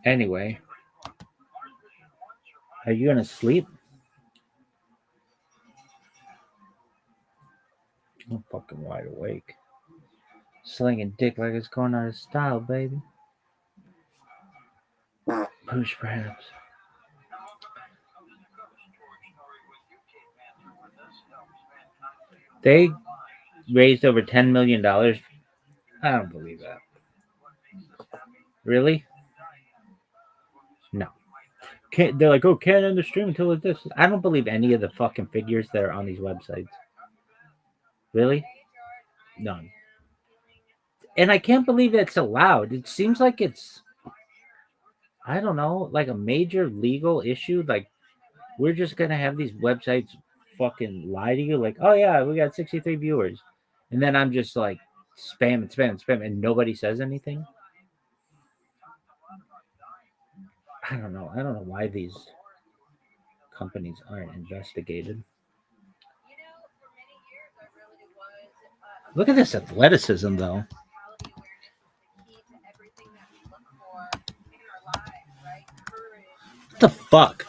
Anyway, are you gonna sleep? I'm fucking wide awake. Slinging dick like it's going out of style, baby. Push, perhaps. They raised over $10 million. I don't believe that. Really? No. They're like, oh, can't end the stream until it's this. I don't believe any of the fucking figures that are on these websites. Really? None. And I can't believe it's allowed. It seems like it's, I don't know, like a major legal issue. Like, we're just going to have these websites fucking lie to you. Like, oh, yeah, we got 63 viewers. And then I'm just like, spam, and nobody says anything. I don't know. I don't know why these companies aren't investigated. Look at this athleticism, though. What the fuck?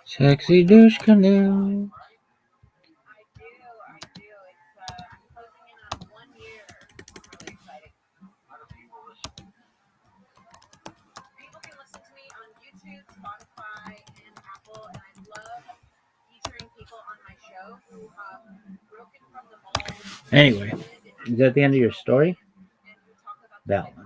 Sexy douche canoe. Anyway, is that the end of your story? That one.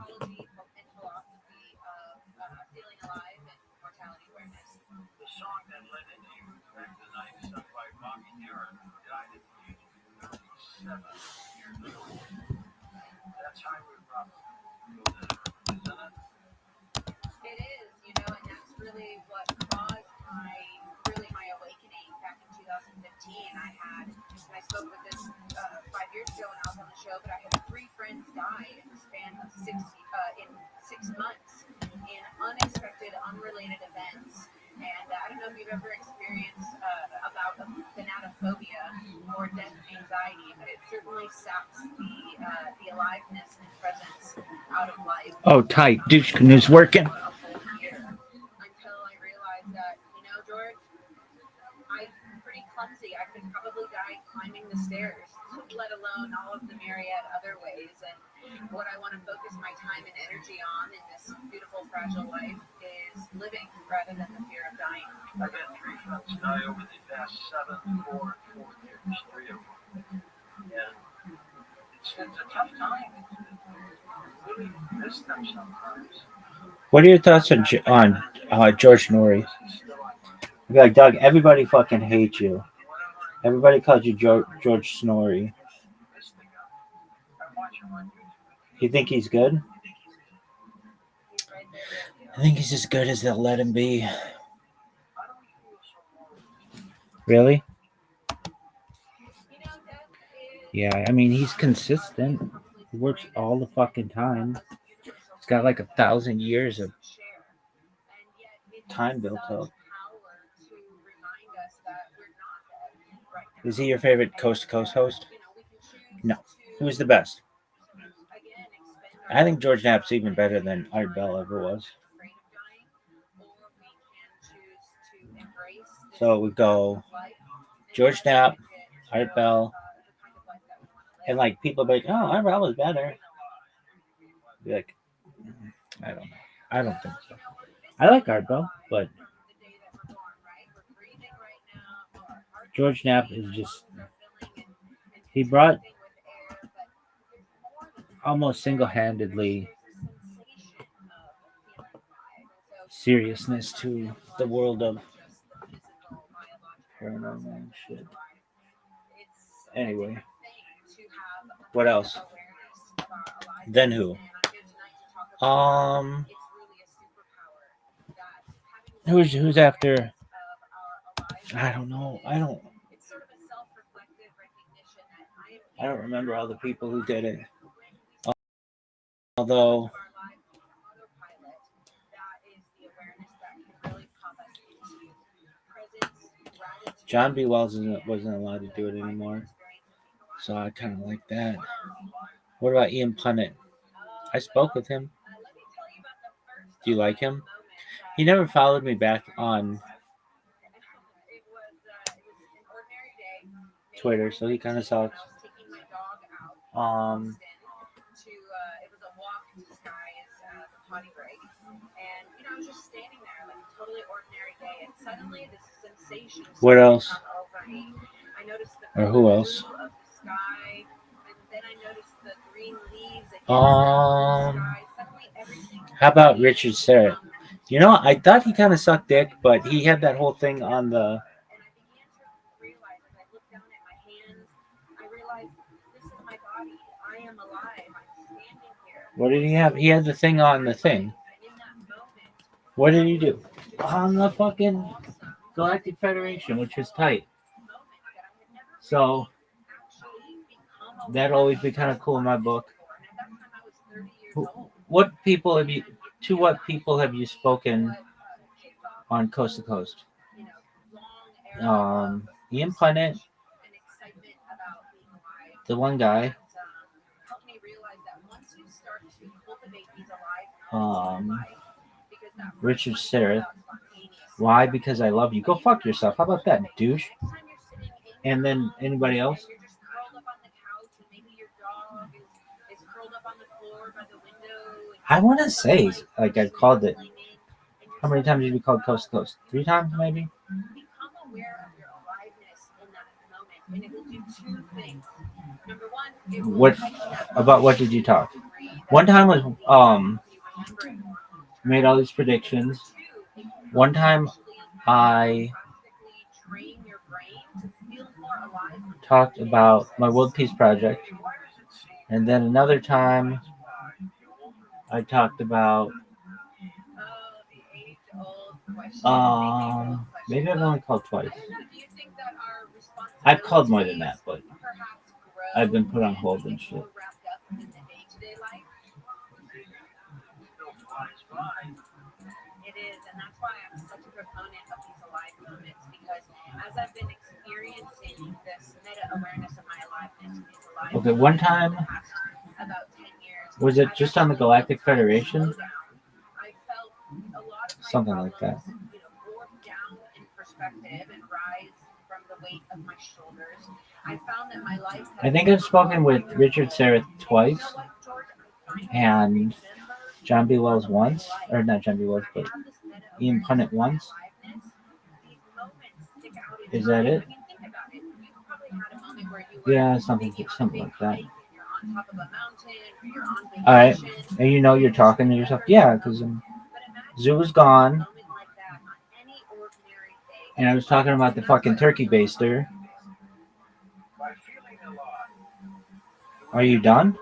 Oh, tight. Douche canoe's working. What are your thoughts on George Norrie? I'd be like, Doug, everybody fucking hates you. Everybody calls you George Snorri. You think he's good? I think he's as good as they'll let him be. Really? Yeah, I mean, he's consistent. He works all the fucking time. He's got like 1,000 years of time built up. Is he your favorite Coast to Coast host? No. Who's the best? I think George Knapp's even better than Art Bell ever was. So we go George Knapp, Art Bell, and like people be like, oh, Art Bell was better. Be like, I don't know. I don't think so. I like Art Bell, but George Knapp is just, he brought almost single-handedly seriousness to the world of paranormal shit. Anyway, what else? Then who? Who's after? I don't know. I don't remember all the people who did it. Although John B. Wells wasn't allowed to do it anymore, so I kind of like that. What about Ian Punnett? I spoke with him. Do you like him? He never followed me back on Twitter, so he kind of sucks. What else? Or who else? How about Richard Serra? You know, I thought he kind of sucked dick, but he had that whole thing on the. What did he have? He had the thing on the thing. What did he do? On the fucking Galactic Federation, which was tight. So that'd always be kind of cool in my book. What people have you? To what people have you spoken on Coast to Coast? Ian Punnett, the one guy. Richard Serra. Why? Because I love you. Go fuck yourself. How about that, douche? And then anybody else? I want to say, like, I called it. How many times did you call Coast to Coast? 3 times, maybe? What about what did you talk? One time was made all these predictions. One time I talked about my World Peace Project, and then another time I talked about maybe I've only called twice. I've called more than that, but I've been put on hold and shit. Okay, one time, was it just on the Galactic Federation? Something like that. I think I've spoken with Richard Serra twice and John B. Wells once, or not John B. Wells, but Ian Punnett once. Is that it? Yeah, something like that. All right, and you know you're talking to yourself. Yeah, because Zoo was gone, and I was talking about the fucking turkey baster. Are you done?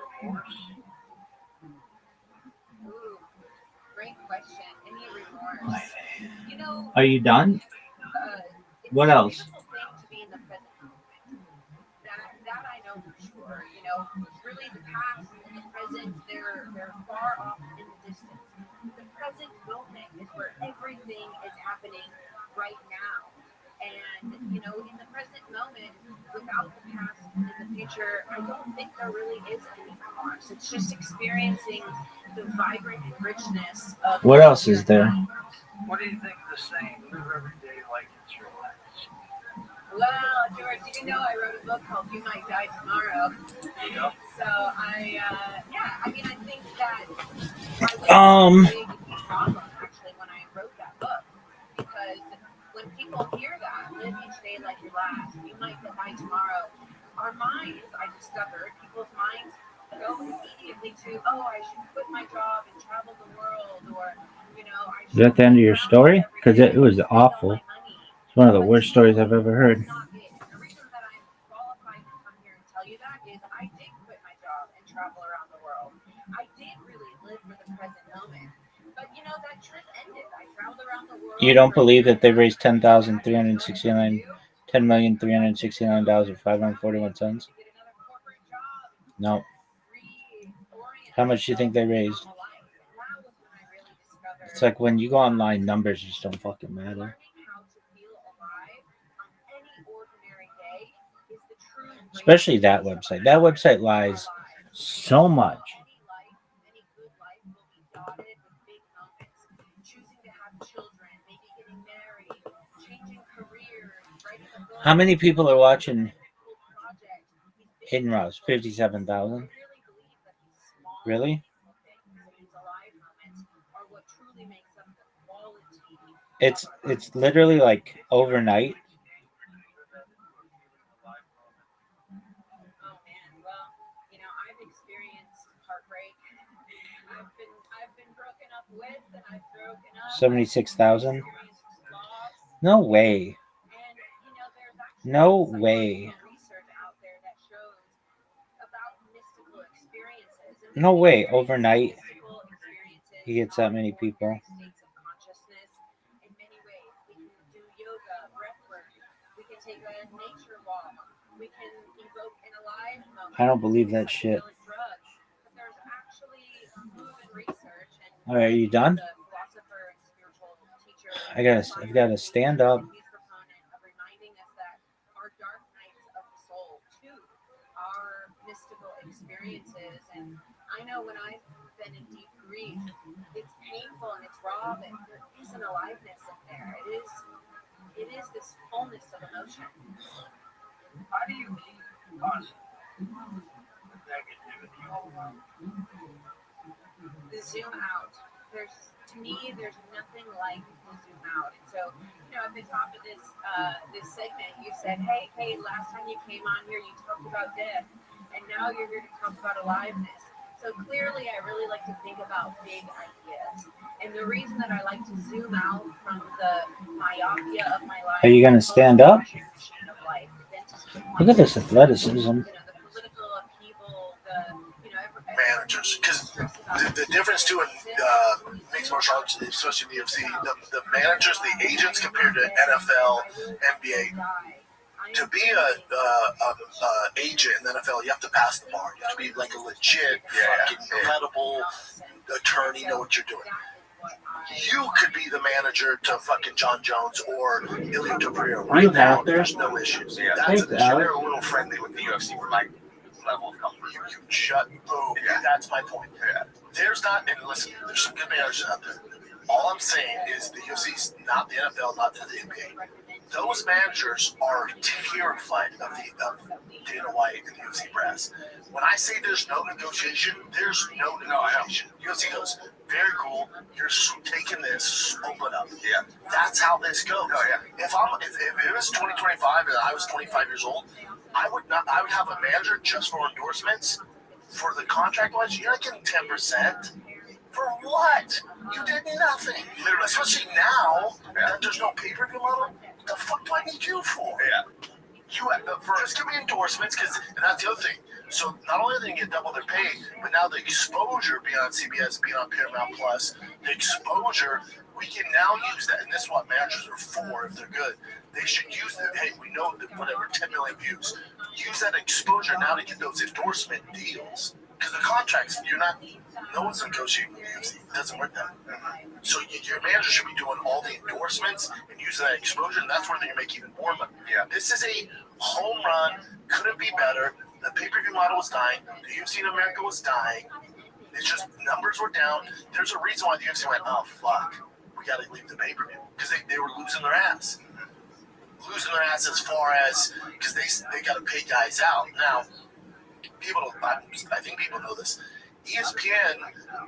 Are you done? What else? What else is there? What do you think of the saying, live every day like it's your last? Well, George, did you know I wrote a book called You Might Die Tomorrow? Yep. So I think that I was a big problem actually when I wrote that book, because when people hear that, live each day like your last, you might die tomorrow, our minds, I discovered, people's minds go immediately to, oh, I should quit my job and travel the world, or, I should. Is that the end of your story? Because it was awful. It's one of the worst stories I've ever heard. The reason that I'm qualified to come here and tell you that is I did quit my job and travel around the world. I did really live for the present moment. But that trip ended. I traveled around the world. You don't believe that they raised $10,369.541? No. How much do you think they raised? It's like when you go online, numbers just don't fucking matter. Especially that website. That website lies so much. How many people are watching Hidden Rouse? 57,000? Really? It's literally like overnight. I've experienced heartbreak. I've been broken up with, and I've broken up. 76,000? No way. No way. No way. Overnight, he gets that many people. I don't believe that shit. All right, are you done? I've got to stand up. Experiences, and I know when I've been in deep grief, it's painful and it's raw, but there isn't aliveness in there. It is this fullness of emotion. How do you keep positive negativity over? The zoom out. To me, there's nothing like the zoom out. And so, at the top of this segment, you said, hey, last time you came on here, you talked about death, and now you're here to talk about aliveness. So clearly, I really like to think about big ideas. And the reason that I like to zoom out from the myopia of my life. Are you going to stand up? Look at this athleticism. Managers, because the difference too in mixed martial arts, especially in the UFC, the managers, the agents compared to NFL, NBA. To be a agent in the NFL, you have to pass the bar. You have to be like a legit, fucking credible attorney, know what you're doing. You could be the manager to fucking John Jones or Ilya Topuria right now. There's no issues. Yeah, That's they're a little friendly with the UFC for my level of comfort. You shut. Boom. Yeah. That's my point. Yeah. There's not, and listen, there's some good managers out there. All I'm saying is the UFC's not the NFL, not the NBA. Those managers are terrified of Dana White and the UFC brass. When I say there's no negotiation, there's no negotiation. UFC goes, very cool. You're taking this, open up. Yeah. That's how this goes. Oh, yeah. If it was 2025 and I was 25 years old, I would have a manager just for endorsements. For the contract wise, you're not getting 10%. For what? You did nothing. Literally, especially now that there's no pay-per-view model. What the fuck do I need you for? Yeah. Just give me endorsements, and that's the other thing. So not only are they get double their pay, but now the exposure being on CBS, being on Paramount Plus, the exposure, we can now use that. And this is what managers are for if they're good. They should use that. Hey, we know that whatever, 10 million views. Use that exposure now to get those endorsement deals. Because the contracts, no one's negotiating with the UFC. It doesn't work that way. So your manager should be doing all the endorsements and using that exposure, and that's where they're going to make even more money. Yeah. This is a home run. Couldn't be better. The pay-per-view model was dying. The UFC in America was dying. It's just numbers were down. There's a reason why the UFC went, oh, fuck. We got to leave the pay-per-view. Because they were losing their ass. Losing their ass as far as, because they got to pay guys out. Now, I think people know this. ESPN,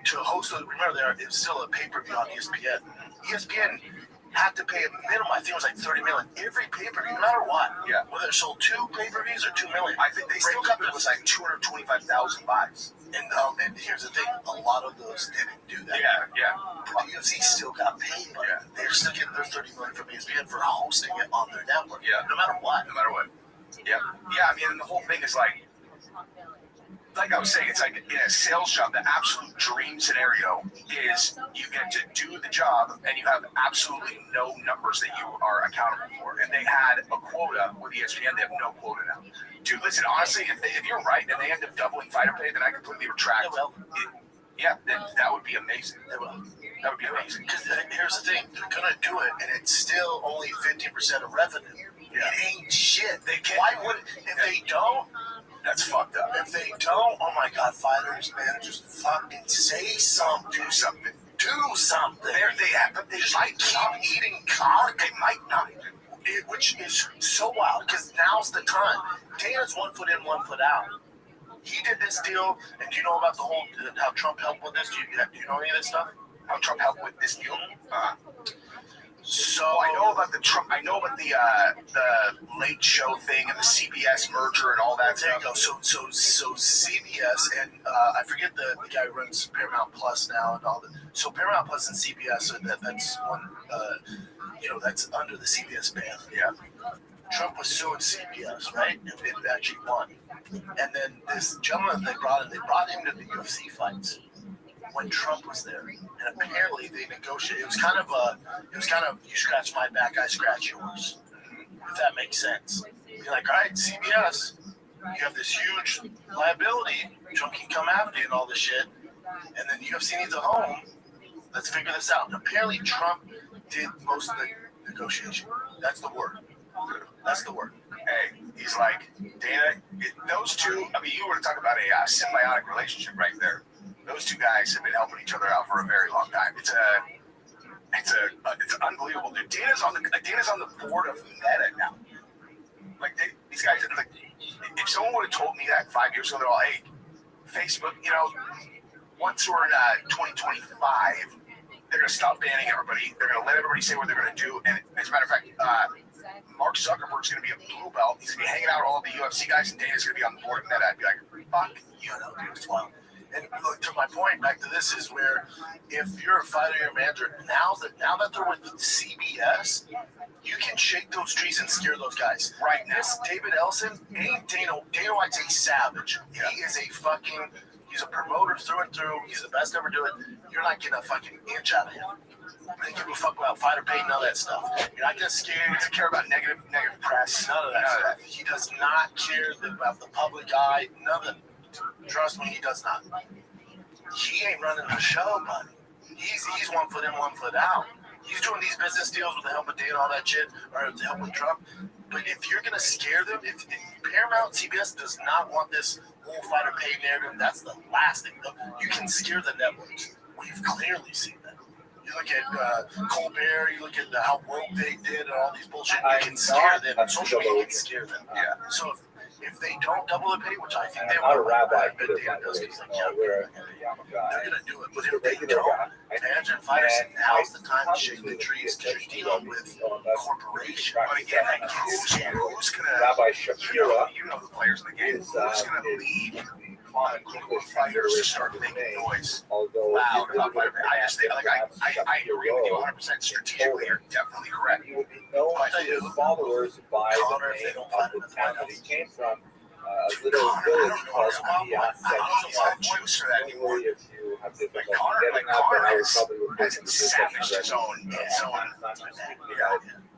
to host, remember, it's still a pay-per-view on ESPN. ESPN had to pay a minimum, I think it was like $30 million. Every pay-per-view, no matter what. Yeah. Whether it sold 2 pay-per-views or $2 million. I think they still got it was like 225,000 buys. And here's the thing, a lot of those didn't do that. Yeah. But the UFC still got paid. Yeah. They're still getting their $30 million from ESPN for hosting it on their network. Yeah. No matter what. Yeah. Yeah, I mean, the whole thing is like, like I was saying, it's like in a sales job, the absolute dream scenario is you get to do the job and you have absolutely no numbers that you are accountable for. And they had a quota with ESPN, they have no quota now. Dude, listen, honestly, if you're right and they end up doubling fighter pay, then I completely retract. That would be amazing. That would be amazing. Because here's the thing, they're gonna do it, and it's still only 50% of revenue. Yeah. It ain't shit. They can't. Why would if they don't? That's fucked up. If they don't, oh my God, fighters, managers, fucking say something. Do something. Do something. But they Just might keep eating cock. They might not. Which is so wild, because now's the time. Dana's 1 foot in, 1 foot out. He did this deal, and do you know about the whole, how Trump helped with this? Do you know any of this stuff? How Trump helped with this deal? So I know about the Trump. I know about the Late Show thing and the CBS merger and all that. there you go. So CBS and I forget the guy who runs Paramount Plus now and all that. So Paramount Plus and CBS, that's one. That's under the CBS ban. Yeah. Trump was suing CBS, right? And it actually won. And then this gentleman they brought him to the UFC fights when Trump was there. And apparently they negotiated. It was kind of you scratch my back, I scratch yours. If that makes sense. You're like, all right, CBS, you have this huge liability. Trump can come after you and all this shit. And then UFC needs a home. Let's figure this out. And apparently Trump did most of the negotiation. That's the word. That's the word. Hey, he's like, Dana, those two, I mean, you were to talk about a symbiotic relationship right there. Those two guys have been helping each other out for a very long time. It's unbelievable, dude. Dana's on the board of Meta now. Like these guys, like, if someone would have told me that 5 years ago, they're all, hey, Facebook, once we're in 2025, they're going to stop banning everybody. They're going to let everybody say what they're going to do. And as a matter of fact, Mark Zuckerberg's going to be a blue belt. He's going to be hanging out with all the UFC guys, and Dana's going to be on the board of Meta. I'd be like, fuck, Dude, it's wild. And look, to my point, back to this is where if you're a fighter, you're a manager, now that they're with CBS, you can shake those trees and scare those guys. Right now. This David Ellison ain't Dana White's a savage. Yeah. He is he's a promoter through and through. He's the best to ever do it. You're not getting a fucking inch out of him. I don't give a fuck about fighter pay, none of that stuff. You're not gonna scare. He doesn't care about negative press. None of that stuff. He does not care about the public eye. None of it. Trust me, he does not. He ain't running the show, buddy. He's 1 foot in, 1 foot out. He's doing these business deals with the help of Dana and all that shit, or with the help of Trump. But if you're gonna scare them, if Paramount CBS does not want this whole fighter pay narrative, that's the last thing. You can scare the networks. We've clearly seen that. You look at Colbert, you look at how woke they did and all these bullshit, you can scare them. On social media, you can scare them. Yeah. So if they don't double the pay, which I think they Not a will, rabbi, but Dana does, he's like, yeah, where they're going to do it. But if they don't, fans and fighters, now's the time to shake the trees because you're dealing with corporations. But again, like, who's gonna? Rabbi Shapira You know the players in the game. is Who's gonna lead quote-unquote fighters to start making noise although loud about fighter pay? I just think, like, I agree with you 100%. Strategically, you're definitely correct. he would be known to his followers by Connor, the if they name don't of find the another town one that he else. came from, a little village called Voice for that anymore. Anyway, if you have difficulty Connor, getting up, then I would has probably refer has to this established as his own.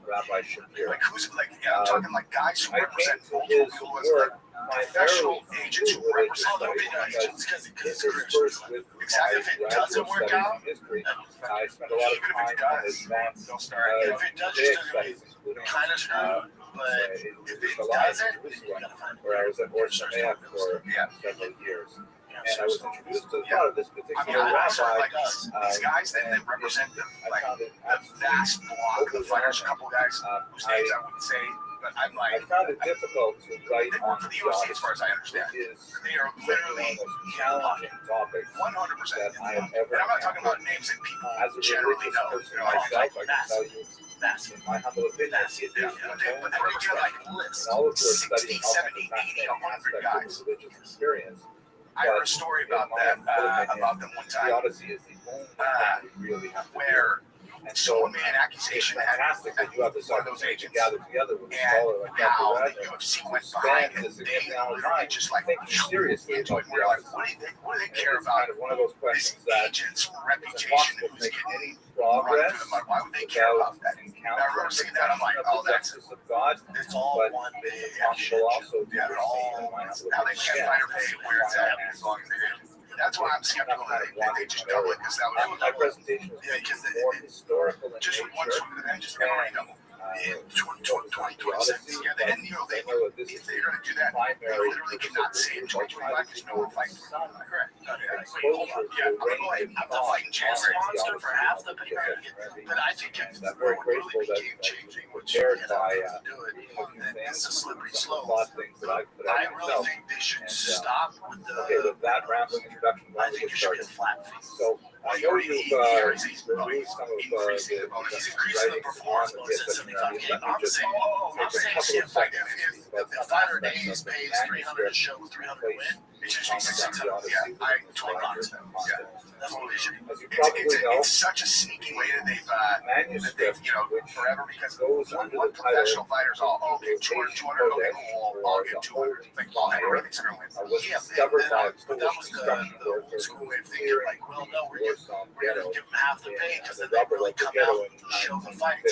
Rabbi Shapira. Like who's like? Yeah, I'm talking like guys who I represent came to multiple his people as work like professional agents who represent other agents. Because it's interspersed with Exactly. my If it doesn't graduate work studies out, in history. I spent a lot of even if time it on does, advanced they'll start. if it does, Judaic just studies, including kind of screwed. But if it doesn't, then you gotta find where I was at Orson for Yeah. several years. Yeah, And I was so- introduced to the thought of this I particular mean, I also rabbi. like these guys that represent the I found it vast block of fighters. A couple guys whose names I wouldn't say, but I'm I like, found it difficult to write they on work for the UFC as far as I understand. is They are literally challenging topics 100%. that I have ever. And I'm not talking about names that people as a generally religious know. person You know, like, myself, I can tell you, massive. in my humble opinion, Massive. it is but they represent like lists, and all of you are 60, studying all 70, kinds of 80, fascinating 100 aspects guys. of the religious experience. I heard a story about that, about them one The time, Odyssey is the only thing we really have to where And someone made an it's accusation at fantastic that you have this one of those opportunity to agents, gather together with a and scholar like Dr. how the Red and UFC went spend behind a it. They significant amount of literally time just like thinking seriously into about it. We're like, the what do they And care it's about kind of one of those this questions that agent's it's reputation? impossible to Who's make getting any run progress through the mud? Why would they care without about that? I encountering remember the seeing that. I'm like, passion oh, of the that's justice of God. it's all But one big it's action. possible also to Yeah, it all how they can't fight or pay where it's at as long as they do. That's why I'm skeptical that they just double it because that was My presentation was yeah, because more historical in just one nature. swing of the pen, just memory double. In 2026, yeah, they know they if they're going to do that, they literally cannot say in 2025 because no one fights. Correct. Yeah, I'm going to fighting chance monster for half the pay. But I think if it would really be game changing, which you know, to do it, then it's a slippery slope. I really think they should stop with Okay, the. with that rambling introduction, I think it should be a flat fee. So I know you've reviewed some of Increasing the bonus. He's increasing the performance bonus at 75K. I'm saying if the fighter days pays 300 to show, 300 to win, it should be 600. Yeah, I totally box them. Yeah, that's what they should be. It's such a sneaky way that they've forever because one professional fighter's all okay, 200, okay, cool, I'll get 200. Like, everything's gonna win. Yeah, but that was the old school way of thinking. Like, well, no, we're gonna give them half the pay because then they really come out and show the fight.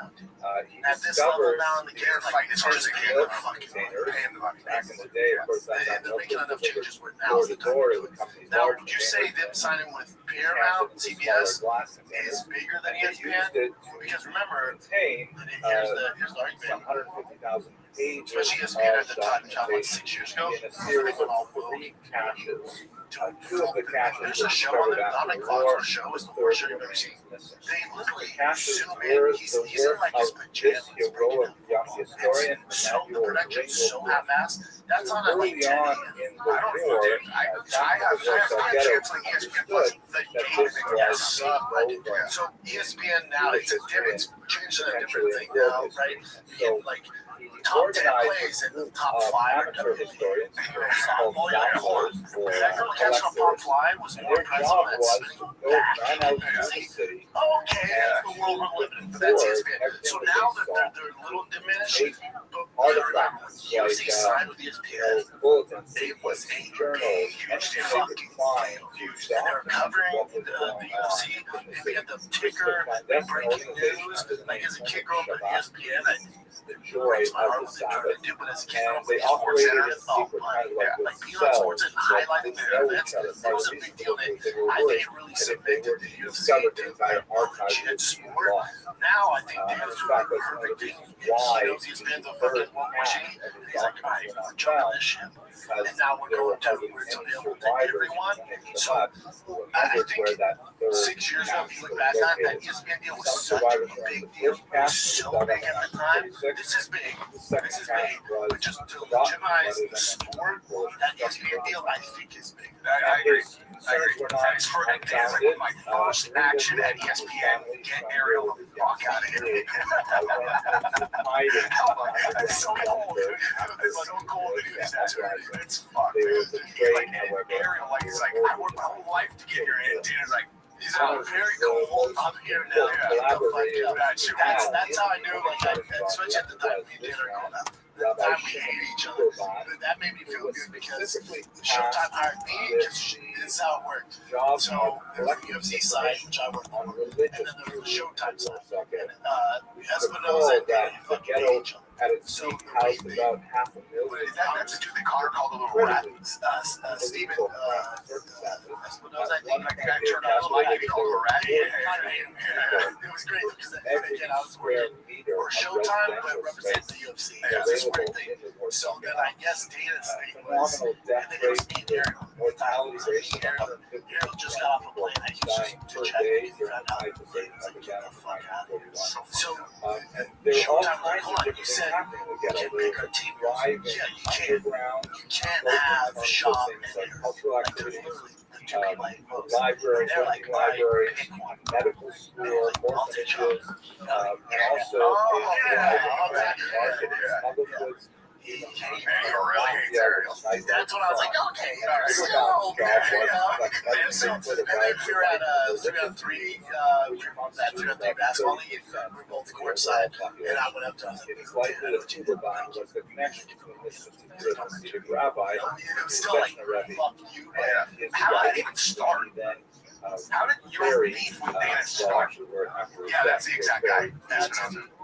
At this level now in the game, fight as hard as they can. They're fucking paying the money. Back in the day, of course, that's They're making enough changes where now's the time to do it. Now, would you say them signing with Paramount, CBS, is bigger than ESPN? Because remember, here's the argument. 150,000 pages Especially ESPN at the time, like 6 years ago, in a series of all 3 caches. Two of the caches. There's a show on the Dominic Fox show is the worst show you've ever seen. They literally zoom in. He's in like his pajamas. The production's so half-assed. That's on at like 10 a.m. I don't know, dude. I have canceling ESPN Plus. Yes. So ESPN now, it's changed to a different thing now, right? You get like top 10 plays and the top 5 are historians. softball. That girl catching a pop fly was more impressive than that spinning back. Okay, that's the world we're living in. But that's ESPN. So now that they're a little diminished, but UFC signed with ESPN, it was a huge fucking huge. And they're covering the UFC. They had the ticker, the breaking news. Like as a kid growing up at ESPN, breaks my heart what they try to do, but as a kid growing up at Sports Center, like being on Sports and highlighting their events, that was a big deal. I think it really cemented the UFC to like a legit sport. Now I think they're doing the perfect thing. He knows ESPN's a fucking one machine. And he's like, all right, we're jumping this ship. And now we're going to where it's available to everyone. So I think 6 years ago, if you look back on that ESPN deal was such a big deal. It was so big at the time. This is big. This is big. But just to legitimize the sport, that ESPN deal, I think is big. I agree. As for like my first action at ESPN, get Ariel the fuck out of here. It's so cold, dude. It's so cold to do this. It's fucked, dude. Like, Ariel, like, it's like, I worked my whole life to get here, and Dana's like, he's very cool. I'm here now. That's how I knew, like, especially at the time we did our call out. The time we hated each other. But that made me feel good because Showtime hired me because this is how it worked. So there was the UFC side, which I worked on, and then there was the Showtime side. And Espinosa and Danny fucking hated each other. So that's a dude that Connor called a little rat. Steven Espinosa, I think, like the guy turned out a little like he called him a rat. It was great because again, I was working for Showtime, but representing the UFC. It was this weird thing. So then I guess Dana's name was, and then it was me and Ariel. Ariel just got off a plane. I used to check and found out the plane was like, get the fuck out of here. So Showtime, like, hold on, you said you can make a team. Yeah, you can't have Sean and Ariel. Like, there's literally the two people I post. Library, They're like, library, pick one. medical school, orphanages, and also Yeah. public goods. He Man, you really hate cereal. that's when I was like, okay, still okay, And then we were at 3-on-3, that 3-on-3 basketball league. We were both courtside, and I went up to him. It is likely that the Bible was the connection between this Hasidic rabbi It was still like, fuck you, man. Yeah. How did it even start? How did your beef with Dana start? Yeah, that's the exact guy.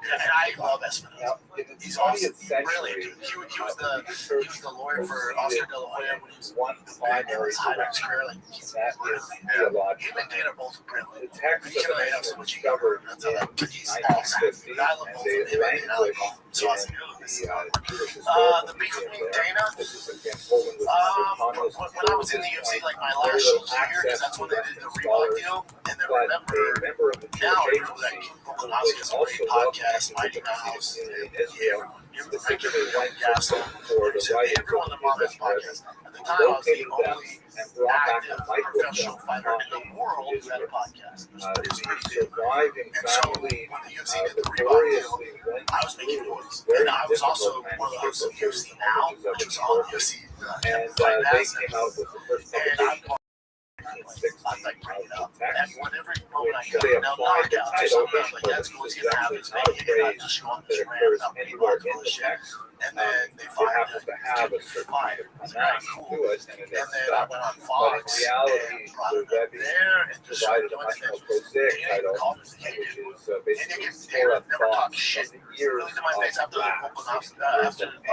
And I love Espinosa. He's awesome. Brilliant, dude. He was the lawyer for Oscar De La Hoya when he was one primary Heinrich's career. Like, he's brilliant. Him and Dana are both brilliant. The text He of can have so much ego. That's how that. He's awesome. And I love both of him and I like both of them. So awesome. The beef with me and Dana, when I was in the UFC, like my last year, because that's when they did the Reebok deal, and then remember, now I remember that Volkanovski has a great podcast, Mighty Mouse, you're the regular podcast, everyone on that podcast. At the time, I was the only active professional fighter in the world who had a podcast. It was pretty big. And so, when the UFC did the Reebok deal, I was making noise. And I was also one of the hosts of UFC Now, which was on UFC and Fight they Pass. came out with the first And I'm like bring it up. And whenever moment I go, now knockouts or something, I'm like, that's cool. He's going to have his make it. And I just go on this rant about Reebok and bullshit. And then they fired him. He fired. I was like, cool. And then I went on Fox and brought him up there and just started doing things. Dana called me and said, hey, dude. Dana never talked shit. Really to my face after the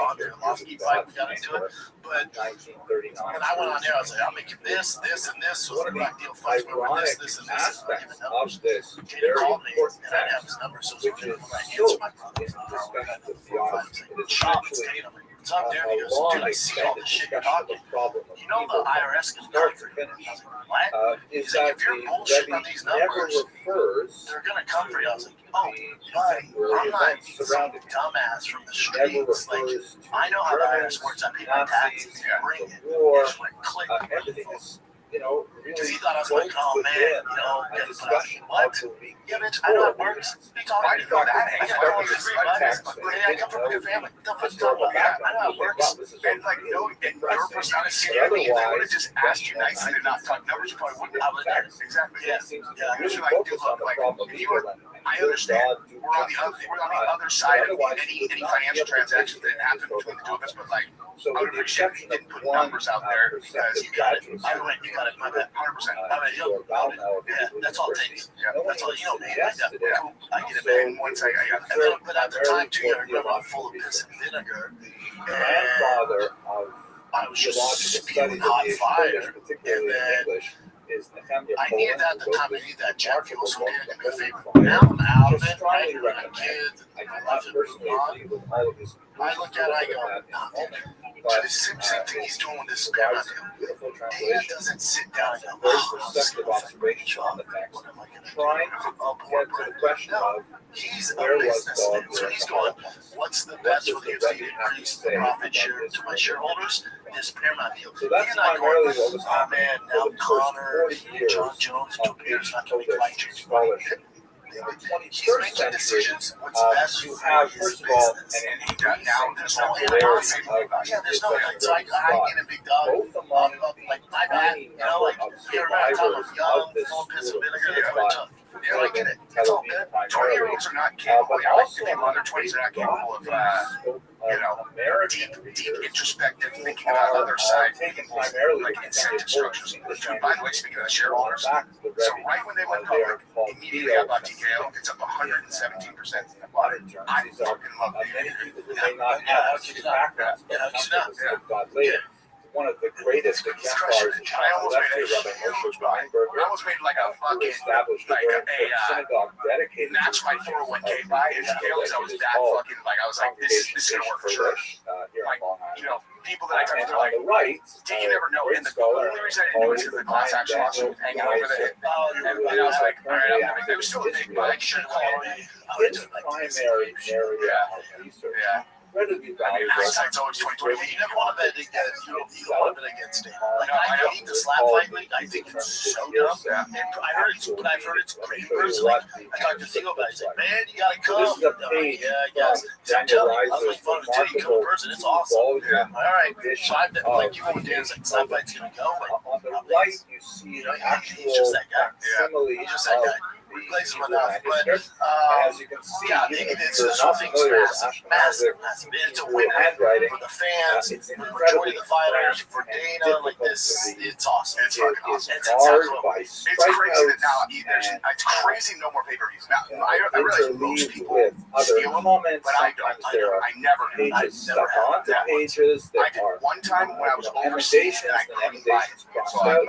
Andre Arlovski fight, we got into it. But when I went on there, I was like, I'm making this, this, and this. So what a back deal fights were this, this, and this. And giving numbers. Dana called me, and I didn't have his number, so it was when I answered my phone. I had 4 or 5 things. What's up, there? He goes, dude, I see all this shit you're talking. You know the IRS can come for you. I was like, what? He's like, if you're bullshitting on these numbers, they're going to come for you. I was like, oh, buddy, I'm not some dumbass from the streets. Like, I know how the IRS works. I pay my taxes. Bring it. It just went click. Everything is, you know, really. Because he thought I was like, oh man, you know, getting put out. What? Yeah, bitch, I know it works. Why do you know that? I got all these $3. I come from a good family. What the fuck you talking about? Yeah, I know how it works. And like, no, your personality scared me. If they would have just asked you nicely to not talk numbers, you probably wouldn't have done it. Exactly. Yeah. You're just like, dude, look, like, if you were, I understand. We're on the other side of any financial transactions that happen between the two of us, but like, I would appreciate if you didn't put numbers out there because You got it. I went, you got it. My bad. 100%. I mean, you'll know it. Yeah, that's all it takes. That's all you know, man. Like that. Cool. I get it, man. And once I got And then, but at the time, too, I remember I'm full of piss and vinegar. And grandfather of I was just spewing hot fire. And then I needed that at the time. I needed that jet fuel, so Dana did me a favor. Now I'm out of it, right? I got kids, and my life is moving on. I look at it, I go, nah, Dana. The same thing he's doing with this Paramount deal. Dana doesn't sit down and go, oh, I'm just going to observation on the text, what am I going to trying do? to get to the question of He's a businessman, so he's going, what's the best for the UFC to increase the profit share to my shareholders? This Paramount deal. So that's He's not primarily going, what was oh happening man, for now the first Connor, 40 years John Jones, and of Joe Pierce not the going to make life changing scholarship. money. In the He's 21st making century, decisions what's best you for have, his first of all, business. an And now there's no popularity animosity. of Yeah, there's no so I get a big dog. both among Like my bad, you know, like you remember time I was young, full of piss and vinegar, they were tough. Yeah, like, It's all good. 20-year-olds are not capable. I like the people under 20s are not capable of, you know, deep introspective thinking about other side, like incentive structures. By the way, speaking of the shareholders, so right when they went public, immediately I bought TKO. It's up 117%. I fucking love it. One of the greatest exemplars in I almost made a Rabbi huge Rothschild buy. I almost made like a fucking, established like a synagogue dedicated. that's my 401k buy. It's TKO because I was that fucking, like, I was like, this is going to work for sure. Like, you know, people that I talk to, they're like, right, you never know. And the only reason I didn't do it is because the class action lawsuit was hanging over the head. And I was like, all right, I'm going to make it. It was still a big buy. I should have called me. His primary area of research. Yeah. Incredibly valuable. Hindsight's always 20/20. You never want to bet against, you don't want to bet against it. Like I know hate the slap fight league. I think it's so dumb. Yeah. And I've heard it's great personally. I talked to Theo about it. He's like, man, you gotta come. This is a I'm like, page yeah, I guess. So I'm telling you, I was like, fun until you come in person. It's awesome. Yeah. All right. So I'm like, you and Dan's like, slap fight's gonna go. Like, On the right, you see you the know, actual he's just that guy. facsimile He's just that of guy. the Plays him Hebrew enough, but manuscript. As you can see, yeah, if it's you're this not whole thing's familiar with massive. Ashkenazic It's a Hebrew winner handwriting, for the fans, it's for the majority incredibly of the fighters, cramped for and Dana. Like difficult this, to read. it's awesome. It's fucking It is awesome. It's marred exactly by It's crazy that now strikeouts it's crazy no more pay-per-views. Now I realize most interleaved people with other steal them, comments. but I don't. Sometimes there are I never pages stuck had onto that one. pages I that did are one time when I was overseas and I couldn't buy it. So I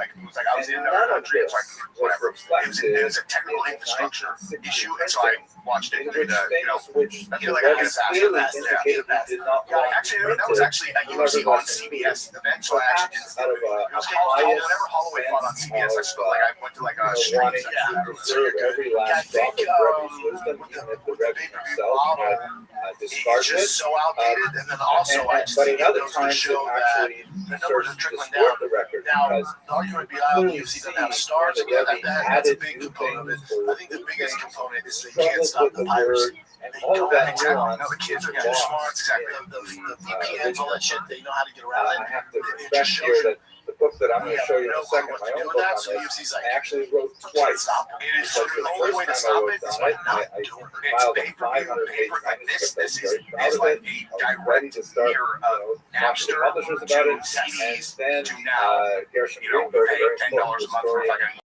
was in another country, so whatever. It was a technical infrastructure issue, and so I watched it. which things which I feel like I get a pass. clearly Yeah. indicated he did not Yeah, want actually, that was actually a UFC on CBS event, so I actually didn't steal it. It was whenever Holloway fought on CBS, I felt like I went to like a stream. wanting to preserve every last drop of Rebbe's wisdom, even if the Rebbe himself had It's discarded it. just so outdated, and then also I just But think in it other goes to times, it show that actually the numbers starts are to trickling distort down. the record Now, because the argument would be, clearly UFC see doesn't have stars. when the Yeah, Rebbe that's a added big new component of it. things for I think the biggest component is they struggled can't stop with the the piracy. word, and They all don't of that exactly. nuance No, the kids are is too lost smart. Exactly. in The VPNs, all that shit, they know how to get around I it. have to It respect just shows here you. that the book that I'm going to Yeah, show you in no a second, clue what my to do own with book that, on so this, UFC's like, I actually wrote can't twice. stop it. It is Because the the only first way to time I stop worked it is on by it, not I doing it. It's compiled a pay-per-view 500 page paper like manuscript. this. I This was very proud is of like it. a I was ready direct to start, mirror of talking to Napster publishers about to it, and CDs then to now. Gershon You know, Greenberg, a pay very $10 important a month for historian fucking.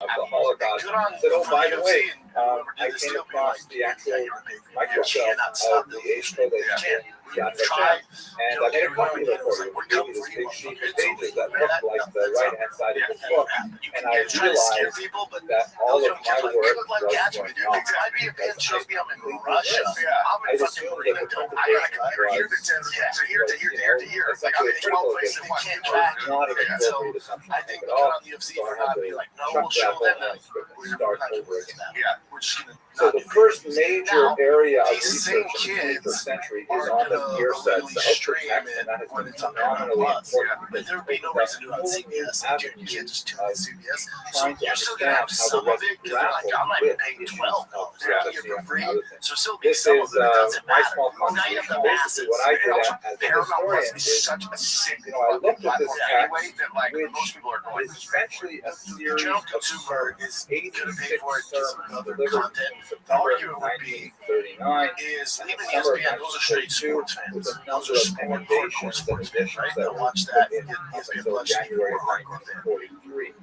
of the Holocaust, Good on said, "Oh, by the UFC way, and whoever I did this came deal, being across like, the actual yeah, you're a pay-per-view. You microfilm cannot stop of the this. April that You can't. John We've tried. and I made a copy of it for you. It gave you this big sheet of pages that looked like the right-hand side of the book, and I try to scare realized people, but that all those of young kids my like, they work look like was cats going when they do on. things. I'd be a pin shows me I'm in Completely Russia. missed. Yeah, I'm I in fucking assumed Marina that the Del I got a computer here that was- says, yeah, so here to here to here to here. It's like I'm in 12 places at once. It's Track. not an Yeah, so appropriate assumption I to think make good at all. on the UFC So for I had not to being like, no, chuck we'll show that them whole that manuscript and we're start not gonna over do again. that. Yeah, we're just gonna. So the first major Now, area of these same research in the 21st kids century is are on the gonna gear sets illegally of the stream text, it and that has when been it's on phenomenally Plus. important. Yeah, but there would be no because reason to do it on whole new CBS. Like, you can't just do it on of CBS. So trying to you're still gonna have understand how some the of it because they're like, I'm not even paying $12 a year for free. So still be This some is of it. It doesn't my matter. small Well, now you have contribution. the Basically, masses. what I did And also, as a Paramount Plus historian is is, such a sick I looked at this platform text, anyway that like which most people are going. is essentially a The series general of consumer is going to pay 86 for it because of sermons other delivered content. in The September of argument would be 1939. is and even the summer of ESPN, those are straight 1942, sports with fans. a Those number are of sport, hardcore annotations and sports fans, additions right? that They'll were watch that put and in get up ESPN until Plus, you January more of hardcore fan. 1943.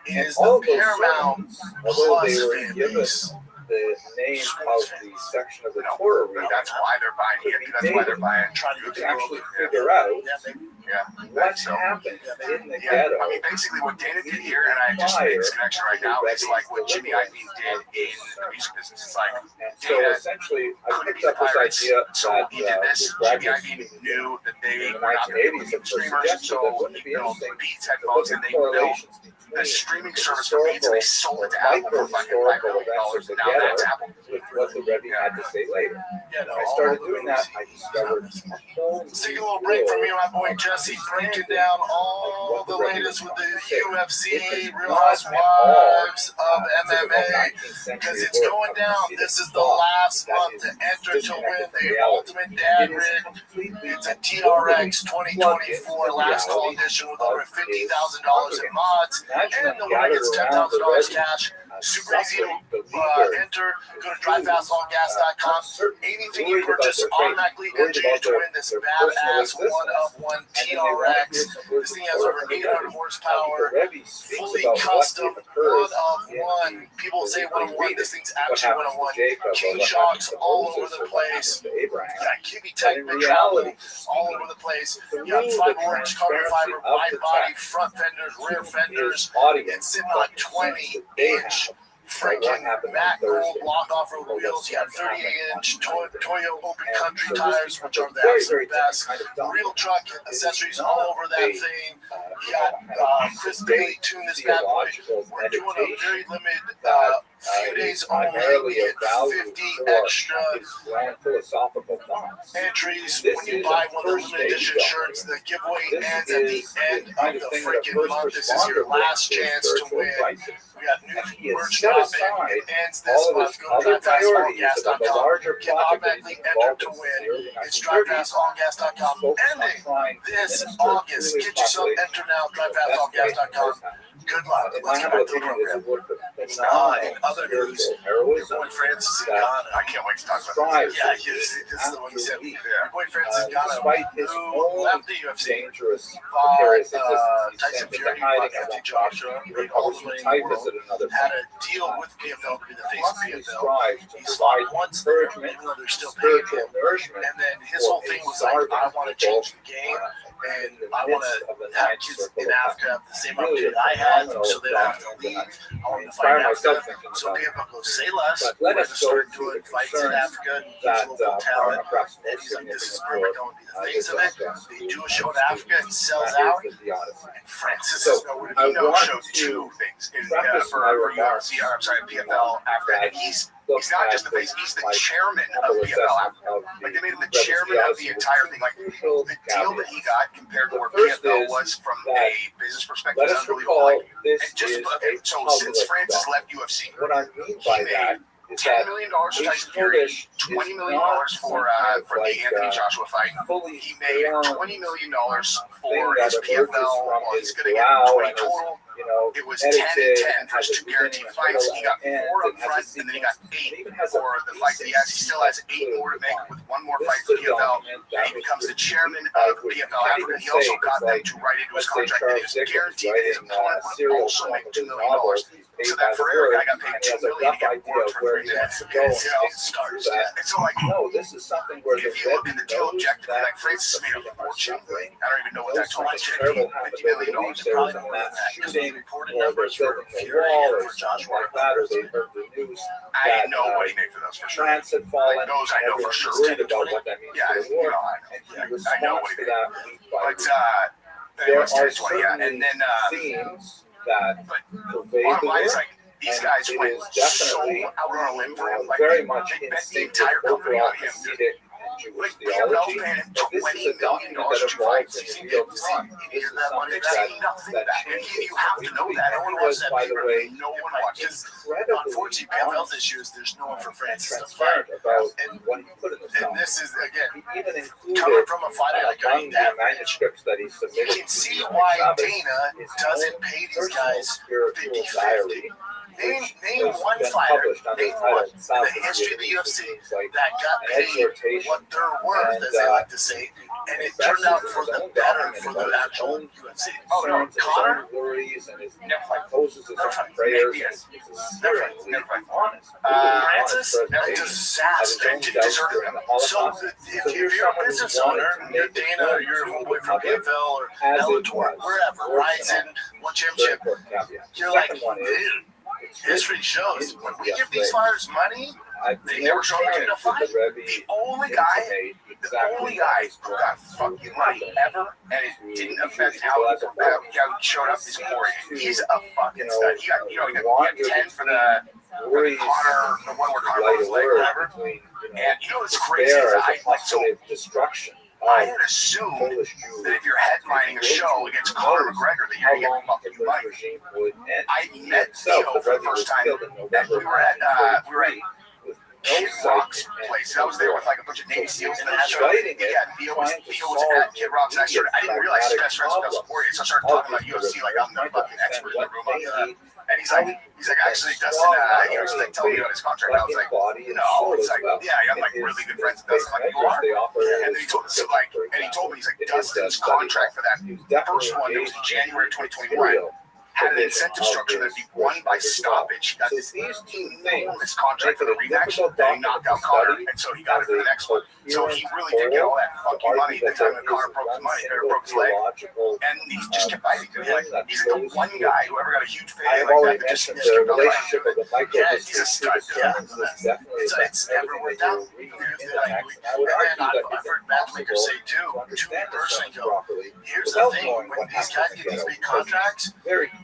And Is all the of those Paramount sermons, although they Plus were fan given base. the name of the section of the Torah reading, That's why they're buying it. That's why they're buying. Trying you to can actually figure out Yeah. what So, happened in the yeah, ghetto. I mean, basically what Dana did here, and I just made this connection right now, is like what Jimmy Iovine did in the music business. It's like And so Dana essentially, I couldn't picked be the up this Pirates, idea so that he did this. the Jimmy graduate Iovine student knew that they in the were not going to be 1980s able to had streamers, suggested so that wouldn't it he be built interesting Beats to headphones, look at and they built correlations a between streaming the service for Beats, and they sold it to Apple for fucking $5 million, and now that's Apple. with what the Rebbe had to say later. Yeah, no, When I started doing that, I discovered a whole Let's take a little break from me and my boy Jesse, breaking down all the latest with the UFC, Real Housewives of MMA, because it's going down. This is the last month to enter to win the Ultimate Dad Rig. It's a TRX 2024 last call edition with over $50,000 in mods, and the winner gets $10,000 cash. Super easy to enter. Go to drivefastallgas.com. Anything you purchase automatically enters you to win this badass one-of-one TRX. This thing has over 800 horsepower, fully custom, one-of-one. People say one-of-one. This thing's actually one-of-one. King shocks all over the place. You got Kibby type travel all over the place. You got 5-inch carbon fiber, wide body, front fenders, rear fenders. It's sitting on 20-inch freaking matte gold block off-road wheels. You got 38-inch Toyo open country tires, which are the absolute best. Real truck accessories all over that thing. You got Chris Bailey tuned this bad boy. We're doing a very limited few days He's only, primarily we a get value 50 for extra his grand philosophical thoughts. entries This when you is buy a one of the first limited stage edition donor. shirts. The giveaway This ends at the is end the of kind of the thing that a freaking first month. This is your responder brings last to a chance to spiritual win. crisis. We got new And he has merch set dropping. aside It ends this all of month. his Go to other priorities about the DriveFastAllGas.com. larger Get project that automatically he's entered involved to in win. since the early It's 1930s. DriveFastAllGas.com. Ending this August. Get yourself entered now. DriveFastAllGas.com. Good luck. In Let's my get humble back to the opinion, is a program. work of In phenomenal other news, spiritual your heroism boy Francis that Ghana. I can't wait to talk about strives this. Yeah, to this is the one you said. absolutely, Your boy Francis Ghana, despite his who own left the UFC, dangerous, fought precarious existence, he's Tyson sent into Fury, hiding fought at Anthony one Joshua, point. He made all recovers the from money in the typhus world, at another had point. a deal with PFL to be the face of Constantly PFL. strives to He's fought provide once there, encouragement, even though they're still paying spiritual him. nourishment And then his for whole thing a was like, I starving want to people, change the game, and in the I want midst to of the have ninth kids circle in of Africa have the same really opportunity I had, phenomenal so they don't have to doctrine, leave. and I want to inspire fight myself Africa. thinking So about it. PFL goes, say less. But let We're us going to go start through doing the fights in concerns Africa and use that local are talent. perhaps And most he's like, this is significant perfect. I for want to be the this face of it. podcast. They do a show in Africa, it sells That out. is the Odyssey. And Francis So, is nowhere to I be known. want Showed to two things in, preface for my UFC, remarks or I'm sorry, PFL Africa. that And he's look not at just the face, he's the my chairman of humble PFL assessment Africa. of Like they made him the Rebels chairman of the Odyssey with entire two thing. Like crucial the deal that he caveats. got compared to The where first PFL is was from that a business perspective let is us unbelievable. recall Like, this and just is okay, a so since public Francis document. left UFC, What I mean he by made that is $10 that million for H. Tyson Fury, Kurdish $20 is million not for some kind of the like, Anthony Joshua fight. fully He made formed $20 million thing for that his emerges PFL. from Well, his he's going to get brow 20 and his, total. you know, It was 10 and edited 10 for has his a two guaranteed beginning, a fights. middle, He got and an 4 up end, and front, has a and then he got sequence. 8 It even has a for the fight that he has. He still has 8 more to make with one more This fight is for a PFL. document And that he was becomes the written chairman by of which PFL you can't Africa. even He also say got it's them like, to write into his let's say contract that he Charles was Dickens guaranteed that his writing opponent a would serial also form make of $2 his million. novels. He's paid So by that the Ferreira word, guy got paid and he $2 has a million to rough get idea work of for where 3 he wants minutes. to go, And and it's he how it takes you starts. through that. And so like, No, this is something where the if you look Rebbe at the deal knows objectively, that like Francis the made a freedom are fortune. suffering. I don't even know what that Knows total something is. terrible happened $50 over million. the week. There was a mass shooting, Reported or they're numbers for building a Fury wall, and or for something Joshua. like that, or they heard the news I that know what he made for those for sure. France had fallen. Like those I know for Everyone's sure. worried about what that means Yeah, for the war. I know. And he I know responds what he to did. that week by But week. it There was are 10, 20, yeah. And certainly then themes that but pervade bottom the line is work. like these And guys it went is so definitely out on a limb for him. Like very they much bet in the sync entire with company overall on him, dude. Hasidic and Jewish Like theology. PFL's paying him But this is $20 a million document that to evolves fight. in real time. This is something Nothing back. And changes. you have to know that. No one watches that By the paper. way, No one watches. incredibly Unfortunately, PFL's honest issues, there's no one for and Francis to fight. transparent about And- what he put in the And document. this is, again, He even coming included from a fighter like among that, the manuscripts that he you submitted can see to why Shabbos, Dana his doesn't own pay these personal guys spiritual 50-50. diary, Name which one has been fighter, published under name the one title in the Sovereignty history of the which UFC means like that got an paid exhortation. what they're worth, And, as they like to say, and it turned out for the better for the actual UFC. Oh no, Conor, Conor, his own worries and his Never fight. poses his Never own fight. prayers. Yes. He's Never a fight. Never fight. honest. Francis, a presentation. disaster. Had his own doubts during the So Holocaust. if you're a business owner, you're Dana, you're a homeboy from PFL or Bellator, wherever, Ryzen, one championship, you're like, dude, history shows when we give these fighters money, they never show up in a fight. The only guy who got fucking money ever, and it didn't affect how he showed up, is Corey. He's a fucking stud. He got 10 for the Connor, the one where Connor broke his leg or whatever. And you know what's crazy is destruction. I had assumed that if you're headlining a show against Conor McGregor, that you're going to get fucking money. I met Theo for the first time, and we were at Kid Rock's place. I was there with like a bunch of Navy SEALs, and then Theo was at Kid Rock's, and I didn't realize his best friends were supporting it, so I started talking about UFC like I'm the fucking expert in the room on that. And he's like, actually, Dustin, he's like telling me about his contract. And I was like, no. He's like, yeah, I'm like really good friends with Dustin. Like, you are? And then he told me, he's like, Dustin's contract for that first one, that was in January 2021, had an incentive structure that'd be won by stoppage. He got this enormous contract for the rematch, then he knocked out Conor, and so he got it for the next one. So he really did get all that fucking money the time that Conor broke his money, or broke his leg. And he just kept fighting. He's like the one guy who ever got a huge pay like that just kept going. Yeah, he's a stud. Yeah, it's never worked out. And then I've heard matchmakers say too, to me personally, here's the thing, when these guys get these big contracts,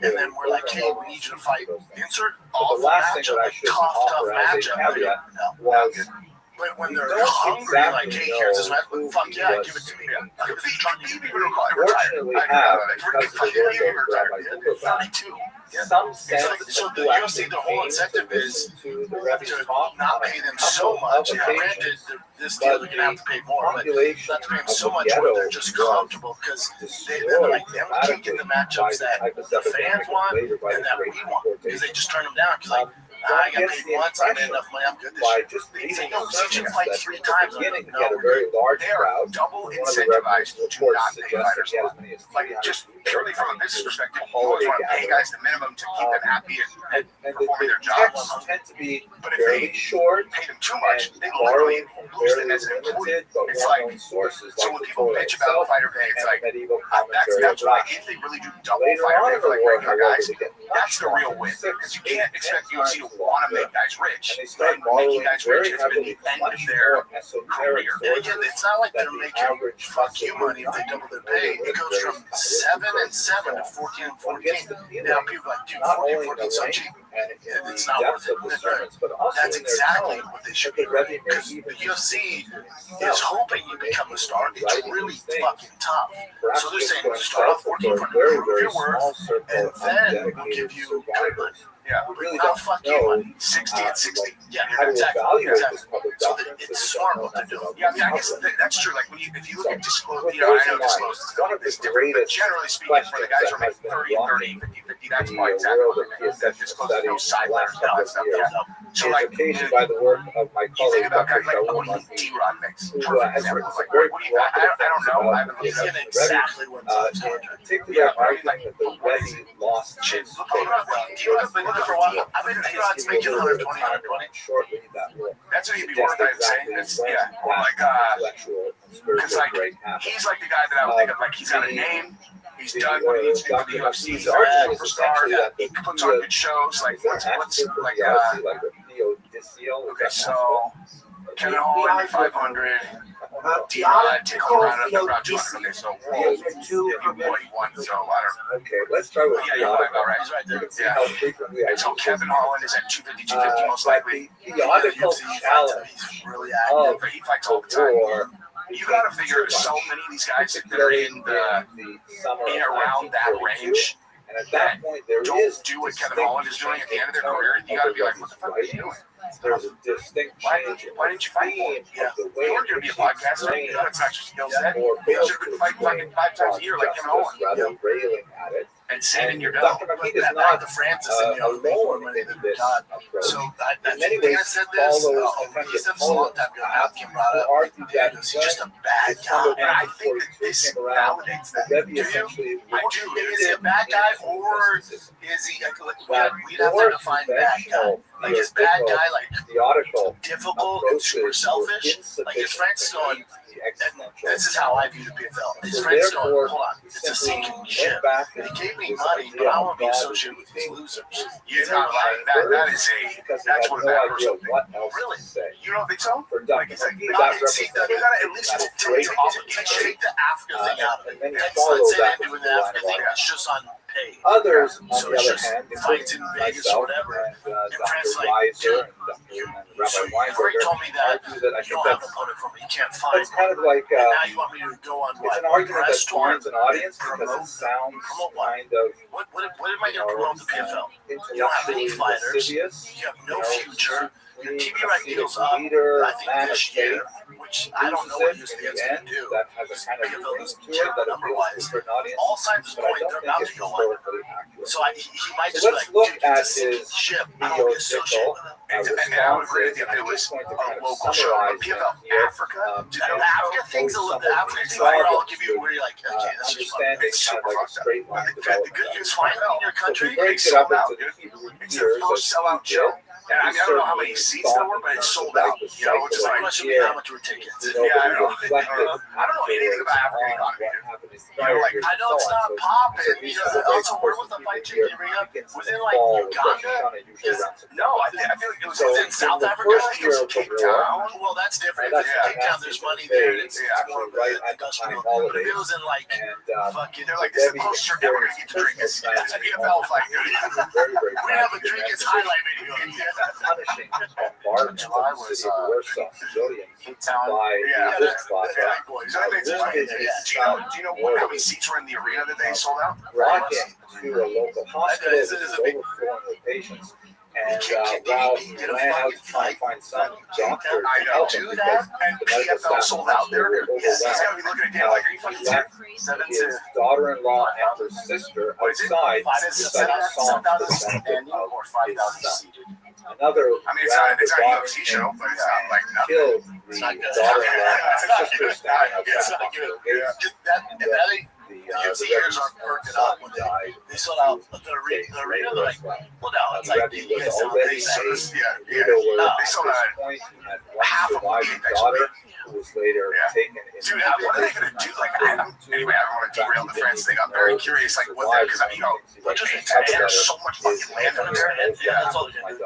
and then we're like, hey, we need you to fight. Insert all the the last thing matchup, that I like should tough offer as a matchup. caveat No, was but when we they're don't hungry, like, exactly hey, here's this know match, who fuck he yeah, was. give it to me. Fortunately, have because of the work of Rabbi Rothschild, some sense So of the who UFC, actually the whole came incentive to is listen to the Rebbe to talk not on a pay them so couple much. of Yeah, granted, occasions. this deal But you're gonna have to pay more, but population not to pay them of so the much ghetto where they're just was comfortable because they're destroyed like them can't get the matchups that the fans want and that we want because they just turn them down. Because like, I got paid once, I made enough money, I'm good this by year. just They reading say, no, the since you surveys fight that 3 at times, the I'm beginning like, he had no, a very large They are crowd. double One of the Rebels incentivized to reports not pay suggested fighters he had well. as many as Like 300 just people purely from a coming business to perspective, a you always holiday want to pay gathering. guys the minimum to keep them happy and And performing their the jobs. texts tend to be But if fairly they short pay them too much, and they literally borrowing from lose them fairly as an employee. limited but It's well-known like, sources so like when the people Torah bitch about itself fighter pay, it's and like, the medieval that's commentary of like, Rashi. if they really do double Later fighter on pay in for the like war, regular however, guys, they get that's the real much win. longer, Because you 6, can't 8, expect 10 UFC to times want to longer. make guys rich. And they start Making borrowing guys very rich has been heavily the from end much of their more esoteric career. And sources again, it's not like that they're the making average fuck you muscle money if they double their pay. It goes from 7 and 7 to 14 and 14. Now people are like, dude, not 14 only in 14 the so length cheap. and in It's the not depth worth of the it. sermons, but also That's in their exactly tone. what they should The be Rebbe doing. may Because even the UFC is hoping you become a star. It's writing really these things, fucking tough. perhaps So they're just saying, going start off south 14 for a for very, prove very your worth, small circle and of then we'll dedicated give you good survivors. money. Yeah. We really Not don't fuck you know money. 60 and 60. Yeah, how to exactly. evaluate exactly. this public So doctrine. it's smart what they're doing. Yeah, I mean, I guess that's true. Like, when if you look at disclosure, you know, I know disclosure is one of the it's different, but greatest generally speaking, for the guys who are making 30 and 30, 50, 50, that's probably exactly what they're making. That disclosure, no side letters, no that stuff. So, is like, occasioned by the work of my you think colleague about Dr. guys like, Shaul what do you Masi, D-Rod mix? who Perfect has example. written Like, some very what do you, I don't know. I haven't He's looked at getting it. exactly what it's in going particular Yeah, arguing like, that the Rebbe lost Shit, his look faith. Look for a while. I bet D-Rod's making 120, 120. Shortly, that will that's what he'd be worth, I'd say. It's, yeah, or like, intellectual and because spiritual like, break happens. he's like the guy that I would think of, like, he's got a name, he's done what he needs to do for the UFC, he's a argument is superstar, essentially that he puts on good shows, like, what's like, okay, so, Kevin Holland, 500, D-Rod, take home around 200, okay, so, whoa, he won, so, I don't know. Okay, let's try with Yeah, you're theological. about right, he's right You there, can see yeah. how frequently I So use Kevin this. Holland is at 250, 250 most But likely. the theological challenge He's really of active. He fights all the time. war You gotta figure so many of these guys that are in the summer in of around that 1942, range and at that point there don't is do what Kevin Holland is doing at the end of their career. You gotta be like, what the fuck are you doing? There's a distinct Why change didn't you fight for it? in the way You in weren't gonna be a which he podcaster. trained You know, it's not your skill set. or You failed should to fight fucking 5 times a year like Kevin Holland. rather railing at it. And sitting in your dough. Dr. McKee is Back not to Francis and the other alone money in than this God. approach. So I In many think ways, Dana said this. follows He said this a long time ago. Malcolm brought who up. argued that He's just a bad the summer guy. And I think that this validates that. Rebbe Do you? essentially I do. Is he a bad guy or is he like, we'd have to define bad guy. Like, is bad guy like theological difficult and super selfish? Like, his friend's going, this is how I view the PFL. His friend's going, hold on, it's a sinking ship. They gave me money, but I want to be associated with these losers. You're not lying. That's what a bad person thinks. Really? You don't think so? For Like, Dr. it's like, McKee, you that gotta at least Take the Africa thing out of it. and then you Let's follow say that they're doing with the the Africa thing, it's just on pay. Others, on So the it's other just hand, fights in Vegas or myself whatever. and Dr. Frank's like, Weiser dude, and So Rabbi you've already Weinberger told me that argue that I you think don't have that's an opponent for me. You can't find it's kind of like and now you want me to go on it's what? an argument that press tour? finds an audience because Promote? it sounds Promote what? kind of What am I going to promote the PFL? You don't have any intellectually fighters. lascivious. You have no future. Your TV a right deal's up. leader, I think man of this faith, year, which I don't know what USPN's going to do. that has a kind of PFL ring doesn't to care it that number-wise. appeals to an audience, All signs but I point don't they're think about it's to go under. historically accurate. So he might just So be let's like, look dude, at it's a sinking his ship. I don't get associated with it. And I would agree with you if it was going to a kind of local show. summarize PFL here. Africa. The Africa thing's a little. The Africa thing, I'll give you where you're like, okay, that's just fun. Understand it's kind of like a straight line The development. good news Finally finally in your So if country, you break it sold up out, into dude. Hebrew It's years, their first as sellout he show. did, And I don't know how many seats there were, but it's sold out. You know, it's just The like, question would be how much were tickets? you know, Yeah, I but know. he reflected I don't know anything about African on economy. what happened in like, I know it's not popping. Also, where was the fight to Arena? Was it like Uganda? No, I feel like it was in South Africa. I think it was Cape Town. Well, that's different. If it's in Cape Town, there's money there. It's more of an industrial. But if it was in like fucking, they're like, this is the closest you're ever gonna get to drink. It's an EFL fight, dude. We have a drink. It's highlight video. Punishing bombardment July of the was, city of Warsaw civilians Cape Town. by Yeah, this plaza. boys. I think it's right. Do you know how many seats were in the arena that they sold out? Rocking to a local hospital that is overflowing with patients. And while we ran out to try and find some doctor I to know, help him do that, because and the medical PFL staff sold out. They're were he's overwhelmed. gotta be looking at Dan like, are you fucking Left serious? his daughter-in-law and her sister outside to recite a song for the benefit of or his 5,000 son. seated. Another I mean, it's not a UFC show, but it's not like nothing. killed the It's not good. daughter-in-law and sister standing It's outside not the good. hospital gates. Just that, The UFC years aren't working out when died. they sold out the arena. They're like, well, no, it's like Rebbe you was guys already yeah. At They sold this out point, he had half one of what surviving they daughter who was later Yeah. taken in. Dude, what are they gonna do? Like, anyway, I don't want to derail the France thing. I'm very curious, like, what they're, because, there's so much fucking land in America. Yeah, that's all they're gonna do.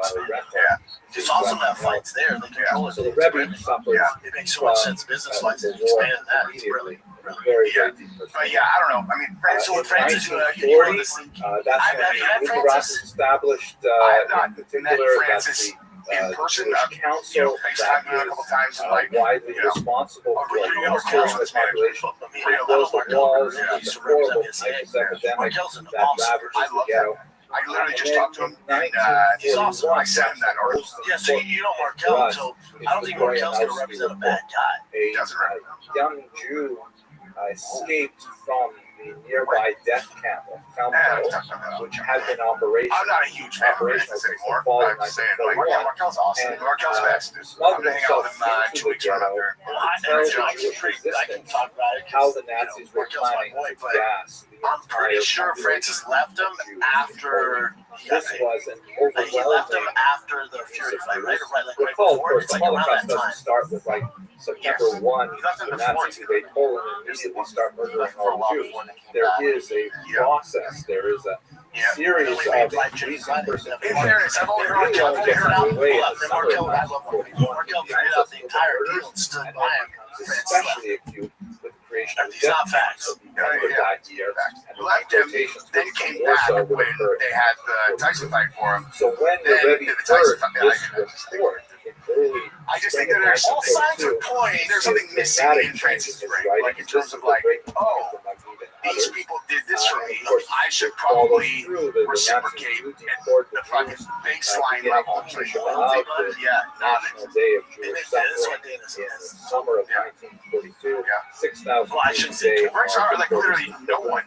Yeah. It's awesome that fight's there. They control it. So the Rebbe suffered It makes so much sense business-wise. the It's war expanding that. It's immediately. really, Very, Yeah. very deep. But yeah, I don't know. I mean, France, so In France is doing this. 1940, that's I met when Francis. Rothschild established I have not in particular met that Francis the in person. Jewish council FaceTime that him a couple times and is like, widely you know, responsible for you know, killing the population. They closed the walls, Yeah, the horrible typhus epidemic that Markel's ravages I the love ghetto. I literally just And talked to him, then and he's 1941, awesome. I sent him that article. Yeah, so you know Markel, so I don't think Markel's going to represent a bad guy. A Doesn't represent young Jew escaped from the nearby death camp of Yeah, Kalmar, which had been operational. I'm not a huge fan of Francis anymore. I'm just saying, like, yeah, Markel's awesome. And, Markel's best. I'm smuggled going to hang out with himself him 2 into the weeks from now ghetto there. and tell the Jewish resistance talk about it. how the Nazis were planning to gas the I'm pretty entire sure Francis left him after he got This paid. was an Like, he left him overwhelming. after the Fury fight, right? Like right Recall, of before. course, It's the like around Holocaust that time. doesn't start with like September 1, He left him the before Nazis invade Poland and immediately start He murdering left for a all while the Jews. before they came There back. is a process, there is a Yeah. series of In fairness, I've only heard Markel figure it out. Markel, I love Markel figured out the entire deal and stood by him. especially acute with the creation of These are not facts. that year. And the Left him, deportations then from came Warsaw back would when occur. they had the Tyson fight for him. So when the Then Rebbe the Tyson heard fight, this report in early I just think that there's all signs are pointing there's something missing in Francis' brain. Like in terms of like, oh, these people did this for me. I should probably reciprocate at the fucking baseline level. Like, yeah, not National Day of Jewish That's what Suffering they is. in the summer of 1942. Yeah. 6,000 Well, I shouldn't say Day too much. Like literally no one.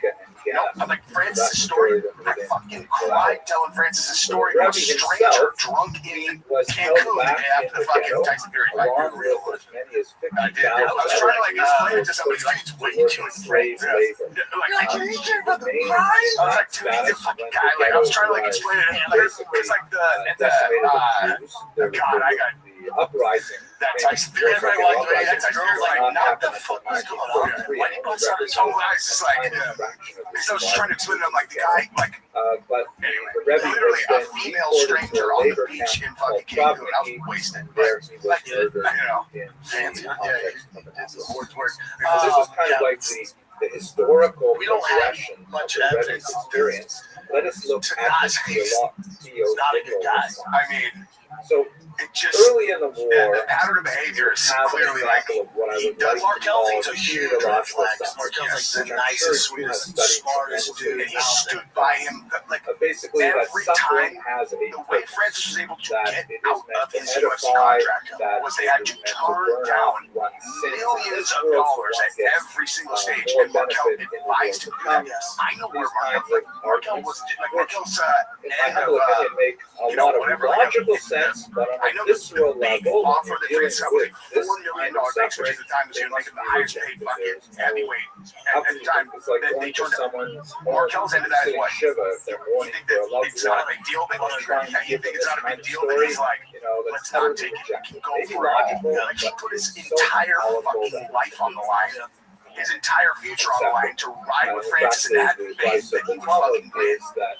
No, like Francis' story. I fucking cried telling Francis' story. A stranger drunk in was held Cancun the back day in after the the fucking ghetto, Tyson Fury fight. along with as many as I did. I was trying to like explain it to somebody. Like, it's way too slave labor. like, can you hear about the crying? I was like, dude, he's a fucking guy. Like, I was trying to like explain it to him. Like, it's like God, I got the uprising. that Tyson Fury. Everybody walked away. That Tyson Fury was like, not the fuck was going on? Why did he bust out his whole eyes? Just like, because I was just trying to explain it. I'm like, the guy, like, But anyway, the Rebbe literally was a then female deported to stranger a on the labor beach in camp fucking called Cancun. I was Kravniki. wasted. There he was Like, murdered you know, in fancy. the Yeah, context of an that's the accident. word's word. So this is kind of like the historical We don't have progression much of the Rebbe's evidence. experience. Let us look To at not- the he's not a good guy. I mean, So it just early in the war, the pattern of behavior is have an clearly like example of what I he would does. like to Markel call thinks a huge red theological flag. stuff. Markel's like the And I'm nicest, sure you have sweetest, studied smartest tremendous dude, and he amount. stood by him. Like Basically, that every suffering time, has a the way purpose. Francis was able to That get it is out meant of to his UFC edify, contract that was they it had is to meant to turn burn down out one's sins in millions this of world so dollars one at gets, every single stage. more And Markel benefit in the advised to world do to that. come. I know where These kinds Markel, of Markel arguments, was like which, Markel's in my end humble of opinion, make a you know, lot of whatever, like, logical sense, but on I a know the visceral big level, when offer you're that dealing Francis had was with like this $4 million kind of base, which suffering, at the time was there going to make must him the be highest reason, paid because fucking there's no heavyweight How at can the you time. think it's like Then going they to turned someone's Markel's into that is sitting what? shiva if they're You mourning think for a that loved it's not a one, big deal? They want to trying to you give think them it's this not a kind big of deal? But story, he's like, you know, let's let's not totally take it. reject We can it. go Maybe for it all. logical, Like he but put his it's so entire powerful fucking that life on the line. his entire future on the line to ride with Francis and had faith that he would fucking win.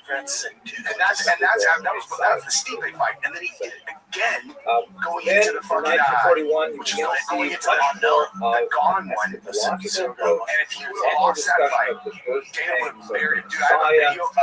And that's that was the Stipe fight, and then he did it again going into the fucking 1941, which is going into the Gone one. And if he would have lost that fight, Dana would have buried him. Dude, I have a video of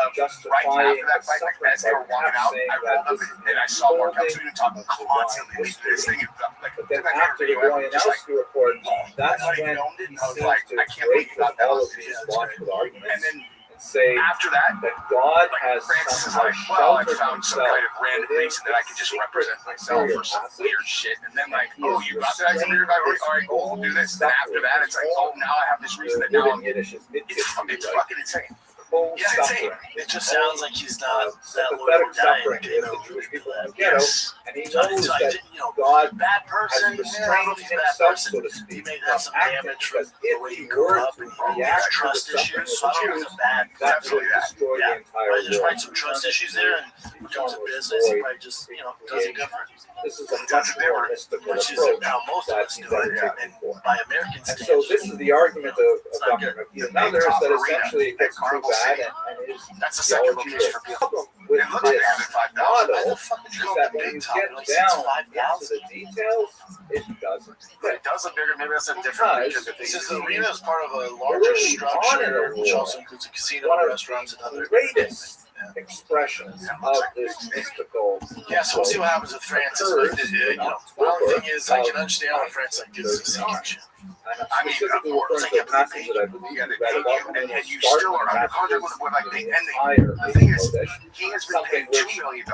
right after that fight, like as they were walking out, I rolled up and I saw Mark Altuve talking constantly. This thing, like, but then after the Royanowski report, that's when he seems to break with all of these logical arguments and then say after that God has Francis is somehow like, well, I sheltered found some himself kind of random reason that I could just represent myself or some weird shit. And then like, oh, you got that? All right, cool, we'll do this. And then after that, it's like, oh, now I have this reason that now I'm. It's fucking insane. Yeah, it's insane. It just sounds like he's not that Sympathetic loyal suffering to is the Jewish people in the ghetto, and he knows that God bad person. has I don't know if restrained he's a bad himself, person. so to He speak, may from have some acting, damage from because the if way he he grew were up to and he react has to the trust suffering issues. of So I don't know if Jews, it's a bad. that Definitely would that. destroy the Yeah. entire There's world. probably some trust issues there, and when it comes to business, he probably just does it different. This is a much more mystical Which is approach how most of that us he's do it, advocating and for. by American And standards. so this is the argument of It's not Dr. good. McGee and others that essentially it gets too bad and his That's the second theology location is for people. problem with It looks this bigger than 5,000. model Why the is fuck did you go that to when big you top? get It only down sits into 5,000. the details, it doesn't But fit. it does look bigger. Maybe that's a different region. It says the arena is part of a We're larger really on in structure, a which war. also includes a casino, One of restaurants, and the other greatest expressions of this mystical Yeah, so we'll see what happens with Francis. But the only thing is, I can understand why Francis like gives us a shit. And I'm I mean, specifically of course, referring to a I passage that I believe Yeah, you they read pay about, you, and you still are under contract with like the ending. entire The thing is, Kodesh, he has been paid something $2 million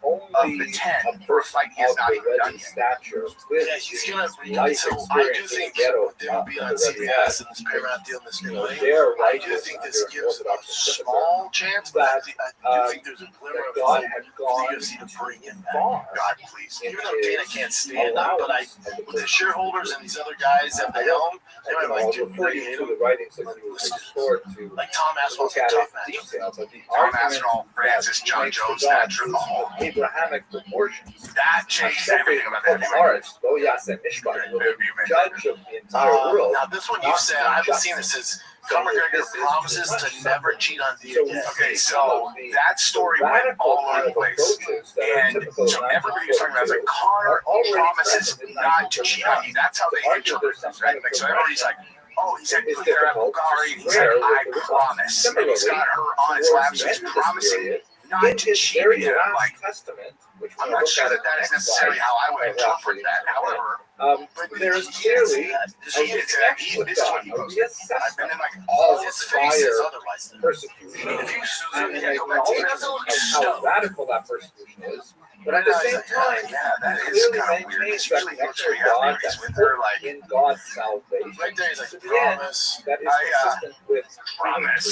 only of the 10 a for a person fight he has of not the even done ready yet. stature with Yeah, he's gonna. life So I do experience in think the ghetto with them being on CBS and this Paramount deal in this new way, their I do righteous think under this gives a Orthodox sympathy small chance, but I do think there's a glimmer that of God hope had for gone the UFC to bring him back. far God, please. in Even though Dana his can't stand him, but allowance of with the shareholders and these other guys at the helm, they might I'll like to refer hate you to him. the writings that you restored to Like Tom Aspinall's look a at tough it match. in detail, but the Tom argument Aspinall, Francis, that John points to Jones, God Thatcher, the whole. Abrahamic proportions. That changes everything about that. Haaretz, Lo Yaseh Mishpat, will be judge of the entire world. Now, this one you said, I haven't seen this, is Conor McGregor promises to never cheat on Dia again. Okay, so that story went all over the place. And so everybody was talking about it, like, Conor promises not to cheat on you. That's how they interpret this, right? Like, so everybody's like, oh, he's had clear at Bulgari, and he's like, I promise. And he's got her on his lap, so he's promising not to cheat again. I'm like, I'm not sure that that is necessarily how I would interpret that. However, but there's he didn't say clearly that. He didn't say that. This is what he posted. And then, like, all his face is fire otherwise. persecution. If you And yeah, go back to it, doesn't look how stoked. radical that persecution is. But at the same time, yeah, that is clearly kind of weird. maintains It's that usually looks connection pretty with happy God, when he's that with her, like, in God's salvation. right there, he's like, To the end, promise. that is consistent with Promise.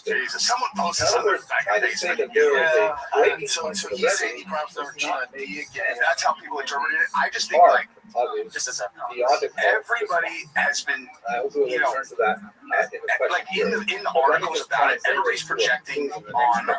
Jesus. Someone posted In something other words, back I in the just day. say that there is a breaking So point to the he's saying he remedy promised never does cheat on not make me again. sense. That's how people interpret it. I just think, Part like, of his just as a theological everybody has been, I will do a you know, return to that in the question. like, in the articles about it, everybody's projecting on her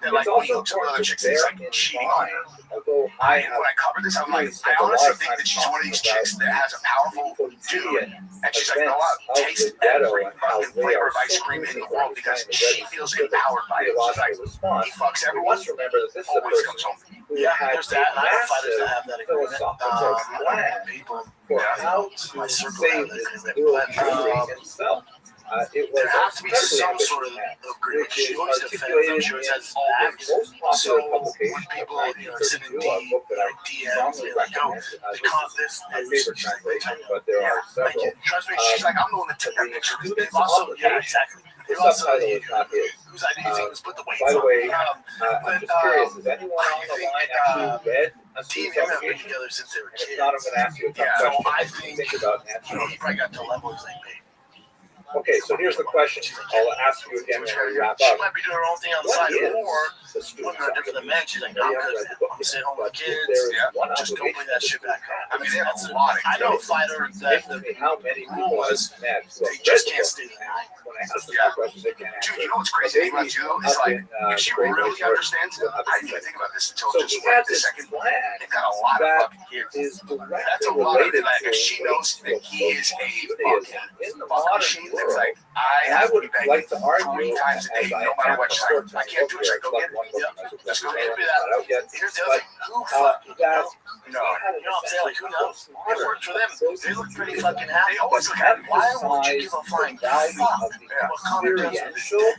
that like, when you look to other chicks, it's like cheating on her. Although When I covered this, I'm like, I honestly think that she's one of these chicks that has a powerful dude, and she's like, go out, taste every fucking flavor of ice cream in the world because she feels empowered by it. She's like, he fucks we everyone, must remember that this is a always comes person home. who Yeah, had there's that. And I know fighters that massive have that agreement. philosophical plan People, for Yeah. how my to circle save have that this agreement. little himself. It was There has to be incredibly some ambitious sort of man, agreement. which She is always defends them. articulated She always in has the backs. most popular So when publication people, of send in 1932, a book that I DMs, strongly they're like, oh, recommend. the This con is this my favorite translation, but there Yeah, are like, several. trust me, she's like, I'm the one that took that picture. Students They've also, yeah, obligation. exactly. The They've also, subtitle is not his. whose idea do you think was put the weights By the on? way, I'm just curious, has anyone on the line actually read a Team student's him have been obligation? together since they were And kids. if not, I'm going to ask you a tough Yeah, so question. I Think think about he answering. probably got to levels like me. Okay, so here's the question. I'll ask you again when we wrap She up. might be doing her own thing on the What side, is or the student women are different than men. She's like, no, Maybe I'm I good. haven't read the book I'm yet, sitting home with but the if kids. there is Yeah. one Just go bring that shit back home. I mean, they have a lot. I know a fighter that Explain to me the how many people I've met who they have just read can't the stay book, the night. and when I ask them Yeah. that question, they can't answer. Dude, you know what's crazy about you though? Is like, if she really understands it, I didn't even think about this until So just he right had this this second. plan They've got a lot of that fucking kids. is That's directly a lot of related like, to if she knows that he is a Judaism in the fucking modern machine, that's world. like, And I I have to would be begging like to argue, 3 times a as day, I no matter have what. a She's short like, I can't do it. She's like, go get it. Just go get it. not out yet. Here's the other thing. Who fucking that knows? No, you know what I'm saying? Like, who knows? It worked for them. They look pretty fucking happy. They always look happy. Why would you give a flying fuck what Connor does with his dick?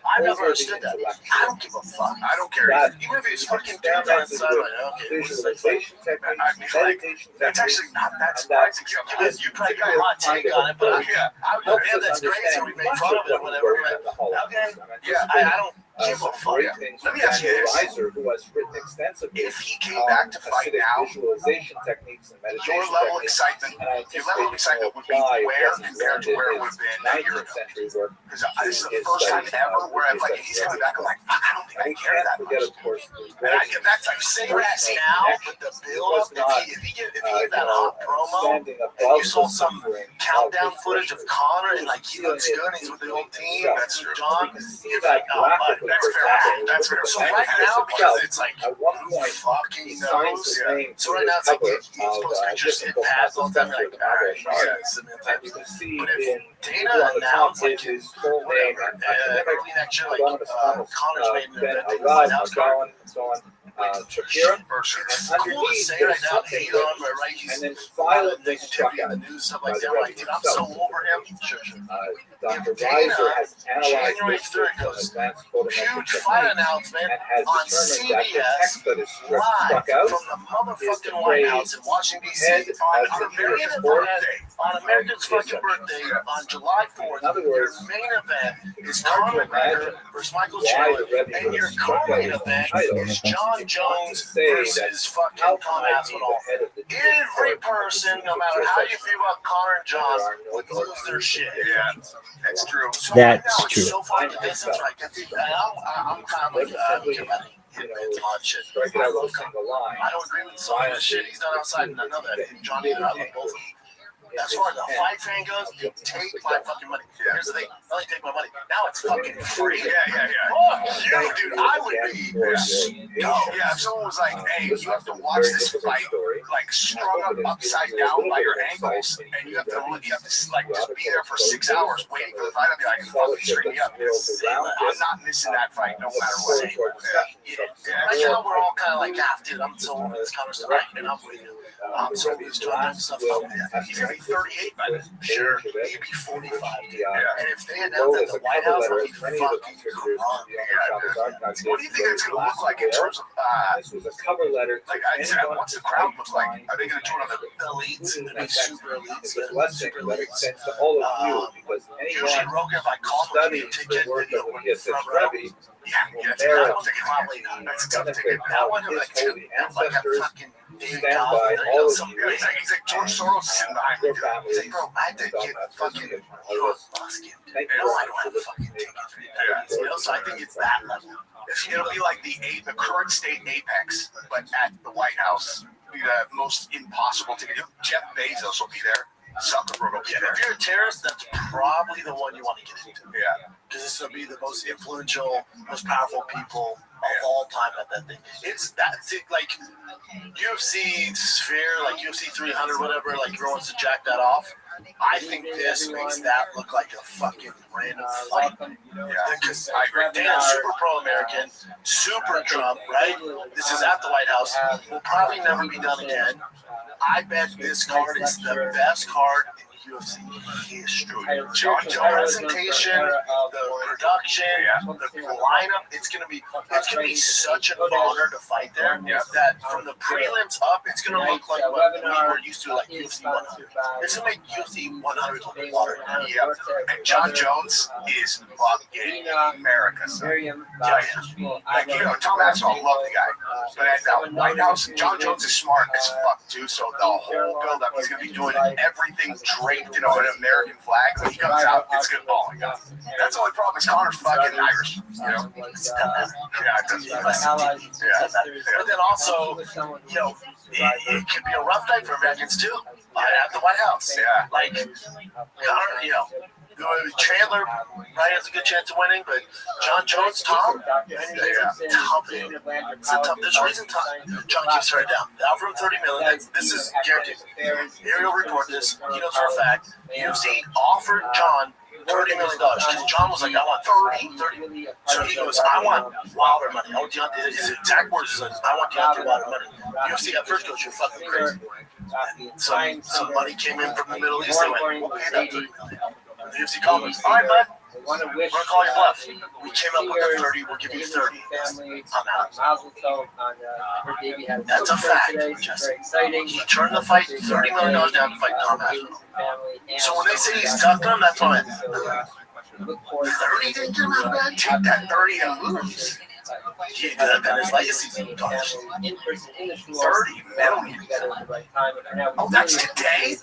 I never understood that. I don't give a fuck. I don't care. Even if he's fucking dudes on the side, like, okay, what's this like? Visualization techniques, I'd be like, meditation that's techniques, actually not that and surprising. Because you probably got a hot take on it, but yeah, I would helps man, us that's great. So understand we make much fun of of it or what whatever. we're But in the Holocaust. okay, I'm yeah, anticipating, I don't give a fuck. great things Let me from ask you Daniel this. Reiser, who has written extensively If he came back to fight Hasidic now, visualization techniques and meditation your level of techniques, excitement, and I your level of anticipate excitement would be apply where what he compared to learned where it in would his have been a year 19th ago. century work. Because this is the first time ever where I'm like, if he's coming back, I'm like, fuck, I don't think I We care can't that forget, much. of course, And I get that's you say that now, but the build up, if he gave that hot promo, standing and above you saw the some suffering countdown of his footage of pressure. Connor and like he looks good, and he's with the old team, that's true. John, You can see you're that like, oh, but graphically, that's for fair. example, That's fair. So with right the now, Magnus because himself, it's like, at one who point, fucking he signs knows? his Yeah. name So to right the now it's like cover he's supposed to just hit difficult pass all the time. master Like, all right, Rabbi Rothschild. yeah, And you can see but if in Dana on the top announced like is his full name whatever, and academic, early next year, like Adonis Thomas, Connor's made an Ben event in the White House card. McGowan, and so on, Shapira. It's And cool to underneath, say there's right now, something hate on him, right? He's and then a lot of violently struck negativity in at the news, stuff like by the that. Like, dude, I'm so Rabbi over him. Sure. Dr. If Dana, Reiser has analyzed January this 3rd from goes, advanced photometric huge fight techniques announcement and has on determined that the CBS text that is live struck out from the is motherfucking the White phrase, House in Washington, head D.C. as on the America's support birthday. On America's fucking birthday on July 4th. In other Your words, main event is it's hard Conor to McGregor imagine versus Michael why Chandler, the Rebbe and would your have struck out co-main his event title. is John It's not to Jones say versus how fucking can Tom I be Aspinall. the head of the Every person, no matter how you feel about Connor and John, There are no would lose their shit. Yeah, that's true. So That's right now, it's true. so far in the distance, right? I'm kind of like, I don't care about it. It's odd shit. strike it I out love with a Connor. single line. I don't agree with some of the shit he's done outside, and I know that. And Johnny and I love both of them. As far as the fight fan goes, you take my fucking money. Here's the thing, not only take my money, now it's fucking free. Yeah. Fuck you, dude. I would be stoked. Yeah, if someone was like, hey, you have to watch this fight like strung up upside down by your ankles, and you have to like just be there for 6 hours waiting for the fight. I'd be like, fucking string me up. I'm not missing that fight no matter what. Right now, we're all kind of like, dude, I'm so over this conversation, and I'm with you. I'm so over this John Jones stuff. He's gonna be 38 by then. Sure, maybe 45. Dude. And if they announce that the White House, I'll be fucking crunk. What do you think it's gonna look like in terms of This was a cover letter. like I said, what's the crowd look like? Are they gonna do it on the Elites, and be super elites, It's a blessing super that elites. extends to all of you because Usually, anyone Rogan, if I who call him, studies a the ticket, work you of know, the when he's Yesod front row. Rebbe Yeah, that's merit that one's probably not. That's a tough benefit ticket. That of one, his like, holy like a ancestors fucking David stand God, by you know, all of some you. guy. He's like George Soros sitting behind me. your families. He's like, bro, I had to get fucking Elon Musk in. Thank You you. know, I don't have a fucking ticket for you. You know, so I think it's that level. It'll be like the current state apex, but at the White House. Be the most impossible ticket. Jeff Bezos will be there. Zuckerberg will be there. If you're a terrorist, that's probably the one you want to get into. Yeah. Because this will be the most influential, most powerful people of all time at that thing. That's it, like UFC Sphere, like UFC 300, whatever, like everyone wants to jack that off. I think this makes that look like a fucking random fight. Yeah. Because Dana's super pro-American, super Trump, right? This is at the White House. Will probably never be done again. I bet this card is the best card in UFC history. John The Jones. presentation, the production, the lineup, it's gonna be such an honor to fight there. That from the prelims up, it's gonna look like what we were used to, like UFC 100. It's gonna make UFC 100 look like water. Yep. And John Jones is fucking America, son. Like, Tom Aspinall, love the guy. But at the White House, John Jones is smart as fuck, too. So the whole build-up, he's going to be doing everything Drake draped in an American flag. When he comes out, it's good. Oh my god, that's the only problem. Is Connor's fucking Irish. You know, yeah, it doesn't. Yeah, but then also, you know, it could be a rough night for Americans too. At the White House, yeah, like Connor, you know. Chandler probably has a good chance of winning, but John Jones, Tom, tough. It's a tough. There's a reason John keeps her down. They offer him $30 million. This is guaranteed. Ariel report this. He knows for a fact. UFC offered John $30 million because John was like, I want 30. So he goes, I want Wilder money. I want Deontay. His exact words is, I want Deontay Wilder money. UFC at first goes, you're fucking crazy. And some money came in from the Middle East. They went, we'll pay that $30 million. The UFC called us. All right, bud. We're going to call you bluff. We came up with the 30. We'll give you 30. I'm out. That's a fact. He turned the fight $30 million down to fight Tom Aspinall. So when they say he's tough to him, that's what I meant. 30 didn't get him out of bed. Take that 30 and lose. Then his legacy's tarnished. 30 million. Oh, that's today?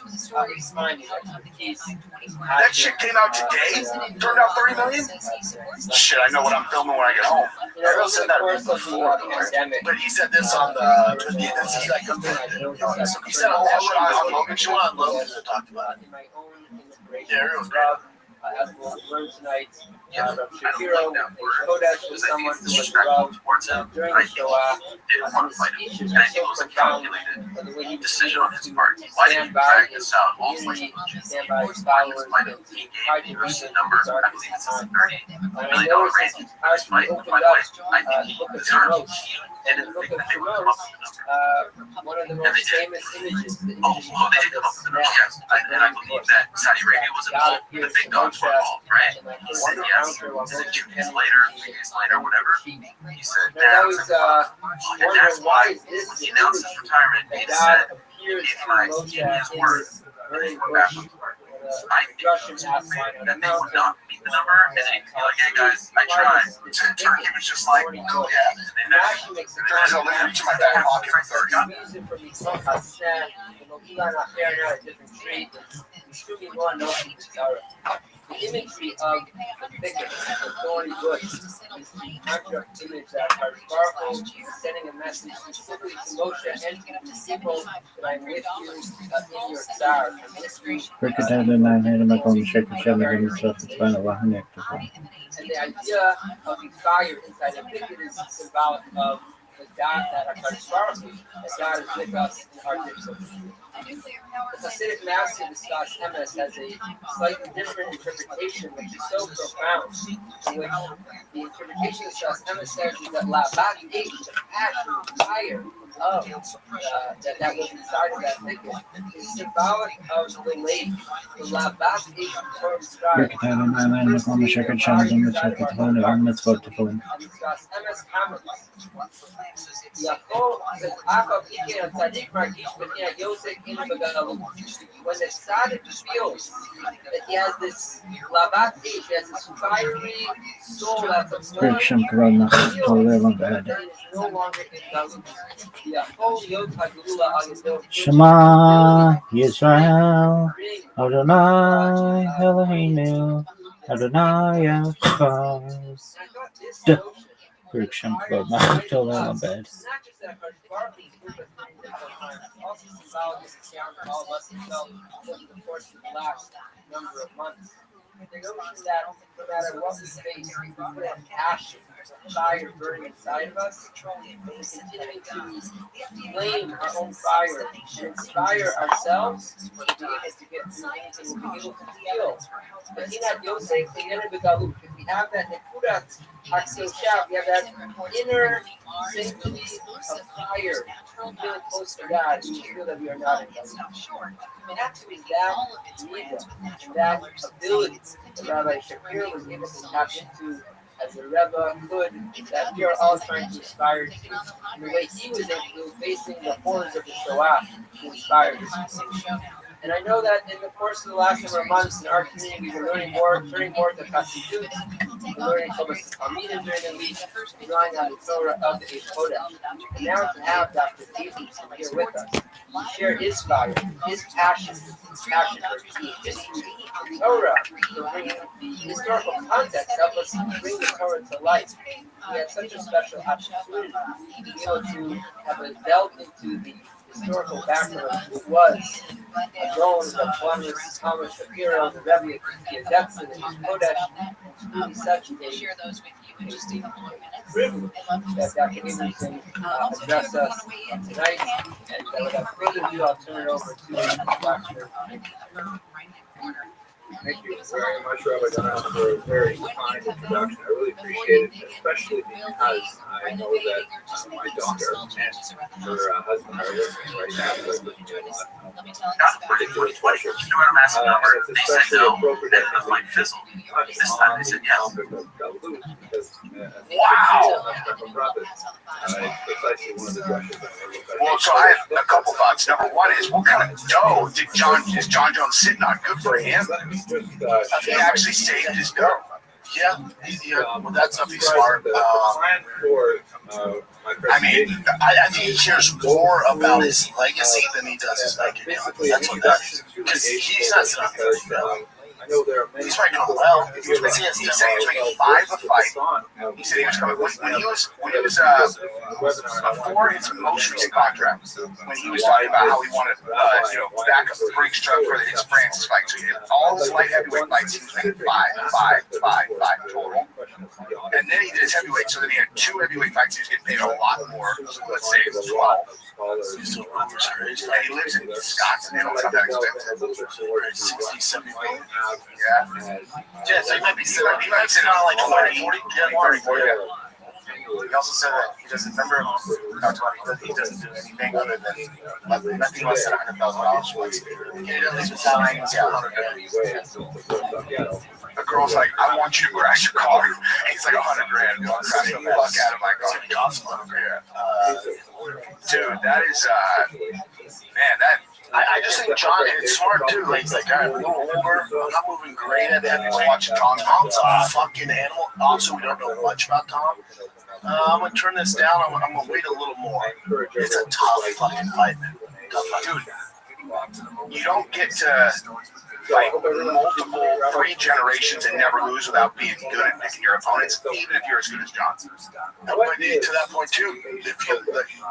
That shit came out today? Turned out 30 million? Shit, I know what I'm filming when I get home. Ariel said that before, but he said this on the he said on Logan Show on Logan that talked about it. Yeah, Ariel's great. Tonight, Shapiro, Kodesh was someone who was loved during the Shoah. Didn't want to fight him, and I think it was a calculated decision on his part. Why didn't he drag this out all the way? Stand by his followers and tried to reach the number. I believe it's $30 million raise for this fight. By the way, I think he deserves it. And in the thing that they would come up with the number. One of the most famous images. They did come up with the number, yes. And I believe that Saudi Arabia was involved. The big dogs were involved, right? He said yes. Is it 2 days later, 3 days later, whatever? He said that. And that's why he announced his retirement. He said he gave his word. I think that they would not beat the number, and then he'd be like, hey guys, I tried. Turkey was just like, yeah. And there's a link to my back pocket for 30. The imagery of the thicket, the thorny bush, is the contract image that Sparkle sending a message specifically to Moshe and to the people that I'm with you in your tsar. And the idea of the fire inside the thicket is symbolic of the God that Sparkle, that God is with us in our difficulty. The Hasidic master discussed Emes has a slightly different interpretation, which is so profound, in which the interpretation discussed Emes says is that Labat H, the passion, the fire of that was inside of that thicket, is symbolic of the lake. The Labat H term sky. And discuss Emes comments. When the tzaddik feels that he has this labat, he has this fiery soul that's a that is no longer in Shema Yisrael Adonai Eloheinu Adonai Echad. Shem Kavod Machal Le'olam Bed. Also symbolic is the all of us felt over the course of the last number of months. The notion that no matter what we face, we have passion, fire burning inside of us, and we're continuing to flame our own fire and inspire ourselves to be able to get through anything, we'll be able to feel. But if we have that nekudat haksoshav, we have that inner sanctity of fire, feeling close to God, we feel that we are not in God. And actually that midah, that ability that Rabbi Shapiro was able to tap into as a Rebbe could, that we are all trying to aspire to. And the way he was able to, facing the horrors of the Shoah, to inspire us. And I know that in the course of the last number of months in our community, we're learning more, turning more to Chassidut, learning from us during the week, drawing on the Torah of the Kodesh. And now to have Dr. David here with us, to share his fire, his passion for his Torah, to bring the historical context, help us bring the Torah to life. We had such a special opportunity to be able to have a delve into the historical background of who was Adon, the Plummus, Thomas Shapiro, the Rebbe, the Adepson, and Kodesh. It's such a privilege that Dr. Abrahamson addressed us tonight. And without further ado, I'll turn it over to Dr. Thank you very much, Rabbi Donovan, for a very kind introduction. I really appreciate it, especially because I know that my daughter and her husband are listening right now. So it's a particular pleasure. Massive number. And They it's said especially no, appropriate then the that fight fizzled. This time they said yes. Wow! It's precisely one of the questions that I look at. Well, so I have a couple thoughts. Number one is, what kind of dough is John Jones sitting on? Good for him. He actually saved his dough. Yeah, well, that's something smart. I mean, I think he cares more about his legacy than he does his bank account. That's what that is. Because he's not sitting on $30 million. He's probably doing well. He said he was making $5 a fight. He said he was coming when he was before his most recent contract. When he was talking about how he wanted back up the Briggs truck for his Francis fight. So he had all his light heavyweight fights. He was making five total. And then he did his heavyweight. So then he had 2 heavyweight fights. He was getting paid a lot more. Let's say it was 12. And he lives in Scottsdale. It's not that expensive. 60, 70 million. Yeah, so he might be sitting on like 20, 40, 30, 40. He also said that he doesn't remember. He doesn't do anything other than nothing less than $100,000. He doesn't leave signs. The girl's like, I want you to crash your car. He's like $100,000. Crash the fuck out of my car. It costs $100,000. Dude, that is man, that. I just think John is smart too. Like, he's like, all right, we're a little older. I'm not moving great at the heavyweight. Watching Tom. Tom's a fucking animal. Also, we don't know much about Tom. I'm gonna turn this down. I'm gonna wait a little more. It's a tough fucking fight, man. Tough fight, dude. You don't get to fight multiple 3 generations and never lose without being good at picking your opponents, even if you're as good as Johnson. But to that point too,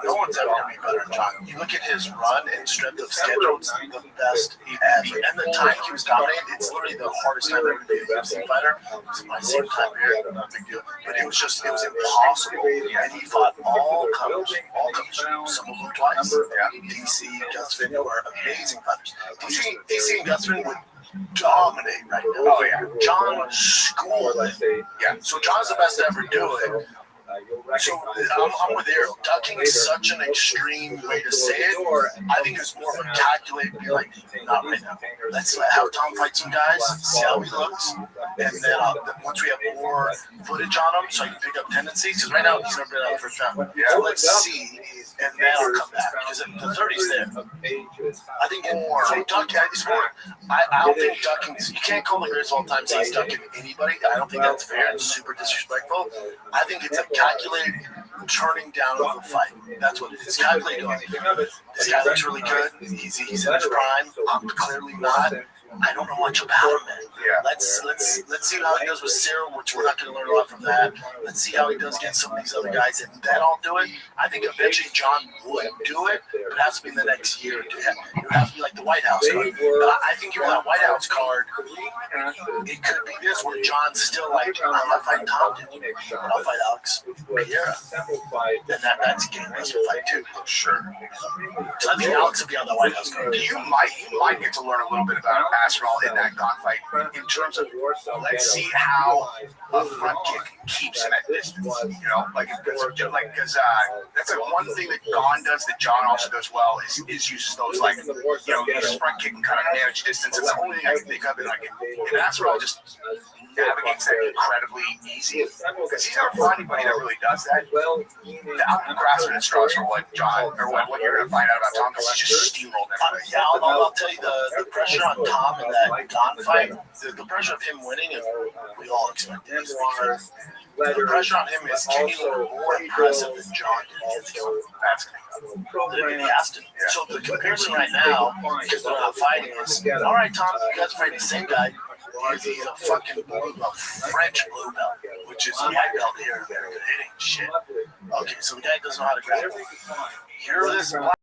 no one's ever gonna be better than John. You look at his run and strength of schedule; it's the best ever. And the time he was dominating, it's literally the hardest time ever to be a UFC fighter. It's my same time here, not a big deal. But it was impossible. And he fought all comers. Some of them twice. DC, Gustin were amazing fighters. DC and Gustin would dominate right now. Oh yeah, John would school it. Yeah, so John's the best to ever do it. So I'm with Errol. Ducking is such an extreme way to say it. I think it's more of a calculated, be like, not right now. Let's have Tom fight some guys, see how he looks, and then once we have more footage on him, so I can pick up tendencies. Because right now he's never been out the first round. So let's see, and then I'll come back because the 30's there. I think ducking is more. I don't think ducking. You can't call the greatest of all time say he's ducking anybody. I don't think that's fair and super disrespectful. I think it's a calculated turning down of a fight. That's what it is. Calculated. This guy looks really good. He's in his prime. I'm clearly not. I don't know much about him, man. Yeah. Let's see how he does with Cyril, which we're not going to learn a lot from that. Let's see how he does against some of these other guys, and then I'll do it. I think eventually John would do it, but it has to be in the next year. It has to be like the White House card. But I think you're on that White House card. It could be this where John's still like, I'm not fighting Tom, but I'll fight Alex Pereira. And that's a game master fight too. Sure. So I think Alex will be on the White House card. You might get to learn a little bit about Masvidal in that gunfight in terms of let's see how a front kick keeps him at distance. You know, because that's like one thing that Gon does that John also does well is uses those his front kick and kind of manage distance. It's the only thing I can think of. And Masvidal just navigates that incredibly easy. Because he's never found anybody that really does that. I'm grasping at straws for what John, or what you're going to find out about Tom, because he's just steamrolled everybody. Yeah, I'll tell you the pressure on Tom in that Don fight, the pressure of him winning, is we all expected. The pressure on him is, can you look more impressive than John did? That's He has to. So the comparison right now, because they're not fighting, is all right. Tom, you guys are fighting the same guy. He's a fucking blue belt, French blue belt, which is a white belt here in America. It ain't shit. Okay, so the guy doesn't know how to grapple. You're this black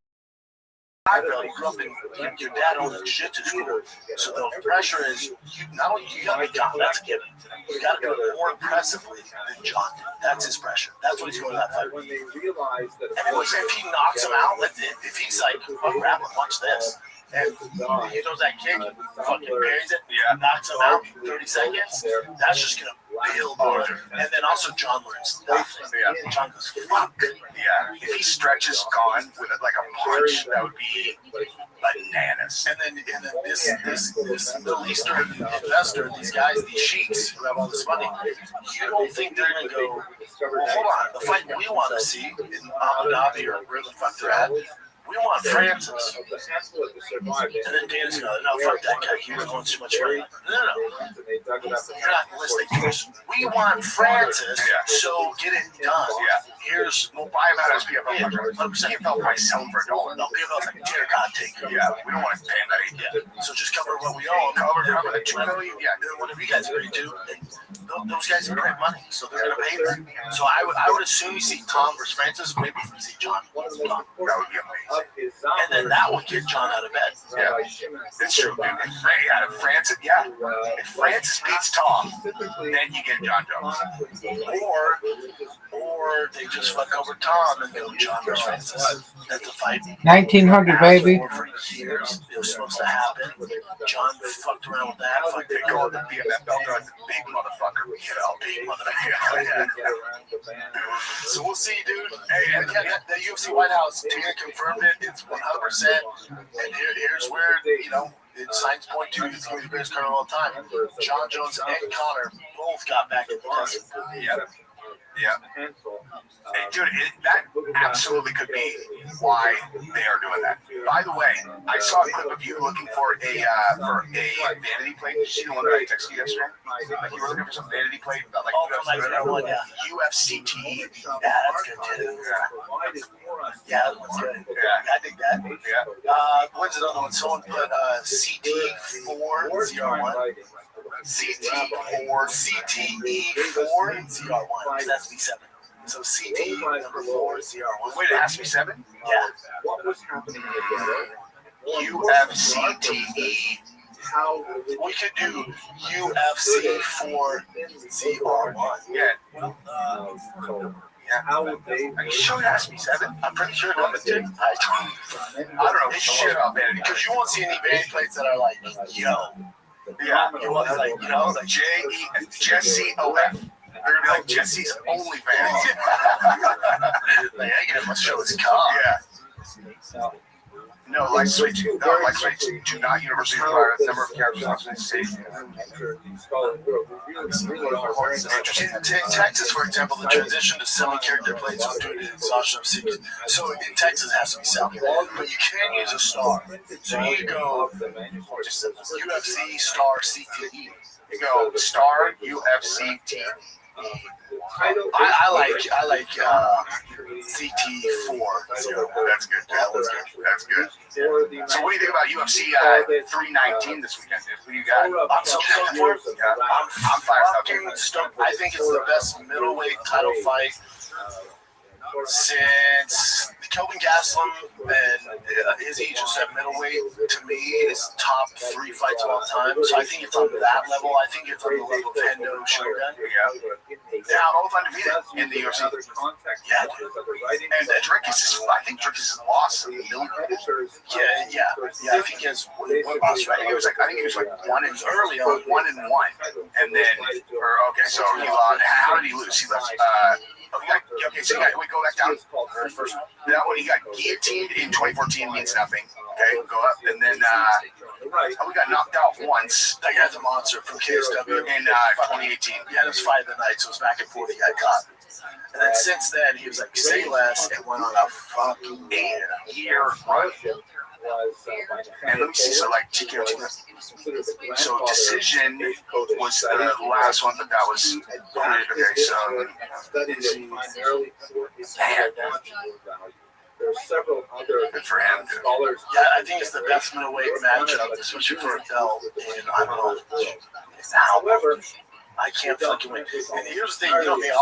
belt. You grew up in your dad owned a jiu-jitsu school, so the pressure is not only you gotta be John, that's a given. You gotta do it more impressively than John did. That's his pressure. That's what he's going to that fight. And if he knocks him out, if he's like, oh, grab him, watch this. And he throws that kick, fucking buries it, knocks him out in 30 seconds. That's just gonna build on. And then also John learns nothing. John goes, fuck. Yeah, if he stretches gone with like a punch, that would be bananas. And then this Middle Eastern investor, these guys, these sheiks who have all this money, you don't think they're gonna go, well, hold on, the fight we want to see in Abu Dhabi or where the fuck they're at, we want Francis. And then Dana's going, no, fuck that guy. He was going too much money. No. You're not listening to us. We want Francis, so get it done. Here's, we'll buy him out as PFL. PFL might sell him for $1. No, PFL's like, dear God, take it. Yeah, we don't want to pay him that. Yeah. So just cover what we own. Cover the $2 million. Yeah, whatever you guys agree to. Those guys are great money, so they're going to pay them. So I would assume you see Tom versus Francis, maybe you see John. That would be amazing. And then that would get John out of bed. Yeah, it's true, dude. If Francis, if Francis beats Tom, then you get John Jones. Or they just fuck over Tom and go John versus Francis. That's the fight. 1900, baby. For years, it was supposed to happen. John fucked around with that. Fuck, They go with the BMF belt, the big motherfucker. Big motherfucker. So we'll see, dude. Hey, and the UFC White House, Tina confirmed it. It's 100%. And here's where, signs point to it's going to be the greatest card of all time. John Jones and Connor both got back in the testing. Yeah. Hey, dude, that absolutely could be why they are doing that. By the way, I saw a clip of you looking for a vanity plate. Did you see the one that I texted you yesterday? Like you were looking for some vanity plate about UFCT. Yeah, that's good too. Yeah, that one's good. Yeah, I dig that. Yeah. What's another one? Someone put CT401. CT4, CTE4, ZR1. That's B7. So CT number 4, ZR1. Wait, it has to be 7? Yeah. UFCTE. We could do UFC4 ZR1. Yeah. How would they? Are you sure it has to be 7? I'm pretty sure it did. I don't know shit about vanity Because you won't see any vanity plates that are like, yo. Yeah. You want like, like JESCOF. They're gonna be like Jesse's OnlyFans. Like, I get must show his car. Yeah. No, light switch. Do not universally require a number of characters on the stage. In Texas, for example, the transition to semi-character plates was due to exhaustion of secrets. So in Texas, it has to be semi. But you can use a star. So you go just UFC star CTE. You go star UFC I like CT4. That's good. That's good. So what do you think about UFC 319 this weekend? Who you got? I'm so stoked for it. I'm fucking stoked. I think it's the best middleweight title fight since Kelvin Gastelum and his Aegis at middleweight, to me, is top 3 fights of all time. So I think it's on that level. I think it's on the level of Hendo Shogun. Yeah, both undefeated in the UFC. Yeah. And Dricus I think Dricus has lost a million. Yeah. I think he has one loss, right? I think it was like 1 and early on, 1 and 1, and then so he lost. How did he lose? He lost. We go back down. First, that one he got guillotined in 2014 means nothing. Okay, go up, and then right. We got knocked out once That guy's a monster from KSW. in 2018. He had his fight of the night, so it was back and forth. He got caught. And then since then, he was like, say less, and went on a fucking 8-year run. And let me see, so like TKO, so Decision was the last one, but that was okay. So There's several other good for him, dude. scholars. Yeah, I think it's the best middleweight matchup, especially for a belt. And I don't know how. However, I can't fucking win. And here's the thing, you know me, I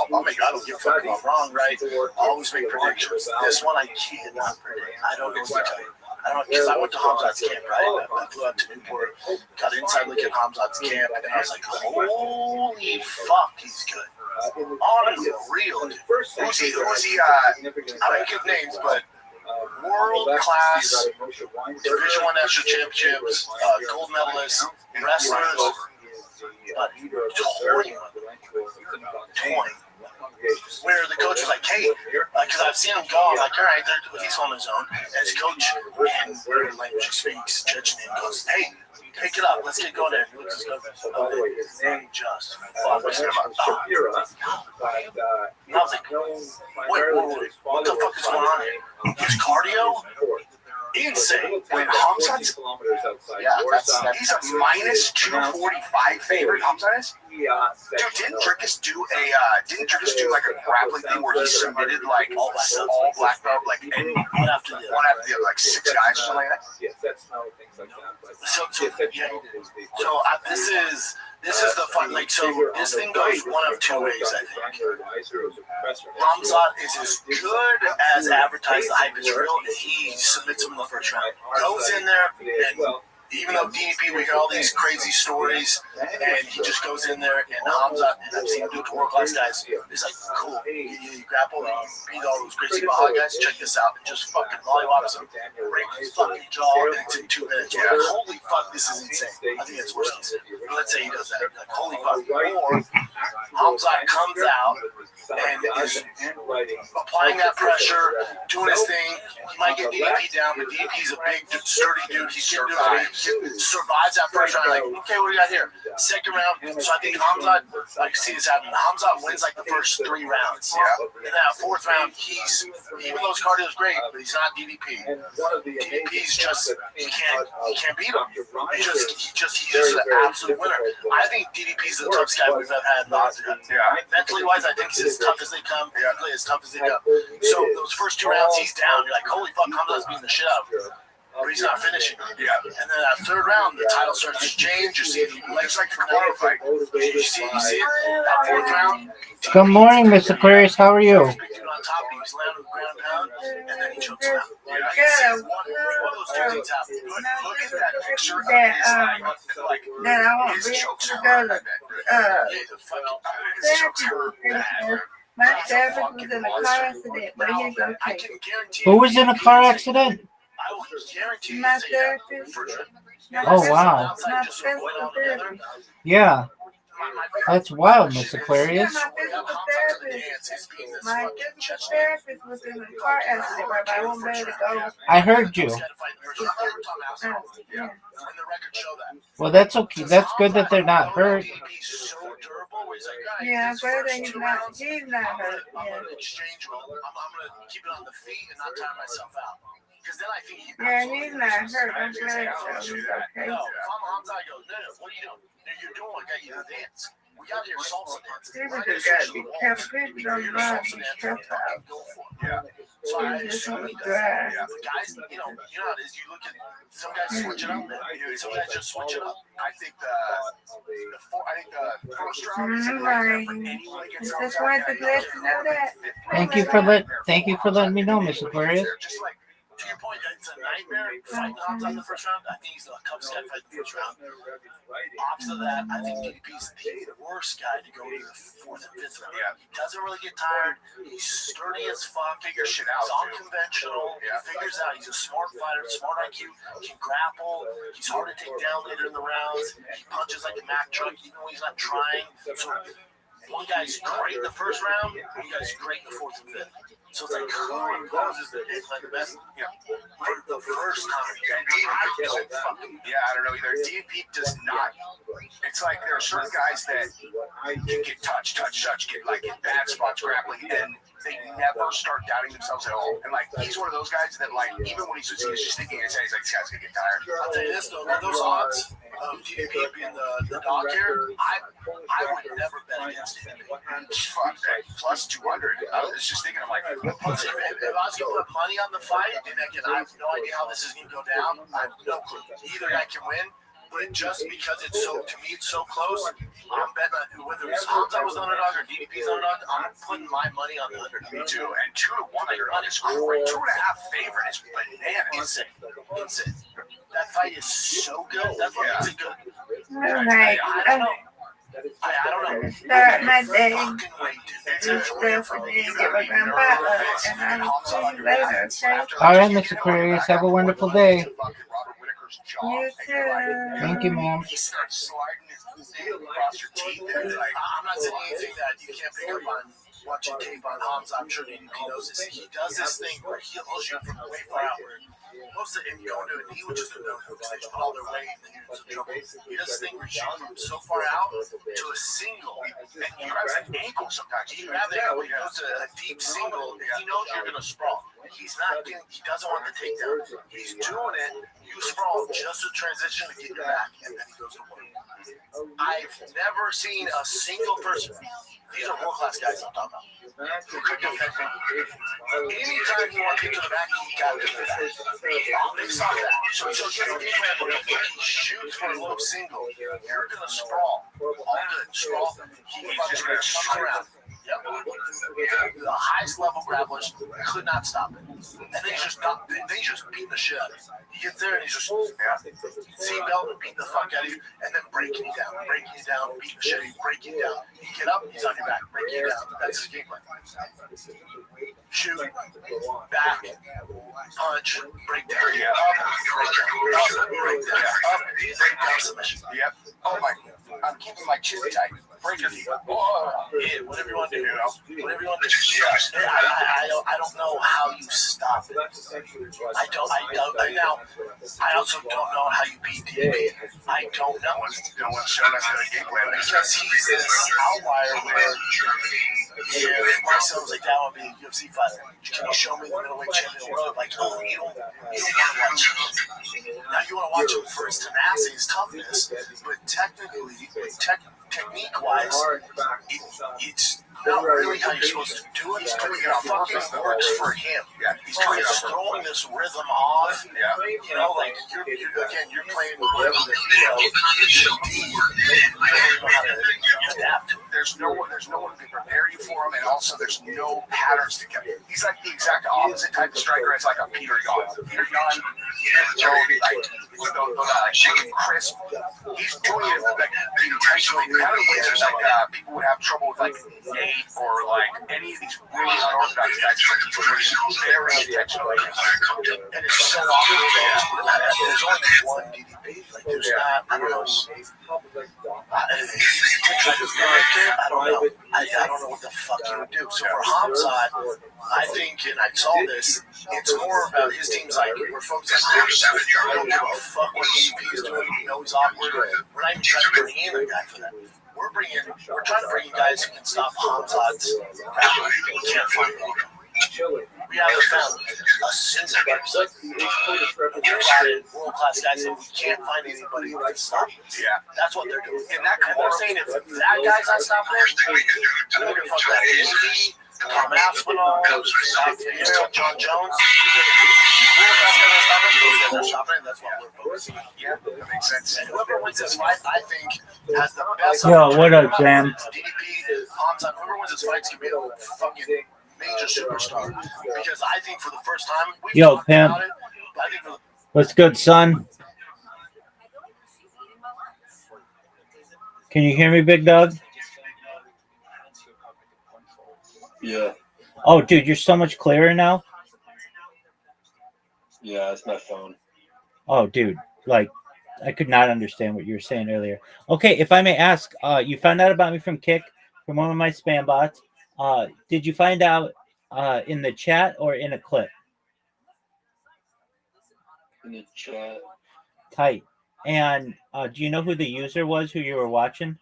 don't give a fuck if I'm wrong, right? I always make predictions. This one I cannot predict. I don't know what to tell you. I don't, because I went to Hamzat's camp, right? I flew out to Newport, got inside look at Hamzat's camp, and I was like, holy fuck, he's good. Unreal, dude. Who's he? I don't give names, but world class Division I national championships, gold medalists, wrestlers, but toying. Where the coach was like, hey, because I've seen him go, I'm like, all right, he's on his own. And his coach, in whatever language he speaks, judging him, goes, hey, pick it up, let's get going there. He looks his name just fucks him up. And I was like, wait, what the fuck is going on here? His cardio? Insane. When Hamzat's, he's a minus 245 favorite. Hamzat is. Dude, didn't Drickus do like a grappling thing where he submitted like all black belt, like and one after the other, like 6 guys or something like that? Yes, that's how things like that. This is the fun. Like, so this thing goes one of two ways, I think. Hamzat is as good as advertised. The hype is real, and he submits him in the first round. Goes in there, and even though DDP, we hear all these crazy stories, and he just goes in there, and Hamzat, and I've seen him do it to world-class guys, it's like, cool, you grapple, you beat all those crazy Baja guys, check this out, and just fucking mollywops him, break his fucking jaw, and it's in 2 minutes. You're like, holy fuck, this is insane. I think it's worse than this. Let's say he does that. You're like, holy fuck. Or Hamzat comes out and is applying that pressure, doing his thing. He might get DDP down, but DDP's a big, sturdy dude. He's getting survives that first round. Like, okay, what do we got here? Second round. So I think Hamzat, I can see this happening. Hamzat wins like the first 3 rounds. And then that 4th round, he's, even though his cardio is great, but he's not DDP. DDP's just, he can't beat him. He's just an absolute winner. I think DDP's the toughest guy we've ever had in the octagon. Mentally wise, I think he's as tough as they come. Physically as tough as they come. So those first 2 rounds, he's down. You're like, holy fuck, Hamzat's beating the shit out of him. But he's not finishing. And then that 3rd round, the title starts to change. You see it, like the Kamaru fight. You see it. That 4th round. Good morning, Mr. Aquarius. How are you? On top, he was landing ground pound, and then he chokes him out. One of those 2 things happen. Look at that picture of his that I want his to chokes go are to his chokes are bad. my therapist was in a car accident, but he's I okay. can guarantee Who was in a car accident? I will guarantee you My say that therapist. for sure. Oh, wow. My physical therapist. Yeah, that's wild, Miss Aquarius. My physical therapist was in a car accident where I won't be able to go. I heard you. Yeah. Well, that's okay. That's good that they're not hurt. Yeah, I'm glad that he's not hurt. Yeah. I'm gonna exchange with him. I'm gonna keep it on the feet and not tire myself out. Because then I think He's not hurt. I'm glad so. He's okay. No, if I'm Hamzat, I go, no, what are you doing? You're doing what got you to dance. We got here salsa dancing. People just gotta be careful. People don't run. Be careful. Go for it. So I assume he does. The guys, you know how it is. You look at some guys switch it up. Some guys just switch it up. I think the first round is Right. for anyone against Just wanted to let you know that. Thank you for letting me know, Miss Aquarius. Just like, to your point, it's a nightmare fighting Hamzat in the first round. I think he's the toughest guy to fight in the first round. Opposite of that, I think DDP's the worst guy to go to the 4th and 5th round. He doesn't really get tired. He's sturdy as fuck. Figures shit out. He's unconventional. He figures out. He's a smart fighter, smart IQ. Can grapple. He's hard to take down later in the rounds. He punches like a Mack truck even when he's not trying. So one guy's great in the first round. One guy's great in the 4th and 5th. So it's like, who imposes the game plan the best? for the first time. And DDP don't fucking. Yeah, I don't know either. DDP does not. It's like there are certain guys that can get touch, get like in bad spots grappling, and they never start doubting themselves at all. And like he's one of those guys that like even when he's just thinking in his head, he's like, this guy's gonna get tired. I'll tell you this though, those odds of DDP being the dog here, I would never bet against DDP. Fuck that. Plus 200. I was just thinking, I'm like, If I was gonna put money on the fight, and again, I have no idea how this is gonna go down. I have no clue. Either guy can win. But just because it's so, to me, it's so close, I'm betting on whether it's Hamza was the underdog or DDP's underdog, I'm putting my money on the underdog. me too. And 2-1 underdog is great. 2.5 favorite is bananas. Insane. That fight is so good. That's what makes it good. All right. I don't know. I don't know. Start my day. Fucking wait, dude. Just for me to get my grandpa, and I'll see you later, okay? All right, Mr. Aquarius, have a wonderful day. You too. Thank you, ma'am. He starts sliding his thing across your teeth, and it's like, I'm not saying anything that you can't pick up on watching tape on Hamza. I'm sure DDP knows this. He does this thing where he'll shoot from way far out where most of him going to a knee, which is a no because they just put all their weight and then you're in some trouble. He does this thing where he shoots from so far out to a single. and he grabs an ankle sometimes. He grabs it, he goes to a deep single. He knows you're going to sprawl. He's not getting, he doesn't want the takedown. He's doing it. You sprawl just to transition to get your back, and then he goes to work. I've never seen a single person. These are world-class guys I'm talking about. Who could defend him. Anytime he wants to get to the back, he got to the back. They saw that. So here's the game plan. He shoots for a low single. You're going to sprawl. All good. Sprawl. He's just going to come around. Yep. The highest level grapplers could not stop it. And they just beat the shit out of him. He gets there and he's just seatbelt and beat the fuck out of you, and then breaking you down, beating the shit out of you, breaking you down. You get up, he's on your back, breaking you down. That's his game plan. Shoot, back, punch, break down, up, break down, submission. Yep. Oh my, I'm keeping my chin tight. Break your Yeah, whatever you want to do, whatever you want to do. Yeah. I don't know how you stop it. I also don't know how you beat DDP. I don't know. No one's shown us the game plan. Because he's this outlier where if my son's like, that would be a UFC fighter. Can you show me the middleweight champion of the world? Like, oh, you don't want to watch him. Now you want to watch him for his tenacity, his toughness, but technique-wise, it's not really how you're supposed to do it. It fucking works for him. Yeah, He's throwing this rhythm off. Yeah. You know, like you're playing with whatever you should be. You don't know how to adapt to it. There's no one to prepare you for him, and also there's no patterns to get. He's like the exact opposite type of striker as like a Peter Yan. Peter Yan, like crisp. He's doing it like intentionally. Kind of ways there's like people would have trouble with like Nate or like any of these really unorthodox guys. He's very intentional. And it's so often there's only one DDP. Like there's not. I don't know. I don't know what the fuck he would do. So for Hamzat, I think, and I saw this, it's more about his team's like, we're focused on Hamzat. We don't give a fuck what DDP is doing. We know he's awkward. We're not even trying to bring in a guy for that. We're trying to bring in guys who can stop Hamzat's grappling. We can't find anyone. We haven't found a single person. We've added world-class guys, and we can't find anybody who can stop him. Yeah, that's what they're doing. And that They're saying if that guy's not stopping him, we're going to fuck that DDP, Tom Aspinall, John Jones. That's what we're focusing on. Yeah, that makes sense. And whoever wins this fight, I think, has the best. Yo, what up, Jam? DDP, Hamzat, whoever wins this fight is going to be a fucking major superstar. Because I think for the first time, we've talked Pimp. about it, but I think for the What's good, son? Can you hear me, big dog? Yeah, Oh, dude, you're so much clearer now. yeah, it's my phone. Oh, dude, like I could not understand what you were saying earlier. Okay, if I may ask, you found out about me from Kick, from one of my spam bots. Did you find out in the chat or in a clip? in the chat. Tight. And do you know who the user was who you were watching?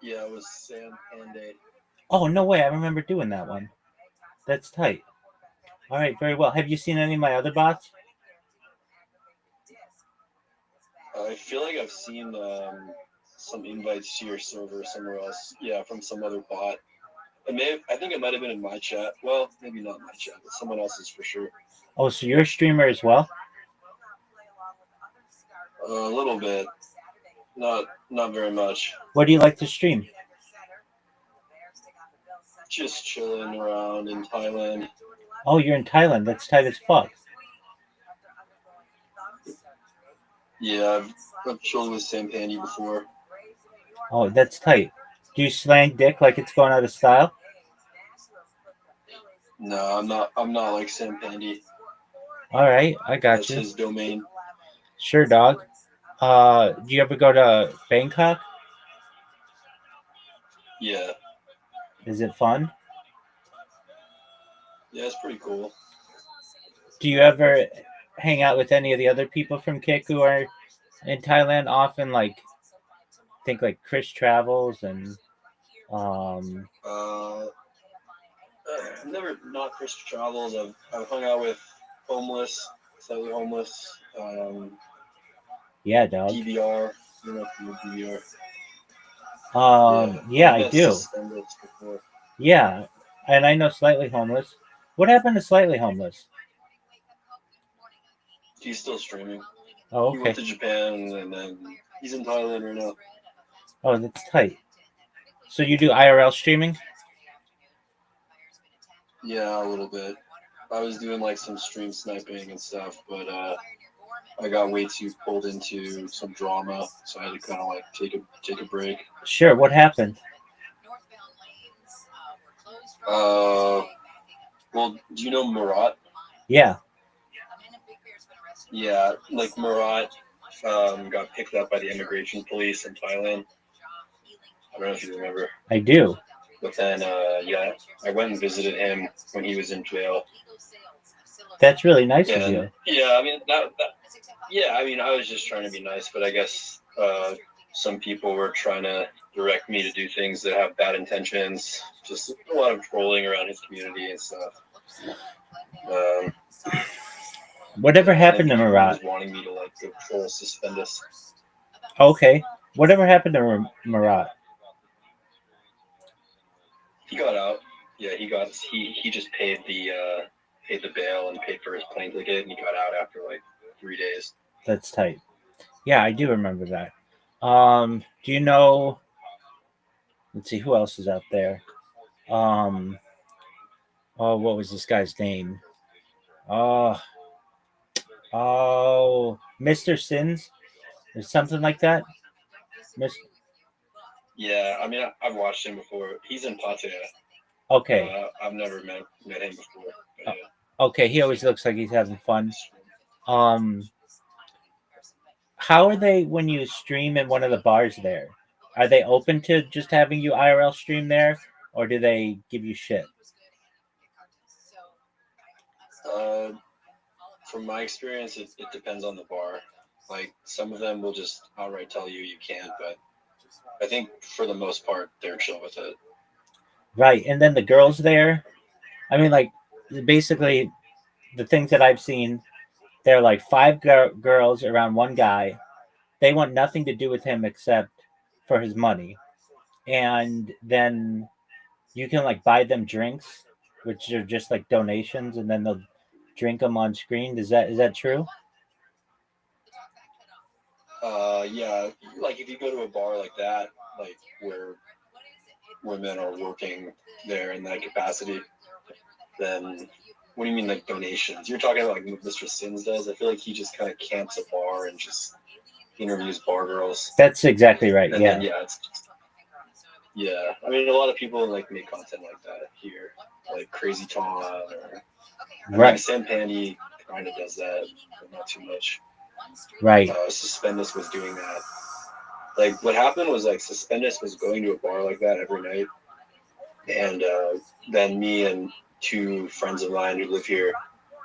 Yeah, it was Sam Panday. Oh, no way. I remember doing that one. That's tight. All right, very well. Have you seen any of my other bots? I feel like I've seen some invites to your server somewhere else. Yeah, from some other bot. I think it might have been in my chat. Well, maybe not my chat, but someone else's for sure. Oh, so you're a streamer as well? A little bit. Not very much. What do you like to stream? Just chilling around in Thailand. Oh, you're in Thailand. That's tight as fuck. Yeah, I've chilled with Sam Pandy before. Oh, that's tight. Do you slang dick like it's going out of style? No, I'm not like Sam Pandy. All right, I got That's you. his domain. Sure, dog. Do you ever go to Bangkok? Yeah. Is it fun? Yeah, it's pretty cool. Do you ever hang out with any of the other people from Kick who are in Thailand? Often, like, think like Chris Travels and Never not Chris Travels. I've hung out with slightly homeless. yeah, dog. DBR. I don't know if you know DBR. Yeah, I met do. Suspended before. Yeah, and I know Slightly Homeless. What happened to Slightly Homeless? He's still streaming. Oh, He okay. went to Japan and then he's in Thailand right now. Oh, that's tight. So you do IRL streaming? Yeah, a little bit. I was doing like some stream sniping and stuff, but I got way too pulled into some drama, so I had to kind of like take a break. Sure. What happened? Well, do you know Murat? Yeah. Yeah, like Murat got picked up by the immigration police in Thailand. I don't know if you remember. I do. But then, yeah, I went and visited him when he was in jail. That's really nice of And you. yeah, I mean I mean, I was just trying to be nice, but I guess some people were trying to direct me to do things that have bad intentions. Just a lot of trolling around his community and stuff. Whatever happened to He Murat? was wanting me to like go troll Suspendus. Okay. Whatever happened to Murat? He got out. Yeah, he just paid the bail and paid for his plane ticket, and he got out after like 3 days. That's tight. Yeah, I do remember that. Do you know? Let's see, who else is out there? Oh, what was this guy's name? Oh, Mr. Sins or something like that. Yeah, I mean, I've watched him before. He's in Pattaya. Okay. I've never met him before. But, yeah. Okay, he always looks like he's having fun. How are they when you stream in one of the bars there? Are they open to just having you IRL stream there, or do they give you shit? From my experience, it depends on the bar. Like, some of them will just outright tell you can't, but I think for the most part, they're chill with it. Right, and then the girls there, I mean, like, basically, the things that I've seen, they're like five girls around one guy. They want nothing to do with him except for his money. And then you can, like, buy them drinks, which are just, like, donations, and then they'll drink them on screen. Is that true? Yeah, like if you go to a bar like that, like where women are working there in that capacity, then what do you mean like donations? You're talking about like what Mr. Sins does? I feel like he just kind of camps a bar and just interviews bar girls. That's exactly right. And yeah. Then, yeah. I mean, a lot of people like make content like that here, like Crazy Tom or right. Sam Pandy kind of does that, but not too much. Right. Suspendus was doing that. Like what happened was like Suspendus was going to a bar like that every night, and then me and two friends of mine who live here,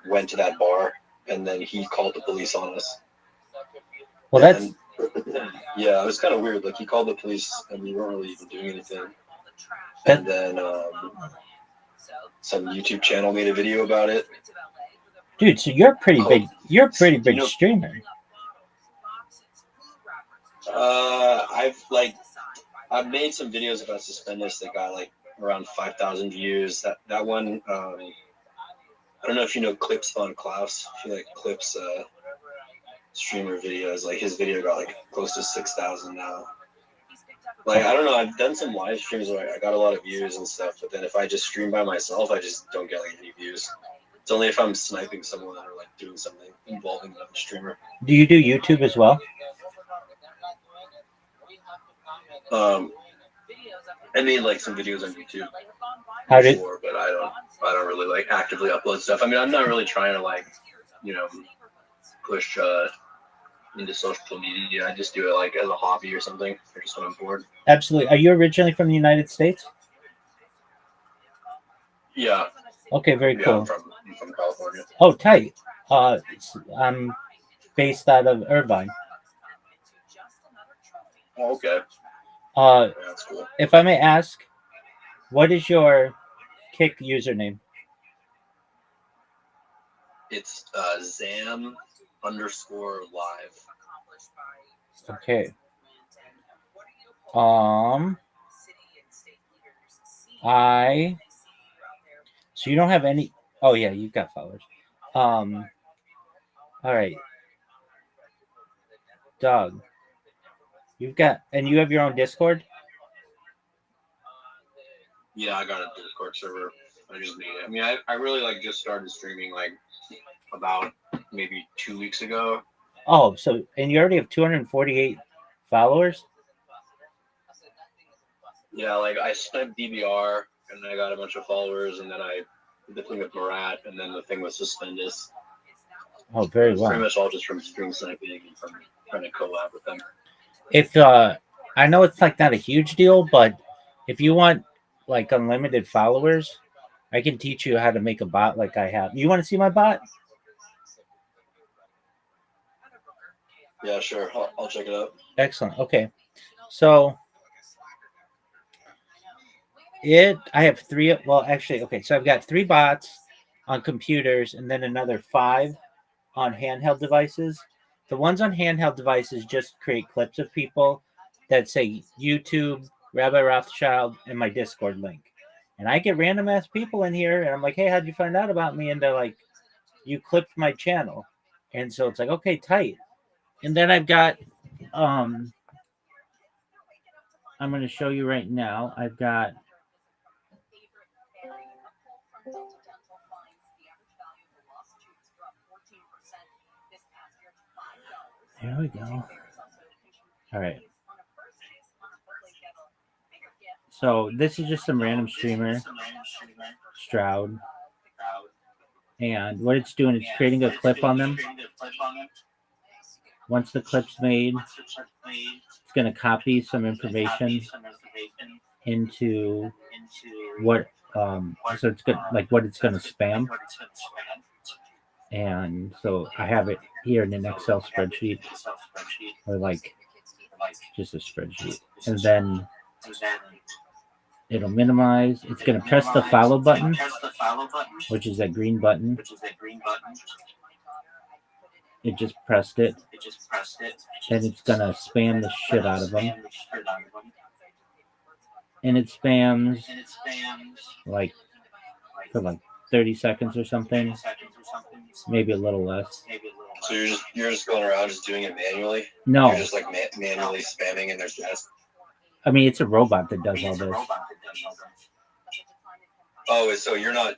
went to that bar, and then he called the police on us. Well, that's Yeah, it was kind of weird. Like he called the police, and we weren't really even doing anything. That- And then some YouTube channel made a video about it. dude. So you're a pretty big. You're a pretty big You know- streamer. I've made some videos about Suspendus that got like around 5,000 views. That one, I don't know if you know Clips Von Klaus. If you like Clips streamer videos, like his video got like close to 6,000 now. Like I don't know, I've done some live streams where I got a lot of views and stuff, but then if I just stream by myself, I just don't get like any views. It's only if I'm sniping someone or like doing something involving another streamer. Do you do YouTube as well? I made like some videos on YouTube How did? before, but I don't really like actively upload stuff. I mean, I'm not really trying to like, push into social media. I just do it like as a hobby or something, or just when I'm bored. Absolutely. Are you originally from the United States? Yeah. Okay, very Yeah, cool. I'm from California. Oh, tight. I'm based out of Irvine. Oh, okay. Uh, Yeah, that's cool. if I may ask, what is your Kick username? It's Zam _live. Okay. So you don't have any. Oh yeah, you've got followers. All right, Doug. You have your own Discord. Yeah, I got a Discord server. I just made it. I mean, I really like just started streaming like about maybe 2 weeks ago. Oh, and you already have 248 followers. Yeah, like I spent DBR and I got a bunch of followers, and then I did the thing with Marat, and then the thing with Suspendus. Oh, very It's well. pretty much all just from stream sniping and from trying to collab with them. If I know it's like not a huge deal, but if you want like unlimited followers, I can teach you how to make a bot like I have. You want to see my bot? Yeah, sure. I'll check it out. Excellent. Okay. So I have three. Well, actually, okay. So I've got 3 bots on computers and then another 5 on handheld devices. The ones on handheld devices just create clips of people that say YouTube, Rabbi Rothschild, and my Discord link. And I get random ass people in here, and I'm like, hey, how'd you find out about me? And they're like, you clipped my channel. And so it's like, okay, tight. And then I've got, I'm going to show you right now. I've got, there we go. All right. So this is just some random streamer, Stroud. And what it's doing is creating a clip on them. Once the clip's made, it's going to copy some information into what, so it's good, like what it's going to spam. And so I have it here in an Excel spreadsheet, or like just a spreadsheet. And then it'll minimize. It's going to press the follow button, which is that green button. It just pressed it. And it's going to spam the shit out of them. And it spams like for like 30 seconds or something. Maybe a little less. So you're just going around just doing it manually? No. You're just like manually spamming and there's just... I mean, it's a robot that does all this. Oh, so you're not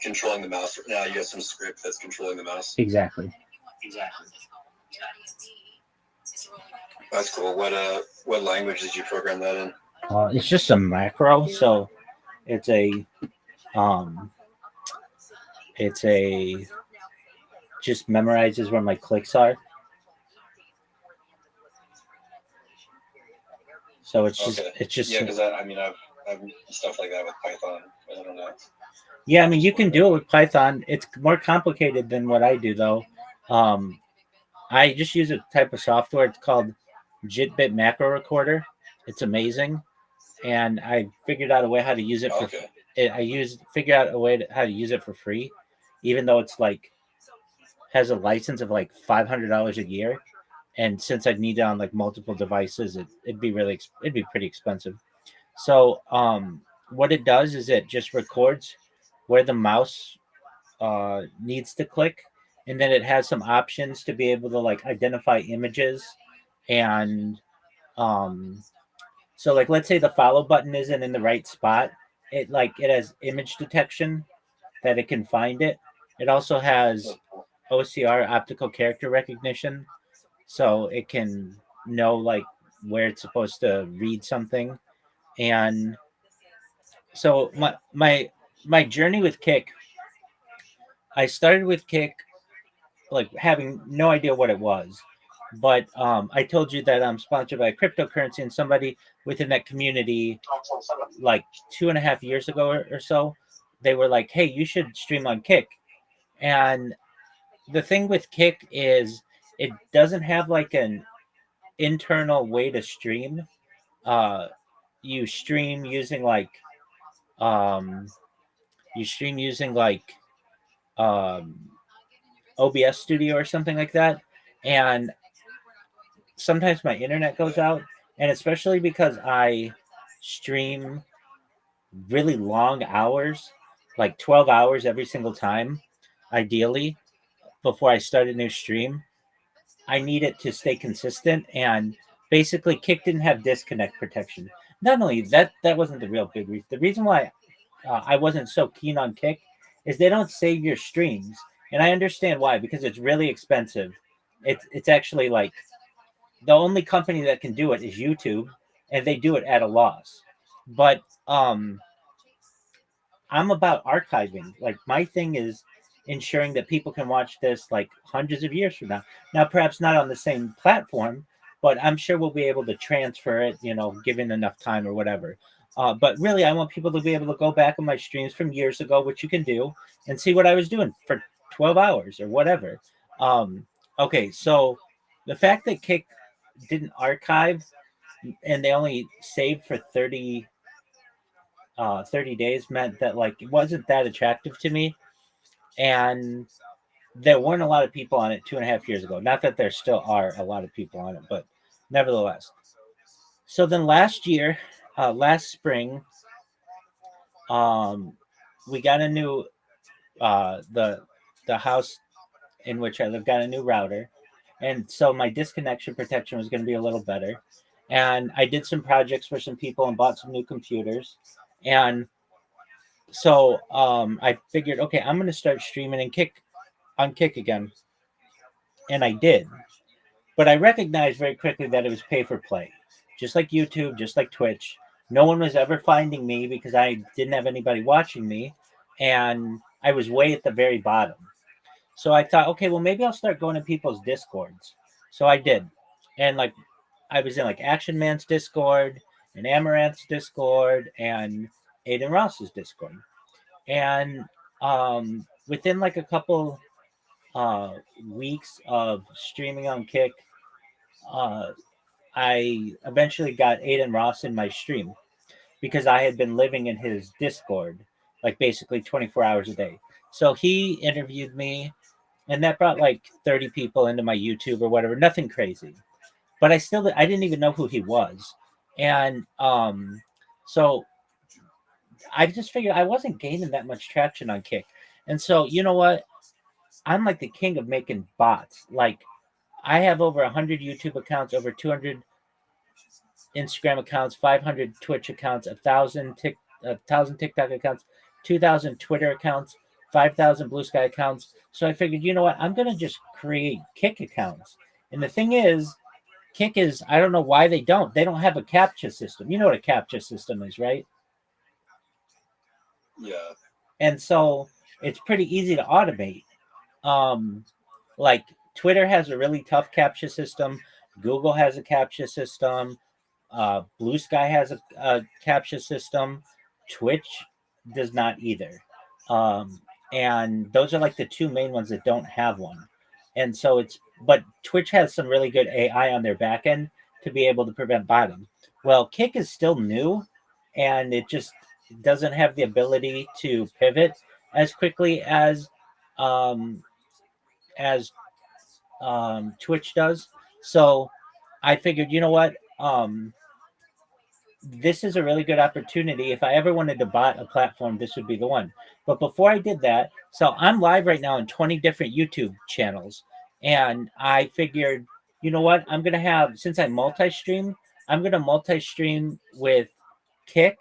controlling the mouse right now. You got some script that's controlling the mouse. Exactly. That's cool. What language did you program that in? It's just a macro, so it's a just memorizes where my clicks are. So it's just yeah, because I mean stuff like that with Python. I don't know. Yeah, I mean, you can do it with Python. It's more complicated than what I do, though. I just use a type of software. It's called JitBit Macro Recorder. It's amazing, and I figured out a way how to use it for. Okay. Figure out a way how to use it for free, even though it's like has a license of like $500 a year, and since I'd need it on like multiple devices, it'd be pretty expensive. So what it does is it just records where the mouse needs to click, and then it has some options to be able to like identify images, and um, so like let's say the follow button isn't in the right spot, it has image detection that it can find it. It also has OCR, optical character recognition, so it can know like where it's supposed to read something. And so my journey with Kick, I started with Kick like having no idea what it was. But I told you that I'm sponsored by cryptocurrency, and somebody within that community, like 2.5 years ago or so, they were like, "Hey, you should stream on Kick." And the thing with Kick is it doesn't have like an internal way to stream. Uh, you stream using like um, you stream using like um, OBS Studio or something like that, and sometimes my internet goes out, and especially because I stream really long hours, like 12 hours every single time, ideally, before I start a new stream, I need it to stay consistent. And basically, Kick didn't have disconnect protection. Not only that, that wasn't the real big reason. The reason why I wasn't so keen on Kick is they don't save your streams. And I understand why, because it's really expensive. It's actually like the only company that can do it is YouTube, and they do it at a loss. But I'm about archiving. Like my thing is ensuring that people can watch this like hundreds of years from now. Now, perhaps not on the same platform, but I'm sure we'll be able to transfer it, given enough time or whatever. But really, I want people to be able to go back on my streams from years ago, which you can do, and see what I was doing for 12 hours or whatever. Okay, so the fact that Kick didn't archive and they only saved for 30 days meant that like it wasn't that attractive to me, and there weren't a lot of people on it 2.5 years ago. Not that there still are a lot of people on it, but nevertheless. So then last spring, we got a new the house in which I live got a new router, and so my disconnection protection was going to be a little better. And I did some projects for some people and bought some new computers, and so I figured, okay, I'm going to start streaming on Kick again, and I did. But I recognized very quickly that it was pay for play, just like YouTube, just like Twitch. No one was ever finding me because I didn't have anybody watching me, and I was way at the very bottom. So I thought, okay, well maybe I'll start going to people's Discords. So I did, and like I was in like Action Man's Discord and Amaranth's Discord and Aiden Ross's Discord, and within like a couple weeks of streaming on Kick, uh, I eventually got Aiden Ross in my stream because I had been living in his Discord like basically 24 hours a day. So he interviewed me, and that brought like 30 people into my YouTube or whatever. Nothing crazy, but I didn't even know who he was, and so I just figured I wasn't gaining that much traction on Kick, and so you know what? I'm like the king of making bots. Like I have over 100 YouTube accounts, over 200 Instagram accounts, 500 Twitch accounts, 1,000 TikTok accounts, 2,000 Twitter accounts, 5,000 Blue Sky accounts. So I figured, you know what? I'm going to just create Kick accounts. And the thing is, Kick is, I don't know why they don't. They don't have a CAPTCHA system. You know what a CAPTCHA system is, right? Yeah. And so it's pretty easy to automate. Like Twitter has a really tough CAPTCHA system. Google has a CAPTCHA system. Blue Sky has a captcha system. Twitch does not either. And those are like the two main ones that don't have one. And so but Twitch has some really good AI on their back end to be able to prevent botting. Well, Kick is still new, and it just doesn't have the ability to pivot as quickly um, as Twitch does. So I figured, you know what? This is a really good opportunity. If I ever wanted to bot a platform, this would be the one. But before I did that, so I'm live right now on 20 different YouTube channels. And I figured, you know what? I'm going to have, since I multi stream, I'm going to multi stream with Kick,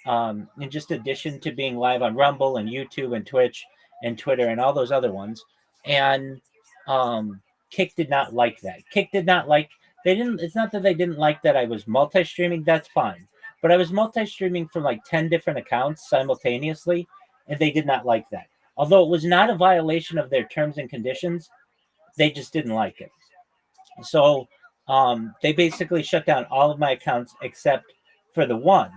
in just addition to being live on Rumble and YouTube and Twitch and Twitter and all those other ones. And Kick did not like that. Kick did not like, they didn't, it's not that they didn't like that I was multi-streaming, that's fine. But I was multi-streaming from like 10 different accounts simultaneously, and they did not like that. Although it was not a violation of their terms and conditions, they just didn't like it. So they basically shut down all of my accounts except for the one.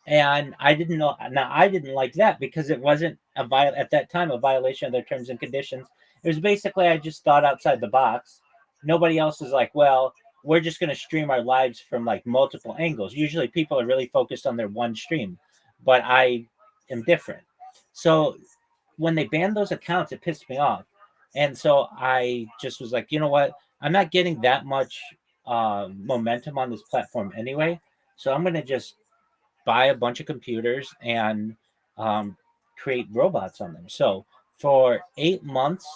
And I didn't know. Now I didn't like that because it wasn't at that time a violation of their terms and conditions. It was basically I just thought outside the box. Nobody else is like, well, we're just going to stream our lives from like multiple angles. Usually people are really focused on their one stream, but I am different. So when they banned those accounts, it pissed me off. And so I just was like, you know what? I'm not getting that much momentum on this platform anyway. So I'm going to just buy a bunch of computers and create robots on them. So for 8 months,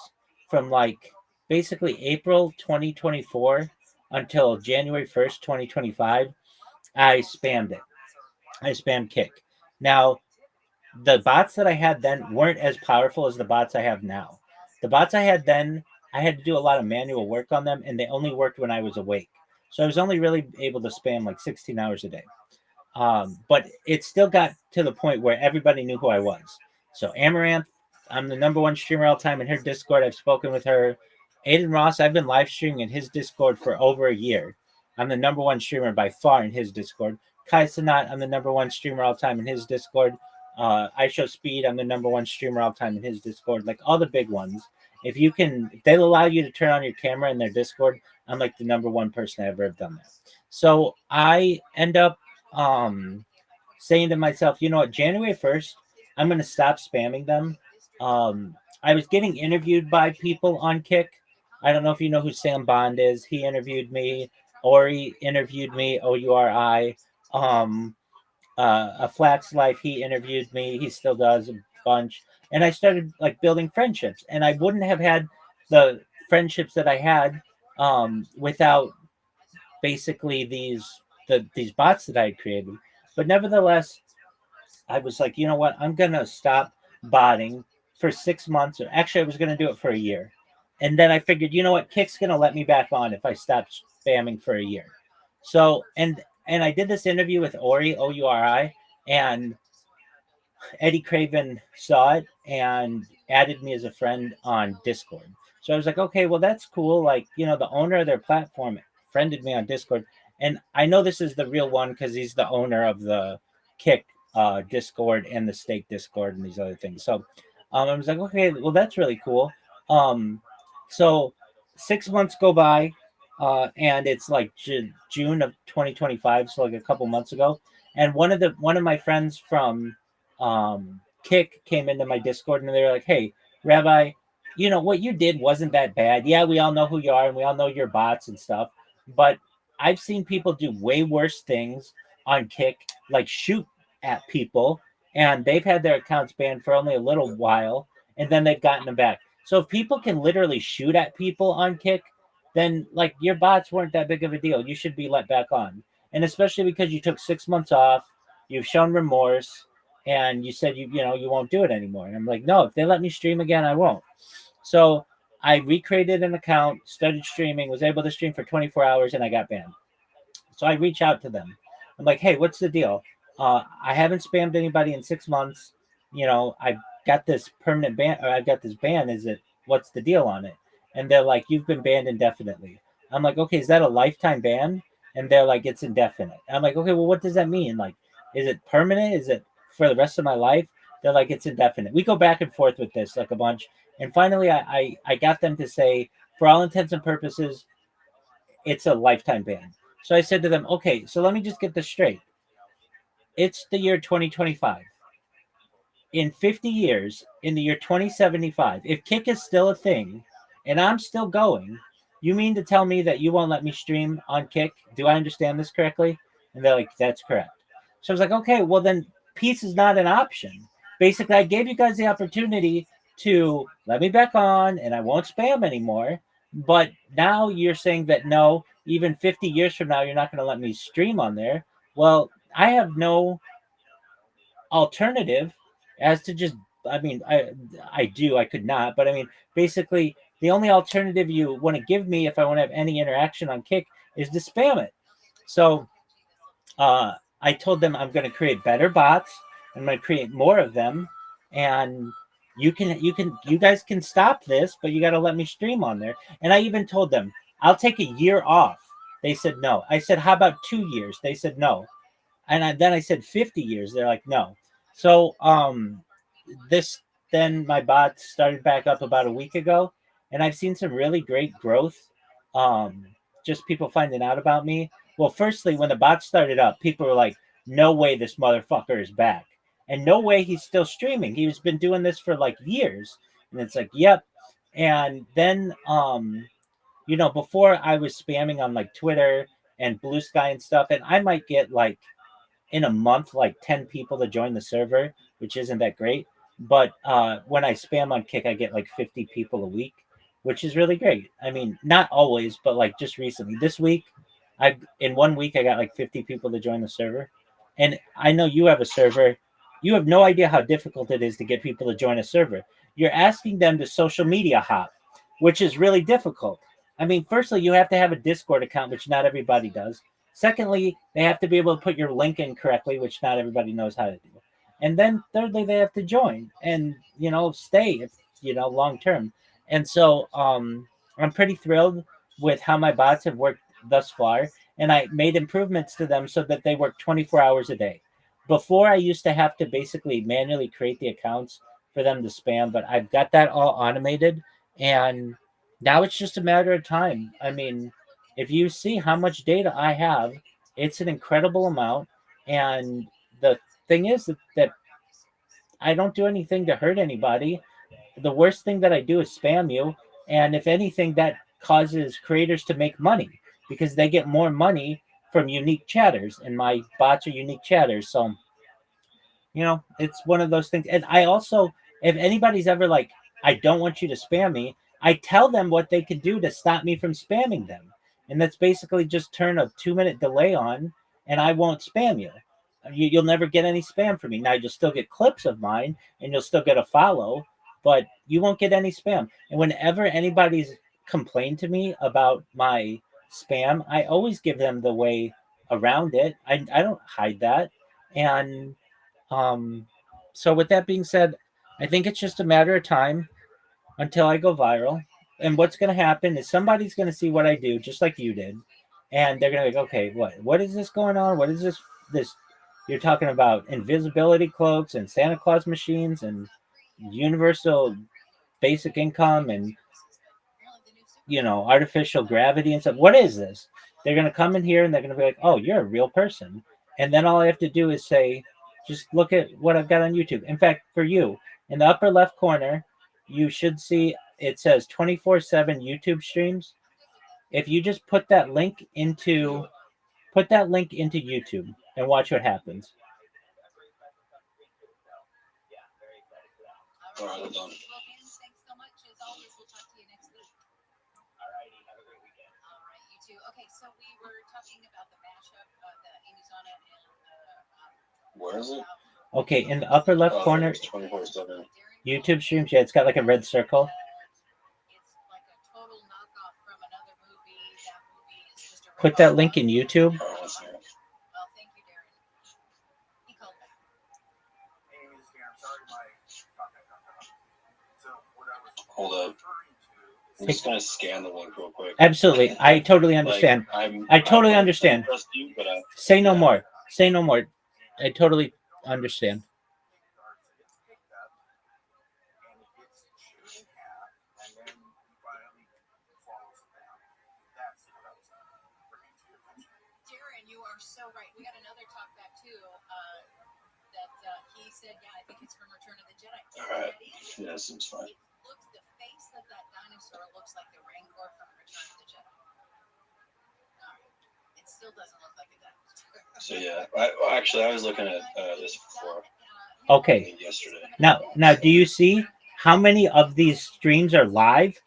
from like basically April 2024 until January 1st, 2025, I spammed it. I spammed Kick. Now, the bots that I had then weren't as powerful as the bots I have now. The bots I had then, I had to do a lot of manual work on them, and they only worked when I was awake. So I was only really able to spam like 16 hours a day. But it still got to the point where everybody knew who I was. So Amaranth, I'm the number one streamer all time in her Discord. I've spoken with her. Aiden Ross, I've been live streaming in his Discord for over a year. I'm the number one streamer by far in his Discord. Kai Sanat, I'm the number one streamer all time in his Discord. I Show Speed, I'm the number one streamer all time in his Discord. Like all the big ones. If they'll allow you to turn on your camera in their Discord, I'm like the number one person I ever have done that. So I end up saying to myself, you know what, January 1st, I'm going to stop spamming them. I was getting interviewed by people on Kick. I don't know if you know who Sam Bond is. He interviewed me. Ori interviewed me, Ouri. A Flax Life, he interviewed me. He still does a bunch. And I started like building friendships. And I wouldn't have had the friendships that I had without basically these bots that I had created. But nevertheless, I was like, you know what? I'm going to stop botting for 6 months. Or actually, I was going to do it for a year. And then I figured, you know what? Kick's going to let me back on if I stop spamming for a year. So, and I did this interview with Ori, Ouri, and Eddie Craven saw it and added me as a friend on Discord. So I was like, okay, well, that's cool. Like, you know, the owner of their platform friended me on Discord. And I know this is the real one because he's the owner of the Kick Discord and the Stake Discord and these other things. So I was like, okay, well, that's really cool. So 6 months go by, and it's like June of 2025, so like a couple months ago. And one of my friends from Kick came into my Discord, and they were like, hey, Rabbi, you know, what you did wasn't that bad. Yeah, we all know who you are, and we all know your bots and stuff. But I've seen people do way worse things on Kick, like shoot at people, and they've had their accounts banned for only a little while, and then they've gotten them back. So if people can literally shoot at people on Kick, then like your bots weren't that big of a deal. You should be let back on. And especially because you took 6 months off, you've shown remorse, and you said you won't do it anymore. And I'm like, no, if they let me stream again, I won't. So I recreated an account, started streaming, was able to stream for 24 hours, and I got banned. So I reach out to them. I'm like, hey, what's the deal? I haven't spammed anybody in 6 months. You know, I've got this permanent ban, or I've got this ban. What's the deal on it? And they're like, you've been banned indefinitely. I'm like, okay, is that a lifetime ban? And they're like, it's indefinite. I'm like, okay, well, what does that mean? Like, is it permanent? Is it for the rest of my life? They're like, it's indefinite. We go back and forth with this like a bunch. And finally, I got them to say, for all intents and purposes, it's a lifetime ban. So I said to them, okay, so let me just get this straight. It's the year 2025. In 50 years, in the year 2075, if Kick is still a thing and I'm still going, you mean to tell me that you won't let me stream on Kick? Do I understand this correctly? And they're like, that's correct. So I was like, okay, well, then peace is not an option. Basically, I gave you guys the opportunity to let me back on and I won't spam anymore. But now you're saying that no, even 50 years from now, you're not going to let me stream on there. Well, I have no alternative as to just, I mean, I could not, but I mean, basically the only alternative you want to give me if I want to have any interaction on Kick is to spam it. So I told them I'm going to create better bots. I'm going to create more of them, and you guys can stop this, but you got to let me stream on there. And I even told them I'll take a year off. They said no. I said, how about 2 years? They said no. And then I said 50 years. They're like, no. So this then my bot started back up about a week ago, and I've seen some really great growth. Um, just people finding out about me. Well, firstly, when the bot started up, people were like, "No way, this motherfucker is back," and no way he's still streaming. He's been doing this for like years, and it's like, "Yep." And then, before I was spamming on like Twitter and Blue Sky and stuff, and I might get like in a month like 10 people to join the server, which isn't that great. But when I spam on Kick, I get like 50 people a week, which is really great. I mean, not always, but like just recently. This week, I in 1 week I got like 50 people to join the server. And I know you have a server. You have no idea how difficult it is to get people to join a server. You're asking them to social media hop, which is really difficult. I mean, firstly, you have to have a Discord account, which not everybody does. Secondly, they have to be able to put your link in correctly, which not everybody knows how to do. And then thirdly, they have to join and stay if long term. And so I'm pretty thrilled with how my bots have worked thus far. And I made improvements to them so that they work 24 hours a day. Before I used to have to basically manually create the accounts for them to spam, but I've got that all automated, and now it's just a matter of time. I mean, if you see how much data I have, it's an incredible amount. And the thing is that I don't do anything to hurt anybody. The worst thing that I do is spam you. And if anything, that causes creators to make money because they get more money from unique chatters. And my bots are unique chatters. So, it's one of those things. And I also, if anybody's ever like, I don't want you to spam me, I tell them what they could do to stop me from spamming them. And that's basically just turn a 2-minute delay on and I won't spam you. You'll never get any spam from me. Now, you'll still get clips of mine and you'll still get a follow, but you won't get any spam. And whenever anybody's complained to me about my spam, I always give them the way around it. I don't hide that. And so with that being said, I think it's just a matter of time until I go viral. And what's going to happen is somebody's going to see what I do, just like you did, and they're going to be like, okay, what is this going on? What is this? You're talking about invisibility cloaks and Santa Claus machines and universal basic income and artificial gravity and stuff. What is this? They're going to come in here and they're going to be like, oh, you're a real person. And then all I have to do is say, just look at what I've got on YouTube. In fact, for you, in the upper left corner, you should see it says 24/7 YouTube streams. If you just put that link into YouTube and watch what happens. All right, hold on. Where is it? Okay, in the upper left corner, 24/7. YouTube streams. Yeah, it's got like a red circle. Put that link in YouTube. Hold up. I'm just gonna scan the link real quick. Absolutely, I totally understand. I totally understand. Trust you, but Say no yeah. more. Say no more. I totally understand. Darren, you are so right. We got another talk back too. That he said, yeah, I think it's from Return of the Jedi. All right. Yeah, seems fine. The face of that dinosaur looks like the Rancor from Return of the Jedi. It still doesn't look like a dinosaur. So yeah, actually, I was looking at this before. Okay. Yesterday. Now, do you see how many of these streams are live?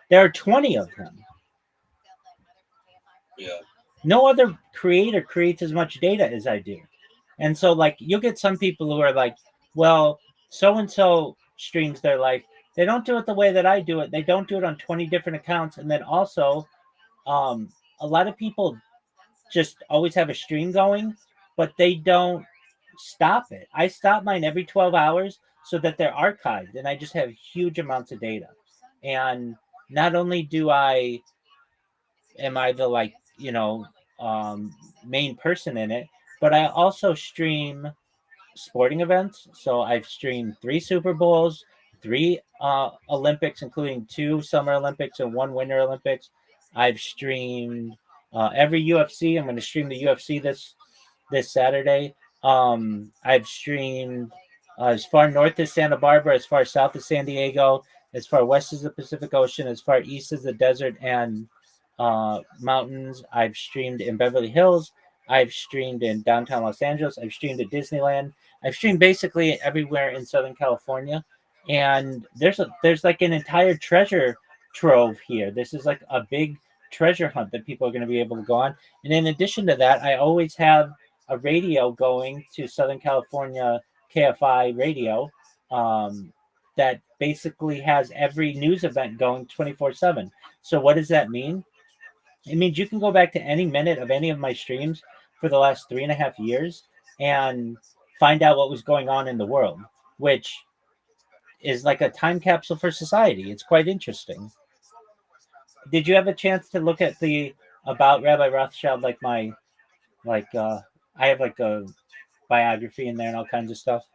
There are 20 of them. Yeah. No other creator creates as much data as I do. And so, like, you'll get some people who are like, well, so and so streams their life. They don't do it the way that I do it. They don't do it on 20 different accounts. And then also, a lot of people just always have a stream going, but they don't stop it. I stop mine every 12 hours so that they're archived, and I just have huge amounts of data. And not only am I the, like, main person in it, but I also stream sporting events. So I've streamed 3 Super Bowls, 3 Olympics, including 2 Summer Olympics and 1 Winter Olympics. I've streamed every UFC. I'm going to stream the UFC this Saturday. I've streamed as far north as Santa Barbara, as far south as San Diego, as far west as the Pacific Ocean, as far east as the desert and mountains. I've streamed in Beverly Hills. I've streamed in downtown Los Angeles. I've streamed at Disneyland. I've streamed basically everywhere in Southern California. And there's like an entire treasure trove here. This is like a big treasure hunt that people are going to be able to go on. And in addition to that, I always have a radio going to Southern California KFI radio that basically has every news event going 24/7. So what does that mean? It means you can go back to any minute of any of my streams for the last 3.5 years and find out what was going on in the world, which is like a time capsule for society. It's quite interesting. Did you have a chance to look at the about Rabbi Rothschild, like my I have like a biography in there and all kinds of stuff?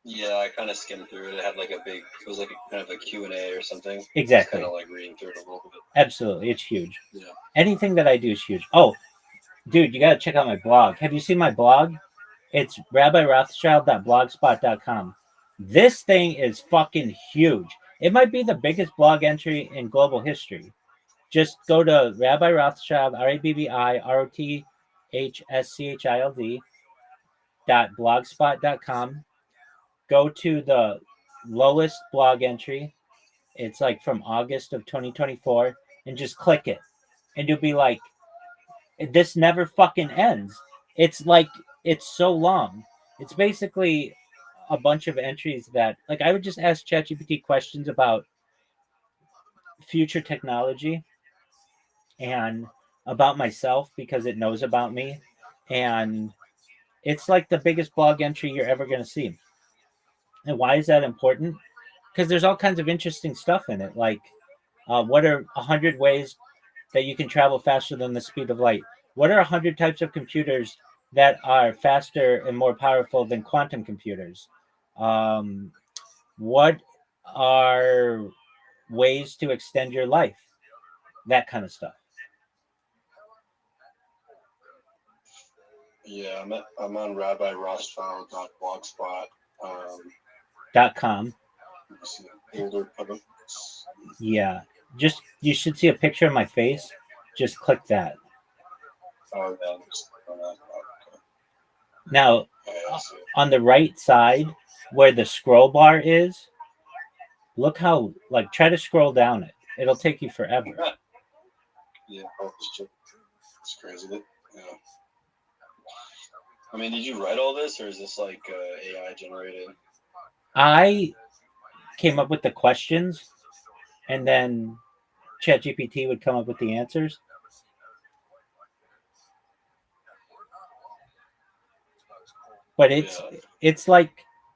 Yeah, I kind of skimmed through it. It had like it was like a kind of a Q&A or something. Exactly. Kind of like reading through it a little bit. Absolutely. It's huge. Yeah. Anything that I do is huge. Oh, dude, you got to check out my blog. Have you seen my blog? It's rabbirothschild.blogspot.com. This thing is fucking huge. It might be the biggest blog entry in global history. Just go to Rabbi Rothschild, RABBIROTHSCHILD.blogspot.com. Go to the lowest blog entry. It's like from August of 2024, and just click it. And you'll be like, this never fucking ends. It's like, it's so long. It's basically a bunch of entries that, like, I would just ask ChatGPT questions about future technology and about myself because it knows about me. And it's like the biggest blog entry you're ever going to see. And why is that important? Because there's all kinds of interesting stuff in it. Like, what are 100 ways that you can travel faster than the speed of light? What are 100 types of computers that are faster and more powerful than quantum computers? What are ways to extend your life? That kind of stuff. Yeah, I'm on rabbirothschild.blogspot. .com. Older public. Yeah, just you should see a picture of my face. Just click that. Oh, yeah. Now, on the right side where the scroll bar is, look how, like, try to scroll down it. It'll take you forever. Yeah, it's crazy. Yeah. I mean, did you write all this, or is this like AI generated? I came up with the questions, and then ChatGPT would come up with the answers. But it's like,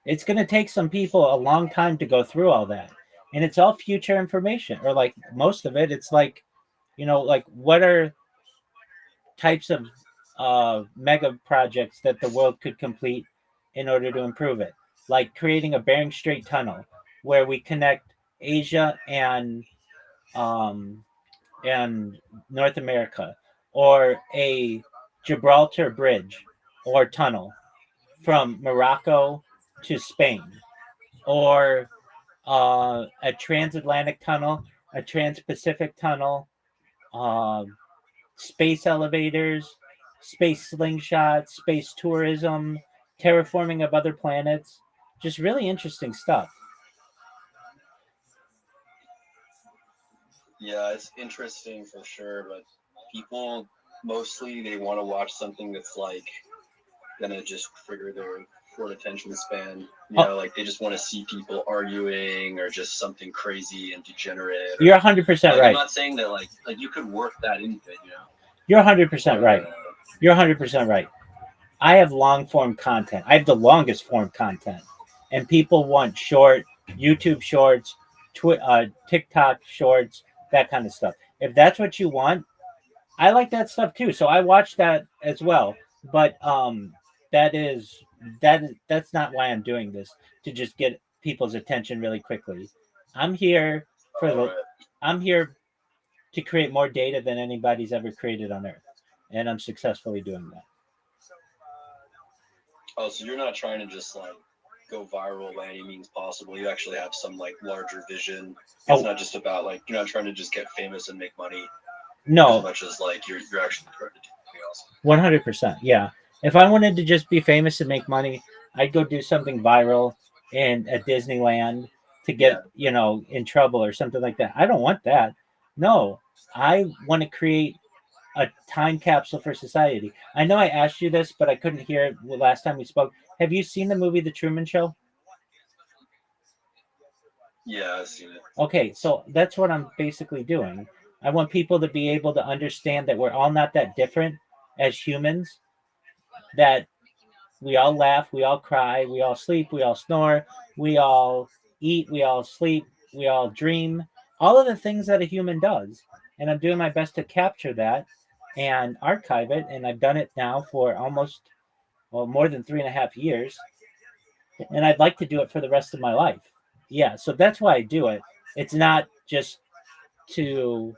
it's going to take some people a long time to go through all that. and it's all future information, or like most of it. It's like, like what are types of mega projects that the world could complete in order to improve it, like creating a Bering Strait tunnel where we connect Asia um, and North America, or a Gibraltar bridge or tunnel from Morocco to Spain, or a transatlantic tunnel, a trans-Pacific tunnel, um, space elevators, space slingshots, space tourism, terraforming of other planets. Just really interesting stuff. Yeah, it's interesting for sure, but people mostly they want to watch something that's like gonna just trigger their short attention span. Like they just want to see people arguing or just something crazy and degenerate. You're 100% like, right. I'm not saying that like you could work that into it, You're 100% right. You're 100% right. I have long form content. I have the longest form content, and people want short YouTube shorts, TikTok shorts, that kind of stuff. If that's what you want, I like that stuff too. So I watch that as well. But that is that's not why I'm doing this, to just get people's attention really quickly. I'm here for the I'm here to create more data than anybody's ever created on Earth, and I'm successfully doing that. Oh, so you're not trying to just like go viral by any means possible. You actually have some like larger vision. It's not just about like you're not trying to just get famous and make money. No, as much as like you're actually trying to do something else. 100%. Yeah. If I wanted to just be famous and make money, I'd go do something viral at Disneyland to get, in trouble or something like that. I don't want that. No, I want to create a time capsule for society. I know I asked you this, but I couldn't hear it the last time we spoke. Have you seen the movie The Truman Show? Yeah, I've seen it. Okay, so that's what I'm basically doing. I want people to be able to understand that we're all not that different as humans, that we all laugh, we all cry, we all sleep, we all snore, we all eat, we all sleep, we all dream, all of the things that a human does. And I'm doing my best to capture that and archive it. And I've done it now for more than 3.5 years. And I'd like to do it for the rest of my life. Yeah, so that's why I do it. It's not just to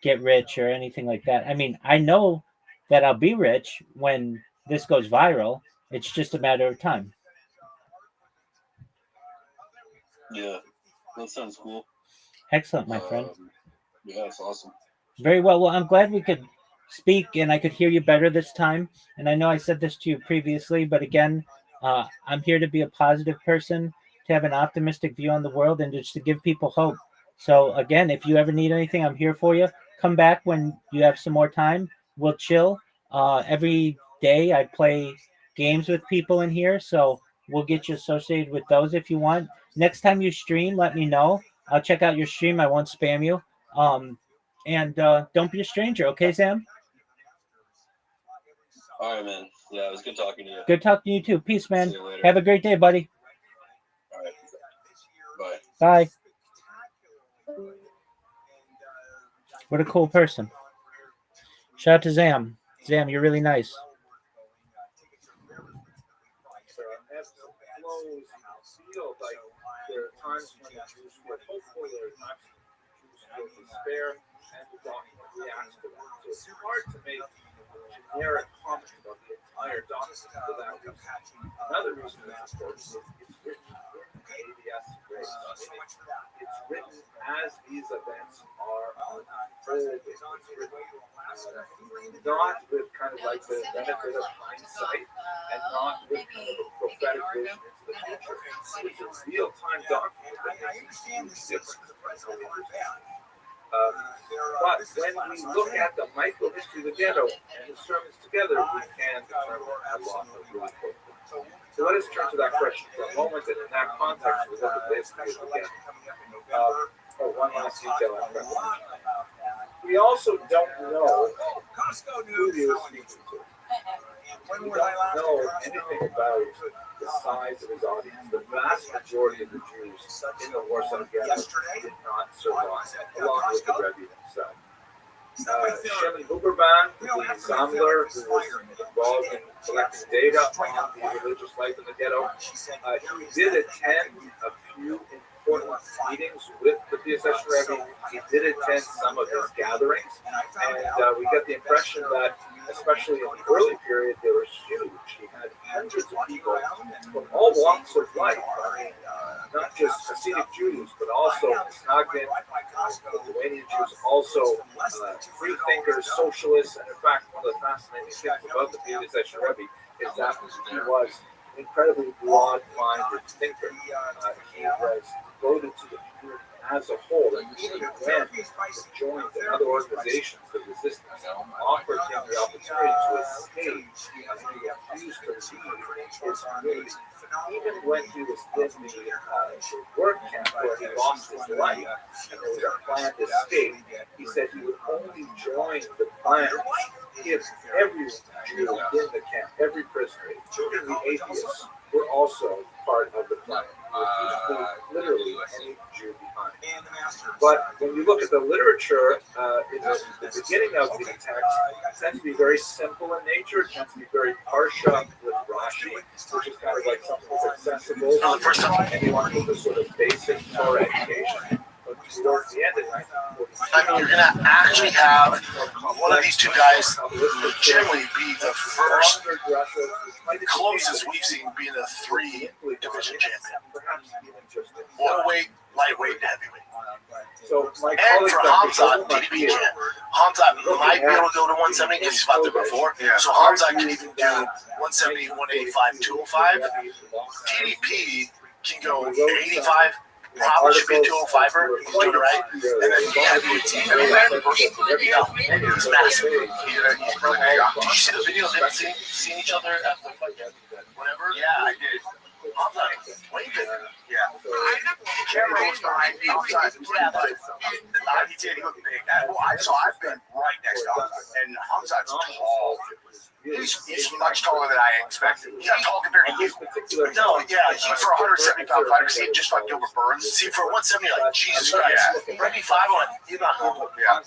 get rich or anything like that. I mean, I know that I'll be rich when this goes viral. It's just a matter of time. Yeah, that sounds cool. Excellent, my friend. Yeah, it's awesome. Very well. Well, I'm glad we could speak and I could hear you better this time. And I know I said this to you previously, but again, I'm here to be a positive person, to have an optimistic view on the world, and just to give people hope. So again, if you ever need anything, I'm here for you. Come back when you have some more time. We'll chill. Every day I play games with people in here, so we'll get you associated with those if you want. Next time you stream, let me know. I'll check out your stream. I won't spam you. And don't be a stranger, okay, Sam? All right, man. Yeah, it was good talking to you. Good talking to you too. Peace, man. See you later. Have a great day, buddy. All right. Bye. Bye. What a cool person. Shout out to Zam. Zam, you're really nice. As the flows feel like there are times when the Jews feel hopeful, there are times when the Jews feel despair, and the document reacts to that. So it's hard to make generic comment about the entire document without reason. Another reason that's important is it's written ABS grades. It's written as these events are unfolding. It's written not with kind of like the benefit of hindsight, and not with kind of a prophetic vision into the future. It's a real-time document that makes a huge difference. But when we look at the micro-history of the ghetto and the sermons together, we can determine a lot of really quickly. So let us turn to that question for a moment, and in that context, we look at the history of the ghetto. One last detail I forgot to mention. We also don't know who he was speaking to. We don't know anything about the size of his his audience. The vast majority of the Jews in the Warsaw Ghetto did not survive, along with the Rebbe himself. Shimon Huberman, the Sammler, who was involved in collecting data on the religious life in the ghetto, he did attend a few important meetings with the PSS Rebbe. He did attend some of his gatherings, and we get the impression that, especially in the early period, they were huge. He had hundreds of people from all walks of life, not just Hasidic Jews, but also Misnagdim, Lithuanian Jews, also free thinkers, socialists, and in fact, one of the fascinating things about the PSS Rebbe is that he was an incredibly broad-minded thinker. He was devoted to the community as a whole, and he went to join other organizations of resistance, offered him the opportunity to escape as he refused to leave his community. Even when he was in the work camp where he lost his life and there was a planned escape, he said he would only join the plan if every Jew in the camp, every prisoner, including the atheists, were also part of the plan. Literally any Jew behind. But when you look at the literature, in the beginning of the text, it tends to be very simple in nature. It tends to be very parsha with Rashi, which is kind of like something that's accessible to anyone with a sort of basic Torah education. But towards the end of 1946, I mean, you're going to actually have one of these two guys legitimately be the first closest we've seen being a 3-division champion. Middleweight, lightweight, and heavyweight. So And for Hamzat, DDP can. Hamzat might be able to go to 170 because he's fought there before. So Hamzat can even do 170, 185, 205. DDP can go 85. Probably should be a 205er. He's doing it right. And then he's massive. He's really big. Did you see the video of them seeing each other at the fight? Whatever? Yeah, I did. I'm like, way bigger. Yeah. The camera was behind me outside. But he did. He looked big. I've been right next to Hamzat. And Hamzat's tall. He's much taller than I expected. He's not tall compared to you. No, yeah, he for a 170-pound fighter, see, just like Gilbert Burns. See, for 170, like, Jesus Christ. Randy 5 on, he's not normal. Yeah. I've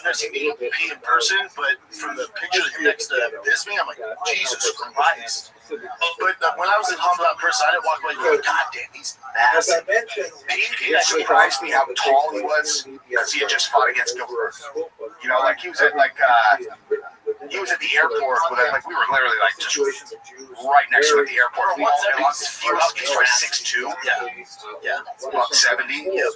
never seen DDP in person, but from the picture of him next to Bisbee, I'm like, Jesus Christ. But when I was in Hamzat in person, I didn't walk away going, God damn, he's massive. DDP, that surprised me how tall he was, because he had just fought against Gilbert Burns. You know, like, he was at, he was at the airport with it, like we were literally like just right next to him at the airport. He's like 6'2". Yeah. About 70. Yep.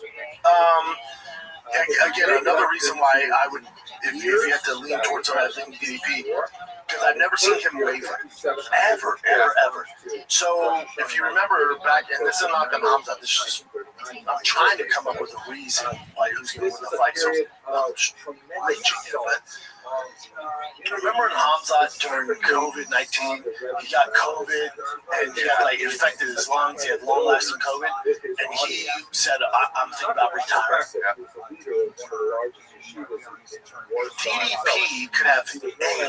Again, another reason why I would, if you had to lean towards something, I think DDP, because I've never seen him waver. Ever. So if you remember back, and this is not going to Hamzat, this is just, I'm trying to come up with a reason why who's going to win the fight. So I'm reaching it, but remember in Hamzat during COVID-19, he got COVID and he got, it affected his lungs. He had long-lasting COVID, and he said, "I'm thinking about retiring." DDP could have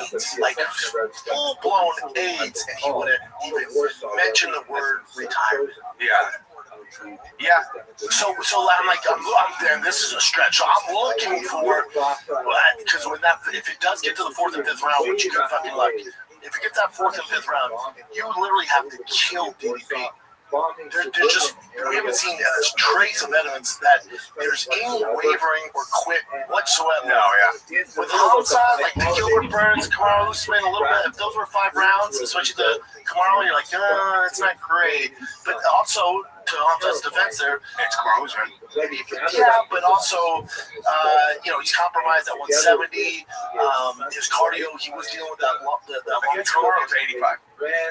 AIDS, like full-blown AIDS, and he wouldn't even mention the word retirement. Yeah. So I'm like, I'm there. This is a stretch. So I'm looking for, because if it does get to the 4th and 5th round, which you can fucking like, if it gets that 4th and 5th round, you literally have to kill DDP. There's just, we haven't seen a trace of evidence that there's any wavering or quit whatsoever. No, yeah. With Hamzat, like the Gilbert Burns, Kamaru Usman, a little bit, if those were 5 rounds, especially the Kamaru, you're like, it's not great. But also, to Hamzat's defense there, it's Kamaru Usman. Yeah, but also, he's compromised at 170. His cardio, he was dealing with that long Kamaru was 85.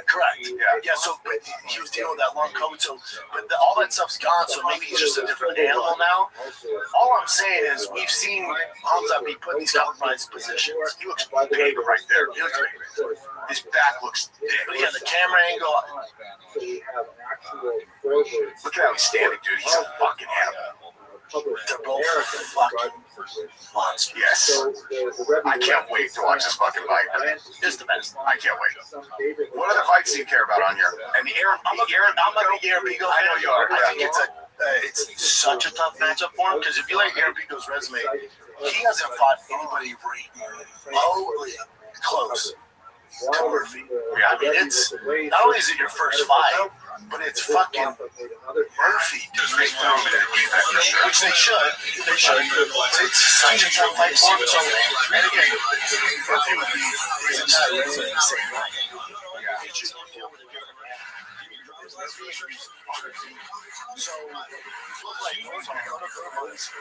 Correct. Yeah. So, but he was dealing with that long COVID. So, but all that stuff's gone. So maybe he's just a different animal now. All I'm saying is we've seen Hamzat be put in these compromised positions. He looks big right there. He looks big. His back looks big. But yeah, the camera angle. Look at how he's standing, dude. He's a fucking animal. They're both fucking monster. Yes. I can't wait to watch this fucking fight. It's the best. I can't wait. What other fights do you care about on here? And the Aaron, I'm a big Aaron Pico fan. I know you are. I think it's such a tough matchup for him because if you like Aaron Pico's resume, he hasn't fought anybody remotely close to Murphy. Yeah, I mean, it's not only is it your first fight, but it's fucking Murphy, which they should. They should. It's such a tough fight for him. So, and again, Murphy would be his entire resume the same night. Yeah. It's just deal with a different man. There's issues. So, like, those are one of the most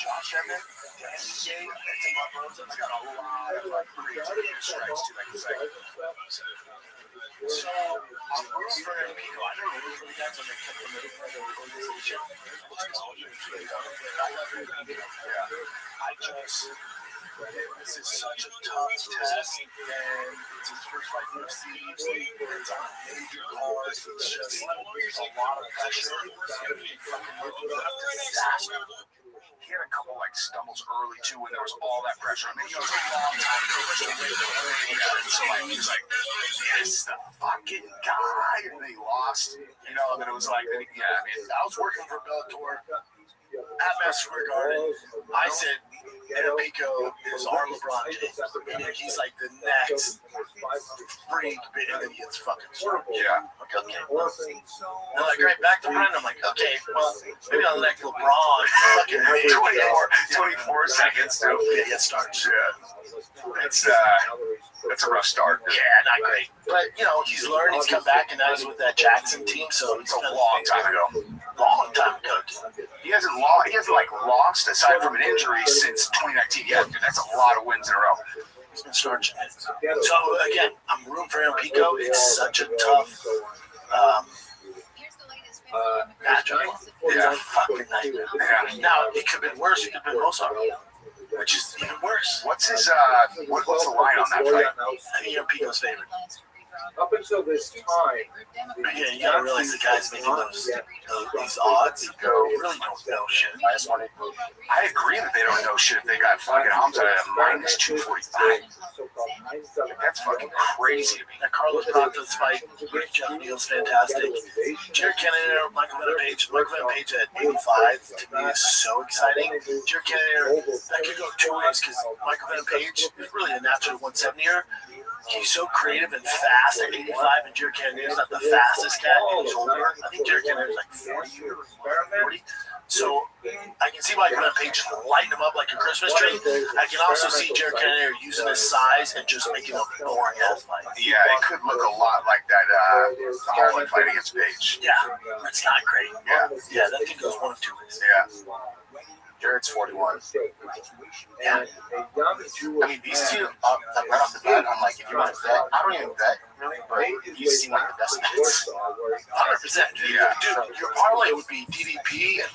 Josh Evans, Danny that's in my Rosen's got a lot of like creativity and strikes too, like you say. So I'm rooting for Aaron Pico. I never root for the guys when they come from the organization. I just this is such a tough test, and it's his first fight in UFC. It's on major cars. It's just a lot of pressure. It's going to be fucking disaster. He had a couple like stumbles early too when there was all that pressure. I mean, it was a long time ago. So like, he was like, "This is the fucking guy," and then he lost. You know, and then it was like, yeah. I mean, I was working for Bellator at Madison Square Garden. I said Aaron Pico is our LeBron James. And he's like the next freak, and then he gets fucking started. Yeah. Okay. And like right back to Brandon, I'm like, okay, well, maybe I'll let LeBron fucking 24 seconds to get started. Yeah. It's a rough start. Yeah, not great. But you know, he's learned, he's come back, and now he's with that Jackson team, so It's a long time ago. Long time ago. He hasn't lost aside from an injury since 2019. Yeah, dude, that's a lot of wins in a row. He's been starching it. So again, I'm rooting for Aaron Pico. It's such a tough matchup. It's a fucking nightmare. Yeah. Now it could have been worse. It could have been Mozart, which is even worse. What's his what's the line on that fight? I think Aaron Pico's favorite. Up until this time, Yeah, you gotta realize the guys making these odds really don't know shit. I agree that they don't know shit if they got fucking Hamza at a minus 245. That's fucking crazy to me. That Carlos Pratas fight, Jeff Neal's fantastic. Jared Cannonier, Michael Van Page. Michael Van Page at 85 to me is so exciting. Jared Cannonier, that could go two ways because Michael Van Page is really a natural 170er. He's so creative and fast at 85, and Jared Cannonier is not the fastest cat. He's older. I think Jared Cannonier is like 40. So I can see Michael Van Page just lighting him up like a Christmas tree. I can also see Jared Cannonier using his size and just making a boring ass fight. Yeah, it could look a lot like that Holland fight against Page. Yeah, it's not great. Yeah, that thing goes one of two ways. Yeah. Jared's 41. Yeah. I mean, these two, right off the bat, I'm like, if you want to bet, I don't even bet, really, but you seem like the best bets. 100%. Yeah. Dude, your parlay would be DDP, and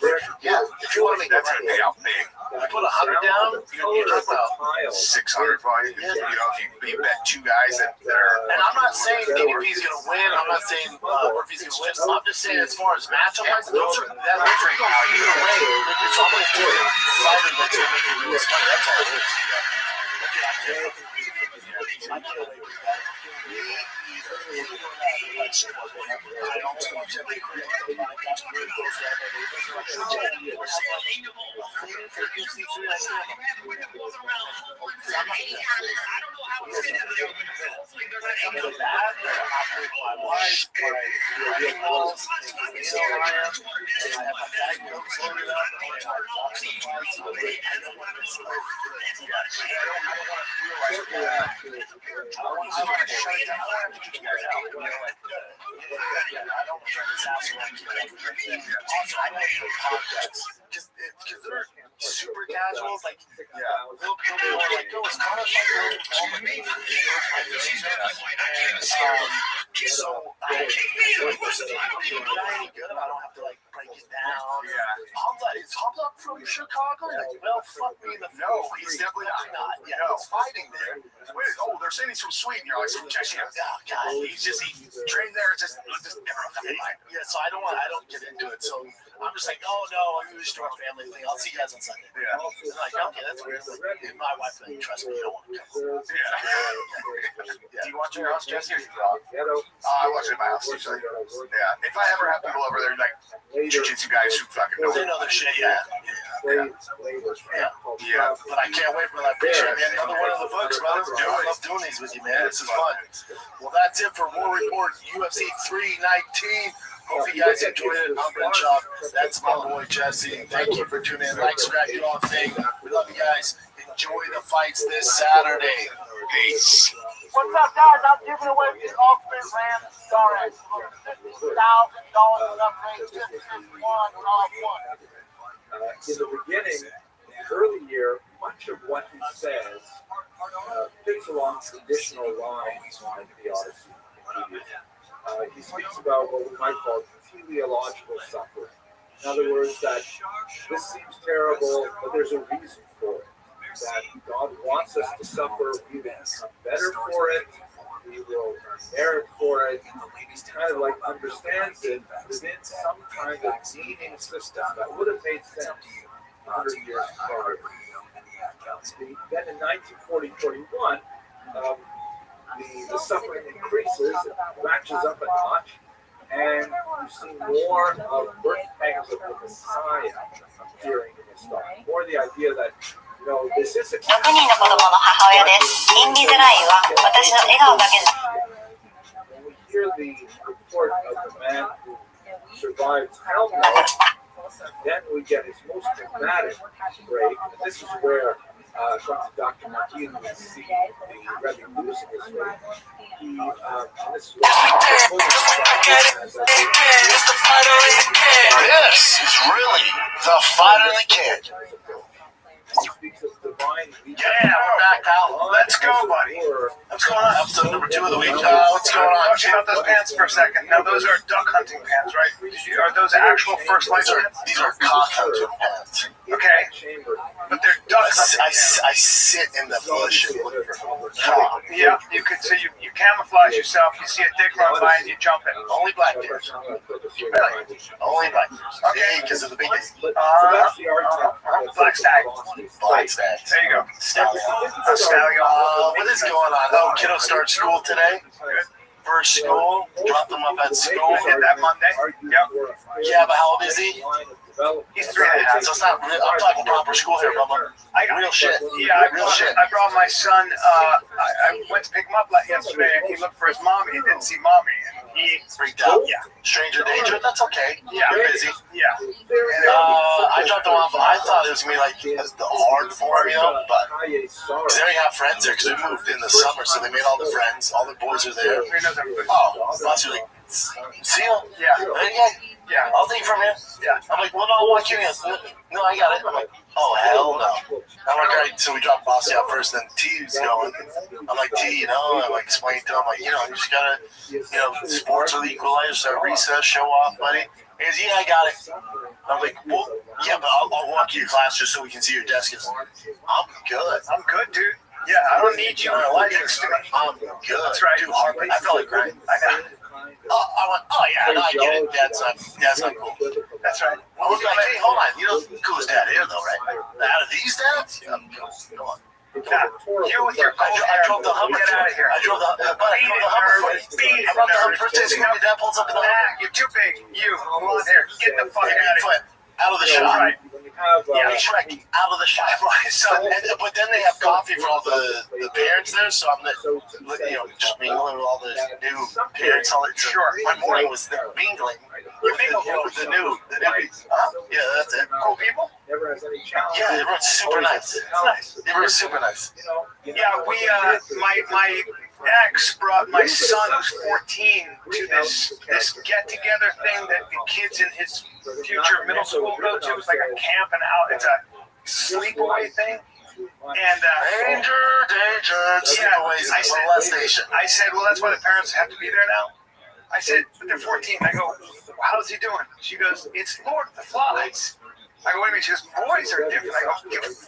if you want to make that's going to pay out big. You put 100 down, you're talking about 600 probably. You know, if you bet two guys that are. And I'm not saying DDP's going to win. I'm not saying Murphy's going to win. I'm just saying as far as matchup-wise, those are either way. It's almost good. Fighter that's going to make it lose money. That's all it is. I can't wait with that. I don't so much every career. I got really close to because they're super casuals, like, they'll be more like, yo, it's kind of like so I feel like this is not any good. I don't have to like break it down. Yeah. Is Hamza from Chicago? Like, well, fuck me in the face. No, he's definitely not. Yeah, No. he's fighting there. Wait, they're saying he's from Sweden. You're like, from Czechia. Oh, God. He trained there. Just never a fucking mind. Yeah, so I don't get into it. So I'm just like, oh no, I'm used to our family thing. I'll see you guys on Sunday. Yeah. And like, okay, that's weird. And my wife, like, trust me, you don't want to come. Yeah. Do you watch your house, Jesse, or you draw? I watch it at my house usually. Yeah. If I ever have people over there, like jiu-jitsu guys who fucking know. They know their shit, yeah. Yeah. But I can't wait for that picture, man. Another one of the books, brother. I love doing these with you, man. This is fun. Well, that's it for War Report UFC 319. Hope you guys enjoyed it. I'm Ben Chop. That's my boy Jesse. Thank you for tuning in. Like, subscribe, do all thing. We love you guys. Enjoy the fights this Saturday. Peace. What's up, guys? I'm giving away the Ultimate Ram Star X. $50,000 upgrade. Just one off one. In the beginning, in the early year, much of what he says fits along traditional lines like the Odyssey. He speaks about what we might call teleological suffering. In other words, that this seems terrible, but there's a reason for it. That God wants us to suffer, we will become better for it, we will merit for it. He kind of like understands it within some kind of meaning system that would have made sense 100 years prior. Then in 1940-41, the suffering increases, it ratchets up a notch, and you see more of birth pangs of the Messiah appearing in his story. More the idea that, you know, this is a 6人の子供の母親です。インビザラインは私の笑顔だけです。 when we hear the report of the man who survived Hellmouth, then we get his most dramatic break, and this is where Dr. Martin would see the Rebbe losing his faith. This is really the fighter the kid. speaks of divine leadership. Yeah, we're back out. Let's go, buddy. What's going on? Episode number 2 of the week. What's going on? Talk about those pants for a second. Now, those are duck hunting pants, right? Are those actual first light pants? These are cock hunting pants. Okay. But they're duck hunting. I sit in the bush and look for cock. Yeah, you could see you camouflage yourself. You see a dick run by and you jump it. Only black bears. Really? Only black bears. Okay, because of the big Black stag. black stags. There you go. Stallion. Stallion. What is going on? Oh, kiddo starts school today. First school. Dropped him off at school. Hit that Monday. Yep. Yeah, but how old is he? He's 3.5. So it's not real. I'm talking proper school here, Bubba. Real shit. Yeah, real shit. I brought my son. I went to pick him up yesterday, and he looked for his mommy. He didn't see mommy, and he Freaked out. Yeah. Stranger danger. That's okay. Yeah. You're busy. Yeah. I dropped him off. I thought it was gonna be like hard for him, you know, but because they already have friends there. Because we moved in the summer, so they made all the friends. All the boys are there. Oh, lots of like, see you. Yeah. Okay. Yeah. I'll take it from here. Yeah. I'm like, well, no, I'll walk you in. No, I got it. I'm like, oh, hell no. I'm like, all right, so we dropped Bossy out first, then T's going. I'm like, T, you know, I'm like, explaining to him, like, you know, you just gotta, you know, sports are the equalizer, so recess, show off, buddy. He goes, yeah, I got it. I'm like, well, yeah, but I'll walk you to class just so we can see your desk. I'm good. I'm good, dude. Yeah, I don't need you in my life next to me. I'm good. That's right. Dude, heartbeat. I felt like crying. I know. I went, oh, yeah, no, I get it. That's not cool. That's right. I was like, hey, hold on. You know, coolest dad here, though, right? Out of these dads? Yeah, come on. Now, you with your cold I drove the Hummer. Get out of here. I drove the Hummer for you. I brought the Hummer for you. Your dad pulls up in the Hummer. You're too big. You, come on here. Get the fuck out of here. Out of the shop. Right. Yeah, Shrek, out of the shop. But then they have coffee for all the parents there, so I'm you know, just mingling with all the new parents. Sure. My morning was mingling with the new. Yeah, that's it. Cool people? Yeah, everyone's super nice. Everyone's super nice. Yeah, my ex brought my son who's 14 to this get-together thing that the kids in his future middle school go to. It's like a camp and out. It's a sleepaway thing. And danger. I said, well, that's why the parents have to be there now. I said, but they're 14. I go, how's he doing? She goes, it's Lord of the Flies. I go, what do you mean? She goes, boys are different. I go,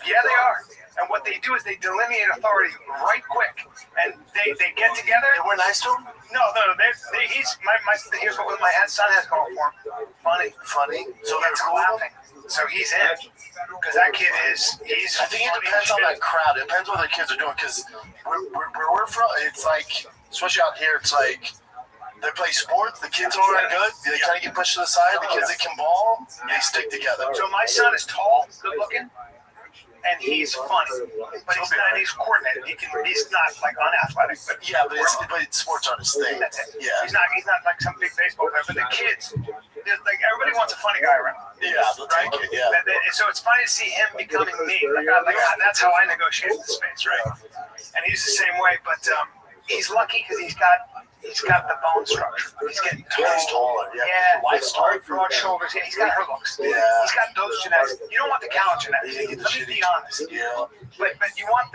yeah, they are. And what they do is they delineate authority right quick, and they get together. And we're nice to him? No. He's here's what my son has going for him. Funny. So That's laughing. So he's in because that kid he's. I think it depends on that crowd. It depends what the kids are doing because where we're from, it's like, especially out here, it's like they play sports. The kids aren't good. They kind of get pushed to the side. The kids that can ball, they stick together. So my son is tall, good looking, and he's funny, but he's not. He's coordinated. He's not like unathletic, but Yeah, but sports aren't his thing. that's it. Yeah. He's not like some big baseball player. But the kids, like everybody wants a funny guy around. Yeah, they'll take it. Yeah. So it's funny to see him becoming me. That's how I negotiate the space, right? And he's the same way, but he's lucky because he's got the bone structure. He's getting tall. He's taller. Yeah. Yeah, Wife's taller. broad shoulders. Yeah, he's got her looks. Yeah. He's got those genetics. You don't want the cow genetics. Let me be honest. Yeah. But you want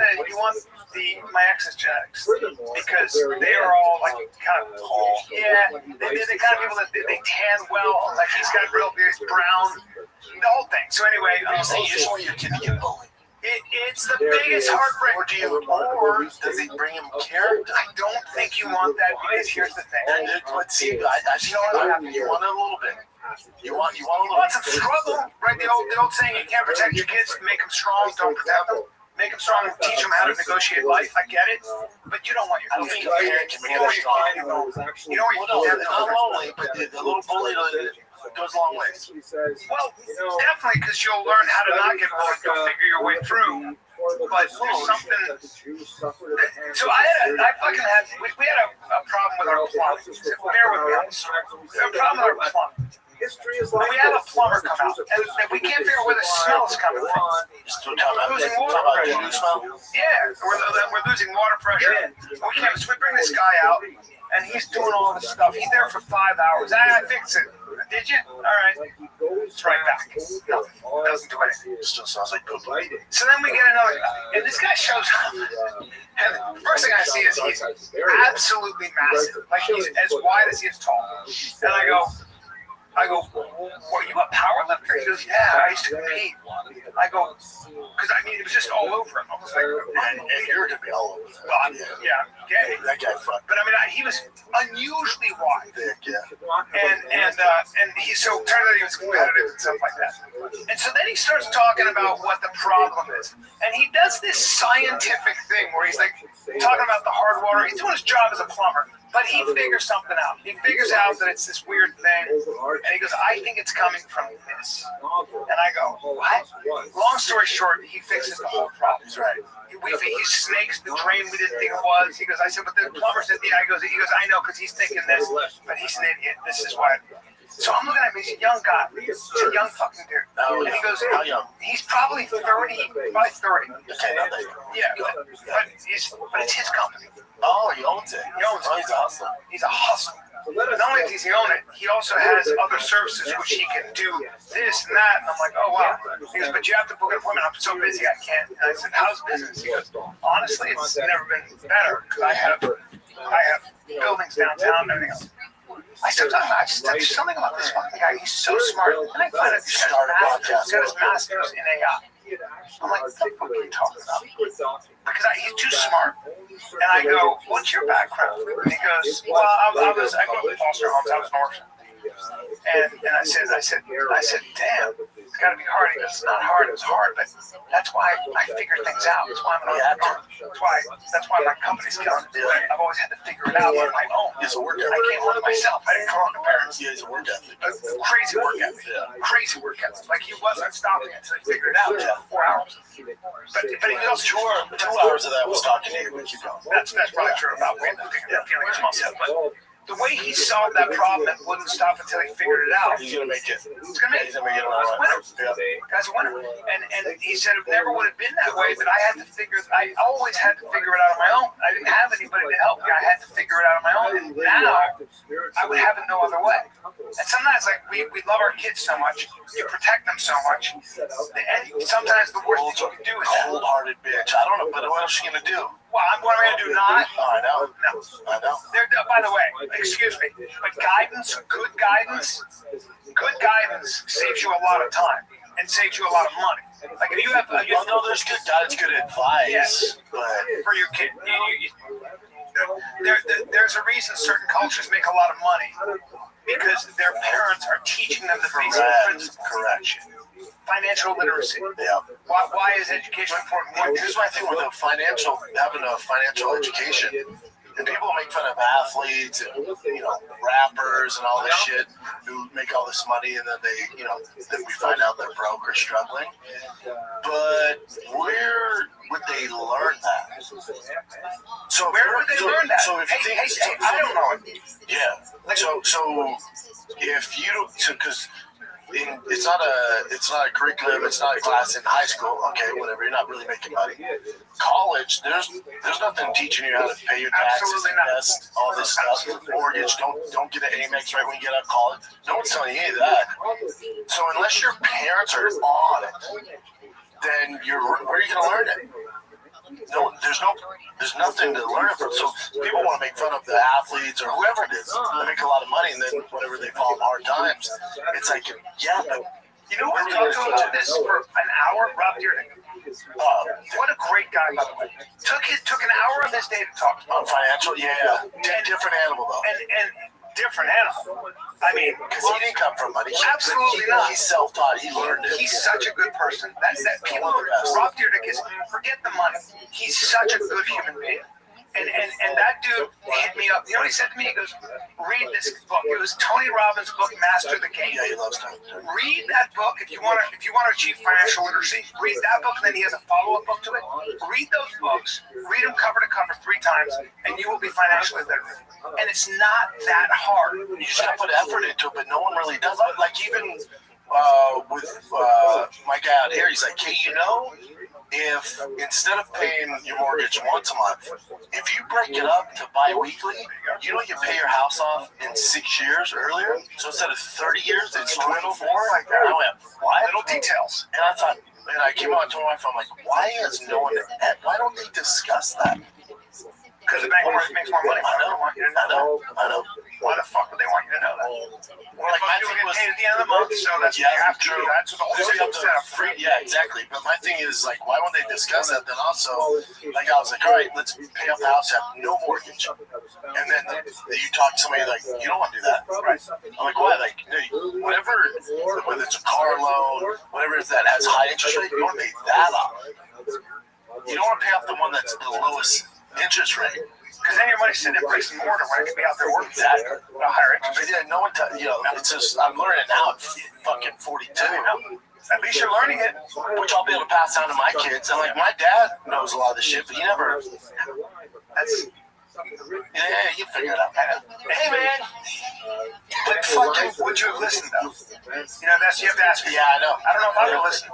my ex's genetics because they are all like kind of tall. Yeah, they're the kind of people that they tan well. Like he's got real beard, he's brown, the whole thing. So anyway, You just want your kid to get bullied. it's the biggest heartbreak. Or does he bring him character? I don't think you want that because here's the thing. And let's see, I see what happened. You want it a little bit. You want a You little want some struggle, right? The old saying, you can't protect your kids, make them strong, don't protect them. Make them strong and teach them how to negotiate life. I get it, but you don't want your. I don't think a parent can make them strong. You know what you can do. Not only, but the little bully goes a long ways. Well, definitely, because you'll learn how to not get bullied. You'll figure your way through. But there's something. So we had a problem with our plumbing. Bear with me on this. We have a problem with our plumbing. When we have a plumber come out, and we can't figure out where the smell is coming from. We're losing water pressure. Yeah, we're losing water pressure. So we bring this guy out, and he's doing all this stuff. He's there for 5 hours. I fix it. Did you? All right. It's right back. Nothing. Doesn't do anything. It still sounds like poop. So then we get another guy, and this guy shows up. And the first thing I see is he's absolutely massive. Like he's as wide as he is tall. And I go, what, you a power lifter? He goes, yeah, I used to compete. I go, because it was just all over him. I was like, And you're going to be all over that. well, yeah, gay. That guy fucked. But he was unusually wide. Thick, yeah. And he so turned out he was competitive and stuff like that. And so then he starts talking about what the problem is. And he does this scientific thing where he's like talking about the hard water. He's doing his job as a plumber. But he figures something out. He figures out that it's this weird thing. And he goes, I think it's coming from this. And I go, what? Long story short, he fixes the whole problem. He's right. He snakes the drain we didn't think it was. He goes, I said, but the plumber said, yeah. He goes, I know, because he's thinking this, but he's an idiot. This is why. So I'm looking at him. He's a young guy. He's a young fucking dude. And he goes, How young? he's probably 30, probably 30. Okay, not that young. Yeah, but it's his company. Oh, he owns it. He owns it. Oh, he's a hustler. He's a hustler. Not only does he own it, he also has other services which he can do this and that. And I'm like, oh wow. He goes, but you have to book an appointment. I'm so busy, I can't. And I said, how's business? He goes, honestly, it's never been better because I have buildings downtown and everything else. I said, there's something about this fucking guy. He's so smart. And I find out he's got his master's in AI. I'm like, what the fuck are you talking about? Because he's too smart. And I go, what's your background? And he goes, well, I grew up in foster homes. I was an orphan. And I said, damn, it's got to be hard. He goes, it's not hard. It was hard, but that's why I figure things out. That's why I'm an entrepreneur. That's why my company's killing it. I've always had to figure it out on my own. He's a work I ethic. can't work myself. I didn't grow up with parents. Yeah, he's a work ethic. Crazy work ethic. Crazy work ethic. Like he wasn't stopping until he figured it out for 4 hours. But he goes 2 hours of that was talking to you. But keep going. That's probably true about weightlifting and feeling his muscle. But the way he solved that problem and wouldn't stop until he figured it out. He's gonna make it. He's gonna make it. He's gonna make it. Guy's a winner. And he said it never would have been that way, but I always had to figure it out on my own. I didn't have anybody to help me. I had to figure it out on my own. And now I would have it no other way. And sometimes we love our kids so much, you protect them so much. And sometimes the worst thing you can do is cold-hearted bitch. I don't know, but what else are you gonna do? Well, what am I going to do? Not? Oh, I know. No. I know. By the way, excuse me, but good guidance saves you a lot of time. and saves you a lot of money. Like if you have, there's good advice, Yes. but for your kid, there's a reason certain cultures make a lot of money because their parents are teaching them the basic principles. Correct. Financial literacy. Yeah. Why is education important? Well, here's my thing with having a financial education. And people make fun of athletes and rappers and all this shit who make all this money, and then then we find out they're broke or struggling. But where would they learn that? So Where would they learn that? So if you think, I don't know. Yeah. So if you because. It's not a curriculum. It's not a class in high school. Okay, whatever. You're not really making money. College, there's nothing teaching you how to pay your taxes, invest, all this stuff. Mortgage. Don't get an Amex right when you get out of college. No one's telling you any of that. So unless your parents are on it, then where are you going to learn it? No, there's nothing to learn from. So people want to make fun of the athletes or whoever it is. They make a lot of money, and then whenever they fall in hard times, it's like, yeah, but you know what? Talked about this for an hour. Rob Dyrdek. What a great guy, by the way. Took an hour of his day to talk on financial. Yeah. Different animal though. And different animal. I mean, because he didn't come from money. Absolutely not. He's self-taught. He learned it. He's such a good person. That's that people. Rob Dyrdek is, forget the money. He's such a good human being. And that dude hit me up. You know what he said to me? He goes, read this book. It was Tony Robbins' book, Master the Game. Yeah, he loves Tony. Read that book if you want to achieve financial literacy. Read that book, and then he has a follow-up book to it. Read those books. Read them cover to cover 3 times, and you will be financially literate. And it's not that hard. You just got to put effort into it, but no one really does. Like even with my guy out here, he's like, hey, if instead of paying your mortgage once a month, if you break it up to bi-weekly, you pay your house off in 6 years earlier. So instead of 30 years, it's 24. Like that. I went, why? Little details. And I thought, and I came on to my wife, I'm like, why don't they discuss that? Because the bank makes more money. I know. Why the fuck would they want you to know that? Well, like my thing was paid at the end of the month, so that's you have to do that. So the whole system set up free. Yeah, exactly. But my thing is like, why won't they discuss that? Then also, like I was like, all right, let's pay off the house, have no mortgage, and then you talk to somebody like, you don't want to do that. Right. I'm like, why? Like, whatever, whether it's a car loan, whatever it is that has high interest rate, you want to pay that off. You don't want to pay off the one that's the lowest interest rate. Because then your money's sitting in bricks and mortar when it can be out there working. Exactly. A higher interest. But yeah, no one, it's just, I'm learning now at fucking 42. At least you're learning it. Which I'll be able to pass down to my kids. And like, my dad knows a lot of this shit, but he never, yeah, you figure it out. Hey, man. But fucking, would you have listened, though? That's, you have to ask me. Yeah, I know. I don't know if I would have listened.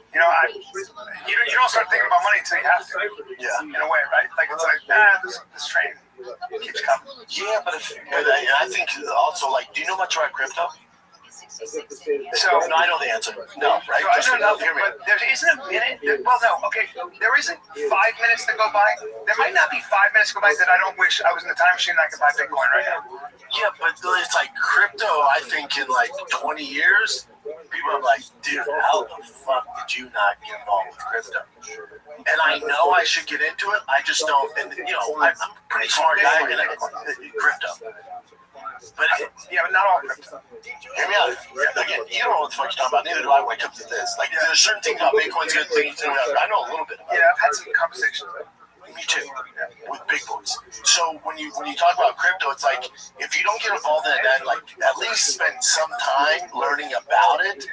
You don't start thinking about money until you have to. Yeah. In a way, right? Like, it's like, this train keeps coming. Yeah, but I think also, like, do you know much about crypto? So, no, I know the answer. No, right? So I don't know, but there isn't a minute. Well, no, okay. There isn't 5 minutes that go by. There might not be 5 minutes go by that I don't wish I was in the time machine and I could buy Bitcoin right now. Yeah, but it's like crypto, I think in like 20 years, people are like, dude, how the fuck did you not get involved with crypto? And I know I should get into it. I just don't. And, I'm a pretty smart guy in crypto. But not all crypto. Hear me out. Again, you don't know what the fuck you're talking about. Neither do I when it comes to this. Like, there's certain things about Bitcoin's good things. I know a little bit about it. Yeah, I've had some conversations with Me too, with big boys. So when you talk about crypto, it's like, if you don't get involved in it, then like at least spend some time learning about it.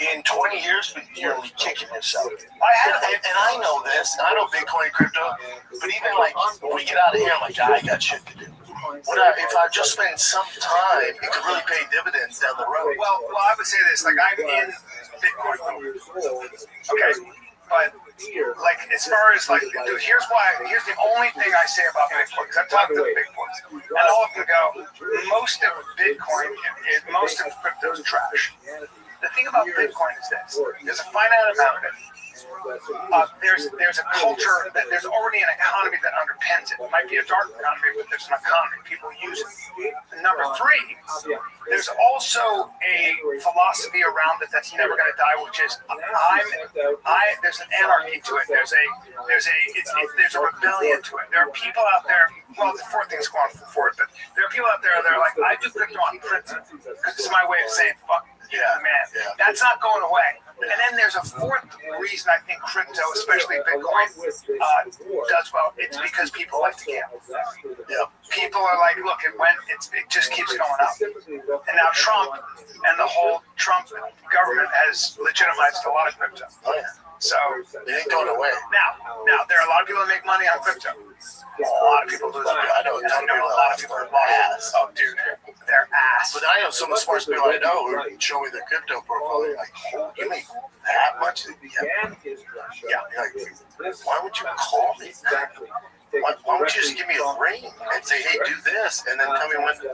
In 20 years, you're gonna be kicking yourself. And I know this, and I know Bitcoin and crypto, but even like when we get out of here, I'm like, I got shit to do. If I just spend some time, it could really pay dividends down the road. Well, I would say this, like I'm in Bitcoin. Okay, but like as far as like, dude, here's the only thing I say about Bitcoin, because I've talked to the big boys, and all of them go, most of Bitcoin, most of crypto is trash. The thing about Bitcoin is this: there's a finite amount of it. there's a culture that there's already an economy that underpins it. It might be a dark economy, but there's an economy. People use it. And number three, there's also a philosophy around it that's never going to die, which is there's an anarchy to it. There's a rebellion to it. There are people out there. Well, the fourth thing's going for it, but there are people out there that are like, I do crypto on principle because it's my way of saying fuck. Yeah, man. Yeah. That's not going away. And then there's a fourth reason I think crypto, especially Bitcoin, does well. It's because people like to gamble. Yeah. People are like, look, it just keeps going up. And now Trump and the whole Trump government has legitimized a lot of crypto. Oh, yeah. So it ain't going away. Now there are a lot of people that make money on crypto. A lot of people lose money. I know a lot of people are ass. Oh, dude, they're ass. But I know some of the smartest people I know who show me their crypto portfolio. Like, you make that much? Yeah. Like, why would you call me? Why don't you just give me a ring and say, hey, do this, and then tell me when? But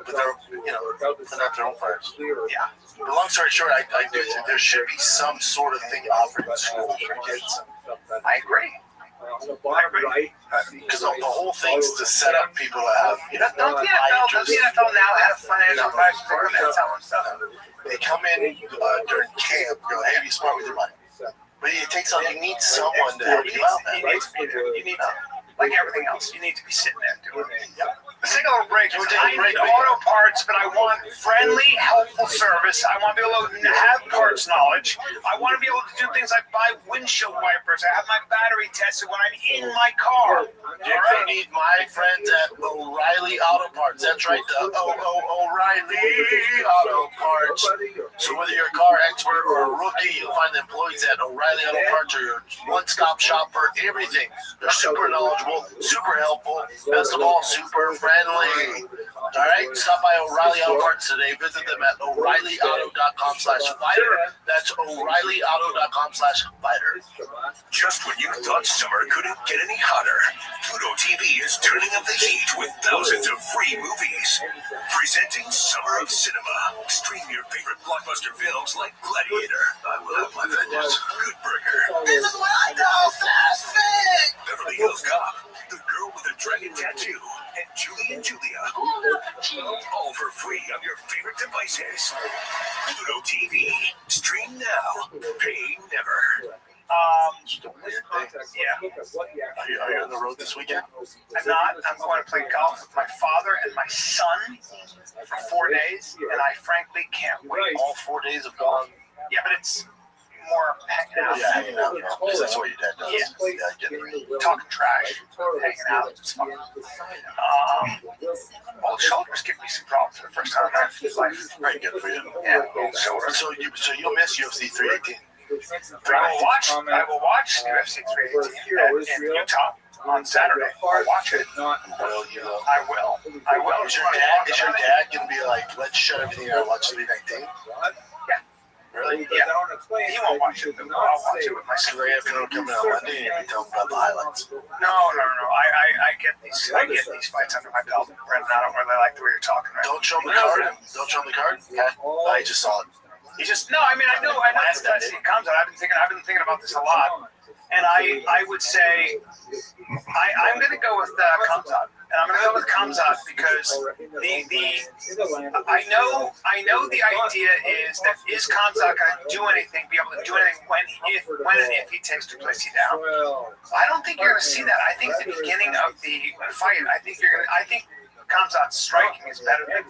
they're, put out their own fires. Yeah. But long story short, I do think there should be some sort of thing offered in schools for kids. I agree. Because the whole thing's to set up people to have. Don't the NFL now have financial advisors that come in and tell them stuff? They come in during camp, go, hey, be smart with your money. But it takes you need someone to help you out. You need to be there. You need to, like everything else, you need to be sitting there doing it. Yeah. Let's take a little break. I need auto parts, but I want friendly, helpful service. I want to be able to have parts knowledge. I want to be able to do things like buy windshield wipers. I have my battery tested when I'm in my car. You're going to need my friends at O'Reilly Auto Parts. That's right, the O'Reilly Auto Parts. So whether you're a car expert or a rookie, you'll find the employees at O'Reilly Auto Parts are your one-stop shop for everything. They're super knowledgeable, super helpful, best of all, super friendly. All right, stop by O'Reilly Auto Parts today. Visit them at O'ReillyAuto.com/fighter. That's O'ReillyAuto.com/fighter. Just when you thought summer couldn't get any hotter, Pluto TV is turning up the heat with thousands of free movies. Presenting Summer of Cinema. Stream your favorite blockbuster films like Gladiator, I Will Have My Vengeance, Good Burger, This is what I call fast food. Beverly Hills Cop, The Girl with a Dragon Tattoo, and Julie and Julia. All for free on your favorite devices. Pluto TV. Stream now. Pay never. Yeah. Are you on the road this weekend? I'm not. I'm going to play golf with my father and my son for 4 days, and I frankly can't wait. All 4 days of golf? Yeah, but it's more hanging out. Yeah, hanging out. Because that's what your dad does. Yeah. I get it. Talking trash, hanging out. It's fun. Old shoulders give me some problems for the first time in my life. Very good for you. Yeah, old shoulders. So you'll miss UFC 318. I will watch UFC 318 in Utah on Saturday. I'll watch it. I will. Is your dad going to be like, let's shut everything down and watch 319? Yeah. Really? Yeah. He won't watch it, but I'll watch it with my son. So they have to come in on Monday and tell them about the highlights. No. I get these fights under my belt, Brendan. I don't really like the way you're talking right now. Don't show them the card. Okay. I just saw it. I know that's it comes out. I've been thinking about this a lot, and I would say I'm going to go with Kamzat, and I'm going to go with Kamzat because I know the idea is that is Kamzat going to do anything, be able to do anything when and if he takes Duplessis down. I don't think you're going to see that. I think the beginning of the fight, I think Kamzat's striking is better than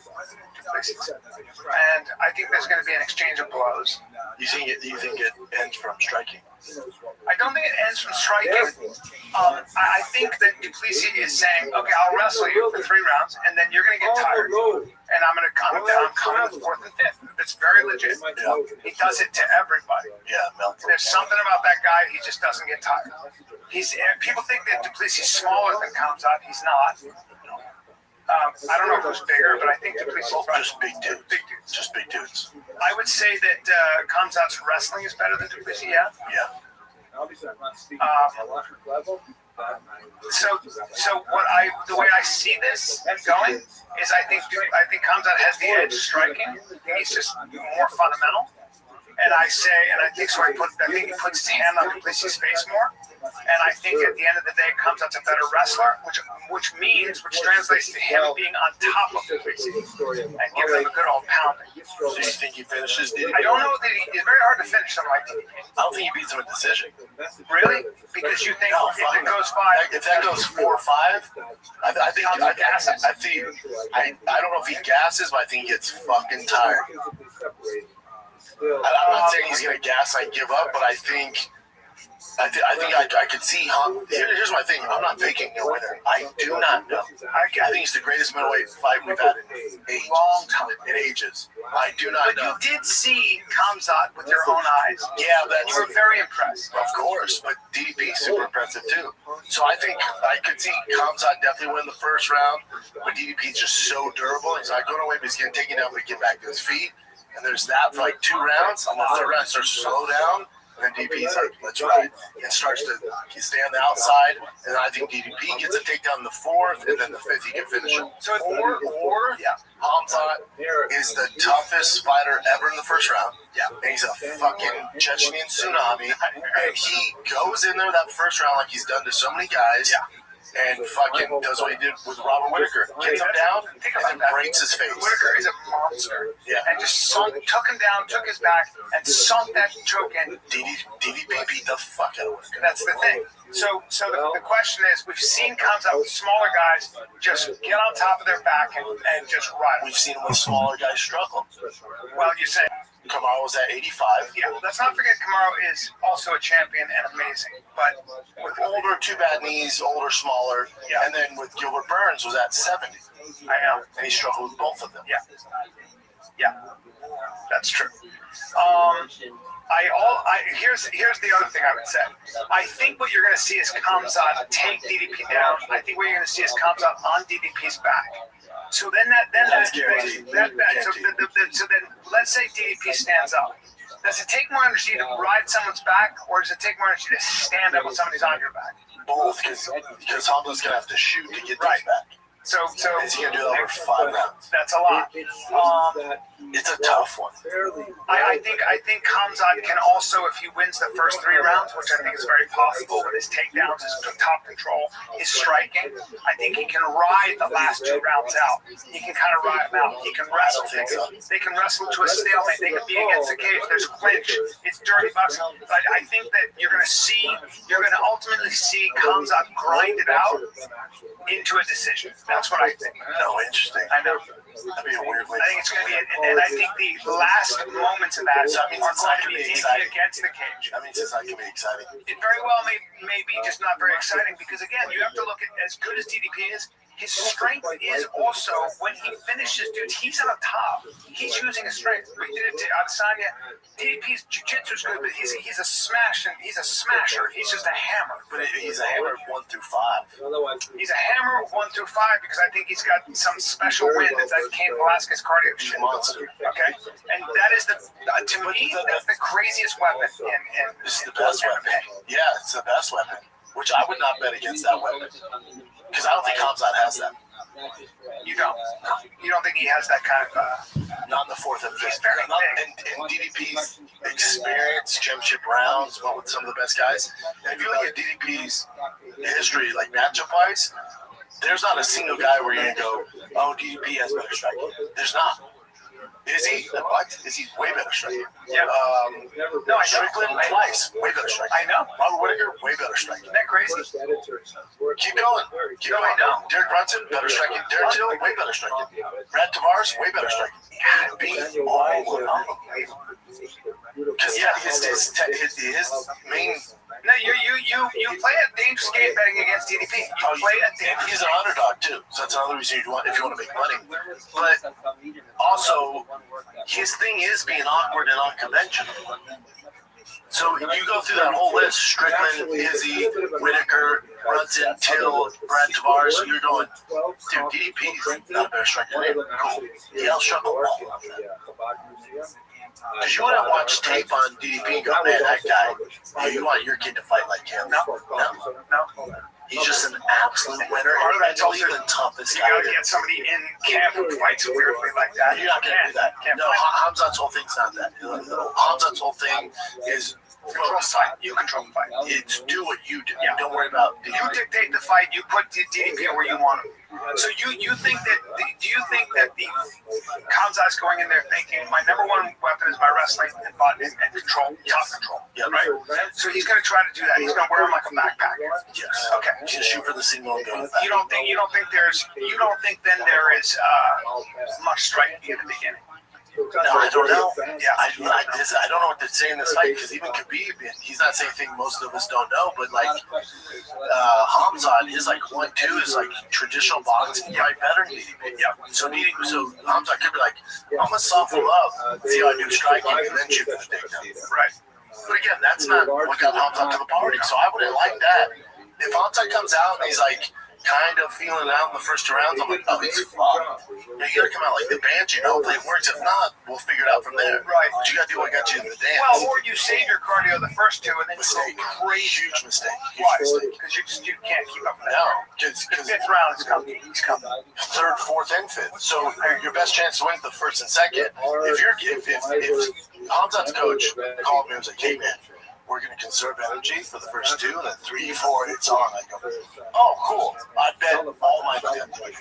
Duplessis, and I think there's going to be an exchange of blows. You think it ends from striking? I don't think it ends from striking. I think that Duplessis is saying, okay, I'll wrestle you for 3 rounds, and then you're going to get tired, and I'm coming with 4th and 5th. It's very legit. Yeah. He does it to everybody. Yeah, there's something about that guy. He just doesn't get tired. People think that Duplessis is smaller than Kamzat. He's not. I don't know who's bigger, but I think Duplessis is just big dudes. Just big dudes. I would say that Kamzat's wrestling is better than Duplessis. Yeah. So the way I see this going is I think Kamzat has the edge striking. He's just more fundamental, And I say, and I think so. I think he puts his hand on Duplessis' face more. And I think at the end of the day, comes out a better wrestler, which translates to him being on top of Duplessis and giving him a good old pounding. So you think he finishes DDP? I don't know that it's very hard to finish something like DDP. I don't think he beats him in decision. Really? Because you think if it goes 5, if that goes 4 or 5, I think I don't know if he gasses, but I think he gets fucking tired. I'm not saying he's gonna gas and give up, but I think I could see how. Here's my thing. I'm not picking a winner. I do not know. I think it's the greatest middleweight fight we've had in a long time, in ages. I do not know. But you did see Khamzat with your own eyes. Yeah, you were very impressed. Of course, but DDP is super impressive too. So I think I could see Khamzat definitely win the first round, but DDP is just so durable. He's not going away, but he's getting taken down, but get back to his feet. And there's that for like 2 rounds. On the third round, it starts to slow down. And then DDP's like, let's ride. And starts to stay on the outside. And I think DDP gets a takedown in the 4th, and then the 5th he can finish him. So or Khamzat is the toughest fighter ever in the first round. Yeah. And he's a fucking Chechenian tsunami. And he goes in there that first round like he's done to so many guys. Yeah. And fucking does what he did with Robert Whittaker. Gets him down and then breaks his face. Whittaker is a monster. Yeah. And just took him down, took his back, and sunk that choke in. DDP beat the fuck out of Whittaker. That's the thing. So the question is, we've seen Khamzat with smaller guys just get on top of their back and just ride. We've seen him with smaller guys struggle. Well, you say Kamaru was at 85. Yeah, let's not forget Kamaru is also a champion and amazing. But with older, 2 bad knees, older, smaller. Yeah. And then with Gilbert Burns was at 70. I know. And he struggled with both of them. Yeah. Yeah. That's true. Here's the other thing I would say. I think what you're going to see is Khamzat take DDP down. I think what you're going to see is Khamzat on DDP's back. So then so then let's say DDP stands up. Does it take more energy to ride someone's back, or does it take more energy to stand up when somebody's on your back? Both, because Hamza's gonna have to shoot to get those back. So is he gonna do that over 5 rounds? That's a lot. It's a tough one. I think Khamzat can also, if he wins the first 3 rounds, which I think is very possible with his takedowns, his top control, his striking, I think he can ride the last 2 rounds out. He can kind of ride them out. He can wrestle. They can wrestle to a stalemate. They can be against the cage. There's clinch. It's dirty boxing. But I think that you're going to ultimately see Khamzat grind it out into a decision. That's what I think. No, interesting. I know. That'd be a weird way. I think it's going to be, and I think the last moments of that are going to be against the cage. That means it's not going to be exciting. It very well may be just not very exciting because, again, you have to look at as good as DDP is. His strength is also when he finishes dudes. He's on the top. He's using his strength. We did it to Adesanya. DDP's jiu-jitsu is good, but he's a smasher. He's just a hammer. But he's a hammer 1 through 5. He's a hammer 1 through 5 because I think he's got some special wind. It's that Cain Velasquez cardio shit. Monster. Okay, and that is to me that's the craziest weapon. This is the best weapon. Yeah, it's the best weapon. Which I would not bet against that weapon. Because I don't think Khamzat has that. You don't? You don't think he has that kind of... Not in the 4th and 5th. He's very big. And DDP's experience, championship rounds, went with some of the best guys. And if you look at DDP's history, like matchup-wise, there's not a single guy where you're going to go, oh, DDP has better striking. There's not. Is he? What? Is he way better striking? Yeah. No, Strickland twice. Way better striking. I know. Robert Whittaker, way better striking. Isn't that crazy? Keep going. Keep going. I know. Derek Brunson, better striking. Derek Till, way better striking. Brad Tavares, way better striking. Beat all of them. Because, yeah, his main... No, you play a dangerous game betting against DDP. He's an underdog too, so that's another reason if you want to make money. But also, his thing is being awkward and unconventional. So you go through that whole list: Strickland, Izzy, Whittaker, Brunson, Till, Brad Tavares. You're going, dude, DDP's not a better striker than him. Cool. He outstruck all of them. Because you want to watch tape on DDP and go, man, that guy, you want your kid to fight like him. No. He's just an absolute winner. Part of And that's also mentally the toughest you guy. gotta get somebody in camp who fights weirdly like that. You're not gonna do that. No, Hamzat's whole thing's not that. Hamzat's whole thing is Control the fight. You control the fight. it's do what you do. Yeah. Don't worry about You dictate the fight. You put the DDP where you want him. So you think that? Do you think that the Kamzat's going in there thinking my number one weapon is my wrestling and control, top control? Yeah, Right. So he's going to try to do that. He's going to wear him like a backpack. Yes. Okay. Just shoot for the signal and go. You don't think then there is much striking in the beginning? No, I don't know. Yeah. I don't know what to say in this fight because even Khabib, he's not saying anything most of us don't know, but like Hamzat is like 1-2 is like traditional boxing, probably better than DDP. Yeah. So Hamzat could be like, I'm gonna soften him up, see how I do striking, and then shoot for the takedown. Right. But again, that's not what got Hamzat to the party, so I wouldn't like that. If Hamzat comes out and he's like kind of feeling it out in the first 2 rounds, I'm like, oh, he's fucked. You gotta come out like the Banshee, hopefully it works. If not, we'll figure it out from there. Right. But you gotta do what got you in the dance. Well, or you save your cardio the first 2 and then Mistake. you go crazy. Huge mistake. Why? Huge mistake. Because you can't keep up with that. No, because The 5th round is coming. He's coming. 3rd, 4th, and 5th. So your best chance to win is the 1st and 2nd. If Hamzat's coach called me and was like, hey man, we're going to conserve energy for the first 2, and then 3, 4, it's on. I go, oh, cool. I bet all my money.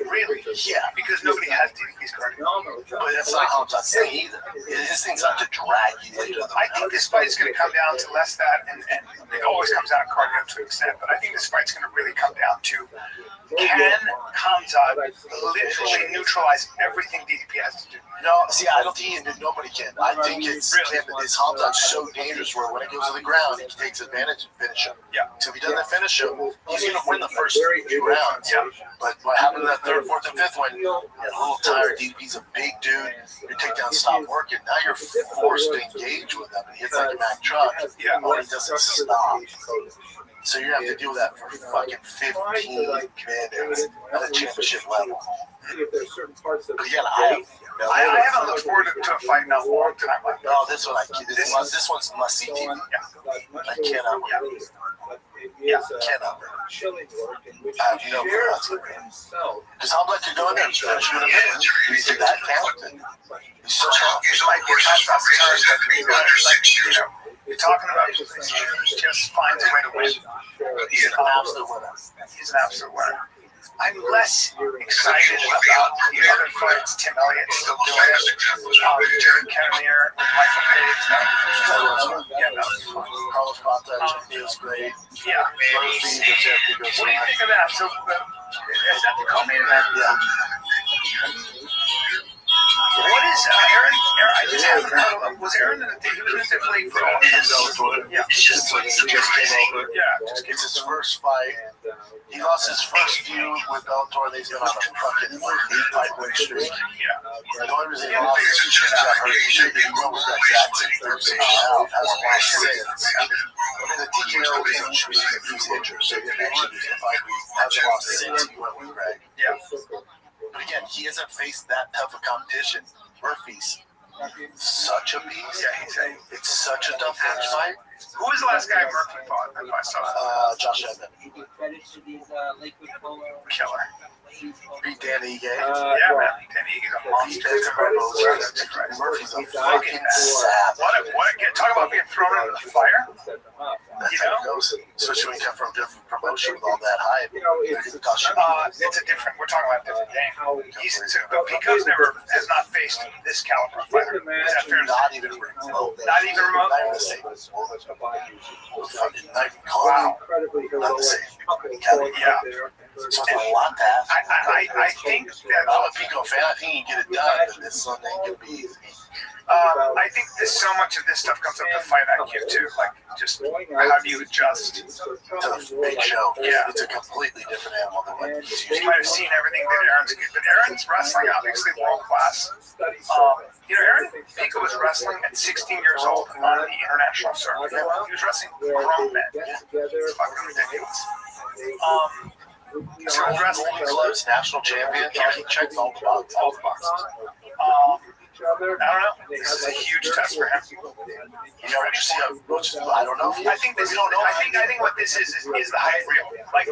Really? Yeah. Because nobody has DDP's cardio. But that's not Hamzat's thing either. His thing's not to drag you later. I think this fight is going to come down to less that, and it always comes down to cardio to an extent, but I think this fight's going to really come down to can Hamzat literally neutralize everything DDP has to do? No, see, I don't think nobody can. I think it's Hamzat's so dangerous where when it goes to the ground, he takes advantage and finish him. Yeah. So if he doesn't finish him, he's going to win the first 2 rounds. Yeah. But what happened to that 3rd, 4th, and 5th when you're a little tired, DP's a big dude, your takedown stop working, now you're forced to engage with him, and he hits like a Mack truck, or he doesn't stop. So you have to do that for fucking 15 minutes at a championship level. But again, I haven't looked forward to a fight in a long time like that. No, this one's must see TV. I cannot wait. Yeah. Cannot wait. I have no clue how to win. Because Hamzat could go in there and finish with a minute. He's that talented. He's so talented. Like you're talking about he just finds a way to win. He's an absolute winner. He's an absolute winner. I'm less excited about the other fights. Tim Elliott still doing it. Jared Cannonier, Michael Page. Carlos Pata, he was great. Yeah. Murphy, the champion, What do you think of that? So, is that the co-main event? Yeah. What is Aaron? I just haven't heard of. Was Aaron in the? He was in the league for all. Yeah. It's just like he just came over. Yeah. It's his first fight. He lost his first feud with Bellator. He's been on a fucking 8-fight win streak. Yeah. The only reason he lost is because he got hurt. He should be going with that Jackson Thursday out. That's why I say it. I mean, the TKO was injured, so he didn't actually lose the fight. He hasn't lost since he went with Greg. Yeah. But again, he hasn't faced that tough of competition. Murphy's such a beast. Yeah, it's such a tough fight. Who was the last guy Murphy fought? If I saw Josh Edmond. Killer. Beat Danny Ige. Yeah, man. Danny Ige's a monster. Murphy's a fucking savage. Talk about being thrown into the fire. That's how it goes. Especially when you come from a different promotion with all that hype. It's a different. We're talking about a different game. Pico's has not faced this caliber fighter. Is that fair? Not even remote. Not even remote. Not even the same. Fucking not even close. Wow. Not the same. Yeah. So it's a lot to ask. I think that I'm a Pico fan. I think he can get it done, but this one ain't gonna be easy. I think there's so much of this stuff comes up to fight IQ too. Like, just how do you adjust to the big show? Yeah. It's a completely different animal than what he's used You to. might have seen everything that Aaron's good, but Aaron's wrestling obviously world class. Aaron Pico was wrestling at 16 years old on the international circuit. He was wrestling grown men. It's fucking ridiculous. Wrestling clubs, national champion. He checks all the boxes. All the boxes. I don't know. This is a huge test for him. You know, just see how, I don't know. I think this. I think what this is the hype reel. Like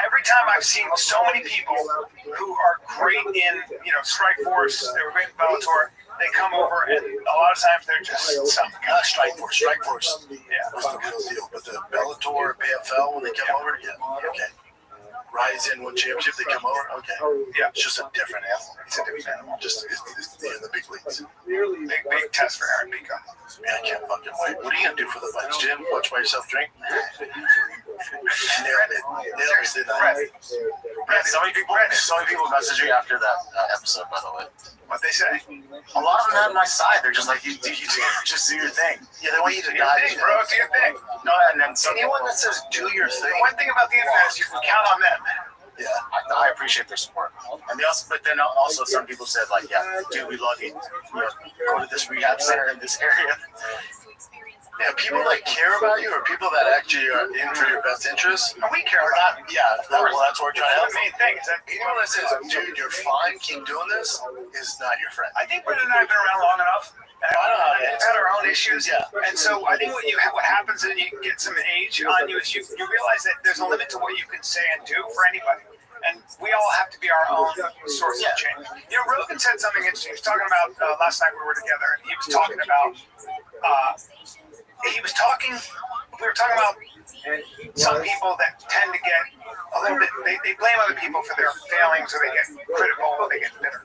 every time I've seen so many people who are great in Strike Force, they were great in Bellator. They come over and a lot of times they're just something. Strike Force. Yeah, was the real deal. But the Bellator, PFL, when they come over, yeah, okay. Rise in one championship, they come over, okay. Yeah. It's just a different animal. It's a different animal. Just it's in the big leagues. Big test for Aaron Pico. Man, I can't fucking wait. What are you gonna do for the fights, Jim? Watch by yourself drink? Nailed it, didn't I? Brett, so many people messaged me after that episode, by the way. What they say? A lot of them had my side. They're just like, you just do your thing. Yeah, they want you to Do your die. thing, bro. Do your thing. No, and then Anyone that says do your The thing, one thing about the internet is you can count on them. yeah. I appreciate their support. And they also, but then also some people said like, yeah, dude, we love you. Go to this rehab center in this area. Yeah, people that care about you or people that actually are in for your best interest. And we care Or about not, yeah, that's what we're trying to help. the main thing is that Anyone that says, dude, you're fine, keep doing this, is not your friend. I think Brendan and I have been around long enough. And we've had our own issues. Yeah. And so I think what happens is you get some age on you is you realize that there's a limit to what you can say and do for anybody. And we all have to be our own source of change. Rogan said something interesting. He was talking about last night we were together, and he was talking about we were talking about some people that tend to get a little bit, they blame other people for their failings, or they get critical, or they get bitter.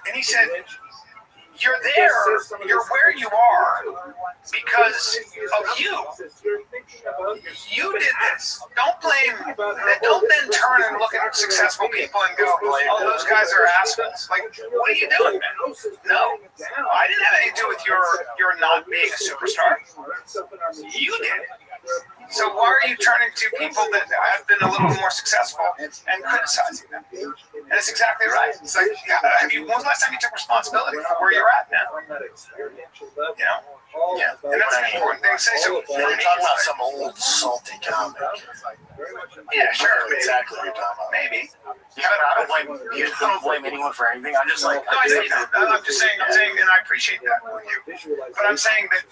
And he said, you're where you are because of you. You did this. Don't then turn and look at successful people and go, oh, those guys are assholes. Like, what are you doing, man? No. I didn't have anything to do with your not being a superstar. You did it. So why are you turning to people that have been a little more successful and criticizing them? And it's exactly right. It's like, when was the last time you took responsibility for where you're at now? Yeah. And that's an important thing to say. So You're talking about some old salty comic. yeah, sure. Exactly what you're talking about. Maybe. Yeah, but I don't blame anyone for anything. I'm just like, No, I know you don't. I'm just saying, and I appreciate that with you. But I'm saying that,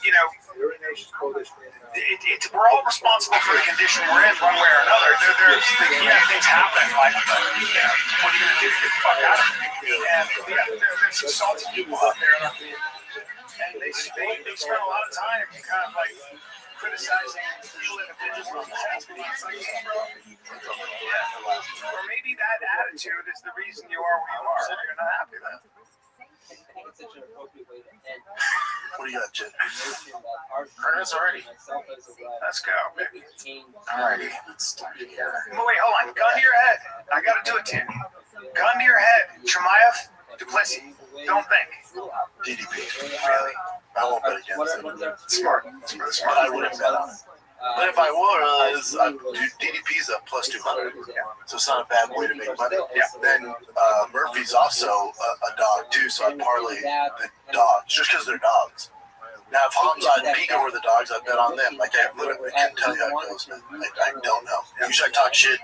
we're all responsible for the condition we're in, one way or another. Things happen in life, but what are you going to do to get the fuck out of it? And there's some salty people out there, and they spend a lot of time kind of like criticizing people that have been just on the past. It's like, hey, bro, or maybe that attitude is the reason you are where you are. You're not happy with it. It's such an appropriate way to end. What do you got, Jim? Curtis already. Let's go, baby. Alrighty, let's start here. Wait, hold on. Gun to your head. I got to do it, Tim. Gun to your head. Chimaev, Duplessis. Don't think. DDP. Really? I won't bet against him. Smart. It's really smart. I wouldn't bet on it. But if I was, DDP's a plus 200, so it's not a bad way to make money. Yeah. Then Murphy's also a dog too, so I'd parlay the dogs just because they're dogs. Now if Hamza and Pico were the dogs, I'd bet on them. Like I literally can't tell you how it goes, man. I don't know. Usually I talk shit.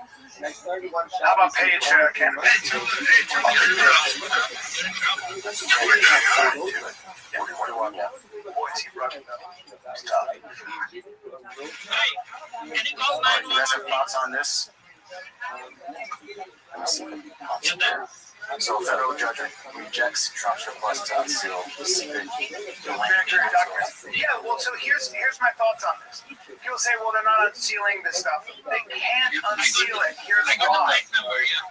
How about Paige Canada? Boys, he brought it up. It's tough. You guys have thoughts on this? Let me see. So, federal judge rejects Trump's request to unseal the secret Yeah, well, so here's my thoughts on this. People say, well, they're not unsealing this stuff. They can't unseal it. Here's why.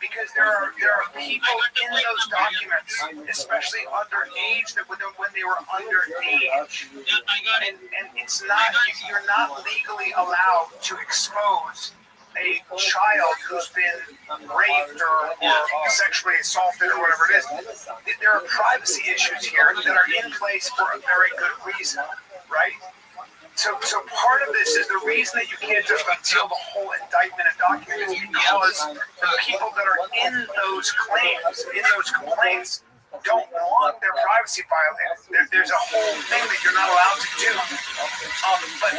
Because there are people in those documents, especially underage, that when they were underage, and it's not, you're not legally allowed to expose a child who's been raped or sexually assaulted or whatever it is. There are privacy issues here that are in place for a very good reason, right? So part of this is the reason that you can't just unseal the whole indictment and document is because the people that are in those claims, in those complaints, don't want their privacy violated. There's a whole thing that you're not allowed to do. But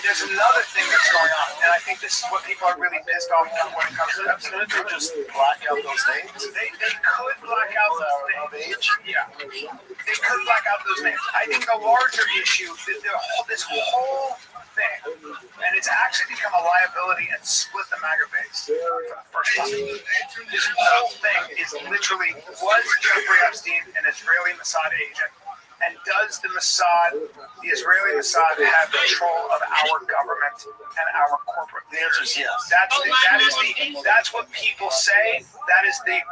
there's another thing that's going on, and I think this is what people are really pissed off about when it comes to that. Couldn't they just black out those names? They could black out those names. Yeah. They could black out those names. I think the larger issue, this whole thing, and it's actually become a liability and split the MAGA base for the first time. This whole thing is literally, was Jeffrey Epstein an Israeli Mossad agent? And does the Israeli Mossad have control of our government and our corporate? The answer is yes. That's what people say.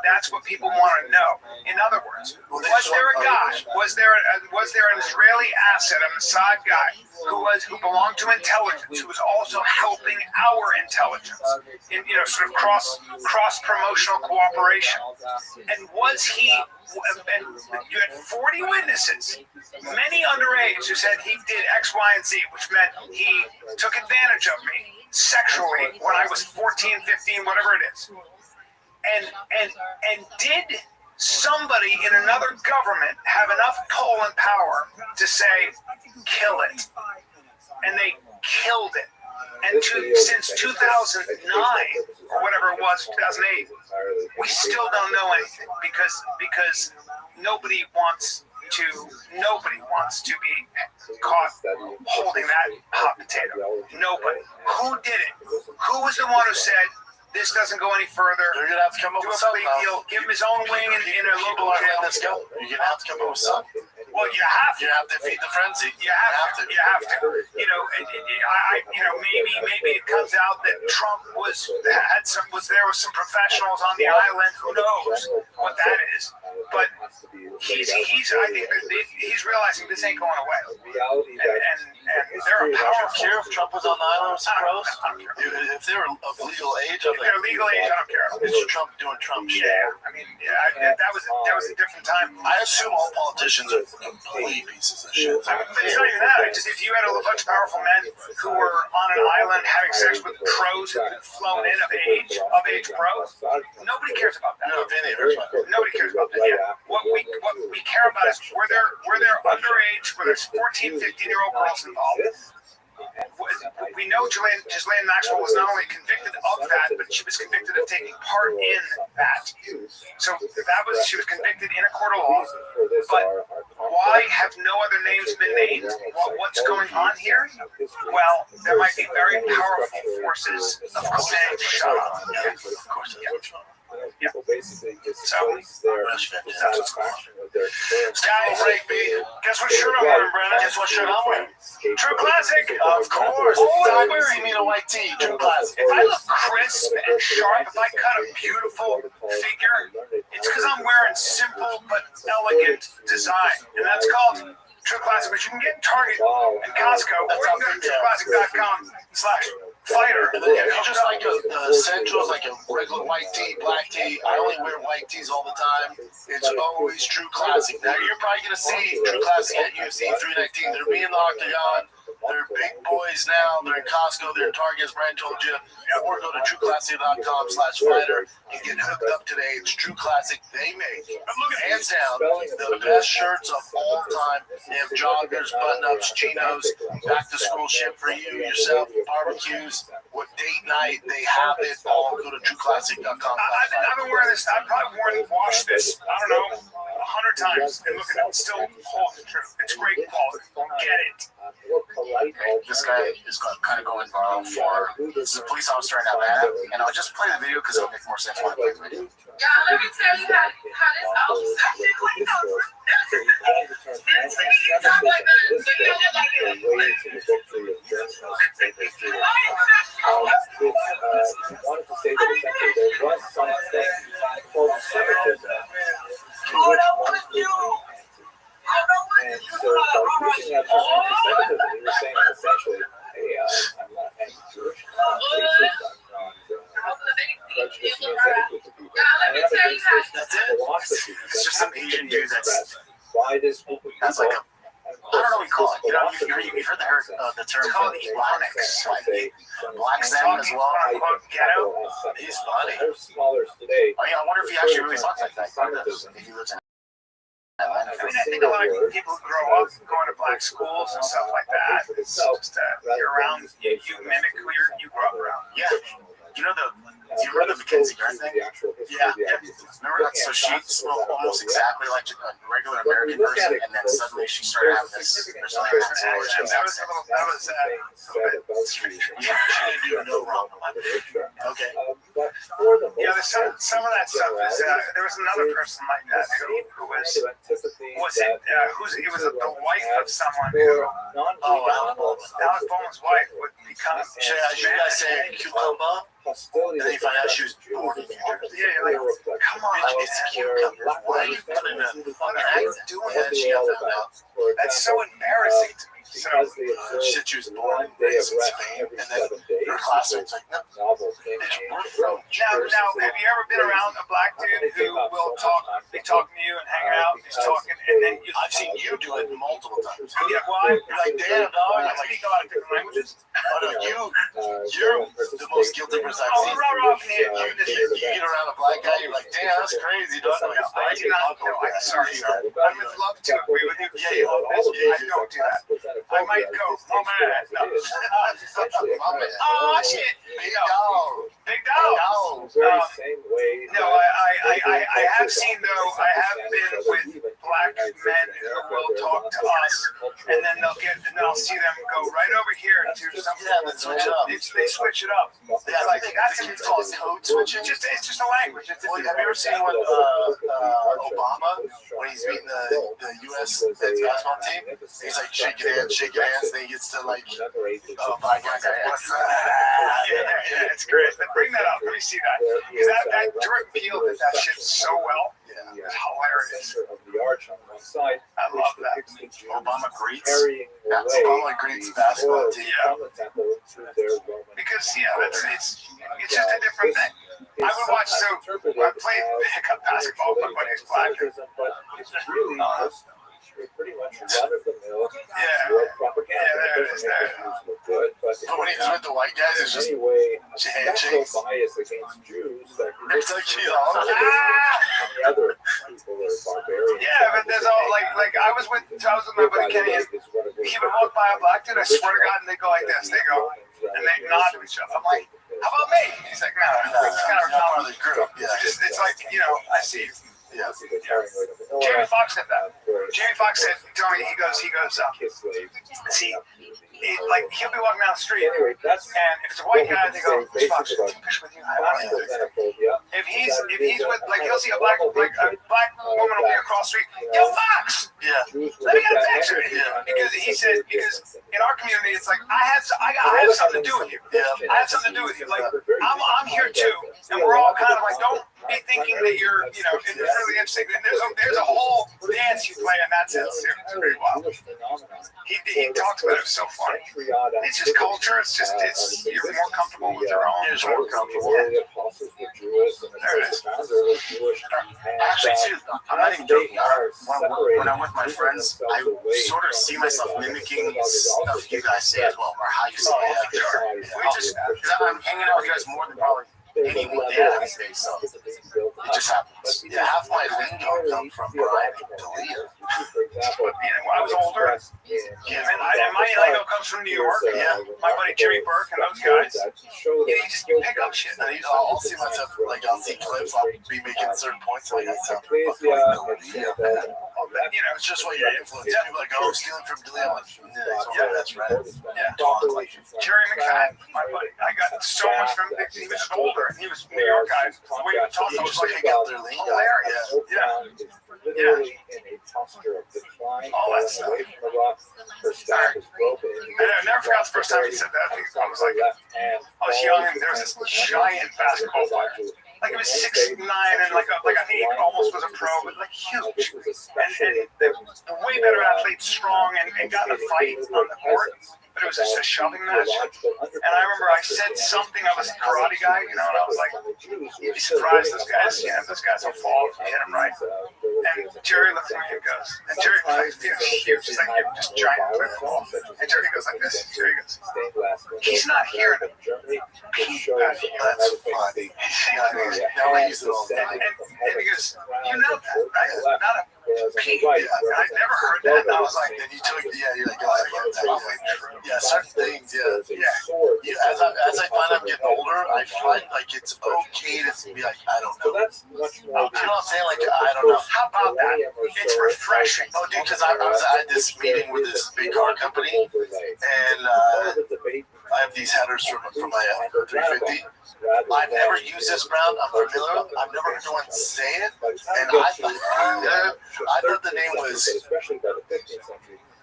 That's what people want to know. In other words, was there a guy? Was there an Israeli asset, a Mossad guy who belonged to intelligence, who was also helping our intelligence in sort of cross promotional cooperation? And was he? And you had 40 witnesses, many underage, who said he did X, Y, and Z, which meant he took advantage of me sexually when I was 14, 15, whatever it is. And did somebody in another government have enough pull and power to say, kill it? And they killed it. And since 2009, or whatever it was, 2008, we still don't know anything because nobody wants to be caught holding that hot potato. Nobody. Who did it? Who was the one who said, this doesn't go any further? You're gonna have to come up Do with a plea something. deal. Give him his own wing in a local jail. Let's go. You're gonna have to come up with something. Well, you have to. You have to feed the frenzy. You have to. Maybe it comes out that Trump was there with some professionals on the island. Who knows what that is? But he's I think he's realizing this ain't going away. And they're a powerful. Care if Trump was on the island with some pros? I don't care. If they were of legal age, If they're legal age, I don't care. It's Trump doing Trump shit. Yeah, I mean, that was a different time. I assume all politicians are complete pieces of shit. But it's not even that. It's just if you had a bunch of powerful men who were on an island having sex with pros who had been flown in of age pros, nobody cares about that. Nobody cares about that. Yeah. What we care about is were there underage, were there 14, 15-year-old girls involved? We know Ghislaine Maxwell was not only convicted of that, but she was convicted of taking part in that. So she was convicted in a court of law. But why have no other names been named? What's going on here? Well, there might be very powerful forces saying, shut up. Yeah. Of course. Yeah. So, that's what's going on. Guys, guess what shirt I'm wearing, Brennan? Guess what shirt I'm wearing? True Classic. Of course. I'm wearing a white tee. True Classic. If I look crisp and sharp, if I cut a beautiful figure, it's because I'm wearing simple but elegant design. And that's called True Classic, which you can get in Target and Costco, or you can go to trueclassic.com/fighter. And then if you just like the essentials, like a regular white tee, black tee, I only wear white tees all the time. It's always True Classic. Now you're probably gonna see True Classic at UFC 319. They're being the octagon. They're big boys now. They're in Costco. They're in Target, as Brian told you. Or go to trueclassic.com/fighter and get hooked up today. It's True Classic. They make, hands down, the best shirts of all time. They have joggers, button-ups, chinos, back-to-school shit for you, yourself, barbecues. What date night, they have it all. Go to trueclassic.com. I've been wearing this. I've probably washed this, I don't know, 100 times. And look at it, still holding true. It's great quality. Get it. This guy is kind of going viral for this is a police officer in Atlanta, and I'll just play the video because it'll make more sense when I play the video. Yeah, let me tell you how this officer cleaned up. Wanted to say that essentially there was something called semitism to which one and so by using that term anti-Semitism, he was saying essentially, hey, I'm not anti-Jewish, I'm racist, I'm prejudice against any group of people. And that's against this philosophy. It's just some Asian dude that's why this group of that's like a I don't know what you call it. You know, you've heard the term called Ebonics, like Black Zen as well. Ghetto. He's funny. There's scholars today. I mean, I wonder if he actually really talks like that. If he lives in I mean, I think a lot of people who grow up going to black schools and stuff like that, it's just you're around, you mimic who you grew up around. Yeah. Do you remember the Mackenzie Grant thing? Yeah. Remember that? So she smoked almost exactly like a regular American person, and then suddenly she started having this Brazilian accent. That was She didn't do no wrong. Okay. Yeah, there's some of that stuff is, there was another person like that who was it was the wife of someone who, Alex Bowman's wife would become, Should you guys say cucumber? And then you find out she was born in New Jersey. Yeah, you're like, come on, It's cucumber. Why are you putting a fucking accent? And she got found out. that's so embarrassing to me. So, She said she was born and raised in Spain, and then her classmates like, no, bitch, we're from Jersey. now, have you ever been around a black dude who will be talking to you and hanging out, he's talking, and then I've seen you do it multiple times. yeah, well, You're like, damn, dog. I I'm like, speak a lot of different languages. oh no, you're the most guilty person I've seen. You get around a black guy, you're like, damn, that's crazy, dog. I'm like, I do not know. I'm sorry, sir. I would love to agree with you. Yeah, you love this. I don't do that. I might go, oh man, no. Oh shit, Big dog. big dog. No, I have seen though. I have been with black men who will talk to us, and then I'll see them go right over here to something. Yeah, let's switch it up. They switch it up. Yeah, Like that's it's called code switching. it's just a language. It's Well, have you ever seen when Obama, when he's meeting the U.S. men's basketball team, he's like shaking hands, and then he gets to like, black guys like, what's that? yeah, it's great. Bring that up. Let me see that. Because that Jordan Peele did that shit so well. Yeah. It's hilarious. I love that. Obama greets. Obama greets basketball team. Because it's just a different thing. I would watch. So I played pickup basketball, but when he's black. Pretty much run of the mill. Yeah, there it is. But when he's with the white guys, it's just handshakes. Bias against Jews. It's like, you know, other people are barbarians. Yeah, but there's all like I was with my buddy Kenny, and he would walk by a black dude. I swear to God, and they go like this. They go and they nod to each other. I'm like, how about me? He's like, no, it's kind of not really group. Yeah, it's like, you know, I see you. Yeah. Jamie Foxx said that. Jamie Foxx said, tell me, he goes, see, like he'll be walking down the street, and if it's a white guy, they go, Foxx, take a picture with you. If he's with, like, he'll see a black woman will be across the street, yo, Fox, Yeah. let me get a picture. Because he said, because in our community, it's like I have something to do with you. Yeah. I have something to do with you. Like I'm here too, and we're all kind of like, don't be thinking that you're, you know, it's really interesting. And there's a whole dance you play in that sense too. It's pretty wild. He talks about it so funny. It's just culture. It's you're more comfortable with your own. You're just more comfortable. There it is. Actually, too, I'm not even joking. When I'm with my friends, I sort of see myself mimicking stuff you guys say as well, or how you say it. Because I'm hanging out with you guys more than probably anyone there these days, so it just happens. Yeah, half my lingo come from Brian and Dalia. When I was older, and my lingo comes from New York. Yeah. My buddy Jimmy Burke and those guys. You just pick up shit. And I'll see myself, like, I'll see clips, I'll be making certain points, like, I sound fucking like Dalia. You know, It's just what you're influenced. People are like, oh, stealing from Dalia. I'm like, yeah, that's right. yeah. Jerry McFadden, my buddy. I got so much from him. He was older, and he was New York guy. The way he would talk, I was like, hilarious. Yeah. All that stuff. I never forgot the first time he said that. I was like, I was young, and there was this giant basketball player. Like it was 6'9" and like I think he almost was a pro, but like huge. And the way better athlete, strong, and got in a fight on the court. But it was just a shoving match. And I remember I said something. I was a karate guy, you know, and I was like, you'd be surprised those guys will fall if you hit them right. And Jerry looks at me and goes, and Jerry, like, huge, just like you, just giant clear ball. And Jerry goes like this. Jerry goes, he's not hearing him. He's not hearing him. That's funny. Now I use it all the time. And he goes, you know that, right? Not a peep. I never heard that. And I was like, And you took, you're like, oh, I get that. Yeah, certain things, as I find I'm getting older, I find like it's okay to be like, I don't know. You know what I'm saying? Like, I don't know. how about that? It's refreshing. Oh, dude, because I had this meeting with this big car company, and I have these headers from my F350. I've never used this brand. I'm familiar. I've never heard anyone say it, and I thought the name was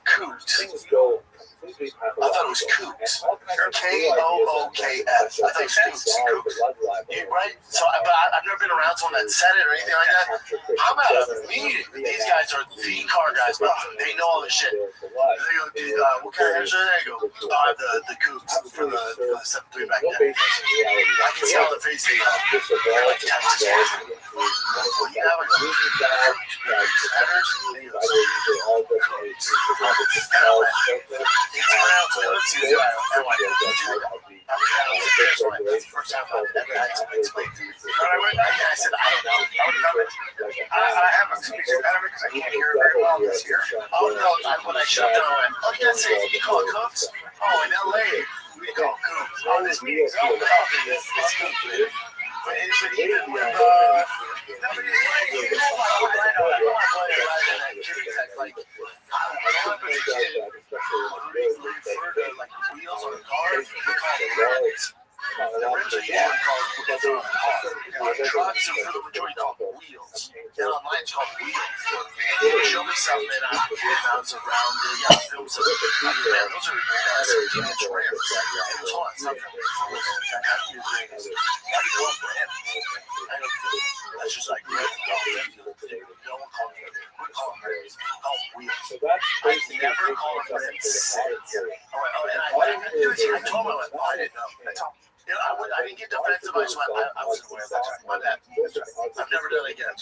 Coot. I thought it was Kooks. K-O-O-K-S. I thought it was Kooks. Right? So, but I've never been around someone that said it or anything like that. I'm at a meeting. These guys are the car guys, but they know all this shit. They go, dude, what kind of hair they go? I have the Kooks for the 7.3 back then. I can see all the face they got. They're like Texas hair. What do you have? Headers? It's around, so let's see what I want to do. That's the first time I've ever had to explain to me. But I said, I don't know. I would love it. I have a speaker better because I can't hear it very well this year. Oh, no. When I shut down, I went, oh, you guys say, you call it Cooks? Oh, in LA, we call it Cooks. Oh, this meeting's over. It's Cooks. But even with, nobody's like, you know, I don't want to play it right in that kitty text. Like, I don't know if it's a kid. Refer to like wheels on a car, they call it rims. The rims are usually called wheels on a car. Trucks are for the majority called wheels. And online it's called wheels. And you show me something and I was around there, yeah, I filmed some. Man, those are teenage rims. And it's all that stuff. That's just like rims. Don't call them rims. Call them wheels. I never call them rims. I told him, I didn't know. You know, I didn't get defensive. I wasn't aware of that. My bad. I've never done it again.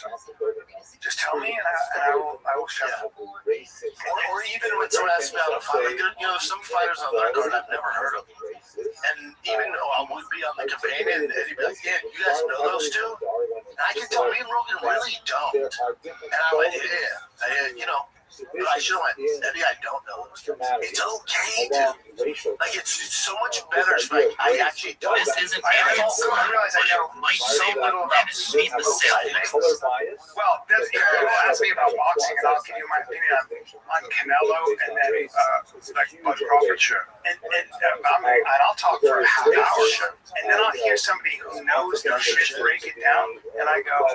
Just tell me, and I will shut up. Or even when someone asks me about a fight, like you know, some fighters on their card I've never heard of. And even though I would be on the companion, and he'd be like, "Yeah, you guys know those two?" And I can tell me and Rogan really don't. And I'm like, "Yeah, you know." But I should have went, maybe I don't know those things. It's okay, dude. Like, it's so much better. Like, I actually don't. This isn't I realize I know so little about Meet the sales. Well, you'll ask me about boxing, and I'll give you my opinion on Canelo and then like Bud Crawford. Sure. And I'll talk for a half hour, and then I'll hear somebody who knows their shit break it down, and I go,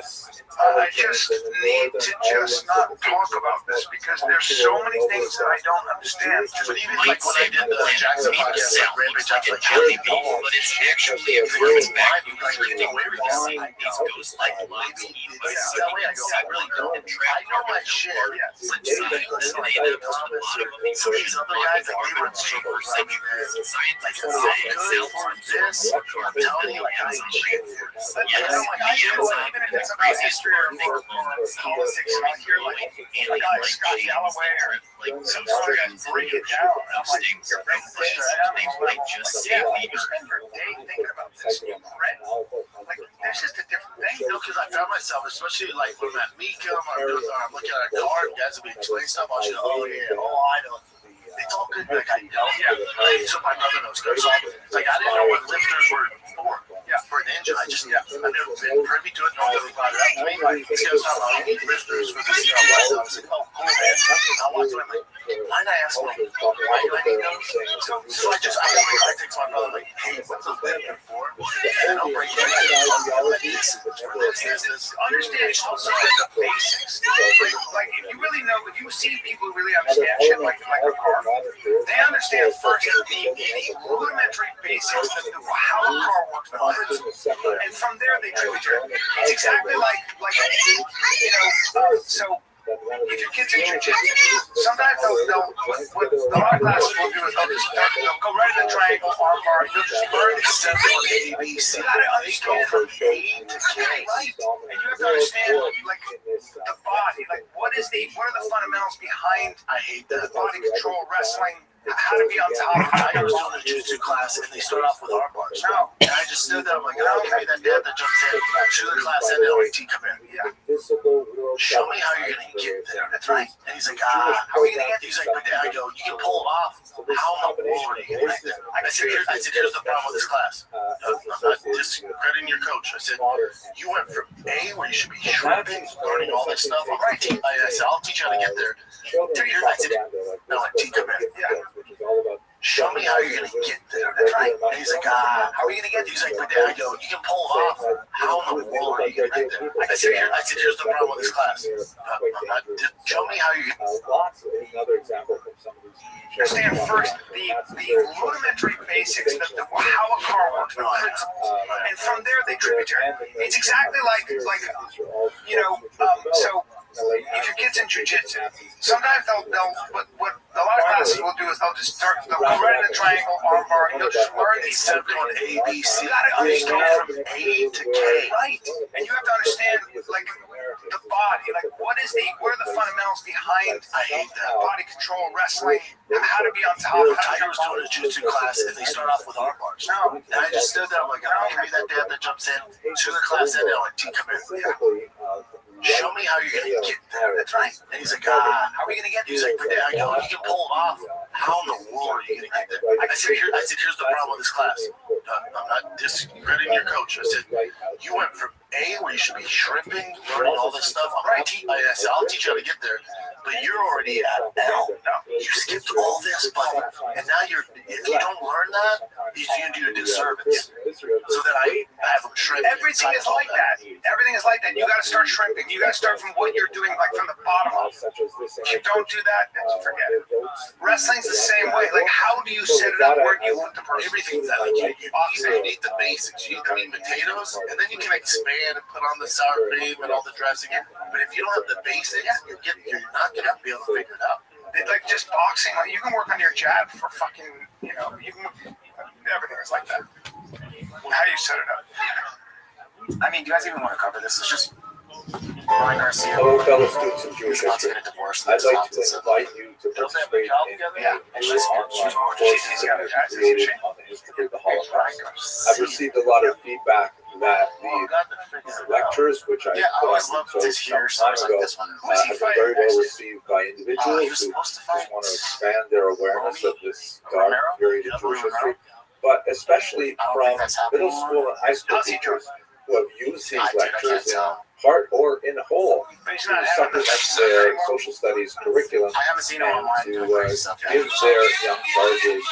I just need to just not talk about this because there's so many things that I don't understand. But even like when I did the Jackson podcast, like Rampage, I was like, but it's actually a it's back mine. Like, you know, where seeing these ghosts like lots of that way I go, I really don't. I know my shit. But dude, if you listen to the comments, some of these other guys, like, they were super like, I'm good for this. I'm telling you, like, I ain't shit. Even if it's about history or politics, and I hear like a guy like Scott Galloway or some other guys break it down, and I'm like, you're breaking this down. Like, you spend your day thinking about this in red. Like, that's just a different thing. You know, because I found myself, especially like when I'm at Mika, I'm looking at a car, guys will be explaining stuff. I'll just go, oh yeah, oh I know. It's all good, like I don't. So my brother knows good. So like I didn't know what lifters were for. For an engine, I've never been privy to it. No one ever brought it up to me. This guy was talking about you need lifters for this year. I was like, oh cool, man. I walked away like, why not ask him? Why do I need those? So I text my brother like, hey, what's a lifter for? And I'll break it down. This is for this. Understand also the basics. Like if you really know, if you see people who really understand shit like a car, they understand first the rudimentary basics of how a car works, and from there they tributary. It's exactly like you know. So if your kids in jiu-jitsu, sometimes they'll what the art classes will do is they'll go right in the triangle arm bar. You'll just learn how to understand from A to K, right? And you have to understand like the body. Like, what are the fundamentals behind I hate that. body control wrestling? How to be on top of I was doing a jiu-jitsu class, and they start off with arm bars. No. And I just stood there. I'm like, oh, give me that dad that jumps in. To the class ended. LAT come in. Yeah. Show me how you're gonna get there. That's right. And he's like, how are you gonna get there? He's like, but Dad, I go, you can pull it off. How in the world are you gonna get there? I said, here's the problem with this class. I'm not discrediting your coach. I said, you went from A, where you should be shrimping, learning all this stuff. I'm right. I said, I'll teach you how to get there. I said, no, like, T, come in. Yeah. Show me how you're gonna get there. That's right. And he's like, how are you gonna get there? He's like, but Dad, I go, you can pull it off. How in the world are you gonna get there? I said, here's the problem with this class. Show me how you. Understand first the rudimentary basics of how a car works, the principles, and from there they tributary. It's exactly like so. If your kid's in jiu-jitsu, sometimes they'll what a lot of classes will do is they'll go right in a triangle arm bar, and you'll just learn these Instead of going A, B, C, you gotta understand from A to K. Right, and you have to understand like the body, like what are the fundamentals behind body control wrestling, and how to be on top. Tiger was doing a jiu-jitsu class, and they start off with arm bars. No. And I just stood there. I'm like, I'll give me that dad that jumps in. To the class ended. LAT come in. Show me how you're gonna get there. That's right. And he's like, how are we gonna get there? He's like, but Dad, I go, you can pull it off. How in the world are you gonna get there? I said, here's the problem with this class. I'm not discrediting your coach. I said, you went from A, where you should be shrimping, learning all this stuff. I'm right. I said, I'll teach you how to get there. But you're already at L. You skipped all this, and now if you don't learn that, he's going to do a disservice. So that I have him shrimp. Everything is like that. Everything is like that. You got to start shrimping. You got to start from what you're doing, like from the bottom up. If you don't do that, then forget it. Wrestling's the same way. Like, how do you set it up? Where do you put the person? Everything's that. Like, you need the basics. You need the meat and potatoes, and then you can expand and put on the sour cream and all the dressing. But if you don't have the basics, you're not going to be able to figure it out. Like just boxing, like you can work on your jab for fucking, you can, everything is like that. How you set it up. I mean, do you guys even want to cover this? It's just Ryan Garcia. Hello, fellow students of Jewish He's about to history. get a divorce. I'd like to invite you to participate in And she's online gorgeous. courses that are created on the history of the Holocaust. I've received a lot of feedback that the lectures, which I always taught loved to hear some time stories like ago, this one. have been very well received by individuals who just want to expand their awareness of this dark period of Jewish history, but especially from middle school and high school teachers who have used these lectures in part or in whole to supplement their social studies curriculum I haven't seen it online. to give their young charges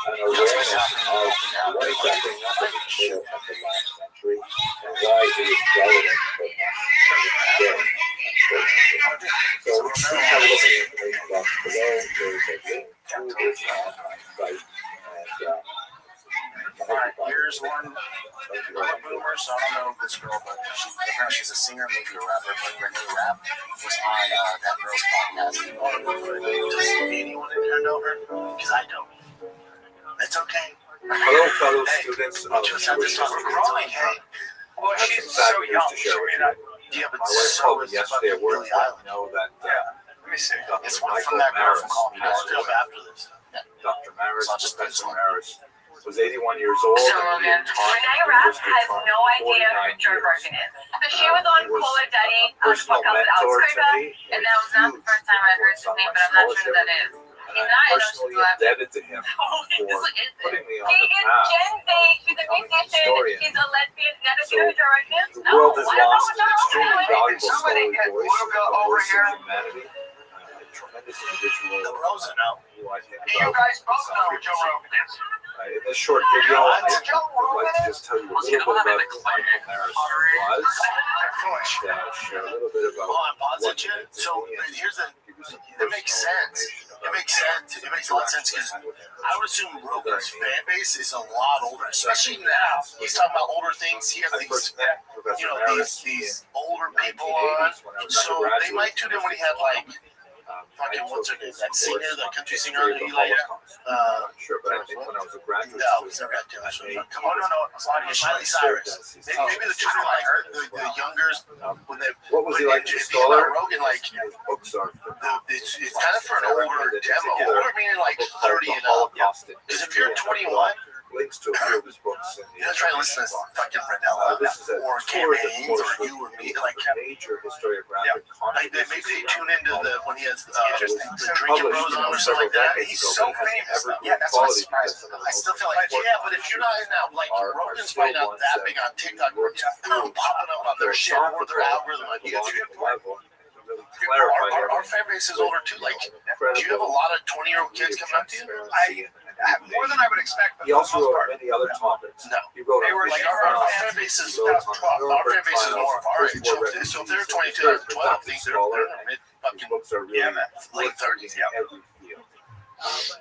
an awareness of what exactly happened in the middle of the last century and why it is relevant for us today. So please have a look at the information box below. There's a link to this site. And Alright, here's one. I'm a boomer, so I don't know this girl, but apparently she's a singer, maybe a rapper, but Renee Rapp was on that girl's podcast. Does anyone in here know her? Because I don't. It's okay. hello, fellow students of Just have this talk. We're growing, hey. Well, That's she's some sad so news young. to share with She'll be you. Yeah, but My wife so told me is yesterday at work Billie that Eilish. know that let me see. Dr. It's one Michael from that girl from Maris, Call Me Dad. Up after this. Dr. Maris, So I'll just Professor put Maris, was 81 years old. So, and he Logan, had taught Renee at Rapp University has for no idea who 49 Joe years. Rogan is. So she was on He was Cooler Daddy, a personal podcast with Alex mentor to Kraga, me. and that was not the first time I heard his name, but I'm not sure who that is. And He's I'm not personally indebted to him for putting me on He the is path. Gen Z, she's a musician, she's a lesbian, none of you know who Joe Rogan is? The No, world has I don't know lost who an Joe extremely Rogan is. valuable Somebody scholarly get voice, Luca a over voice here. of humanity, a tremendous individual The bros are now. who I think You about guys with both some know who Joe frequency. Rogan is. In this short video, I would like to just tell you a little bit about who Michael Maris was, and share a little bit about Oh, I'm what positive. So here's the. It makes sense. It makes sense. It makes a lot of sense because I would assume Rogan's fan base is a lot older, especially now. He's talking about older things. He has I these, first met Professor Maris these in older the people on. 1980s when I was So they might tune in when he had like fucking what's her name? That singer, that country singer that you like? Sure, but I think when I was a graduate No, it's student, never got Taylor Swift. Come on, no, it's Miley Cyrus. Maybe the two like the youngers when they. what was he like to If you scholar? about Rogan, like His books are it's kind of for an older demo. Older meaning like 30 and up. Because if you're 21. Links to a few of his books. You're not trying to listen to fucking Ranella This is a or tour Cam that Haines or course you or with me. Like, major historiographic like controversies. maybe they tune into the when he has Interesting. the Drinking Bros on or something like that. He's so famous. Yeah, that's what surprised me. I still feel like, but if you're not in that, like Rogan's probably not that big on TikTok where it's popping up on their shit or their algorithm on YouTube. Our fan base is older too. Like, do you have a lot of 20-year-old kids coming up to you? More than I would expect. But He for also the most wrote part, many other topics. No. He wrote They were Like our fan base is more of our age. So if they're 22 or 12, they're mid fucking books are really late 30s. Yeah. every field.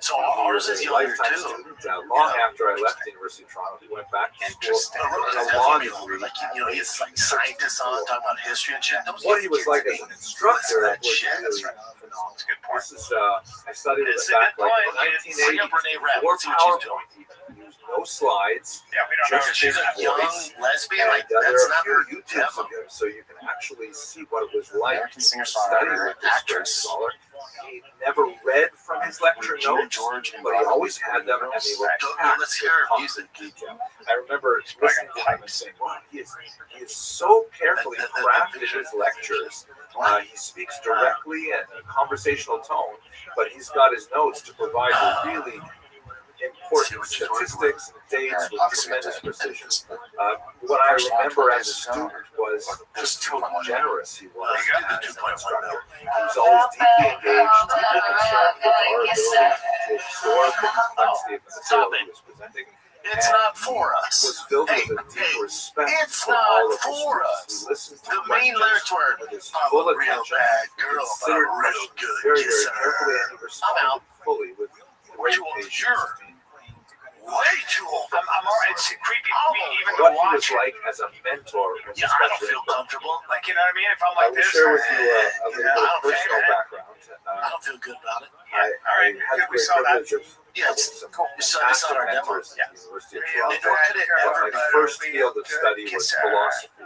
So ours is younger lifetime too. student. Long after I left the University of Toronto, he went back to school. Rogan's And a law definitely older. Like, you know, he's like scientists on talking about history and shit. What he was like as an instructor that was shit. really That's phenomenal. That's a good point. This is, I studied with It's him a back good like point. in It's like a 1980 Brene Rapp. before Let's see what she's doing. PowerPoint. He used no slides. Yeah, we don't know. Just She's a young lesbian. And Like, there that's are not a her few YouTubes demo. of him, so you can actually see what it was like American singer, to study songwriter, with this great actress. scholar. He never read from his lecture Regina notes, George and but he Robert always had them, and they were Let's hear her packed music. with detail. I remember listening to him and saying, "Wow, he is so carefully crafted his lectures. He speaks directly and in a conversational tone, but he's got his notes to provide you really important statistics and dates with tremendous precision. What I remember as a student was just how generous he was as an instructor. He was always deeply engaged, deeply concerned with our ability to absorb the complexity of the material he was presenting. It's And not for us. was filled Hey, with a deep respect it's for not all of his for students. us. He listened to The main questions lyrics were, with his I'm full a real attention, bad girl, but considered I'm a real questions good very, very kisser. carefully, and he responded out. fully with great Too old. patience. You're way too old. I'm all right. It's creepy for me even to What he was watch it. like as a mentor was Yeah, I don't especially feel important. comfortable. Like, you know what I mean? If I'm I like will this, share with you a I little bit don't of personal feel- background. I don't feel good about it. I had the we great saw that. privilege of Yeah, having it's some cool. So it's fantastic not our demo. mentors at the University of Real Toronto. Nor could it bad ever girl, be. My but first a real field of good study was kisser. philosophy.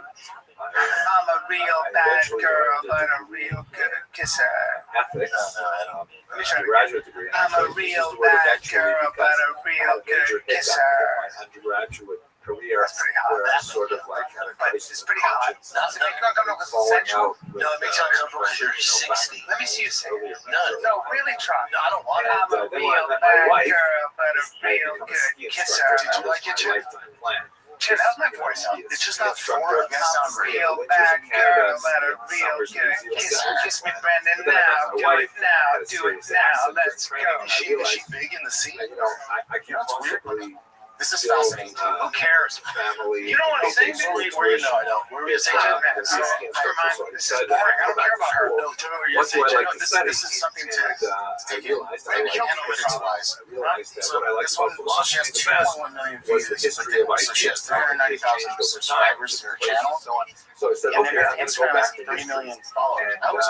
I'm a real I bad eventually girl, learned but a real good kisser. ethics, Let me try to undergraduate degree. I'm a Actually, this real is the word bad eventually girl, because but a I real had a major good hiccup kisser. in my undergraduate career That's pretty hot. where I sort of like had a But crisis it's of pretty hot. conscience. Does it make you uncomfortable because it's Falling sensual? out with, No, it makes you uncomfortable because you're you know, back 60. Let me see you say it. earlier None. No, really try. No, I don't want it. And, I'm a then when I real met my bad wife, girl, but a I real became a good ski kisser. instructor. Did you like That it, was Jim? my lifetime plan. Shit, how's my voice? It's just not for Instructor. us. That sounds I'm a great. real Winters bad in Canada, girl, but a real summers in good New Zealand. kisser. Kiss me, Brendan, But then I met now. my Do wife, it now. had a Do it serious now. accident Let's during go. training. Is she big in the scene? You know, I can't possibly This is build, fascinating. Who cares? family. You don't want to say situation. where you No, I don't. Where are we Say going? to the Ski man. instructor, Never so mind. I This is decided boring. I to don't go care back about to her. school. No, tell me where you're What do I saying. like to study? This is something to And I take in. realized I like Analytics-wise. that what I like This about one, so she has philosophy the best 2.1 million was views. the history of So she has ideas, how they 390,000 changed over time, subscribers to her places, channel. and so on. So I said, And then okay, her I'm going to go Instagram back has to 3 history. million followers. And That was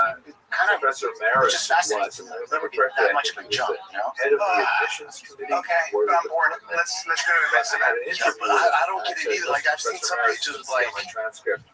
kind of Professor Maris just fascinating. was, It if I would remember be correctly, that I much of think a he was jump, the you know? head of the admissions committee Okay, for the I'm bored. department. Let's go to the next I had an event. interview. but I don't with get it him. either. Like, I've seen Professor some Maris, pages you can see on like my transcript.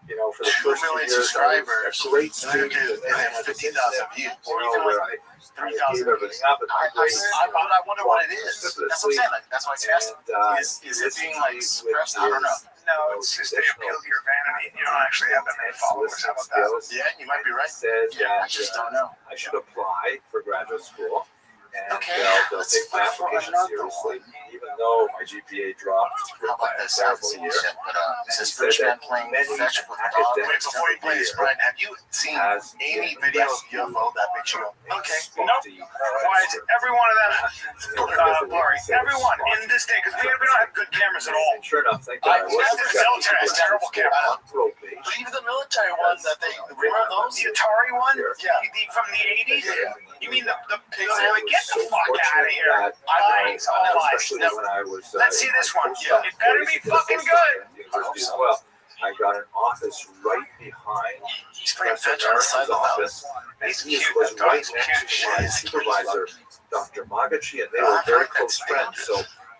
You know, for the 2 first 2 million years, I subscribers, was a great and then student, and I then had 50,000 views. you know, where I 3,000 gave everything up, and my grades I wonder what it is. That's what I'm saying. Like, that's why it's fascinating. Is it being like suppressed? I don't know. No, it's just they appeal to your vanity. You don't actually have that many followers. How about that? Yeah, you might be right. Said Yeah, I that just don't know. I should apply for graduate school, and Okay, they'll let's take my look for application another seriously, even though my GPA dropped How about by a this? I haven't terrible seen year. this yet, but it And says he British said man that playing many fetch with a dog. academics Wait, before you play this, Brian, have you seen has any been video of rescued UFO that makes you go, okay? spoke Nope. to you. Why is every one of them blurry? Everyone in this day, because we don't have good cameras at all. And sure enough, thank I God I was wasn't the military has terrible camera. But even the military one that they remember those? The Atari one? Yeah. From the 80s? Yeah. You mean the Exactly. get the fuck out of here. Lies, all lies. Especially when I was, Let's see this one. postdoc It better be phase, fucking postdoc good. at the university as well. I got an office right behind He's playing Professor fetch on the side of the mountain. office, and He's he cute. was That right dog's next cute. to my He's cute as supervisor, Dr. Magachi, and they were very close friends. So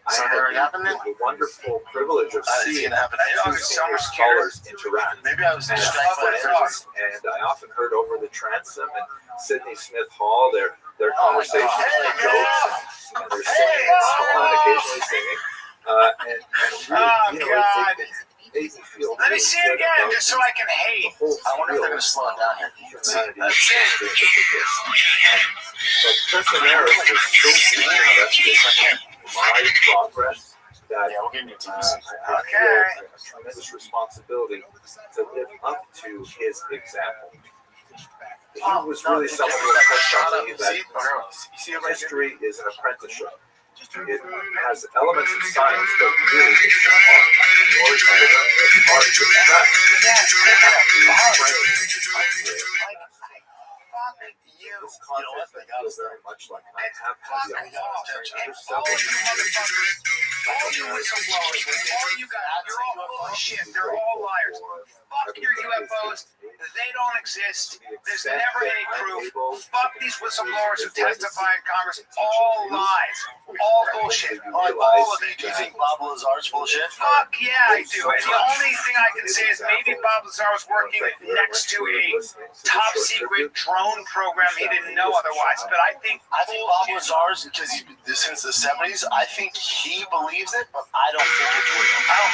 I So had never happened then? the wonderful privilege of It's seeing gonna happen. That dog two is so senior much cuter. scholars interact. Maybe I was And distracted by that friends. and I often heard over the transom and Sydney Smith Hall their Oh my conversations God. and Hey, jokes, and they're singing and so on, occasionally singing. And really, God. it made me feel Let me really see it good again, about just so I can hate. the whole I wonder if they're gonna field slow it down here. of humanity. That's it. But Professor Maris was so interested in my progress that Yeah, we'll give you a TV. I feel Okay. a tremendous responsibility to live up to his example. He was really someone who impressed on me that history is an apprenticeship. It has elements of science, but really it's not art. In order to learn this art, it's this concept that feels very much like I have had the opportunity to All several you motherfuckers, all you whistleblowers, all you guys, you're all full of shit. They're all liars. Fuck your UFOs. They don't exist. There's never any proof. Fuck these whistleblowers who testify in Congress. All lies. All bullshit. All of it. Do you think Bob Lazar's full of shit? Fuck yeah, I do. And the only thing I can say is maybe Bob Lazar was working next to a top secret drone program he didn't know otherwise. But I think Bob Lazar's, because he's been since the 70s, I think he believes it, but I don't think it's real. I don't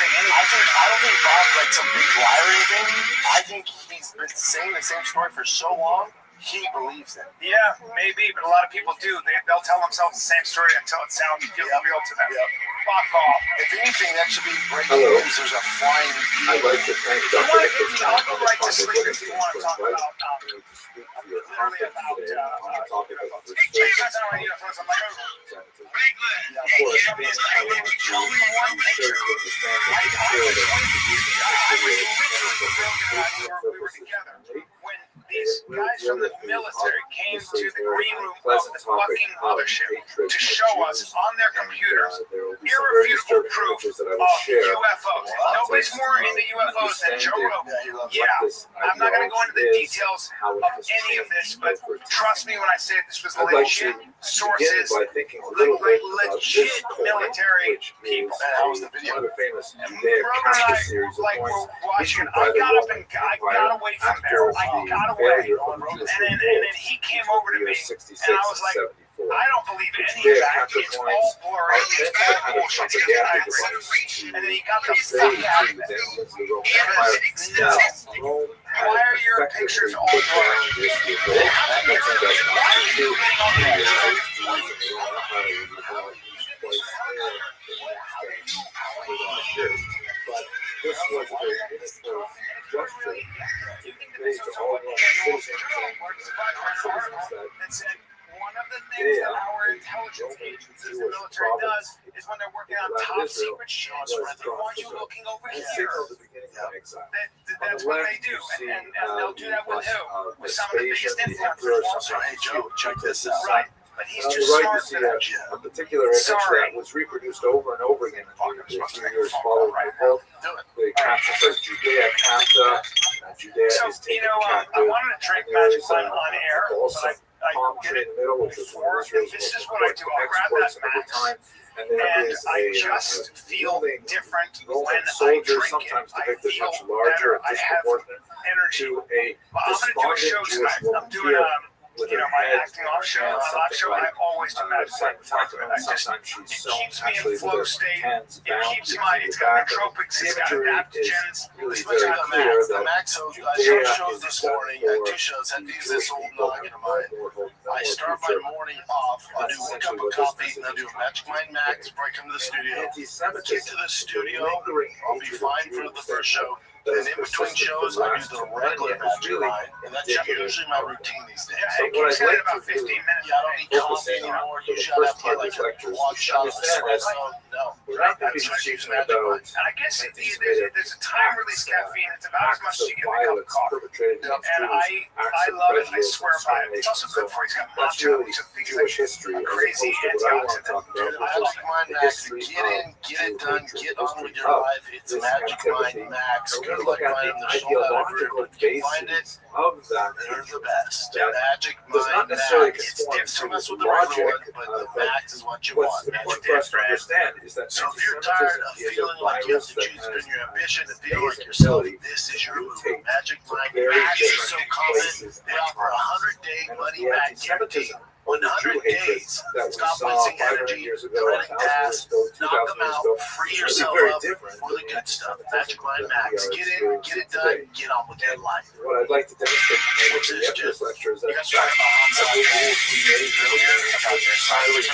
think Bob's like some big liar or anything. I think he's been saying the same story for so long, he believes it. Yeah, maybe, but a lot of people do. They'll tell themselves the same story until it sounds real to them. Fuck off. If anything, that should be breaking news. There's a flying I'd like to thank You Dr. want to Nicholas get John I'll go on right to this sleep if conversation you want to talk for about inviting me to speak to your literally conference about today on the topic of Hey, research that's not right. UFOs. I'm like, oh, Before I begin, I want to show me one be sure picture. to understand that the material that I'm producing I in was this video literally is we were together when these guys from the military came to the green room of the fucking mothership to show us on their computers irrefutable proof of UFOs. Nobody's more into UFOs than Joe Rogan. Yeah, I'm not going to go into the details of any of this, but trust me when I say this was legit sources, by thinking a little bit about legit this coin, military which people. is one of the famous Judaic Brother and Catholic I, series of like, coins we're watching. issued by I the got up Roman and I Empire got away from after there. I the got away. failure of the Jewish And then he came over to me, and I was like, I don't believe any of that. It's all blurry. It's all bullshit. And then he got the fuck out of it. No. Why are your pictures all blurry? Why are you getting on that? But this was a minister gesture to convey to all Roman citizens that said one of the things that our intelligence agencies and military does is when they're working on top secret shit, they want you looking over here. That's what they do, and they'll do that with who? With some of the biggest influencers. Hey Joe, check this out. Right. But he's on the just right, smart you see for that. a particular image that was reproduced over and over again in the few years following the book. The caption says Judea capta, Judea So, is you taken know, I captive. wanted to drink And there Magic is Lemon on air, also but I palm did tree it in the middle, which is one before. of Israel's This is most what I do. I'll grab that exports of the Max, time. And there and is I a just feel Roman different when I soldier, drink sometimes it. I depicted feel much larger, better. I have disproportionate energy. to a Well, I'm going to do a show despondent tonight. Jewish woman I'm doing here with you know, her my head acting off show, and my live show. I something always do Magic Lemon before I do it. I just, sometimes she's it sewn keeps me in actually flow with her state. hands It bound keeps to my, the it's got back. nootropics, The it's got imagery is adaptogens. really It's very got clear Max. The that Max, so I Judea showed shows is this set morning. I had for 2 shows. Had to use Jewish this old people nugget of no mine. more hope, no I more start my future. morning off. I'll do 1 cup of coffee, and I'll do a Magic Mind Max before I come to the studio. Get to the studio, I'll be fine for the first show. Then in between shows, I do the regular Magic Mind, and that's usually my routine these days. It keeps it at about 15 minutes. Yeah, I don't need coffee anymore. Usually I have to get like a 1 shot of espresso. No, no. We're not going to be That's why she's speaking magic about mind. And I guess there's a time release caffeine. It's about as much acts as of you get in a cup of violence coffee. perpetrated against And Jews, I acts of love it. I prejudice swear and by it. It's also discrimination. good for you. It's got That's matcha, really which are things Jewish like history a as crazy opposed to what I want to antioxidant. talk about, Dude, which I is like Mind the Max. history Get in, of get it Jew done, hatred, get the on with history your of life. It's this Magic activity. Mind Max. And we're Good going to look luck at finding the the show out ideological if you can find it. basis of that They're hatred. the best. That Magic does not Mind necessarily Max. It's conform different. to Mess with the regular logic, one, but the but Max is what you what's want. important for us to understand is that So if you're tired of anti-Semitism is a feeling like you have virus to that choose has between your ambition to feel amazing like yourself, ability this is your to move. mutate Magic to Mind very Max is so different common. places They and offer a times. 100-day And money the back guarantee. anti-Semitism or the Jew 100 hatred days. that we Stop saw wasting 500 energy. years ago, Let it 1,000 years pass. ago, Knock 2,000 them years out. ago, Free is really yourself very up different for the than good stuff. anti-Semitism Magic Mind that we Max. are Get in, experiencing get it today. done, get on with your And life. what I'd like to demonstrate tonight What's at this, the end of this Jeff? lecture is that You in guys talking fact, about I Hamza believe we may be earlier living about in their a highly new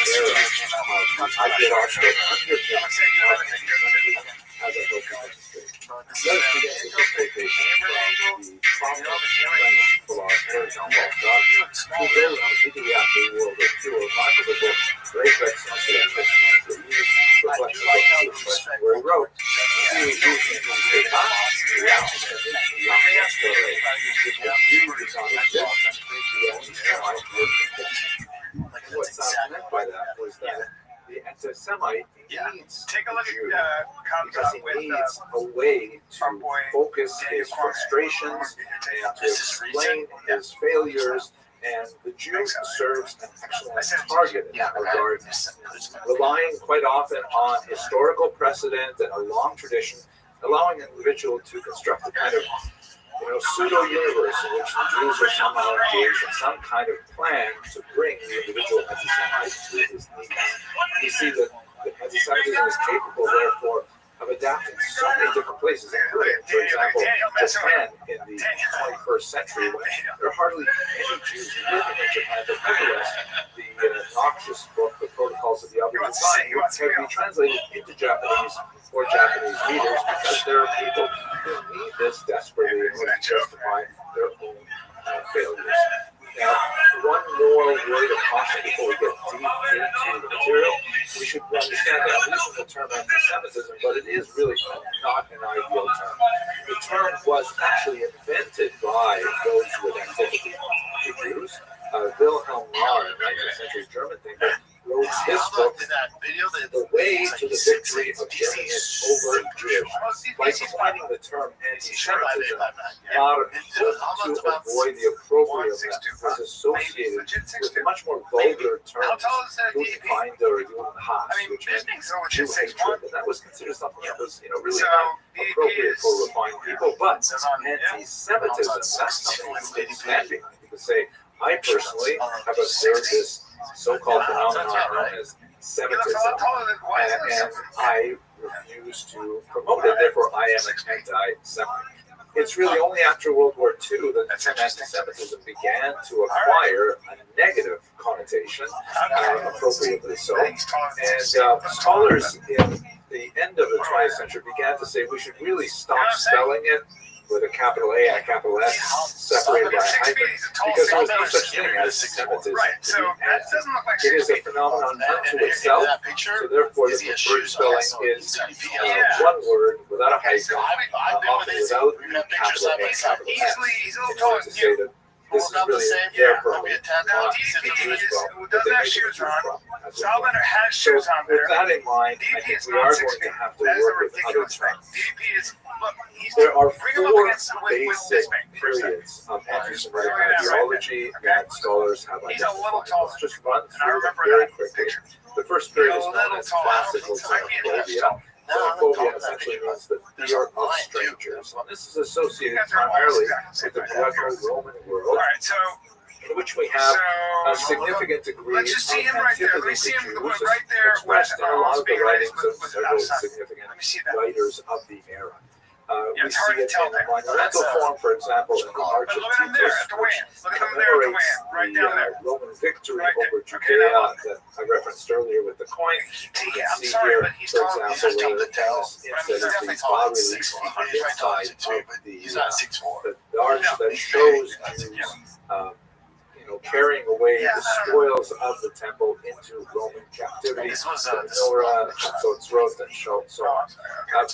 era of ideological underpinnings of anti-Semitism, as I hope to demonstrate. Let's begin with this quotation from the prominent French philosopher Jean-Paul Sartre, who wrote on the Idiotic World of Two, a remarkable book, Réflexions sur la question reflections on the question where he wrote, si vous n'existez pas, rien ne serait. If you does not exist, the anti-Semite would exist. What Sartre meant by that was that the anti-Semite needs Take a look the Jew at because he needs a way to focus his frustrations and to explain his failures, and the Jew serves an excellent target in that regard, relying quite often on historical precedent and a long tradition, allowing an individual to construct a kind of pseudo-universe in which the Jews are somehow engaged in some kind of plan to bring the individual anti-Semite to his knees. We see that anti-Semitism is capable, therefore, of adapting to so many different places, including, for example, Japan in the 21st century, when there are hardly any Jews living in Japan, but nevertheless, the noxious book, The Protocols of the Alphabet Sign, can be translated into Japanese for Japanese readers, because there are people who need this desperately in order to justify their own failures. Now, one more word of caution before we get deep into the material. We should understand that I'm using the term anti-Semitism, but it is really not an ideal term. The term was actually invented by those with antipathy to Jews. Wilhelm Marr, a 19th century German thinker, wrote this book, The Way to the Victory of Germanists Over Jewish. By defining the term anti-Semitism, Marr hoped to avoid the opprobrium that was associated with the much more vulgar terms Judenfeinde or Judenhass, which meant Jew hatred, and that was considered something that was, really not appropriate for refined people. But anti-Semitism, that's something you can stand behind. You could say, I personally have observed this so-called phenomenon known as Semitism, and I refuse to promote it. Therefore, I am an anti-Semite. It's really only after World War II that anti-Semitism began to acquire a negative connotation, appropriately so. And scholars in the end of the 20th century began to say we should really stop spelling it with a capital A and a capital S separated by a hyphen, because there is no such thing as Semitism. It is a phenomenon unto itself, so therefore the preferred spelling is one word without a hyphen, often without the capital A and capital S, in order to say that this is really their problem, not the Jews' problem, but they make it the Jews' problem. So with that in mind, I think we are going to have to work with other terms. There are four basic periods of anti-Semitic ideology that scholars have identified. Let's just run through them very quickly. The first period is known as classical xenophobia. Xenophobia essentially means the fear of strangers. And this is associated primarily with the Greco-Roman world, in which we have a significant degree of antipathy to Jews, expressed in a lot of the writings of several significant writers of the era. We see it in a monumental form, for example, in the March of Titus, which commemorates the Roman victory over Judea that I referenced earlier with the coin. You can see here, for example, where the famous incident of the bas-relief on the inside of the arch that shows Jews carrying away the spoils of the temple into Roman captivity. This was The menorah, so it's roast and so on.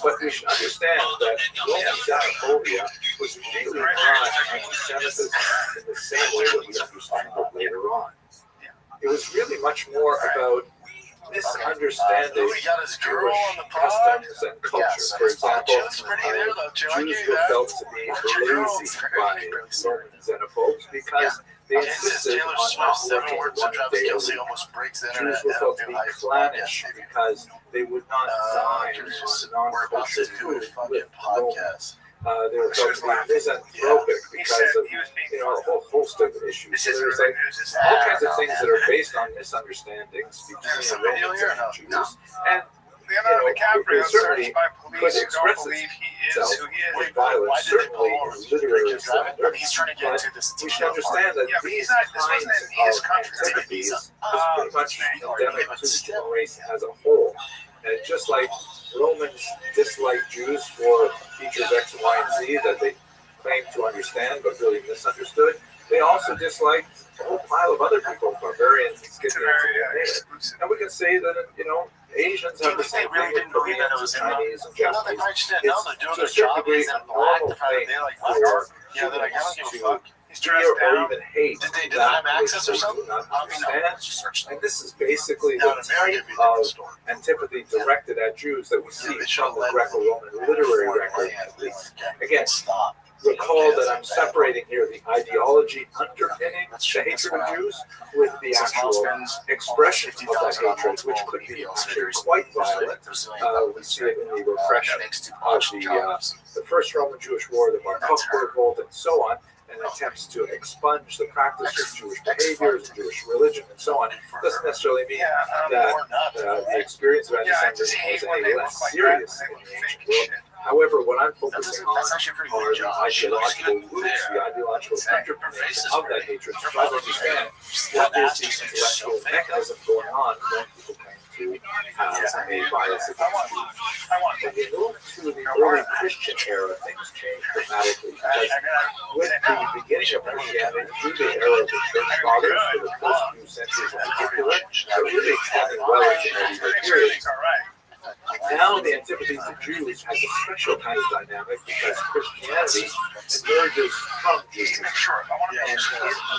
But we should understand that Roman xenophobia was really not anti-Semitism in the same way that we understand it later on. It was really much more about misunderstanding Jewish customs and culture. For example, Jews were felt to be lazy by Roman xenophobes because they insisted on not working one day a week. Jews were felt to be clannish because they would not dine on non-kosher food with Romans. They were felt to be misanthropic because of a whole host of issues. So there's like all kinds of things that are based on misunderstandings between Romans and Jews. And Leonardo DiCaprio certainly searched by could police who express don't believe he is itself who he is. with violence, certainly in literary slander. He's trying to get But to this. we should understand that Yeah, but these this wasn't kinds in his of country. activities is pretty much endemic to the human race as a whole. And just like Romans disliked Jews for features X, Y, and Z that they claimed to understand but really misunderstood, they also disliked a whole pile of other people, barbarians and Scythians. And we can say that, Asians have the same thing with Koreans and Chinese and Japanese. It's to a certain degree a normal thing for humans to fear or even hate that which they do not understand. And this is basically the type of antipathy directed at Jews that we see from the Greco-Roman literary record. Again, recall that I'm separating here the ideology underpinning the hatred of Jews with the actual expression of that hatred, which could be actually quite violent. We see it in the repression of the First Roman Jewish War, the Bar Kokhba revolt, and so on, and attempts to expunge the practice of Jewish behaviors, Jewish religion, and so on. Doesn't necessarily mean that the experience of anti-Semitism was any less serious in the ancient world. However, what I'm focusing on are the ideological roots, the ideological underpinnings of that hatred, to try to understand what is the intellectual mechanism going on when people claim to have a bias against Jews. When you move to the early Christian era, things change dramatically because with the beginning of Christianity, through the era of the Church Fathers, for the first few centuries in particular, they're really extending well into medieval periods. Now the antipathy to Jews has a special kind of dynamic because Christianity emerges from Jews. And in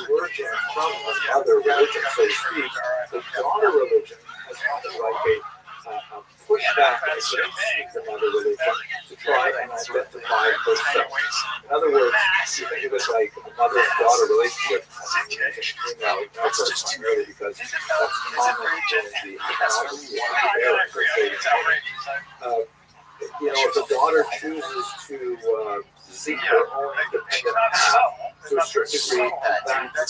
emerging from another religion, so to speak, the daughter religion has kind of like a pushback against another religion to try and identify herself. In other words, you think of it like a mother and daughter relationship. Female metaphors primarily because that's common in the analogy of if a daughter chooses to seek her own independent path, to a certain degree, that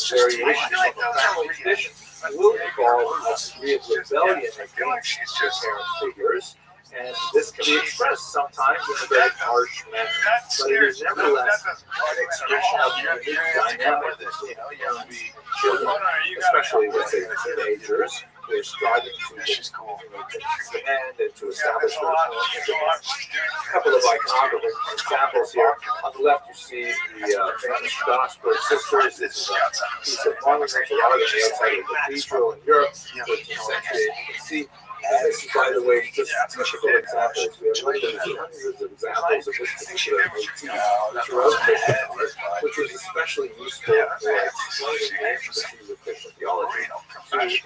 variation from a family tradition will involve a degree of rebellion against their parent figures, and this can be expressed sometimes in a very harsh manner, but it is nevertheless an expression of the unique dynamic that children, especially let's say teenagers, who are striving to demand and to establish their own independence. A couple of iconographic examples here. On the left, you see the famous Strasbourg sisters. This is a piece of monumental art on the outside of the cathedral in Europe, 13th century. You can see. And this is, by the way, just typical examples. We have hundreds of examples of this particular motif throughout Christian art, which was especially useful for explaining the intricacies of Christian theology to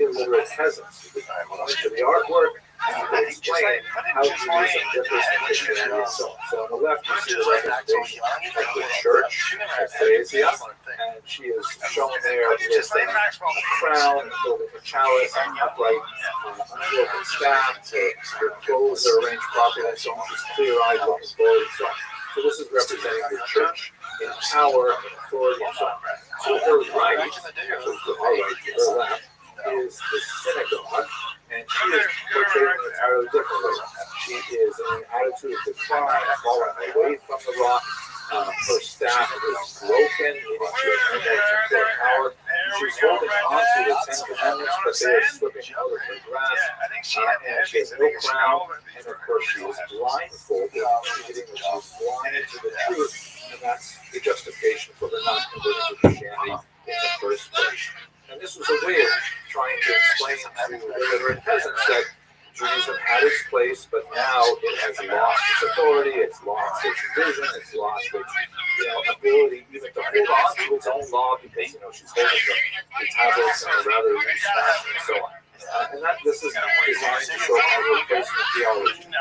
illiterate peasants. You could point to the artwork and you could explain how Judaism differs from Christianity and so on. So on the left, you see the representation of the church at Theresia, and she is shown there with a crown, holding a chalice, and upright, unbroken staff. Her clothes are arranged properly, and so on. She's clear-eyed, looking forward, and so on. So this is representing the church in power, in authority, and so on. To her right, actually to our right, to her left, is the synagogue, and she is portrayed in an entirely different way. She is in an attitude of decline, falling away from the rock. Her staff is broken, meaning she has no more power. She's holding on to the Ten Commandments, but they are slipping out of her grasp. And she has no crown, and of course she is blindfolded, indicating that she is blind to the truth, and that's the justification for her not converting to Christianity in the first place. authority, it's lost its vision, it's lost its ability even to hold on to its own law because she's holding the tablets in a rather loose fashion and so on. And that this is designed to show how replacement theology.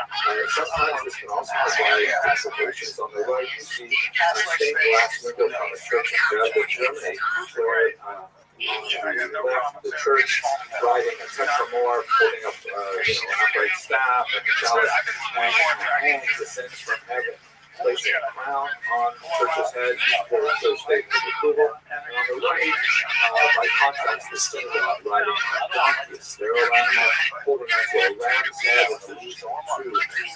Sometimes this can also provide implications on the right. You see a stained glass window from a church in Bethel, Germany, where left the church riding a tetromorph, holding up an upright staff and a chalice, and descends from heaven, placing a crown on the church's head for a statement of approval. And on the right, by contrast, the synagogue riding a donkey, a sterile animal, holding onto a ram's head and allusion to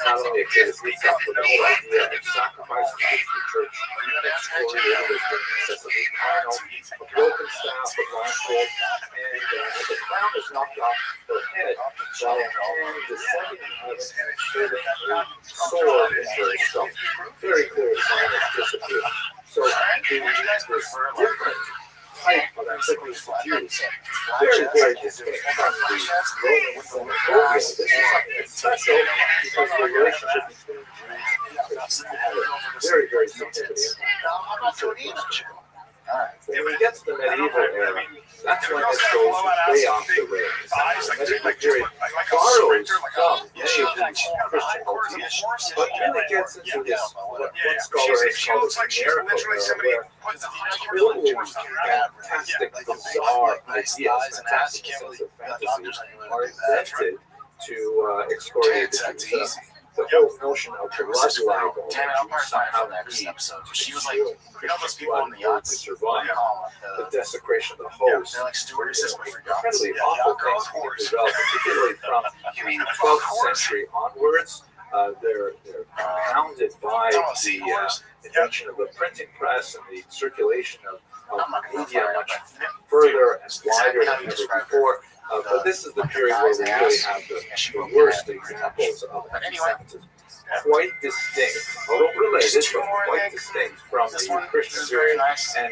not only a case itself, but the whole idea of sacrificing which the church excoriated as being excessively carnal, a broken staff, a blindfold, and the crown is knocked off her head, while a hand descending in heaven and holding a sword in her stomach. Very clear sign of disappearance. So this different type of antiquity to Jews, very, very distinct from the Roman xenophobia. This is something that's special because the relationship between Jews and Christians had a very, very significant impact. When we get to the medieval era, that's when it goes way off the rails. The medieval period borrows from many of these Christian motifs, but really gets into this, what one scholar has called the numerical era, where totally fantastic, bizarre ideas, fantastic sense of fantasy are invented to excoriate the Jews. The whole notion of the blood libel, somehow she was like, those people on the yachts to survive, the desecration of the host, incredibly awful things being developed, particularly from the 12th century onwards. They're compounded by the invention of the printing press and the circulation of media much further and wider than ever before. But this is the period where we really have the worst examples of anti-Semitism. Quite distinct, although related, but quite distinct from the Christian period, and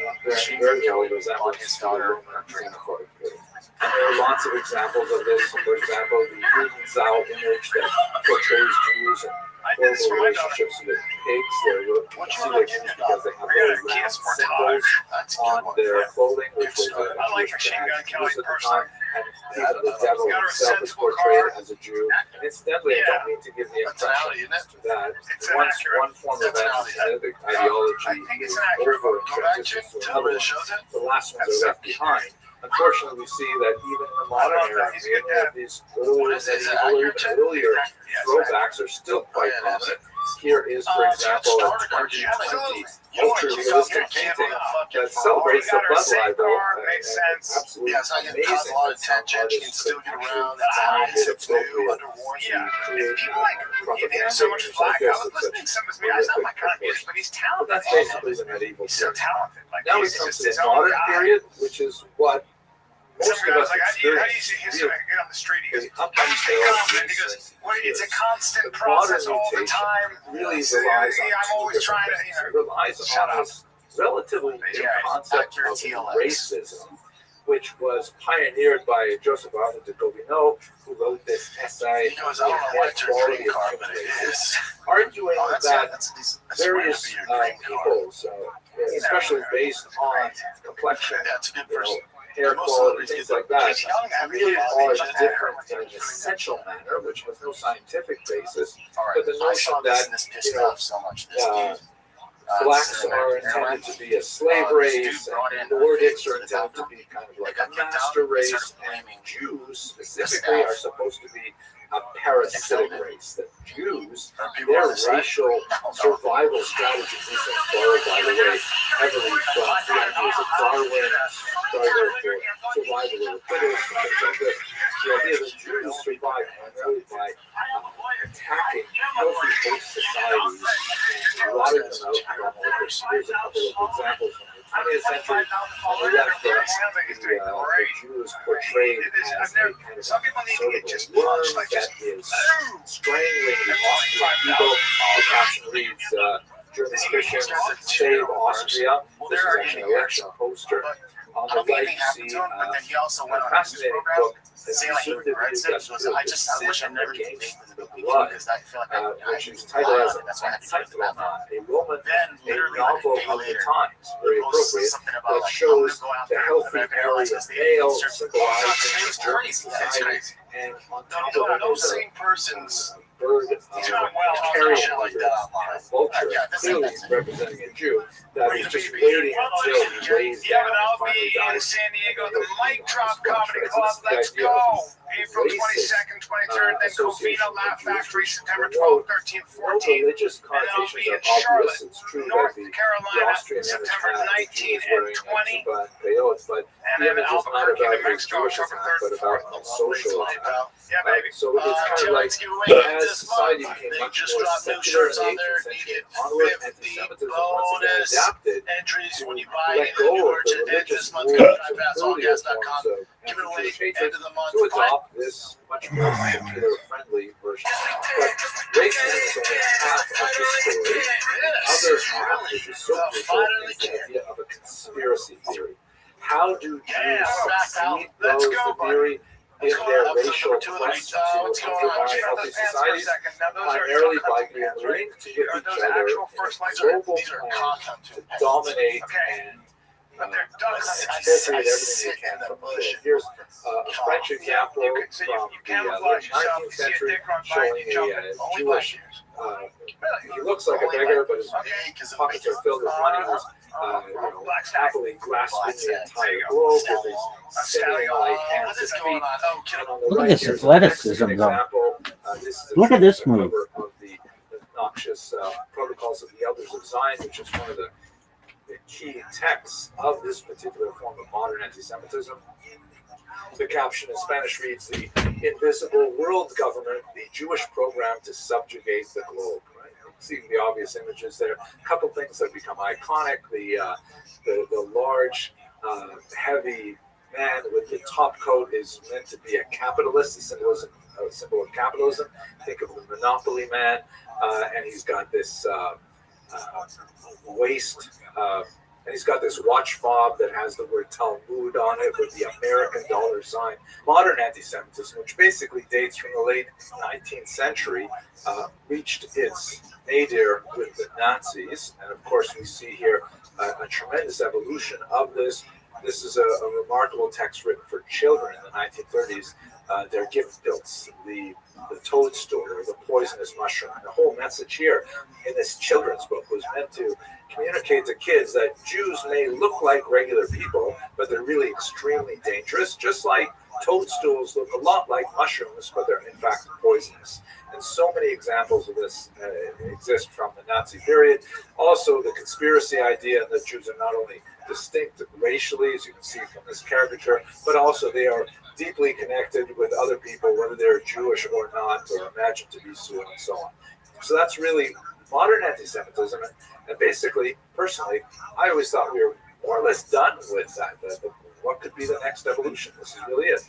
very well resemblance to the Roman xenophobic period. And there are lots of examples of this. For example, the Judenzahl image that portrays Jews and horrible relationships with pigs. You see they're Jews because they have little round symbols on their clothing, which was a Jewish badge used at the time. And even the devil himself is portrayed as a Jew. And incidentally, I don't mean to give the impression that once one form of anti-Semitic ideology is over and transitions to another one, the last ones are left behind. Unfortunately, we see that even in the modern era, many of these earlier throwbacks are still quite prominent. Here is, for example, a 2020 ultra-realistic painting that celebrates the blood libel. Absolutely amazing. Artists still get around. It's appropriate to create so much flack. I was listening to some of his videos. Not my kind of music, but he's talented. But that's basically the medieval period. So talented. Now we come to the modern period, which is what most of us experience. How do you see his on the street? He goes, it's a constant process all the time. Really relies on I'm always trying to, it relies on this relatively new concept of racism, which was pioneered by Joseph Arthur de Gobineau, who wrote this essay on inequality of human races, arguing that various peoples, especially based on complexion, hair quality, things like that, really are different in an essential manner, which has no scientific basis. But the notion that blacks are intended to be a slave race, and Nordics are intended to be kind of like a master race, and Jews specifically are supposed to be a parasitic race. That Jews, their racial survival strategy is borrowed, by the way, heavily from the ideas of Darwin, struggle for survival of the fittest, and things like this. The idea that Jews survive primarily by attacking healthy host societies, rotting them out. Here's a couple of examples from the 20th century. On the left, the Jew is portrayed as a kind of sort of a worm that is strangling the Austrian people. The caption reads, German Christians save Austria. This is an election poster. On I the don't think right, anything you happened see to him, but then he also a went on a news fascinating program book saying like he regrets it. He goes, I wish I never gained came to the blood, because I feel like I which used is to titled lie as on it. That's why I had to get it to that far. A Woman, Then a literally like novel a day of the later, times, very he posts appropriate, something that about like, I'm shows gonna go the after healthy American Airlines area because they male search bombs symbolizing it's German crazy. That's society, crazy. and on top of it, No there's a sane person's bird he's not well carrying shit like that online. vulture, Yeah, that's clearly it. representing a Jew, that Wait, is just baby. waiting until he lays Yeah, down but and I'll finally be in dies. San Diego, And the he'll Mic be on Drop his watch, Comedy right? Club. So this Let's is the idea go. of April racist, 22nd, 23rd, then association Covina, Laugh of Jews, Factory, which September promote 12th, 13th, no 14th. religious And then I'll be connotations in are obvious. Charlotte, It's true North that the Carolina, Austrian September image 19 is and wearing 20. peyotes, but And the then image is not Albuquerque, about New his Mexico, Jewish October attack, 3rd, but 4th. about a social attack. Yeah, baby. So it's kind of like, Tailgates give away as this society month. became They much just more dropped new secular shirts in on the there. 18th You century get onward, 50 anti-Semitism once again bonus adapted entries to when you buy let in go new of merch the at religious this month. movement Drive of past earlier allgas.com. forms of Give it away anti-Jewish end hatred of the month. to adopt this much more secular-friendly version. But racism is only half of the story. The other half, which is so crucial, is the idea of a conspiracy theory. How do Jews succeed those the theory in their racial quest to undermine healthy societies? Primarily by being linked to each other in a global plan to dominate and expropriate everything they can from the world. Here's a French example from the late 19th century showing a Jewish, he looks like a beggar, but his pockets are filled with money. He's happily grasping the entire globe with his simian-like hands and feet. And on the Look right, at this here's athleticism, an though. example. This is a Look at this cover move. of the noxious Protocols of the Elders of Zion, which is one of the key texts of this particular form of modern anti-Semitism. The caption in Spanish reads, "The invisible world government, the Jewish program to subjugate the globe." Right? See the obvious images there. A couple things that become iconic: the large, heavy man with the top coat is meant to be a capitalist, a symbol of capitalism. Think of the Monopoly man, and he's got this waist. And he's got this watch fob that has the word Talmud on it with the American dollar sign. Modern anti-Semitism, which basically dates from the late 19th century, reached its nadir with the Nazis. And of course, we see here a tremendous evolution of this. This is a remarkable text written for children in the 1930s. Their gift builds, the toadstool or the poisonous mushroom. And the whole message here in this children's book was meant to communicate to kids that Jews may look like regular people, but they're really extremely dangerous, just like toadstools look a lot like mushrooms, but they're in fact poisonous. And so many examples of this exist from the Nazi period. Also, the conspiracy idea that Jews are not only distinct racially, as you can see from this caricature, but also they are deeply connected with other people, whether they're Jewish or not, or imagined to be so, and so on. So that's really modern anti-Semitism. And basically, personally, I always thought we were more or less done with that. What could be the next evolution? This is really it.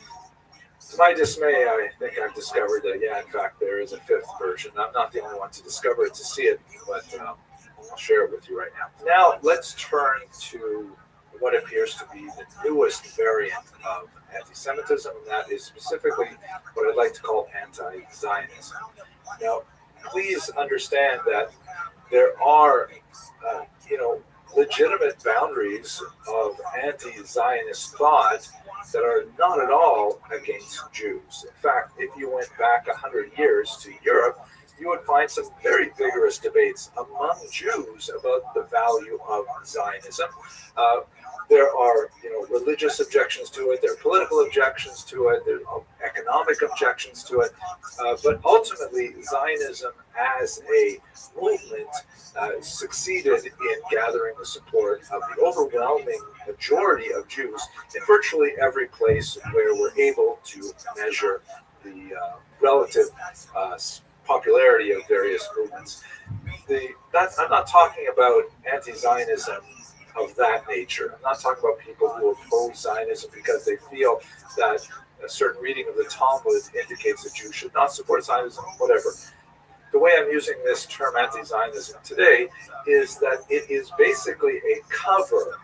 To my dismay, I think I've discovered that, yeah, in fact, there is a fifth version. I'm not the only one to discover it, to see it, but I'll share it with you right now. Now, let's turn to what appears to be the newest variant of anti-Semitism, and that is specifically what I'd like to call anti-Zionism. Now, please understand that there are, legitimate boundaries of anti-Zionist thought that are not at all against Jews. In fact, if you went back 100 years to Europe, you would find some very vigorous debates among Jews about the value of Zionism. There are, religious objections to it. There are political objections to it. There are economic objections to it. But ultimately, Zionism as a movement succeeded in gathering the support of the overwhelming majority of Jews in virtually every place where we're able to measure the relative popularity of various movements. I'm not talking about anti-Zionism of that nature. I'm not talking about people who oppose Zionism because they feel that a certain reading of the Talmud indicates that Jews should not support Zionism, whatever. The way I'm using this term anti-Zionism today is that it is basically a cover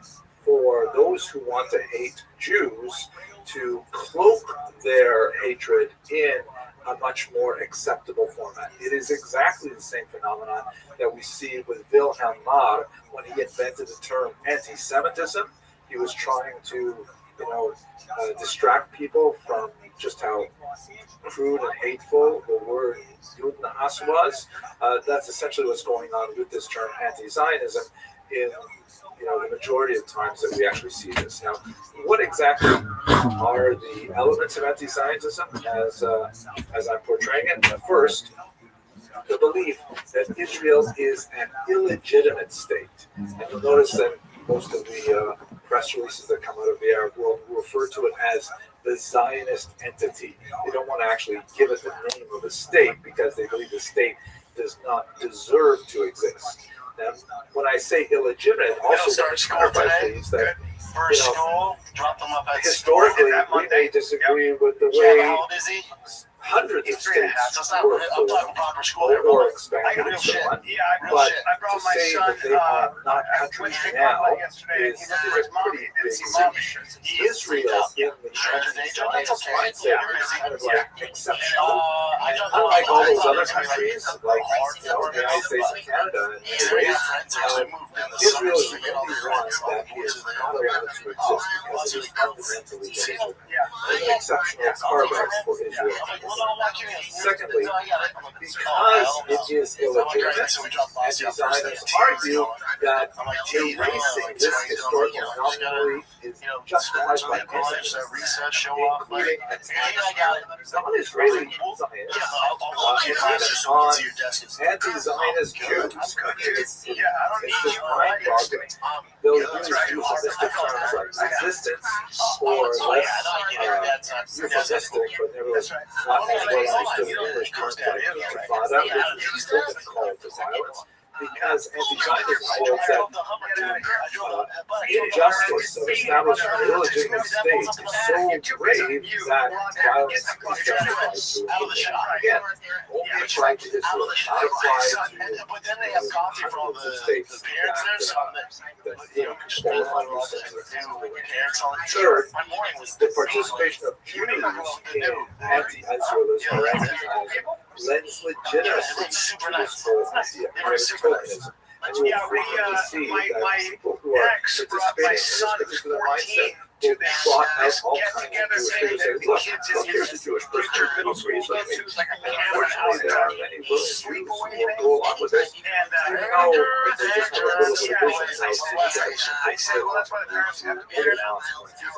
for those who want to hate Jews to cloak their hatred in a much more acceptable format. It is exactly the same phenomenon that we see with Wilhelm Marr when he invented the term anti-Semitism. He was trying to, distract people from just how crude and hateful the word Judenhass was. That's essentially what's going on with this term anti-Zionism in the majority of times that we actually see this. Now, what exactly are the elements of anti-Zionism as I'm portraying it? First, the belief that Israel is an illegitimate state. And you'll notice that most of the press releases that come out of the Arab world refer to it as the Zionist entity. They don't want to actually give it the name of a state because they believe the state does not deserve to exist. Now, when I say illegitimate, also clarify please that historically we may disagree with the way hundreds of states were formed or expanded and so on. But to say that they are not countries now is a pretty big leap. Israel in the anti-Zionist mindset is kind of like exceptional. And unlike all those other countries, like the United States and Canada, in many ways, Israel is the only one that is not allowed to exist because it is fundamentally illegitimate. There's an exceptional carve-out for Israel. Secondly, because it is illegitimate, anti-Zionists argue that erasing this historical anomaly is justified by evidence, including attacks on Israeli Zionists, on anti-Zionist Jews. It's just mind-boggling. They'll use euphemistic terms like resistance or less euphemistic, but nevertheless not as well understood English terms like intifada, which is still been called to violence, because anti-Zionism holds that the injustice of establishing an illegitimate state is so grave that violence is justified to it. Again, only apply to Israel, not apply to hundreds of states that qualify as citizens. Third, the participation of Jews in anti-Israelism or anti-Zionism lends legitimacy to this whole idea of tokenism. And you will frequently see that people who are participating in this particular mindset will trot out all kinds of Jewish figures and say, look, here's a Jewish person who agrees with me. And unfortunately, there are many willing Jews who will go along with this, even though they just have a little bit of vision as to that. I said, well, that's why the parents have to be there now.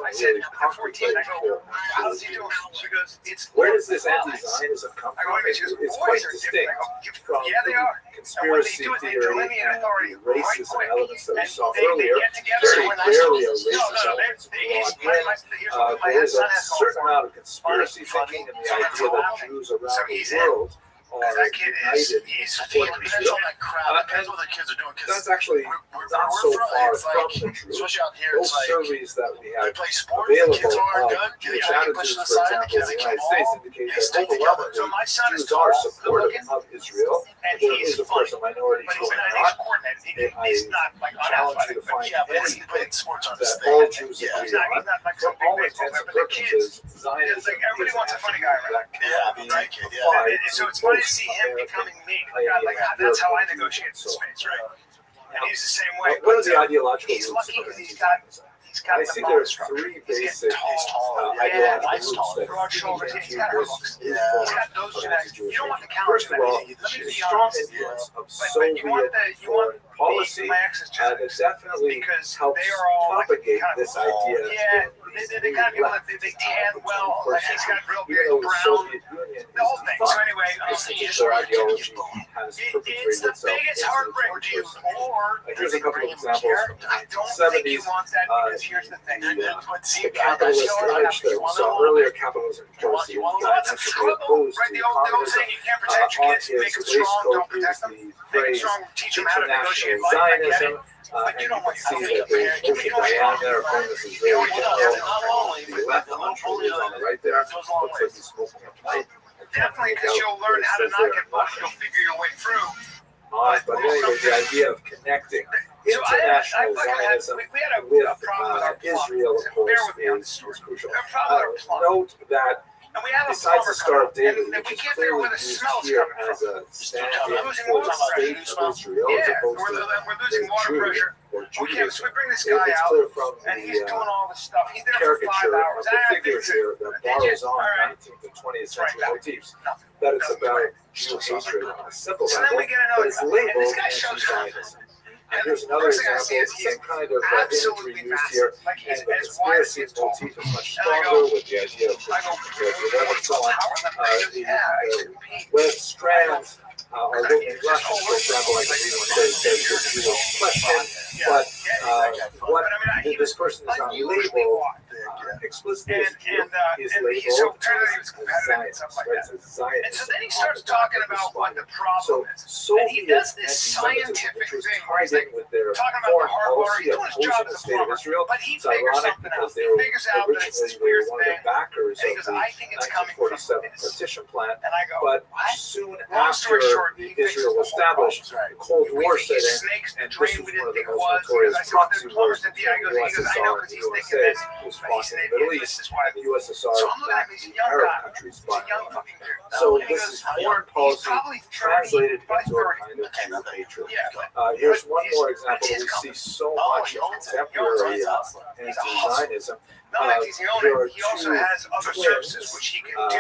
I said, at 14, I go, how's he doing? She goes, where does this anti-Zionism come from? It's quite distinct from the conspiracy theory and the racism elements that we saw earlier. Very rarely are racist elements brought in. There is a certain amount of conspiracy thinking and the idea that Jews around the world are united for Israel. And that's actually not so far from the truth. Those surveys that we have available of Jewish attitudes, for example, in the United States indicate that overwhelmingly Jews are supportive of Israel. There is, of course, a minority who are not. I challenge you to find anything that all Jews agree on. For all intents and purposes, Zionism is actually that can be applied so it's to funny to see him becoming me. That's how I negotiate in space, right? And he's the same way. What are the ideological he's roots lucky of because he's got I see there's three basic ideological roots that feed into this influence of anti-Jewish hatred. First of all, the strong influence of Soviet foreign policy that definitely helps propagate this idea. They kind of people that they tan well, like he's got real beard, brown, the whole thing. So anyway, their ideology has perpetrated it's the itself biggest into heartbreak to you, or here's a couple of examples from the I don't think you 1970s. want that because here's the thing. The capitalist urge that we saw earlier, capitalism controls the diametrically opposed to communism. On his waistcoat is the phrase international Zionism. And you can see that there's Moshe Dayan there, a famous Israeli general. The left on is on the right there. Looks like he's smoking a pipe. Definitely, because you'll learn how to not get bought. You'll figure your way through. But anyway, the idea of connecting international Zionism we had a with problem with our plumbing. Israel, of Bear course, with me on this is story. crucial. We have a problem with our plumbing. Note that And we have a besides plumber the Star of come out, David, and which we is can't figure clearly where the used smell's here coming as from. a stand-in losing for water the state pressure. of Israel, as Yeah, opposed we're to losing water Jew pressure. or Okay, Judaism. so we bring this guy It's out, clear from and he's the doing all this stuff. He's there for 5 caricature hours. of the figure here that borrows on All right. 19th and 20th Right, century motifs, that it's about Jew hatred on a simple So then level, we get but another it's guy, labeled and this guy shows up. anti-Zionism. And here's another First thing I see example, is he's same kind of imagery absolutely used here, massive. Like and he's the as wide as conspiracy he's tall. motif is much And I stronger go, with the idea of I go, and so on. how are the The web strands are written in Russian, for example, like there's a real question, but what this person is not labeled explicitly as Jew is labeled as Zionist, right? As Zionist. And so then he starts talking about what the problem is. So And he does this scientific thing where he's like with their talking about the foreign hard water. policy He's of doing his job opposing the as a state of plumber, Israel. but he It's figures ironic something because out. they He were figures out that it's originally this they were weird one of the thing. backers And he of goes, the I think it's coming from 1947 this. partition plan. And I go, But what? soon Long after story short, he fixes Israel the was whole problem. established, the Cold We War think set he's in, snakes the and this drain was we one of didn't the think it most was. notorious Because I said, well, proxy the plumbers wars did the between I the goes, he goes, I know USSR because and he's the thinking USA, this. who was But fought he's in an the Middle idiot. This East, is why. and the USSR So I'm looking at backed him, he's a the young Arab guy. countries He's a by young fucking dude. So And he this goes, is foreign he's policy probably 30, translated probably into a 30. kind of Jew hatred. Yeah, Here's one he's- more example it's his we see company. so Oh, much he in owns it. He owns contemporary it. He's a hustler. anti-Zionism. Not only does he own There are it, he also two has other twins, services which he can do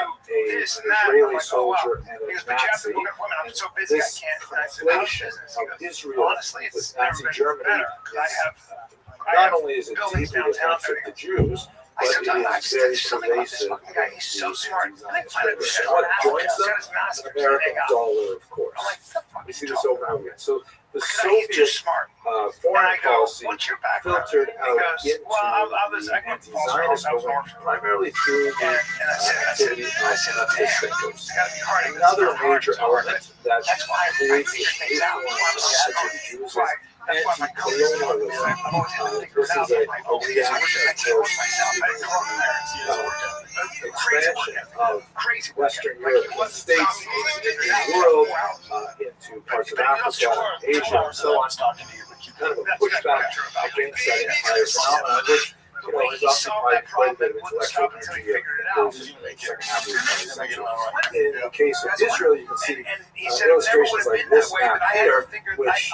this an and that. Israeli I'm like, oh wow. soldier and He a goes, but you have to Nazi. book an appointment. I'm so busy, I This can't. And I said, how's conflation business? He of goes, Israel honestly, with it's never Nazi been Germany better. I is have not only is it buildings deeply downtown offensive that to Jews, I but sometimes I it is just very think something about this pervasive. fucking guy. He's so smart. And I Anti-Zionist find it rhetoric. shit And what on joins He's them? got his master's An American and dollar, of course. I'm like, what the fuck We is see he this talking over and over again. So the about? He's too Soviet smart. And foreign I go, policy what's your background? filtered He out goes, into well, I was the anti-Zionist movement primarily through the And I said, activity of damn, leftist thinkers. it's gotta be hard. Another major element that That's why I creates figure this things out. influence on the Jews is Right. That's why my anti-colonialism. I've always had to figure This it out. is a I'm like, oh, geez, I wish I reaction could work towards myself. I didn't grow up there. expansion of Crazy Western Like, European wasn't states stopping me. into the world, into parts of Africa, Asia, and so on. Kind of a pushback against that entire phenomenon, which has occupied quite a bit of intellectual energy in the second half of the 20th century. In the case of Israel, you can see illustrations like this map here, which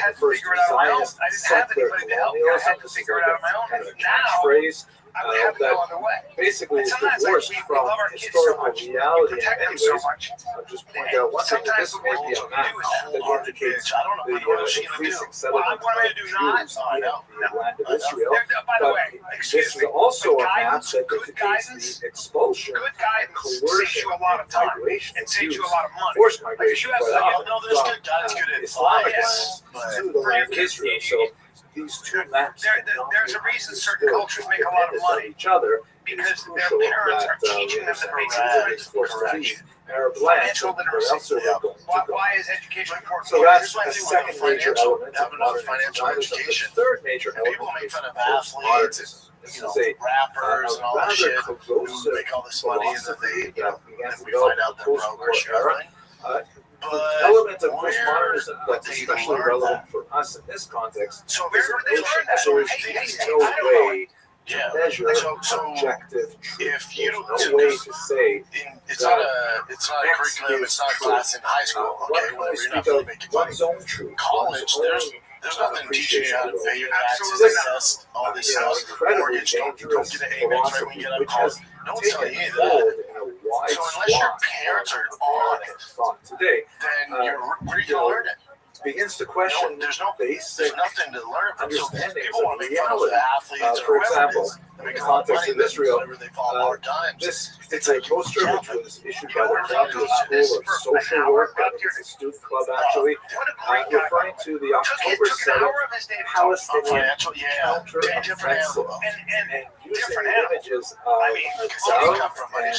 refers to Zionist secular colonialism. This is like a kind of a catchphrase that basically is divorced from historical reality. And anyways, I'll just point out one thing, that this may be a map that indicates the increasing settlement of Jews in the land of Israel, but this is also a map that indicates the expulsion and coercion and migration of Jews, forced migration quite often from Islamic lands to the land of Israel. So these two maps there's a reason certain cultures make a lot of money each other because their parents are teaching them that makes sense. Arab lands, Financial where else are literacy. they going to go? Why is education important? So that's Here's a my thing second with major element of modern financial Zionism. education. The third major element People make is fun of postmodernism. athletes, This you know, is a rappers and all that rather shit, who corrosive make all this money and then philosophy they, you know, that began then to we develop find out in the they're broke or post-war era. struggling. The element of where postmodernism that's did they especially learn relevant that? for us in this context So is where the did they notion learn that? that there is Hey, no I don't know. way to Yeah. measure So objective truth. if you There's no way to say it's not a curriculum, it's not a class in high school. what Okay, can well, I you're speak not really of making money. one's own truth. College, one's there's own nothing teaching you how to pay your taxes, Absolutely not. assess all this stuff. Incredibly Mortgage, don't dangerous get an amen right when philosophy you get out of which college. has No one's telling taken you that. hold in a wide So unless your swath parents are of on American it, thought today, then where are you going to learn it? begins to question There's basic nothing to learn from. So understandings people want of to make fun of reality. the athletes For or whoever example, it is. They in make the a lot of context money, of then Israel, whenever they fall more times. this it's a poster which was issued by the Columbia School of Social Work. I think it's a student club actually, referring to the October 7th Palestinian counter-offensive and using images of a dove and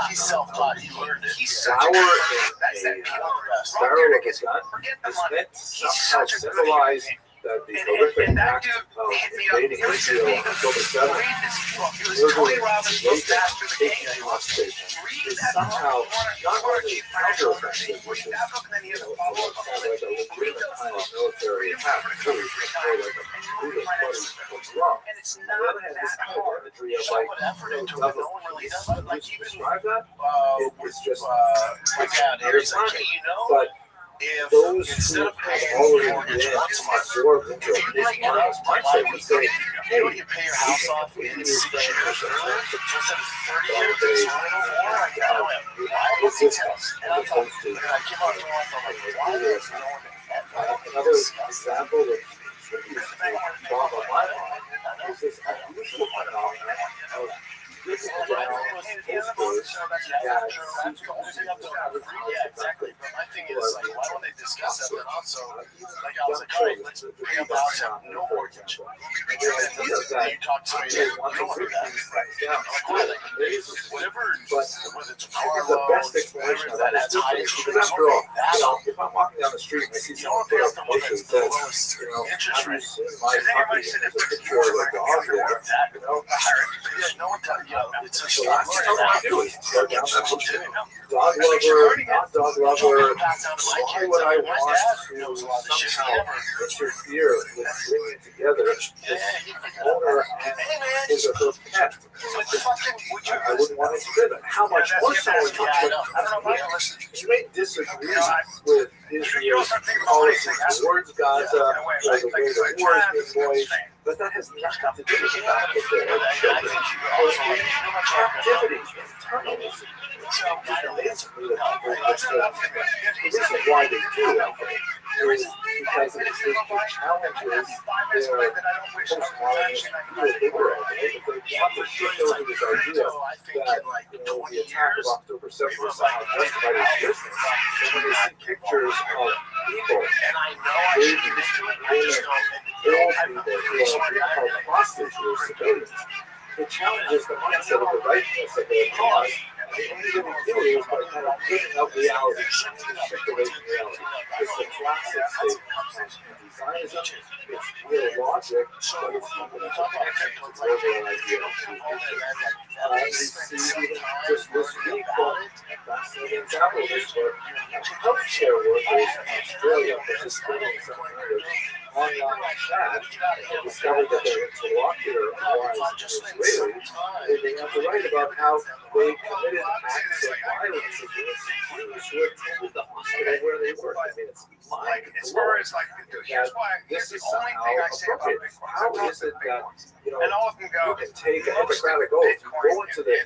He's self-taught. He learned it. He's a such a flower That's in that a barrel of a gun Forget the is money. meant to He's somehow such a good symbolize human being. that the And horrific that act dude of hit me up. invading He was Israel on October 7th, read this book. It was Tony Robbins' book, Master the Game. taking hostage Read is that somehow book. You not wanna only keep financial counteroffensive, literacy. which Read is that book, and then he has a what follow-up. sounds like a legitimate kind of military have really like a brutal what's wrong. And it's On not the other hand, this that kind of hard. imagery of So like, put effort into it. No one really does it. Like even describe that, it's just my dad here, he's like, hey, you know, but if those instead who of have paying already your mortgage been once a month, absorbed into if you break it up by mindset would say, you know, you pay your house off in 6 years earlier, so instead of 30 years, it's 4, like that. I went, why are those details? And I thought, and I came up to my wife, I'm like, why is no one another example that brought up my mind is this unusual phenomenon of looking down posters yeah, exactly. But my thing is, like, why don't they discuss that? And also, like, I was like, all right, let's pay up the house, have no mortgage. And then you talk to me, you don't want to do that. I'm like, why? Like, whatever, whether it's a car the loan, best explanation of that is because after all, if I'm walking down the street and I see someone put up a picture that says, interest rate. my puppy, and there's a picture of a dog there, No one tells you, it's a the last thing I want to do is go down that picture. Dog lover, not dog lover, why would I want to somehow interfere with bringing together this owner and his or her pet? I wouldn't want to do that. How much more so in conflict? You may disagree with Israel's policies towards Gaza, or the way the war is being waged, but that has nothing to do with the fact that there are children in captivity, internally. It's amazing me that the reason why they do it is because it's the challenges their postmodernism they were at. They want to shift over this idea that the attack of October 7th was somehow justified as business. And when they see pictures of people, babies, women, old people who are held hostage or civilians, it challenges the mindset of the rightness of their cause. The only thing they do is by kind of giving up reality, shift away from reality. It's the classic statement. Zionism, it's real logic, but it's fundamental connection to the overall idea of creation. We see even just this week a fascinating example of this where healthcare workers in Australia participating in some kind of online chat discovered that their interlocutor was Israeli, and they have to write about how they committed acts of violence against Jews who attended the hospital where they worked. I mean, it's like as far as like here's the only thing I say about Bitcoin. How is it that and all of them go, you can take a Hippocratic oath, you go into the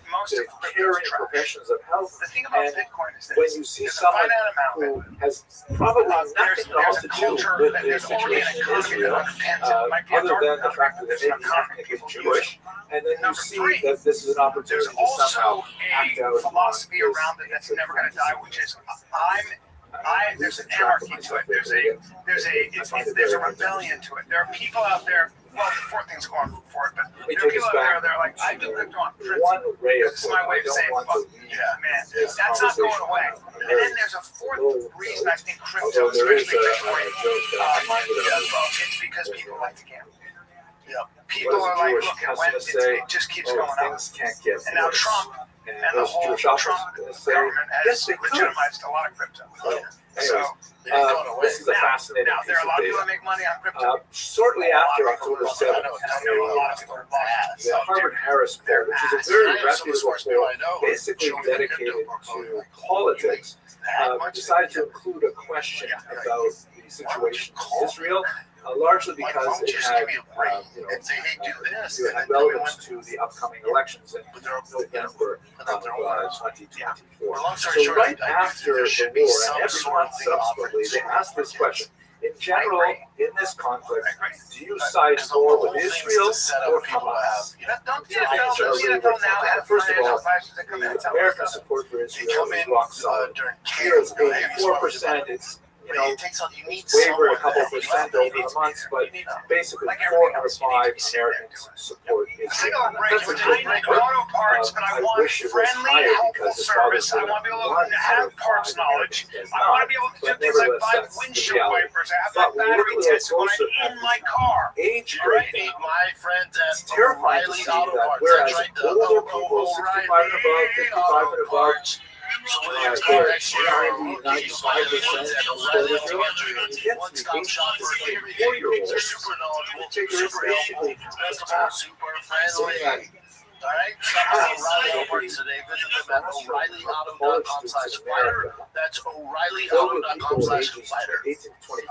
caring professions of health, and when you see someone who has probably nothing at all to do with the situation in Israel, other than the fact that they may be ethnically Jewish, and then you see that this is an opportunity to somehow act out philosophy around it that's never going to die, which is there's an anarchy to it. There's a rebellion to it. There are people out there. Well, four things going for it, but there are people out there that are like, I do live on principle. This is my way of saying, fuck, man, that's not going away. And then there's a fourth reason I think crypto, especially Bitcoin, it's because people like to gamble. People are like, look, it just keeps going up. And now Trump and the whole Trump government has legitimized a lot of crypto. So this is a fascinating now there are a lot of people that make money on crypto. Shortly after October 7th, the Harvard-Harris poll, which is a very reputable poll, basically dedicated to politics, decided to include a question about the situation in Israel. Largely because it had, relevance to the upcoming elections in November of 2024. So right after the war, and every month subsequently, they asked this question. In general, in this conflict, do you side more with Israel or Hamas? First of all, the American support for Israel is rock solid. Here it's 84%. It's wavered a couple percent over the months, but basically 4 out of 5 Americans support Israel. That's a good number. I wish it was higher because it's probably I want to be able to have parts knowledge. I want to be able to do things like buy windshield wipers. I have my battery test when I'm in my car. Age breaking. My friends it's terrifying to see that whereas older people, 65 and above, 55 and above, So whether you're car next year or rookies, 95% at O'Reilly Automotive, one-stop shop for everything. They're super knowledgeable, super helpful, customer, super friendly. All right, stop by O'Reilly Auto Parts today. Visit them at O'ReillyAuto.com/fighter. That's O'ReillyAuto.com/fighter.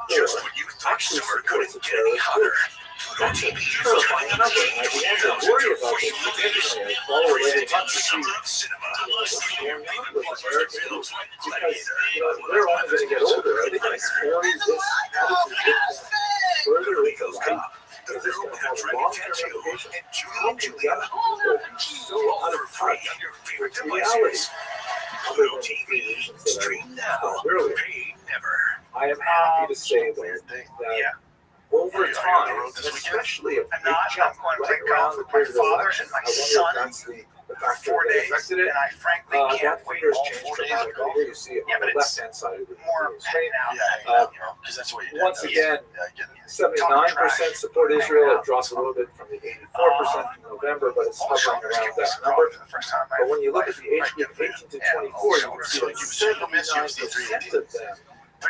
Just when you thought summer couldn't get any hotter, Pluto TV is turning up the heat with thousands of free movies. Presenting Summer of Cinema. Stream your favorite blockbuster films like Gladiator. They're only going to get older. I think it's 40 this further it goes up. The Girl with a Dragon Tattoo and Julie and Julia. All for free on your favorite devices. Pluto TV. Stream now. Pay never. I am happy to say that over time, especially if I'm not. I'm going to play golf with my father and my son for 4 days, and I frankly can't wait all 4 days of golf. You see it on the left-hand side of the More screen. now. Because that's what you do. Once again, 79% support Israel. It drops a little bit from the 84% from November, but it's hovering around that number. But when you look at the age group 18 to 24, you can see that 79% of them I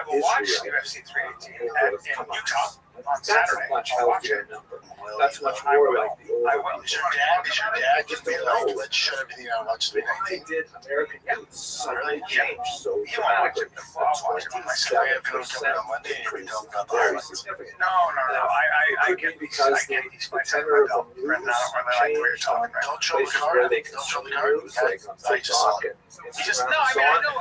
will watch UFC 318 in Utah on Saturday. That's a much healthier number. That's much more like the old. I will. Is your dad just be like, let's shut everything down and watch the Why did American youth suddenly change so You want to dramatically? watch it with my son. I feel coming on Monday and we talk about the Very highlights. significant. No. I It could get be because I get these the fights tenor under of my belt. the Brendan, I news don't really like what you're changed talking on about. Don't show the places card. where they Don't show consume the card. news, like on I just TikTok and You just Instagram no.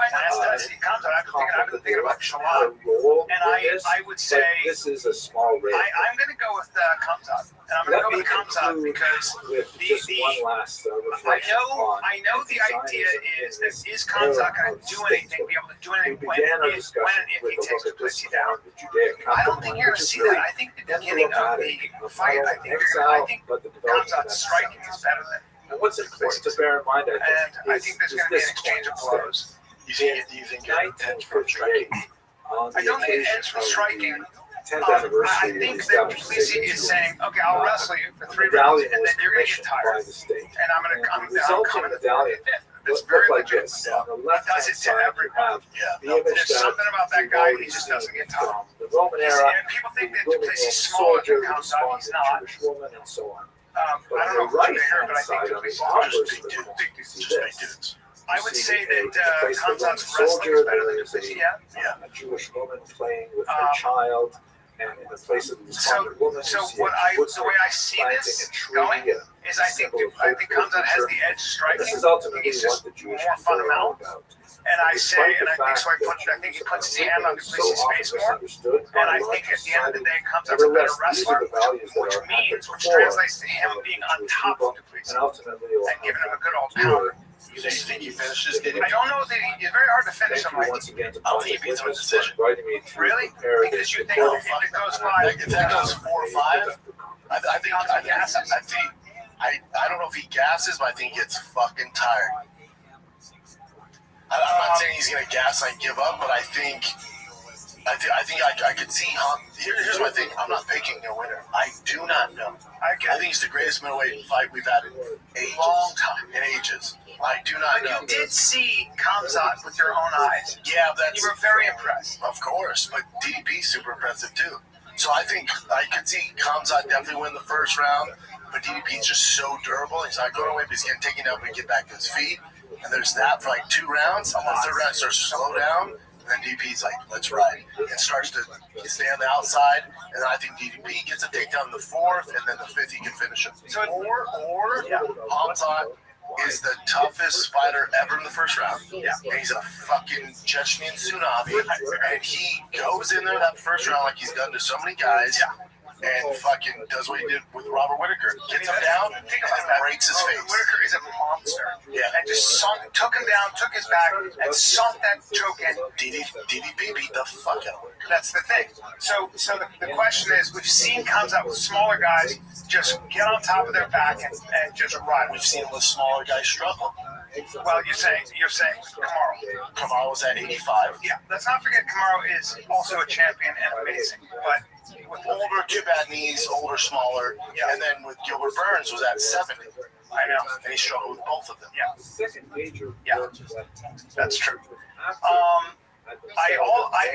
and so on. I see comes. I've been thinking about Shalom, Role and in this, I would say but this is a small rate. I'm going to go with Kamzat, and I'm going to go with Kamzat because with just one last reflection on I know the idea is Kamzat going to do anything, be able to do anything when and if he takes Duplessis down. I don't think you're going to see that. I think the beginning of the fight, I think Kamzat's striking is better than. And what's important to bear in mind, I think there's going to be an exchange of blows. You think it ends for striking? I don't think it ends for striking. 10th I anniversary think that Duplessis is saying, okay, I'll wrestle you for 3 rounds, and then you're going to get tired, and I'm going to come in the 5th. That's very legit. He does it to everyone. There's something about that guy, he just doesn't get tired. The Roman era, People think that Duplessis is smaller than Kamzat. He's not. woman and so on. I don't know who's here, but I think Duplessis is big dudes. I would say that Kamzat's wrestling is better than Duplessis. A Jewish woman playing with her child, and in the place of the responded woman, So the way I see this going is I think Kamzat has the edge striking. This is ultimately He's just what the Jewish more people are all fundamental. about. And I think he puts his hand on Duplessis' face more. And I think at the end of the day, Kamzat's a better wrestler, which translates to him being on top of Duplessis and giving him a good old power. You think he finishes? I don't know that it's very hard to finish him. Once again, I don't think he beats him in decision. Really? Because you think if it goes 5, If that goes 4 or 5, I don't know if he gasses, but I think he gets fucking tired. I'm not saying he's gonna gas and give up, but I think I could see. Here's my thing. I'm not picking a winner. I do not know. I think it's the greatest middleweight fight we've had in ages. Long time. In ages. I do not know. You did see Kamzat with your own eyes. Yeah, You were very impressed. Of course, but DDP's super impressive too. So I think I could see Kamzat definitely win the first round, but DDP's just so durable. He's not going away, but he's getting taken out and get back to his feet. And there's that for like 2 rounds. And the third round starts to slow down. And then DDP's like, let's ride. And starts to stay on the outside. And then I think DDP gets a takedown in the 4th, and then the 5th he can finish him. So or Hamzat is the toughest fighter ever in the first round. Yeah. And he's a fucking Chechnyan tsunami. And he goes in there that first round like he's done to so many guys. And fucking does what he did with Robert Whittaker. Gets him down and breaks his face. Whittaker is a monster. Yeah. And just took him down, took his back, and sunk that choke in. DDP beat the fuck out of him. That's the thing. So the question is, we've seen Kamzat with smaller guys just get on top of their back and just run. We've seen him with smaller guys struggle. Well, you're saying Kamaru. Kamaru was at 85. Yeah, let's not forget Kamaru is also a champion and amazing. But with older, 2 bad knees, older, smaller, and then with Gilbert Burns was at 70. I know. And he struggled with both of them. Yeah. Second major. Yeah. That's true.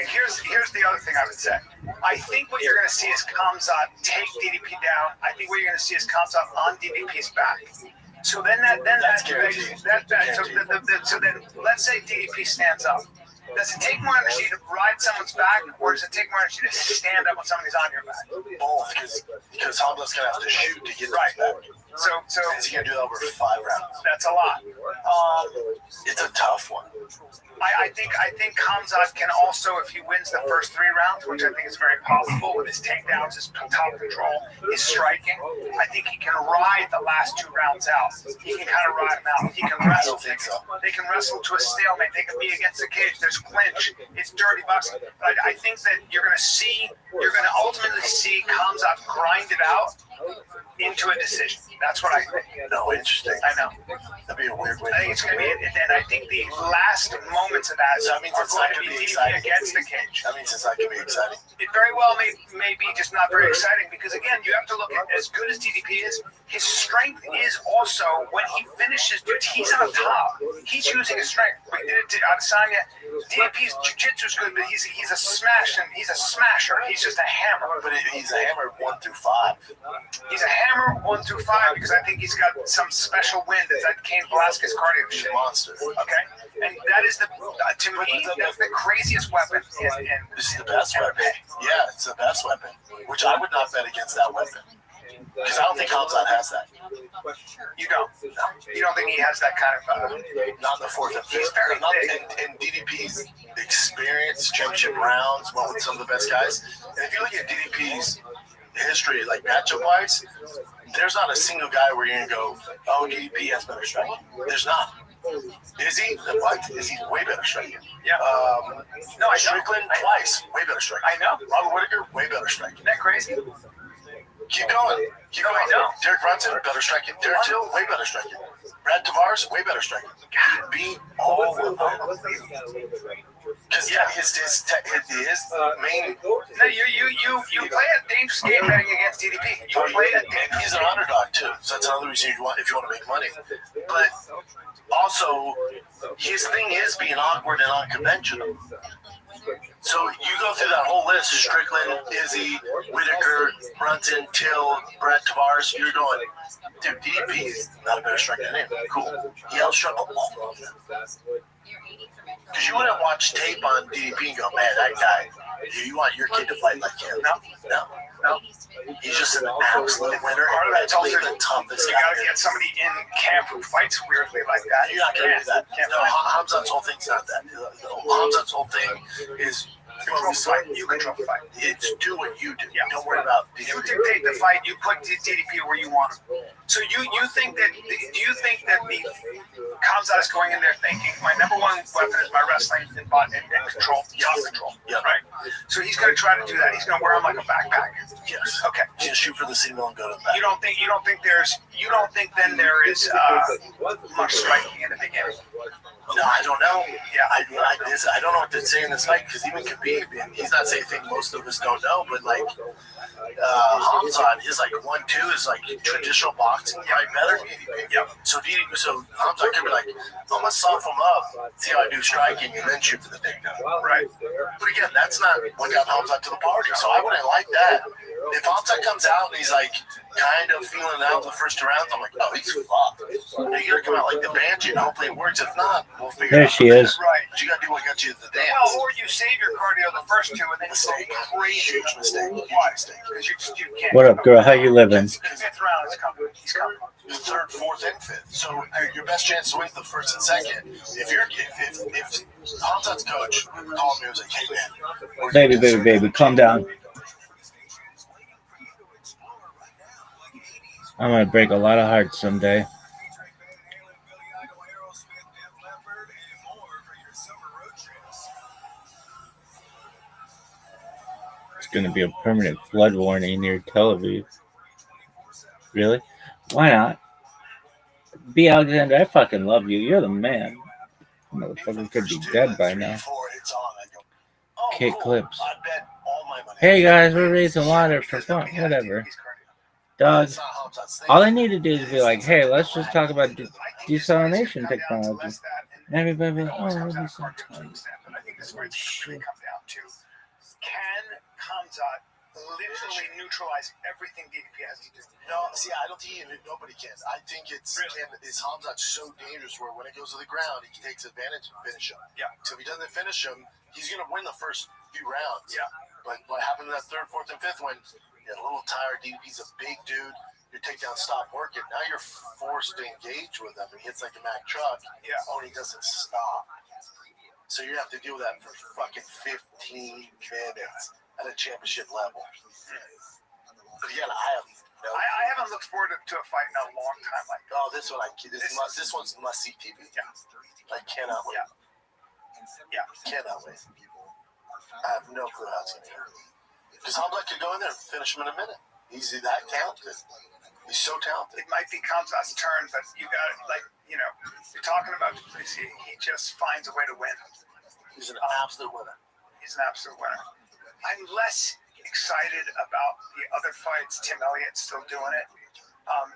Here's the other thing I would say. I think what you're going to see is Kamzat take DDP down. I think what you're going to see is Kamzat on DDP's back. So then that's guaranteed. So then let's say DDP stands up. Does it take more energy to ride someone's back, or does it take more energy to stand up when somebody's on your back? Both, because Hamza's going to have to shoot to get right back. So is he going to do that over 5 rounds? That's a lot. It's a tough one. I think Kamzat can also, if he wins the first 3 rounds, which I think is very possible with his takedowns, his top control, his striking, I think he can ride the last 2 rounds out. He can kind of ride them out. He can wrestle. They can wrestle to a stalemate. They can be against the cage. There's clinch. It's dirty boxing. But I think that you're going to ultimately see Kamzat grind it out into a decision. That's what I think. No, interesting. I know. That'd be a weird way. I think it's going to be, and I think the last moments of that So that means are it's going not to going be to be DDP exciting. against the cage. That means it's not going to be exciting. It very well may be just not very exciting because, again, you have to look at as good as DDP is, his strength is also when he finishes dudes, he's on top. He's using his strength. We did it to Adesanya. DDP's jiu-jitsu is good, but he's a smasher. He's just a hammer. But he's a hammer 1 through 5. He's a hammer 1 through 5 because I think he's got some special wind. It's that Cain Velasquez cardio He's shit. a monster. Okay, and that is to me that's the craziest weapon. This is the best weapon. Yeah, it's the best weapon. Which I would not bet against that weapon. Because I don't think Hamzat has that. You don't. You don't think he has that kind of? Not in the 4th and 5th. He's very And DDP's experience, championship rounds, went with some of the best guys. And if you look at DDP's history, like matchup-wise, there's not a single guy where you're going to go, oh, DDP has better striking. There's not. Is he? What? Is he way better striking? Yeah. No, Strickland twice, way better striking. I know. Robert Whittaker, way better striking. Isn't that crazy? Keep going. Keep going. I know. Derek Brunson, better striking. Derek Till, way better striking. Brad Tavares, way better striking. He beat all of them. Because his main. No, you play a dangerous game heading against DDP. You play a dangerous. He's an underdog too, so that's another reason if you want to make money. But also, his thing is being awkward and unconventional. So you go through that whole list: Strickland, Izzy, Whittaker, Brunson, Till, Brett Tavares. You're going, dude, DDP's not a better striker than him. Cool. He outstruck all of them. Because you wouldn't watch tape on DDP and go, man, that guy, you want your kid to fight like him. No. He's just an absolute winner. Part of that's also the toughest you guy. got to get somebody in camp who fights weirdly like that. You're not going to do that. No, Hamzat's whole thing's not that. Hamzat's whole thing is you control the fight. It's do what you do. Yeah. Don't worry about DDP. You dictate the fight. You put DDP where you want him. So you think that? Do you think that the Kamzat is going in there thinking my number one weapon is my wrestling and control, top control? Yeah, right. So he's going to try to do that. He's going to wear him like a backpack. Yes. Okay. Just shoot for the signal and go to the back. You don't think then there is much striking in the beginning? No, I don't know. Yeah, I don't know what to say in this fight because even Khabib, and he's not saying anything most of us don't know, but like Hamzat, his like 1-2 is like traditional boxing, right? Better. Yep. So Hamzat could be like, I'm gonna soften him up, see how I do striking, and then shoot for the takedown. Right. But again, that's not what got Hamzat to the party. So I wouldn't like that. If Hamzat comes out and he's like kind of feeling out the first 2 rounds, I'm like, oh, he's fucked. You gotta come out like the Banshee and hopefully it works. If not, we'll figure it out. There she is. Right. But you gotta do what got you to the dance. Well, or you save your cardio the first 2 and then Mistake. crazy Huge mistake. Why? Because you can't. What up, girl? How you living? The 5th round is coming. He's coming. 3rd, 4th, and 5th. So your best chance to win is the 1st and 2nd. If Hamzat's coach called me and was like, hey man, Baby, calm down. I'm gonna break a lot of hearts someday. It's gonna be a permanent flood warning near Tel Aviv. Really? Why not? B. Alexander, I fucking love you. You're the man. Motherfucker could be dead by now. Kate Clips. Hey guys, we're raising water for fun. Whatever. Doug, That's not Hamzat's thing. all I need to do is be like, hey, let's just talk about desalination technology. And everybody be like, oh, that'd be so fun. But I think this is where it's going to come down to. Can Hamzat literally neutralize everything DDP has to do? No, see, I don't think nobody can. I think it's Hamzat so dangerous where when it goes to the ground, he takes advantage and finish him. Yeah. So if he doesn't finish him, he's going to win the first few rounds. Yeah. But what happened in that third, fourth, and fifth one, you're a little tired. DDP's a big dude. Your takedown stop working. Now you're forced to engage with him. And he hits like a Mack truck. Yeah. Oh, and he doesn't stop. So you have to deal with that for fucking 15 minutes at a championship level. But again, I haven't looked forward to a fight in a long time like that. Oh, this one's must see TV. Yeah. I cannot wait. Yeah. Cannot wait. I have no clue how it's going to go. Because Hamzat could go in there and finish him in a minute. He's that talented. He's so talented. It might be Hamzat's turn, but you got it. Like, you know, you're talking about he just finds a way to win. He's an absolute winner. He's an absolute winner. I'm less excited about the other fights. Tim Elliott's still doing it.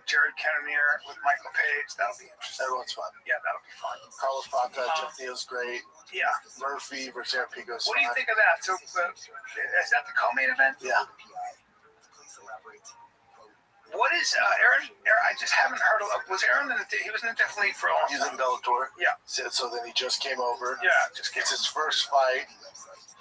Jared Cannonier with Michael Page. That'll be interesting. Everyone's fun. Yeah, that'll be fun. Carlos Pata, Jeff Neal's great. Yeah. Murphy versus Aaron Pico's What do you fun. think of that? So, is that the co-main event? Yeah. What is Aaron? I just haven't heard of. Was Aaron he was in a different league for a long He's time? in Bellator. Yeah. So then he just came over. Yeah, just came. It's his first fight.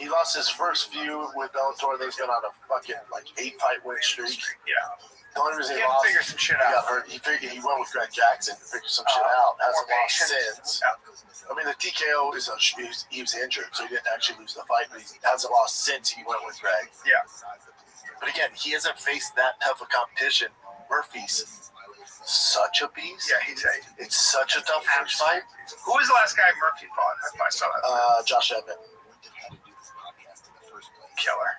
He lost his first few with Bellator. They've been on a fucking 8-fight win streak. Yeah. The only reason He he had to lost, figure some shit he got out. hurt. He went with Greg Jackson, figured some shit out. Hasn't more lost patience. since. Yeah. I mean, the TKO he was injured, so he didn't actually lose the fight. But he hasn't lost since he went with Greg. Yeah. But again, he hasn't faced that tough a competition. Murphy's such a beast. Yeah, it's such a tough first fight. Who was the last guy Murphy fought? I saw that. Josh Edmond. Killer.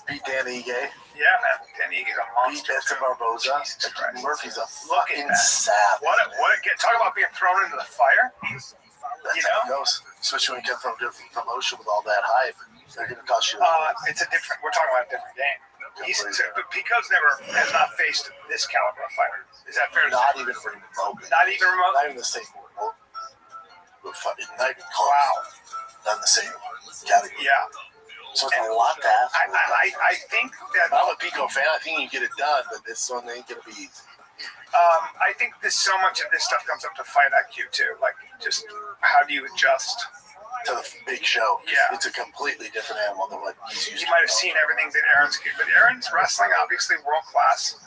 Beat Dan Ige. Yeah, man. Dan Ige's a Beat monster. Benson Barboza. Jesus Christ. Murphy's a Look at fucking that. savage. Talk about being thrown into the fire. That's how it goes. Especially when you come from a different promotion with all that hype. They're going to cost you. We're talking about a different game. But Pico's has not faced this caliber of fighter. Is that fair to say? Not even remote. Not even remote? Not even the same. Not even close. Wow. Not in the same category. Yeah. So it's a lot to ask. I think that I'm a Pico fan. I think you can get it done, but this one ain't going to be easy. I think so much of this stuff comes up to fight IQ too. Like, just how do you adjust to the big show? Yeah. It's a completely different animal than what he's used to. You might have seen everything that Aaron's good, but Aaron's wrestling obviously world class.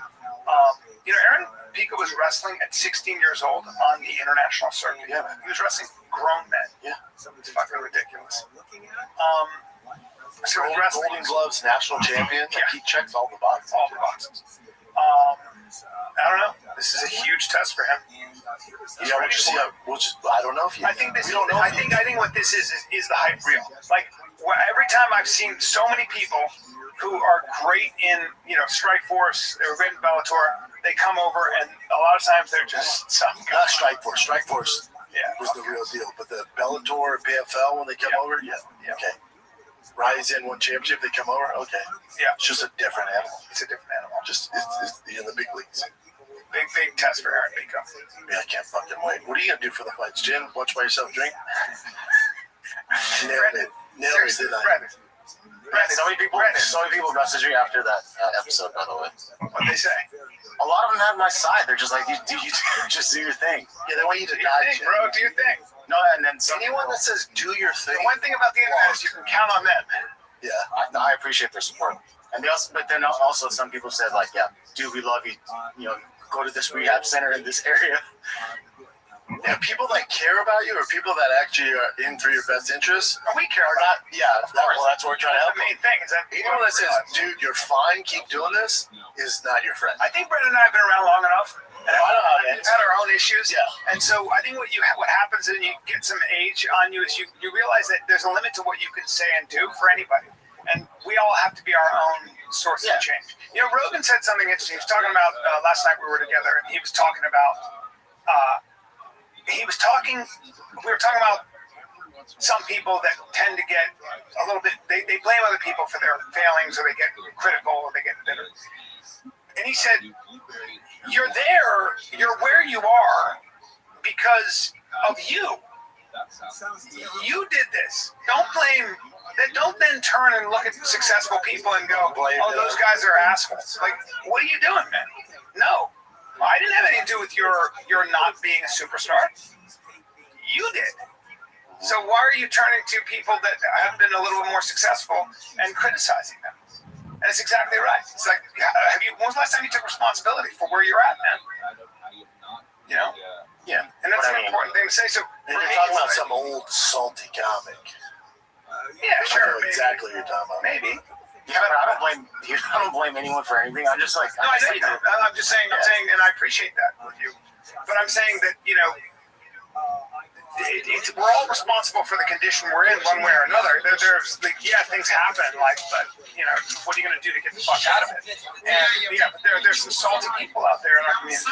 Aaron Pico was wrestling at 16 years old on the international circuit. Yeah, man. He was wrestling grown men. Yeah. It's fucking ridiculous. So Golden Gloves national champion. Yeah. He checks all the boxes. All the boxes. I don't know. This is a huge test for him. Yeah, I don't know if you. I think this. We don't know. I think what this is the hype reel. Like every time I've seen so many people who are great in Strike Force, they were great in Bellator. They come over and a lot of times they're just some guy. Not Strike Force. Strike Force was the real deal. But the Bellator, PFL, when they come over, okay. Rise in one championship, they come over, okay. Yeah. It's just a different animal. It's a different animal. Just it's in the big leagues. Big test for Aaron Pico. Yeah, I can't fucking wait. What are you gonna do for the fights, Jim? Watch by yourself drink? Nailed it, didn't I? So many people messaged me after that episode, by the way. What'd they say? A lot of them have my side. They're just like, you just do your thing. Yeah, they want you to Do your die, thing, bro. Do your thing. No, and then Anyone that says do your thing. The one thing about the internet is you can count on them. Yeah. I appreciate their support. And they also, but then also some people said like, yeah, dude, we love you. Go to this rehab center in this area. Yeah, people that care about you or people that actually are in for your best interests. We care Or about. not. Yeah, that's what we're trying to help. The main thing is that Anyone that says, dude, you're fine, keep doing this, is not your friend. I think Brett and I have been around long enough. And I know how it we've is. had our own issues. Yeah. And so I think what happens when you get some age on you is you realize that there's a limit to what you can say and do for anybody. And we all have to be our own source of change. Rogan said something interesting. He was talking about, last night we were together, and he was talking about, we were talking about some people that tend to get a little bit, they blame other people for their failings, or they get critical, or they get bitter. And he said, you're there, you're where you are because of you. You did this. Don't then turn and look at successful people and go, oh, those guys are assholes. Like, what are you doing, man? No. I didn't have anything to do with your not being a superstar. You did. So why are you turning to people that have been a little more successful and criticizing them? And it's exactly right. It's like, when was the last time you took responsibility for where you're at, man? You know? Yeah. And that's an important thing to say. So you're talking about some old salty comic. Yeah, sure. I know exactly what you're talking about. Maybe. Yeah, I don't blame anyone for anything. I'm just like, no, I know you don't. I'm just saying, and I appreciate that with you. But I'm saying that, you know, we're all responsible for the condition we're in one way or another. There's like, yeah, things happen, like, but you know, what are you going to do to get the fuck out of it? And yeah, but there's some salty people out there in our community,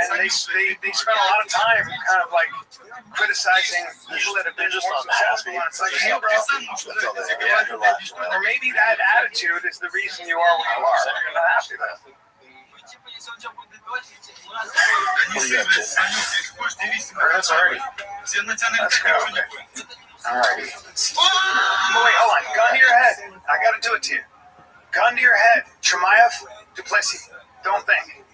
and they spend a lot of time kind of like criticizing people that have been more successful. And it's like, hey, bro, or maybe that attitude is the reason you are where you are. You're not happy with it. That's already. Let's go. Alrighty. Wait, hold on. Gun to your head. I gotta do it to you. Gun to your head. Chimaev, Duplessis. Don't think.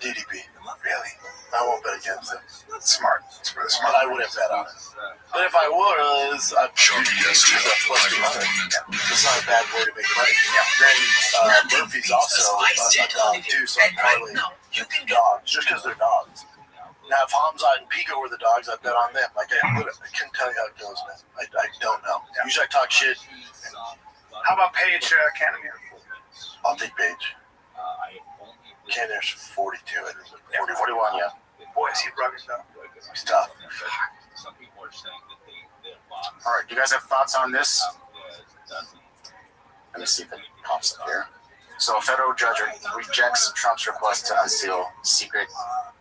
DDP. Really? I won't bet against them. Smart. It's really smart. But I wouldn't bet on it. But if I was, I'd choose that plus 200. It's not a bad way to make money. Yeah. Then Murphy's also a dog too, so I'd probably dogs, just because they're dogs. Now, if Hamza and Pico were the dogs, I'd bet on them. Like, I couldn't tell you how it goes, man. I don't know. Yeah. Usually I talk shit. How about Paige Cannonier? I'll take Paige. Cannonier's 42, I think. 41, yeah. Boy, is he rugged, though. He's tough. All right, you guys have thoughts on this? Let me see if it pops up here. So a federal judge rejects Trump's request to unseal secret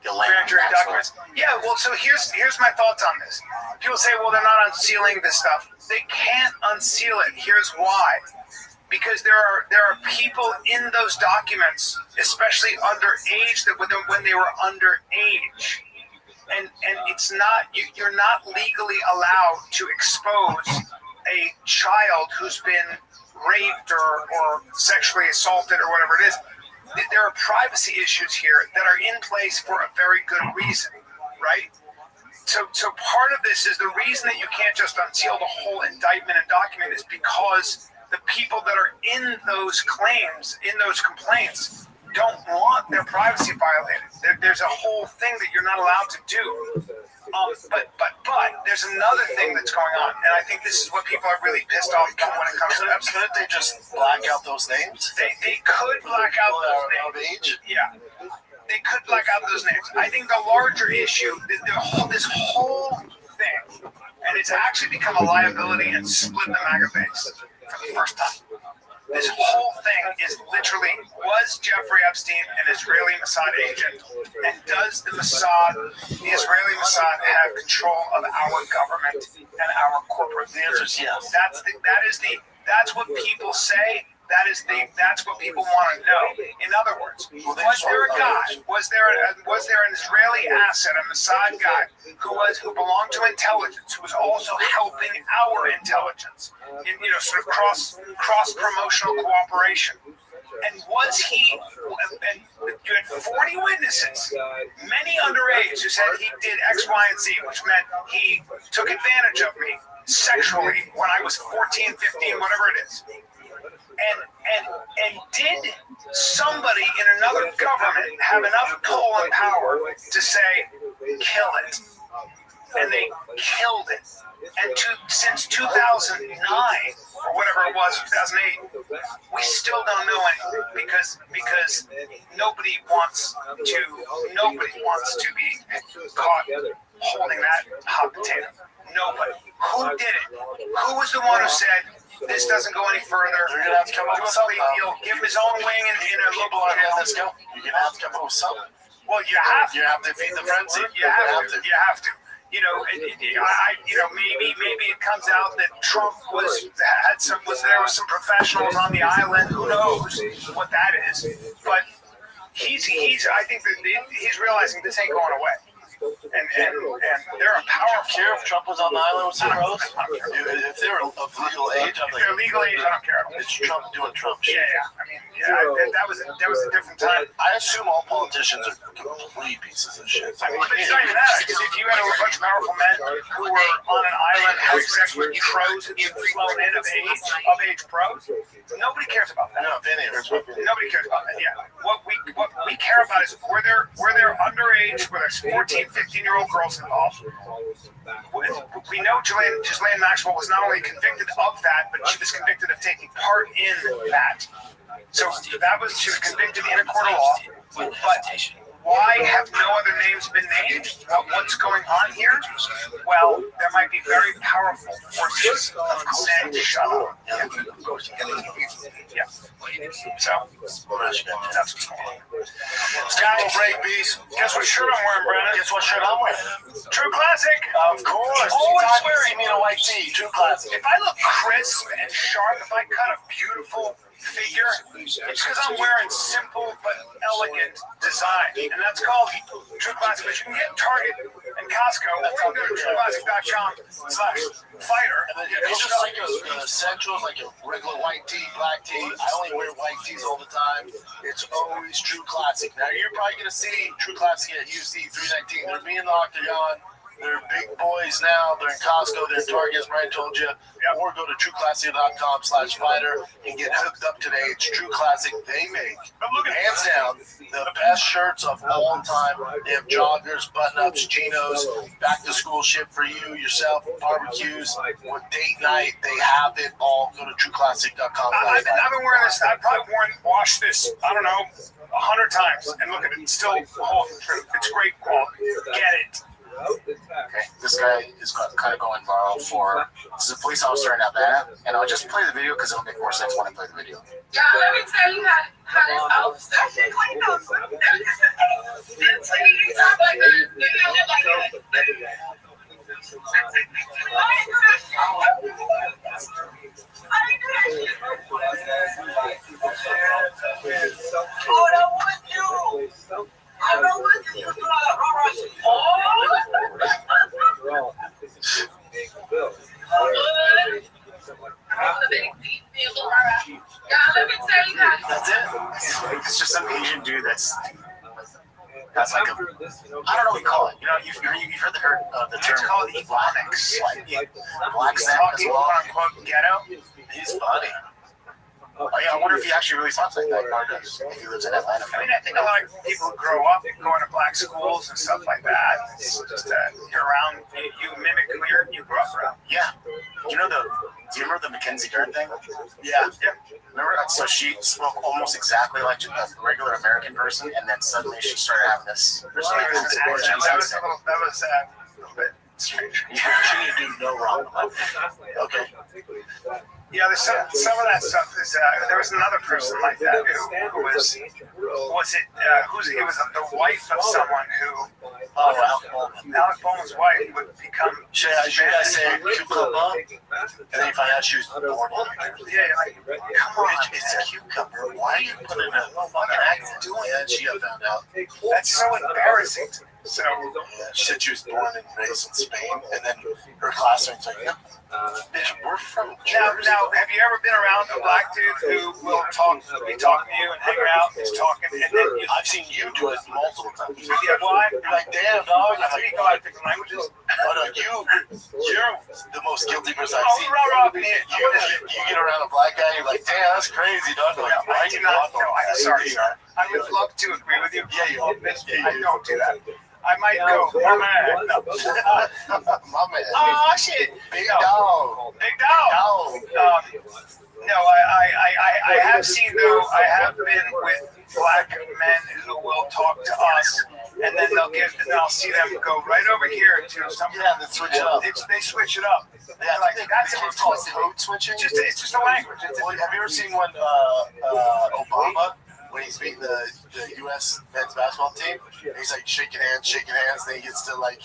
grand jury documents. Yeah, well, so here's my thoughts on this. People say, well, they're not unsealing this stuff. They can't unseal it. Here's why. Because there are people in those documents, especially underage, that when they were underage, and it's not you're not legally allowed to expose a child who's been raped or sexually assaulted or whatever it is. There are privacy issues here that are in place for a very good reason, right? So part of this is the reason that you can't just unseal the whole indictment and document is because the people that are in those claims, in those complaints, don't want their privacy violated. There's a whole thing that you're not allowed to do. But there's another thing that's going on, and I think this is what people are really pissed off about when it comes to that. Couldn't they just black out those names? They could black out those names. Yeah, they could black out those names. I think the larger issue, this whole thing, and it's actually become a liability and split the MAGA base for the first time. This whole thing is literally, was Jeffrey Epstein an Israeli Mossad agent? And does the Israeli Mossad have control of our government and our corporate? The answer is yes. That's what people say. That's what people want to know. In other words, was there a guy? Was there an Israeli asset, a Mossad guy who belonged to intelligence, who was also helping our intelligence in sort of cross promotional cooperation? And was he? And you had 40 witnesses, many underage, who said he did X, Y, and Z, which meant he took advantage of me sexually when I was 14, 15, whatever it is. And did somebody in another government have enough pull and power to say, kill it? And they killed it. And since 2009, or whatever it was, 2008, we still don't know anything because nobody wants to be caught holding that hot potato. Nobody. Who did it? Who was the one who said, this doesn't go any further? You're going to have to come up with something. Give him his own wing in a little bit. Let's go. You're going to have to come up with something. Well, you have to. You have to feed the frenzy. You have to. Maybe it comes out that Trump was there was some professionals on the island. Who knows what that is? But he's I think that he's realizing this ain't going away. And they're a powerful. Care if Trump was on the island with some pros? If they're of legal age, I'm If like, they're legal age, I don't care. it's Trump doing Trump shit. Yeah. I mean, that was a different time. I assume all politicians are complete pieces of shit. I mean, but it's not even that. Because if you had a bunch of powerful men who were on an island having sex with pros and being flown in of age pros, nobody cares about that. No, Vinny, Nobody cares about that. Yeah. What we care about is were there underage, were there 14, 15-year-old girls involved? We know Ghislaine Maxwell was not only convicted of that, but she was convicted of taking part in that. So she was convicted in a court of law. But why have no other names been named? What's going on here? Well, there might be very powerful forces saying to shut up. Yeah. So that's what's going on. Guys, break beast. Guess what shirt I'm wearing, Brandon? Guess what shirt I'm wearing? True Classic. Of course. Always See me in a white tee. True Classic. If I look crisp and sharp, if I cut a beautiful figure, it's because I'm wearing simple but elegant design, and that's called True Classic. But you can get Target and Costco, or you can go to trueclassic.com/fighter. It's just like essentials, like a regular white tee, black tee. I only wear white tees all the time. It's always True Classic. Now you're probably gonna see True Classic at UFC 319. They're me in the Octagon. They're big boys now. They're in Costco. They're in Target, as Brian told you. Or go to trueclassic.com/fighter and get hooked up today. It's True Classic. They make, hands down, the best shirts of all time. They have joggers, button-ups, chinos, back-to-school shit for you, yourself, barbecues, with date night. They have it all. Go to trueclassic.com. I've been wearing this. I've probably washed this, I don't know, 100 times. And look at it. It's still holding true. It's great quality. Get it. Okay, this guy is kind of going viral for. This is a police officer in Atlanta, and I'll just play the video because it'll make more sense when I play the video. Yeah, let me tell you how this officer didn't tell you you talk like that. You live like that. Oh, that was you. I don't want you to let me tell you how. That's it. It's just some Asian dude that's like a, I don't know what you call it. You know, you've heard the term. It's called Ebonics. Like black Sam as well. Quote ghetto. He's funny. Oh yeah, I wonder if he actually really talks like that. If he lives in Atlanta. I mean, I think a lot of people who grow up going to black schools and stuff like that. It's just you're around. You mimic who you grew up around. Yeah. Do you remember the Mackenzie Dern thing? Yeah. Remember? So she spoke almost exactly like a regular American person, and then suddenly she started having this. That was a little bit strange. She didn't do no wrong. Okay. Yeah, there's some of that stuff is. There was another person like that who was it? It was the wife of someone who. Alec Bowman's wife would become. Should I say cucumber? And then if I had she was born in. Yeah, like, come on, it's a cucumber. Why are you putting a fucking accent doing that? She found out. That's so embarrassing to me. So she said she was born and raised in Spain, and then her classmates like, bitch, we're from Jersey. Now, have you ever been around a black dude who will be talking to you and hanging out, and talking, and then I've seen you do it multiple times. Yeah, why? You're like, damn, dog. I think you go out different languages. Oh no, you're the most guilty person I've seen. You get around a black guy, you're like, damn, that's crazy, dog. Like, why are you not? No, I'm sorry. I would love to agree with you. Yeah, you are. I don't do that. I might go, my man. No. My man. Oh, shit. Big dog. Big dog. No, I have seen, though, I have been with black men who will talk to us, and then I'll see them go right over here to something. Yeah, they switch it up. They switch it up. Yeah, like, that's what's called code switching. It's just a language. Have you ever seen when Obama, when he's beating the U.S. men's basketball team, he's like shaking hands, and he gets to like,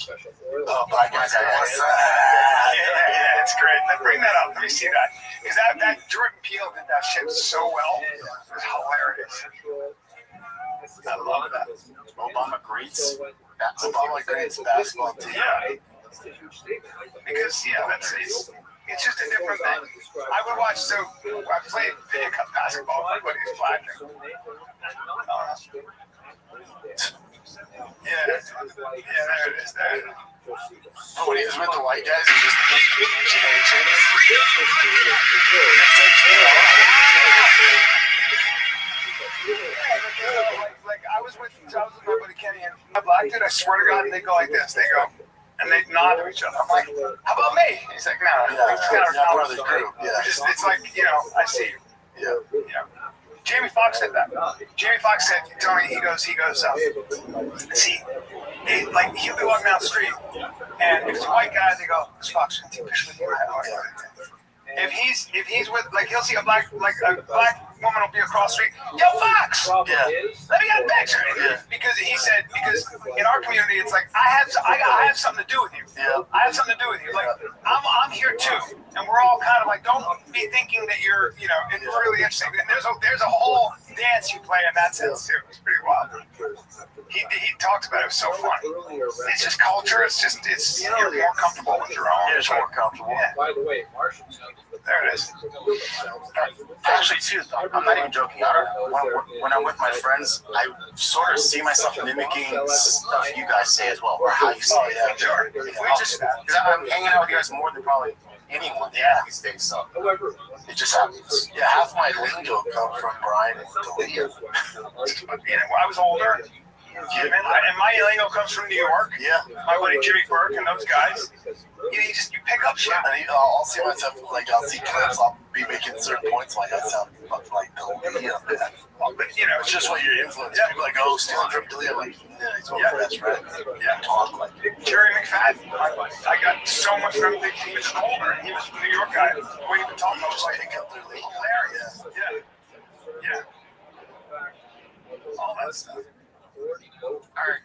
black guys like, what's that? Yeah, it's great. Bring that up. Let me see that. Because that Jordan Peele did that shit so well. It was hilarious. I Obama creates a basketball team. Yeah. Because it's just a different thing. I would watch. So I played pickup basketball. My buddy was black. Yeah, there it is. There. Oh, when he was with the white guys, he just like I was with my buddy Kenny and my black dude. I swear to God, they go like this. They go and they nod to each other. I'm like, how about me? He's like, no. yeah, brother group. Yeah, It's like, I see you. Yeah. Jamie Foxx said that. Jamie Foxx said, Tony, he goes, see, like he'll be walking down the street, and if it's a white guy, they go, this Fox can take a picture with you. If he's with, like, he'll see a black woman will be across the street. Yo, Fox! Yeah. Let me get a picture. Yeah. Because he said, in our community, it's like, I have something to do with you. Yeah. I have something to do with you. Like, I'm here too. And we're all kind of like, don't be thinking that you're, it's really interesting. And there's a whole dance you play in that sense too. It's pretty wild. He talked about it. It was so fun. It's just culture. You're more comfortable with your own. You're just more comfortable. Yeah. By the way, Marshall. There it is. Actually, too, I'm not even joking. When I'm with my friends, I sort of see myself mimicking stuff you guys say as well, or how you say it. Sure. Because I'm hanging out with you guys more than probably anyone these days, so it just happens. Yeah, half my lingo comes from Brian and Dalia. When I was older, and my lingo comes from New York. Yeah. My buddy Jimmy Burke and those guys. You pick up shit. And I'll see myself, like, I'll see clips, I'll be making certain points, like, I sound like Dalia. But, it's just what you're influenced. People like, oh, stealing from Dalia. I'm like, yeah, he's one of my best friends. Yeah. Talk like Jerry McFadden, I got so much from him. He was older, and he was a New York guy. When he would talk, I was like, hilarious. Yeah. All that stuff. All right.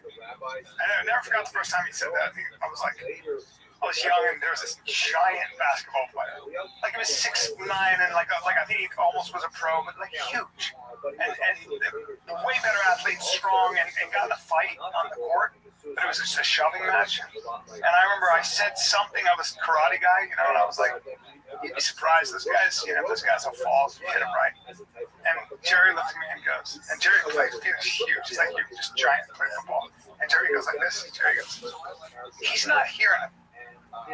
I never forgot the first time he said that. I was young, and there was this giant basketball player. Like, he was 6'9", and like I think he almost was a pro, but like huge. And the way better athlete, strong, and got in a fight on the court. But it was just a shoving match. And I remember I said something. I was a karate guy, and I was like, you'd be surprised. Those guys will fall if you hit them right. And Jerry looked at me and goes, and Jerry plays, he's huge. He's like, you're just giant playing football. And Jerry goes like this. Jerry goes, he's not hearing a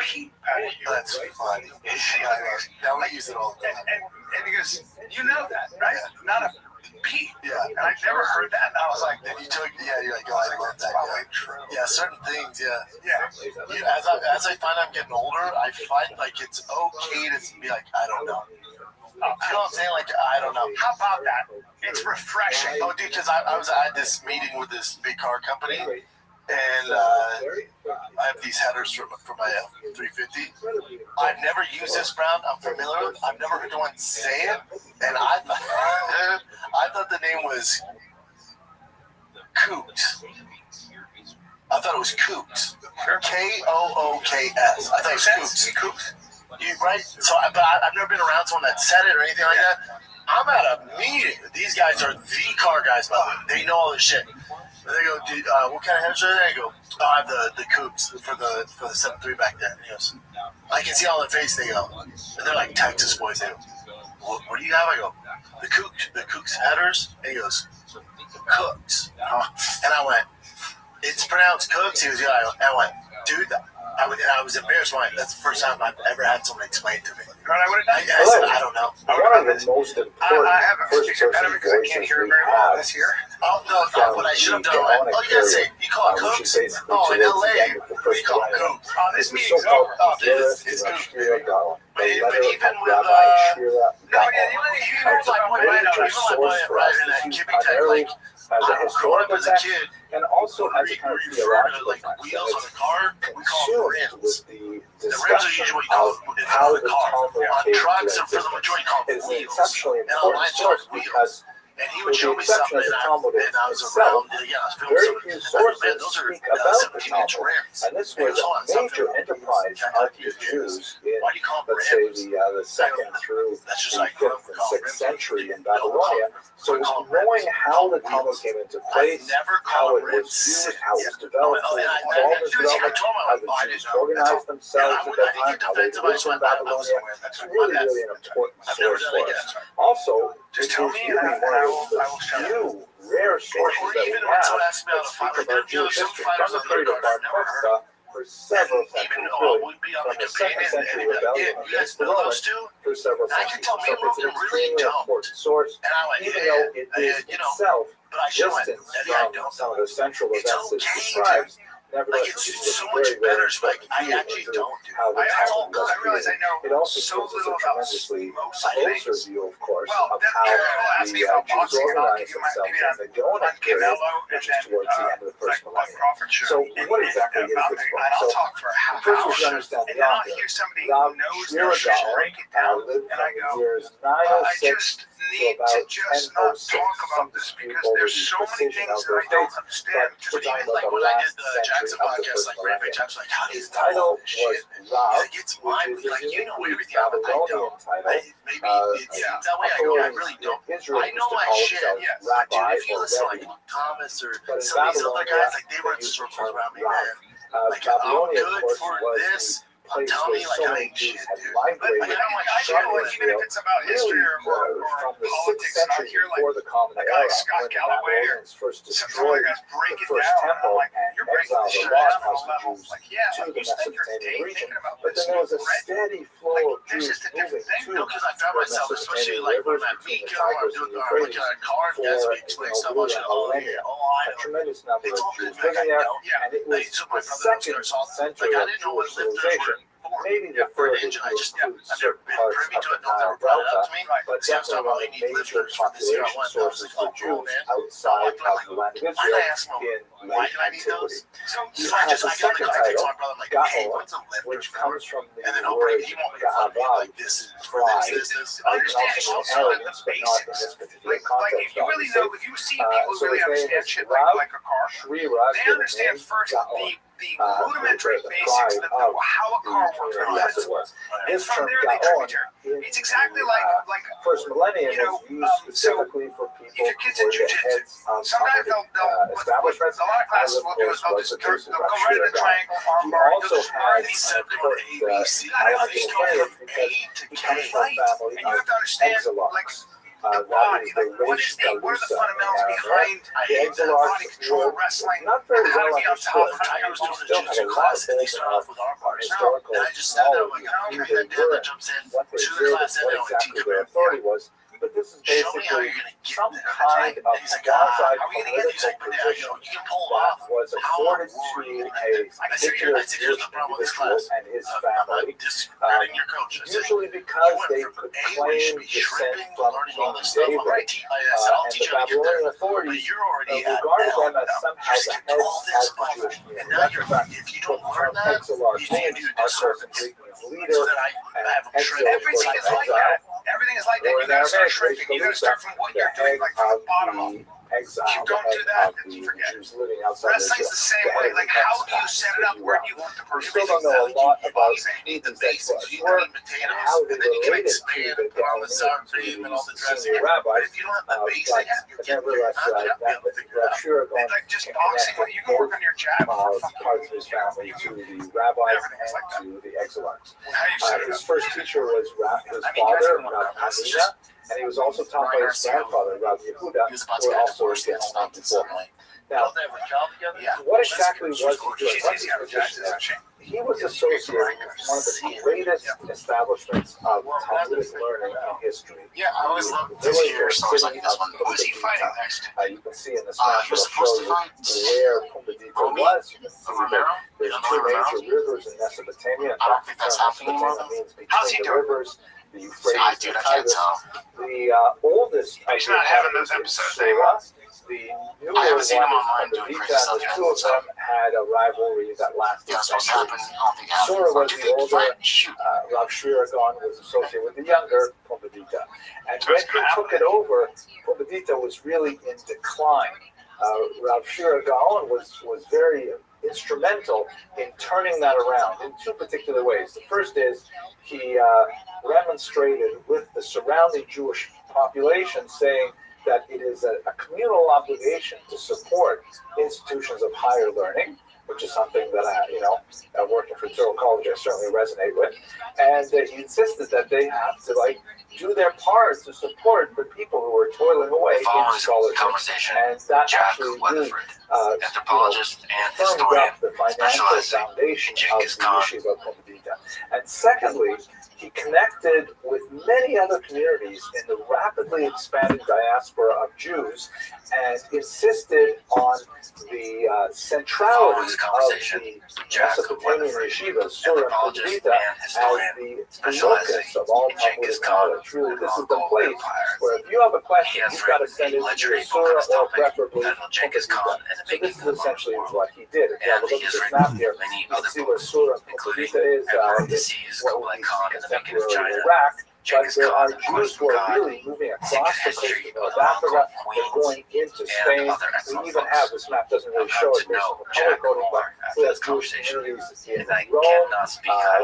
peep out of you. That's funny. Now we use it all the time. And he goes, you know that, right? Not a peep. Yeah. And I never heard that. And I was like, then you're like, oh, I love that. Yeah, certain things, Yeah. As I find I'm getting older, I find like it's okay to be like, I don't know. You know what I'm saying? Like, I don't know. How about that? It's refreshing. Oh, dude, because I had this meeting with this big car company, and I have these headers for my F-350. I've never used this brand. I'm familiar with it. I've never heard anyone say it, and I thought the name was Kooks. I thought it was Kooks. Kooks. I thought it was Kooks. Right? So, but I've never been around someone that said it or anything like that. I'm at a meeting. These guys are the car guys, by the way. They know all this shit. And they go, dude, what kind of headers are they? I go, I have the Kooks for the 7.3 back then. And he goes, I can see all their face. They go, and they're like Texas boys. They go, what do you have? I go, the Kooks headers. And he goes, Cooks. And I went, it's pronounced Cooks. He was, yeah. I went, dude, I was embarrassed when that's the first time I've ever had someone explain to me. You know what I would have done? I said, I don't know. One of the most important I have a speaker impediment because I can't hear it very well this year. Oh, no, what I should have done, you gotta say, you call it Cooks? Oh, in LA, we call it Cooks. Oh, this meeting's over. Oh, it's Cooks. But even with, growing up as a kid, and also as a we refer to like wheels on the car, we call them rims. The rims are usually called how the car. On trucks, for the majority, called wheels. And on lines, called wheels. And he would show me something, and I was around. Yeah, I was filming very few sources man, those are speak about the 17-inch Talmud, rims. and this was a major enterprise of the Jews in, let's say, the second through the 5th and 6th century in Babylonia. So knowing how the Talmud came into place, how it was used, how it was developed, how the Jews organized themselves at that time, how they lived in Babylonia, it's really, really an important source for us. Also, just tell me, and I will show you. Rare sources Or that we even have when someone asks me that speak about Jewish history from the period of Bar Kokhba for several centuries, really, from the 2nd century rebellion against the Romans for several centuries. So it's an extremely important source, even though it is itself distant from some of the central events it describes. Nevertheless, it's so much better. Like I actually don't. How the Talmud was I realize I know it also so gives us little a about tremendously most closer things. view, of course, Well, of then how people ask me about the Jews boxing, and I'll give organized you my themselves opinion in the Gaonic on period, Canelo, which and is towards the end of the first millennium. So, what exactly is this book? And I'll So, talk for a half first we hour, should understand and the then I'll author. hear somebody Rav who knows their shit break it down, lived and I from go, the years I 906 just need to just not talk about this because there's so many things that I don't understand. But even like when I did the Jackson podcast, like Rampage, I was like, how do you his title was shit? Rav, Like, it's mine. which is Like, you know uniquely everything. I'm like, I Babylonian don't. title. Maybe it seems that way. I go, I really don't. Israel I know used to my call shit. themselves Yes. Rabbi Dude, if you or listen to Rebbe. like Thomas or But in some of these other Babylonia, guys, like they run used the circles term around me, Rav. man. Like, Babylonia, I'm of good course, for was this. the place Tell where me, like, so I many ain't Jews shit, had dude. migrated But I feel like even if it's about history or from the 6th politics, and I century hear before like the Common a Era, guy Scott when the Galloway or Babylonians first some destroyed other guys break the it first down, and I'm temple like, and you're breaking exiled this the shit down lost on a house of level. Jews Like, yeah, to like the you spend your Mesopotamian day region. thinking about But this. then there was a Right? steady flow Like, of there's Jews just a moving different thing. to No, because I found the myself, especially Mesopotamian like when rivers I'm at between the Miko or I'm Tigris and doing the or looking Euphrates at a car and for guys will explain stuff. over I'll a just, oh, millennia. yeah, oh, I A know. tremendous number It's of all good, Jews man. living I there, know. and it Like, was so my the brother second upstairs all century like, I of didn't know what Jewish lifters were civilization. for. Maybe the For an third engine, I just, include I've never certain been parts privy of to the it. No one's Nile ever brought it Delta, up to me. but See, I was definitely talking one about of we the need major lifters for this year. I population went, I was sources like, for oh, cool, Jews man. outside of the land of I Israel asked him, in why late do I need those? antiquity. So He I has just, a I got second the context title, my brother. I'm like, hey, Ga'or, what's a lifter which for? comes from the And then he'll word break it. He won't make fun of me. Ga'ava, Like, this is pride. this. It can also mean arrogance, but not in this particular Like context. if you really know, if you see people So really his name understand is shit Rav like a car, Shriva, they understand first the rudimentary the basics pride of of how a car works, the as it were. principles. And This from term there they Ga'on tributary. in It's exactly the like first millennium you know, was used specifically for people your who kids in were the jujitsu, heads of sometimes they'll establishments. a lot of classes as will do is of they'll course just was the case they'll with go Rav right into Shriva. triangle arm He bar. also You'll just had learn an these important ABC. You gotta understand because he comes from a and family you have to of understand like exilarchs. the That body, is the like what Reish are the Galusa fundamentals in behind the body exilarchs control were wrestling, not very how to well be on top understood. of tigers, We still have a lot class, of and they things start in off with arm bars. historical And I just said that, I'm knowledge like, of I who don't they know who were, that jumps in what they to the did, class, and what I went, exactly teacher, their authority was. But this is show me how basically you're going to get some there. kind of And he's like, how are we going to get political these? Like, but yeah, position you can pull that off. was How afforded are to you a I said, particular here's the Jewish problem with this individual class. and his I'm family, discrediting your coach. I said, usually because went they from could A, where you claim should be descent shrimping, from learning all King this stuff. I'm David, like, I'll and teach the you how to get there. Babylonian But authorities you're already at regarded L. them as somehow You the skipped all heads this of the above. Jewish And community. now That's you're, a fact. if you The don't learn term that, exilarch you means do a our person disservice. Greek means So leader, then I have them exile, shredded. everything is like that. Everything is like that. or You in gotta start Aramaic, shrinking. You gotta start from what the you're doing, head like from of the bottom up. the exile, If you the don't do head that, of then the forget it. Jews living outside Wrestling's Israel. the same The way. head Like, of the how do you expats, set it if up? you Where will. do you want the We person? still don't know a lot about You need the these basics. You experts need and potatoes, how they and then you can related to expand the and put on the sour Galileans, cream and all the these dressing. senior But rabbis. if you don't have the But basics, you're getting nevertheless, not gonna be able to figure it out. Sure It's like just boxing. Like, you can work on your jab for parts of his family to the rabbis and to the exilarchs. His first teacher was his father, Rav Hanina, and he was also taught by his grandfather, Rav Yehuda, who were also again before him. Now, what exactly was he doing? What's his position? He was associated with one of the greatest establishments of Talmudic learning in history. Yeah, I always loved to hear stories like this one. Who is he fighting next? You can see in this map, it'll show you where Pumbedita was. You can see that there's two major rivers in Mesopotamia. In fact, the term Mesopotamia means between the rivers, the Euphrates and the Tigris. The oldest of He's not having those episodes anymore. The newer I haven't seen him one online is doing Perdita, crazy and stuff the yet, two of so. them had a rivalry that lasted Yeah, that's what's happened. centuries. I don't think it happened. Sora Or was do you the think older, Frank? Shoot. Rav Shiragon was associated with the younger Pumbedita. And when he took it over, Pumbedita was really in decline. Rav Shiragon was very instrumental in turning that around in two particular ways. The first is he remonstrated with the surrounding Jewish population, saying that it is a communal obligation to support institutions of higher learning, which is something that working for Touro College I certainly resonate with. And he insisted that they have to do their part to support the people who are toiling away in scholarship. And that Jack actually really anthropologist and firmed historian, up the financial specializing foundation in of Genghis the Khan. yeshiva of Pumbedita. And secondly, he connected with many other communities in the rapidly expanding diaspora of Jews and insisted on the centrality of the Mesopotamian yeshiva, Surah Pumbedita, as the locus of all Talmudic knowledge. Really, this is the place where if you have a question, you've got to send it to your Surah or preferably Pumbedita. So this is essentially what he did. If you have a look at this map here, you can see where Surah Pumbedita is. It's what would be contemporary Iraq. But there are Jews who are really moving across the coast of North Africa. They're going into Spain. We even have, this map doesn't really show it based on the color coding, but we have Jewish communities in Rome.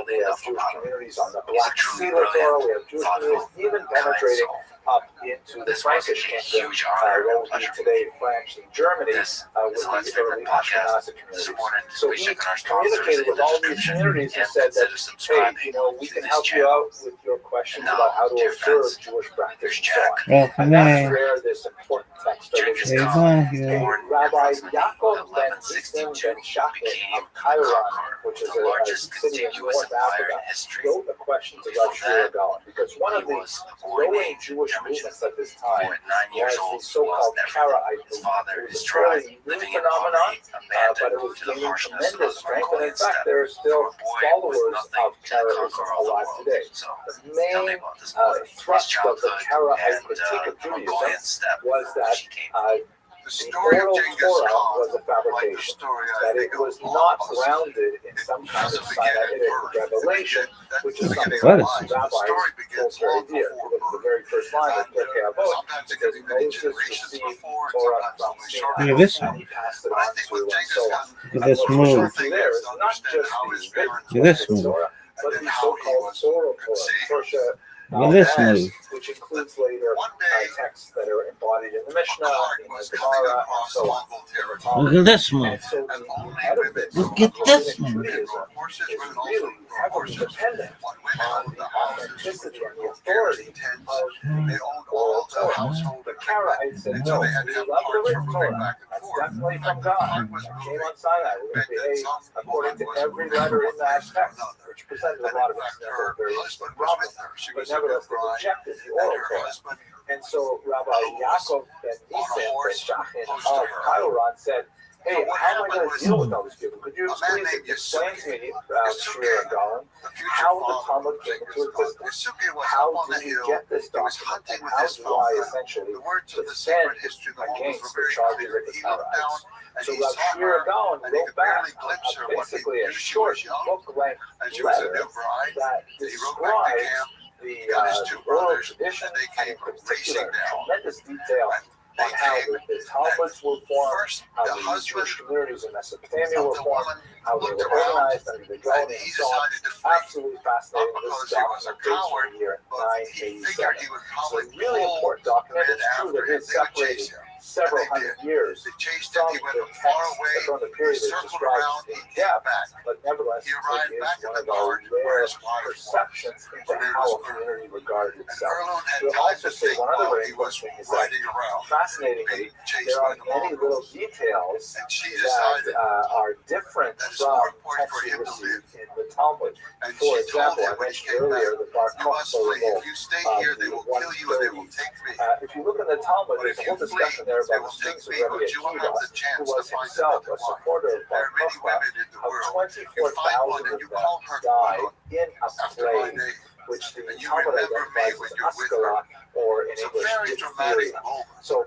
We have Jewish communities on the Black Sea littoral. We have Jewish communities even penetrating up into the Frankish kingdom, what would be today France and Germany, with the early Ashkenazi communities. So he communicated with all these communities and said that, hey, we can help you out with your questions about how to observe Jewish practice and so on. And that's where this important text originates. Rabbi Yaakov ben Nisim ben Shachin of Kairon, which is a city in North Africa, wrote a question to Rav Shira Gaon, because one of the growing Jewish movements at this time was the so-called Karaite movement. It was a fairly new phenomenon, but it was gaining tremendous strength, and in fact, there are still followers of Karaism alive today. The main thrust of the Karaite critique of Judaism was that the oral Torah was a fabrication, that it was not grounded in some kind of Sinaitic revelation, which is something that rabbis hold very dear. If you look at the very first line of Pirkei Avot, it says Moses received Torah from Sinai, and he passed it on to and so on. Look at this move. There is not just the Look at this move. Torah, but the so-called oral Torah, Look at this move. which includes later texts that are embodied in the Mishnah, in the Gemara, and so on. Look at this move. And so the edifice Look at this of move. Judaism is really heavily dependent on the authenticity and the authority of the oral Torah. The Karaites said, no, we love the written Torah. That's definitely from God. It came on Sinai. We're going to behave according to every letter in that text, which presented a lot of very interesting problems. But nevertheless, they rejected the oral Torah. And so Rabbi Yaakov ben Nisim ben Shachin of Kairon said, hey, how am I going to deal with all these people? Could you explain to me, Shira Gaon, how the Talmud came into existence? How did you get this document? And how do I essentially defend against the charges of the Karaites? So Rav Shira Gaon wrote back basically a short book-length letter that describes the oral tradition and in particular tremendous detail on how the Talmuds were formed, how the Jewish communities in Mesopotamia were formed, how they were organized under the Gaon, and so on. Absolutely fascinating. This document dates from the year 987. So a really important document. It's true that it separated several hundred years from the text, from the period it's described in depth, but nevertheless, it is one of our rare perceptions into how a community regarded itself. We'll also say one other very important thing is that, fascinatingly, there are many little details that are different from texts we received in the Talmud. For example, I mentioned earlier the Bar Kokhba revolt of the 130s. If you look in the Talmud, there's a whole discussion there about the things of Rabbi Akiva, who was himself a supporter of Bar Kokhba, how 24,000 of them died in a plague, which the Talmud identifies as Askara, or in English, diphtheria. So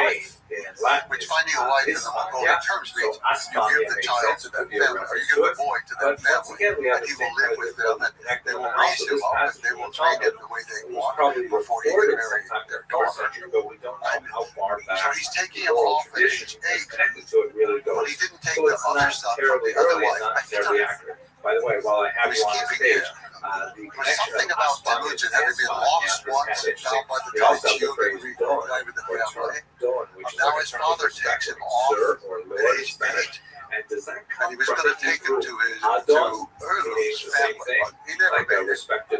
faith in Latin. Which finding a wife in the Mongolian terms means you give the child to that family, or you give the boy to that family, and he will live with them, and they will raise him up, and they will train him the way they want before he can marry their daughter. So he's taking him off at age 8, but he didn't take the other son from the other wife. By the way, while I have you on stage, there's something about religion having been lost once and found by the time children reunited with the family. Now his father takes him off at age 8, and he was going to take him to Erdo's family, but he never made it.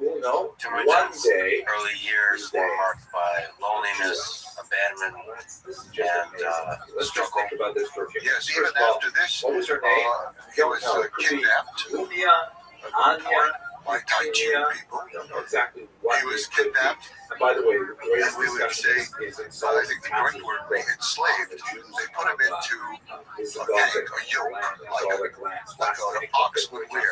we'll know Timothy's one day. early years were marked by loneliness, abandonment, and Let's just struggle. think about this for a few minutes. Yes, even First of all, after this, what was her name? he was Could be kidnapped Lunia, Anya, by Tai Chi people. I don't know exactly what He was kidnapped. And by the way, the greatest And we would discussion say, is in I think the correct word would be enslaved. They put him into a peg, a yoke, like an ox would wear.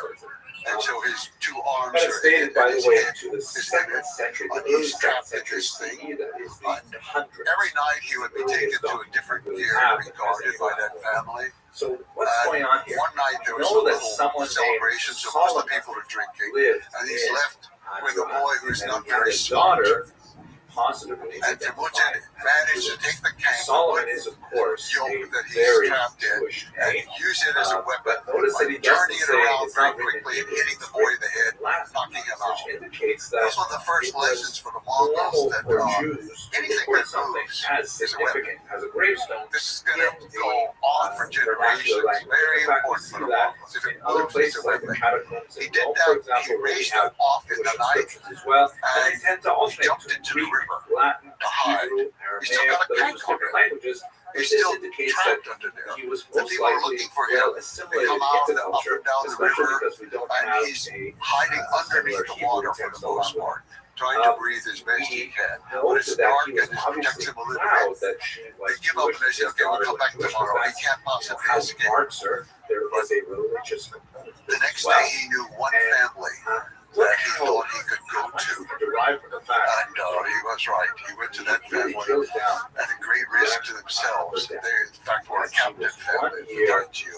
And so his two arms and it's are dated, by the way, to the his second head, century. The and early he's second trapped in century this thing. CE, that is the hundreds. Every night he would be taken to a different gear and be guarded by that family. So what's going on here? One night there was Know a that little someone celebration, so most of the people are drinking, lived and he's in left with a boy who's not and he had very a smart. daughter positively. And Temujin managed to take the kangaroo Solomon is, of course, yoke a that he's very trapped in Jewish and name. use it as a weapon, Notice that he turning it doesn't say around it's very not written quickly and in hitting the boy in the head, Latin, knocking him out. which indicates that Those were the first it was lessons for the Mongols normal that for Jews to anything put that something moves as is a weapon. significant as a gravestone. This is going to go on for generations. Very important for the Mongols. If it In other moves, it's places a like the weapon. catacombs He in did Rome, that. for example, He where we raised have them off in Jewish the night inscriptions as well, and and they tend to he alternate jumped to into the Greek, river Latin, to hide. Hebrew, He still got Aramaic, a those kangaroo. different languages. He's This still indicates that trapped under there. he was The most people are likely looking for him. well They assimilated come out into up culture, and down the especially river, because we don't and have he's a hiding underneath the water for the most part, trying to breathe as best he can. But it's dark and it's protects him a little proud bit. that she was They give up Jewish. and they say, okay, we'll come back tomorrow. He can't possibly How escape. marks her, there is a religious component. The next Well, day he knew one family that he thought he could go to. derived from the fact And he was right. He went to that family at a great risk to themselves. They, in fact, were a captive family, the Darju.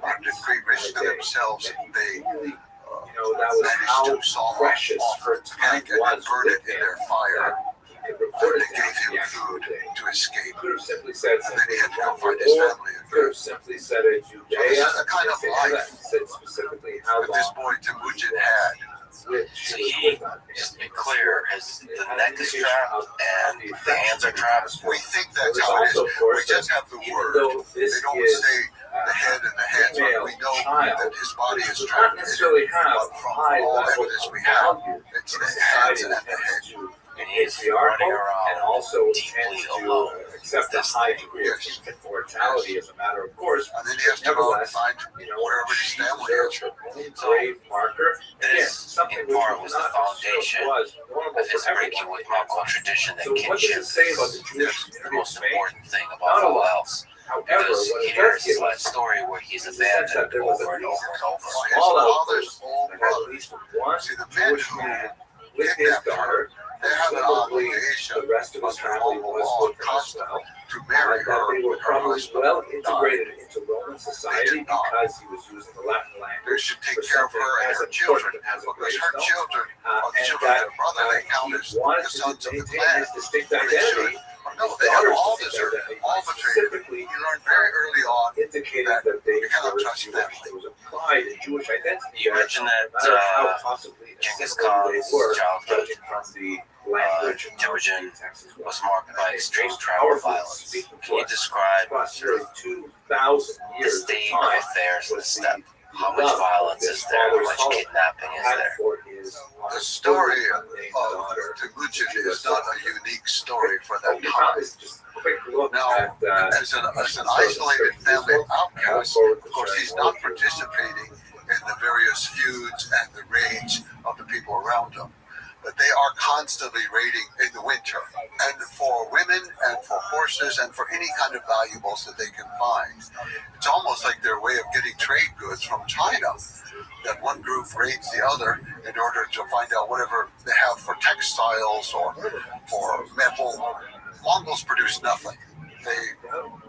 At great risk to themselves, they that was how managed to saw precious off her her time tank and was burn with it in him. their fire. He And reported they gave him food to escape. could have simply said And then he had to go find his or family again. could have simply said a So Judea. this is the kind of life Said specifically how that this long boy Temujin had. So he, just to be clear, the neck is trapped and the hands are trapped. We think that's how it is. We just have the word. They don't say the head and the hands, but we know that his body is trapped. not necessarily have But from all evidence we have, it's the hands and the head. And he's patriarchal running and around also deeply tends to alone. accept a high degree of infant mortality as a matter of course. And then he has to go and Nevertheless, find wherever his she family deserves is. her own grave marker. Again, This, something in which part, was was the not foundation was normal of his for breaking everyone. with Mongol tradition that So what does kinship it say about the is Jewish the community most of Spain? important thing Not above a all lot. else. However, Because what he it hears does give that us story where he's is the sense that abandoned there was over at and over least and over. His all father's old at brother. least one See, the men Jewish who man with his daughter. they have an Probably obligation the rest of his under family Mongol was law with her as well. to marry That her they were when her probably husband well died. integrated into Roman society They did not. because he was using the Latin They language should take for care of something her and as her children, important as a because her gravestone. children are the And children of that their brother. They count as he wanted the to sons of the maintain clan. his distinct Or they identity. should. No, they have all deserved, all betrayed. Specifically, You learn very early on indicated that that they you cannot were trust Jewish. family. There was a pride in Jewish identity. You mentioned that no matter how possibly Genghis assimilated Khan's they were, childhood, judging from the language and Temujin text as well. was marked by extreme tribal Powerful violence. speaking Can you for describe across nearly 2,000 the years state of of time affairs in the was the steppe? How much love violence this is there? How father much Solomon kidnapping is had there? for his The story of daughter. Temujin is not a unique story for that We found time. this just a quick look Now, at as an isolated family outcast, of course, he's not participating in the various feuds and the rage of the people around him. But they are constantly raiding in the winter, and for women and for horses and for any kind of valuables that they can find. It's almost like their way of getting trade goods from China. That one group raids the other in order to find out whatever they have for textiles or for metal. Mongols produce nothing.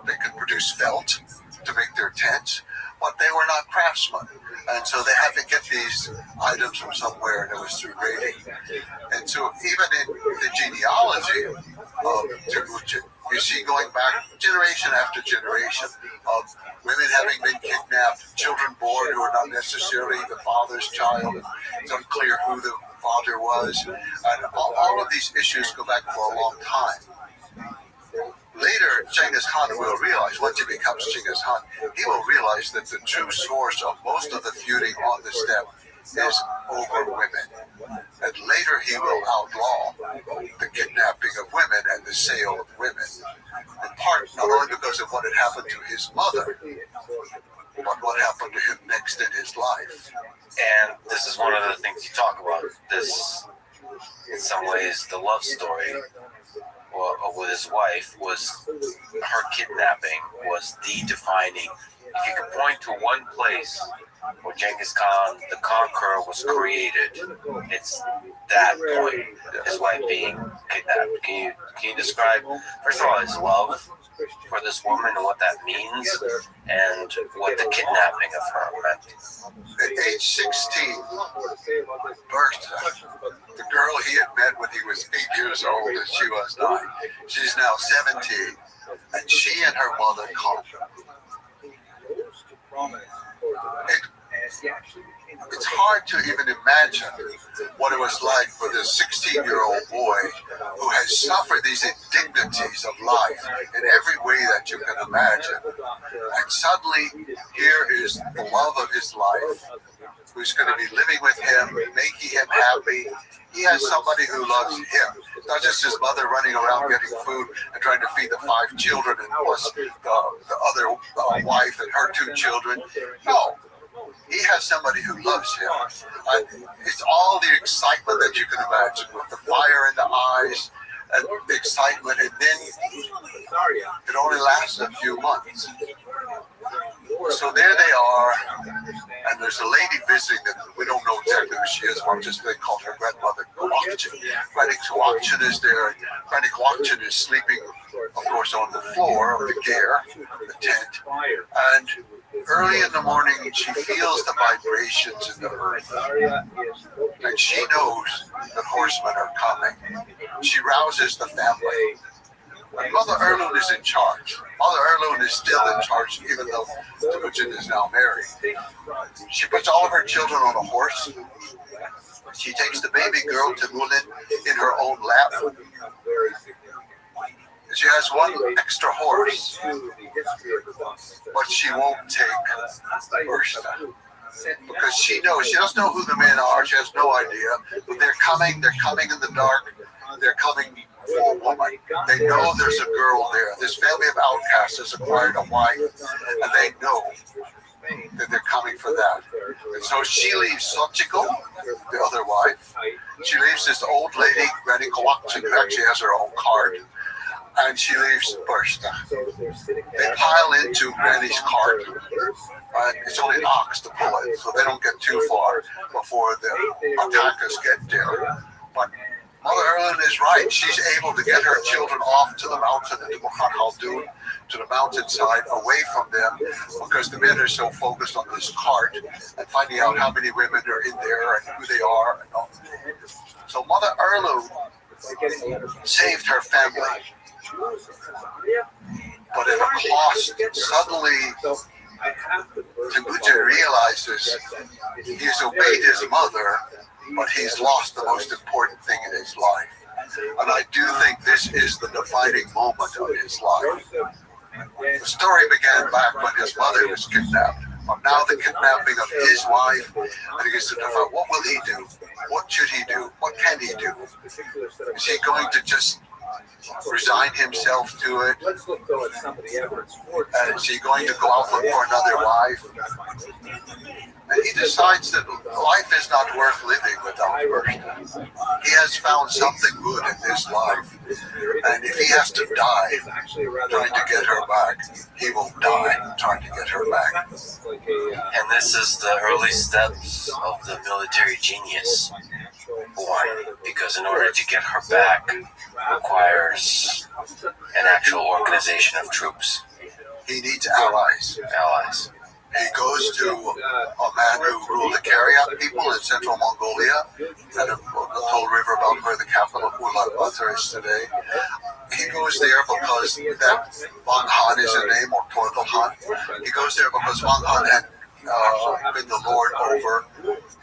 They could produce felt to make their tents, but they were not craftsmen. And so they had to get these items from somewhere, and it was through raiding. And so even in the genealogy of Temujin, you see going back generation after generation of women having been kidnapped, children born who are not necessarily the father's child. It's unclear who the father was. And all of these issues go back for a long time. Later, Genghis Khan will realize, once he becomes Genghis Khan, he will realize that the true source of most of the feuding on the steppe is over women. And later he will outlaw the kidnapping of women and the sale of women. In part, not only because of what had happened to his mother, but what happened to him next in his life. And this is one of the things you talk about. This, in some ways, the love story with his wife was her kidnapping was the defining. If you could point to one place where Genghis Khan, the conqueror, was created, it's that point. His wife being kidnapped. Can you describe, first of all, his love for this woman and what that means and what the kidnapping of her meant. At age 16, Bertha, the girl he had met when he was 8 years old and she was 9, she's now 17, and she and her mother come. It's hard to even imagine what it was like for this 16-year-old boy who has suffered these indignities of life in every way that you can imagine. And suddenly, here is the love of his life, who's going to be living with him, making him happy. He has somebody who loves him, not just his mother running around getting food and trying to feed the 5 children and plus the other wife and her 2 children. No. He has somebody who loves him. It's all the excitement that you can imagine, with the fire in the eyes and the excitement, and then it only lasts a few months. So there they are, and there's a lady visiting them. We don't know exactly who she is, but just they called her grandmother Kawakchin. Granny Kawakchin is there. Granny Kawakchin is sleeping, of course, on the floor of the ger, the tent, and early in the morning, she feels the vibrations in the earth, and she knows the horsemen are coming. She rouses the family. And Mother Erlund is in charge. Mother Erlund is still in charge, even though Temujin is now married. She puts all of her children on a horse. She takes the baby girl, Temujin, in her own lap. She has one extra horse, but she won't take Bertha because she knows, she doesn't know who the men are, she has no idea, but they're coming in the dark, they're coming for a woman. They know there's a girl there. This family of outcasts has acquired a wife, and they know that they're coming for that. And so she leaves Sochiko, the other wife. She leaves this old lady, Granny Kawakchin, who actually has her own cart. And she leaves Bertha. They pile into Granny's cart. It's only an ox to pull it, so they don't get too far before the attackers get there. But Mother Erlund is right. She's able to get her children off to the mountain, to the mountainside, away from them, because the men are so focused on this cart and finding out how many women are in there and who they are. And all. So Mother Erlund saved her family. But at a cost, suddenly Temujin realizes he's obeyed his mother, but he's lost the most important thing in his life. And I do think this is the defining moment of his life. The story began back when his mother was kidnapped. But now the kidnapping of his wife, and he gets to define, what will he do? What should he do? What can he do? Is he going to just resign himself to it? And is he going to go out and look for another wife? And he decides that life is not worth living without Bertha. He has found something good in this life. And if he has to die trying to get her back, he will die trying to get her back. And this is the early steps of the military genius born, because in order to get her back requires an actual organization of troops. He needs allies. He goes to a man who ruled the Karyat people in central Mongolia, at a toll river about where the capital of Ulaanbaatar is today. He goes there because that Wang Han is his name, or Torgal Han. He goes there because Wang Han had been the lord over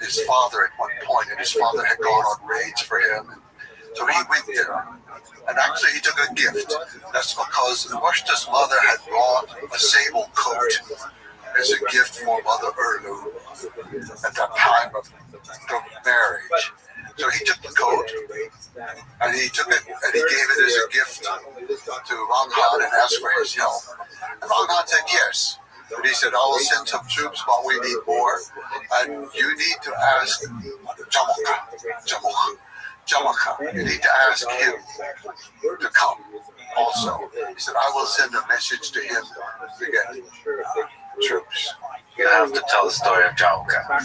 his father at one point, and his father had gone on raids for him. So he went there. And actually he took a gift. That's because Bertha's mother had brought a sable coat as a gift for Mother Erlund at that time of the marriage. So he took the coat, and he took it, and he gave it as a gift to Wang Han and asked for his help. And Wang Han said yes. And he said, I will send some troops, but we need more. And you need to ask Jamaka. You need to ask him to come also. He said, I will send a message to him to get troops. You have to tell the story of Jamaka.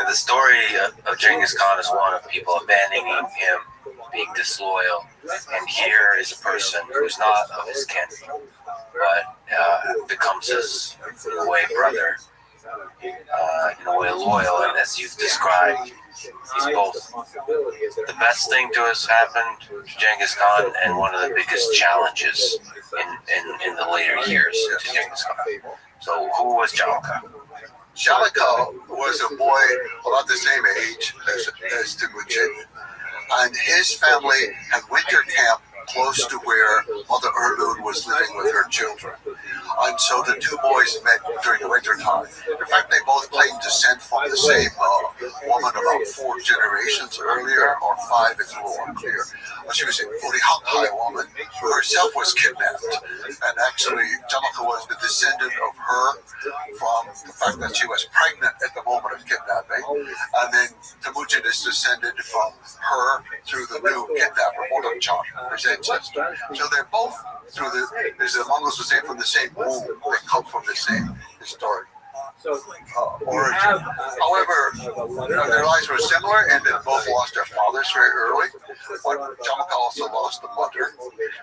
The story of Genghis Khan is one of people abandoning him being disloyal. And here is a person who's not of his kin, but becomes his, in a way, brother, in a way, loyal. And as you've described, he's both the best thing to us happened to Genghis Khan and one of the biggest challenges in the later years to Genghis Khan. So who was Jalka? Jalka was a boy about the same age as Temujin, and his family had winter camp close to where Mother Erlun was living with her children. And so the two boys met during the winter time. In fact, they both claimed descent from the same woman about 4 generations earlier, or 5, it's a little unclear. She was an Urihankai woman who herself was kidnapped. And actually, Jalka was the descendant of her from the fact that she was pregnant at the moment of kidnapping. And then Temujin is descended from her through the new kidnapper, Modonchan, his ancestor. So they're both, as the Mongols would say, from the same womb. They come from the same historic origin. However, their lives were similar, and they both lost their fathers very early. But Jalka also lost a mother,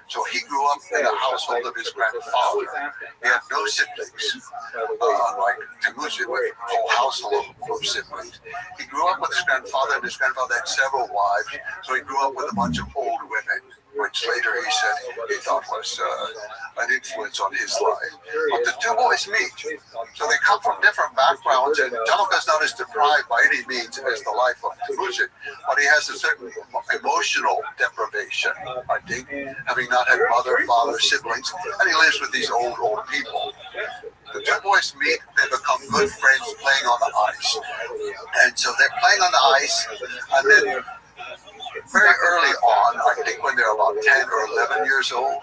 so he grew up in the household of his grandfather. He had no siblings, unlike Temujin, with a whole household of siblings. He grew up with his grandfather, and his grandfather had several wives, so he grew up with a bunch of old women, which later he said he thought was an influence on his life. But the two boys meet, so they come from different backgrounds, and Jalka's not as deprived by any means as the life of Temujin, but he has a certain emotional deprivation, I think, having not had mother, father, siblings, and he lives with these old people. The two boys meet, they become good friends playing on the ice. And so they're playing on the ice, and then very early on, I think when they're about 10 or 11 years old,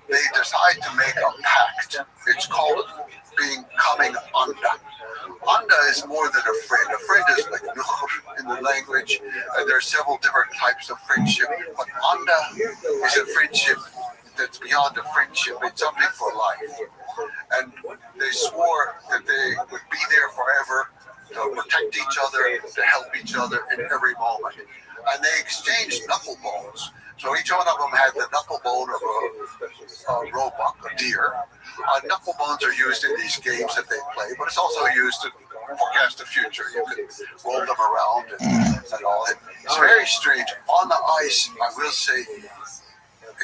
they decide to make a pact. It's called becoming Anda. Anda is more than a friend. A friend is like Nur in the language, and there are several different types of friendship. But Anda is a friendship that's beyond a friendship. It's something for life. And they swore that they would be there forever, to protect each other, to help each other in every moment. And they exchanged knuckle bones. So each one of them had the knuckle bone of a roebuck, a deer. Knuckle bones are used in these games that they play, but it's also used to forecast the future. You can roll them around and all. It's very strange. On the ice, I will say,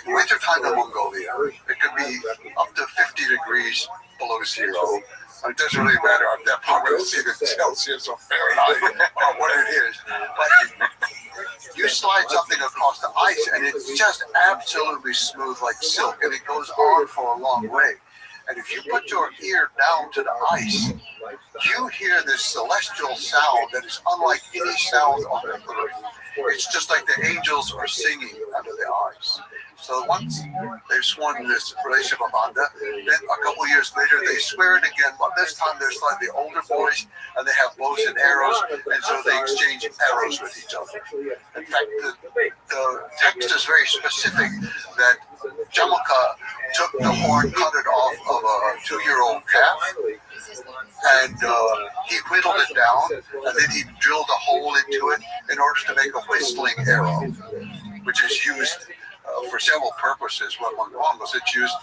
in wintertime in Mongolia, it could be up to 50 degrees below zero. It doesn't really matter at that point whether it's even Celsius or Fahrenheit or what it is. But you slide something across the ice and it's just absolutely smooth like silk, and it goes on for a long way. And if you put your ear down to the ice, you hear this celestial sound that is unlike any sound on the earth. It's just like the angels are singing under the ice. So once they've sworn this relationship of Anda, then a couple of years later they swear it again, but this time they're slightly older boys and they have bows and arrows, and so they exchange arrows with each other. In fact, the text is very specific that Jalka took the horn, cut it off of a 2-year-old calf, and he whittled it down, and then he drilled a hole into it in order to make a whistling arrow, which is used for several purposes. What one was, it's used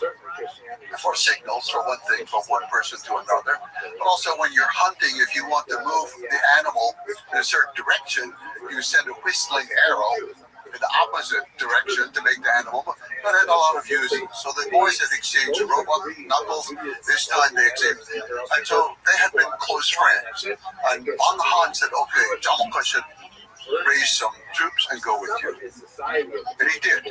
for signals, for one thing, from one person to another, but also when you're hunting, if you want to move the animal in a certain direction, you send a whistling arrow in the opposite direction to make the animal, but it had a lot of use. So the boys had exchanged roebuck knuckles. This time they exchanged, and so they had been close friends. And Van Han said, okay, Jalka should raise some troops and go with you. And he did.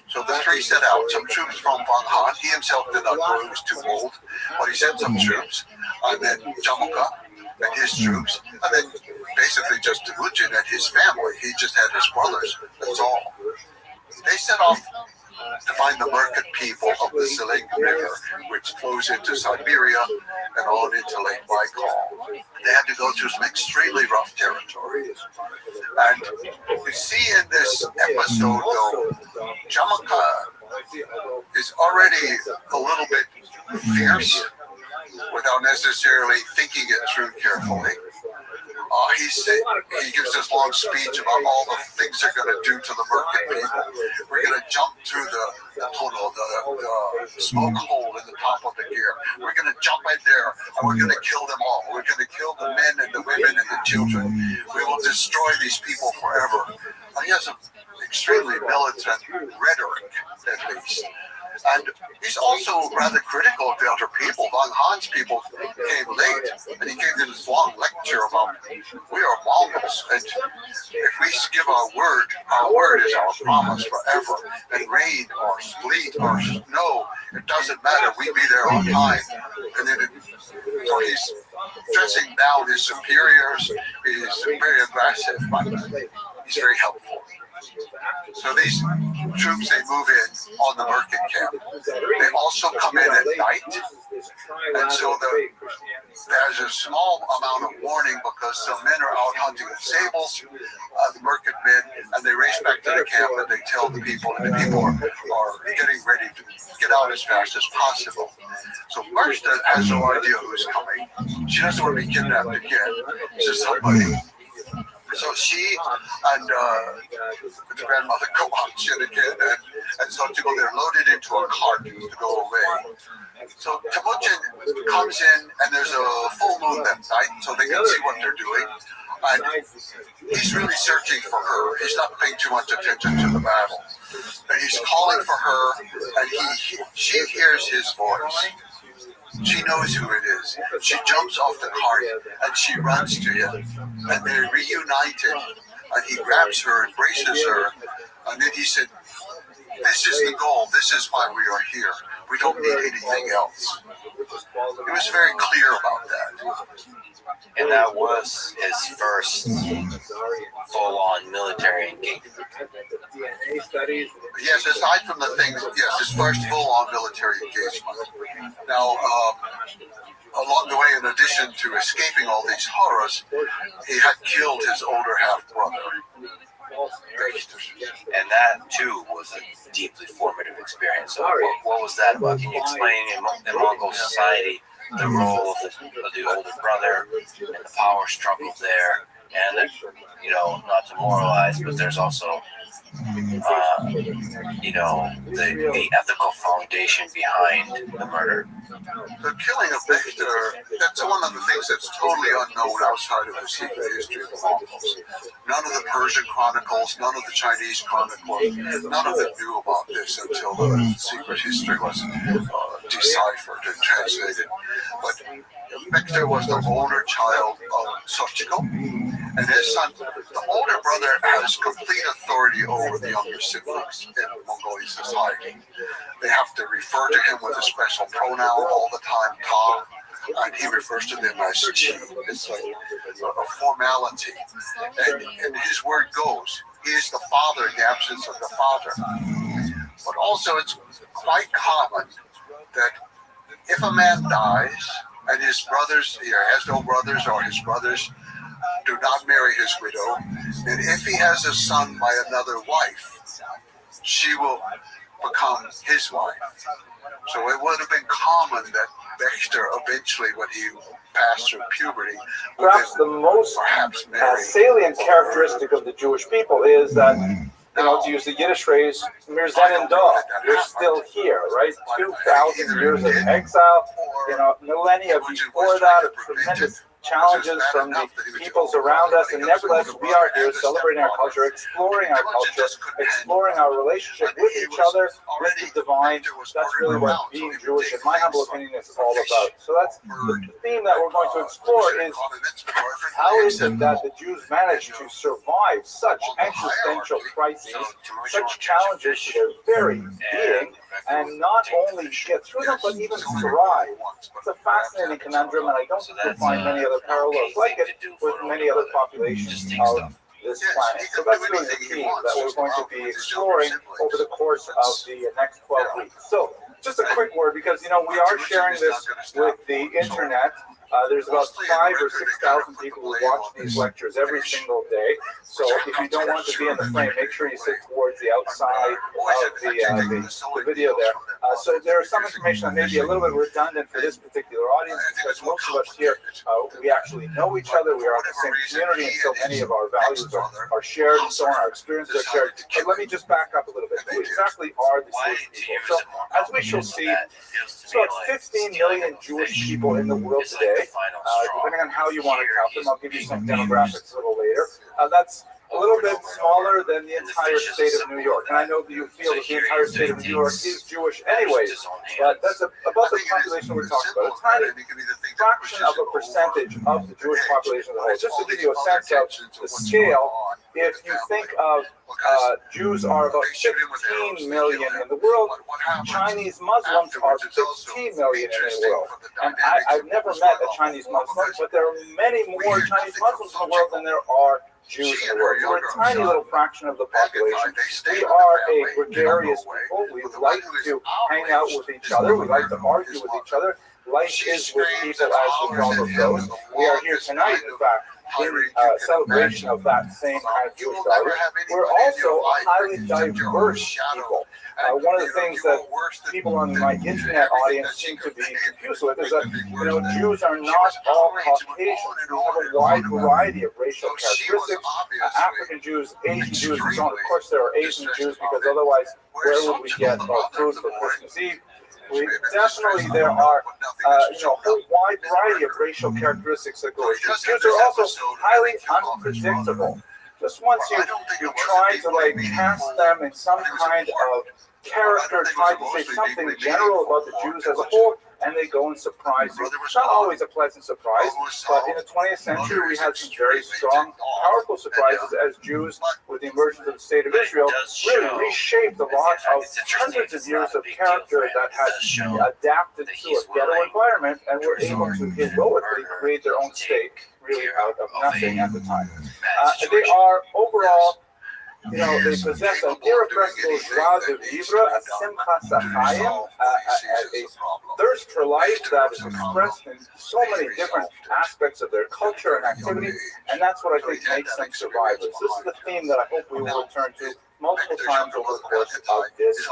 So the three set out, some troops from Van Han. He himself did not go, he was too old, but he sent some troops. And then Jalka and his troops, and then basically just Temujin and his family. He just had his brothers, that's all. They set off to find the merchant people of the Seling River, which flows into Siberia and on into Lake Baikal. They had to go through some extremely rough territory. And you see in this episode, though, Jalka is already a little bit fierce without necessarily thinking it through carefully. he gives this long speech about all the things they're going to do to the merkin people. We're going to jump through the tunnel, the smoke hole in the top of the gear. We're going to jump right there, and we're going to kill them all. We're going to kill the men and the women and the children. We will destroy these people forever. And he has an extremely militant rhetoric, at least. And he's also rather critical of the other people. Von Hahn's people came late, and he gave them this long lecture about we are Mongols, and if we give our word is our promise forever. And rain or sleet or snow, it doesn't matter. We be there on time. And then so he's dressing down his superiors. He's very aggressive, but he's very helpful. So these troops, they move in on the merkin camp. They also come in at night, and so there's a small amount of warning because some men are out hunting with sables, the merkin men, and they race back to the camp and they tell the people, and the people are getting ready to get out as fast as possible. So Marcia has no idea who's coming. She doesn't want to be kidnapped again. So somebody. So she and the grandmother go out shit again, and so to go, they're loaded into a cart to go away. So Temujin comes in, and there's a full moon that night, so they can see what they're doing. And he's really searching for her. He's not paying too much attention to the battle. And he's calling for her, and she hears his voice. She knows who it is. She jumps off the cart and she runs to him. And they're reunited. And he grabs her, embraces her. And then he said, "This is the goal. This is why we are here. We don't need anything else." He was very clear about that. And that was his first full-on military engagement. Yes, aside from the things, yes, his first full-on military engagement. Now, along the way, in addition to escaping all these horrors, he had killed his older half-brother. And that, too, was a deeply formative experience. So what was that about? Can you explain in Mongol society the role of the older brother and the power struggle there? And, you know, not to moralize, but there's also, you know, the ethical foundation behind the murder. The killing of Victor, that's one of the things that's totally unknown outside of the secret history of the Mongols. None of the Persian chronicles, none of the Chinese chronicles, none of them knew about this until the secret history was deciphered and translated. But Victor was the older child of Sochiko, and his son, the older brother, has complete authority over the younger siblings in Mongolian society. They have to refer to him with a special pronoun all the time, Ta, and he refers to them as Chi. It's like a formality. And his word goes, he is the father in the absence of the father. But also it's quite common that if a man dies and his brothers, he has no brothers or his brothers do not marry his widow, and if he has a son by another wife, she will become his wife. So it would have been common that Dexter eventually, when he passed through puberty, perhaps the most salient characteristic of the Jewish people is that, you know, to use the Yiddish phrase, mir seinen da, we're still here, right? 2,000 years of exile, you know, millennia before that, of tremendous challenges from the peoples around us, and nevertheless we are here celebrating our culture, exploring our relationship with each other, with the divine. That's really what being Jewish, in my humble opinion, is all about. So that's the theme that we're going to explore, is how is it that the Jews managed to survive such existential crises, such challenges to their very being, and not only get through them, but even thrive. It's a fascinating conundrum, and I don't find many other parallels like it with many other populations of this planet. So that's really the theme that we're going to be exploring over the course of the next 12 weeks. So just a quick word, because, you know, we are sharing this with the internet. There's about 5,000 or 6,000 people who watch these lectures every single day. So if you don't want to be in the frame, make sure you sit towards the outside of the video there. So there is some information that may be a little bit redundant for this particular audience, because most of us here, we actually know each other, we are in the same community, and so many of our values are shared, and so on, our experiences are shared. But let me just back up a little bit. Who exactly are the Jewish people? So as we shall see, it's about 15 million Jewish people in the world today. Depending on how you want to count them, I'll give you some demographics a little later. That's a little bit smaller than the entire state of New York. And I know that you feel that the entire state of New York is Jewish anyways, but that's about the population we're talking about. A tiny fraction of a percentage of the Jewish population as a whole. Just to give you a sense of the scale, if you think of Jews are about 15 million in the world, Chinese Muslims are 15 million in the world. And I've never met a Chinese Muslim, but there are many more Chinese Muslims in the world than there are Jews in the world. We're a tiny little fraction of the population. We are a gregarious people. We like to hang out with each other. We like to argue with each other. Life is with people, as the proverb goes. We are here tonight, in fact, in celebration of that same kind of Jewish value. We're also a highly diverse people. One of the things that people on my internet audience seem to be confused with is that, Jews are not all Caucasians. We have a wide variety of racial characteristics. African Jews, Asian Jews, and so on. Of course, there are Asian Jews, because otherwise, where would we get food for Christmas Eve? There are a whole wide variety of racial characteristics that go with Jews. Jews are also highly unpredictable. Just once you try to cast them in some kind of character, try to say something general about the Jews as a whole, and they go and surprise you. It's not always a pleasant surprise, but in the 20th century, we had some very strong, powerful surprises as Jews, with the emergence of the State of Israel, really reshaped a lot of hundreds of years of character that had adapted to a ghetto environment and were able to heroically create their own state, really out of nothing at the time. They are overall, they possess an irrepressible joie de vivre, a simchas hachayim, a thirst for life that is expressed in so many different aspects of their culture and activity, and that's what I think makes them survivors. This is the theme that I hope we will return to multiple times over the course of this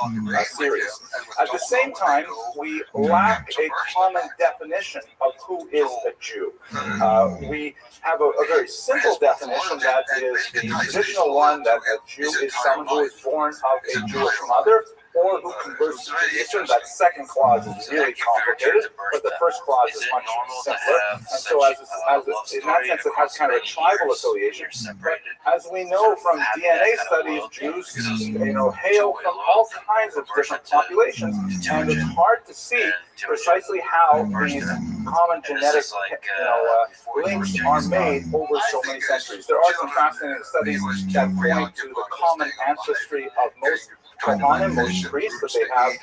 series. At the same time, we lack a common definition of who is a Jew. We have a very simple definition that is the traditional one, that a Jew is someone who is born of a Jewish mother or who converts to Judaism. That second clause is really complicated, but the first clause is much simpler. And so in that sense, it has kind of a tribal affiliation. But as we know from DNA studies, Jews, hail from all kinds of different populations, and it's hard to see precisely how these common genetic links are made over so many centuries. There are some fascinating studies that point to the common ancestry of most Kohanim, most priests, that they have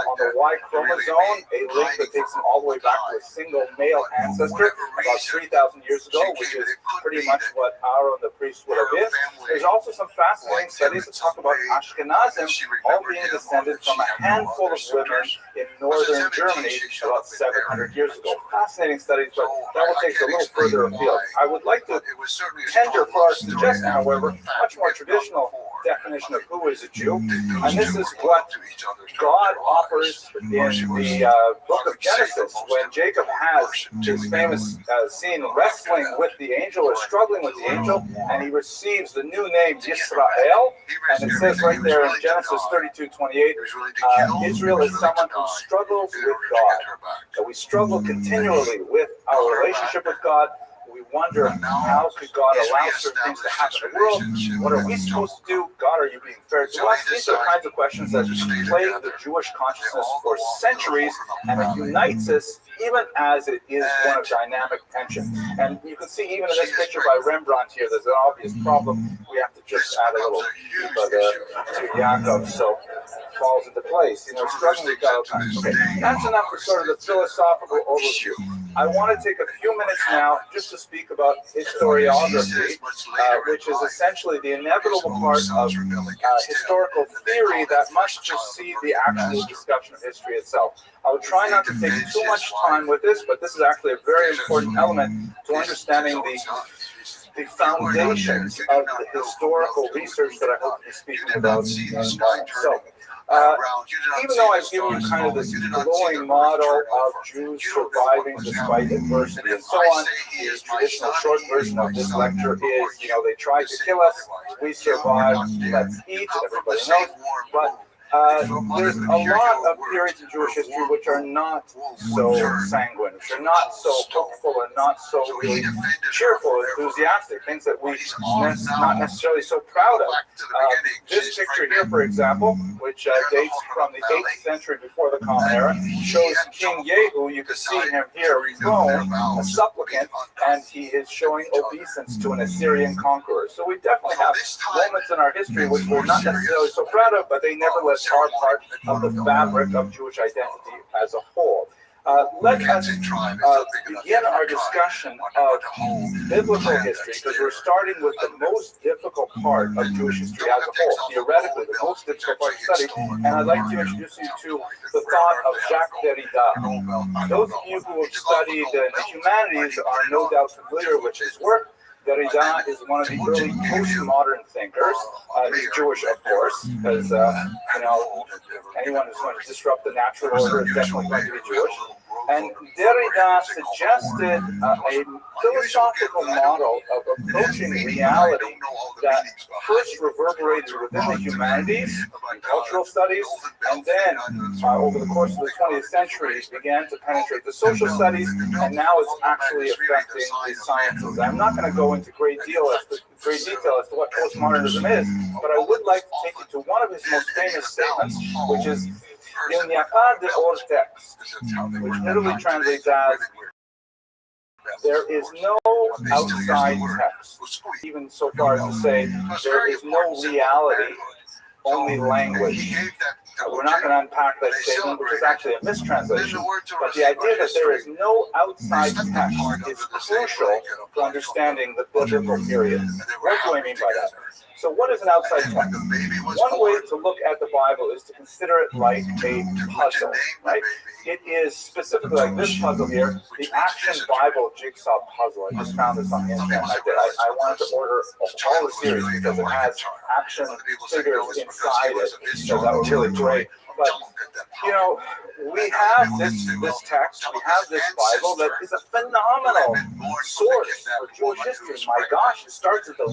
on the Y chromosome, a link that takes them all the way back to a single male ancestor about 3,000 years ago, which is pretty much what Aaron the priest would have been. There's also some fascinating studies that talk about Ashkenazim all being descended from a handful of women in northern Germany about 700 years ago. Fascinating studies, but that will take us a little further afield. I would like to tender for our suggestion, however, much more traditional definition of who is a Jew, and this is what God offers in the book of Genesis when Jacob has his famous scene wrestling with the angel or struggling with the angel, and he receives the new name Yisrael, and it says right there in Genesis 32:28, Israel is someone who struggles with God. So we struggle continually with our relationship with God. We wonder, how could God allow certain things to happen in the world? What are we supposed to do? God, are you being fair to us? These are kinds of questions that plague the Jewish consciousness for centuries, and it unites us even as it is one of dynamic tension. And you can see even in this picture by Rembrandt here, there's an obvious problem. We have to just add a little to Yaakov. So falls into place. Struggling with God all the time. Okay, that's enough for sort of the philosophical overview. I want to take a few minutes now just to speak about historiography, which is essentially the inevitable part of historical theory that must precede the actual discussion of history itself. I'll try not to take too much time with this, but this is actually a very important element to understanding the foundations of the historical research that I hope to be speaking about in a moment. So, even though I've given you kind of this glowing model of Jews surviving despite adversity and so on, the traditional short version of this lecture is, they tried to kill us, we survived, let's eat, everybody knows, but there's a lot of periods in Jewish history which are not so sanguine, which are not so hopeful and not so really cheerful, enthusiastic, things that we're not necessarily so proud of. This picture here, for example, which dates from the 8th century before the Common Era, shows King Yehu. You can see him here prone, a supplicant, and he is showing obeisance to an Assyrian conqueror. So we definitely have moments in our history which we're not necessarily so proud of, but they nevertheless are part of the fabric of Jewish identity as a whole. Let us begin our discussion of biblical history, because we're starting with the most difficult part of Jewish history as a whole, theoretically the most difficult part to study, and I'd like to introduce you to the thought of Jacques Derrida. Those of you who have studied the humanities are no doubt familiar with his work. Derrida is one of the early postmodern thinkers. He's Jewish, of course, because anyone who's going to disrupt the natural order is definitely going to be Jewish. And Derrida suggested a philosophical model of approaching reality that first reverberated within the humanities and cultural studies, and then over the course of the 20th century began to penetrate the social studies, and now it's actually affecting the sciences. I'm not going to go into great detail as to what postmodernism is, but I would like to take you to one of his most famous statements, which is Il n'y a pas de hors texte, which literally translates as there is no outside text, even so far as to say there is no reality, only language. We're not going to unpack that statement, which is actually a mistranslation, but the idea that there is no outside text is crucial for understanding the biblical period. What do I mean by that? So what is an outside text? One way to look at the Bible is to consider it like a puzzle, right? It is specifically like this puzzle here, the Action Bible Jigsaw Puzzle. I just found this on the internet. I wanted to order all the series because it has action figures inside it, so that was really great. But, we have this text, we have this Bible that is a phenomenal source for Jewish history. My gosh, it starts at the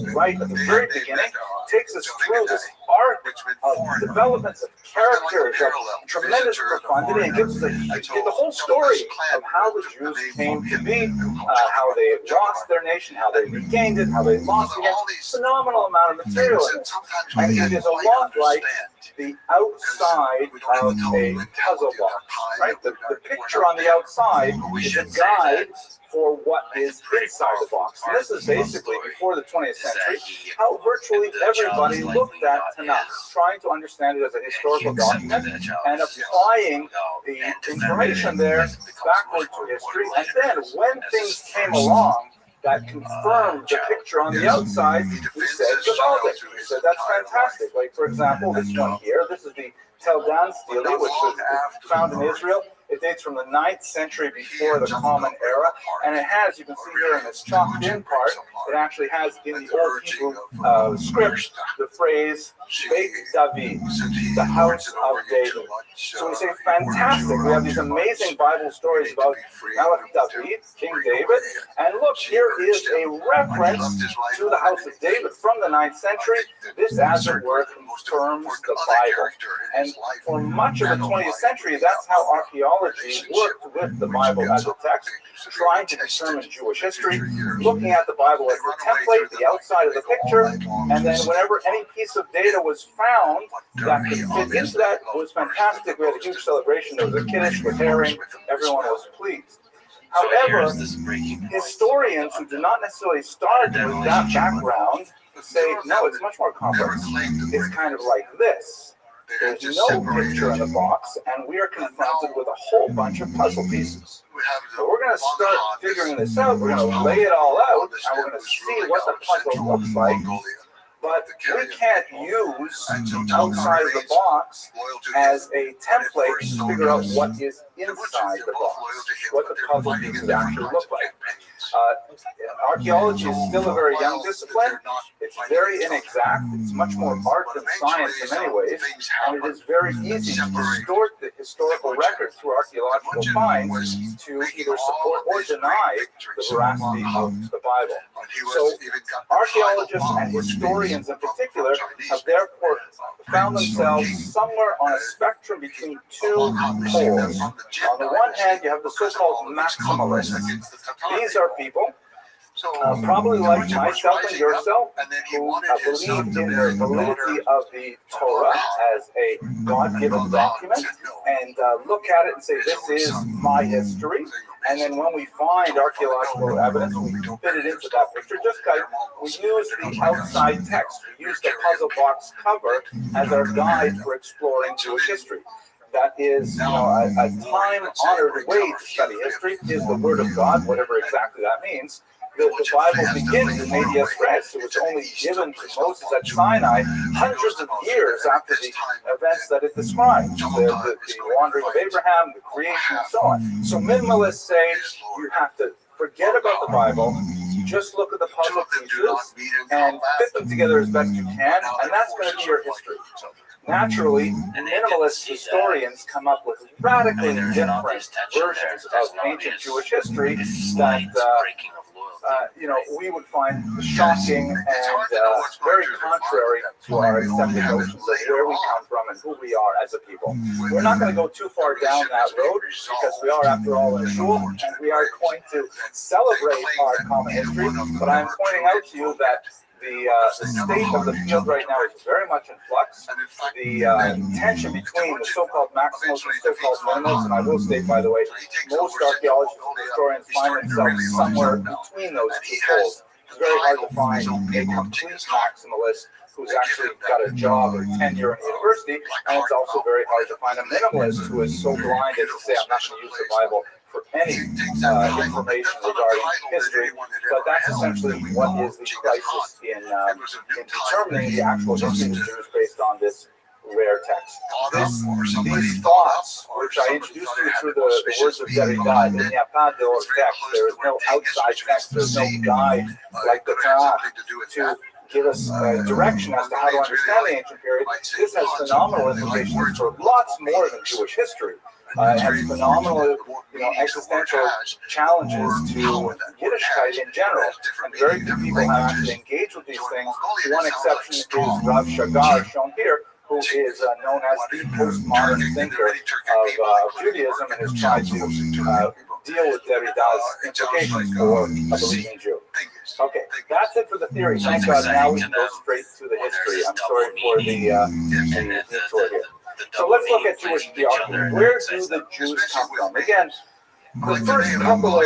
very beginning, takes us through this arc of developments of characters of tremendous profundity, and gives us the whole story of how the Jews came to be, how they lost their nation, how they regained it, how they lost it. Phenomenal amount of material in it. And it is a lot like the outside of a puzzle box, right? The picture on the outside is a guide for what is inside the box. And this is basically, before the 20th century, how virtually everybody looked at Tanakh, trying to understand it as a historical document and applying the information there backward to history. And then when things came along that confirmed the picture on the outside, we said, Gavaldik. We said, that's fantastic. Like, for example, this one here, this is the Tel Dan stele, which was found in Israel. It dates from the 9th century before the Common Era, and it has, you can see here in this chopped-in part, it actually has in the Old Hebrew script the phrase Beit David, the house of David. So we say, fantastic. We have these amazing Bible stories about Melech David, King David, and look, here is a reference to the house of David from the 9th century. This, as it were, confirms the Bible. And for much of the 20th century, that's how archaeology worked with the Bible as a text, trying to determine Jewish history, looking at the Bible as the template, the outside of the picture, and then whenever any piece of data was found that could fit into that, it was fantastic. We had a huge celebration. There was a kiddush with herring. Everyone was pleased. However, historians who do not necessarily start with that background say, no, it's much more complex. It's kind of like this. There's no picture in the box, and we are confronted with a whole bunch of puzzle pieces. So we're going to start figuring this out. We're going to lay it all out, and we're going to see what the puzzle looks like. But we can't use outside of the box as a template to figure out what is inside the box, what the puzzle pieces actually look like. Archaeology is still a very young discipline. It's very inexact. It's much more art than science in many ways, and it is very easy to distort the historical record through archaeological finds to either support or deny the veracity of the Bible. So archaeologists and historians in particular have therefore found themselves somewhere on a spectrum between two poles. On the one hand, you have the so-called maximalists. These are people, probably like myself and yourself, who believe in the validity of the Torah as a God-given document and look at it and say, this is my history. And then when we find archaeological evidence, we fit it into that picture, just like we use the outside text. We use the puzzle box cover as our guide for exploring Jewish history. That is, a time-honored way to study history is the Word of God, whatever exactly that means. The Bible begins in medias res. It was only given to Moses at Sinai hundreds of years after the events that it describes, the wandering of Abraham, the creation, and so on. So minimalists say you have to forget about the Bible, just look at the puzzle pieces and fit them together as best you can, and that's going to be your history. Naturally, minimalist historians come up with radically different versions of ancient Jewish history that we would find shocking and very contrary to our accepted notions of where we come from and who we are as a people. We're not going to go too far down that road because we are, after all, in a shul, and we are going to celebrate our common history, but I'm pointing out to you that the state of the field right now is very much in flux. The tension between the so-called maximalists and so-called minimalists, and I will state, by the way, most archaeologists and historians find themselves somewhere between those two poles. It's very hard to find a complete maximalist who's actually got a job or tenure in a university, and it's also very hard to find a minimalist who is so blind as to say, I'm not going to use the Bible for any information regarding history, but that's essentially what is the crisis in determining the actual history of the Jews based on this rare text. These thoughts, which I introduced you through the words of Derrida, il n'y a pas de hors text, there is no outside text, there's no guide like the Tanakh to give us direction as to how to understand the ancient period. This has phenomenal implications for lots more than Jewish history. It has phenomenal, existential challenges to Yiddishkeit in general, and very few people have actually engaged with these things. One exception is Rav Shagar, shown here, who is known as the postmodern thinker of Judaism and has tried to deal with Derrida's implications for a believing Jew. Okay, that's it for the theory. Thank God. Now we can go straight to the history. I'm sorry for the detour here. So let's look at Jewish theology. Where do the Jews come from? Again, the first couple of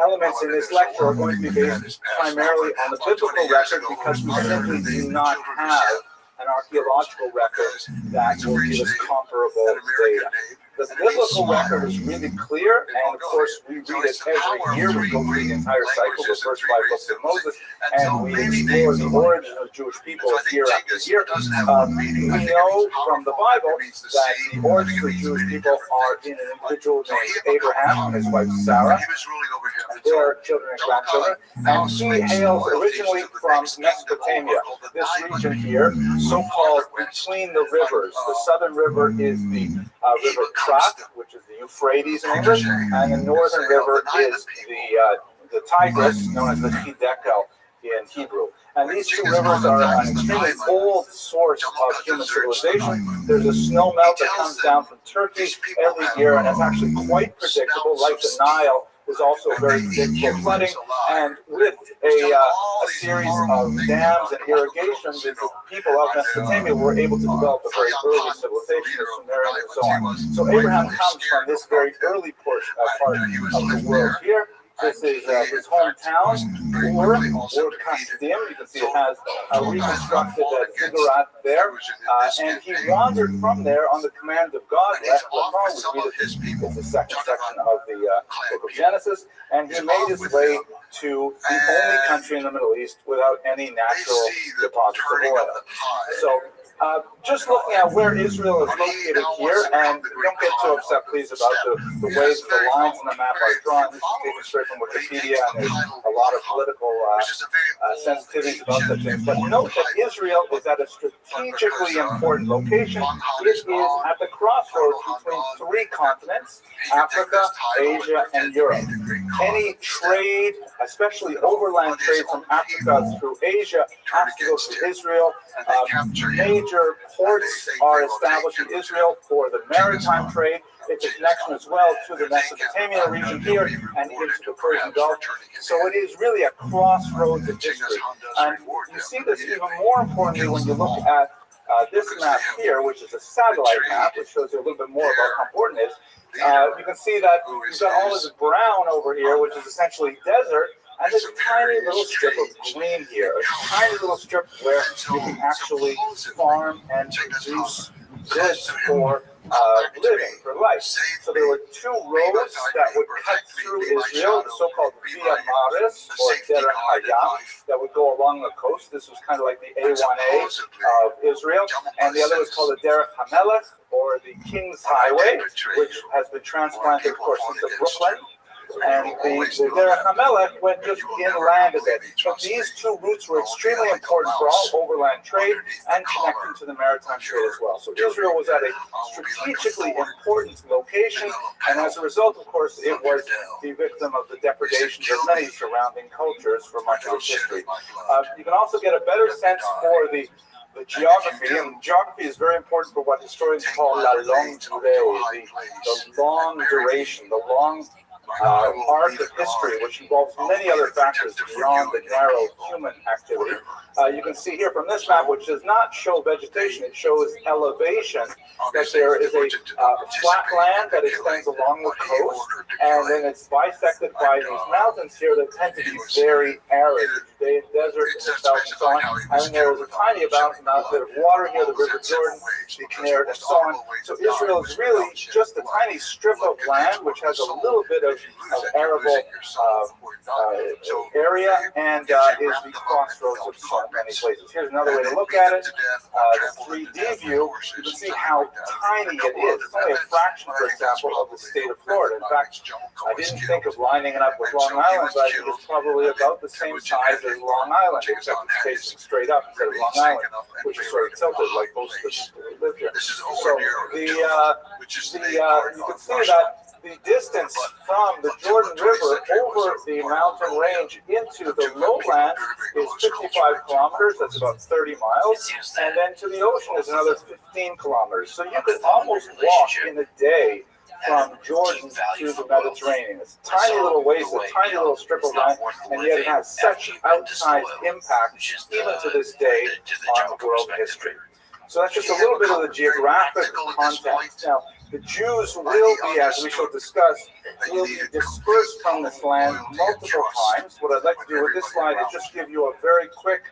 elements in this lecture are going to be based primarily on the biblical record because we simply do not have an archaeological record that will give us comparable data. The biblical record is really clear, and of course we read it every year. We go through the entire cycle, the first 5 books of Moses, and we explore the origin of Jewish people year after year. We know from the Bible that the origins of Jewish people are in an individual named Abraham and his wife Sarah, and their children and grandchildren, and he hails originally from Mesopotamia, this region here, so-called between the rivers. The southern river is the river Prat, which is the Euphrates in English, and the northern river is the Tigris, known as the Hidekel in Hebrew. And these two rivers are an extremely old source of human civilization. There's a snow melt that comes down from Turkey every year, and it's actually quite predictable, like the Nile. Is also very predictable flooding, and with a series of dams and irrigation, the people of Mesopotamia were able to develop a very early civilization, the Sumerians and so on. So Abraham comes from this very early part of the world here, This is his hometown, Ur Kasdim. You can see it has a reconstructed ziggurat there. And he wandered from there on the command of God. We read it. It's the second section of the book of Genesis. And he made his way to the only country in the Middle East without any natural deposits of oil. So just looking at where Israel is located here, and don't get too upset, please, about the ways the lines on the map are drawn. This is taken straight from Wikipedia, and there's a lot of political sensitivities about such things. But note that Israel is at a strategically important location. It is at the crossroads between three continents, Africa, Asia, and Europe. Any trade, especially overland trade from Africa through Asia, has to go through Israel. Major ports are established in Israel for the maritime trade. It's a connection as well to the Mesopotamia region here and into the Persian Gulf. So it is really a crossroads of history. And you see this even more importantly when you look at this map here, which is a satellite map, which shows you a little bit more about how important it is. You can see that you've got all this brown over here, which is essentially desert, and this tiny little strip of green here, a tiny little strip where you can actually farm and produce goods for living, for life. So there were two roads that would cut through Israel, the so-called Via Maris, or Derech Hayam, that would go along the coast. This was kind of like the A1A of Israel. And the other was called the Derech HaMelech, or the King's Highway, which has been transplanted, of course, into Brooklyn. And the Derech HaMelech went just inland a bit. But these two routes were extremely important for all overland trade and connecting to the maritime trade as well. So Israel was at a strategically important location, and as a result, of course, it was the victim of the depredations of many surrounding cultures for much of its history. You can also get a better sense for the geography, and geography is very important for what historians call la longue durée, the long duration, the long arc of history, which involves many other factors beyond the narrow human activity. You can see here from this map, which does not show vegetation, it shows elevation, that there is a flat land that extends along the coast, and then it's bisected by these mountains here that tend to be very arid, the desert in the south and so on. And then there is a tiny amount of water here, the River Jordan, the Kineret, and so on. So Israel is really just a tiny strip of land which has a little bit of arable area, and is the crossroads of so many places. Here's another way to look at it. The 3D view, you can see how tiny it is. It's only a fraction, for example, of the state of Florida. In fact, I didn't think of lining it up with Long Island, but I think it's probably about the same size as Long Island, except it's facing straight up instead of Long Island, which is sort of tilted like most of the people who live here. So you can see that the distance from the Jordan River over the mountain range into the lowlands is 55 kilometers, that's about 30 miles, and then to the ocean is another 15 kilometers. So you could almost walk in a day from Jordan to the Mediterranean. It's a tiny little waste, a tiny little strip of land, and yet it has such outsized impact, even to this day, on world history. So that's just a little bit of the geographic context. Now, the Jews will be, as we shall discuss, will be dispersed from this land multiple times. What I'd like to do with this slide is just give you a very quick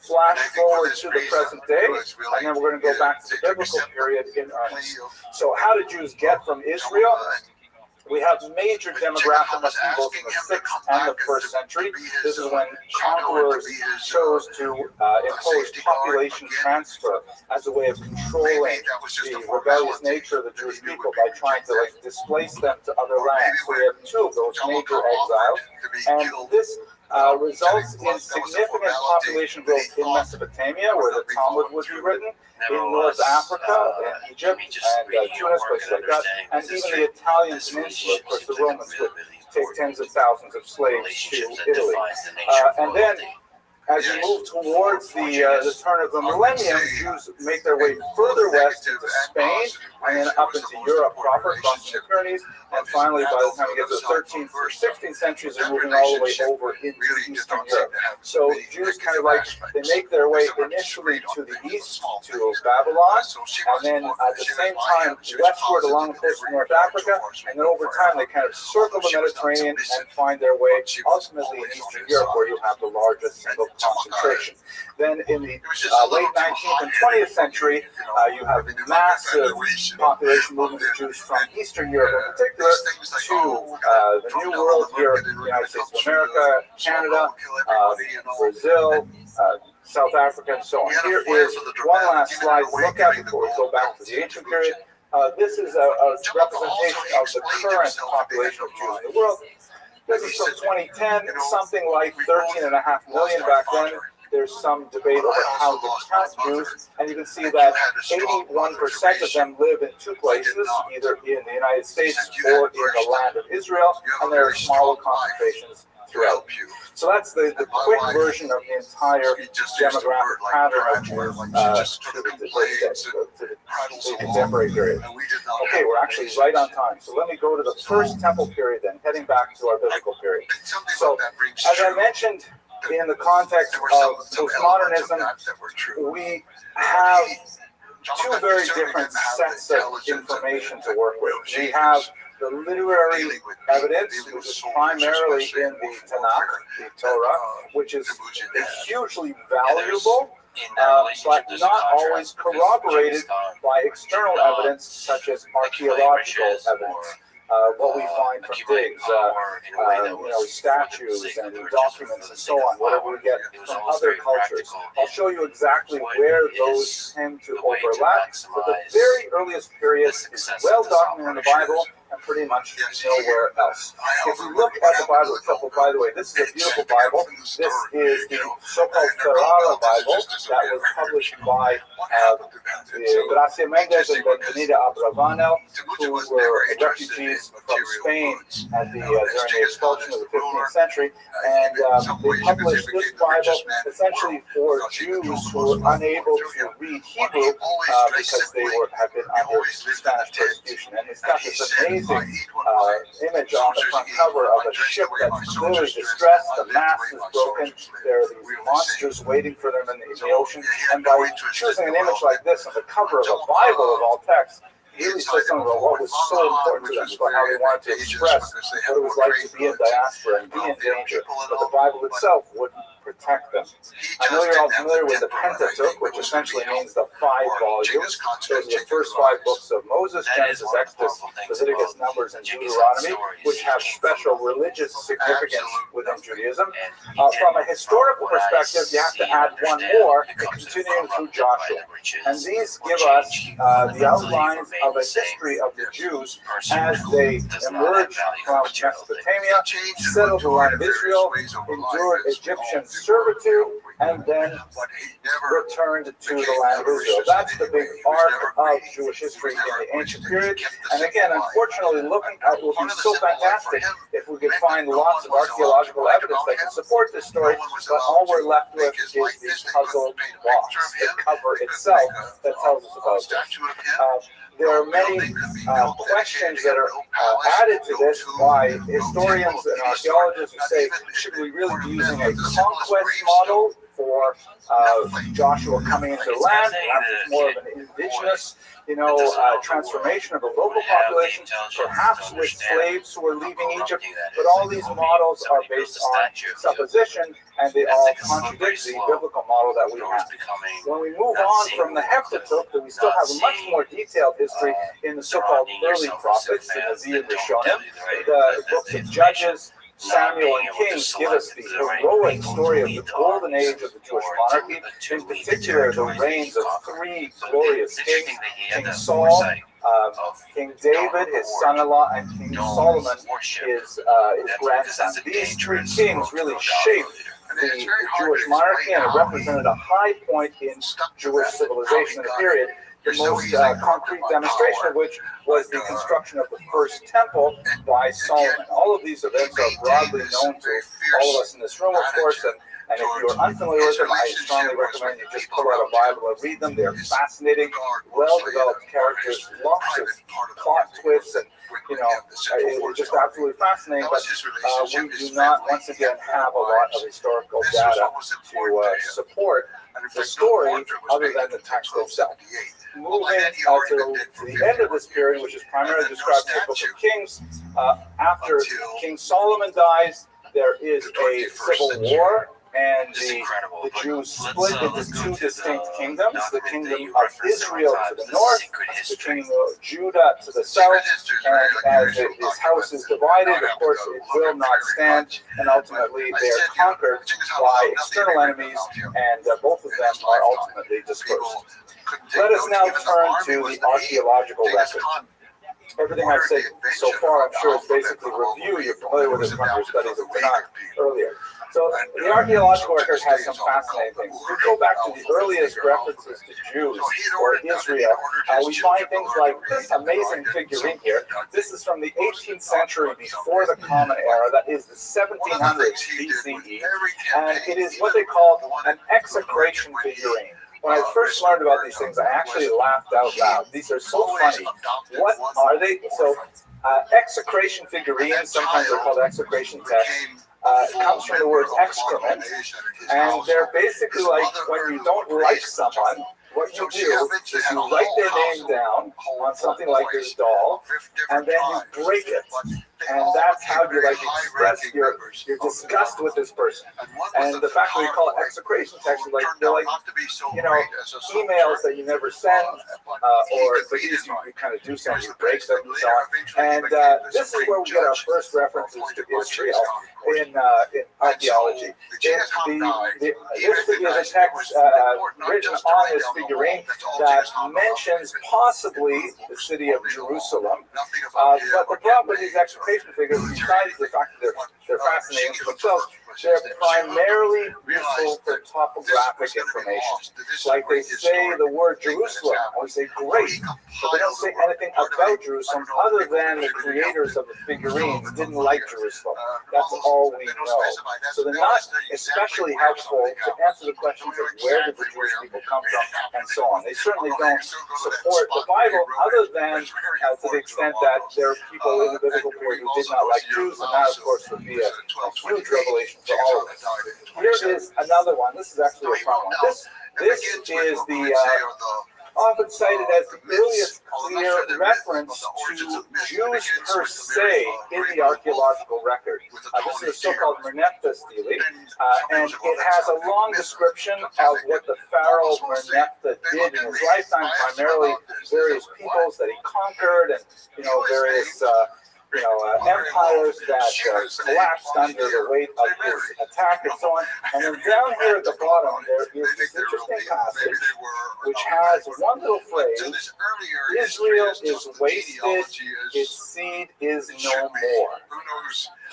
flash forward to the present day, and then we're going to go back to the biblical period in earnest. So how did Jews get from Israel? We have major demographic upheavals in the 6th and the 1st century. This is when conquerors chose to impose population transfer as a way of controlling the rebellious nature of the Jewish people by trying to displace them to other lands. So we have two of those major exiles, and this results in significant population growth in Mesopotamia, where the Talmud would be written, in North Africa, in Egypt, and Tunis, places like that, and even the Italian peninsula. Of course, the Romans would take tens of thousands of slaves to Italy. And then as you move towards the turn of the millennium, Jews make their way further west into Spain and then up into Europe proper, crossing the Pyrenees, and finally, by the time we get to the 13th or 16th centuries, they're moving all the way over into Eastern Europe. So Jews kind of like, they make their way initially to the east, to Babylon, and then at the same time westward along the coast of North Africa, and then over time they kind of circle the Mediterranean and find their way ultimately in Eastern Europe, where you have the largest single concentration. Then in the late 19th and 20th century, you have massive population movement of Jews from Eastern Europe in particular to the New World, Europe, the United States of America, Canada, Brazil, South Africa, and so on. Here is one last slide to look at before we go back to the ancient period. This is a representation of the current population of Jews in the world. This is from 2010, something like 13.5 million back then. There's some debate over how to count Jews, and you can see that 81% of them live in two places, either in the United States or in the land of Israel, and there are smaller concentrations throughout. So that's the quick version of the entire demographic pattern of Jews to the contemporary period. Okay, we're actually right on time. So let me go to the first temple period then, heading back to our biblical period. So as I mentioned, in the context of postmodernism, we have two very different sets of information to work with. We have the literary evidence, which is primarily in the Tanakh, the Torah, which is hugely valuable, but not always corroborated by external evidence such as archaeological evidence. What we find from digs, statues and documents and so on, whatever we get from other cultures. I'll show you exactly where those tend to overlap, but the very earliest period is well documented in the Bible and pretty much nowhere else. If we look at the Bible itself, by the way, this is a beautiful Bible. This is the so-called Ferrara Bible that was published by Gracia Mendez and Benita Abravanel, who were refugees from Spain at during the expulsion of the 15th century. And they published this Bible essentially for Jews who were unable to read Hebrew because they had been under Spanish persecution. And it's got this amazing image on the front cover of a ship that's clearly distressed. The mast is broken. There are these monsters waiting for them in the ocean. And by choosing an image like this on the cover of a Bible of all texts, he really said something about what was so important to them, about how they wanted to express what it was like to be in diaspora and be in danger, but the Bible itself wouldn't protect them. I know you're all familiar with the Pentateuch, which essentially means the 5 volumes. Those are the first 5 books of Moses, Genesis, Exodus, Leviticus, Numbers, and Deuteronomy, which have special religious significance within Judaism. From a historical perspective, you have to add one more, continuing through Joshua. And these give us the outlines of a history of the Jews as they emerged from Mesopotamia, settled the land of Israel, endured Egyptian servitude, and then returned to the land of Israel. That's the big arc of Jewish history in the ancient period. And again, unfortunately, looking at it would be so fantastic if we could find lots of archaeological evidence that can support this story, but all we're left with is the puzzle box, the cover itself that tells us about this. There are many questions that are added to this by historians and archaeologists who say, should we really be using a conquest model for Joshua coming into the land? Perhaps it's more of an indigenous, transformation of a local population, perhaps with slaves who are leaving Egypt. But all these models are based on supposition, and they all contradict the biblical model that we have. When we move on from the Pentateuch, we still have a much more detailed history in the so-called early prophets, the Nevi'im and Rishonim, the books of Judges, Samuel, and Kings give us the heroic story of the golden age of the Jewish monarchy, in particular the reigns of 3 glorious kings, King Saul, King David, his son-in-law, and King Solomon, his grandson. These 3 kings really shaped the Jewish monarchy and represented a high point in Jewish civilization in the period. The most concrete demonstration of which was the construction of the first temple by Solomon. All of these events are broadly known to all of us in this room, of course, and And if you're unfamiliar with them, I strongly recommend you just pull out a Bible and read them. They're fascinating, well-developed characters, lots of plot twists, and it's just absolutely fascinating. But we do not, once again, have a lot of historical data to support the story other than the text itself. Moving to the end of this period, which is primarily described in the Book of Kings, after King Solomon dies, there is a civil war, and the Jews split into two distinct kingdoms, the kingdom of Israel to the north, the kingdom of Judah to the south, and as this house is divided, of course, it will not stand, and ultimately they are conquered by external enemies, and both of them are ultimately dispersed. Let us now turn to the archaeological record. Everything I've said so far, I'm sure, is basically review. You're familiar with it from your studies of Tanakh earlier. So the archaeological record has some fascinating things. If we go back to the earliest references to Jews or Israel, we find things like this amazing figurine here. This is from the 18th century before the Common Era, that is the 1700s BCE, and it is what they call an execration figurine. When I first learned about these things, I actually laughed out loud. These are so funny. What are they? So, execration figurines, sometimes they're called execration texts, comes from the word excrement, and they're basically like when you don't like someone, what you do is you write their name down on something like this doll, and then you break it. And that's how you like express your disgust with this person. And the fact that we call it execration text, like they're like emails that you never send, or for these you kind of do something, you break them and so on. And this is where we get our first references to Israel in archaeology. This is a text written on this figurine that mentions possibly the city of Jerusalem, but the problem with these execration figures, besides the fact that they're fascinating for themselves, they're primarily useful for topographic information. Like they say the word Jerusalem, and we say great, but they don't say anything about Jerusalem other than the creators of the figurines didn't like Jerusalem. That's all we know. So they're not especially helpful to answer the questions of where did the Jewish people come from and so on. They certainly don't support the Bible other than to the extent that there are people in the biblical period who did not like Jews, and that, of course, would be a huge revelation for all of us. Here is another one. This is actually a fun one. This is the often cited as the earliest clear reference to Jews per se in the archaeological record. This is a so-called Merneptah stele, and it has a long description of what the pharaoh Merneptah did in his lifetime, primarily various peoples that he conquered, and various empires that collapsed under the weight of his attack and so on. And then down here at the bottom, there is this interesting passage which has one little phrase: Israel is wasted, its seed is no more.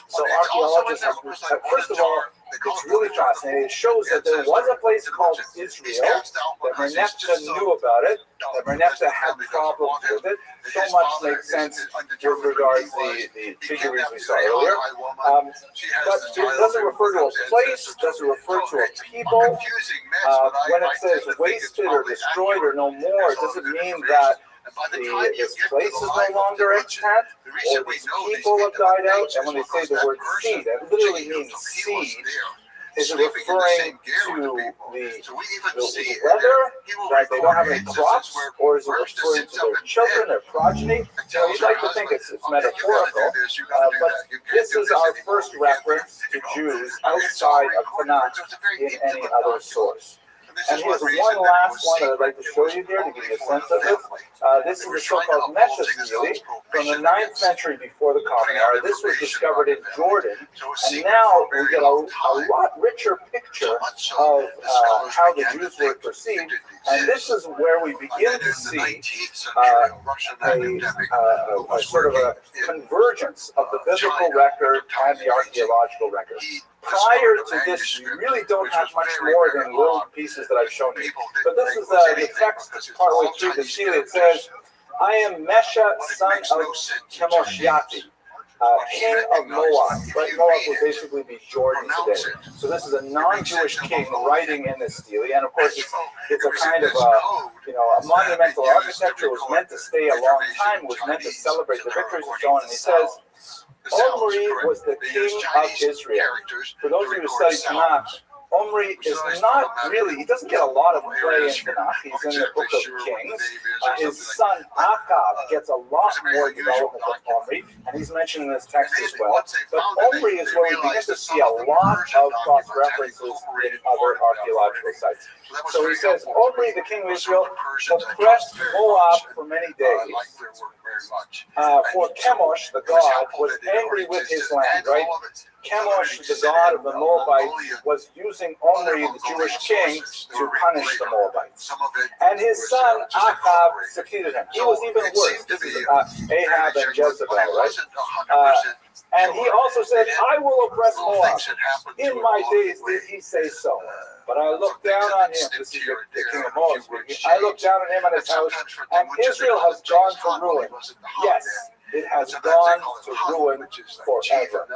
So archaeologists have, first of all, it's really fascinating. It shows that there was a place called Israel, that Merneptah knew about it, that Merneptah had problems with it. So much makes sense with regards to the figurines we saw earlier. But it doesn't refer to a place, it doesn't refer to a people. When it says wasted or destroyed or no more, it doesn't mean that this place is no longer extant, or these people have died out. And when they say the word seed, that literally means seed. Is it referring to the weather, that they don't have any crops, or is it referring to their children, their progeny? You'd like to think it's metaphorical, but this is our first reference to Jews outside of Tanakh in any other source. And here's one last one that I'd like to show you here to give you a sense of this. This is the so-called Mesha stele from the 9th century before the Common Era. This was discovered in Jordan, and now we get a lot richer picture of how the Jews were perceived. And this is where we begin to see a sort of a convergence of the biblical record and the archaeological record. Prior to this, you really don't have much more than little pieces that I've shown you. But this is the text partway through the stele. It says, I am Mesha, son of Chemoshiati. king of Moab. Right? Moab would basically be Jordan today. So this is a non-Jewish king writing in this stele, and of course it's a kind of a monumental architecture. It was meant to stay a long time. Was meant to celebrate the victories and so on. And he says, Omri was the king of Israel. For those of you who study Tanakh, Omri is not really, he doesn't get a lot of play in Tanakh. He's in the book of Kings. His son Achab gets a lot more development than Omri, and he's mentioned in this text as well. But Omri is where we begin to see a lot of cross-references in other archaeological sites. So he says, Omri, the king of Israel, oppressed Moab for many days. For Chemosh, the god, was angry with his land, right? Chemosh, the god of the Moabites, was using Omri, the Jewish king, to punish the Moabites. And his son Achab succeeded him. He was even worse. This is Ahab and Jezebel, right? And he also said, I will oppress Moab. In my days did he say so. But I looked down on him. This is the king of Moab speaking. I looked down on him and his house, and Israel has gone to ruin. Yes, it has gone to ruin forever.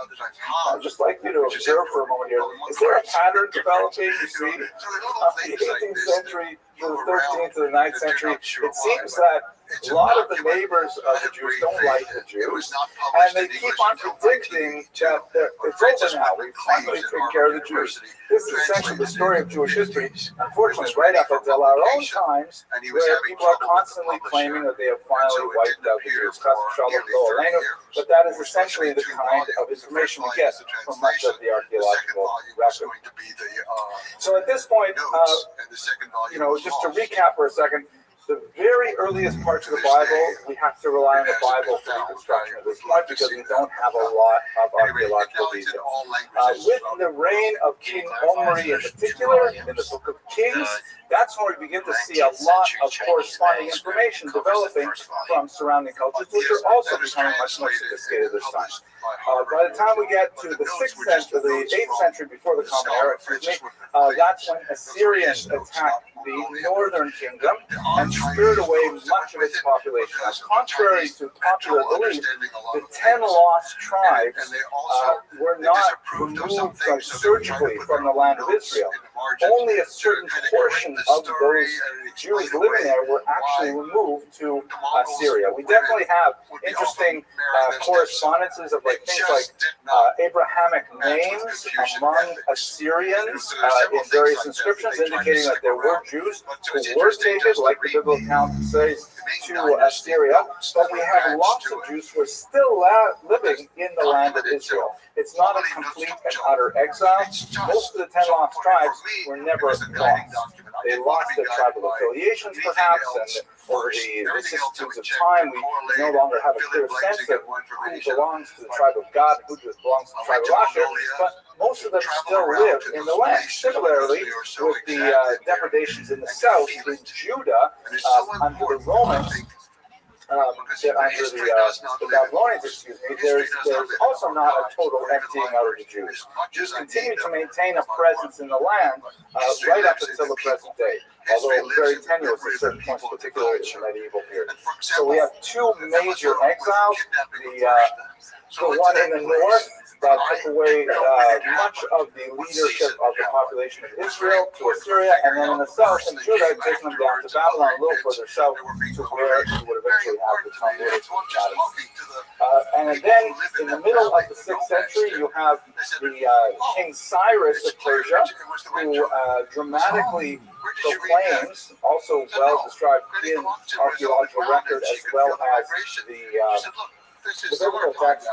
I'd just like you to observe for a moment here. Is there a pattern developing? You see, from the 18th century to the 13th to the 9th century, it seems that a lot of the neighbors of the Jews don't like the Jews, and they keep on predicting that it's over now. We've finally taken care of the Jews. This is essentially the story of Jewish history. Unfortunately, right up until our own times, where people are constantly claiming that they have finally wiped out the Jews. But that is essentially the kind of information we get from much of the archaeological record. So at this point, just to recap for a second, the very earliest parts of the Bible, we have to rely on the Bible for reconstruction at this point because we don't have a lot of archaeological details. With the reign of King Omri in particular, in the book of Kings, that's where we begin to see a lot of corresponding information developing from surrounding cultures, which are also becoming much more sophisticated this time. By the time we get to the 6th century, the 8th century before the Common Era, that's when Assyrians attacked the northern kingdom and speared away much of its population. Now, contrary to popular belief, the 10 lost tribes were not removed surgically from the land of Israel. Only a certain portion of those Jews living there were actually removed to Syria. We definitely have interesting correspondences of things like Abrahamic names among Assyrians in various inscriptions, indicating that there were Jews who were taken, like the biblical account says, to Assyria. But we have lots of Jews who are still living in the land of Israel. It's not a complete and utter exile. Most of the 10 lost tribes were never lost. They lost their tribal affiliations, perhaps, and over the vicissitudes of time, we no longer have a clear sense of who belongs to the tribe of God, who belongs to the tribe of Asher, but most of them still live in the land. Similarly, with the depredations in the south, in Judah, under the Romans, under the Babylonians, there's also not a total emptying out of the Jews. Jews continue to maintain a presence in the land right up until the present day, although very tenuous at certain points, particularly in the medieval period. So we have two major exiles, the one in the north that took away much of the leadership of the population of Israel to Assyria, and then in the south, in Judah, taking them down to Babylon, a little further south, to where you would eventually have the Talmud. And then in the middle of the 6th century, you have the King Cyrus of Persia, who dramatically proclaims, also well described in archaeological record, as well as the biblical text,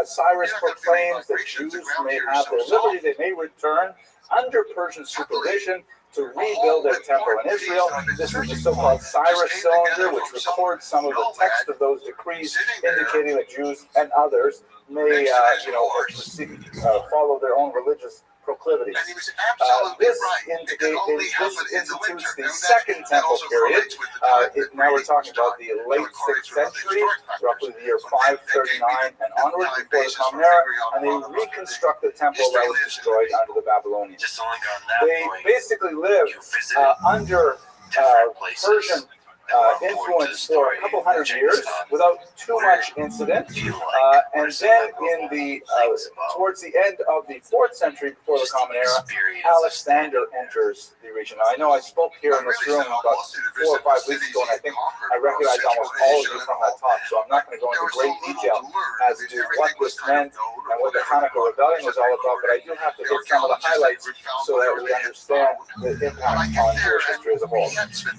Cyrus proclaims that Jews may have their liberty, they may return under Persian supervision to rebuild their temple in Israel. This is the so-called Cyrus cylinder, which records some of the text of those decrees, indicating that Jews and others may, follow their own religious proclivities. This institutes the Second Temple period. Now we're talking about the late 6th century, roughly the year 539 and onward, before the Common Era, and they reconstruct the temple that was destroyed under the Babylonians. They basically lived under Persian influence for a couple hundred years without too much incident. And then in the towards the end of the 4th century before the Common Era, Alexander enters the region. Now, I know I spoke here in this room about 4 or 5 weeks ago, and I think I recognize almost all of you from that talk, so I'm not going to go into great detail as to what this meant and what the Hanukkah Rebellion was all about, but I do have to hit some of the highlights so that we understand the impact on Jewish history as a whole.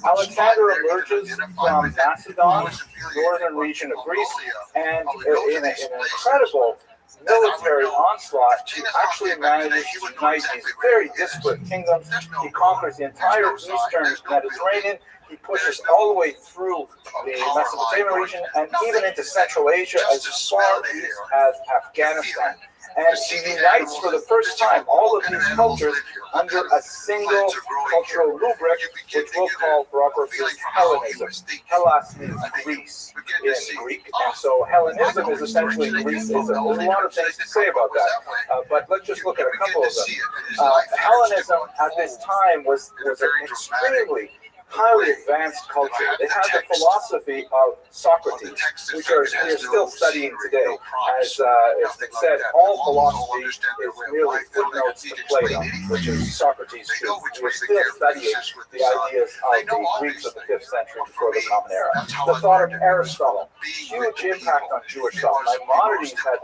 Alexander emerges from Macedon, northern region of Greece, and in an incredible military onslaught, he actually manages to unite these very disparate kingdoms. He conquers the entire eastern Mediterranean. He pushes all the way through the Mesopotamian region and even into Central Asia as far east as Afghanistan. And he unites for the first time all of these cultures under a single cultural rubric, which we'll call for our purposes Hellenism. Hellas means Greece in Greek, and so Hellenism is essentially Greeceism. There's a lot of things to say about that, but let's just look at a couple of them. Hellenism at this time was an extremely highly advanced culture. They had the philosophy of Socrates, which we are still studying today. As it's been said, all philosophy is merely footnotes to Plato, which is Socrates' truth. We're still studying the ideas of the Greeks of the 5th century before the Common Era. The thought of Aristotle, huge impact on Jewish thought. Maimonides had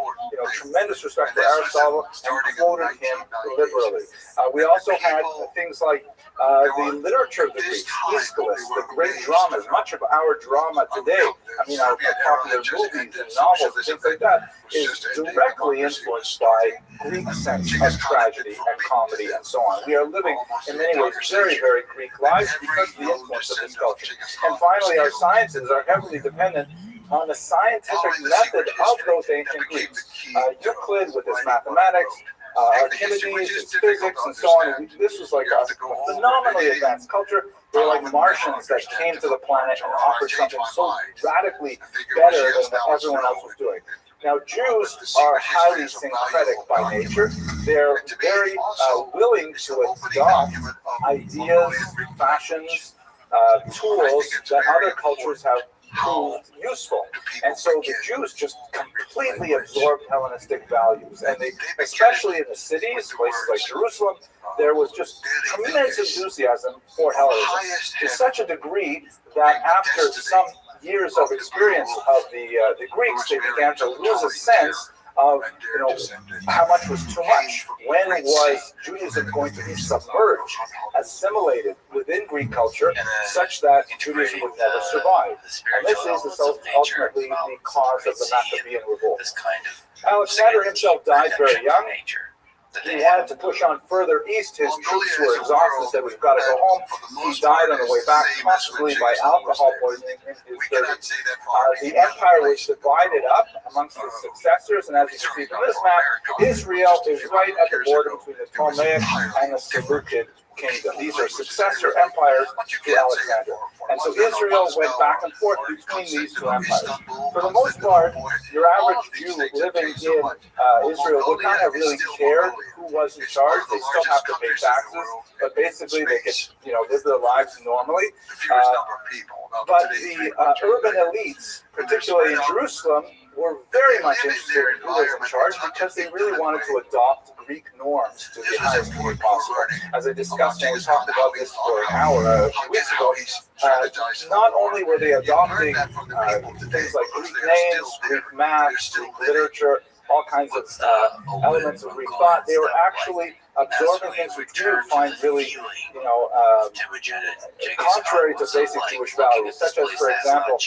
tremendous respect for Aristotle and quoted him liberally. We also had things like the literature of the Greeks, Aeschylus, the great dramas. Much of our drama today, our popular movies and novels and things like that, is directly influenced by Greek sense of tragedy and comedy and so on. We are living, in many ways, very, very Greek lives because of the influence of this culture. And finally, our sciences are heavily dependent on the scientific method of those ancient Greeks. Euclid with his mathematics, Archimedes, his physics, and so on. And this was like a phenomenally advanced culture. They were like Martians that came to the planet and offered something so radically better than what everyone else was doing. Now, Jews are highly syncretic by nature. They're very willing to adopt ideas, fashions, tools that other cultures have proved useful. And so the Jews just completely absorbed Hellenistic values. And they, especially in the cities, places like Jerusalem, there was just tremendous enthusiasm for Hellenism to such a degree that after some years of experience of the Greeks, they began to lose a sense of how much was too much. When was Judaism going to be submerged, assimilated within Greek culture, such that Judaism would never survive? And this is ultimately the cause of the Maccabean revolt. Alexander himself died very young. He wanted to push on further east. His troops were exhausted, said, "We've got to go home." He died on the way back, possibly by alcohol poisoning in his 30s. The empire was divided up amongst his successors, and as you can see from this map, Israel is right at the border between the Ptolemaic and the Seleucid kingdom. These are successor empires to Alexander. And so Israel went back and forth between these two empires. For the most part, your average Jew living in Israel would not have really cared who was in charge. They still have to pay taxes, but basically they could, live their lives normally. But the urban elites, particularly in Jerusalem, were very much interested in who was in charge because they really wanted to adopt Greek norms to the highest degree possible. As I discussed when we talked about this for an hour a few weeks ago, not only were they adopting things like Greek names, Greek math, Greek literature, all kinds of elements of Greek thought, they were actually absorbing things which you would find really, contrary to basic Jewish values, such as, for example,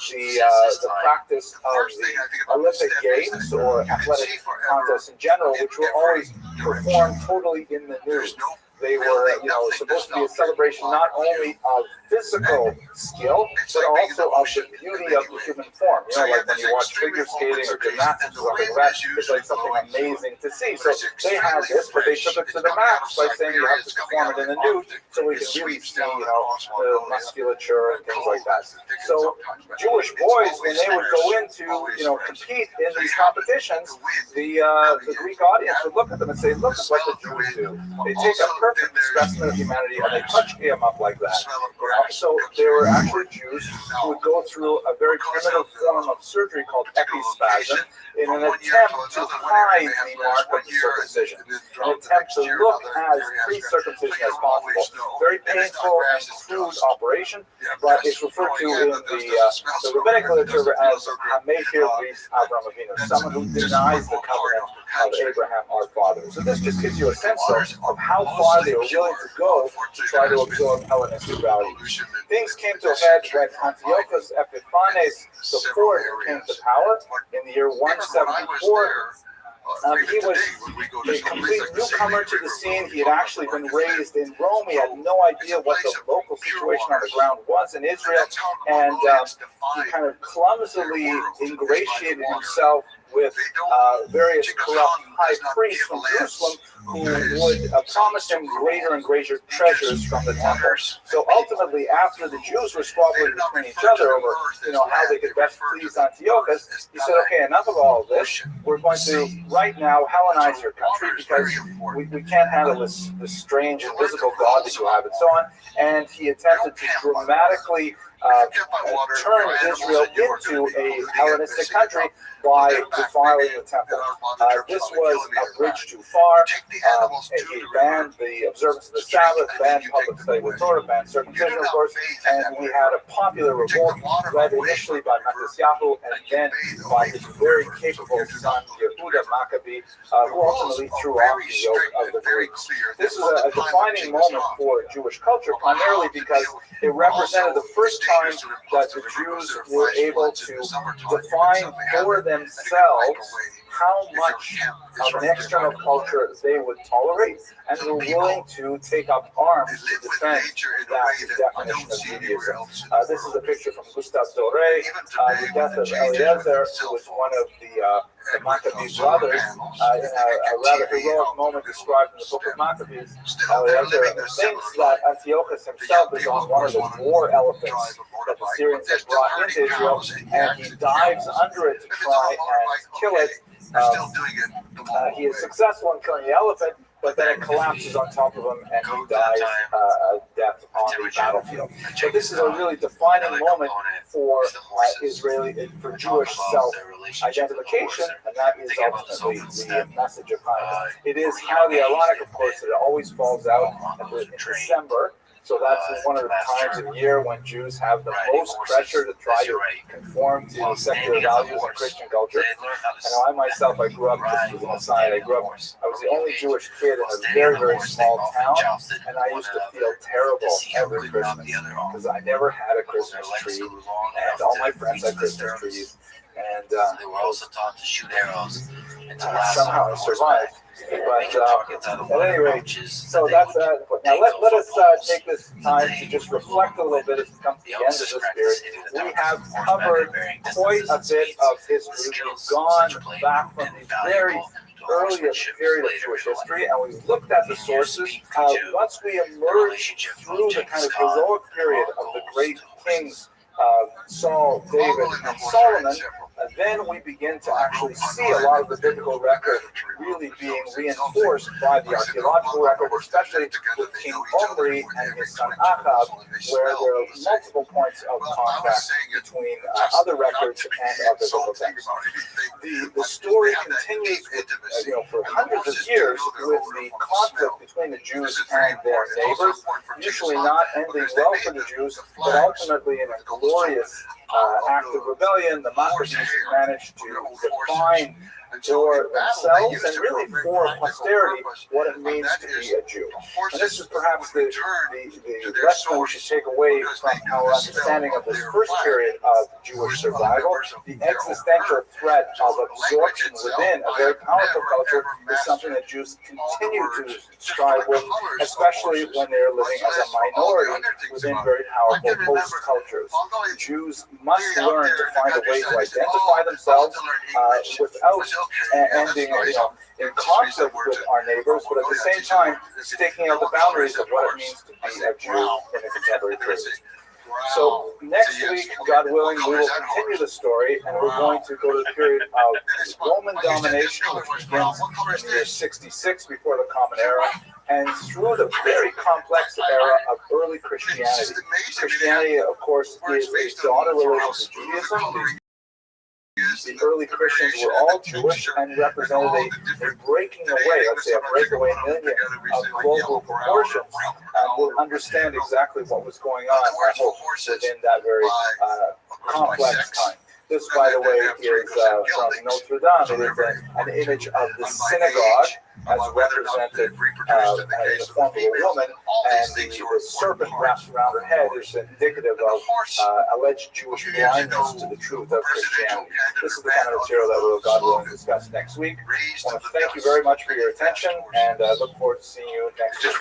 the practice of the Olympic Games or athletic contests in general, which were always performed totally in the nude. They were, supposed to be a celebration not only of physical skill, but also of the beauty of the human form. Like when you watch figure skating or gymnastics or something like that, it's like something amazing to see. So they had this, but they took it to the max by saying you have to perform it in the nude, so we can really see, the musculature and things like that. So Jewish boys, when they would go into, compete in these competitions, the Greek audience would look at them and say, look at what the Jews do. They take a perfect perfect specimen of humanity, and they touched him up like that. So they were actually Jews who would go through a very primitive form of surgery called epispasm in an attempt to hide the mark of the circumcision, an attempt to look as pre-circumcision as possible. Very painful and crude operation, but it's referred to in the rabbinic literature as Hamechir Bris Avram Avinu, someone who denies the covenant of Abraham, our father. So this just gives you a sense of how far they were willing to go to try to absorb Hellenistic values. Things came to a head when Antiochus Epiphanes IV came to power in the year 174. He was a complete newcomer to the scene. He had actually been raised in Rome. He had no idea what the local situation on the ground was in Israel, and he kind of clumsily ingratiated himself with various corrupt high priests from Jerusalem who would promise him greater and greater treasures from the temple. So ultimately, after the Jews were squabbling between each other over, how they could best please Antiochus, he said, okay, enough of all of this. We're going to right now Hellenize your country because we can't handle this strange invisible God that you have and so on. And he attempted to dramatically turn Israel into a Hellenistic country by defiling the temple. This was a bridge too far. He banned the observance of the Sabbath, banned public study with Torah, banned circumcision, of course, and we had a popular revolt led initially by Matisyahu and then by his very capable son, Yehuda Maccabee, who ultimately threw off the yoke of the Greeks. This was a defining moment for Jewish culture, primarily because it represented the first time that the Jews were able to define for themselves how much of an external culture they would tolerate, and were willing to take up arms to defend that definition of Judaism. This is a picture from Gustave Doré, the death of Eliezer, who was one of the Maccabee brothers, in a rather heroic moment described in the book of Maccabees. Eliezer thinks that Antiochus himself is on one of the war elephants that the Syrians had brought into Israel, and he dives under it to try and kill it. He is successful in killing the elephant, but then it collapses on top of him and he dies a death on the battlefield. So this is a really defining moment for for Jewish self-identification, and that is ultimately the message of Hanukkah. It is highly ironic, of course, that it always falls out in December. So that's one of the times of year when Jews have the most pressure to try to conform to secular values and Christian culture. And I myself, I grew up, just as an aside, I was the only Jewish kid in a very, very small town, and I used to feel terrible every Christmas because I never had a Christmas tree, and all my friends had Christmas trees. And they were also taught to shoot arrows and to somehow I survived. But at any rate, so that's now let us take this time to just reflect a little bit as we come to the end of this period. We have covered quite a bit of history. We've gone back from the very earliest period of Jewish history, and we've looked at the sources. Once we emerge through the kind of heroic period of the great kings, Saul, David, and Solomon, then we begin to actually see a lot of the biblical record really being reinforced by the archaeological record, especially with King Omri and his son Ahab, where there are multiple points of contact between other records and our biblical texts. The story continues for hundreds of years with the conflict between the Jews and their neighbors, usually not ending well for the Jews, but ultimately in a glorious act of rebellion. The Maccabees managed to define for themselves and really for posterity what it means to be a Jew. And this is perhaps the lesson we should take away from our understanding of this first period of Jewish survival. The existential threat of absorption within a very powerful culture is something that Jews continue to strive with, especially when they're living as a minority within very powerful host cultures. Jews must learn to find a way to identify themselves without ending in conflict with our neighbors, but at the same time staking out the boundaries of what it means to be a Jew in a contemporary period. So next week, God willing, we will continue the story, and we're going to go to the period of Roman domination, which begins in the year 66 before the Common Era, and through the very complex era of early Christianity. Christianity, of course, is a daughter religion to Judaism. The early Christians were all Jewish and represented a breaking away, let's say a breakaway million of global proportions. We'll understand exactly what was going on, I hope, within that very complex time. This, by the way, is from Notre Dame. It is an image of the synagogue as represented in the form of a woman, and the serpent wrapped around her head is indicative of alleged Jewish blindness to the truth of Christianity. This is the kind of material that we'll, God willing, discuss next week. I want to thank you very much for your attention, and I look forward to seeing you next week.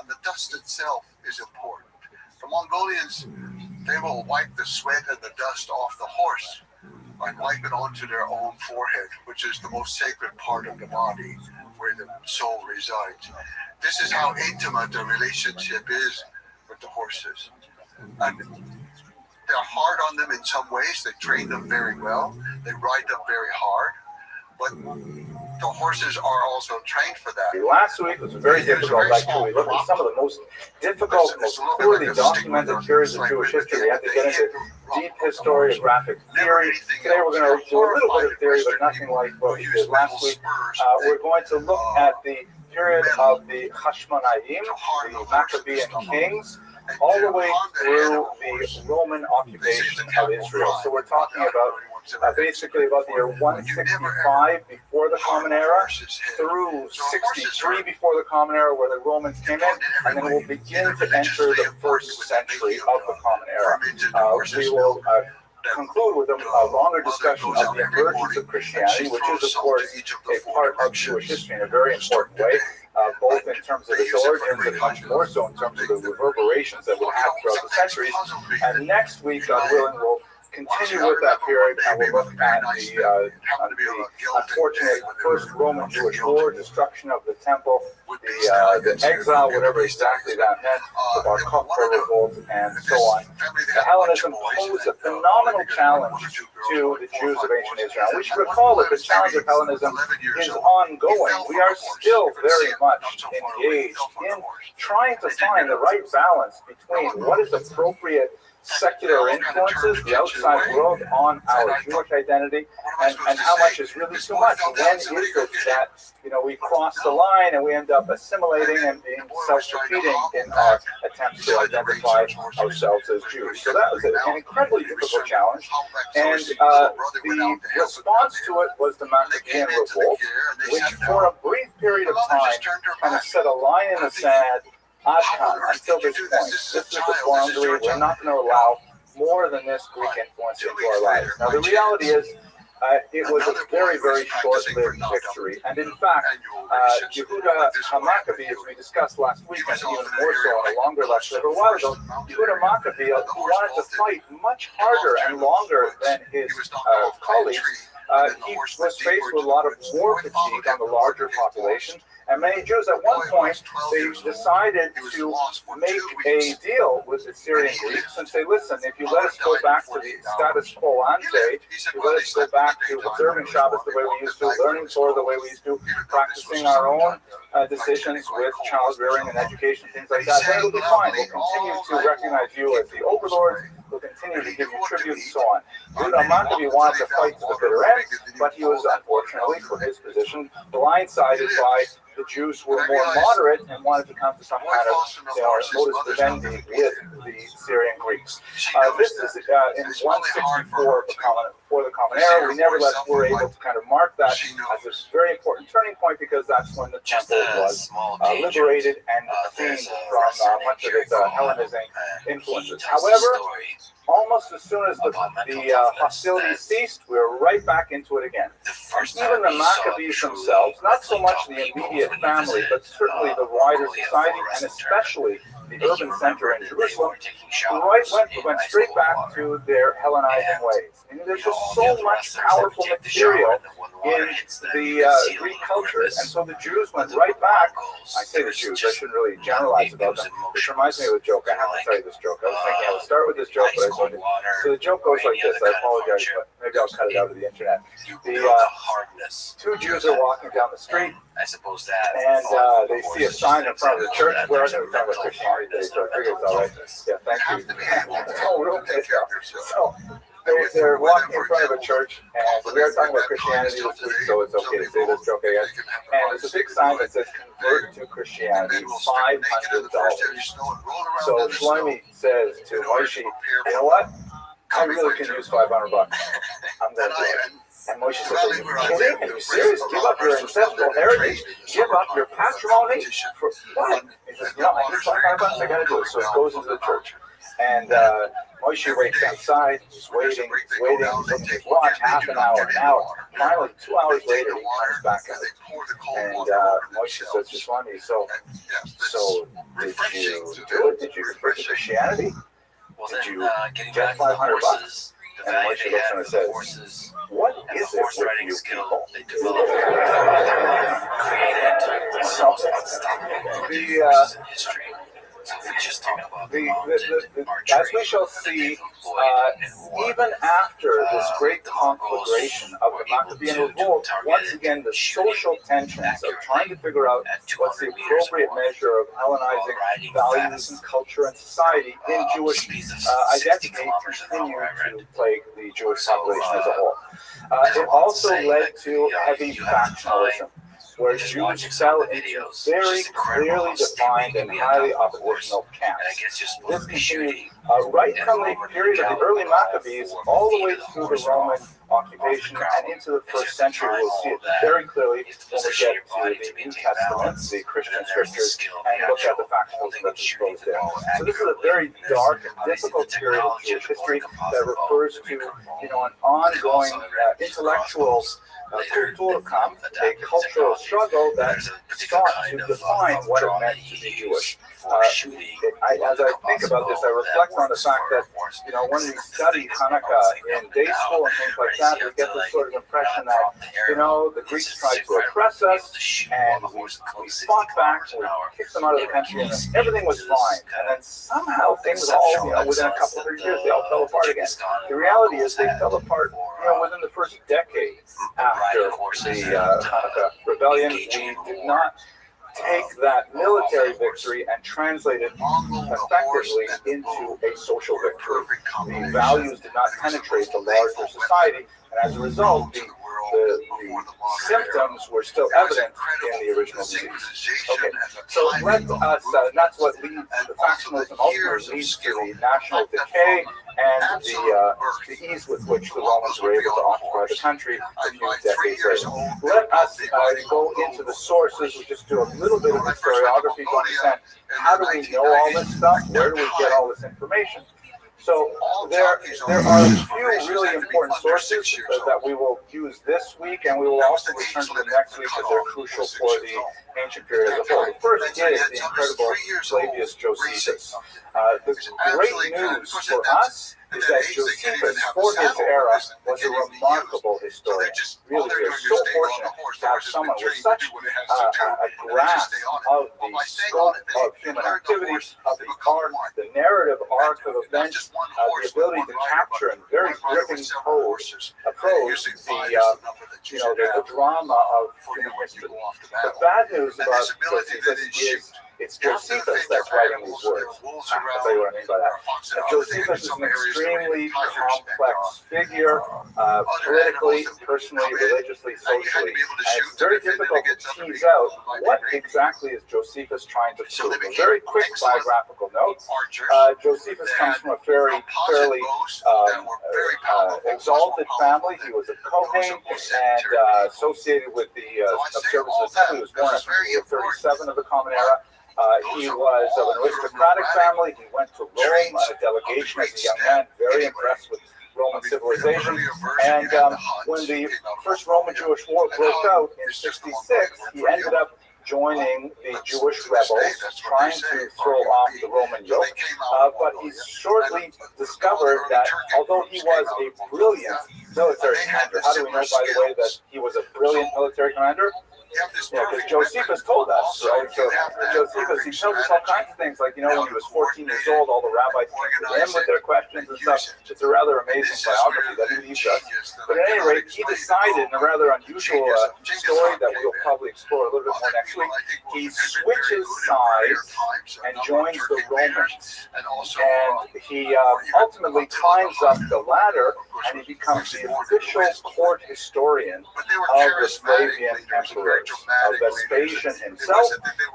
And the dust itself is important. The Mongolians, they will wipe the sweat and the dust off the horse and wipe it onto their own forehead, which is the most sacred part of the body where the soul resides. This is how intimate the relationship is with the horses. And they're hard on them in some ways. They train them very well. They ride them very hard. But the horses are also trained for that. Last week was very difficult. Actually, we looked at some of the most difficult, most poorly documented periods of Jewish history. We had to get into deep historiographic theory. Today we're going to do a little bit of theory, but nothing like what we did last week. We're going to look at the period of the Hashmonaim, the Maccabean kings, all the way through the Roman occupation of Israel. So we're talking about basically about the year 165 before the Common Era through 63 before the Common Era, where the Romans came in, and then we'll begin to enter the first century of the Common Era. We will conclude with a longer discussion of the emergence of Christianity, which is, of course, a part of Jewish history in a very important way. Both in terms of its origins and much more so in terms of the reverberations that we'll have throughout the centuries. And next week, God willing, we'll continue with that period, and we'll look at the unfortunate first Roman Jewish war, destruction of the temple, the exile, whatever exactly that meant, the Bar Kokhba revolt, and so on. The Hellenism posed a phenomenal challenge to the Jews of ancient Israel. We should recall that the challenge of Hellenism is ongoing. We are still very much engaged in trying to find the right balance between what is appropriate secular influences, the outside world, on our Jewish identity, and how much is really too much. When is it that we cross the line and we end up assimilating and being self-defeating in our attempts to identify ourselves as Jews? So that was an incredibly difficult challenge, and the response to it was the Maccabean revolt, which for a brief period of time kind of set a line in the sand. Until this point, this is the boundary. We're not going to allow more than this Greek influence into our lives. Now, the reality is, it was a very, very short-lived victory. And in fact, Yehuda HaMaccabee, as we discussed last week, and even more so in a longer lecture a while ago, Yehuda Maccabee wanted to fight much harder and longer than his colleagues. He was faced with a lot of war fatigue on the larger population. And many Jews, at one point, they decided to make a deal with the Syrian Greeks and say, listen, if you let us go back to the status quo ante, if you let us go back to observing Shabbos the way we used to, learning Torah the way we used to, practicing our own decisions with child rearing and education, things like that, then it'll be fine. We'll continue to recognize you as the overlord. We'll continue to give you tribute and so on. Yehuda Maccabee wanted to fight to the bitter end, but he was, unfortunately, for his position, blindsided by the Jews who were more moderate and wanted to come to some kind of modus vivendi with the Syrian Greeks. This is in 164 for the Common Era. We nevertheless were able to kind of mark that as a very important turning point, because that's when the temple was liberated and cleaned from much of its Hellenizing influences. However, almost as soon as the hostilities ceased, we were right back into it again. Even the Maccabees themselves, not so much the immediate family, but certainly the wider society, and especially the urban center in Jerusalem, went straight back to their Hellenizing ways. And there's just so much powerful material in the Greek culture, and so the Jews went right back. I say the Jews, I shouldn't really generalize about them. This reminds me of a joke. I have to tell you this joke. I was thinking I would start with this joke, but I told you. So the joke goes like this. I apologize, but Maybe I'll cut it out of the internet. The hardness. two Jews are walking down the street. I suppose that. And they see a sign in front of the church. We're talking about Christianity today, so I figure it's all right. Yeah, thank you. So they're walking in front of a church, and we are talking about Christianity this week, so it's okay to say this joke, I guess. And there's a big sign that says "Convert to Christianity, $500." So Shlomi says to Moshe, "You know what? I really can use $500. I'm going to do it." And Moshe says, "Are you kidding? Are you serious? Give up your ancestral heritage? Give up your patrimony? For what?" He says, "No, I need $500. I got to do it." So he goes into the church. And Moshe waits outside. He's waiting. He's looking at his watch, half an hour, an hour. Finally, 2 hours later, he comes back out. And Moshe says to Shlomi, so did you do it? Did you convert to Christianity? Did you get $500? And Moshe looks at him and says, "What is it with you people?" As we shall see, even after this great conflagration of the Maccabean revolt, once again the social tensions of trying to figure out what's the appropriate measure of Hellenizing values and culture and society in Jewish identity continue to plague the Jewish population as a whole. It also led to heavy factionalism, where Jews fell into very clearly defined and highly oppositional camps. This continued right from the period of the early Maccabees all the way through the Roman occupation and into the first century. We'll see it very clearly when we get to the New Testament, the Christian scriptures, and look at the factionalism that's exposed there. So this is a very dark and difficult period of Jewish history that refers to, an ongoing intellectual Kulturkampf, a cultural struggle that sought to define what it meant to be Jewish. As I think about this, I reflect on the fact that, when we study Hanukkah in day school and things like that, we get this sort of impression that, the Greeks tried to oppress us, and we fought back, and we kicked them out of the country, and everything was fine. And then somehow things all, within a couple of years, they all fell apart again. The reality is they fell apart, within the first decade after the Hanukkah rebellion. We did not take that military victory and translate it effectively into a social victory. The values did not penetrate the larger society, and as a result, the symptoms were still evident in the original disease. Okay, so let us, that's what leads, the factionalism ultimately leads to the national decay and the ease with which the Romans were able to occupy the country a few decades later. Let us go into the sources. We'll just do a little bit of historiography to understand how do we know all this stuff? Where do we get all this information? So there are a few really important sources that we will use this week, and we will also return to them next week because they're crucial for the ancient period as a whole. The first is the incredible Flavius Josephus. The great news for us is that Josephus, for his era, was a remarkable historian. Really, we are so fortunate to have someone with such a grasp of the scope of human activity, of the arc, the narrative arc of events, the ability to capture in very gripping prose the drama of human history. The bad news about Josephus is it's Josephus that's writing these words. I'll tell you what I mean by that. Josephus is an extremely complex figure, politically, personally, religiously, socially. And it's very difficult to tease out what exactly is Josephus trying to prove. A very quick biographical note. Josephus comes from a fairly exalted family. He was a Kohen and associated with the observance of the temple. He was born in 37 of the Common Era. He was of an aristocratic family. He went to Rome on a delegation as a young man, very impressed with Roman civilization. And when the first Roman-Jewish War broke out in 66, he ended up joining the Jewish rebels, trying to throw off the Roman yoke. But he shortly discovered that although he was a brilliant military commander, how do we know, by the way, that he was a brilliant military commander? because Josephus told us, right? So Josephus, he tells us all kinds of things, like, when he was 14 years old, all the rabbis came to him with their questions and stuff. It's a rather amazing biography that he leaves us. But at any rate, he decided, in a rather unusual story that we'll probably explore a little bit more next week, he switches sides and joins the Romans. And he ultimately climbs up the ladder, and he becomes the official court historian of the Flavian emperors, of Vespasian himself,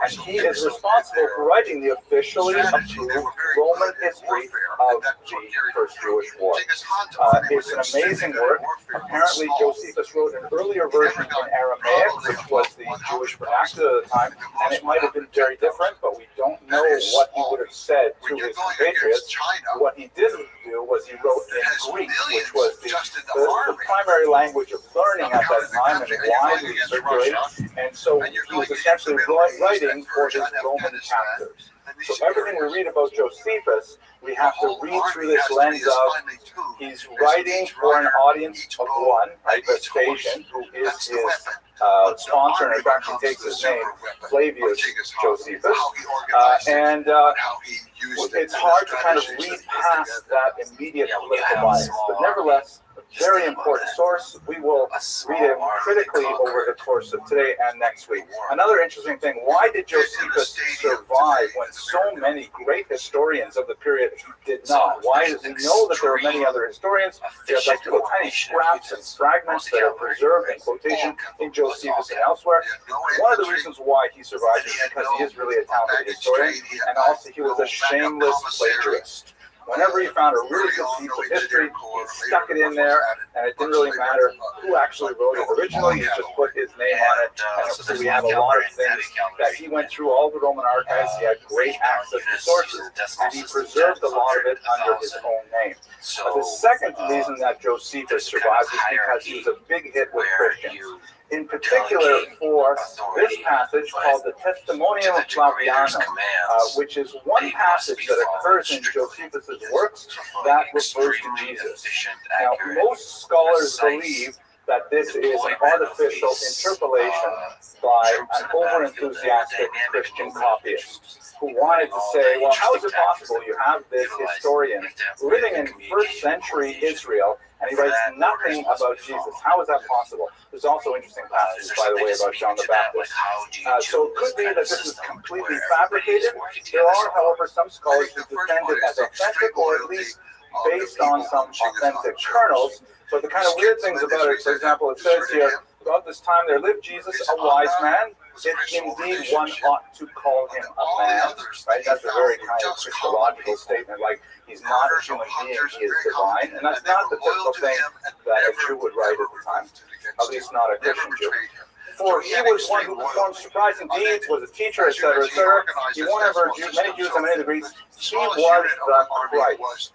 and he is responsible for writing the officially approved Roman history of the First Jewish War. It's an amazing work. Apparently, Josephus wrote an earlier version in Aramaic, which was the Jewish vernacular at the time, and it might have been very different, but we don't know what he would have said to his compatriots. What he didn't do was he wrote in Greek, which was the primary language of learning at that time and widely circulated, and so he was essentially writing for his Roman captors. So everything we read about Josephus, we have to read through this lens of he's writing for an audience of one, right? Vespasian, who is his sponsor, and in fact he takes his name, Flavius Josephus, and it's hard to kind of read past that immediate political bias, but nevertheless, very important source. We will read it critically over the course of today and next week. Another interesting thing, why did Josephus survive when so many great historians of the period did not? Why do we know that there are many other historians? There's like little tiny scraps and fragments that are preserved in quotation in Josephus and elsewhere. One of the reasons why he survived is because he is really a talented historian, and also he was a shameless plagiarist. Whenever he found a really good piece of history, he stuck it in there, and it didn't really matter who actually wrote it originally. He just put his name on it. And so we have a lot of things that he went through all the Roman archives. He had great access to sources, and he preserved a lot of it under his own name. The second reason that Josephus survived is because he was a big hit with Christians. In particular, for this passage called the Testimonium Flavianum, which is one passage that occurs in Josephus's works that refers to Jesus. Now, most scholars believe that this is an artificial interpolation by an over-enthusiastic Christian copyist who wanted to say, well, how is it possible you have this historian living in first century Israel and he writes nothing about Jesus? How is that possible? There's also interesting passages, by the way, about John the Baptist. So it could be that this is completely fabricated. There are, however, some scholars who defend it as authentic, or at least based on some authentic kernels. But the kind of weird things about it, for example, it says here, about this time there lived Jesus, a wise man. If indeed one ought to call him a man, right? That's a very kind of Christological statement, like he's not a human being, he is divine. And that's not the typical thing that a Jew would write at the time, at least not a Christian Jew. For he was one who performed surprising deeds, was a teacher, etc., etc. He won over many Jews and many of the Greeks. He was the Christ.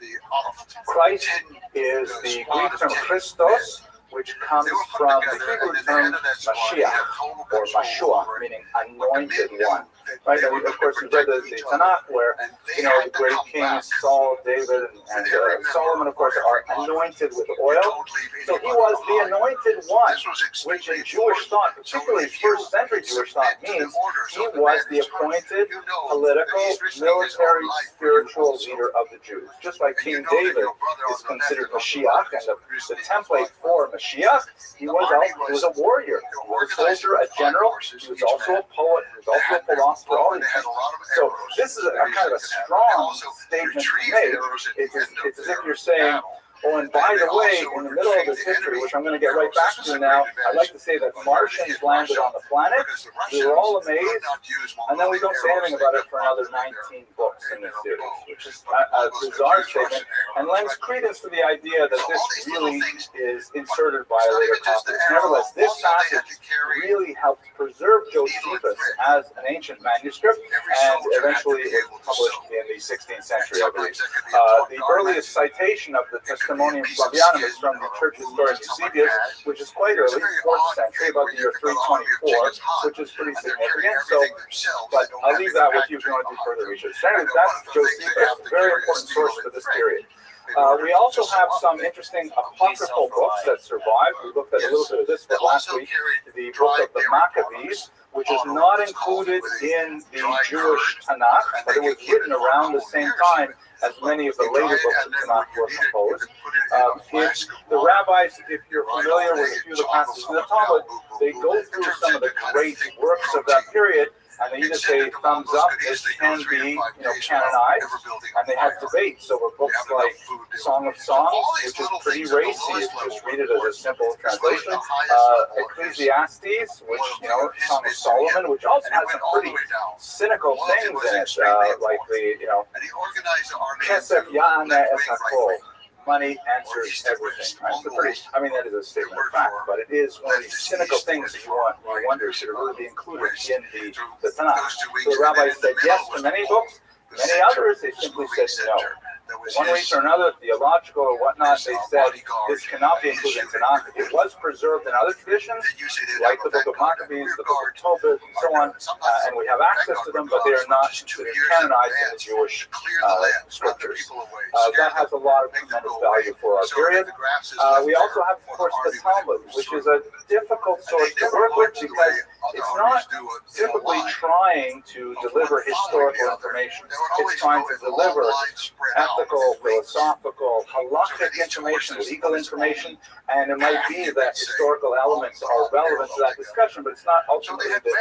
Christ is the Greek term Christos, which comes from the Hebrew term Mashiach, or Mashua, meaning anointed one. Right? And of course, we've read the Tanakh, where the great kings Saul, David, and Solomon, of course, are anointed with oil. So he was the anointed one, which in Jewish thought, particularly first century Jewish thought, means he was the appointed political, military, spiritual leader of the Jews. Just like King David is considered Mashiach, and the template for Mashiach, he was a warrior, he was a soldier, a general, he was also a poet, he was also a philosopher. All these things. So this is a kind of a strong statement to make. It's as if you're saying, oh, and by the way, in the middle of this history, which I'm going to get right back to now, I'd like to say that Martians landed on the planet. We were all amazed, and then we don't say anything about it for another 19 books in this series, which is a bizarre statement, and lends credence to the idea that this really is inserted by a later copyist. Nevertheless, this passage really helped preserve Josephus as an ancient manuscript, and eventually it was published in the 16th century, I believe. The earliest citation of the Testimonium Flavianum is from the church historian Eusebius, which is quite early, 4th century, about the year 324, which is pretty significant. But I'll leave that with you if you want to do further research. Anyway, that's Josephus, a very important source for this period. We also have some interesting apocryphal books that survived. We looked at a little bit of this last week. The book of the Maccabees, which is not included in the Jewish Tanakh, but it was written around the same time as many of the later books of Tanakh were composed. The rabbis, if you're familiar with a few of the passages in the Talmud, they go through some of the great works of that period, and they either say thumbs up, this can be, canonized, and they have debates over books like Song of Songs, which is pretty racy if you just read it as a simple translation, Ecclesiastes, which, Song of Solomon, which also has some pretty cynical things in it, like the, Kesef Yana Es HaKol. Money answers everything, right? So that is a statement of fact, but it is one of these cynical things that you wonder should it really be included in the Tanakh. So the rabbis said yes to many books, many others they simply said no. One reason or another, theological or whatnot, they said this cannot be included in Tanakh. It was preserved in other traditions, like the book of Maccabees, the book of Tobit, and so on, and we have access to them, but they are not considered canonized in the Jewish scriptures. That has a lot of tremendous value for our period. We also have, of course, the Talmud, which is a difficult source to work with because it's not typically trying to deliver historical information. It's trying to deliver ethical, philosophical, halakhic information, legal information, and it might be that historical elements are relevant to that discussion, but it's not ultimately the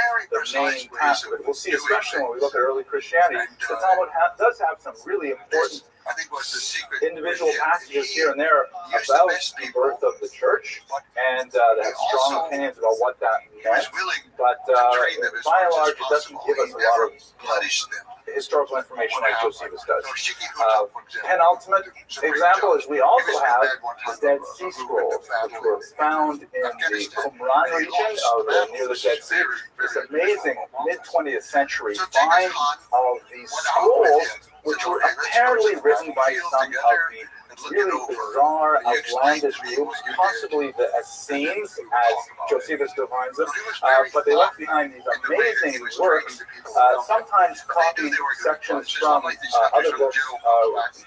main task of it. We'll see, especially when we look at early Christianity, the Talmud does have some really important individual passages here and there about the birth of the church, and they have strong opinions about what that meant, but by and large, it doesn't give us a lot of historical information like Josephus does. Penultimate example is we also have the Dead Sea Scrolls, which were found in the Qumran region near the Dead Sea. This amazing mid-20th century find of these scrolls, which were apparently written by some of the really bizarre, outlandish groups, possibly the Essenes, as Josephus defines them, but they left behind these amazing works, sometimes copied sections from other books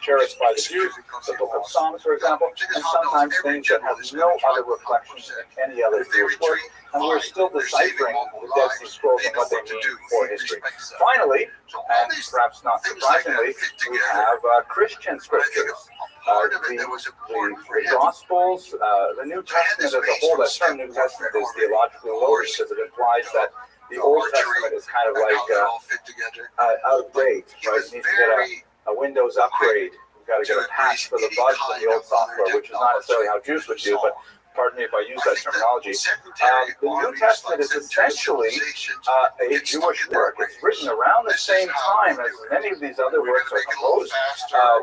cherished by the Jews, the Book of Psalms, for example, and sometimes things that have no other reflections in any other Jewish work, and we're still deciphering the Dead Sea Scrolls and what they mean for history. Finally, and perhaps not surprisingly, we have Christian scriptures. The Gospels, the New Testament as a whole. That term New Testament is theologically loaded because it implies that the Old Testament is kind of like out of date, right? It needs to get a Windows upgrade. We've got to get a patch for the bugs in the old software, which is not necessarily how Jews would do, but pardon me if I use that terminology. The New Testament is essentially a Jewish work. It's written around the same time as many of these other works are composed.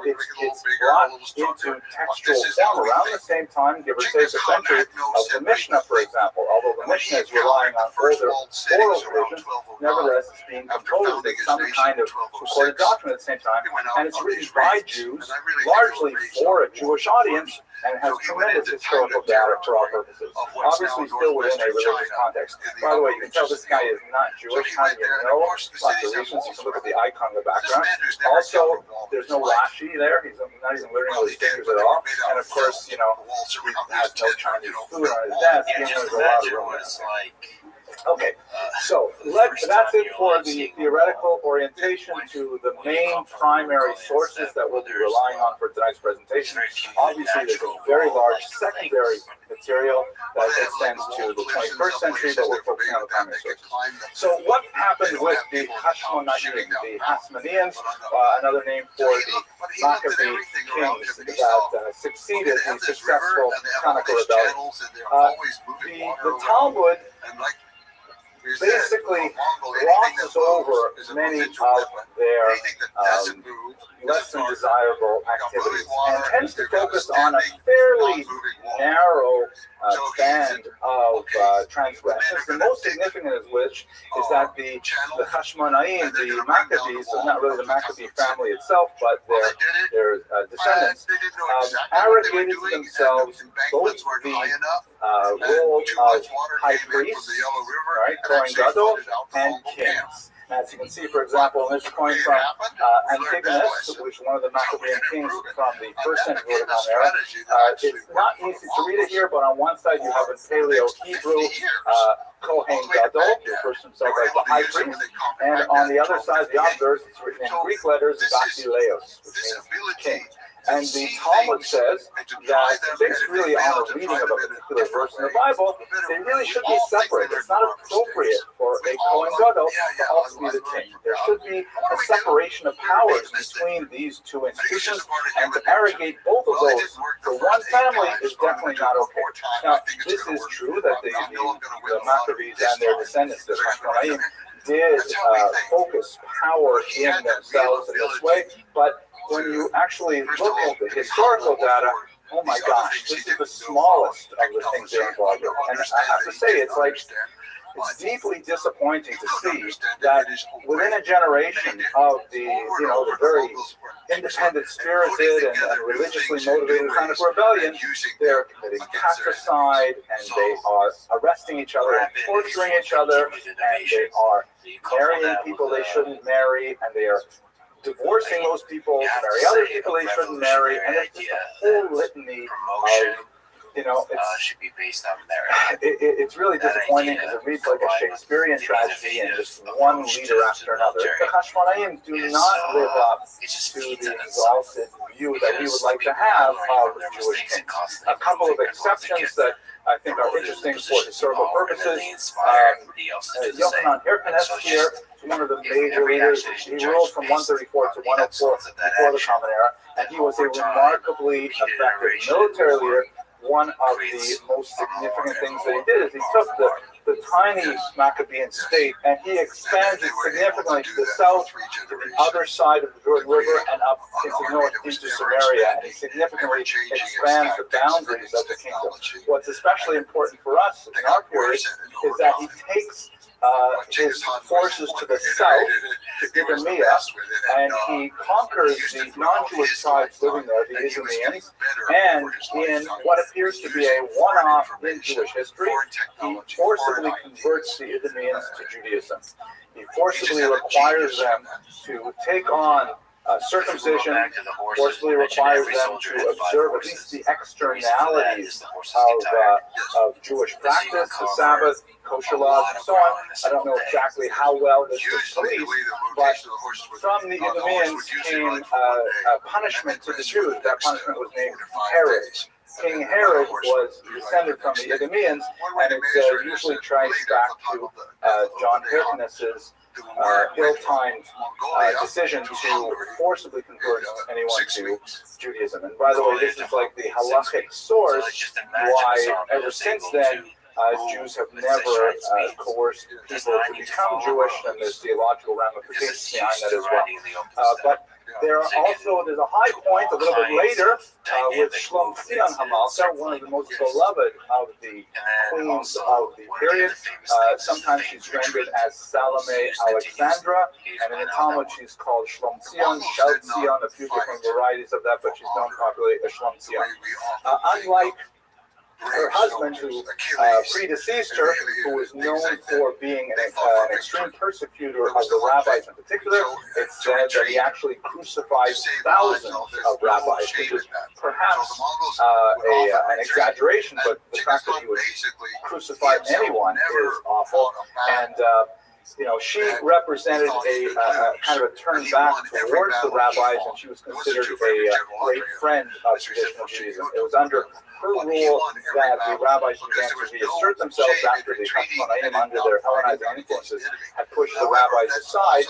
It's brought into textual form around the same time, give or take a century, of the Mishnah, for example. Although the Mishnah is relying on older oral tradition, nevertheless, it's being composed as some kind of recorded document at the same time, and it's written by Jews, largely for a Jewish audience, and has tremendous historical data for all purposes. Obviously, still within a religious context. By the way, you can tell this guy is not Jewish. How do you know? Lots of reasons. You can look at the icon in the background. Also, there's no Rashi there. He's not even learning all these fingers at all. And of course, he has no Chinese food on his desk. There's a lot of room. Okay, so that's it for the theoretical orientation to the main primary sources that we'll be relying on for tonight's presentation. Obviously, there's a very large secondary material that extends to the 21st century, but we're focusing on the primary sources. So what happened with the Hashmonaim, the Hasmoneans, another name for the Maccabee kings that succeeded the successful Hanukkah rebellion? The Talmud basically glosses over many of their less than desirable activities and tends to focus on a fairly narrow band of transgressions, the most significant of which is that the Hashmonaim, the Maccabees, so not really the Maccabee family itself, but their descendants, arrogated to themselves both the role of high priests, right, Kohen Gadol, and kings. As you can see, for example, this coin from Antigonus, which is one of the Maccabean kings from the first century Roman era. It's not easy to read it here, but on one side you have a Paleo-Hebrew Kohen Gadol, who refers to himself as the high priest, and on the other side, the obverse, it's written in Greek letters, Basileos, which means king. And the Talmud says that based really on a reading of a particular verse in the Bible, they really should be separate. It's not appropriate for a Kohen Gadol to also be the king. There should be a separation of powers between these two institutions, and to arrogate both of those for one family is definitely not okay. Now, this is true that the Maccabees and their descendants, the Hashmonaim, did focus power in themselves in this way, but when you actually look at the historical data, oh my gosh, this is the smallest of the things they're involved in. And I have to say, it's deeply disappointing to see that within a generation of the very independent spirited and religiously motivated kind of rebellion, they're committing patricide, and they are arresting each other and torturing each other, and they are marrying people they shouldn't marry, and they are divorcing those people to marry other people they shouldn't marry, and it's just a whole litany of, should be based on merit. It's really disappointing because it reads like a Shakespearean tragedy and just one leader after another. The Hashmonaim do not live up to the exalted view that we would like to have of Jewish kings. A couple of exceptions that I think are interesting for historical purposes. Yochanan Hyrcanus here, one of the major leaders, he ruled from 134 to 104 before the Common Era, and he was a remarkably effective military leader. One of the most significant things that he did is he took the tiny Maccabean state and he expanded significantly to the south, to the other side of the Jordan River, and up into north into Samaria. And he significantly expands the boundaries of the kingdom. What's especially important for us in our period is that he takes his forces to the south, to Idumea, and he conquers the non-Jewish tribes living there, the Idumeans, and in what appears to be a one-off in Jewish history, he forcibly converts the Idumeans to Judaism. He forcibly requires them to take on circumcision, forcibly requires them to observe at least the externalities of Jewish practice, the Sabbath, kosher laws, and so on. I don't know exactly how well this was policed, but from the Idumeans came a punishment to the Jews. That punishment was named Herod. King Herod was descended from the Idumeans, and it's usually traced back to John Hyrcanus's ill-timed decision to forcibly convert anyone to Judaism. And by the way, this is like the halakhic source why ever since then Jews have never coerced people to become Jewish, and there's theological ramifications behind that as well. But there's a high point a little bit later with Shlom Tzion Hamalka, one of the most beloved of the queens of the period. Sometimes she's rendered as Salome Alexandra, and in the Talmud she's called Shlom Tzion, Shel Tzion, a few different varieties of that, but she's known popularly as Shlom Tzion. Unlike her husband, who predeceased her, who was known for being an extreme persecutor of the rabbis in particular, it's said that he actually crucified thousands of rabbis, which is perhaps an exaggeration, but the fact that he would crucify anyone is awful. And she represented a kind of a turn back towards the rabbis, and she was considered a great friend of traditional Judaism. It was under her rule that the rabbis began to reassert themselves after the Hashmonaim, under their Hellenizing influences, had pushed the rabbis aside.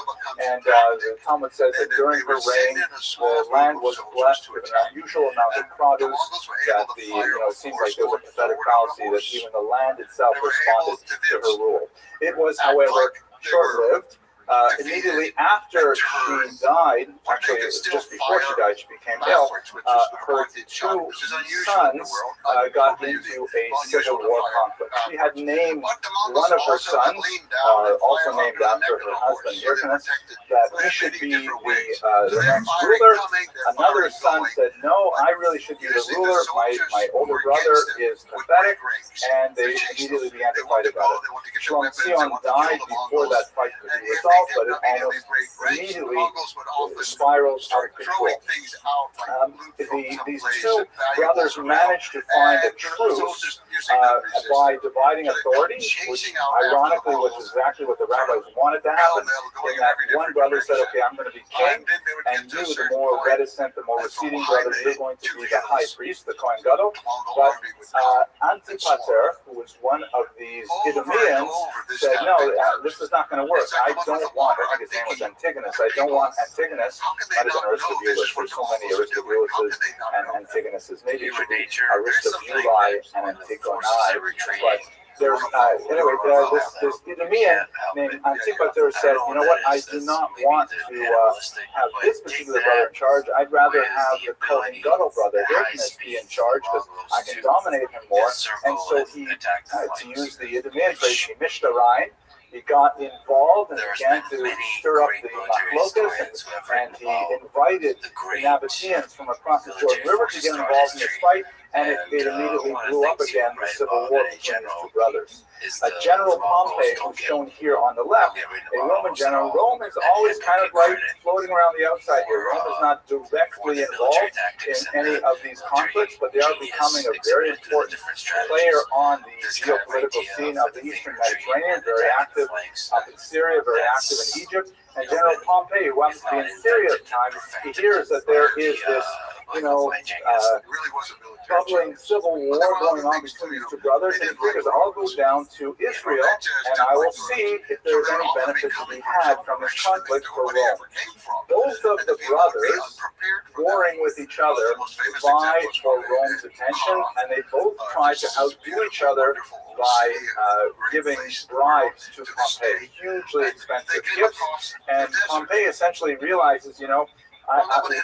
And the Talmud says that during her reign, the land was blessed with an unusual amount of produce. That it seems like there was a pathetic fallacy that even the land itself responded to her rule. It was, however, short-lived. Immediately after she died, actually just before she died, she became ill. Her two sons got into a civil war conflict. She had named one of her sons, also named after her husband Hyrcanus, that he should be the next ruler. Another son said, "No, I really should be the ruler. My older brother is pathetic," and they immediately began to fight about it. Shlom Tzion died before that fight could be resolved. itself, but it almost immediately spirals out of control. These two brothers managed to find a truce by dividing authority, which ironically was exactly what the rabbis wanted to happen. In that one brother said, okay, I'm going to be king, and you, the more reticent, the more receding brother, you're going to be the high priest, the Kohen Gadol. But Antipater, who was one of these Idumeans, said, no, this is not going to work. I don't want, I think his name was Antigonus, I don't want Antigonus, not even Aristobulus, there's so many Aristobuluses and Antigonuses, maybe it should be Aristobuli and Antigonai, but there's, anyway, this Idumean named Antipater said, you know what, I do not want to have this particular brother in charge. I'd rather have the Kohen Gadol brother, Hyrcanus, be in charge because I can dominate him more. And so he, to use the Idumean phrase, he mished the Rhine. He got involved and began to stir up the machlokas, and he invited the Nabateans from across the Jordan River to get involved in this fight, and it immediately blew up again, the civil war between these two brothers. General Pompey, who's shown here on the left, a Roman general. Rome is always kind of like floating around the outside here. Rome is not directly involved in any of these conflicts, but they are becoming a very important player on the geopolitical scene of the Eastern Mediterranean, very active up in Syria, very active in Egypt. And General Pompey, who happens to be in Syria at the time, he hears that there is this, troubling civil war going on between these two brothers, and he figures, I'll go down to Israel and I will see if there's any benefit to be had from this conflict for Rome. Both of the brothers, warring with each other, vie for Rome's attention, and they both try to outdo each other by giving bribes to Pompey, hugely expensive gifts. And Pompey essentially realizes,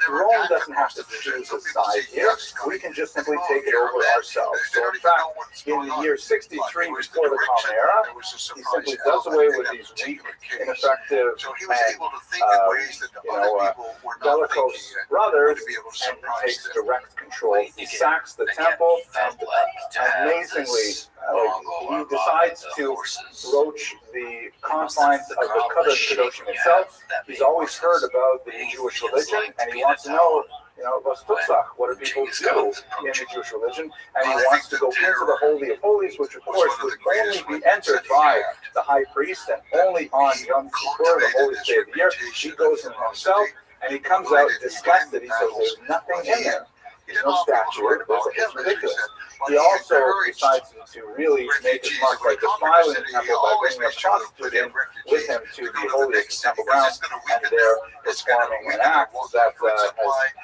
Rome doesn't have to choose a side here. We can just simply take it over ourselves. So in fact, in the year 63 before the Common Era, he simply does away with these weak, ineffective, and bellicose brothers, and takes direct control. He sacks the temple, and amazingly, he decides to broach the confines of the Kodesh Kedoshim itself. He's always heard about the Jewish religion, and he wants to know, what do people do in the Jewish religion? And he wants to go into the Holy of Holies, which of course would only be entered by the high priest, and only on Yom Kippur, the holiest day of the year. He goes in himself, and he comes out disgusted. He says, there's nothing in there. There's no statue. It's ridiculous. He also decides to really make his mark by defiling the temple by bringing a prostitute in with him to the holiest temple grounds, and there performing an act that has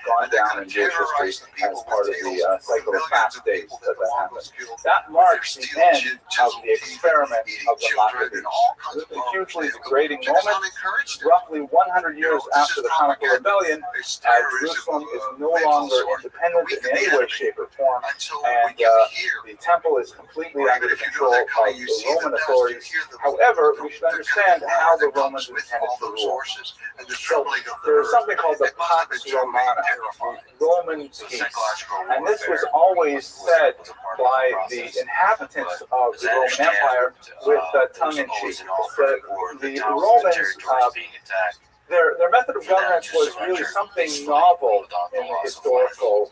gone down in Jewish history as part of the cycle of fast days that happened. That marks the end of the experiment of the Maccabees. This is a hugely degrading moment. Roughly 100 years after the Hanukkah Rebellion, Jerusalem is no longer independent in any way, shape, or form, and the temple is completely under the control of the Roman authorities. However, we should understand how the Romans intended to rule. So there is something called the Pax Romana, the Roman peace, and this was always said by the inhabitants of the Roman Empire with tongue-in-cheek. The Romans, their method of governance was really something novel in the historical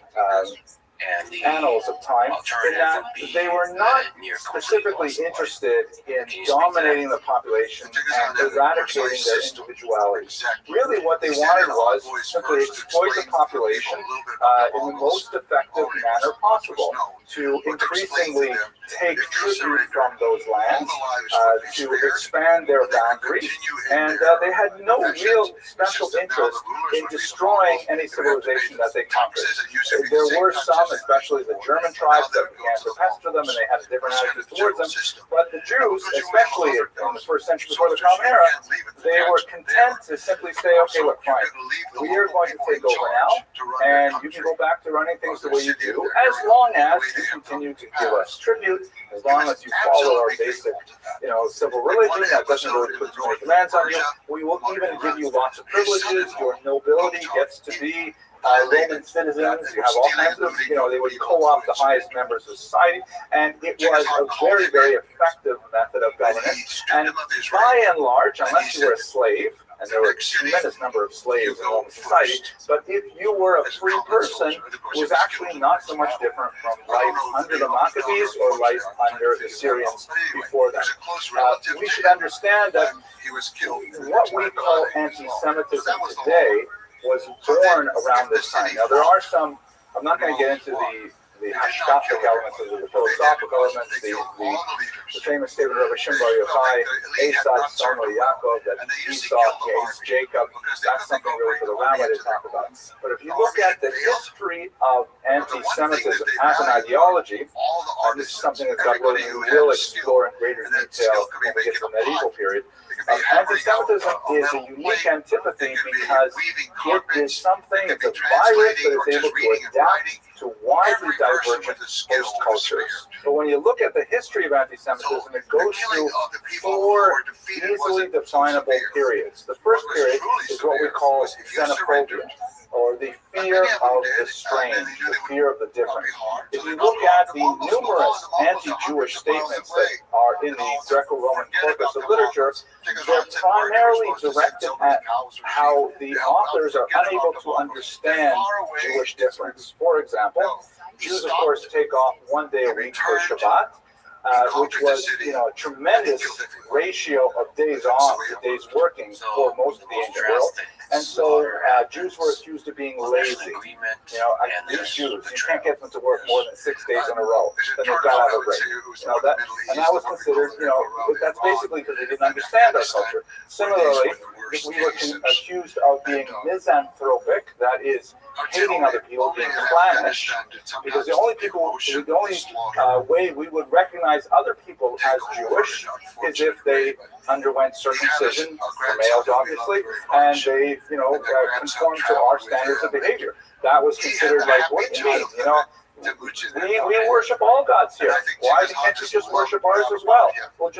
annals of time, in that they were not specifically interested in dominating the population and eradicating their individuality. Really what they wanted was simply exploit the population in the most effective manner possible, to increasingly take tribute from those lands, to expand their boundaries, and they had no real special interest in destroying any civilization that they conquered. There were some, especially the German tribes, that began to pester them, and they had a different attitude towards them. But the Jews, especially in the first century before the Common Era, they were content to simply say, okay, look, fine, we are going to take over now, and you can go back to running things the way you do, as long as you continue to give us tribute, as long as you follow our basic, civil religion that doesn't really put too many demands on you. We will even give you lots of privileges. Your nobility gets to be Roman citizens. You have all kinds of, they would co-opt the highest members of society, and it was a very, very effective method of governance. And by and large, unless you were a slave, and there were a tremendous number of slaves in Roman society, but if you were a free person, it was actually not so much different from life under the Maccabees or life under the Syrians before them. We should understand that what we call anti-Semitism today was born around this time. Now, there are some, I'm not going to get into the hashkafic elements of the philosophical elements, the famous statement of Rabbi Shimon Bar Yochai, Esau, son of Yaakov, that Esau hates Jacob. That's something really for the rabbi to talk about. But if you look at the history of anti-Semitism as an ideology, and this is something that God willing we will explore in greater detail when we get to the medieval period, anti-Semitism is a unique antipathy because it is something, it's a virus that is able to adapt to widely divergent host cultures. But when you look at the history of anti-Semitism, it goes through 4 easily definable periods. The first period is what we call xenophobia, or the fear of the strange, the fear of the different. If you look at the numerous anti-Jewish statements that are in the Greco-Roman corpus of literature, they're primarily directed at how the authors are unable to understand Jewish difference. For example, Jews, of course, take off one day a week for Shabbat, which was, a tremendous ratio of days off to days working for most of the ancient world. And so Jews were accused of being lazy. These Jews, you can't get them to work more than 6 days in a row. Then they've got to have a break. That was considered, that's basically because they didn't understand our culture. Similarly, we were accused of being misanthropic, that is, hating other people, being clannish, because the only way we would recognize other people as Jewish is if they underwent circumcision, for males obviously, and they, conformed to our standards of behavior. That was considered like, what do you mean, we worship all gods here. Why can't you just worship ours as well? Well,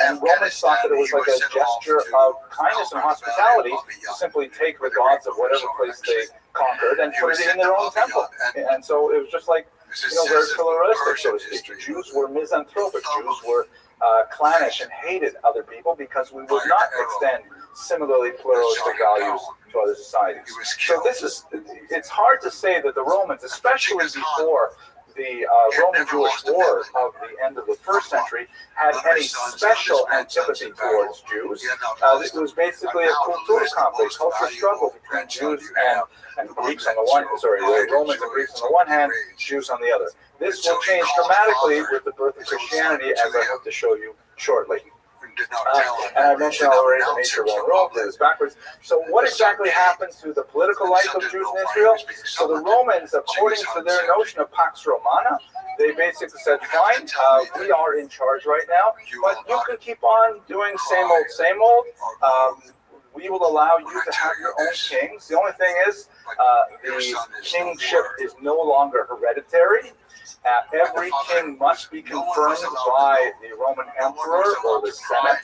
and Romans thought that it was like a gesture of kindness and hospitality to simply take the gods of whatever place they conquered and put it in their own temple. And so it was just like, very pluralistic, so to speak. Jews were misanthropic. Jews were clannish and hated other people because we would not extend similarly pluralistic values to other societies. So it's hard to say that the Romans, especially before the Roman-Jewish War of the end of the 1st century, had any special antipathy towards Jews. It was basically a cultural conflict, cultural struggle between Jews and Greeks on the one, Romans and Greeks on the one hand, Jews on the other. This will change dramatically with the birth of Christianity, as I hope to show you shortly. And I mentioned already the nature of Rome, did this backwards. So what exactly happened to the political life of Jews in Israel? So the Romans, according to their notion of Pax Romana, they basically said, fine, we are in charge right now, but you can keep on doing same old. We will allow you to have your own kings. The only thing is, the kingship is no longer hereditary. Every king must be confirmed by the Roman emperor or the Senate.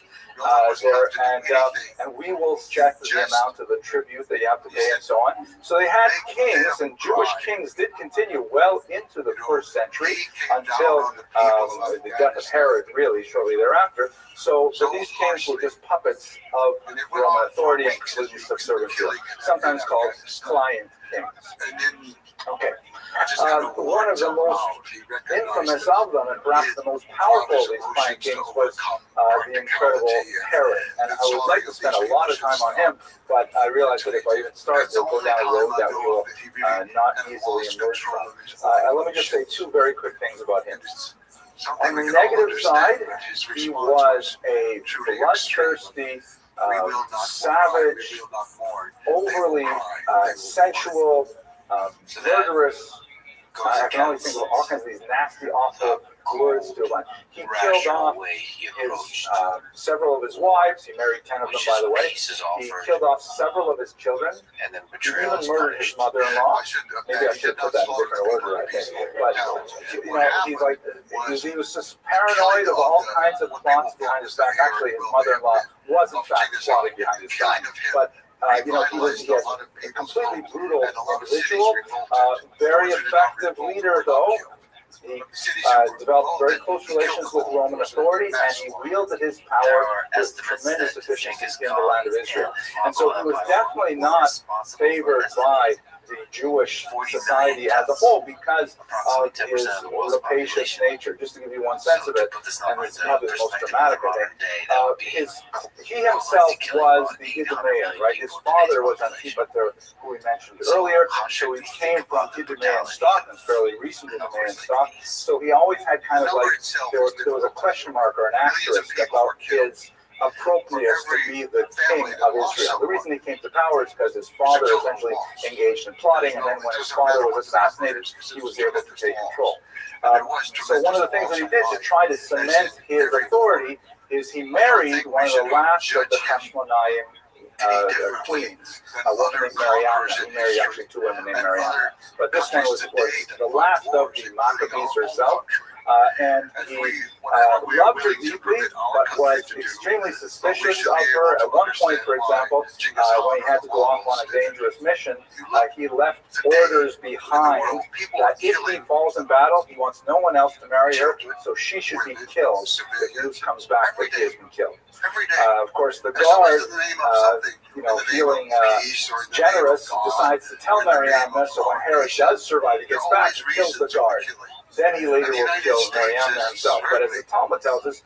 And we will check the amount of the tribute that you have to pay and so on. So they had kings, and Jewish kings did continue well into the 1st century until the death of Herod, really, shortly thereafter. So these kings were just puppets of Roman authority and completely subservient to it, sometimes called client kings. Okay. One of the most infamous of them, and perhaps the most powerful of these client kings, was the incredible Herod. And I would like to spend a lot of time on him, but I realize that if I even start, we'll go down a road that we will not easily emerge from. Let me just say 2 very quick things about him. On the negative side, he was a bloodthirsty, savage, overly sensual, murderous. I can only think of all kinds of these nasty, awful words to him. He killed off several of his wives. He married 10 of them, by the way. He killed off several of his children. He even murdered his mother-in-law. Maybe I should put that in different order, I think. But he was just paranoid of all kinds of plots behind his back. Actually, his mother-in-law was in fact plotting behind his back. But he was a completely brutal individual, very effective leader, though. He developed very close relations with Roman authority, and he wielded his power with tremendous efficiency in the land of Israel. And so he was definitely not favored by the Jewish society as a whole because of his rapacious nature. Just to give you one sense of it, and it's probably the most dramatic, I think, he himself was the Idumean, right? His father was Antipater, who we mentioned earlier, so he came from Idumean stock, and fairly recent Idumean stock, so he always had kind of like, there was a question mark or an asterisk about his appropriate to be the king of Israel. The reason he came to power is because his father essentially engaged in plotting, and then when his father was assassinated, he was able to take control. So one of the things that he did to try to cement his authority is he married one of the last of the Hashmonaim queens, a woman named Mariana. He married actually two women named Mariana, but this one was the last of the Maccabees herself. And he loved her deeply, but was extremely suspicious of her. At one point, for example, when he had to go off on a dangerous mission, he left orders behind that if he falls in battle, he wants no one else to marry her, so she should be killed if news comes back that he has been killed. Of course, the guard, feeling generous, decides to tell Mariamna, so when Herod does survive, he gets back, he kills the guard. Then he later will kill Mariamna himself. But as the Talmud tells us,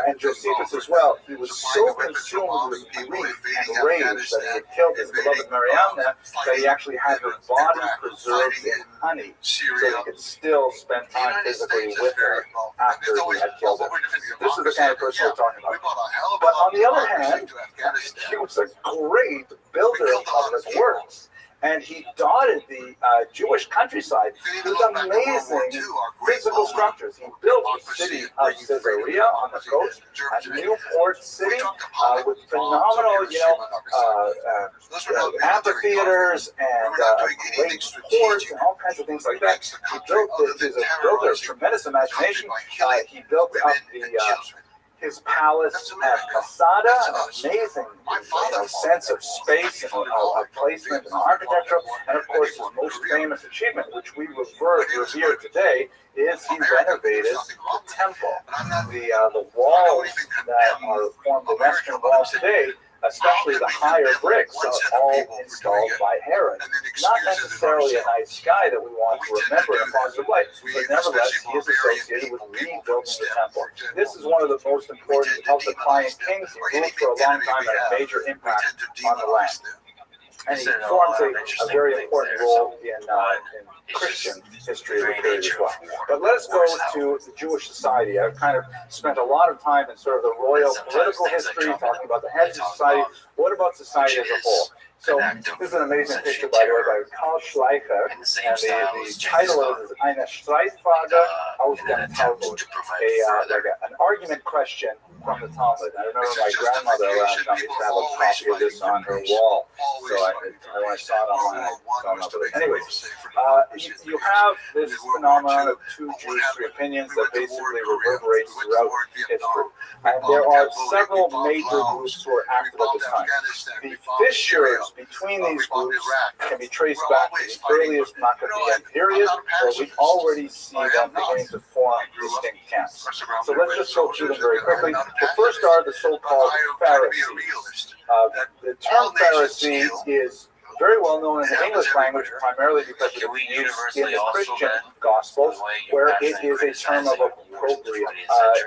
and Josephus as well, he was so consumed with grief and rage that he had killed his beloved Mariamna that he actually had her body preserved in honey so he could still spend time physically with her after he had killed her. This is the kind of person we're talking about. But on the other hand, he was a great builder of his works. And he dotted the Jewish countryside with amazing physical structures. He built the city of Caesarea on the coast, a new port city with phenomenal, amphitheaters and great ports and all kinds of things like that. He built he's a builder of tremendous imagination. He built up his palace at Masada, an amazing sense of space and of placement and architecture, and of course his most famous achievement, which we revere today, is he renovated the temple. The walls that are formed the Western Wall today, especially the higher bricks, are all installed by Herod. Not necessarily a nice guy that we want to remember in a positive light, but nevertheless, he is associated with rebuilding the temple. This is one of the most important of the client kings. He ruled for a long time and had a major impact on the land. And he forms a very important role in Christian history of the period as well. But let's go to the Jewish society. I've kind of spent a lot of time in sort of the royal political history, talking about the heads of society. What about society as a whole? So this is an amazing picture, by the way, by Karl Schleicher, and the title of it is Eine Streitfrage aus dem Talmud, an argument question from the Talmud. I remember my grandmother last time used to have a copy of this on her wall, so when I saw it online, I saw it. But anyways, you have this phenomenon of two Jewish opinions that basically reverberates throughout history. And there are several major groups who are active at this time. The fissures between these groups can be traced back to the earliest Maccabean period, where we already see them beginning to form distinct camps. So let's just go through them very quickly. The first are the so-called Pharisees. The term Pharisee is very well known in the English language, primarily because it is used in the Christian Gospels, where it is a term of opprobrium,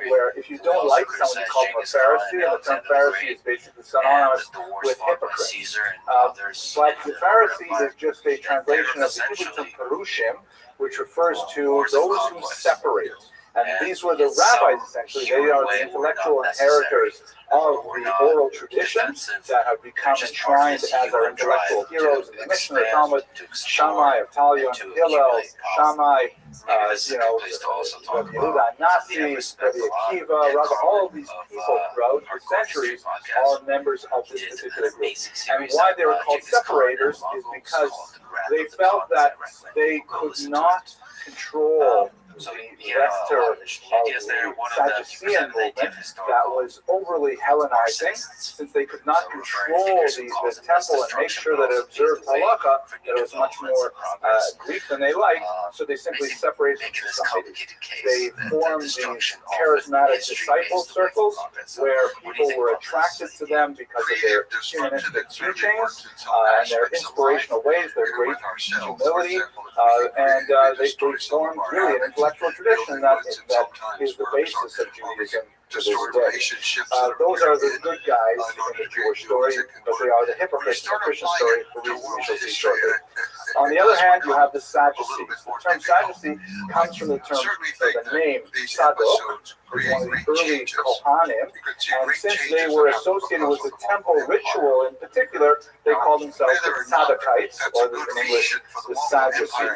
where if you don't like someone, you call them a Pharisee, and the term Pharisee is basically synonymous with hypocrite. But the Pharisee is just a translation of the Hebrew term Perushim, which refers to those who separate. And these were the rabbis, essentially. They are the intellectual inheritors of the oral tradition that have become enshrined as our intellectual heroes in the Mishnah, the Talmud, Shammai, Avtalyon, Hillel, Shammai, Rabbi Yehuda Nasi, Rabbi Akiva, Rabbi, all of these people throughout the centuries are members of this particular group. And why they were called separators is because they felt that they could not control So the you know, vector of is there the one of the Sadducean movement that was overly Hellenizing, since they could not control the temple and make sure that it observed halakha, that it was much more Greek than they liked, so they simply separated from society. They formed these charismatic disciple circles where people were attracted to them because of their humanistic teachings and their inspirational ways, their great humility, and they formed really an intellectual tradition that is the basis of Judaism to this day. Those are the good guys in the Jewish story, but they are the hypocrites in the Christian story for reasons we shall see shortly. On the other hand, you have the Sadducees. The term Sadducee comes from the term, the name Sadok, who's one of the early Kohanim, and since they were associated with the temple ritual in particular, they called themselves the Sadukites, or in English, the Sadducees.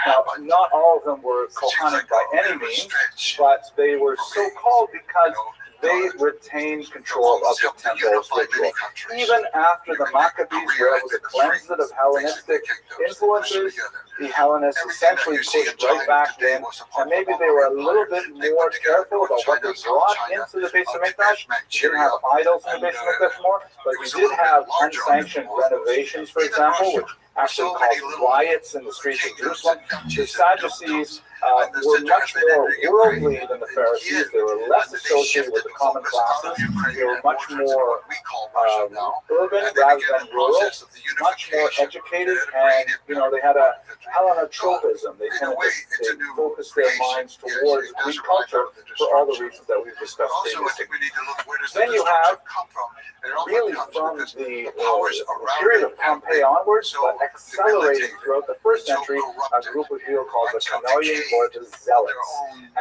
Now, not all of them were Kohanim by any means, but they were so called because they retained control of the temple ritual. Even after the Maccabees were able to cleanse it of Hellenistic influences, the Hellenists essentially pushed right back in, and maybe they were a little bit more careful about what they brought into the Beis HaMikdash. We didn't have idols in the Beis HaMikdash more, but we did have unsanctioned renovations, for example, which actually caused riots in the streets of Jerusalem. The Sadducees were much more worldly than the Pharisees. They were less associated with the common classes. They were much more urban rather than rural, much more educated, and they had a Hellenotropism. They tended to focus their minds towards Greek culture for all the reasons that we've discussed previously. Then you have, really from the period of Pompey onwards, but accelerating throughout the first century, a group of people called the Canonian or the Zealots.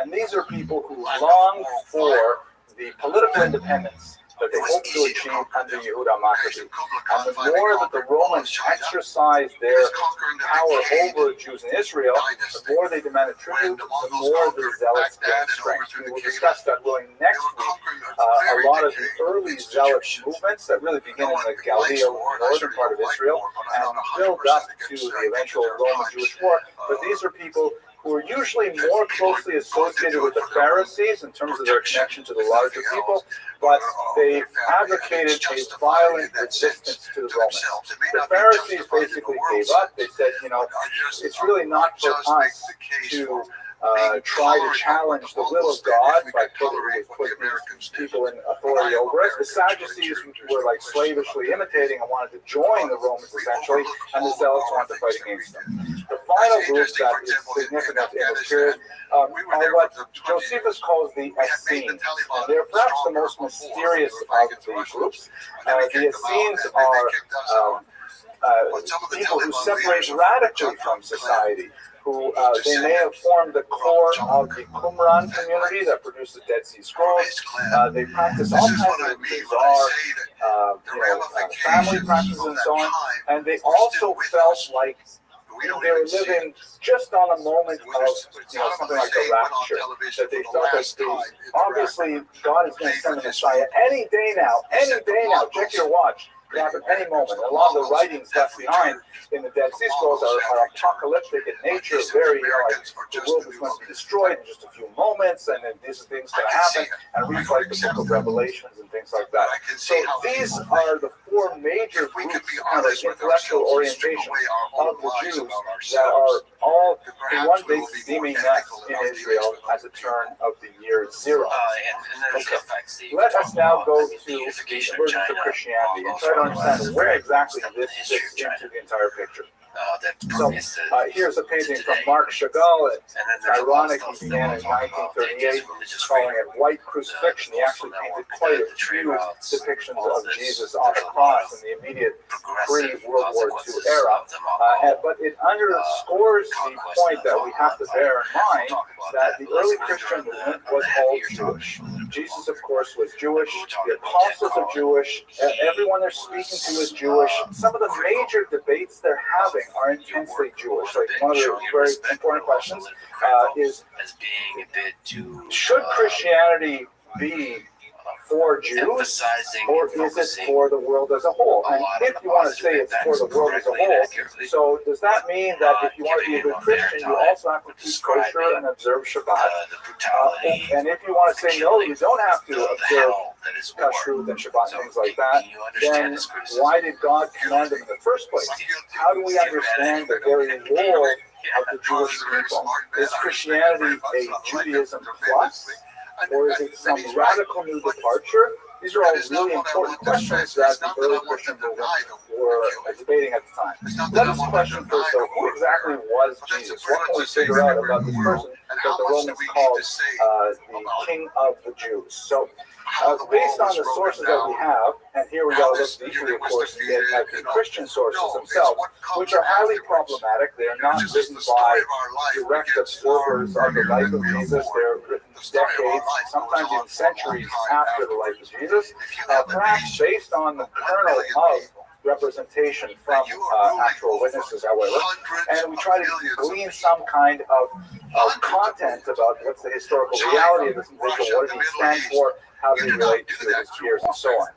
And these are people who long for the political independence that they hope to achieve under Yehuda Maccabi. And the more that the Romans exercised their power over Jews in Israel, the more they demanded tribute, the more the Zealots gained strength. We will discuss that going next week. A lot of the early Zealot movements that really begin in the Galilee, northern part of Israel, and build up to the eventual Roman-Jewish war. But these are people who are usually more closely associated with the Pharisees in terms of their connection to the larger people, but they advocated a violent resistance to the Romans. The Pharisees basically gave up. They said, it's really not for us to try to challenge the will of God by putting these people in authority over us. The Sadducees were like slavishly imitating and wanted to join the Romans essentially, and the Zealots wanted to fight against them. The final group that is significant in this period are what Josephus calls the Essenes, and they're perhaps the most mysterious of the groups. The Essenes are people who separate radically from society, who they may have formed the core of the Qumran community that produced the Dead Sea Scrolls. They practice all kinds of bizarre family practices and so on, and they also felt like they were living just on a moment of something like a rapture, that they felt like obviously God is going to send the Messiah any day now, check your watch. It can happen any moment. A lot of the writings left behind in the Dead Sea Scrolls are apocalyptic in nature, very like the world is going to be destroyed in just a few moments, and then these things going to happen, and read like the book of Revelations and things like that. So these are the four major groups, kind of intellectual orientation of the Jews that are all in one big steaming mess in Israel at the turn of the year zero. Okay. Let us now go to the emergence of Christianity and try to understand where exactly this fits into the entire picture. So here's a painting from Marc Chagall. It's ironic, he began in 1938 calling it White Crucifixion. He actually painted quite a few depictions of Jesus on the cross in the immediate pre-World War II era. But it underscores the point that we have to bear in mind that the early Christian movement was all Jewish. Jesus, of course, was Jewish. The apostles are Jewish. Everyone they're speaking to is Jewish. Some of the major debates they're having are intensely Jewish. Like one of the very important questions is, should Christianity be for Jews, emphasizing or and is it focusing for the world as a whole? a And lot if of you want to say positive it's for the events world as a correctly and whole, accurately, so does that mean that if you want to be a giving good them their Christian, you time also have to keep kosher and observe Shabbat? the brutality, And if you want to say no, you don't have to the observe hell that is war. kashrut and Shabbat, So things like that, can you understand then this criticism? why did God command them in the first place? How do we understand the very role of the Jewish people? Is Christianity a Judaism plus, or is it some radical new departure? These are all really important questions that the early Christian movement were debating at the time. Let us question first, though, who exactly was Jesus? What can we figure out about this person that the Romans called the King of the Jews? So, based on the sources that we have, and here we got to look deeply, of course, at the Christian sources themselves, which are highly problematic. They are not written by direct observers of the life of Jesus. They're written decades, sometimes even centuries after the life of Jesus, perhaps based on the kernel of representation from actual witnesses, however, and we try to glean some kind of content about what's the historical reality of this individual, what did he stand for, how they relate to his peers, and so on.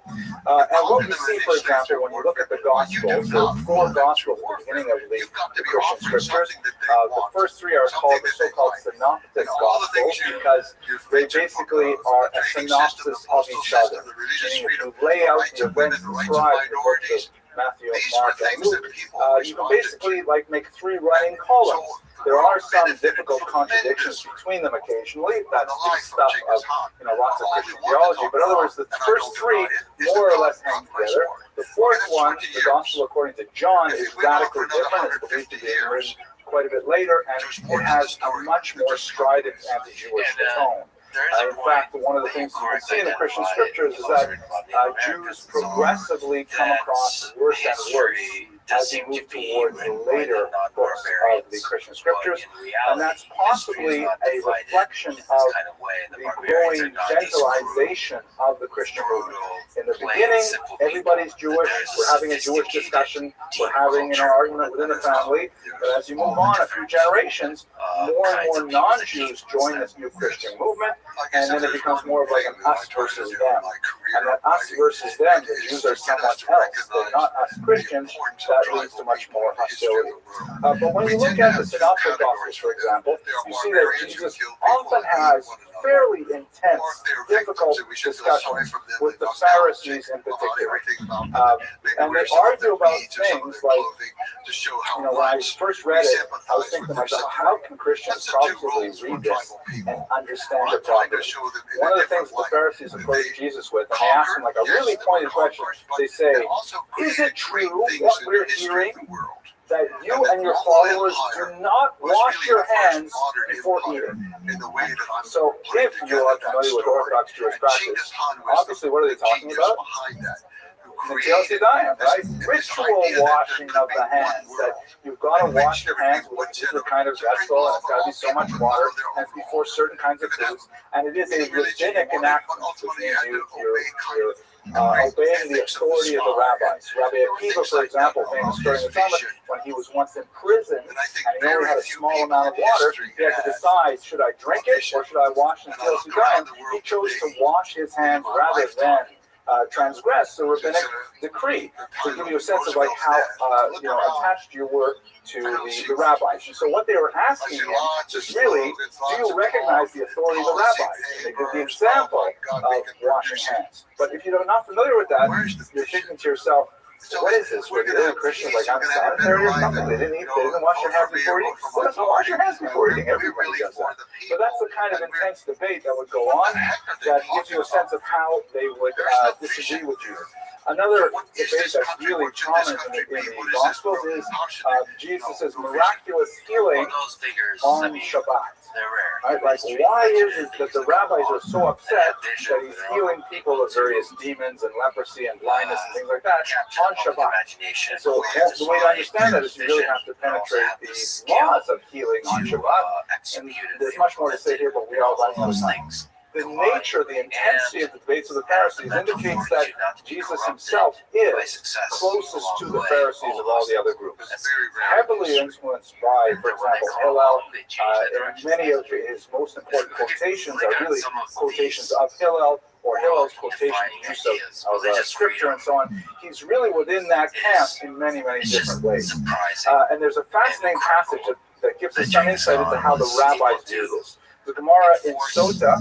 And what we see, for example, when you look at the Gospels, the four Gospels at the beginning of the Christian Scriptures, the first three are called the so-called Synoptic Gospels because they basically are a synopsis of each other. Meaning if you lay out the events described in the books of Matthew, Mark, and Luke, you can basically make three running columns. There are some difficult contradictions between them occasionally. That's the stuff of lots of Christian theology. But in other words, the first three more or less hang together. The fourth one, the Gospel according to John, is radically different. It's believed to be written quite a bit later, and it has a much more strident anti-Jewish tone. In fact, one of the things you can see in the Christian scriptures is that Jews progressively come across worse and worse as we move towards the later books of the Christian scriptures, and that's possibly a reflection of the growing gentilization of the Christian movement. In the beginning, everybody's Jewish, we're having a Jewish discussion, we're having an argument within the family, but as you move on a few generations, more and more non-Jews join this new Christian movement, and then it becomes more of like an us versus them. And that us versus them, the Jews are somewhat else. They're not us Christians. That leads to much more hostility. But when you look at the Synoptic Gospels, for example, you see that Jesus often has fairly intense, difficult discussions with the Pharisees in particular. And they argue about things like, when I first read it, I was thinking to myself, how can Christians probably read this and understand it properly? One of the things the Pharisees approach Jesus with, and they ask him like a really pointed question, they say, is it true what we're hearing, that you and your followers do not wash your hands before eating? So if you are familiar with Orthodox Jewish practice, obviously what are they talking about? Right? Ritual washing of the hands, that you've got to wash your hands with a particular kind of vessel, and it's got to be so much water, and it's before certain kinds of foods, and it is a rabbinic enactment, which means you're obeying the authority of the rabbis. Rabbi Akiva, for example, famous story in the Talmud, when he was once in prison and he only had a small amount of water, he had to decide, should I drink it or should I wash until Sudan? He chose to wash his hands rather than transgress the rabbinic decree, to give you a sense of how attached you were to the rabbis. And so what they were asking him is really, do you recognize the authority of the rabbis? And they give the example of washing hands. But if you're not familiar with that, you're thinking to yourself, what is this? Were the early Christians like unsanitary or something? They didn't wash their hands before eating? Well, let's wash your hands before eating. Everybody does that. But that's the kind of intense debate that would go on that gives you a sense of how they would disagree with Jesus. Another debate that's really prominent in the Gospels is Jesus' miraculous healing on Shabbat. Right? Like, why is it that the rabbis are so upset that he's healing people of various demons and leprosy and blindness and things like that on Shabbat? So the way to understand that is you really have to penetrate the laws of healing on Shabbat. And there's much more to say here, but we are running out of time. The nature, the intensity of the debates of the Pharisees indicates that Jesus himself is closest to the Pharisees of all the other groups. Heavily influenced by, for example, Hillel. Many of his most important quotations are really quotations of Hillel or Hillel's quotation use of scripture and so on, he's really within that camp in many, many different ways. And there's a fascinating passage that gives us some insight into how the rabbis view this. The Gemara in Sota,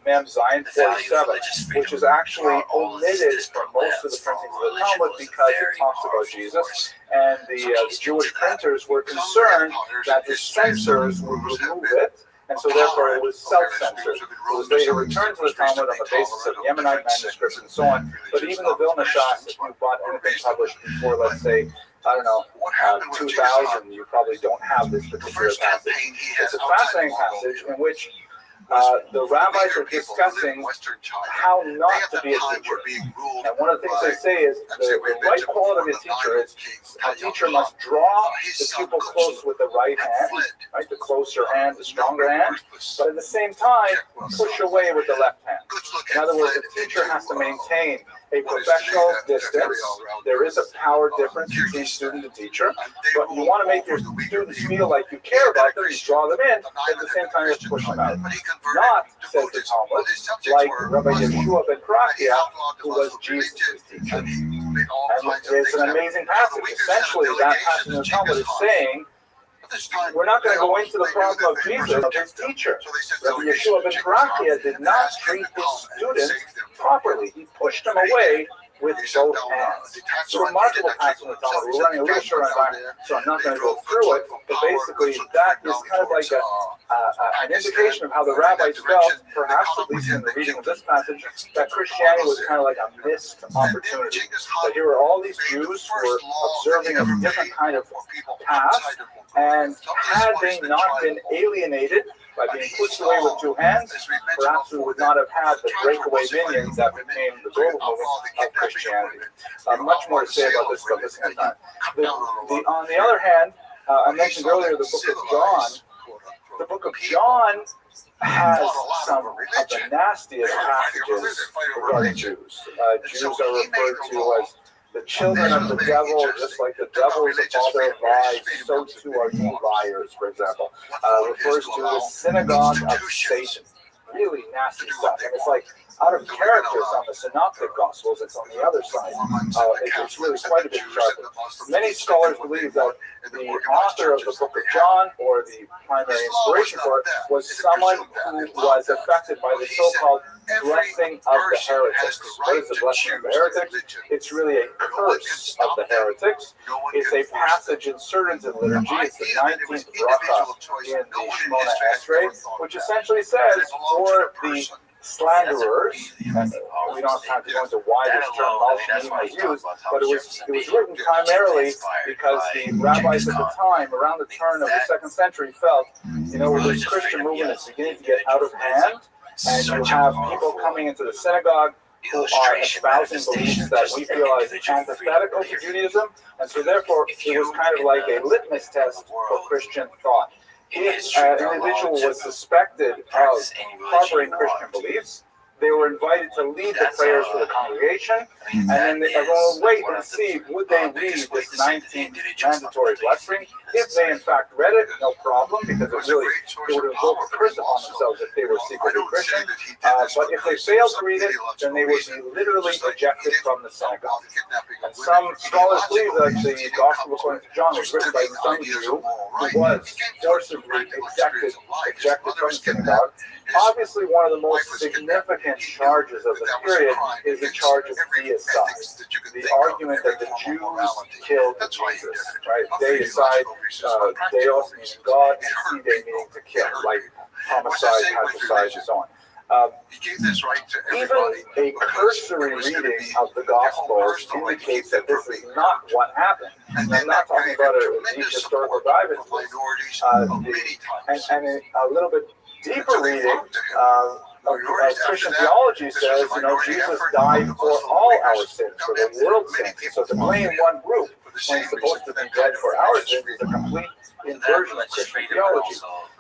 Mem Zion 47, which is actually omitted from most of the printings of the Talmud because it talks about Jesus, and the Jewish printers were concerned that the censors would remove it, and so therefore it was self-censored. It was later returned to the Talmud on the basis of Yemenite manuscripts and so on, but even the Vilna Shas, if you bought anything published before, let's say, I don't know, 2000, you probably don't have this particular passage. It's a fascinating passage in which the rabbis are discussing how not to be a teacher. And one of the things they say is the right quality of a teacher is a teacher must draw the pupil close with the right hand, right? The closer hand, the stronger hand, but at the same time, push away with the left hand. In other words, a teacher has to maintain a professional distance. There is a power difference between student and teacher, but you want to make your students feel like you care about them, you draw them in, at the same time you have to push them out. Not, says the Talmud, like Rabbi Yeshua ben Karakia, who was Jesus' teacher. And it's an amazing passage. Essentially, that passage in the Talmud is saying, we're not going to go into the problem of Jesus, of his teacher. Rabbi Yeshua ben Karakia did not treat his students properly. He pushed them away with both hands. It's a remarkable passage in the Talmud. We're running a little short on time, so I'm not going to go through it, but basically that is kind of like an indication of how the rabbis felt, perhaps at least in the reading of this passage, that Christianity was kind of like a missed opportunity. That here were all these Jews who were observing a different kind of path, and had they not been alienated by being pushed away with two hands, perhaps we would not have had the breakaway minions that became the global movement of Christianity. Much more to say about this, but this is time. On the other hand, I mentioned earlier the book of John. The book of John has some of the nastiest passages regarding Jews. Jews are referred to as the children of the devil, just like the devil is the father of lies, so too are you liars, for example. Refers to the synagogue of Satan. Really nasty stuff. And it's like out of characters on the synoptic gospels, it's on the other side. It's really quite a bit sharper. Many scholars believe that the author of the book of John, or the primary inspiration for it, was someone who was affected by the so-called blessing of the heretics. What is the blessing of the heretics? It's really a curse of the heretics. It's a passage inserted in liturgy. It's the 19th bracha in the Shemona Esrei, which essentially says for the slanderers, and we don't have time to go into why this term Malshanim was used, but it was written primarily because the rabbis at the time, around the turn of the 2nd century, felt, this Christian movement is beginning to get out of hand, and you have people coming into the synagogue who are espousing beliefs that we feel is antithetical to Judaism, and so therefore it was kind of like a litmus test for Christian thought. If an individual was suspected of harboring Christian beliefs, they were invited to lead the prayers for the congregation, and then everyone would wait and see, would they read this 19th mandatory blessing? If they in fact read it, no problem, because it would invoke a curse upon themselves if they were secretly Christian. But if they failed to read it, then they would be literally ejected from the synagogue. And some scholars believe that the Gospel according to John was written by some Jew who was forcibly ejected from the synagogue. Obviously, one of the most significant charges of the period is the charge of deicide. The argument that the Jews killed Jesus, right? Deicide, Deos meaning God, and Fide meaning to kill, like homicide, patricide, and so on. Even a cursory reading of the Gospels indicates that this is not what happened. And I'm not talking about a deep historical dive into this. And a little bit deeper reading of Christian theology says, Jesus died for all our sins, for the world's sins. So to blame one group when he's supposed to be dead for our sins is a complete inversion of Christian theology.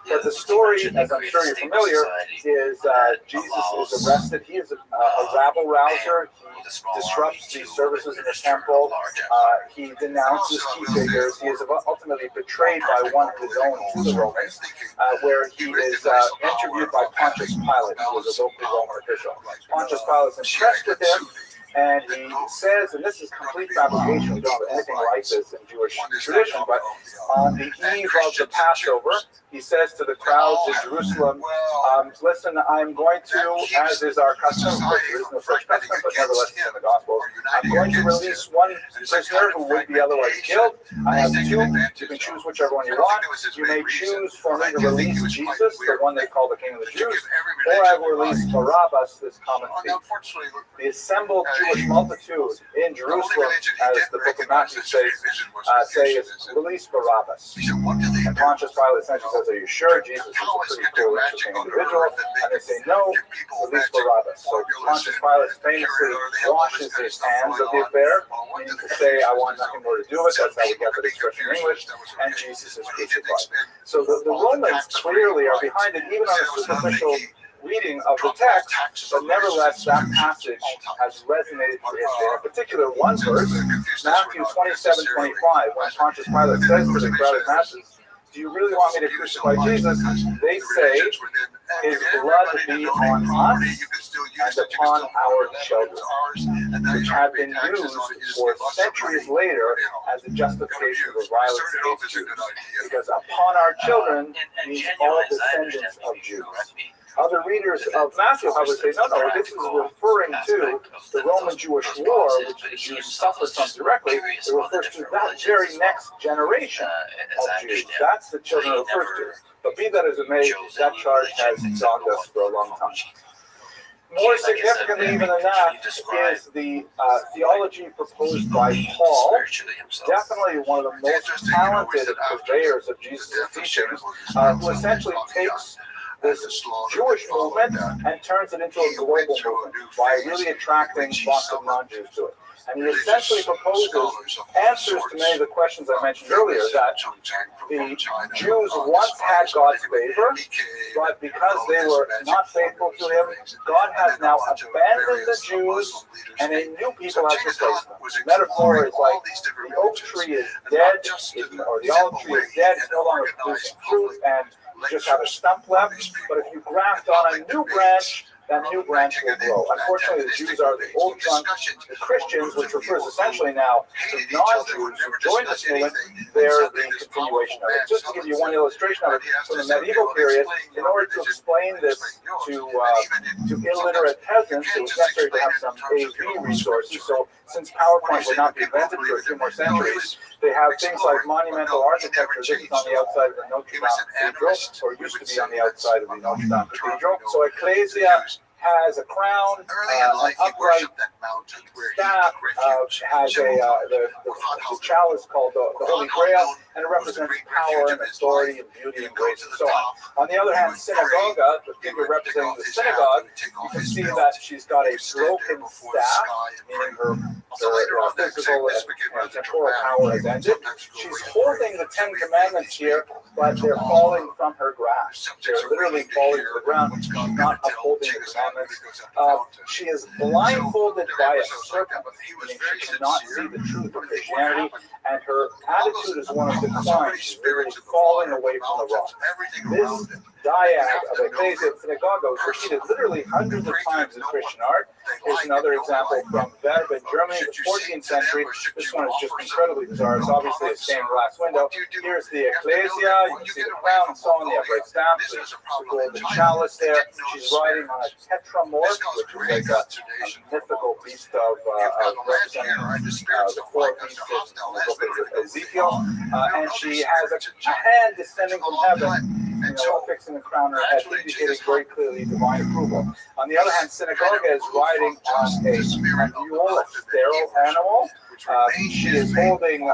But the story, as I'm sure you're familiar, is Jesus is arrested. He is a rabble rouser. He disrupts the services in the temple. He denounces key figures. He is ultimately betrayed by one of his own to the Romans, where he is interviewed by Pontius Pilate, who was a local Roman official. Pontius Pilate is impressed with him. And he says, and this is complete fabrication, we don't have anything like this in Jewish tradition, but on the eve of the Passover, he says to the crowds in Jerusalem, listen, I'm going to, as is our custom, of course there is no such custom, but nevertheless it's in the Gospels, I'm going to release one prisoner who would be otherwise killed. I have two. You can choose whichever one you want. You may choose for me to release Jesus, the one they call the King of the Jews, or I will release Barabbas, this common thief. The assembled Jewish multitude in Jerusalem, as the book of Matthew says, is release Barabbas. And Pontius Pilate essentially says, are you sure Jesus is a pretty cool, interesting individual? And they say, no, release Barabbas. So Pontius Pilate famously washes his hands of the affair, meaning to say, I want nothing more to do with it. That's how we get the expression in English. And Jesus is crucified. So the Romans clearly are behind it, even on a superficial reading of the text, but nevertheless that passage has resonated through history. In particular, one verse, Matthew 27:25, when Pontius Pilate says to the crowded masses, do you really want me to crucify Jesus? They say, his blood be on us and upon our children, which have been used for centuries later as a justification for violence against Jews. Because upon our children means all descendants of Jews. Other readers of Matthew, however, say, no, this is referring to the Roman Jewish War, which the Jews suffered from directly. It refers to that very next generation of Jews. That's the children it refers to. But be that as it may, that charge has dogged us for a long time. More significantly even than that is the theology proposed by Paul, definitely one of the most talented purveyors of Jesus' teachings, who essentially takes this Jewish movement and turns it into a global movement by really attracting lots of non-Jews to it. And he essentially proposes answers to many of the questions I mentioned earlier, that the Jews once had God's favor, but because they were not faithful to him, God has now abandoned the Jews and a new people has replaced them. The metaphor is like the oak tree is dead, or the olive tree is dead, it's no longer producing fruit, and you just have a stump left. But if you graft on a new branch, that new branch will grow. Unfortunately, the Jews are the old trunk. The Christians, which refers essentially now to non-Jews who joined this movement, they're the continuation of it. Just to give you one illustration of it, from the medieval period, in order to explain this to illiterate peasants, it was necessary to have some AV resources. So since PowerPoint would not be invented for a few more centuries, they have things like monumental architecture. This is on the outside of the Notre Dame Cathedral, or used to be on the outside of the Notre Dame Cathedral. So Ecclesia has a crown, an upright staff, has the chalice called the Holy Grail, and it represents power and authority and beauty and grace and so on. On the other hand, synagoga, the figure representing the synagogue, you can see that she's got a broken staff, meaning her physical and temporal power has ended. She's holding the Ten Commandments here, but they're falling from her grasp. They're literally falling to the ground. She's not upholding the commandments. She is blindfolded by a serpent, meaning she cannot see the truth of Christianity, and her attitude is one of decline. She's really falling away from the rock. This dyad of Ecclesia and Synagoga was repeated literally hundreds of times in Christian art. Here's another example from Verb in Germany, the 14th century. This one is just incredibly bizarre. It's obviously a stained glass window. Here's the Ecclesia. You can see the crown and so on, the upright staff, the chalice there. She's riding on a tetramorph, which is like a mythical beast of representing the four beasts in the book of Ezekiel. And she has a hand descending from heaven, fixing the crown on her head, indicating very clearly divine approval. On the other hand, Synagoga is riding on a mule, a sterile animal, she is holding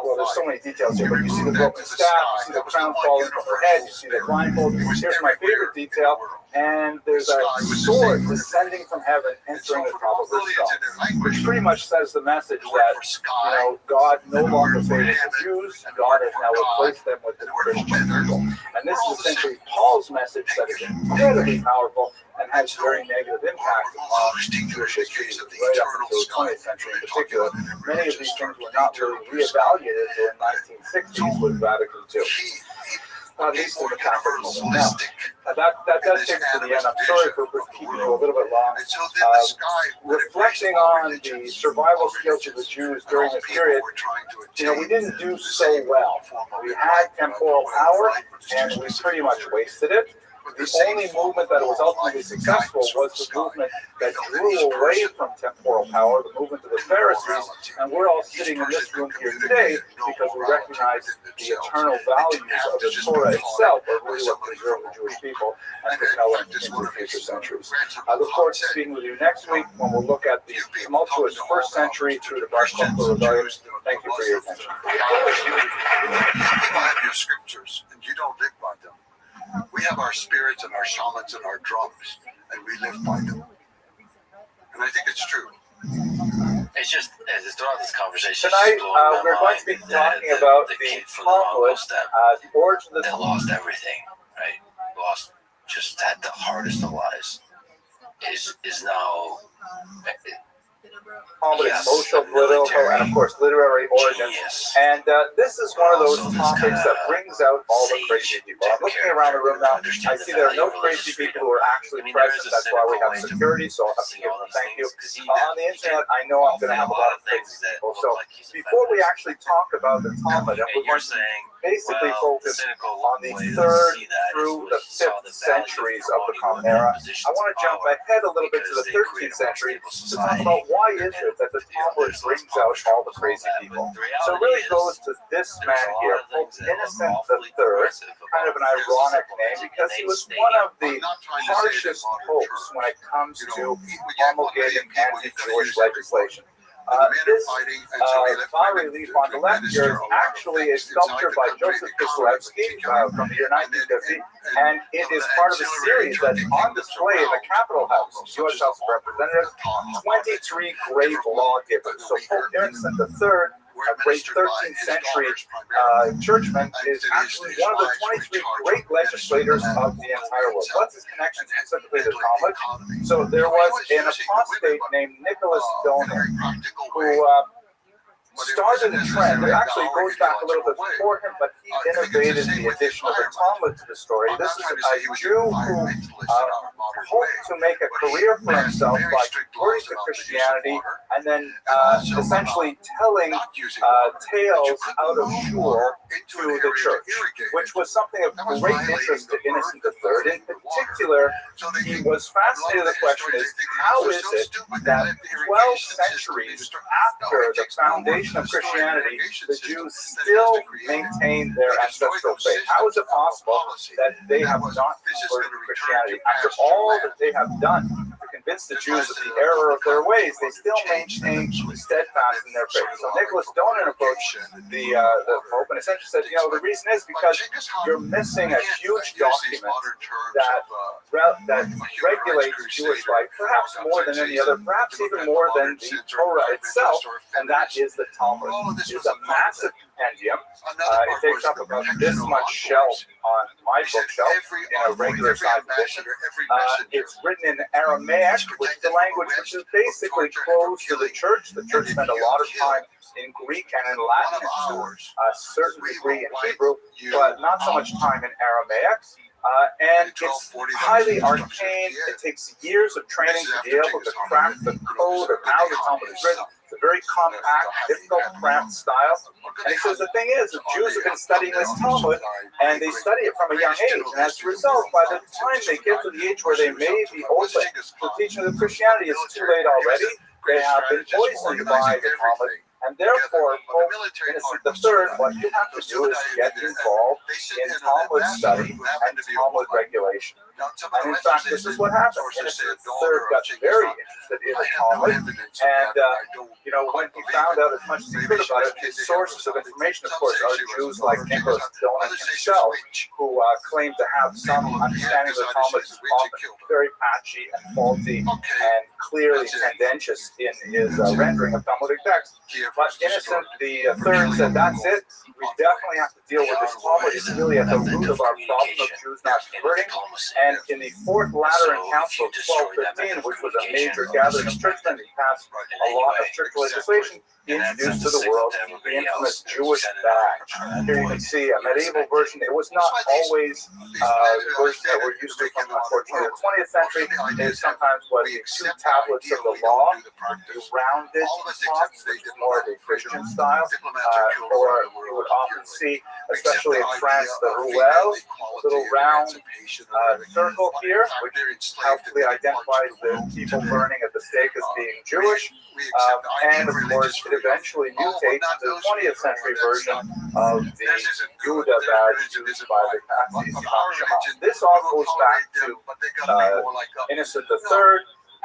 well, there's so many details here, but you see the broken staff, you see the crown falling from her head, you see the blindfold. Here's my favorite detail, and there's a sword descending from heaven, entering the top of her skull, which pretty much says the message that, God no longer favors the Jews, God has now replaced them with the Christian people. And this is essentially Paul's message that is incredibly powerful and has very negative impact on Jewish history right up until the 20th century in particular. Many of these things were not really reevaluated until the 1960s with Vatican II. At least in the Catholic movement. Now, that does take us to the end. I'm sorry for keeping you a little bit long. Reflecting on the survival skills of the Jews during this period, we didn't do so well. We had temporal power, and we pretty much wasted it. The only movement that was ultimately successful was the movement that drew away from temporal power, the movement of the Pharisees, and we're all sitting in this room here today because we recognize the eternal values of the Torah itself are really what preserve the Jewish people and propel them into the future centuries. I look forward to speaking with you next week when we'll look at the tumultuous first century through the Bar Kokhba rebellion. Thank you for your attention. You have your scriptures, and you don't live by them. We have our spirits and our shamans and our drums, and we live by them. And I think it's true. It's just throughout this conversation. Tonight, we're going to be talking about the Talmud, the origin of the Talmud. They lost everything, right? Just had the hardest of lives. Is now. Talmud, social, political, and of course literary origins. And this is one of those topics that brings out all the crazy people. I'm looking around the room now. I see there are no crazy people who are actually present. That's why we have security, so I'll have to give them a thank you. On the internet, I know I'm going to have a lot of crazy people. So before we actually talk about the Talmud, and we're going to basically focus on the 3rd through the 5th centuries of the Common Era, I want to jump ahead a little bit to the 13th century to talk about why is it that the Talmud brings out all the crazy people. So it really goes to this man here, Pope Innocent III, kind of an ironic name because he was one of the harshest popes when it comes to promulgating anti-Jewish legislation. This bas-relief on the left here is actually a sculpture by Joseph Kislevsky from the year 1950, and it is part of a series that's on display in the Capitol House, U.S. House of Representatives, 23 great lawgivers. So Pope Innocent III, a great 13th century churchman, is actually one of the 23 great legislators of the entire world. What's his connection specifically to Talmud? So there was an apostate named Nicholas Doner who started a trend. It actually goes back a little bit before him, but he innovated the addition of the Talmud to the story. This is a Jew who hoped to make a career for himself by converting to Christianity and then essentially telling tales out of shul to the church, which was something of great interest to Innocent III. In particular, he was fascinated with the question is, how is it that 12 centuries after the foundation of Christianity, the Jews still maintain their ancestral faith? How is it possible that they have not converted to Christianity? After all that they have done to convince the Jews of the error of their ways, they still maintain steadfast in their faith. So Nicholas Donen approached the Pope and essentially said, the reason is because you're missing a huge document that regulates Jewish life, perhaps more than any other, perhaps even more than the Torah itself, and that is the Talmud. It's a massive compendium. It takes up about this much shelf on my bookshelf in a regular size edition. It's written in Aramaic, which is the language which is basically closed to the church. The church spent a lot of time in Greek and in Latin, and to a certain degree in Hebrew, but not so much time in Aramaic. And it's highly arcane. It takes years of training to be able to crack the code of how the Talmud is written. It's a very compact, difficult to craft style. And he says the thing is, the Jews have been studying this Talmud, and they study it from a young age. And as a result, by the time they get to the age where they may be open to the teaching of Christianity, it's too late already. They have been poisoned by the Talmud. And therefore, Pope Innocent III, what you have to do is get involved in Talmud study and Talmud regulation. And in fact, this is what happened. Innocent III got very interested in the Talmud, and when he found out as much as he could about it, his sources of information, of course, are Jews like Nicholas Dolan himself, who claimed to have some understanding of the Talmud, often very patchy and faulty and clearly tendentious in his rendering of Talmudic text. But Innocent the Third said, that's it. We definitely have to deal with this. Talmud is really at the root of our problem of Jews not converting. And in the Fourth Lateran Council of 1215, which was a major gathering of churchmen, he passed a lot of church legislation. He introduced to the world the infamous Jewish badge. Here you can see a medieval version. It was not always the version that we're used to from, unfortunately, the 20th century. It sometimes was the two tablets of the law, the rounded tops, which is more of a Christian style, or you would often see, especially in France, the ruelle, little round circle here, which helpfully identifies the people burning at the stake as being Jewish. And of course, it eventually mutates to the 20th century version of the Yehuda badge used by the Nazis. This all goes back to Innocent III,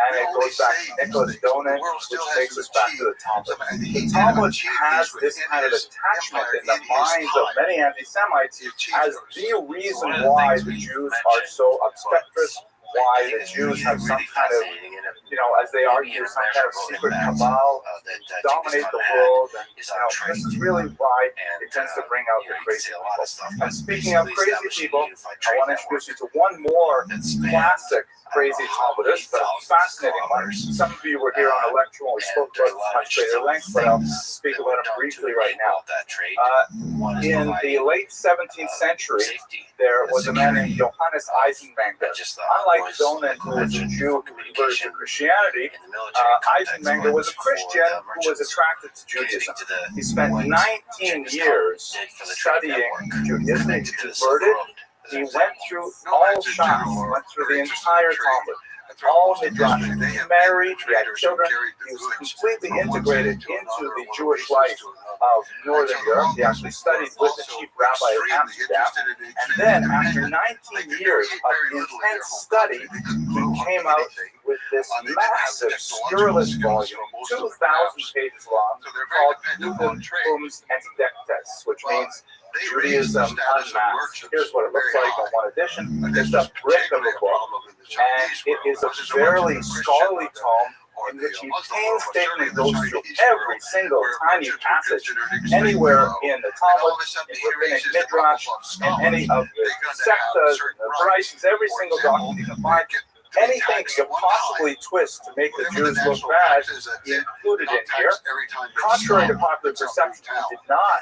and it goes back to Nicholas Dolan, which takes us back to the Talmud. The Talmud has this kind of attachment in the minds of many anti-Semites as the reason why the Jews are so obstreperous, why the Jews have some kind of, as they argue, some kind of secret cabal dominate the world. And, this is really why it tends to bring out the crazy people. And speaking of crazy people, I want to introduce you to one more classic crazy Talmudist, but a fascinating one. Some of you were here on a lecture when we spoke about it much greater length, but I'll speak about it briefly right now. In the late 17th century, there was a man named Johannes Eisenmenger. Unlike Dolan, who was a Jew who converted to Christianity, Eisenmenger was a Christian who was attracted to Judaism. He spent 19 years studying Judaism. He converted. He went through all Shas, went through the entire Talmud, all Midrashim. He married, he had children. He was completely integrated into the Jewish life of Northern Europe. He actually studied with the chief rabbi of Amsterdam. And then, after 19 years of intense study, he came out with this massive, scurrilous volume, 2,000 pages long, called Judentum's Entdecktes, which means Judaism Unmasked. Here's what it looks like on one edition. It's a brick of a book, and it is a fairly scholarly tome in which he painstakingly goes through every single tiny passage anywhere in the Talmud, in rabbinic midrash, in any of the sectas, the varieties, every single document you can find. Anything you could possibly twist to make the Jews look bad, he included in here. Contrary to popular perception, he did not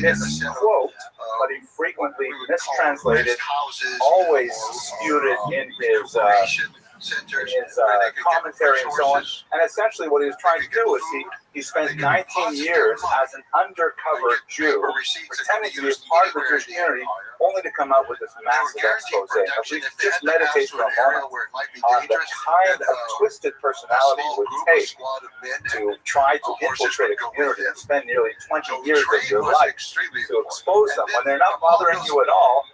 misquote, but he frequently mistranslated, always disputed in his commentary and so on. And essentially what he was trying to do is he spent 19 years as an undercover Jew, pretending to be a part of the Jewish community, only to come out with this massive expose. Now, we just meditate for a moment on the kind of twisted personality it would take to try to infiltrate a community and spend nearly 20 years of your life to expose them when they're not bothering you at all.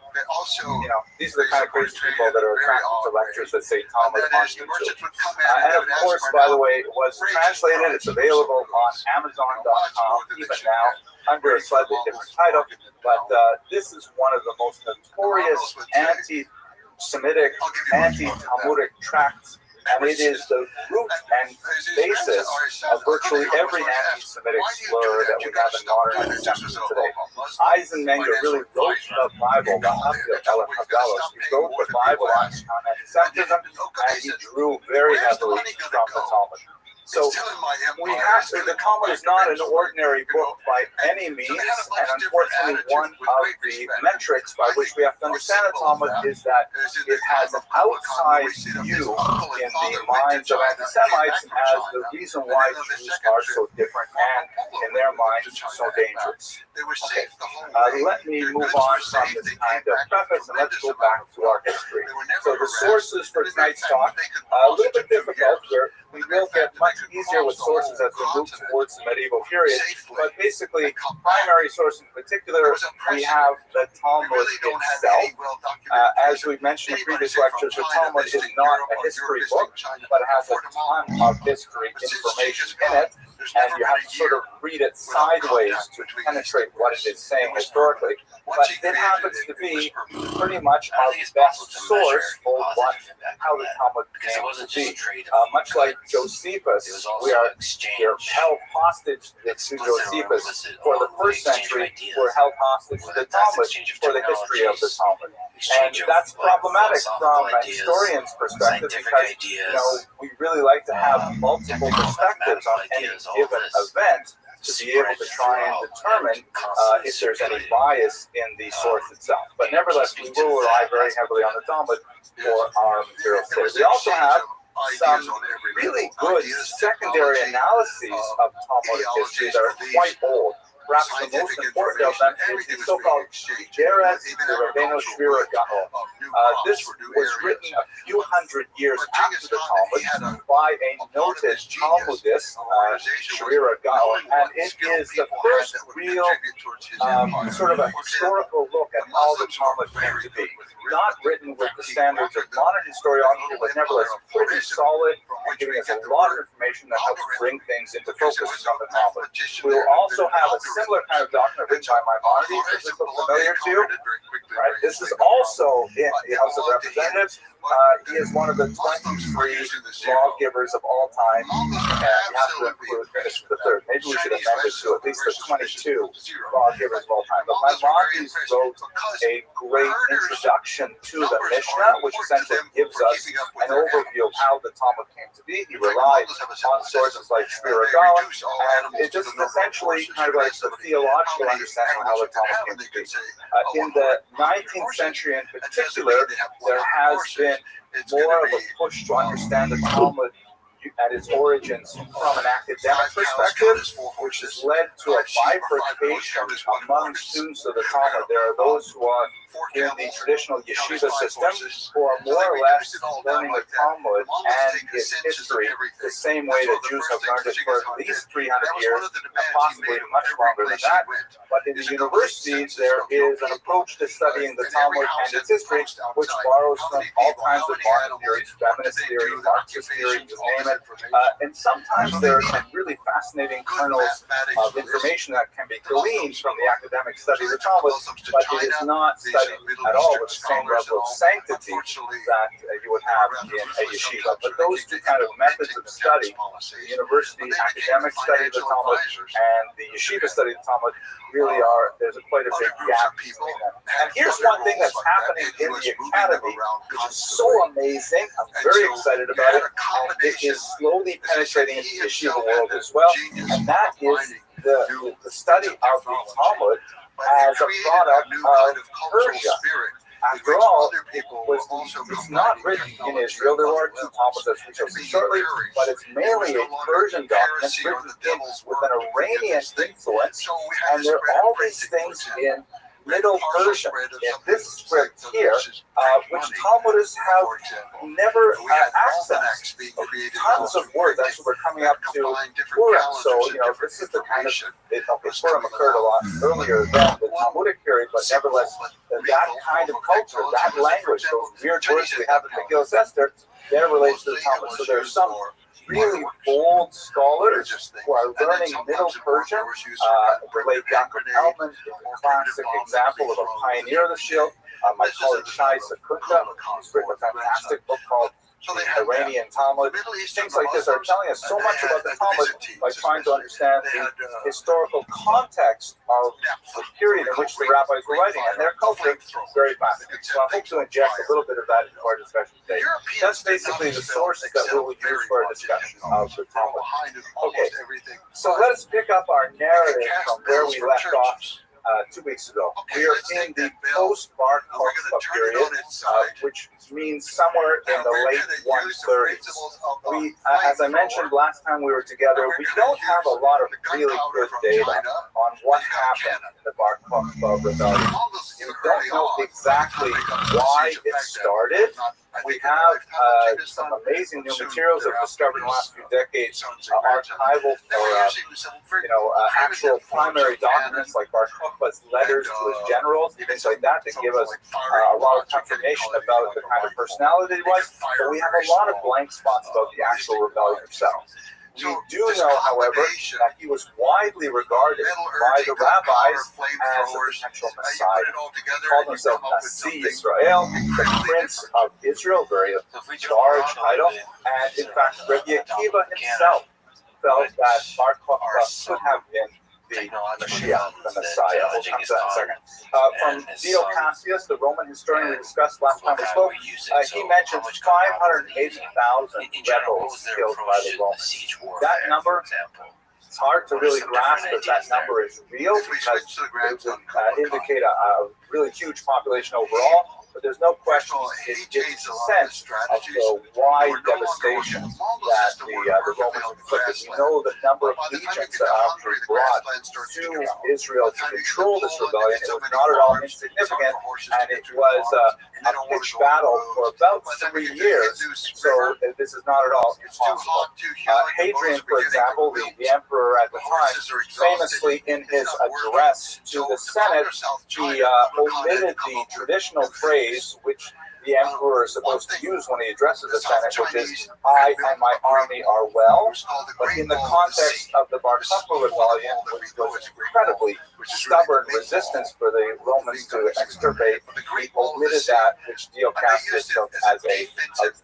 These are the kind of crazy people that are attracted to lectures that say Talmud on YouTube. And of course, by the way, it was translated. It's available on Amazon.com even now under a slightly different title. But this is one of the most notorious anti-Semitic, anti-Talmudic tracts. And it is the root and basis of virtually every anti-Semitic slur that we have in modern anti-Semitism today. Eisenmenger really wrote the Bible, the Haggalos. He wrote the Bible on anti-Semitism, and he drew very heavily from the Talmud. So we have to, the Talmud is not an ordinary book by any means, and unfortunately one of the metrics by which we have to understand the Talmud is that it has an outsized view in the minds of anti-Semites as the reason why Jews are so different and, in their minds, so dangerous. Okay. Let me move on from this kind of preface and let's go back to our history. So the sources for tonight's talk, a little bit difficult. we will get much easier with sources as we move towards the medieval period. But basically, primary source in particular, we have the Talmud itself. As we've mentioned in previous lectures, the Talmud is not a history book, but it has a ton of history information in it, and you have to sort of read it sideways to penetrate what it is saying historically. But it happens to be pretty much our best source for how the Talmud came to be. Much like Josephus, we are held hostage to Josephus for the first century. We're held hostage to the Talmud for the history of the Talmud. And that's problematic from a historian's perspective because, we really like to have multiple perspectives on any given event to be able to try and determine if there's any bias in the source itself. But nevertheless, we will rely very heavily on the Talmud for our materials today. We also have some really good secondary analyses of Talmudic history that are quite old. Perhaps the most important of them is the so-called Geras Rabbeinu Shvira Gaon. This was written a few hundred years after the Talmud by a noted Talmudist, Shvira Gaon, and it is the first real sort of a historical look at how the Talmud came to be. Not written with the standards of modern historiography, but nevertheless pretty solid and giving us a lot of information that helps bring things into focus on the Talmud. We will also have a similar kind of document written by Maimonides. Does this look familiar to you? Right. This is also in the House of Representatives. He is one of the 23 lawgivers of all time. You have to include the third. Maybe we should amend it to at least the 22 lawgivers of all time. But Maimonides wrote a great introduction to the Mishnah, which essentially gives us an overview of how the Talmud came to be. He relied on sources like Shvira Gaon, and it just essentially kind of like the theological understanding of how the Talmud came to be. In the 19th century in particular, there has been more of a push to understand the Talmud at its origins from an academic perspective, which has led to a bifurcation among students of the Talmud. There are those who are in the traditional yeshiva system who are more or less learning the Talmud and its history the same way that Jews have learned it for at least 300 years, and possibly much longer than that. But in the universities, there is an approach to studying the Talmud and its history, which borrows from all kinds of modern theories, feminist theory, Marxist theory, you name it. And sometimes there are some really fascinating kernels of information that can be gleaned from the academic study of the Talmud, but it is not studied at all with the same level of sanctity that you would have in a yeshiva. But those two kind of methods of study, the university academic study of the Talmud and the yeshiva study of the Talmud, really are, there's quite a big gap between them. And here's one thing that's happening in the academy, which is so amazing. I'm very excited about it. And it is slowly penetrating into the yeshiva world as well. And that is the study of the Talmud as a product of Persia. After all, it's not written in Israel. There are two Talmuds, as we shall see shortly, but it's mainly a Persian document written with an Iranian influence, and there are all these things in Middle Persian, in this script here, which Talmudists have never accessed. Tons of words. That's what we're coming up to Purim. So, this is the kind of, Purim occurred a lot earlier than the Talmudic period, but nevertheless, that kind of culture, that language, those weird words we have in Megillah Esther, they're related to the Talmud. So there's some really old scholars who are learning Middle Persian. The late Dr. Kalman is a classic example of a pioneer of the field. My colleague Shai Sakunda, who's written a fantastic book called the Iranian Talmud. Things like this are telling us so much about the Talmud by trying to understand the historical context of the period in which the rabbis were writing, and their culture is very fascinating. So I hope to inject a little bit of that into our discussion today. That's basically the sources that we will use for our discussion of the Talmud. Okay, so let us pick up our narrative from where we left off 2 weeks ago. We are in the post-Bar Kokhba period, which means somewhere in the late 130s. We, as I mentioned last time we were together, we don't have a lot of really good data on what happened in the Bar Kokhba rebellion. We don't know exactly why it started, we have some amazing new materials that were discovered in the last few decades, archival or actual primary documents like Bar Kokhba's letters to his generals, things like that give us a lot of confirmation about the kind of personality he was. But we have a lot of blank spots about the actual rebellion itself. We do know, however, that he was widely regarded by the rabbis as a potential Messiah. He called himself Nasi Israel, the Prince of Israel, very large title. And in fact, Rabbi Akiva himself felt that Bar Kokhba could have been the Mashiach, the Messiah. We'll come to that in a second. From Dio Cassius, the Roman historian we discussed last time we spoke, he mentions 580,000 rebels killed by the Romans. That number, it's hard to really grasp that that number is real because it would indicate a really huge population overall. But there's no question it gives a sense of the wide devastation that the Romans inflicted. We know the number of legions that actually brought to Israel to control this rebellion. It was not at all insignificant, and it was a pitched battle for about 3 years, so this is not at all impossible. Hadrian, for example, the emperor at the time, famously in his address to the Senate, he omitted the traditional phrase which the emperor is supposed to use when he addresses the Senate, which is, "I and my army are well." But in the context of the Bar Kokhba rebellion, which was incredibly stubborn resistance for the Romans to extirpate, he omitted that, which Dio Cassius took as a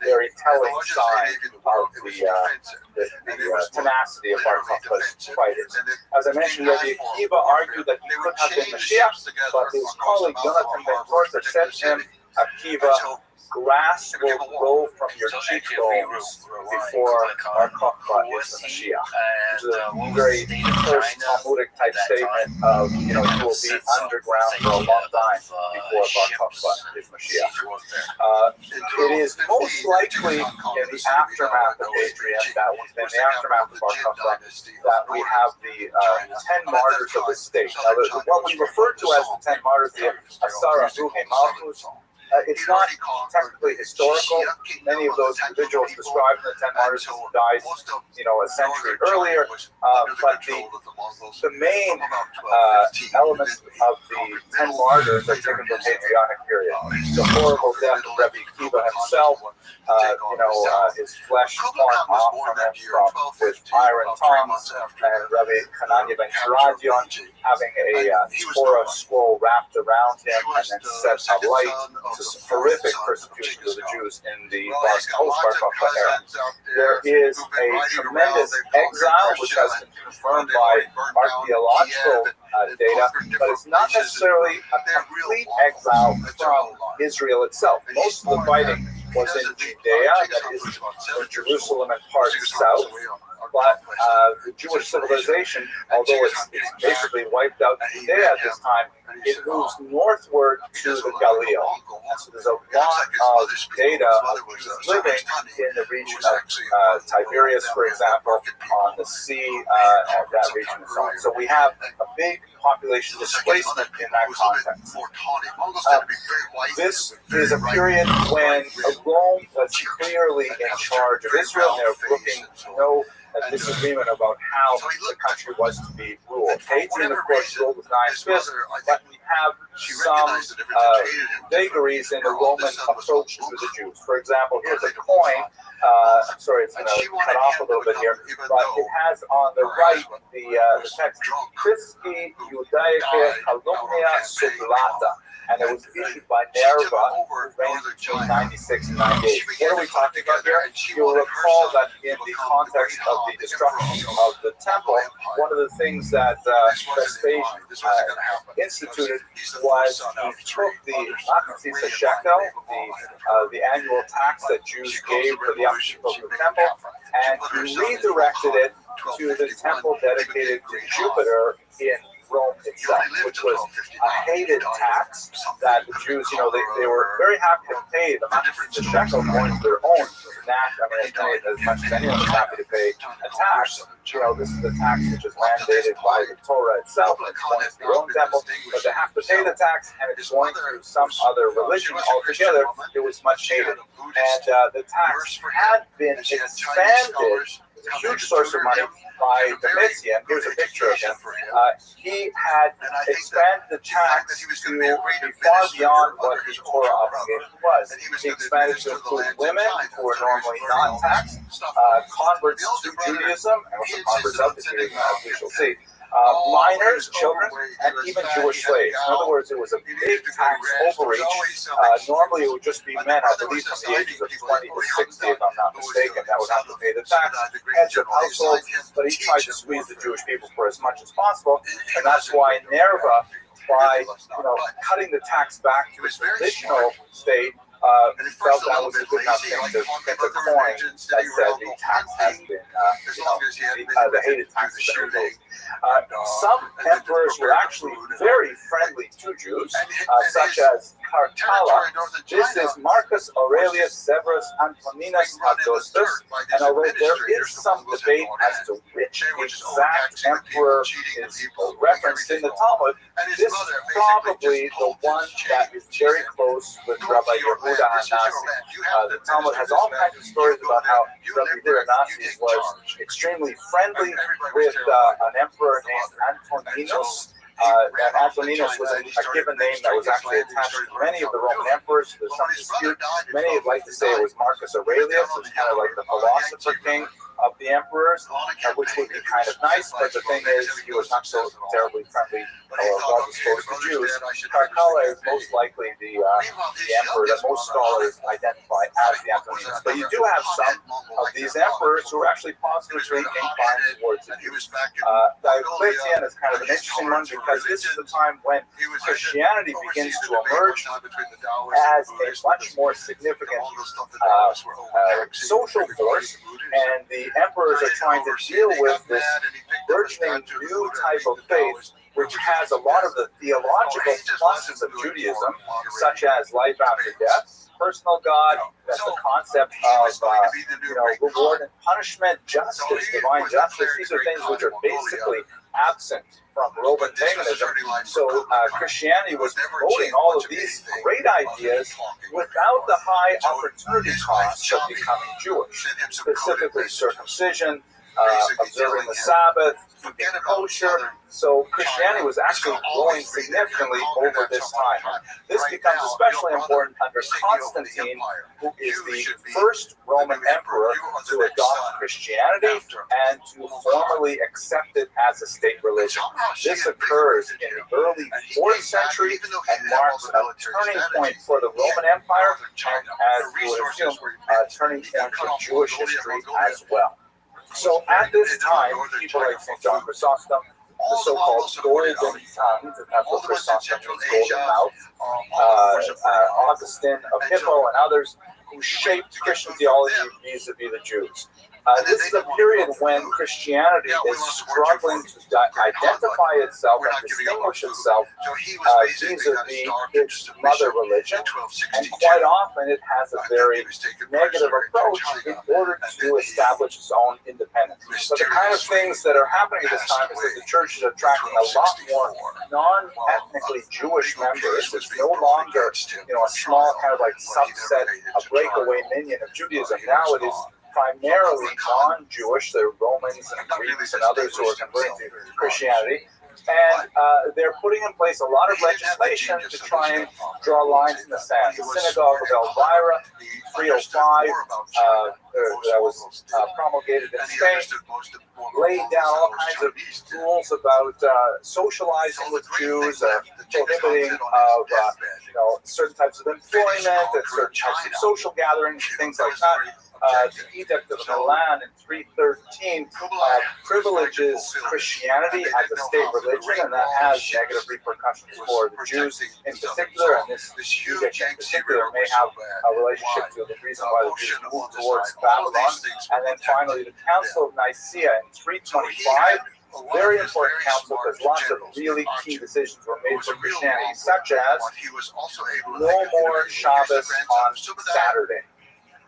very telling sign of the tenacity of Bar Kokhba's fighters. As I mentioned, Rabbi Akiva argued that he could have been Mashiach, but his colleague Jonathan Ben Torta said to him, "Akiva, grass will grow from your cheekbones before Bar Kokhba is the Mashiach." Which is a very first Talmudic type statement of, you will be underground for a long time before Bar Kokhba is Mashiach. It is most likely in the aftermath of Hadrian, that was in the aftermath of Bar Kokhba, that we have the 10 martyrs of the state. Now, what we refer to as the 10 martyrs, the Asara Ruhe Malchus, it's not technically historical. Many of those individuals described in the 10 martyrs died, a century earlier. But the main elements of the 10 martyrs are taken from the Hadrianic period. The horrible death of Rabbi Akiva himself, his flesh torn off from him with iron tongs, and Rabbi Hanania ben Shiradion having a Torah scroll wrapped around him and then set alight. Just horrific persecution of the Jews in the post-Bar Kokhba era. There is a tremendous exile, which has been confirmed by archaeological data, but it's not necessarily a complete exile from Israel itself. Most of the fighting was in Judea, that is, in Jerusalem and parts south. But the Jewish civilization, although it's basically wiped out in Judea at this time, it moves northward to the Galil. And so there's a lot of data of Jews living in the region of Tiberias, for example, on the sea, that region and so on. So we have a big population displacement in that context. This is a period when Rome was clearly in charge of Israel. They're looking no disagreement about how the country was to be ruled. Hadrian, of course, ruled with 9 fists, but we have some vagaries in the Roman approach to the Jews. For example, here's a coin. Sorry, it's going to cut off a little bit here, but it has on the right the text, Christi Judaike Calumnia Sublata. And it was issued by Nerva, who reigned between 96 and 98. What are we talking about here? You'll recall that in the context of the destruction of the temple, one of the things that Vespasian instituted was he took the Machatzis shekel, the annual tax that Jews gave for the upkeep of the temple, and he redirected it to the temple dedicated to Jupiter in Rome itself, which was a hated tax that the Jews, they were very happy to pay the shekel going to their own as much as anyone was happy to pay a tax. This is the tax which is mandated by the Torah itself, and it's going to their own temple, but they have to pay the tax, and it's going to some other religion altogether. It was much hated. And the tax had been expanded, a huge source of money, by Domitian. Here's a picture of him. He had expanded the tax to be far beyond what the Torah obligation was. He expanded to include women who were normally not taxed, converts to Judaism, and also converts of the Judaism, as we shall see, minors, children, and even Jewish slaves. In other words, it was a big tax overreach. Normally, it would just be men, I believe, from the ages of 20 to 60, if I'm not mistaken, that would have to pay the tax. Heads of households, but he tried to squeeze the Jewish people for as much as possible, and that's why Nerva, by cutting the tax back to its original state, felt that was a good enough thing to get the coin that said the tax has been, the hated tax has been removed. Some emperors were actually very friendly to Jews, such as Caracalla. This is Marcus Aurelius Severus Antoninus Augustus, and although there is some debate as to which exact emperor is referenced in the Talmud, this is probably the one that is very close with Rabbi Yehuda Hanasi. The Talmud has all kinds of stories about how Rabbi Yehuda Hanasi was extremely friendly with an emperor named Antoninus. And Antoninus was a given name that was actually attached to many of the Roman emperors. There's some dispute. Many would like to say it was Marcus Aurelius. It's kind of like the philosopher king of the emperors, which would be kind of nice, but the thing is, he was not so terribly friendly or well disposed to Jews. Caracalla is most likely the emperor that most scholars identify as the Antoninus. But you do have some of these emperors who are actually positively inclined towards the Jews. Diocletian is kind of an interesting one because this is the time when Christianity begins to emerge as a much more significant social force, and the emperors are trying to deal with this burgeoning new type of faith, which has a lot of the theological pluses of Judaism, such as life after death, personal God, that's the concept of reward and punishment, justice, divine justice. These are things which are basically absent from Roman paganism. So Christianity was promoting all of these great ideas without the high opportunity cost of becoming Jewish, specifically circumcision, observing the Sabbath, keeping kosher. So Christianity was actually growing significantly over this time. This becomes especially important under Constantine, who is the first Roman emperor to adopt Christianity and to formally accept it as a state religion. This occurs in the early 4th century and marks a turning point for the Roman Empire, and as you would assume, a turning point for Jewish history as well. So at this time, people like St. John Chrysostom, the so-called golden tongues, that's what Chrysostom means, golden mouth, Augustine of Hippo and others, who shaped Christian theology vis-a-vis the Jews. This is a period when Christianity is struggling to identify itself and distinguish itself vis-a-vis its mother religion, and quite often it has a very negative approach in order to establish its own independence. So the kind of things that are happening at this time is that the church is attracting a lot more non-ethnically Jewish members. It's no longer, a small kind of like subset, a breakaway minion of Judaism. Now it is primarily non-Jewish. They're Romans and Greeks and others who are converting to Christianity. And they're putting in place a lot of legislation to try and draw lines in the sand. The Synagogue of Elvira, 305, that was promulgated in Spain, laid down all kinds of rules about socializing with Jews, prohibiting of certain types of employment and certain types of social gatherings, things like that. The Edict of Milan in 313 privileges Christianity as a state religion, and that has negative repercussions for the Jews in particular, and this edict in particular may have a relationship to the reason why the Jews moved towards Babylon. And then finally, the Council of Nicaea in 325 very important council because lots of really key decisions were made for Christianity, such as no more Shabbos on Saturday.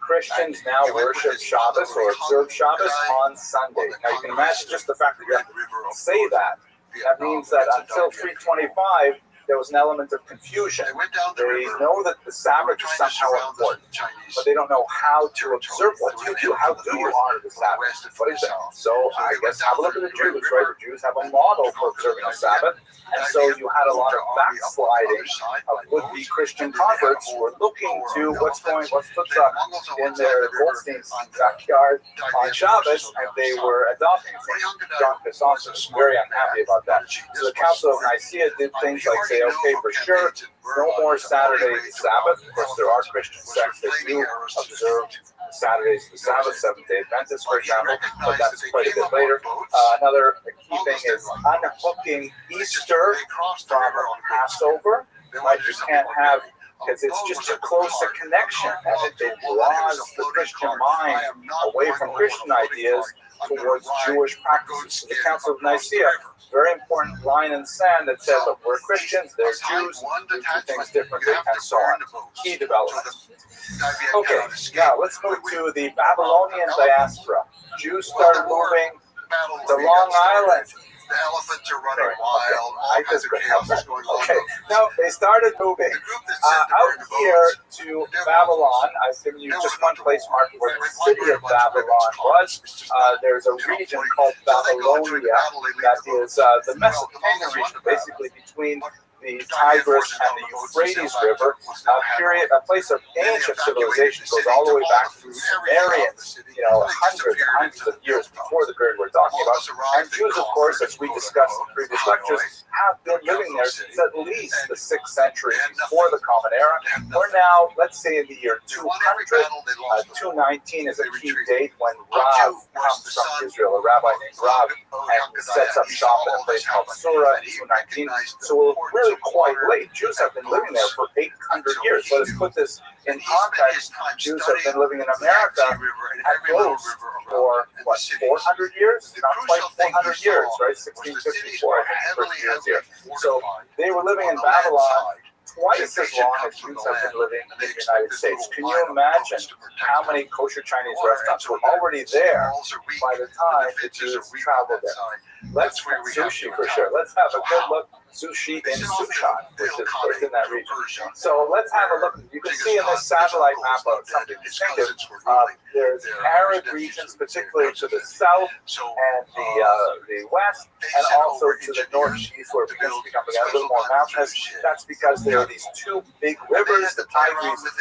Christians now worship Shabbos or observe Shabbos on Sunday. Now you can imagine just the fact that you have to say that. That means that until 325, there was an element of confusion. They know that the Sabbath is somehow important, but they don't know how to observe. What do you do? How do you honor the Sabbath? What is it? So I guess have a look at the Jews, right? The Jews have a model for observing the Sabbath, and so you had a lot of backsliding of would-be Christian converts who were looking to what's put up in their Goldstein's backyard on Shabbos, and they were adopting things. John Chrysostom was very unhappy about that. So the Council of Nicaea did things like say, okay, for sure, no more Saturday Sabbath. Of course, there are Christian sects that do observe Saturdays the Sabbath, Seventh-day Adventists, for example, but that's quite a bit later. Another key thing is unhooking Easter from Passover. Right? You can't have, because it's just too close a connection, and it draws the Christian mind away from Christian ideas towards Jewish practices. The Council of Nicaea, very important line in the sand that said, look, we're Christians, they're Jews, we do things differently, and so on. Key developments. Okay, now let's move to the Babylonian diaspora. Jews started moving to Long Island. The elephants are running wild. I just couldn't help that. Okay, now they started moving out here to Babylon. I've given you just one place marked where the city of Babylon was. There's a region called Babylonia that is the Mesopotamian region, basically between the Tigris and the Euphrates River, a place of ancient civilization, goes all the way back to Sumerians, hundreds of years before the period we're talking about. And Jews, of course, as we discussed in previous lectures, have been living there since at least the 6th century before the Common Era. We're now, let's say, in the year 200. 219 is a key date when Rav comes from Israel, a rabbi named Rav, and sets up shop in a place called Surah in 219. So we're really quite late. Jews have been living there for 800 years. Let us put this in context. Jews have been living in America at most for, 400 years? Not quite 400 years, right? 1654, I think, the first years here. So they were living in Babylon twice as long as Jews have been living in the United States. Can you imagine how many kosher Chinese restaurants were already there by the time the Jews traveled there? Let's sushi for sure. Let's have a good look. Sushi in Sushan, which is in that region. So let's have a look. You can see in this satellite map something distinctive. There's arid regions, particularly to the south and the west, and also to the northeast, where it begins to become a little more mountainous. That's because there are these two big rivers, the Tigris, the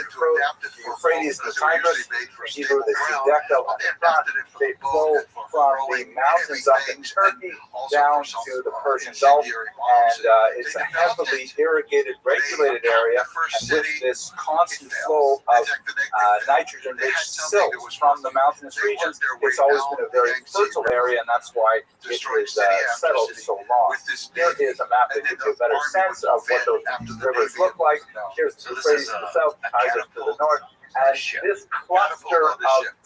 Euphrates, and the Tigris. In Hebrew, they see Dekel on the front. They flow from the mountains up in Turkey down to the Persian Gulf, and it's a heavily irrigated, regulated area, and with this constant flow of nitrogen-rich silt from the mountainous regions, it's always been a very fertile area, and that's why it is settled so long. Here is a map that gives you a better sense of what those rivers look like. Here's the Euphrates to the south, Tigris to the north, and this cluster of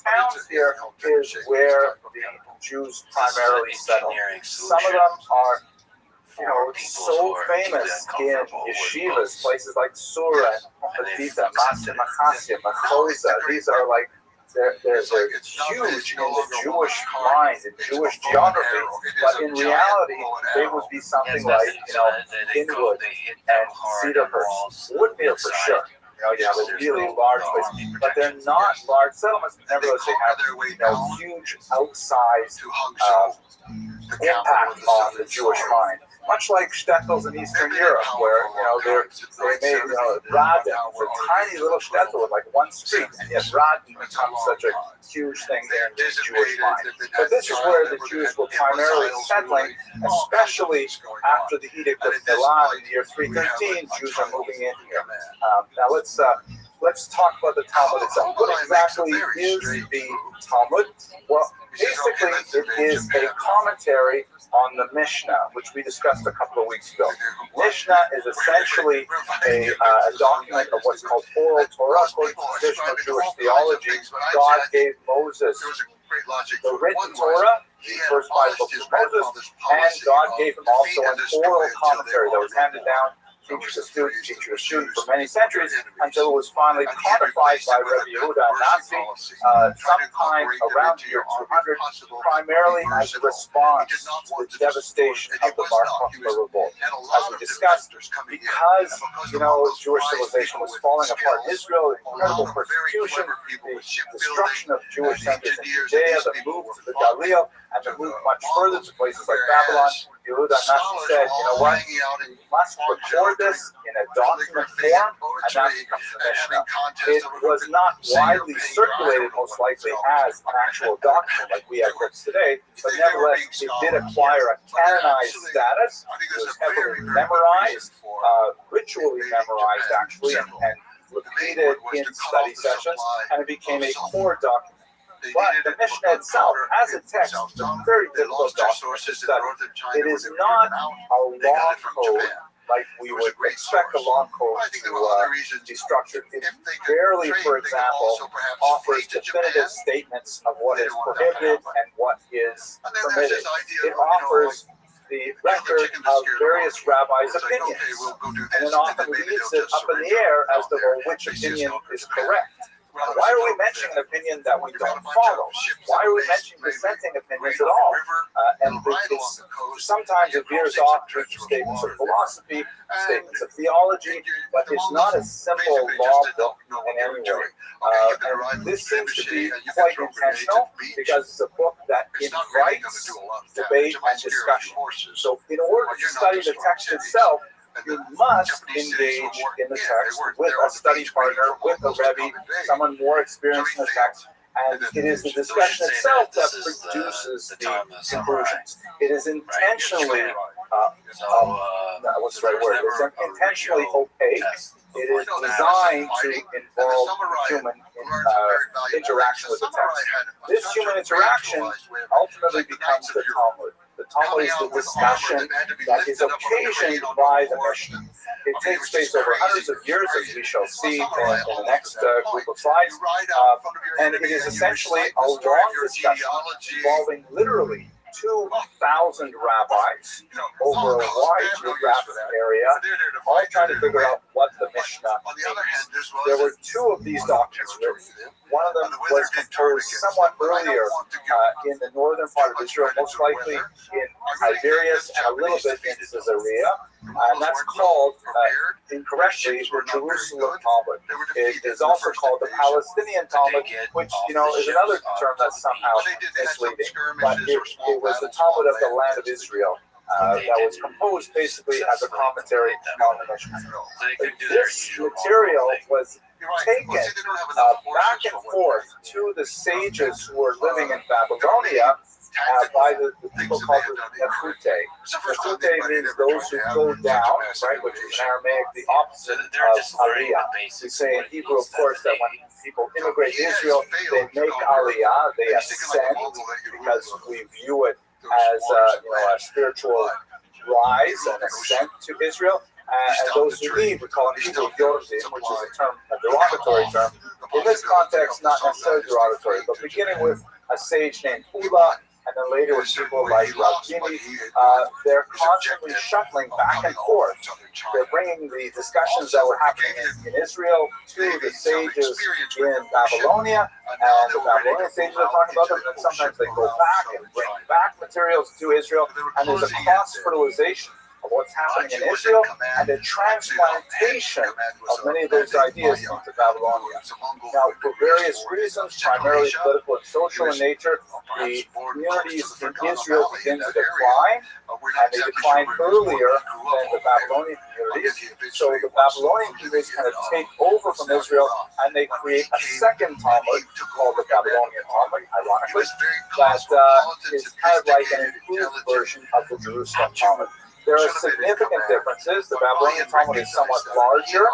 towns here is where the Jews primarily settle. Some of them are so famous in yeshivas, places like Surah, Haditha, Masim, Machasim, Machosa. These are like, they're huge in the Jewish mind, in Jewish geography, but in reality, they would be something like, Inwood and Cedarhurst, Woodville for sure. You have a really large place, but they're not large settlements. Nevertheless, they have huge outsized impact on the Jewish mind. Much like shtetls in Eastern Europe, where they made Radin, it's a tiny little shtetl with like one street, and yet Radin becomes such a huge thing there in the Jewish mind. But this is where the Jews were primarily settling, especially after the Edict of Milan in the year 313. Jews are moving in here. Now let's talk about the Talmud itself. What exactly is the Talmud? Well, basically, it is a commentary on the Mishnah, which we discussed a couple of weeks ago. Mishnah is essentially a document of what's called oral Torah. According to traditional Jewish theology, God gave Moses the written Torah. the first 5 books of Moses, and God gave him also an oral commentary that was handed down teacher to student for many centuries until it was finally codified by Rabbi Yehuda Nasi sometime around the year 200, primarily as a response to the devastation of the Bar Kokhba revolt. As we discussed, because Jewish civilization was falling apart in Israel, incredible persecution, the destruction of Jewish centers in Judea, the move to the Galil, and the move much further to places like Babylon, Yehuda Nasi said, you know what, you must record this in a document form, and that becomes the Mishnah. It was not widely circulated, most likely, as an actual document like we have books today, but nevertheless, it did acquire a canonized status. It was heavily memorized, ritually memorized, actually, and repeated in study sessions, and it became a core document. But the Mishnah itself, as a text, is a very difficult document to study. It is not a long code like we would expect a long code to be structured. It barely, for example, offers definitive statements of what is prohibited and what is permitted. It offers the record of various rabbis' opinions, and then often leaves it up in the air as to which opinion is correct. Why are we mentioning an opinion that we don't follow? Why are we mentioning dissenting opinions at all? And sometimes it veers off to statements of philosophy, statements of theology, but it's not a simple law book in any way. And this seems to be quite intentional because it's a book that invites debate and discussion. So in order to study the text itself, you must engage in the text with a study partner, with a Rebbe, someone more experienced in the text, and it is the discussion itself that produces the conclusions. It is intentionally, what's the right word? It's intentionally opaque. It is designed to involve human interaction with the text. This human interaction ultimately becomes the Talmud. The Talmud is the discussion that is occasioned by the Mishnah. It takes place over hundreds of years, as we shall see in the next group of slides, and it is essentially a long discussion involving literally 2,000 rabbis over a wide geographic area, all trying to figure out what the Mishnah means. There were 2 of these documents written. One of them was composed somewhat earlier in the northern part of Israel, most likely in Tiberias and a little bit in Caesarea, and that's called, incorrectly, the Jerusalem Talmud. It is also called the Palestinian Talmud, which, is another term that's somehow misleading, but it was the Talmud of the land of Israel. That was composed basically as a commentary on the Mishnah. This material was taken back and forth to the sages who were living in Babylonia by the people called the Nefute. Nefute means those who go down, right, which is in Aramaic the opposite of Aliyah. We say in Hebrew, of course, that when people immigrate to Israel, they make Aliyah, they ascend, because we view it as a spiritual rise and ascent to Israel. And those who leave, we call them people Yordim, which is a derogatory term. In this context, not necessarily derogatory, but beginning with a sage named Ula, and then later with people like Rabbi, they're constantly shuttling back and forth. They're bringing the discussions that were happening in Israel to the sages in Babylonia, and the Babylonian sages are talking about them, and then sometimes they go back and bring back materials to Israel, and there's a cross-fertilization of what's happening in Israel and the transplantation of many of those ideas into Babylonia. Now, for various reasons, primarily political and social in nature, the communities in Israel begin to decline, and they decline earlier than the Babylonian communities. So the Babylonian communities kind of take over from Israel, and they create a second Talmud called the Babylonian Talmud, ironically, that is kind of like an improved version of the Jerusalem Talmud. There are significant differences. The Babylonian Talmud is somewhat larger,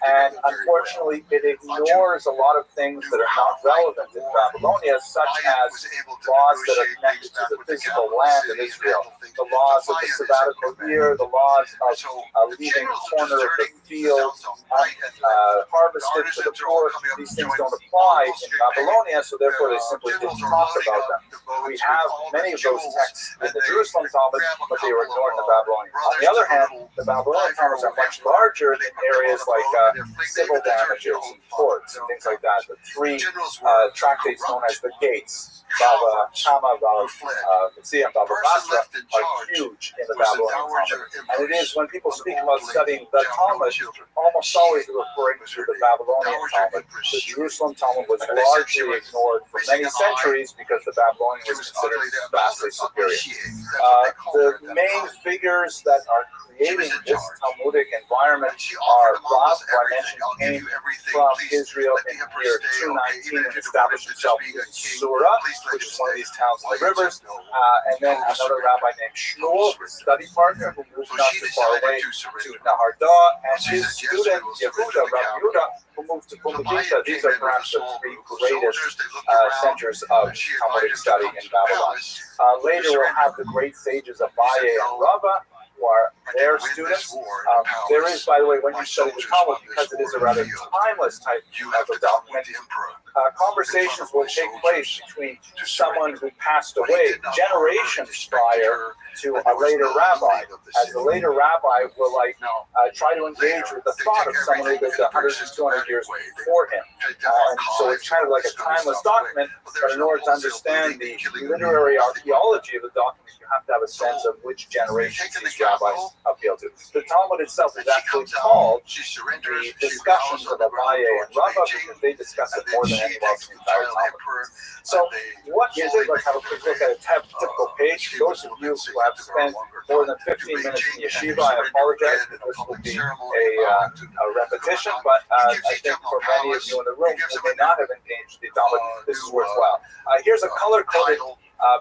And unfortunately, it ignores a lot of things that are not relevant in Babylonia, such as laws that are connected to the physical land of Israel, the laws of the sabbatical year, the laws of leaving a corner of the field harvested for the poor. These things don't apply in Babylonia, so therefore they simply didn't talk about them. We have many of those texts in the Jerusalem Talmud, but they were ignored in the Babylonian. On the other hand, the Babylonian Talmuds are much larger in areas like civil damages and torts and things like that. The three tractates known as the Gates, Bava Kama, Bava Metzia, and Bava Basra, are huge in the Babylonian Talmud. And it is when people speak about studying the Talmud, almost always referring to the Babylonian Talmud. The Jerusalem Talmud was largely ignored for many centuries because the Babylonian was considered vastly superior. The main figures that are creating this Talmudic environment are Rav, who I mentioned, came from Israel in the year 219 and established himself in Surah, which is one of these towns in the rivers, and then another rabbi named Shmuel, his study partner, who moved not too far away to Naharda, and his student Yehuda, Rabbi Yehuda, who moved to Pumbedita. These are perhaps the three greatest centers of Talmudic study in Babylon. Later we'll have the great sages Abaye and Rava, who are their students. There is, by the way, when you study the Talmud, because it is a rather timeless type of document, conversations will take place between someone who passed away generations prior to a later rabbi, as the later rabbi will try to engage with the thought of someone who lived 100 to 200 years before him. And so it's kind of like a timeless document, but in order to understand the literary archaeology of the document, you have to have a sense of which generation these rabbis appeal to. The Talmud itself is actually called the Discussions of Abaye and Rava because they discuss it more than anyone else in the entire Talmud. So what is it? Let's have a quick look at a typical page. Those of you who have spent more than 15 minutes in yeshiva, I apologize because this will be a repetition, but I think for many of you in the room who may not have engaged the Talmud, this is worthwhile. Here's a color-coded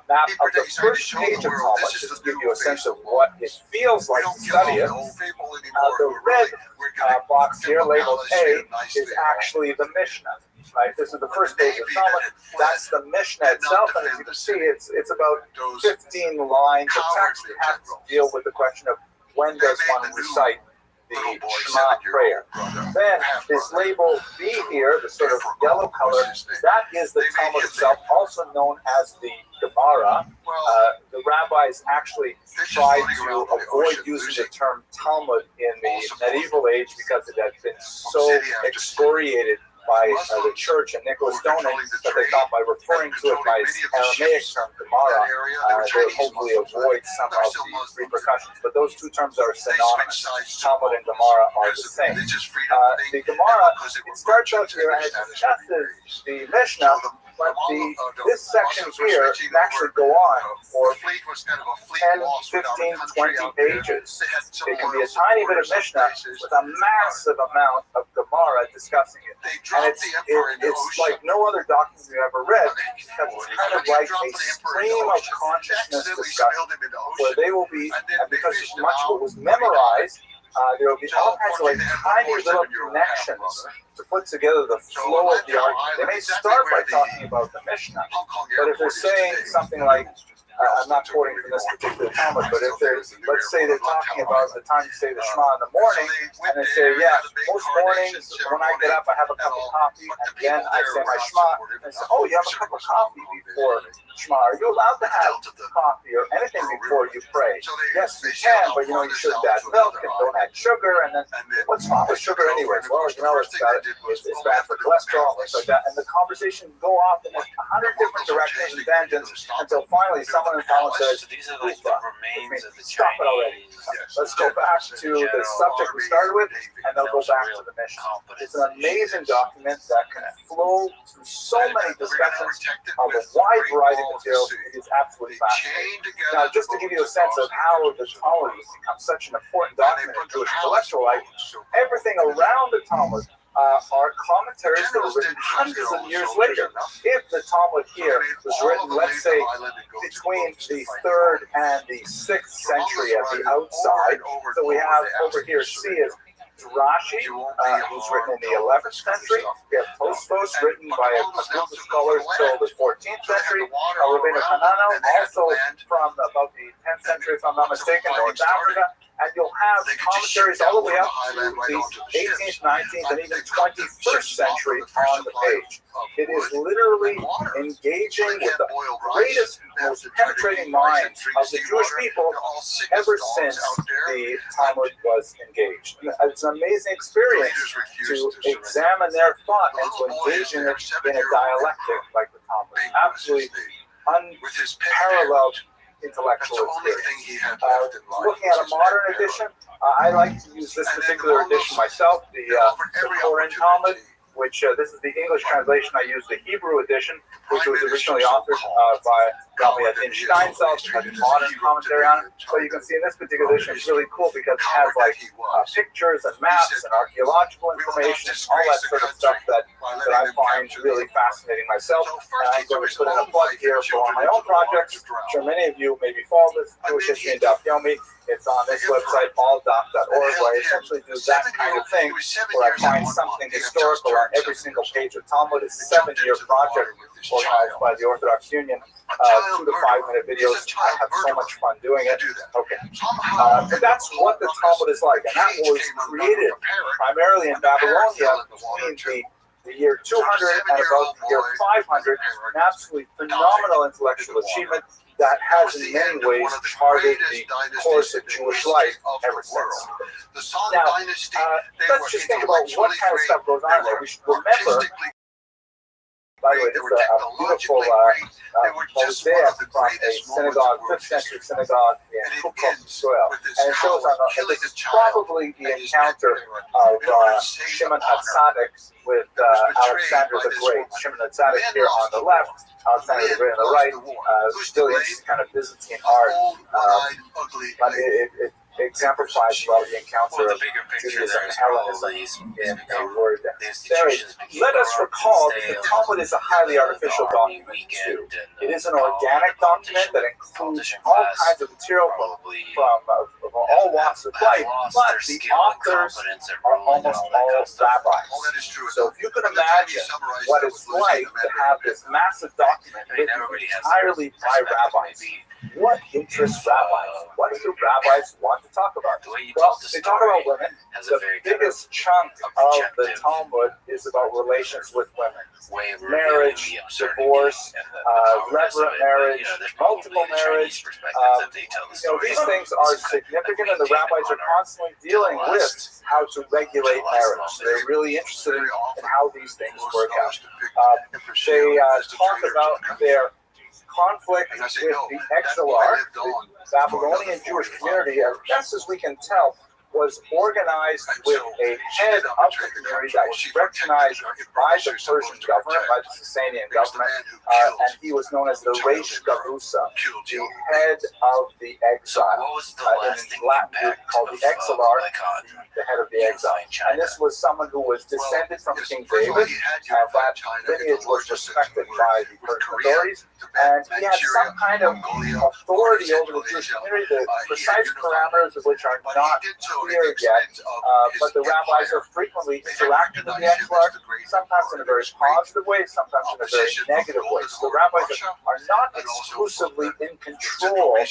map of the first page of Talmud, just to give you a sense of what it feels like to study it. The red box here, labeled A, is actually the Mishnah. Right, this is the first page of Talmud. That's the Mishnah itself, and as you can see, it's about 15 lines of text. It has to deal with the question of when does one recite the Shema prayer. Then this label B here, the sort of yellow color, that is the Talmud itself, also known as the Gemara. The rabbis actually tried to avoid using the term Talmud in the medieval age because it had been so excoriated by the church and Nicholas Doning that they thought by referring to it by its Aramaic term Gemara, they would hopefully avoid some of the repercussions. But those two terms are synonymous. Talmud and Gemara are the same. The Gemara, it starts out here and it discusses the Mishnah, but this section here can actually go on for 10, 15, 20 pages. It can be a tiny bit of Mishnah with a massive amount of Gemara discussing it. And it's like no other document you've ever read, because it's kind of like a stream of consciousness discussion, where they will be, and because much of it was memorized, there will be all kinds of tiny little connections to put together the flow of the argument. They may start by talking about the Mishnah, but if they're saying something like, I'm not quoting from this particular Talmud, but if they're, let's say they're talking about the time you say the Shema in the morning, and they say, yeah, most mornings when I get up, I have a cup of coffee, and then I say my Shema, and they say, oh, you have a cup of coffee before Shema. Are you allowed to have coffee or anything before you pray? Yes, you can, but you shouldn't add milk and don't add sugar, and then what's wrong with sugar anyways? Well, it's bad for cholesterol and things like that, and the conversation go off in 100 different directions and tangents until finally someone in the Talmud says, stop it already. Let's go back to the subject we started with, and they'll go back to the Mishnah. It's an amazing document that can flow through so many discussions of a wide variety of materials. It is absolutely fascinating. Now, just to give you a sense of how the Talmud has become such an important document in Jewish intellectual life, everything around the Talmud are commentaries that were written hundreds of years later. If the Talmud here was written, let's say, between the 3rd and the 6th century at the outside, so we have over here C is Rashi, who's written in the 11th century. We have Tosfos, written by a group of scholars till the 14th century. Rabbeinu Hananel, also from about the 10th century, if I'm not mistaken, North Africa. And you'll have commentaries all the way up to the 18th, 19th, and even 21st century on the page. It is literally engaging with the greatest, most penetrating minds of the Jewish people ever since the Talmud was engaged. It's an amazing experience to examine their thought and to engage in it in a dialectic like the Talmud. Absolutely unparalleled intellectual experience. Looking at a modern edition, I like to use this particular edition myself, the Koran Talmud, which this is the English translation. I use the Hebrew edition, which was originally authored by Rabbi Steinsaltz, has a modern commentary on it. So you can see in this particular edition, it's really cool because it has like pictures and maps and archaeological information, all that sort of stuff that I find really fascinating myself. And I'm going to put in a plug here for one of my own projects. I'm sure many of you maybe follow this, Jewish History and Daf Yomi. It's on this website, alldaf.org, where I essentially do that kind of thing, where I find something historical on every single page of Talmud. It's a 7-year project organized by the Orthodox Union. 2 to 5 minute videos. I have so much fun doing it. Okay. But that's what the Talmud is like. And that was created primarily in Babylonia between the year 200 and about the year 500. An absolutely phenomenal intellectual achievement that has in many ways charted the course of Jewish life ever since. Now, let's just think about what kind of stuff goes on there. We should remember, by the way, this is a beautiful mosaic from a synagogue, 5th century synagogue in Kukum, Israel. And it shows on this is probably the encounter of Shimon HaTzadik with Alexander the Great. Shimon HaTzadik here on the left, Alexander the Great on the right. Still this kind of Byzantine art, but it exemplifies well the encounter of Judaism and Hellenism in a word. Let us recall that the Talmud is a highly artificial document too. It is an organic document that includes all kinds of material from all walks of life, but the authors are almost all rabbis. So if you can imagine what it's like to have this massive document written entirely by rabbis, what interests rabbis? What do rabbis want to talk about? Well, they talk about women. The biggest chunk of the Talmud is about relations with women. Marriage, divorce, reverent marriage, multiple marriage. These things are significant, and the rabbis are constantly dealing with how to regulate marriage. They're really interested in how these things work out. They talk about their conflict with the exilarch, the Babylonian Jewish community, as best as we can tell, was organized with a head of the community that was recognized by the Persian government, by the Sasanian government, and he was known as the Reish Garusa, the head of the exile. In Latin, called the exilarch, the head of the exile. And this was someone who was descended from King David, and that lineage was respected by the Persian authorities, and he had some kind of authority over the Jewish community, the precise parameters of which are not clear yet, but the rabbis are frequently interacting with the exarch, sometimes in a very positive way, sometimes in a very negative way. So the rabbis are not exclusively in control of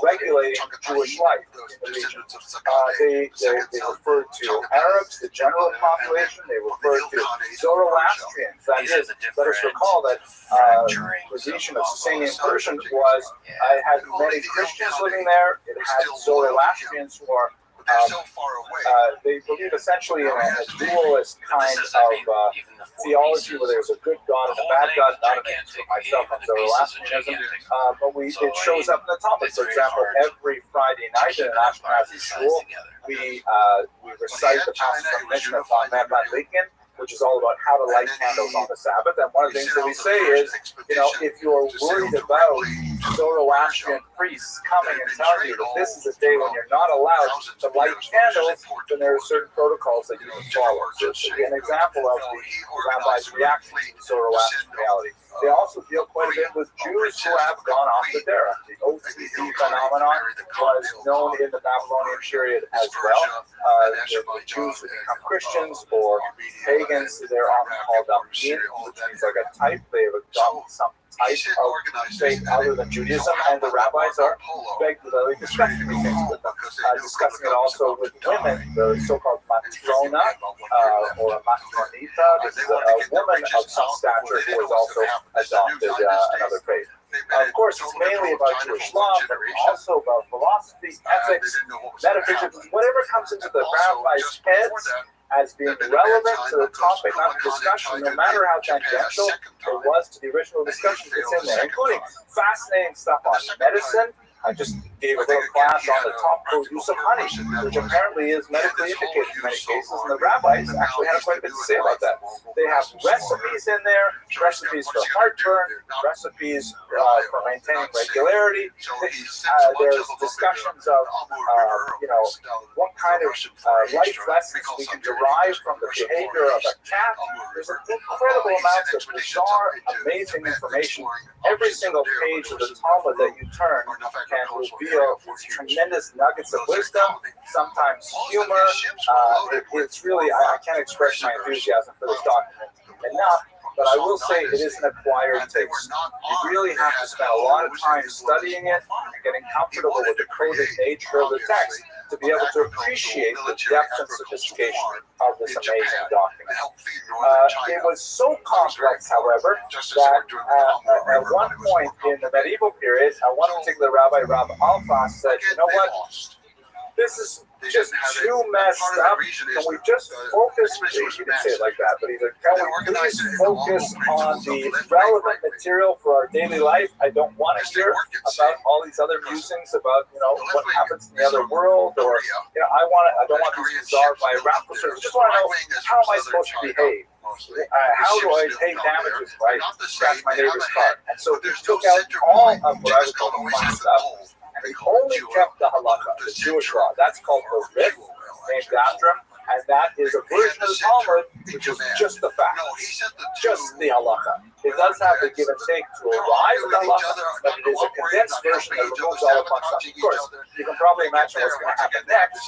regulating Jewish life in the region. They refer to Arabs, the general population. They refer to Zoroastrians. That is, let us recall that the region of Sasanian Persian had many Christians living there. It had Zoroastrians who are they believe essentially in a dualist kind of theology where there's a good God and a bad God. Not a name for myself on Zoroastrianism, but it shows up in the Talmud. For example, every Friday night in an Ashkenazi school, we recite the passage from Mishnah on Mabbat Lincoln, which is all about how to light candles on the Sabbath. And one of the things that we say is, if you're worried about Zoroastrian priests coming and telling you that this is a day when you're not allowed to light candles, then there are certain protocols that you can follow. So this would be an example of the rabbis reacting to Zoroastrian reality. They also deal quite a bit with Jews who have gone off the derech. The OTD phenomenon was known in the Babylonian period as well. The Jews who become Christians or pagans, they're often called Abin, which means like a type. They have adopted some type of faith other than Judaism, and the rabbis are regularly discussing these things with them. Discussing it also with women, the so-called matrona or matronita. This is a woman of some stature who has also adopted another faith. Of course, it's mainly about Jewish law, but also about philosophy, ethics, metaphysics, whatever comes into the rabbis' heads as being relevant to the topic of discussion, no matter how tangential it was to the original discussion that's in there, including fascinating stuff on medicine. I just gave a little class on the topical use of honey, which apparently is medically indicated in many cases, and the rabbis actually have quite a bit to say about that. They have recipes in there, recipes for heartburn, recipes for maintaining regularity. There's discussions of, what kind of life lessons we can derive from the behavior of a cat. There's incredible amounts of bizarre, amazing information. Every single page of the Talmud that you turn can reveal tremendous nuggets of wisdom, sometimes humor. It's really, I can't express my enthusiasm for this document enough, but I will say it is an acquired taste. You really have to spend a lot of time studying it and getting comfortable with the coded nature of the text to be able to appreciate the depth and sophistication of this amazing document. It was so complex, however, that at one point in the medieval period, one particular rabbi, Rabbi Alphas, said, you know what, this is just too messed up. Can we just focus, you can say it like that, but either can we please focus on the relevant material for our daily life? I don't want to hear about all these other musings about, what happens in the other world, or, I don't want these bizarre biographical stories. I just want to know, how am I supposed to behave? How do I pay damages if I scratch my neighbor's car? And so he took out all of what I would call the fun stuff, and he only kept the halakha, the Jewish law. That's called the Rif, named after him, and that is a version of the Talmud, which is just the facts, just the halakha. It does have the give and take to arrive at the halakha, but it is a condensed version that removes all the fun stuff. Of course, you can probably imagine what's going to happen next.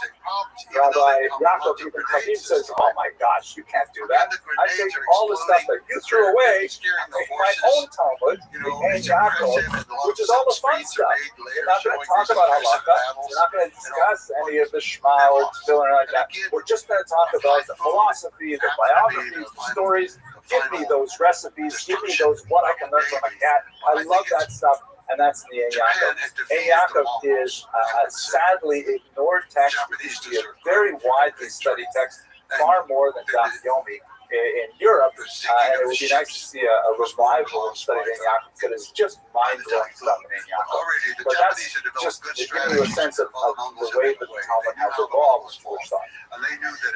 Rabbi Yaakov Ibn Khabib says, oh my gosh, you can't do that. I take all the stuff that you threw away and make my own Talmud, the Ein Yaakov, which is all the fun stuff. You're not going to talk about halakha. You're not going to discuss any of the Shema or tefillin or like that. We're just going to talk about the philosophy, the biographies, the stories. Give me those recipes. Give me those what I can learn from a cat. I love that stuff, and that's the Ein Yaakov. Ein Yaakov is a sadly ignored text. It used to be a very widely studied text, far more than Daf Yomi in Europe. And it would be nice to see a revival of studying Ein Yaakov, because it's just mind-blowing stuff in Ein Yaakov. But that's just to give you a sense of the way that the Talmud has evolved with Jewish thought.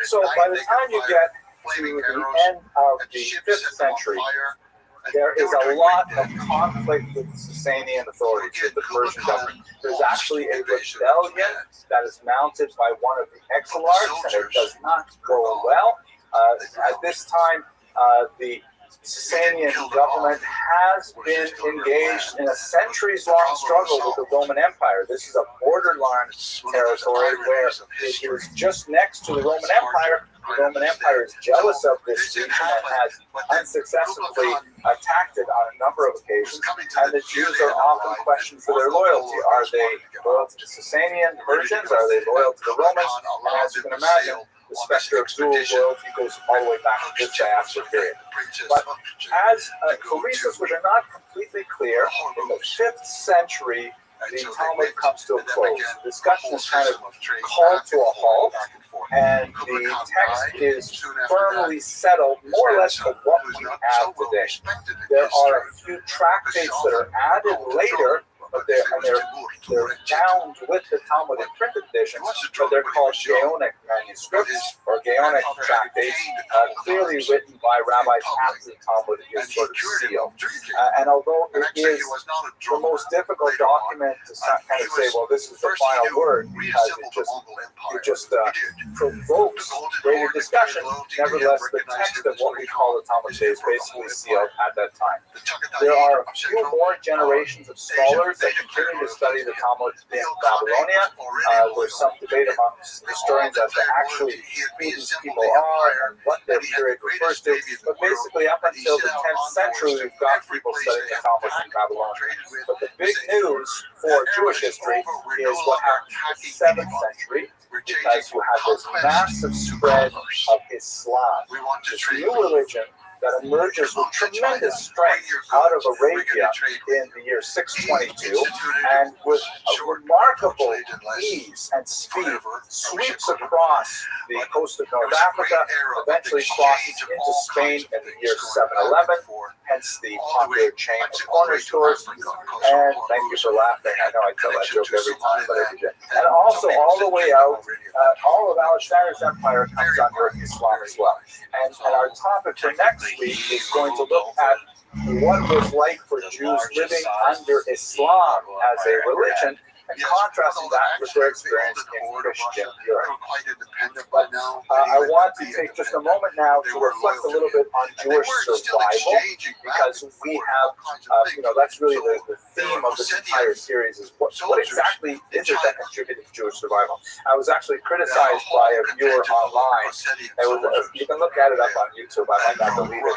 So by the time you get to the end of the 5th century, there is a lot of conflict with the Sasanian authorities, with the Persian government. There's actually a rebellion that is mounted by one of the exilarchs, and it does not go well. At this time, the Sasanian government has been engaged in a centuries-long struggle with the Roman Empire. This is a borderline territory where it is just next to the Roman Empire. The Roman Empire is jealous of this region and has unsuccessfully attacked it on a number of occasions, and the Jews are often questioned for their loyalty. Are they loyal to the Sasanian Persians? Are they loyal to the Romans? And as you can imagine, the specter of dual loyalty goes all the way back to this diaspora period. But as for reasons which are not completely clear, in the 5th century, the Talmud comes to a close. The discussion is kind of called to a halt, and the text is firmly settled, more or less, to what we have today. There are a few tractates that are added later, but they're bound with the Talmud in printed editions, but they're called Gaonic manuscripts, or or Gaonic tractates, clearly written by rabbis after the Talmud is sort of sealed. And although it is the most difficult document to kind of say, well, this is the final word, because it just provokes greater discussion, nevertheless, the text of what we call the Talmud today is basically sealed at that time. There are a few more generations of scholars that continue to study the Talmud in Babylonia. There's some debate amongst historians as to actually who these people are and what their period refers to. But basically, up until the 10th century, we've got people studying the Talmud in Babylonia. But the big news for Jewish history is what happened in the 7th century, because you had this massive spread of Islam, this new religion that emerges with tremendous strength out of Arabia in the year 622, and with a remarkable ease and speed sweeps across the coast of North Africa, eventually crosses into Spain in the year 711, hence the popular chain of corner stores. And thank you for laughing. I know I tell that joke every time, but I did. And also all the way out, all of Alexander's empire comes under Islam as well. And our topic for next week is going to look at what it was like for Jews living under Islam as a religion, and contrasting that with their experience in Christian Europe. But I want to take just a moment now to reflect a little bit on Jewish survival, because we have, that's really the theme of this entire series is what exactly is it that contributed to Jewish survival. I was actually criticized by a viewer online. You can look at it up on YouTube. I might not believe it.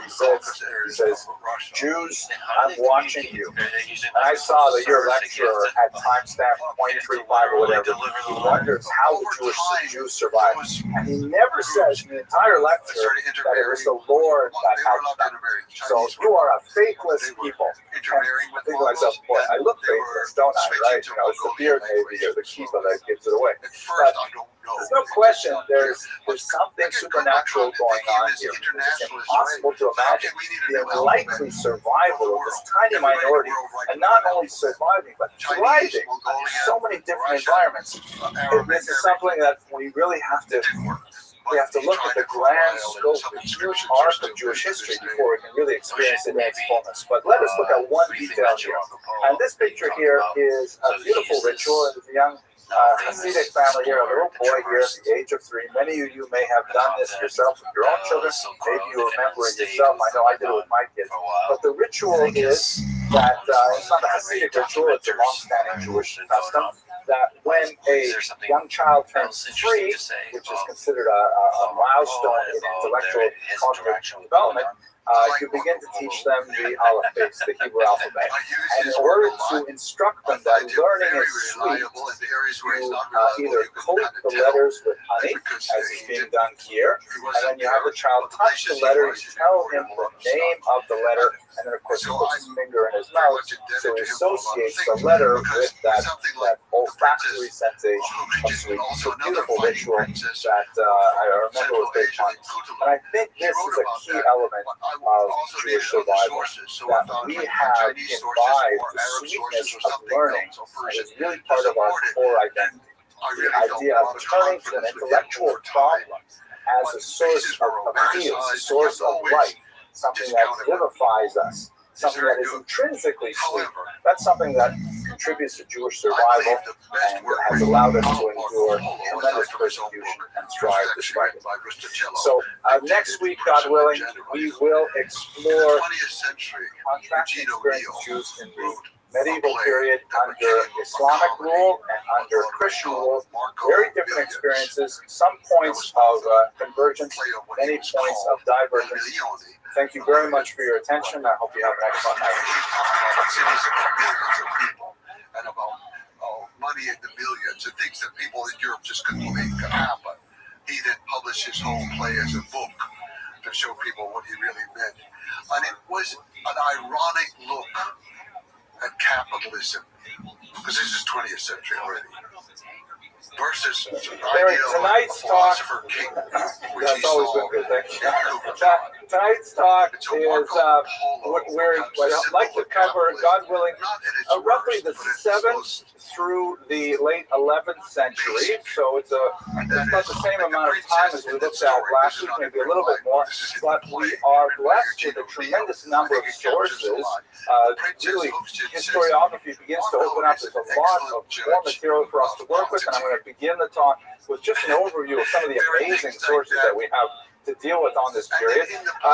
He says, Jews, I'm watching you. And I saw that your lecturer had timestamp 0.35 or whatever. He wonders how the Jews survived. And he never says in the entire lecture that it was the Lord that helped them. So you are a faithless people. And I think to myself, boy, I look faithless, don't I? Right? It's the beard maybe or the kippah that gives it away. But there's no question there's something supernatural going on here. It's impossible to imagine the unlikely survival of this tiny minority, and not only surviving, but thriving under so many different environments. This is something that we really have to look at the grand scope, the huge arc of Jewish history before we can really experience it in its fullness. But let us look at one detail here. And this picture here is a beautiful ritual. It is a young Hasidic family here, a little boy here at the age of 3. Many of you may have done this yourself with your own children. Maybe you remember it yourself. I know I did it with my kids. But the ritual is that it's not a Hasidic ritual, it's a long-standing Jewish custom, that when a young child turns 3, which is considered a milestone in intellectual cognitive development, you begin to teach them the Aleph base, the Hebrew alphabet. And in order to instruct them that learning is sweet, you either coat the letters with honey, as is being done here, and then you have the child touch the letter, you tell him the name of the letter, and then of course he puts his finger in his mouth, so he associates the letter with that olfactory sensation of sweet. It's a beautiful ritual that I remember was very fun. And I think this is a key element of Jewish survival, that we have imbibed the sweetness of learning, and it's really part of our core identity. The idea of turning to an intellectual problem as a source of appeal, a source of life, something that vivifies us, something that is intrinsically sweet. That's something that contributes to Jewish survival and has allowed us to endure tremendous persecution and thrive despite it. So next week, God willing, we will explore contrasting experience of Jews in the medieval period under Islamic rule and under Christian rule. Very different experiences, some points of convergence, many points of divergence. Thank you very much for your attention. I hope you have an excellent night. Cities of millions of people, and about money in the millions, and things that people in Europe just couldn't believe could happen. He then published his whole play as a book to show people what he really meant. And it was an ironic look at capitalism, because this is 20th century already, versus tonight's talk, that's always been good. Thank you. tonight's talk is I'd like to cover, God willing, roughly the 7th through the late 11th century. So it's about the same amount of time as we looked at last week, maybe a little bit more. But we are blessed with a tremendous number of sources. Really, historiography begins to open up. There's a lot of more material for us to work with, and I'm going to begin the talk with just an overview of some of the amazing sources that we have to deal with on this period.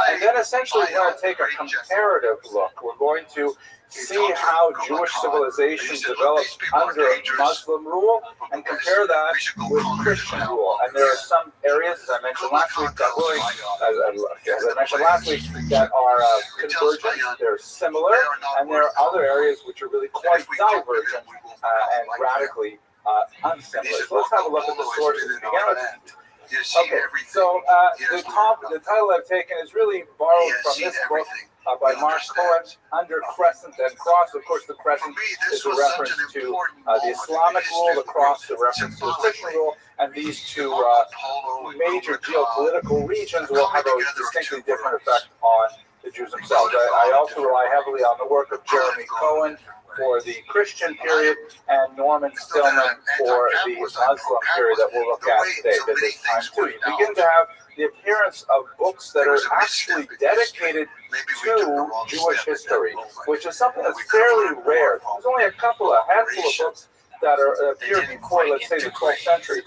And then essentially we're going to take a comparative look. We're going to see how Jewish civilization developed under Muslim rule and compare that with Christian rule. And there are some areas, as I mentioned last week, that that are convergent, they're similar, and there are other areas which are really quite divergent and radically unsimilar. So let's have a look at the sources to begin with. Okay, so the title I've taken is really borrowed from this book by Mark Cohen, Under Crescent and Cross. Of course, the crescent is a reference to the Islamic rule, the cross is a reference to the Christian rule, and these two major geopolitical regions will have a distinctly different effect on the Jews themselves. I also rely heavily on the work of Jeremy Cohen for the Christian period and Norman Stillman for the Muslim period that we'll look at today. At this time too, you begin to have the appearance of books that are actually dedicated to Jewish history, which is something that's fairly rare. There's only a handful of books that appeared before, let's say, the 12th century.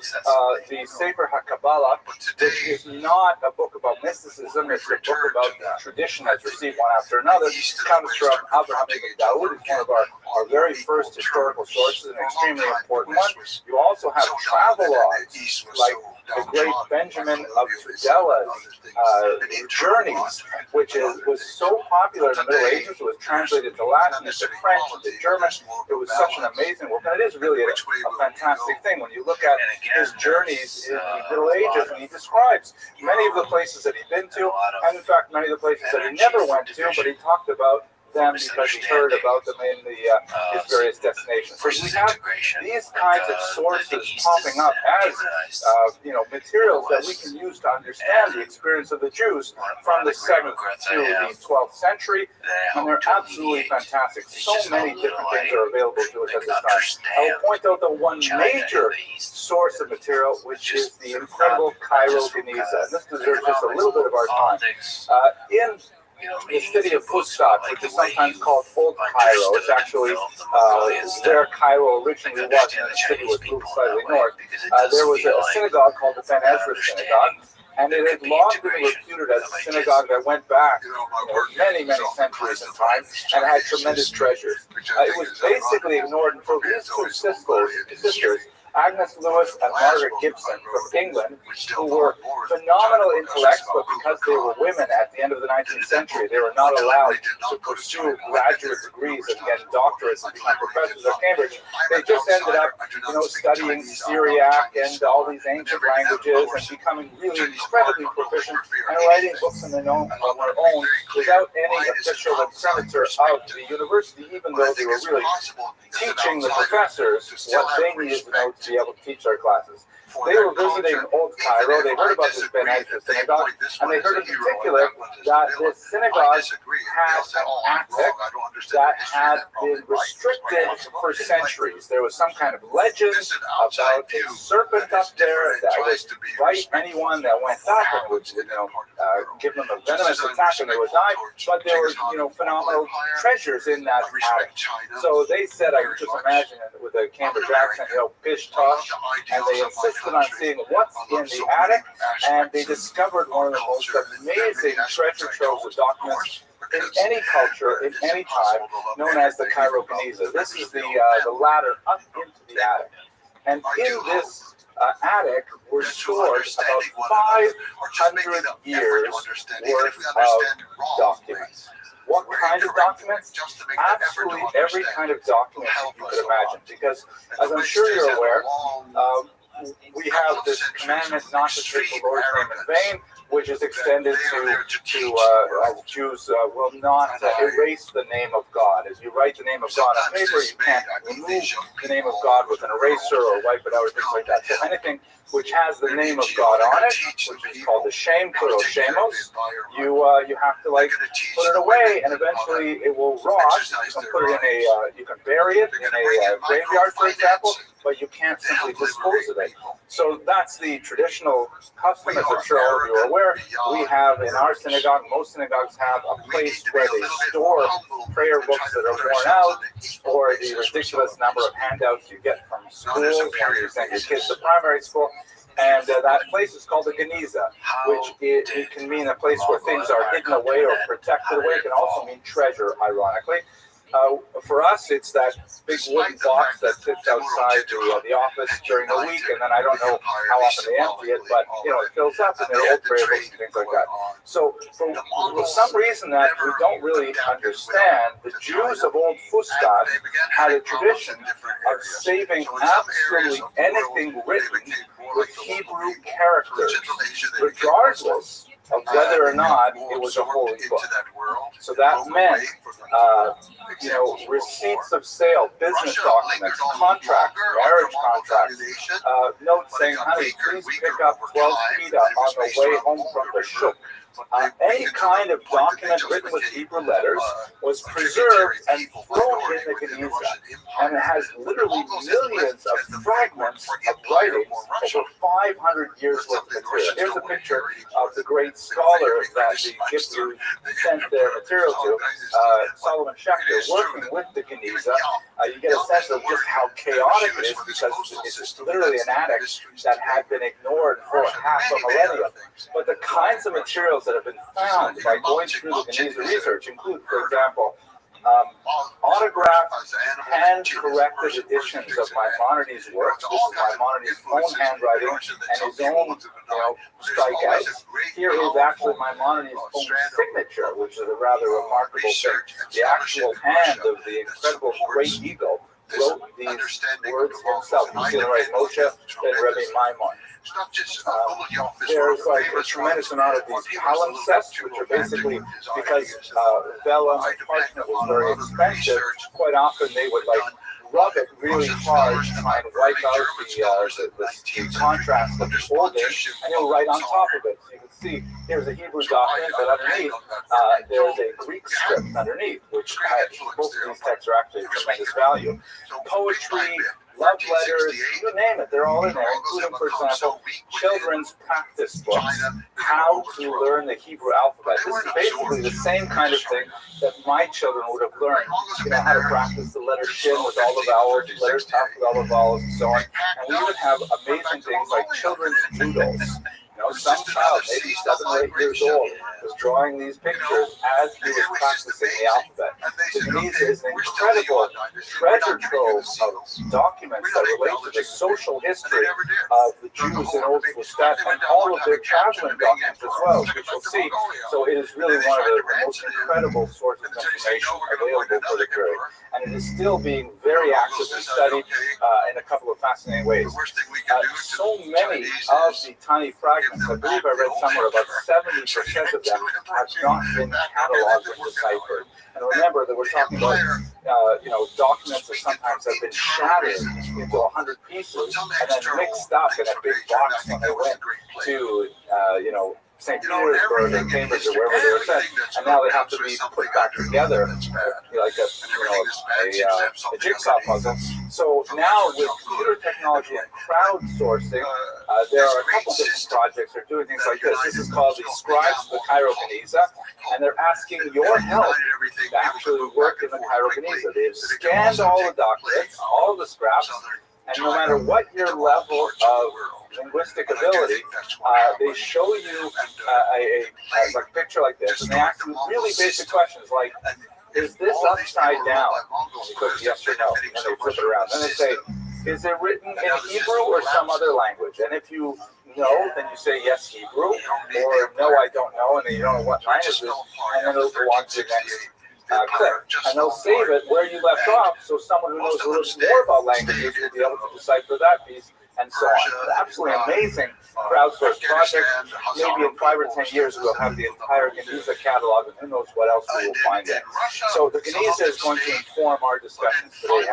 The Sefer HaKabbalah, which is not a book about mysticism, it's a book about tradition that's received one after another, comes from Abraham ibn Dawood. It's one of our very first historical sources, an extremely important one. You also have travel logs, like the great Benjamin of Tudella's Journeys, which was so popular in the Middle Ages. It was translated to Latin, into French, into German. It was such an amazing work, and it is really a fantastic thing when you look at his journeys in the Middle Ages, and he describes many of the places that he'd been to, and in fact many of the places that he never went to, but he talked about them because he heard about them in his various destinations. So we have these kinds of sources popping up as materials that we can use to understand the experience of the Jews from the 7th to the 12th century, and they're absolutely fantastic. So many different things are available to us at this time. I will point out the one major source of material, which is the incredible Cairo Geniza, and this deserves just a little bit of our time. In the city of Fustat, which is sometimes called Old Cairo, it's actually where Cairo originally was, and the city was moved slightly north. There was a synagogue called the Ben Ezra Synagogue, and it had long been reputed as a synagogue that went back many, many centuries in time and had tremendous treasures. It was basically ignored until these two sisters, Agnes Lewis and Margaret Gibson from England, who were phenomenal intellects, but because they were women at the end of the 19th century, they were not allowed to pursue graduate degrees and get doctorates and become professors at Cambridge. They just ended up, studying Syriac and all these ancient languages and becoming really incredibly proficient and writing books on their own without any official imprimatur of the university, even though they were really teaching the professors what they needed to know to be able to teach their classes. They were visiting Old Cairo. They heard about this Ben Ezra synagogue, and they heard in particular that this synagogue had an attic that had been restricted for centuries. There was some kind of legend about a serpent up there that would bite anyone that went up and would, give them a venomous attack and they would die. But there were, phenomenal treasures in that attic. So they said, I can just imagine it with a Cambridge accent, pish tosh, and they insisted on seeing what's in the attic, and they discovered one of the most amazing treasure troves of documents in any culture, in any time, known as the Cairo Geniza. This is the ladder up into the attic. And in this attic were stored about 500 years worth of documents. What kind of documents? Absolutely every kind of document you could imagine. Because, as I'm sure you're aware, we have this commandment not to take the Lord's name in vain. which is extended to Jews will not erase the name of God. As you write the name of God on paper, you can't remove the name of God with an eraser or wipe it out or things like that. So anything which has the name of God on it, which is called the shem, shemos, you have to like put it away, and eventually it will rot. You can put it in you can bury it in a graveyard, for example, but you can't simply dispose of it. So that's the traditional custom, as I'm sure all of you are aware. We have in our synagogue, most synagogues have a place where they store prayer books that are worn out, or the ridiculous number of handouts you get from schools when you send your kids to primary school. And that place is called the Geniza, which it can mean a place where things are hidden away or protected away. It can also mean treasure, ironically. For us, it's that big wooden box that sits outside the office during the week, and then I don't know how often they empty it, but it fills up, and there are old prayer books and things like that. So for some reason that we don't really understand, the Jews of old Fustat had a tradition of saving absolutely anything written with Hebrew characters, regardless of whether or not it was a holy book. So that meant, receipts of sale, business documents, contracts, marriage contracts, notes saying, honey, please pick up 12 pita on the way home from the shuk. Any kind of document written with Hebrew letters was preserved and thrown in the Geniza, and it has literally millions of fragments of writings over 500 years worth of material. Here's a picture of the great scholar that the Hebrews sent their material to, Solomon Schechter, working with the Geniza. You get a sense of just how chaotic it is, because it's literally an attic that had been ignored for half a millennium. But the kinds of materials that have been found by going through the Geniza research include, for example, autographed, hand-corrected editions of Maimonides' works. This is Maimonides' own handwriting and his own, strikeouts. Here is actually Maimonides' own signature, which is a rather remarkable thing. The actual hand of the incredible great eagle wrote these words himself. You see the right, Moshe and Rabbi Maimon. There's like a tremendous amount of these palimpsests, which are basically, because vellum and parchment was very expensive, quite often they would rub it really hard to try and wipe out the contrast of the folding, and you'll write on top of it. So you can see here's a Hebrew document, but underneath there's a Greek script underneath, which both of these texts are actually of tremendous value. Poetry, love letters, you name it, they're all in there, including, for example, children's practice books, how to learn the Hebrew alphabet. This is basically the same kind of thing that my children would have learned, how to practice the letter shin with all the vowels, letter taf with all the vowels, and so on. And we would have amazing things like children's doodles. Some child, maybe 7 or 8 years old, was drawing these pictures as he was practicing the alphabet. The Geniza is an incredible treasure trove of documents that relate to the social history of the Jews in Old Fustat and all of their traveling documents as well, which we'll see. So it is really one of the most incredible sources of information available for the period. And it is still being very actively studied in a couple of fascinating ways. So many of the tiny fragments, I believe I read somewhere about 70% of them have not been cataloged and deciphered. And remember that we're talking about, documents that sometimes have been shattered into 100 pieces and then mixed up in a big box when they went to, St. Petersburg or Cambridge or wherever they were sent, and now they have to be put back together like a jigsaw puzzle. So now with computer technology and crowdsourcing, there are a couple different projects that are doing things like this. This is called the Scribes of the Cairo Geniza, and they're asking your help to actually work in the Cairo Geniza. They've scanned all the documents, all the scraps, and no matter what your level of linguistic ability, they show you a picture like this, and they ask you really basic questions like, is this upside down? You click yes or no, and they flip it around. Then they say, is it written in Hebrew or some other language? And if you know, then you say yes, Hebrew, or no, I don't know, and then you don't know what language it is, and then it'll go on to the next clip, and they'll save it where you left off, so someone who knows a little more about languages will be able to decipher that piece, and so on. It's absolutely amazing crowdsourced project. Maybe in 5 or 10 years we'll have the entire Geniza catalog, and who knows what else we will find there. So the Geniza is going to inform our discussions today.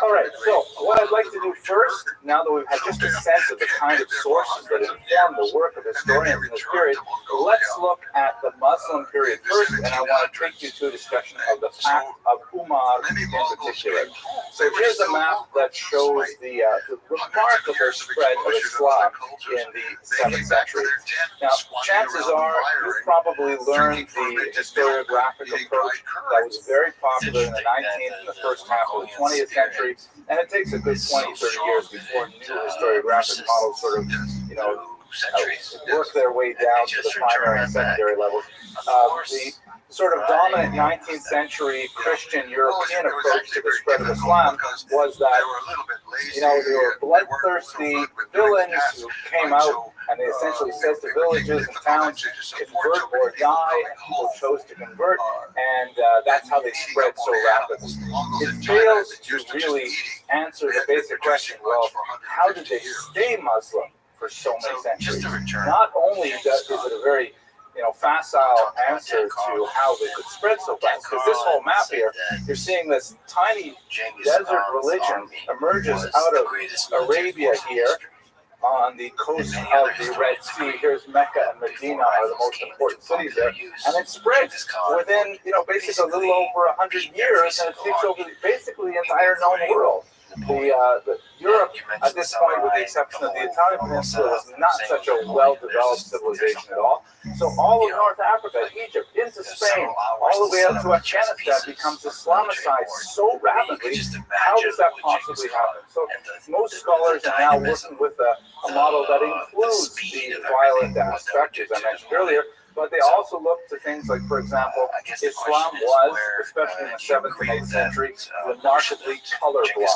All right, so what I'd like to do first, now that we've had just a sense of the kind of sources that inform the work of historians in this period, let's look at the Muslim period first, and I want to take you to a discussion of the Pact of Umar in particular. So here's a map that shows the remarkable spread of Islam in the 7th century. Now, chances are you've probably learned the historiographic approach that was very popular in the 19th and the first half of the 20th century, and it takes a good 20, 30 years before new historiographic models sort of, work their way down to the primary and secondary levels. The sort of dominant 19th century Christian European approach to the spread of Islam was that, there were bloodthirsty villains who came out and they essentially said to villages and towns, convert or die, and people chose to convert, and that's how they spread so rapidly. It fails to really answer the basic question, well, how did they stay Muslim for so many centuries? Not only is it a very facile answer to how they could spread so fast. Because this whole map here, you're seeing this tiny desert religion emerges out of Arabia here on the coast of the Red Sea. Here's Mecca and Medina are the most important cities there. And it spreads within, basically a little over 100 years, and it takes over basically the entire known world. The Europe, at this point, with the exception of the Italian peninsula, was not such a well-developed civilization at all. So all of North Africa, Egypt, into Spain, all the way up to Afghanistan becomes Islamicized so rapidly. How does that possibly happen? So most scholars are now working with a model that includes the violent aspect, as I mentioned earlier, but they also look to things like, for example, Islam was, especially in the 7th and 8th century, remarkably colorblind.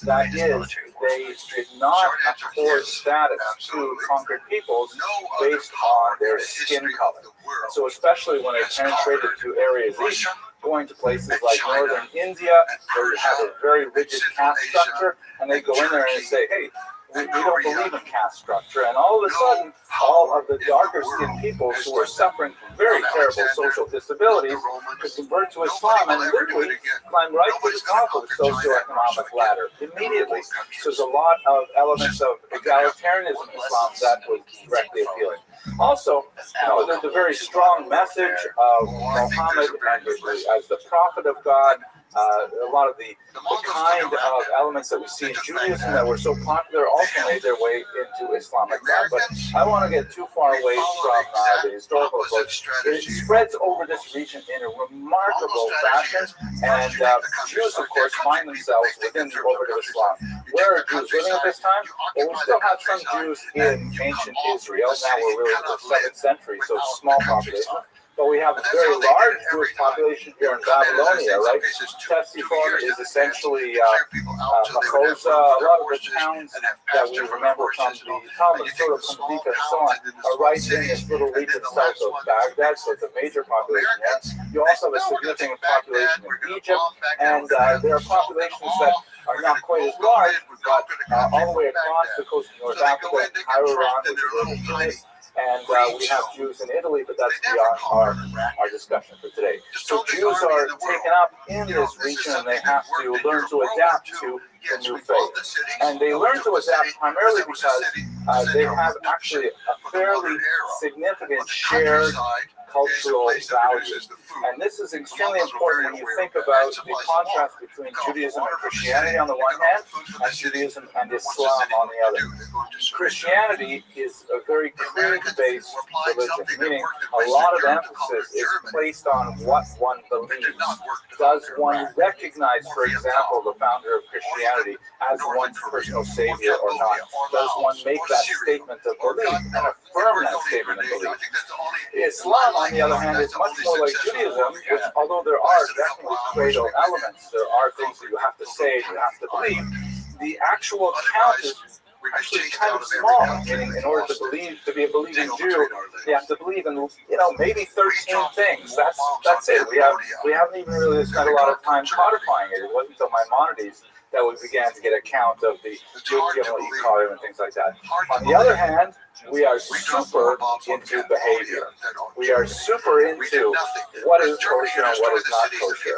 That is, they did not accord status to conquered peoples based on their skin color. So especially when they penetrated to areas east, going to places like northern India, where you have a very rigid caste structure, and they go in there and they say, hey, we don't believe in caste structure, and all of a sudden, all of the darker-skinned peoples who are suffering from very terrible social disabilities could convert to Islam and literally climb right to the top of the socioeconomic ladder immediately. So there's a lot of elements of egalitarianism in Islam that was directly appealing. Also, there's a very strong message of Muhammad as the prophet of God. A lot of the kind of elements that we see in Judaism that were so popular also made their way into Islamic thought. But I don't want to get too far away from the historical approach. It spreads over this region in a remarkable fashion, and Jews, of course, find themselves within the orbit of Islam. Where are Jews living at this time? Well, we still have some Jews in ancient Israel. Now we're really in the 7th century, so it's a small population. But we have a very large Jewish population here in Babylonia, right? Ctesiphon is essentially Makosa. A lot of the towns that we remember from the Talmud, sort of from Dika and so on, are right in this little region south of Baghdad, so it's a major population here. You also have a significant population in Egypt, and there are populations that are not quite as large, but all the way across the coast of North Africa, Cairo, which is Tunis. And we have Jews in Italy, but that's beyond our discussion for today. So Jews are taken up in this region, and they have to learn to adapt to the new faith. And they learn to adapt primarily because they have actually a fairly significant shared cultural values. And this is extremely important when you think about the contrast between Judaism and Christianity on the one hand, and Judaism and Islam on the other. Christianity is a very creed-based religion, meaning a lot of emphasis is placed on what one believes. Does one recognize, for example, the founder of Christianity as one's personal savior or not? Does one make that statement of belief and affirm that statement of belief? Islam, on the other hand, is much more like Judaism, which, although there are definitely creedal elements, there are things that you have to say, you have to believe. The actual count is actually kind of small. Meaning, in order to be a believing Jew, you have to believe in, maybe 13 things. That's it. We haven't even really spent a lot of time codifying it. It wasn't until Maimonides that we began to get account of the Gimel Ikarim and things like that. On the other hand, we are super into behavior. We are super into what is kosher and what is not kosher.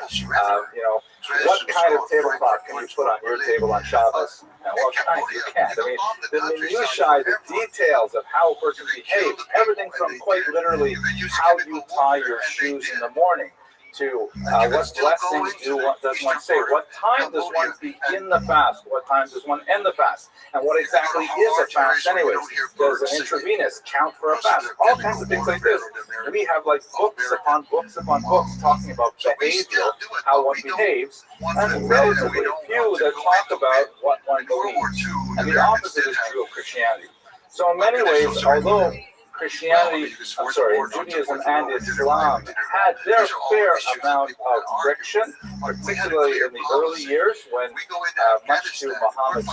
What kind of tablecloth can you put on your table on Shabbos? And what kind you can't. I mean, the minutiae, the details of how a person behaves, everything from quite literally how you tie your shoes in the morning, to what blessings does one say? What time does one begin the fast? What time does one end the fast? And what exactly is a fast anyways? Does an intravenous count for a fast? All kinds of things like this. And we have like books upon books upon books talking about behavior, how one behaves, and relatively few that talk about what one believes. And the opposite is true of Christianity. So in many ways, although Judaism and Islam had their fair amount of friction, particularly in the early years when, much to Muhammad's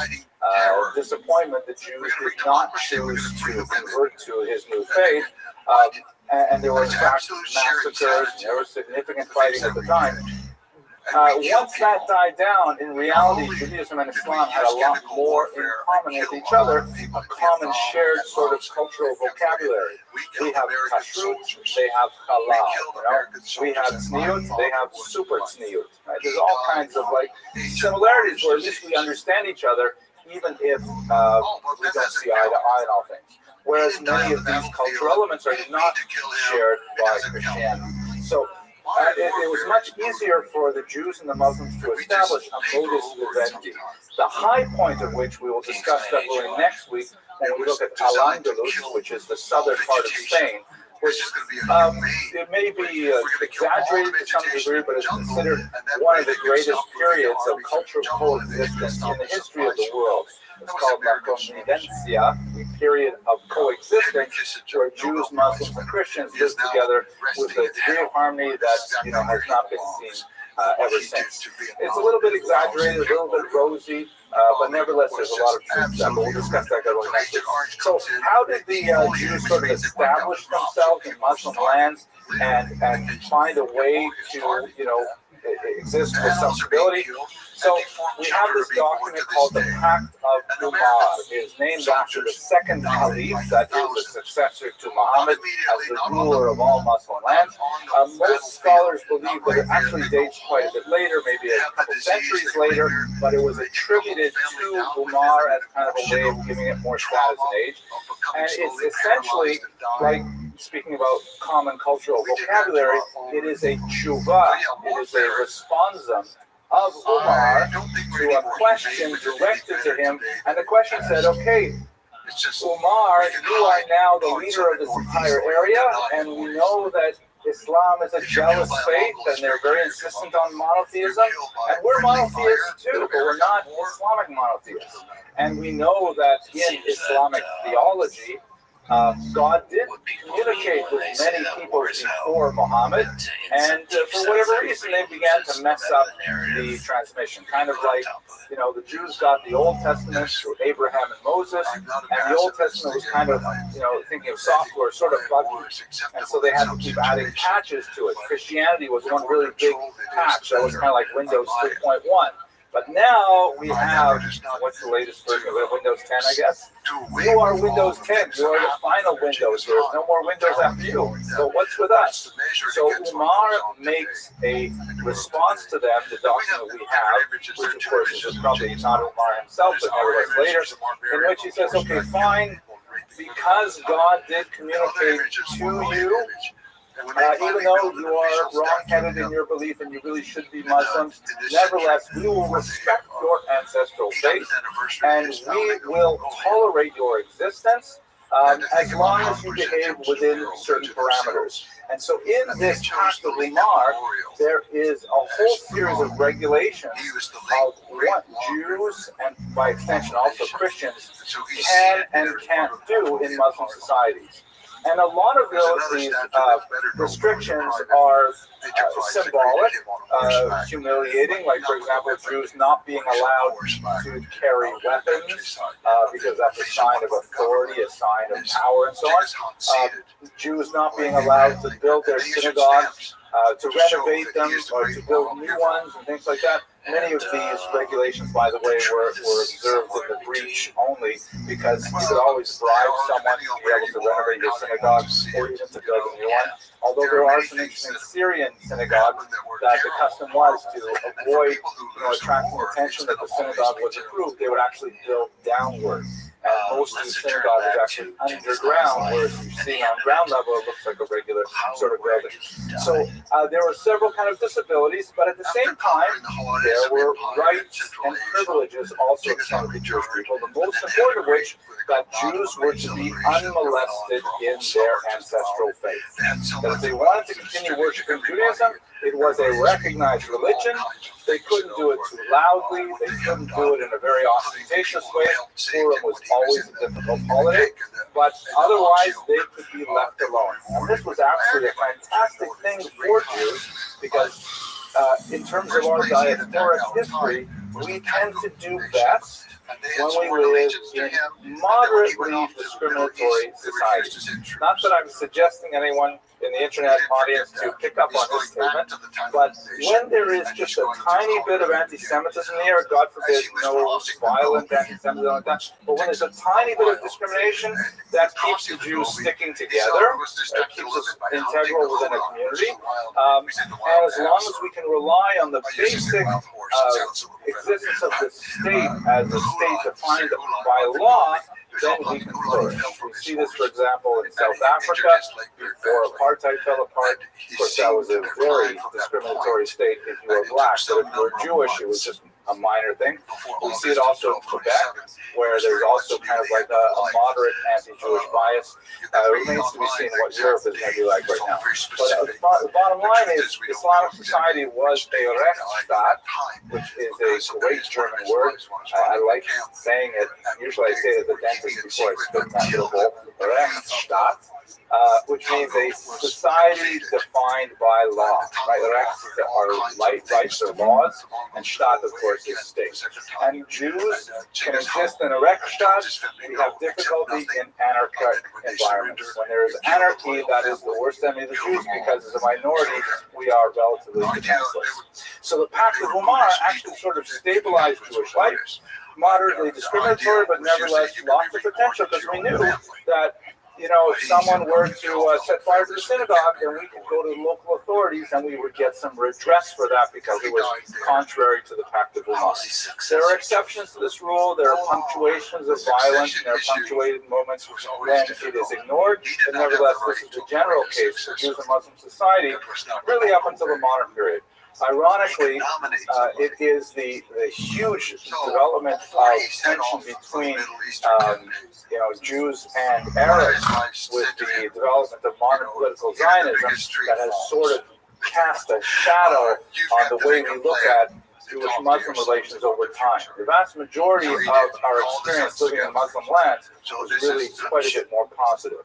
disappointment, the Jews did not choose to convert to his new faith, and there were in fact massacres, and there was significant fighting at the time. Once that died down, in reality, Judaism and Islam had a lot more in common with each other, a common shared sort of cultural vocabulary. We have kashrut, they have halal, we have tzniut, they have super tzniut. Right? There's all kinds of similarities where at least we understand each other, even if we don't see eye to eye in all things. Whereas many of these cultural elements are not shared by Christianity. So it was much easier for the Jews and the Muslims to establish a modus vivendi, the high point of which we will discuss definitely next week when we look at Al-Andalus, which is the southern part of Spain, which it may be exaggerated to some degree, but is considered one of the greatest periods of cultural coexistence in the history of the world. It's called La Convivencia, the period of coexistence where Jews, Muslims, and Christians live together with a degree of harmony that has not been seen ever since. It's a little bit exaggerated, a little bit rosy, but nevertheless, there's a lot of truth to that. But we'll discuss that going next week. So, how did the Jews sort of establish themselves in Muslim lands and find a way to, exist with some stability? So we have this document called the Pact of Umar. It is named after the second caliph, that is the successor to Muhammad as the ruler of all Muslim lands. Most scholars believe that it actually dates quite a bit later, maybe a couple centuries later, but it was attributed to Umar as kind of a way of giving it more status and age. And it's essentially, like speaking about common cultural vocabulary, it is a tshuva, it is a responsum of Umar to a question directed to him, and the question said, okay, Umar, you are now the leader of this entire area, and we know that Islam is a jealous faith, and they're very insistent on monotheism, and we're monotheists too, but we're not Islamic monotheists. And we know that in Islamic theology, God did communicate with many people before Muhammad, and for whatever reason, they began to mess up the transmission. Kind of like, the Jews got the Old Testament through Abraham and Moses, and the Old Testament was kind of, thinking of software, sort of buggy, and so they had to keep adding patches to it. Christianity was one really big patch that was kind of like Windows 3.1. But now we have, what's the latest version of it? Windows 10, I guess? You are Windows 10. You are the final Windows. There's no more Windows after you. So what's with us? So Umar makes a response to them, the document we have, which of course is probably not Umar himself, but nevertheless later, in which he says, okay, fine, because God did communicate to you, even though you are wrong-headed in your belief and you really should be Muslims, nevertheless, we will respect your ancestral faith and we will tolerate your existence as long as you behave within certain parameters. And so in this Pact of Umar, there is a whole series of regulations of what Jews, and by extension also Christians, can and can't do in Muslim societies. And a lot of these restrictions are symbolic, humiliating, like, for example, Jews not being allowed to carry weapons because that's a sign of authority, a sign of power, and so on. Jews not being allowed to build their synagogues, to renovate them, or to build new ones, and things like that. Many of these regulations, by the way, were observed in the breach only, because you could always bribe someone to be able to renovate your synagogue or even to build a new one. Although there are some interesting Syrian synagogues that the custom was to avoid attracting attention that the synagogue was approved, they would actually build downward. And most of the synagogue is actually underground, whereas you see on ground level, it looks like a regular sort of building. So there were several kind of disabilities, but at the same time, there were rights and privileges also extended to Jewish people, the most important of which that Jews were to be unmolested in their ancestral faith. That if they wanted to continue worshiping Judaism, it was a recognized religion. They couldn't do it too loudly. They couldn't do it in a very ostentatious way. Purim was always a difficult holiday, but otherwise they could be left alone. And this was actually a fantastic thing for Jews, because in terms of our diasporic history, we tend to do best when we live in moderately discriminatory societies. Not that I'm suggesting anyone in the internet audience to pick up on this statement, but when there is just a tiny bit of anti-Semitism here, God forbid, no violent anti-Semitism like that, but when there's a tiny bit of discrimination, that keeps the Jews sticking together, that keeps us integral within a community, and as long as we can rely on the basic existence of the state as a state defined by law, then we can flourish. We see this, for example, in South Africa, before apartheid fell apart. Of course, that was a very discriminatory state if you were black, but if you were Jewish, it was just a minor thing. We see it also in Quebec, where there's also kind of like a moderate anti-Jewish bias. It remains to be seen what Europe is going to be like right now. But the bottom line is, Islamic society was a Rechtsstaat, which is a great German word. I like saying it. Usually I say it at the dentist before I spit that little bowl. Rechtsstaat. Which means a society defined by law. Right? Rechts are rights or laws, and Staat, of course, is state. And Jews can exist in a Rechtsstaat. We have difficulty in anarchic environments. When there is anarchy, that is the worst enemy of the Jews, because as a minority, we are relatively defenseless. So the Pact of Umar actually sort of stabilized Jewish life, moderately discriminatory, but nevertheless lots of potential, because we knew that if someone were to set fire to the synagogue, then we could go to the local authorities and we would get some redress for that, because it was contrary to the Pact of Umar. There are exceptions to this rule. There are punctuations of violence, and there are punctuated moments when it is ignored. But nevertheless, this is the general case for Jews and Muslim society, really up until the modern period. Ironically, it is the huge development of tension between Jews and Arabs with the development of modern political Zionism that has sort of cast a shadow on the way we look at Jewish-Muslim relations over time. The vast majority of our experience living in Muslim lands was really quite a bit more positive.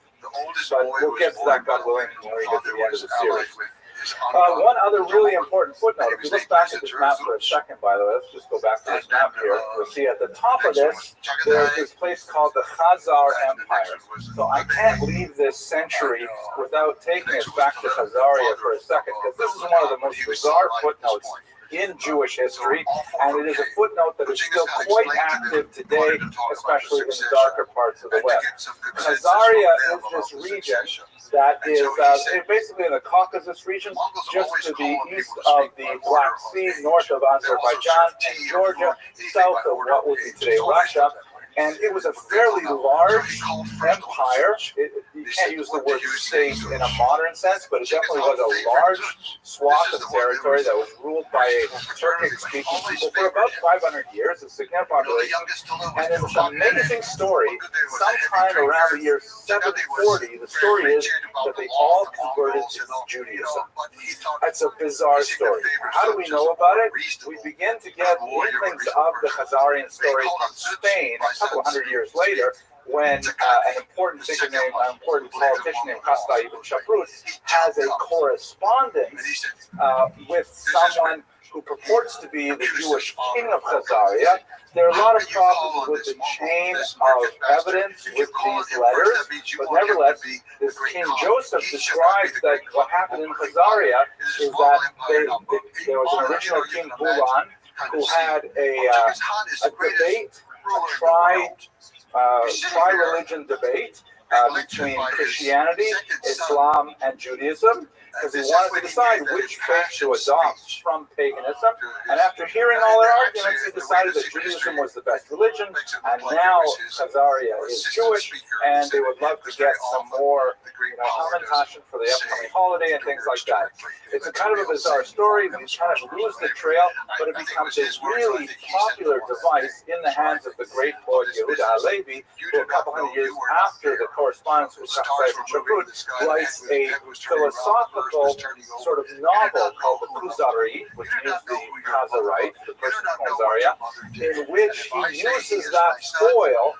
But we'll get to that, God willing, when we get to the end of the series. One other really important footnote, if you look back at this map for a second, by the way, let's just go back to this map here. You'll see at the top of this, there's this place called the Khazar Empire. So I can't leave this century without taking us back to Khazaria for a second, because this is one of the most bizarre footnotes in Jewish history, and it is a footnote that is still quite active today, especially in the darker parts of the West. Khazaria is this region that is basically in the Caucasus region, just to the east of the Black Sea, north of Azerbaijan and Georgia, south of what would be today Russia. And it was a fairly large empire. You can't use the word state in a modern sense, but it definitely was a large swath of territory that was ruled by a Turkic-speaking people for about 500 years, a significant population. And there's an amazing story. Sometime around the year 740, the story is that they all converted to Judaism. That's a bizarre story. How do we know about it? We begin to get inklings of the Khazarian story from Spain a couple hundred years later, when an important figure named, an important politician named Kasta ibn Shaprut has a correspondence with someone who purports to be the Jewish king of Khazaria. There are a lot of problems with the chain of evidence with these letters, but nevertheless, this King Joseph describes that what happened in Khazaria is that there was an original King Bulan who had a debate, a tri-religion debate between Christianity, Islam, and Judaism, because he wanted to decide which faith to adopt from paganism. And after hearing all their arguments, he decided that Judaism was the best religion, and now Khazaria is Jewish, and they would love to get some more hamantashen for the upcoming holiday and things like that. It's a kind of a bizarre story. We kind of lose the trail, but it becomes a really popular device in the hands of the great poet Yehuda Halevi, who a couple hundred years after the correspondence with Kasta ibn Shaprut writes a philosophical sort of novel called the Kuzari, which means the Khazarite, the person of Khazaria, in which he uses that foil,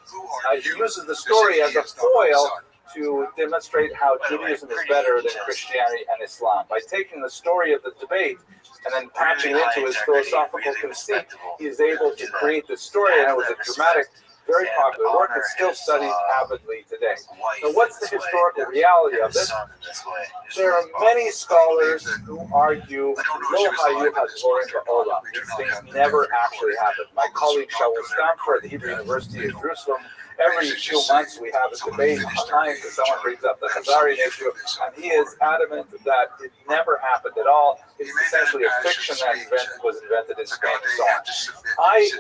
he uses the story as a foil to demonstrate how Judaism is better than Christianity and Islam. By taking the story of the debate and then patching it into his philosophical conceit, he is able to create this story, and it was a dramatic, very popular work that's still studied avidly today. Now, what's the historical reality of this? There are many scholars who argue Lo Hayu Hadvorim Ba'olam. These things never actually happened. My colleague Shaul Stamford at the Hebrew University of Jerusalem, every few months we have a debate online because someone brings up the Khazarian issue, and he is adamant that it never happened at all. It's essentially a fiction that was invented in Spain and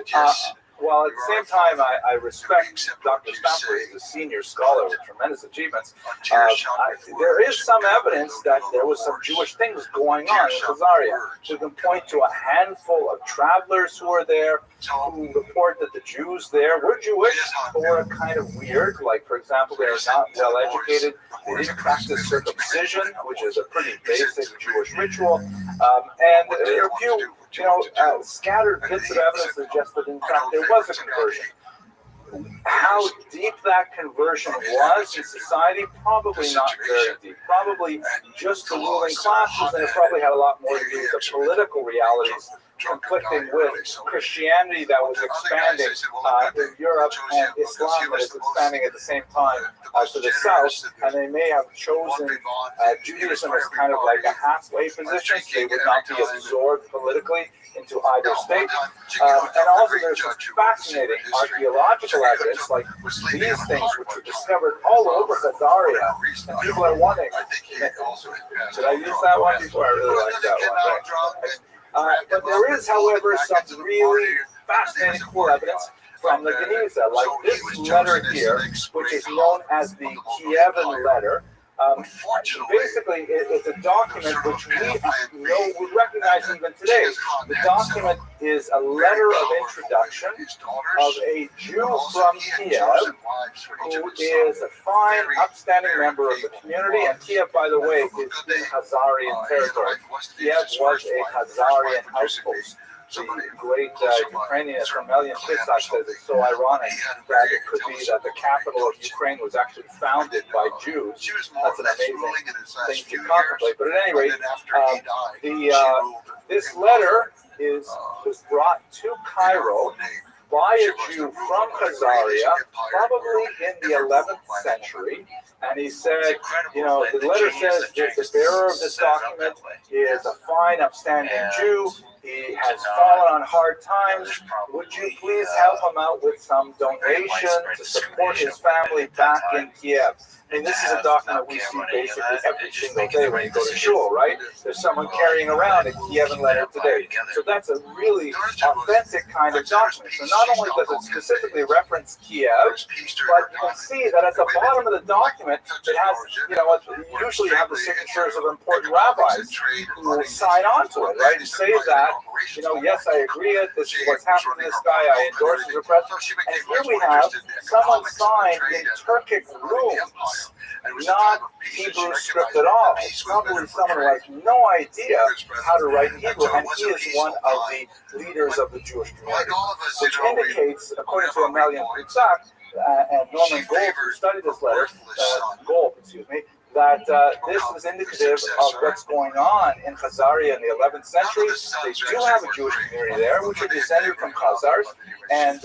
so on. While at the same time, I respect Dr. Stamford, he's a senior scholar with tremendous achievements. There is some evidence that there was some Jewish things going on in Khazaria. We can point to a handful of travelers who were there who report that the Jews there were Jewish, but were kind of weird. Like, for example, they are not well educated. They didn't practice circumcision, which is a pretty basic Jewish ritual. And there are a few scattered bits of evidence suggest that, in fact, there was a conversion. How deep that conversion was in society, probably not very deep. Probably just the ruling classes, and it probably had a lot more to do with the political realities conflicting with Christianity that was expanding in Europe and Islam that is expanding at the same time to the south, and they may have chosen Judaism as kind of like a halfway position, so they would not be absorbed politically into either state. And also there's some fascinating archaeological evidence, like these things which were discovered all over Khazaria, and people are wondering, should I use that one before? I really like that one. But there is, however, some really fascinating cool evidence from the Geniza, like this letter here, which is known as the Kievan letter. Basically, it's a document which we recognize even today. The document is a letter of introduction of a Jew from Kiev, who is a fine, upstanding member of the community. And Kiev, by the way, is in Khazarian territory. Kiev was a Khazarian outpost. The great Ukrainian Hermelian Fisak says it's so ironic that it could be that the capital of Ukraine was actually founded by Jews. That's an amazing thing to contemplate. But at any rate, this letter was brought to Cairo by a Jew from Khazaria, probably in the 11th century. And he said, the letter says that the bearer of this document is a fine, upstanding Jew. He has fallen on hard times. Would you please help him out with some donation to support his family back in Kiev? I mean, this is a document we see basically every single day when you go to shul, right? There's someone carrying around a Kievan letter today. So that's a really authentic kind of document. So not only does it specifically reference Kiev, but you can see that at the bottom of the document, it has, usually you have the signatures of important rabbis who will sign on to it, right? And say that, yes, I agree, this is what's happened to this guy, I endorse his request. And here we have someone signed in Turkic runes, not Hebrew script at all. Probably someone who has no idea how to write in Hebrew, and he is one of the leaders of the Jewish community, which indicates, according to Hermelian Fisak, and Norman Gold, who studied this letter, that this is indicative of what's going on in Khazaria in the 11th century. They do have a Jewish community there, which are descended from Khazars, and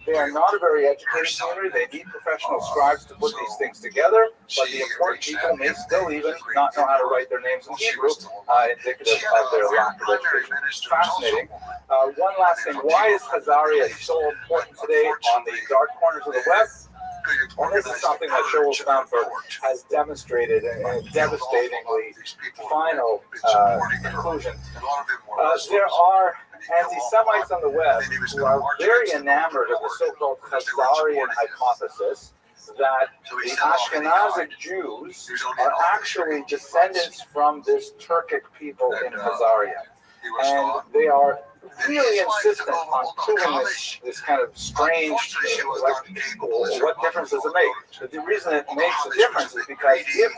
they are not a very educated community. They need professional scribes to put these things together, but the important people may still even not know how to write their names in Hebrew, indicative of their lack of education. Fascinating. One last thing, why is Khazaria so important today on the dark corners of the web? And this is something that Shaul Stanford has demonstrated in a devastatingly final conclusion. There are anti-Semites on the web who are very enamored of the so-called Khazarian hypothesis that the Ashkenazic Jews are actually descendants from this Turkic people in Khazaria. And they are really insistent on proving this kind of strange, what difference does it make? But the reason it makes a difference is because if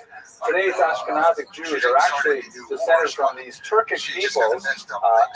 today's Ashkenazic Jews are actually descended from these Turkish peoples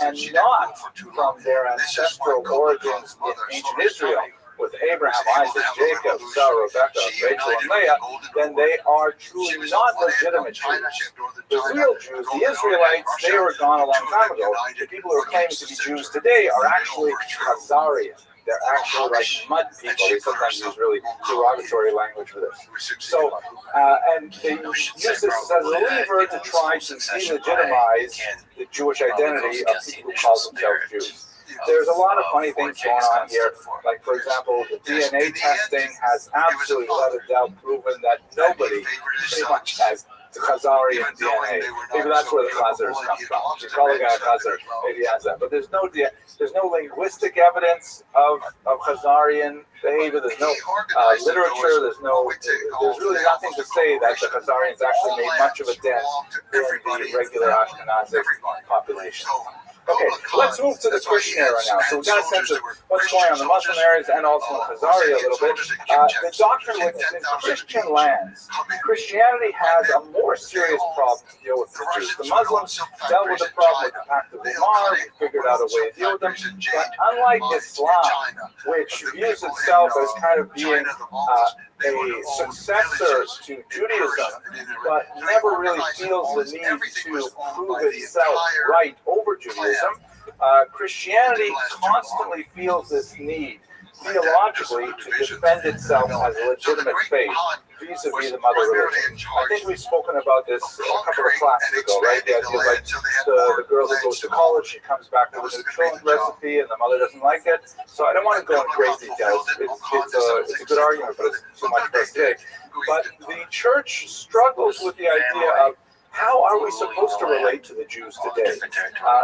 and not from their ancestral origins in ancient Israel, with Abraham, Isaac, Jacob, Sarah, Rebecca, Rachel, and Leah, then they are truly not legitimate Jews. The real Jews, the Israelites, they were gone a long time ago. The people who are claiming to be Jews today are actually Khazarian. They're actually like mud people. They sometimes use really derogatory language for this. So, and they use this as a lever to try to delegitimize the Jewish identity of people who call themselves Jews. There's a lot of funny things going on here. Like, for example, the DNA testing has absolutely without a doubt proven that nobody pretty much has the Khazarian DNA. Maybe that's where the Khazars come from. If you call a guy a Khazar, maybe he has that. But there's no linguistic evidence of Khazarian behavior. There's no literature. There's really nothing to say that the Khazarians actually made much of a dent in the regular Ashkenazic population. Okay, let's move to the Christian era now. So we've got a sense of what's going on in the Muslim areas and also in Khazaria a little bit. The doctrine witness in Christian lands, Christianity has a more serious problem to deal with the Jews. The Muslims dealt with the problem with the Pact of Umar, figured out a way to deal with them. But unlike Islam, which views itself as kind of being a successor to Judaism, but never really feels the need to prove itself right over Judaism, Christianity constantly feels this need theologically to defend itself as a legitimate faith vis-a-vis the mother religion. I think we've spoken about this a couple of classes ago, right? The idea like the girl who goes to college, she comes back with a new children's recipe and the mother doesn't like it. So I don't want to go into great details. It's a good argument, but it's too much for us today. But the church struggles with the idea of how are we supposed to relate to the Jews today?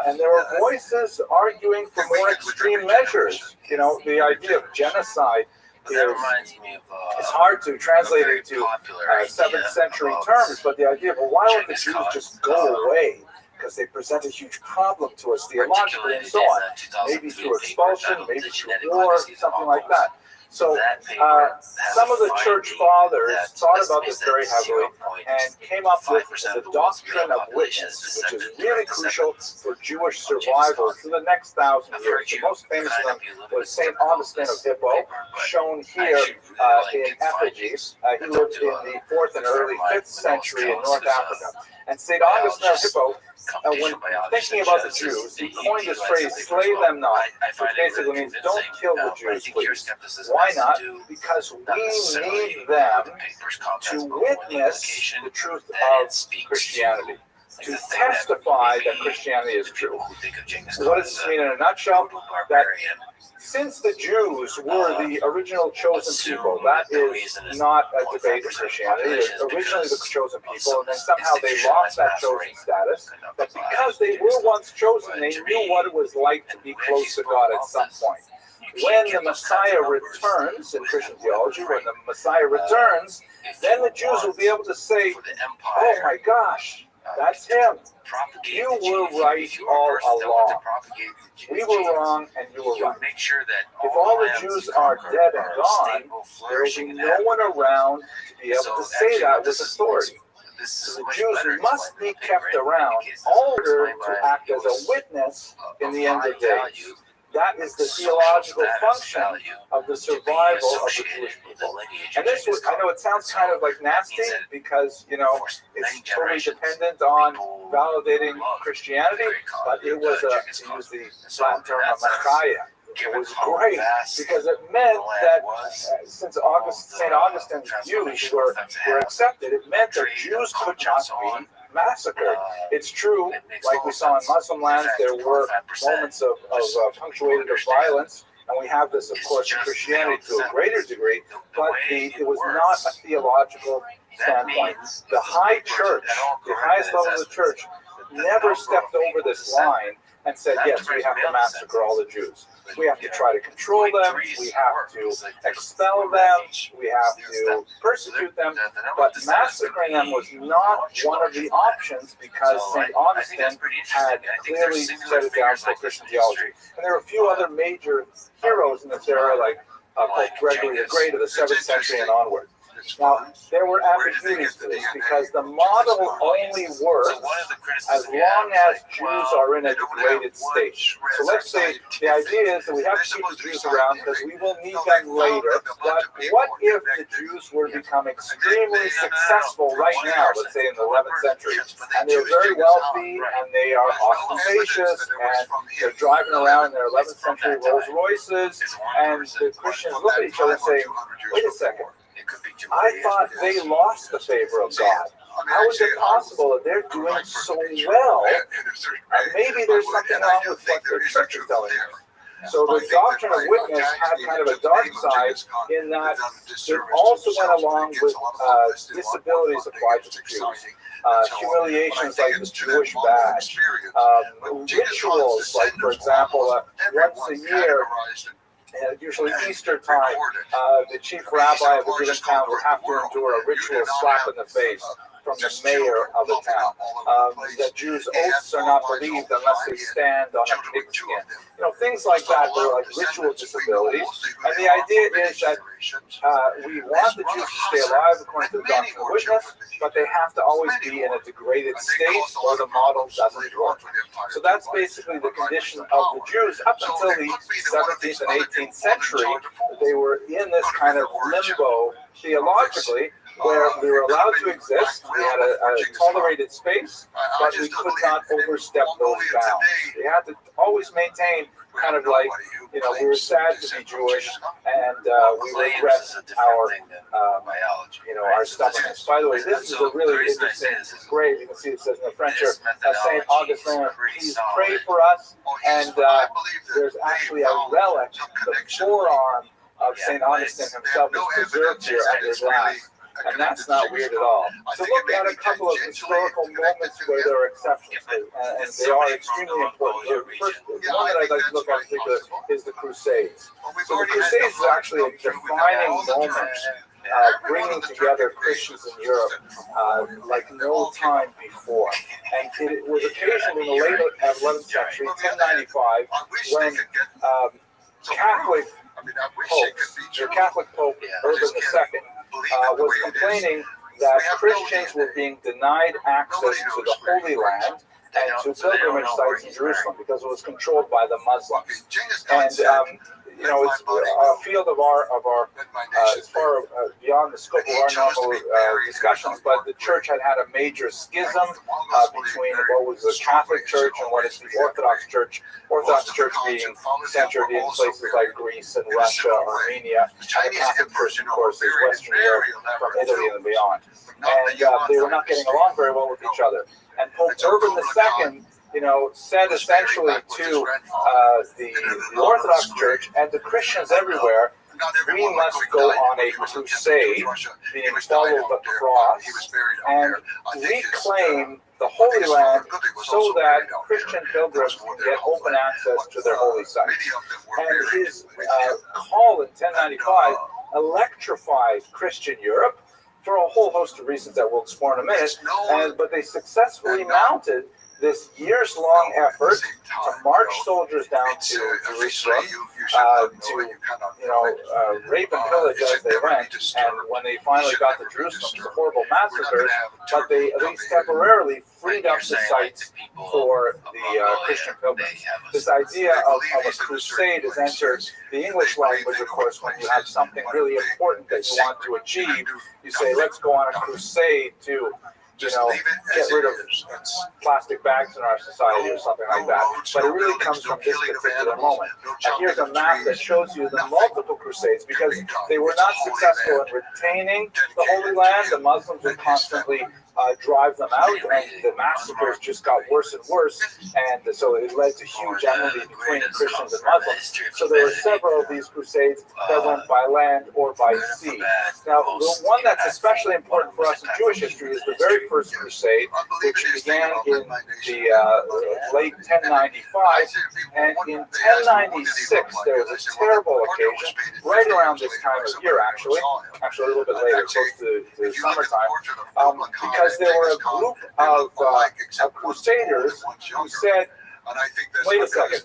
And there are voices arguing for more extreme measures. You know, the idea of genocide it's hard to translate it into 7th century terms, but the idea of, well, why don't the Jews just go away? Because they present a huge problem to us theologically and so on. Maybe through expulsion, maybe through war, something like that. So some of the church fathers thought about this very heavily and came up with the doctrine of witness, which is really crucial for Jewish survival through the next 1,000 years. The most famous of them was St. Augustine of Hippo, shown here in effigy. He lived in the 4th and early 5th century in North Africa. And St. Augustine of Hippo, when thinking about the Jews, he coined this phrase, slay them not, which basically means don't kill the Jews, please. Why not? Because we need them to witness the truth of Christianity, to testify that Christianity is true. What does this mean in a nutshell? That since the Jews were the original chosen people, that is not a debate in Christianity. They're originally the chosen people, and then somehow they lost that chosen status. But because they were once chosen, they knew what it was like to be close to God at some point. When the Messiah returns, in Christian theology, when the Messiah returns, then the Jews will be able to say, oh my gosh, that's him. You were right all along. We were wrong and you were right. If all the Jews are dead and gone, there will be no one around to be able to say that with authority. So the Jews must be kept around in order to act as a witness in the end of days. that is the theological function of the survival of the Jewish people. And this was, I know it sounds kind of like nasty because, it's totally dependent on validating Christianity, but it was to use the Latin term, a Messiah. It was great because it meant that since St. Augustine's views were accepted, it meant that Jews could not be massacred. It's true, like we saw in Muslim lands, there were moments of punctuated of violence, and we have this, of course, in Christianity to a greater degree, but it was not a theological standpoint. The high church, the highest level of the church, never stepped over this line and said, yes, we have to massacre all the Jews. We have to try to control them, we have to expel them, we have to persecute them, but massacring them was not one of the options because St. Augustine had clearly set it down for Christian theology. And there are a few other major heroes in this era, like Pope Gregory the Great of the 7th century and onward. Now, there were ambiguities to this because the model only works as long as Jews are in a degraded state. So let's say the idea is that we have to keep the Jews around because we will need them later. But what if the Jews were to become extremely successful right now, let's say in the 11th century, and they're very wealthy and they are ostentatious and they're driving around in their 11th century Rolls Royces, and the Christians look at each other and say, wait a second, I thought they lost the favor of God. How is it possible that they're doing so well? Maybe there's something wrong with what their church is telling them. So the doctrine of witness had kind of a dark side in that it also went along with disabilities applied to the Jews. Humiliations like the Jewish badge, rituals like, for example, once a year, usually Easter time, the chief rabbi of a given town would have to endure a ritual slap in the face from the mayor of the town. That Jews' oaths are not believed unless they stand on a pigskin. Things like that. They're like ritual disabilities. And the idea is that we want the Jews to stay alive according to the doctrine of witness, but they have to always be in a degraded state or the model doesn't work. So that's basically the condition of the Jews up until the 17th and 18th century. They were in this kind of limbo theologically, where we were allowed to exist, we had a tolerated space, but we could not overstep those bounds. We had to always maintain kind of like, we were sad to be Jewish, and we regret our stubbornness. By the way, this is a really interesting grave. You can see it says in the French here, St. Augustine, please pray for us, and there's actually a relic, the forearm of St. Augustine himself is preserved here under glass. And that's not weird at all. So look at a couple of historical moments where there are exceptions, and they are extremely important. The first one that I'd like to look at in particular is the Crusades. So the Crusades is actually a defining moment, bringing together Christians in Europe like no time before. And it was occasioned in the late 11th century, 1095, when Catholic Pope Urban II was complaining that Christians were being denied access to the Holy Land and to pilgrimage sites in Jerusalem because it was controlled by the Muslims. And it's a field of our as far beyond the scope of our normal discussions, but the church had a major schism between what was the Catholic Church and what is the Orthodox Church. Orthodox Church being centered in places like Greece and Russia, Armenia, and the Catholic Church, of course, is Western Europe, from Italy and beyond. And they were not getting along very well with each other. And Pope Urban II, said essentially to the Orthodox Church and the Christians everywhere, we must go on a crusade, meaning follow the cross, and reclaim the Holy Land so that Christian pilgrims can get open access to their holy sites. And his call in 1095 electrified Christian Europe for a whole host of reasons that we'll explore in a minute, but they successfully mounted this years-long effort to march soldiers down to Jerusalem, to rape and pillage as they went, and when they finally got to Jerusalem, it was horrible massacres, but they at least temporarily freed up the sites for the Christian pilgrims. This idea of a crusade has entered the English language, of course. When you have something really important that you want to achieve, you say, let's go on a crusade to get rid of plastic bags in our society or something like that. But it really comes from this particular moment. And here's a map that shows you the multiple crusades, because they were not successful in retaining the Holy Land. The Muslims would constantly drive them out, and the massacres just got worse and worse, and so it led to huge enmity between Christians and Muslims. So there were several of these crusades that went by land or by sea. Now, the one that's especially important for us in Jewish history is the very first crusade, which began in the late 1095, and in 1096 there was a terrible occasion, right around this time of year, actually a little bit later, close to summertime, because there were a group of crusaders who said, wait a second,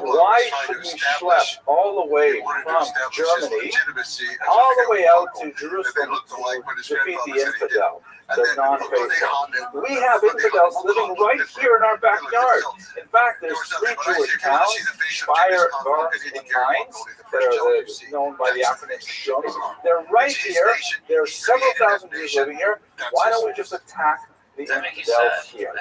why should we schlep all the way from Germany, all the way out to Jerusalem to defeat the infidel, the non-faithful? We have infidels living right here in our backyard. In fact, there's 3 Jewish towns, Speyer, Worms, and Mainz, that are known by the acronym Shums. They're right here. There are several thousand Jews living here. Why don't we just attack the infidels here?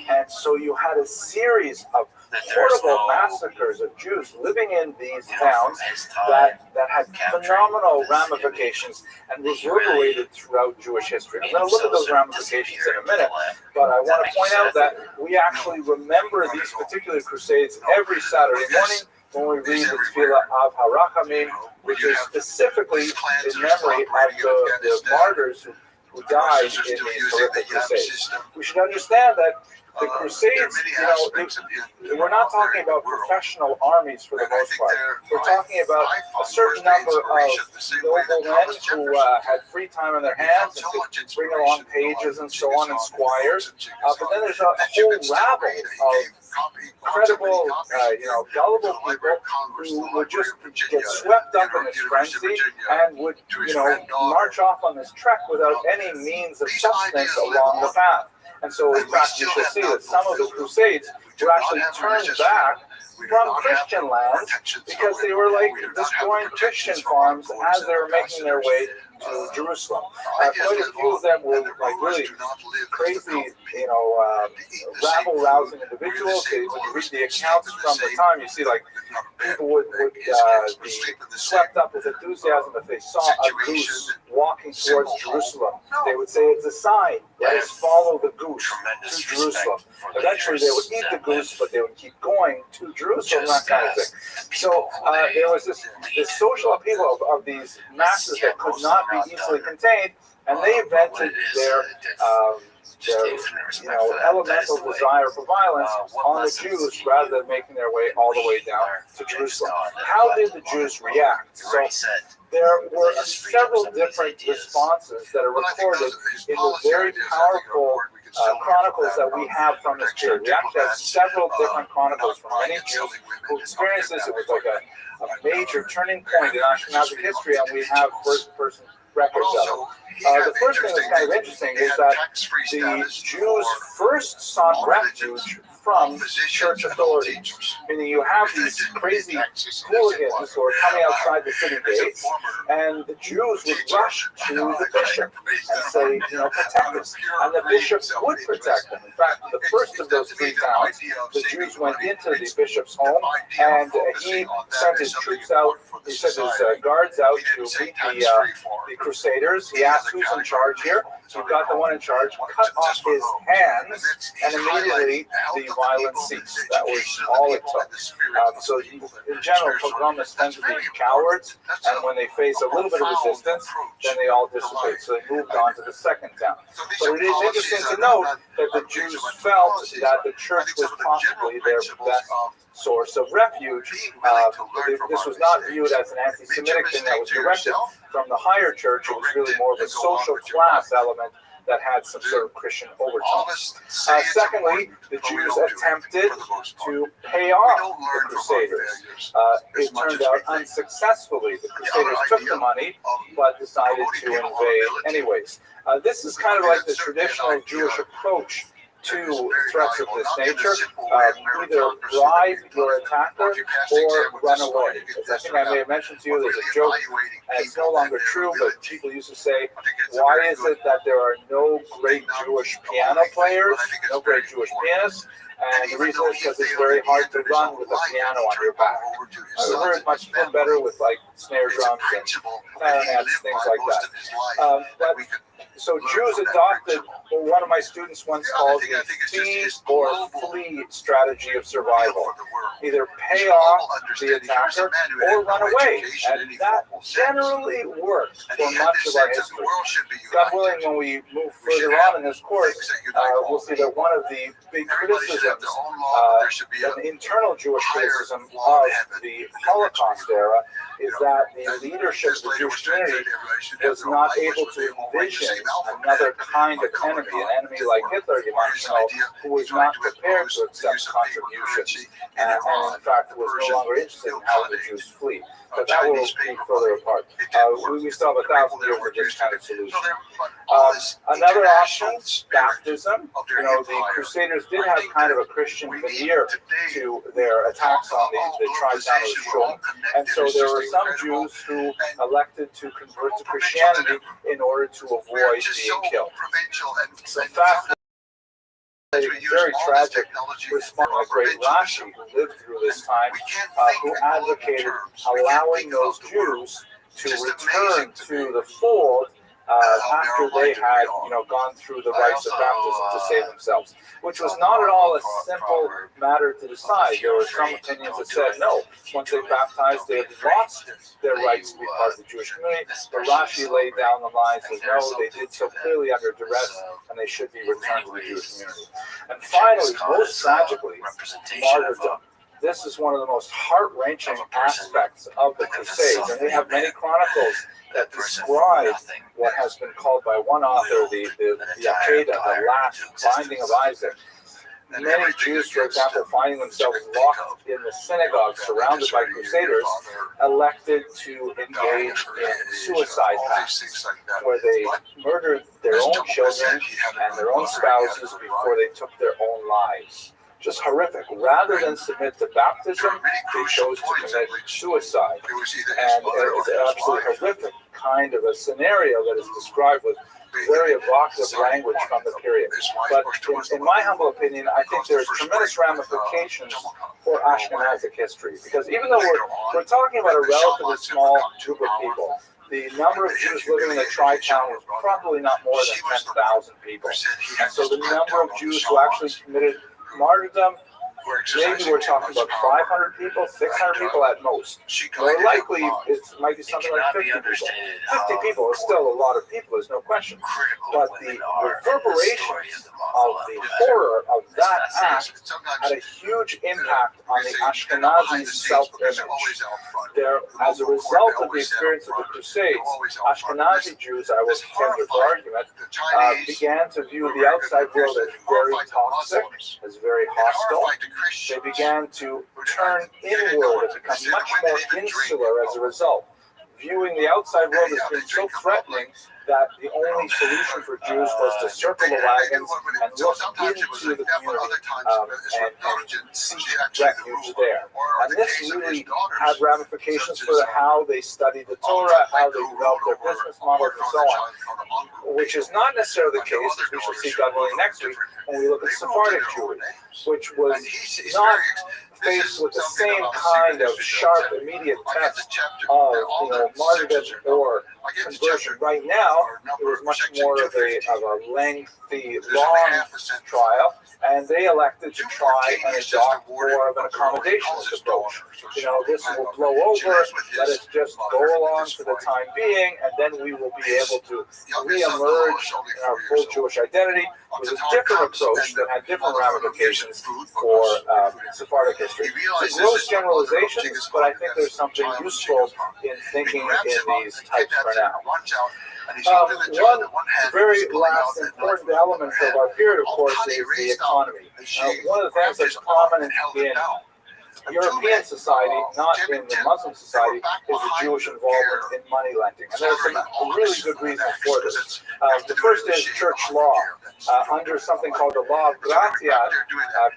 And so you had a series of horrible massacres of Jews living in these towns that had phenomenal ramifications and reverberated throughout Jewish history. I'm going to look at those ramifications in a minute, but I want to point out that we actually remember these particular crusades every Saturday morning when we read the Tefillah of Harachamim, which is specifically in memory of the martyrs who died in these horrific crusades. We should understand that the crusades, we're not talking about professional armies for the most part. We're talking about a certain number of noblemen who had free time on their hands and could bring along pages and so on, and squires. But then there's a whole rabble of incredible, gullible people who would just get swept up in this frenzy and would, march off on this trek without any means of sustenance along the path. And so, in fact, you shall see that some of the crusades were actually turned back from Christian lands because they were like destroying Christian farms as they were making their way to Jerusalem. Quite a few of them were like really crazy, rabble-rousing individuals. When you read the accounts from the time, you see like people would be swept up with enthusiasm if they saw a goose walking towards Jerusalem. They would say it's a sign. Let us follow the goose to Jerusalem. Eventually, they would eat the goose, but they would keep going to Jerusalem, that kind of thing. So there was this social upheaval of these masses that could not be easily contained, and they invented their elemental desire for violence on the Jews rather than making their way all the way down to Jerusalem. How did the Jews react? So there were several different responses that are recorded in the very powerful chronicles that we have from this period. We actually have several different chronicles from many Jews who experienced this. It was like a major turning point in Ashkenazic history, and we have first-person records of it. The first thing that's kind of interesting is that the Jews first sought refuge from church authorities, meaning you have these crazy hooligans who are coming outside the city gates, and the Jews would rush to the bishop and say, protect us. And the bishop would protect them. In fact, the first of those 3 towns, the Jews went into the bishop's home, and he sent his troops out, he sent his guards out to meet the crusaders. He asked, who's in charge here? So he got the one in charge, cut off his hands, and immediately the violence ceased. That was all it took. So in general, pogromists tend to be cowards, and when they face a little bit of resistance, then they all dissipate. So they moved on to the second town. But it is interesting to note that the Jews felt that the church was possibly their best source of refuge. This was not viewed as an anti-Semitic thing that was directed from the higher church. It was really more of a social class element that had some sort of Christian overtones. Secondly, the Jews attempted to pay off the Crusaders. It turned out unsuccessfully. The Crusaders took the money, but decided to invade anyways. This is kind of like the traditional Jewish approach to threats of this nature. Either bribe your attacker or run away. As I think I may have mentioned to you, there's a joke, and it's no longer true, but people used to say, why is it that there are no great Jewish piano players, no great Jewish pianists? And the reason is because it's very hard to run with a piano on your back. I've heard much better with like snare drums and clarinets, things like that. So Jews adopted what one of my students once called the feed or flee strategy of survival. Either pay off the attacker or run away. And that generally worked for much of our history. God willing, when we move further on in this course, we'll see that one of the big criticisms, an internal Jewish criticism of the Holocaust era, is that the leadership of the Jewish community was not able to envision another kind of enemy, an enemy like Hitler, you might know, who was not prepared to accept contributions, and in fact was no longer interested in having the Jews flee. But that will be further apart. We still have 1,000 years of this kind of solution. Another option, baptism. You know, the Crusaders did have kind of a Christian veneer to their attacks on the tri-town of Shul. And so there were some Jews who elected to convert to Christianity in order to avoid being killed. So very tragic response by great Rashi, who lived through this time, who advocated allowing those Jews to return to the fold after they had, gone through the rites of baptism to save themselves, which was not at all a simple matter to decide. There were some opinions that said no, once they baptized, they had lost their rights to be part of the Jewish community. But Rashi laid down the line and said no, they did so clearly under duress, and they should be returned to the Jewish community. And finally, most tragically, martyrdom. This is one of the most heart-wrenching aspects of the Crusades, and we have many chronicles that describe what has been called by one author the Akedah, the last binding of Isaac. Many Jews, for example, finding themselves locked in the synagogue surrounded by Crusaders, elected to engage in suicide pacts, where they murdered their own children and their own spouses before they took their own lives. Just horrific. Rather than submit to baptism, they chose to commit suicide. And it's an absolutely horrific kind of a scenario that is described with very evocative language from the period. But in my humble opinion, I think there's tremendous ramifications for Ashkenazic history. Because even though we're talking about a relatively small group of people, the number of Jews living in the tri-town was probably not more than 10,000 people. And so the number of Jews who actually committed martyrdom, maybe we're talking about 500 people, 600 people at most. More likely, it might be something like 50 people. 50 people is still a lot of people, there's no question. But the reverberations of the horror of that act had a huge impact on the Ashkenazi self-image. As a result of the experience of the Crusades, Ashkenazi Jews, I will contend with the argument, began to view the outside world as very toxic, as very hostile. They began to turn inward and become much more insular as a result, viewing the outside world as being so threatening that the only solution for Jews was to circle the wagons and look into the community and seek refuge there. And this really had ramifications for how they studied the Torah, how they developed their business models, and so on, which is not necessarily the case, as we shall see God willing next week, when we look at Sephardic Jewry, which was not faced with the same kind of sharp, immediate test of martyrdom or conversion. Right now, it was much more of a lengthy, long trial, and they elected to try and adopt more of an accommodationist approach. This will blow over, let us just go along for the time being, and then we will be able to re-emerge in our full Jewish identity with a different approach that had different ramifications for Sephardic history. So gross generalizations, but I think there's something useful in thinking in these types for now. And he's holding the jar One in one hand. very He's pulling out last that important knife element of our period, of course, is the economy. One of the things that's prominent in European society, not in the Muslim society, is the Jewish involvement in money lending. And there's some really good reasons for this. The first is church law. Under something called the law of gratias,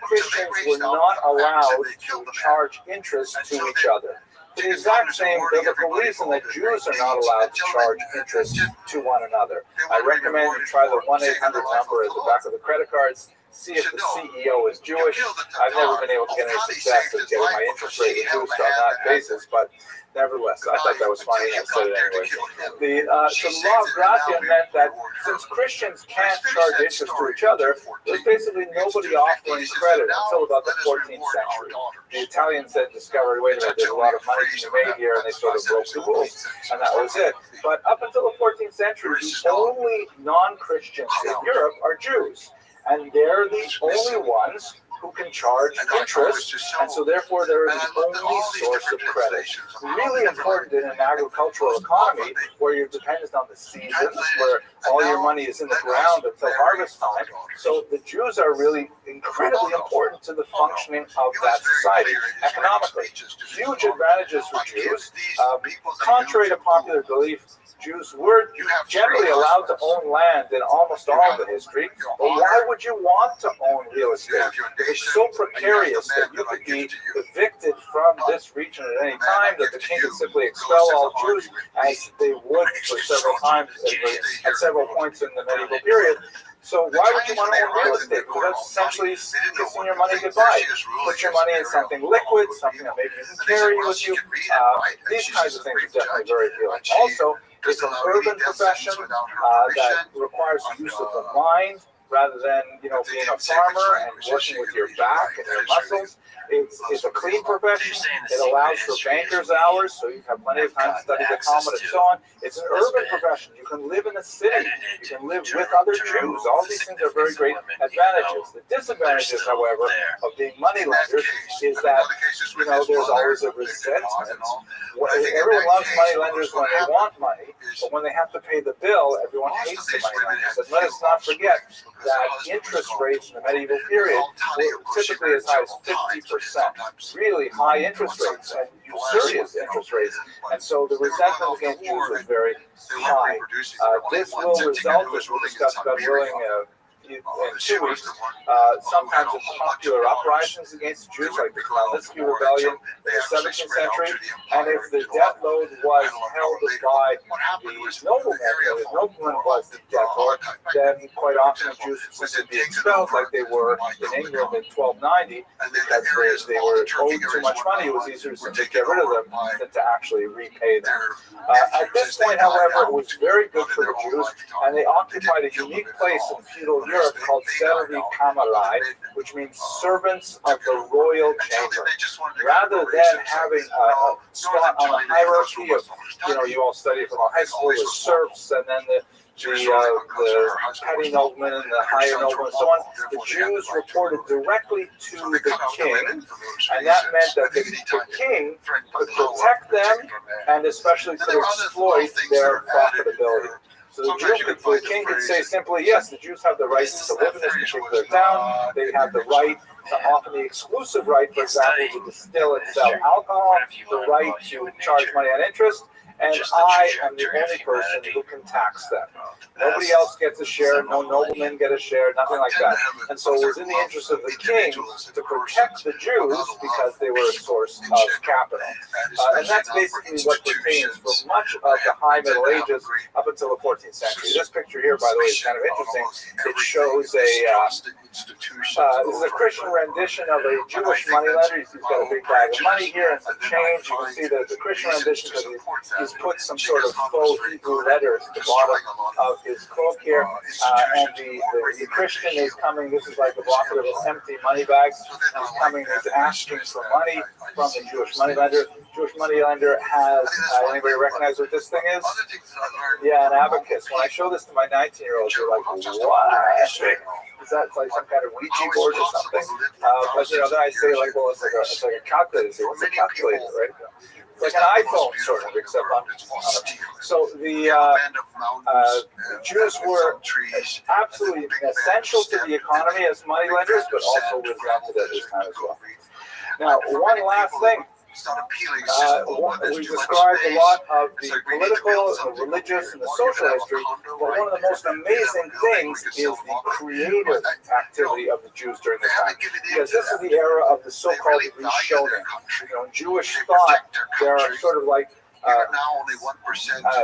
Christians were not allowed to charge interest to each other. For the exact same biblical reason that Jews are not allowed to charge interest to one another. I recommend you try the 1-800 number at the back of the credit cards. See if the CEO is Jewish. I've never been able to get any success at getting my interest rate reduced on that basis, but nevertheless, I thought that was funny and I said it anyway. So the law of gratia meant that since Christians can't charge interest to each other, there's basically nobody offering credit until about the 14th century. The Italians then discovered, wait a minute, there's a lot of money to be made here, and they sort of broke the rules, and that was it. But up until the 14th century, the only non-Christians in Europe are Jews. And they're the only ones who can charge interest, and so therefore they're the only source of credit. Really important in an agricultural economy where you're dependent on the seasons, where all your money is in the ground until harvest time. So the Jews are really incredibly important to the functioning of that society economically. Huge advantages for Jews. Contrary to popular belief, Jews were generally allowed to own land in almost all of the history, but why would you want to own real estate? It's so precarious that you could be evicted from this region at any time, that the king could simply expel all Jews, as they would for several times at several points in the medieval period. So why would you want to own real estate? Because that's essentially kissing your money goodbye. Put your money in something liquid, something that maybe you can carry with you. These kinds of things are definitely very appealing. Also, it's an urban profession that requires the use of the mind rather than, being a farmer and working with your back and your muscles. It's a clean profession. It allows for banker's hours, so you have plenty of time to study the Talmud and so on. It's an urban profession. You can live in a city. You can live with other Jews. All these things are very great advantages. The disadvantages, however, of being money lenders is that, there's always a resentment. Everyone loves money lenders when they want money, but when they have to pay the bill, everyone hates the money lenders. And let us not forget that interest rates in the medieval period were typically as high as 50%, really high interest rates and usurious interest rates. And so the resentment against Jews was very high. This will result, as we'll discuss, God willing, in 2 weeks, sometimes in popular uprisings against Jews, like the Khmelnytsky Rebellion in the 17th century. And if the debt load was held by the nobleman was the debtor, then quite often Jews would simply be expelled, like they were in England in 1290, because they were owed too much money. It was easier to simply get rid of them than to actually repay them. At this point, however, it was very good for the Jews, and they occupied a unique place in feudal Europe called Servi Kamalai, which means servants of the royal chamber. Rather than having a spot on a hierarchy of, you all study from high school, the serfs, and then the petty noblemen and the higher noblemen and so on, the Jews reported directly to the king, and that meant that the king could protect them and especially could exploit their profitability. So the king could say simply, yes, the Jews have the right to live in this particular town. They have the right, often the exclusive right, for example, to distill and sell alcohol, the right to charge money on interest, and I am the only person who can tax them. Nobody else gets a share, no noblemen get a share, nothing like that. And so it was in the interest of the king to protect the Jews because they were a source of capital. And that's basically what pertains for much of the High Middle Ages up until the 14th century. This picture here, by the way, is kind of interesting. It shows this is a Christian rendition of a Jewish moneylender. He's got a big bag of money here and some change. You can see that it's a Christian rendition because he's put some sort of faux Hebrew letters at the bottom of his cloak here. And the Christian is coming. This is like the bucket of empty money bags. He's coming. He's asking for money from the Jewish moneylender. Jewish moneylender has, anybody recognize what this thing is? Yeah, an abacus. When I show this to my 19-year-olds, they're like, what? Is that like some kind of Ouija board or something? But then I say, like, well, it's like a calculator. Say, what's a calculator, right? It's like an iPhone sort of, except on so the Jews were absolutely essential to the economy as moneylenders, but also resented at this time as well. Now, one last thing. We described a lot of the political, the religious, and the social history, but one of the most amazing things is the creative activity of the Jews during this time. Because this is the era of the so-called Rishonim. In Jewish thought, there are sort of like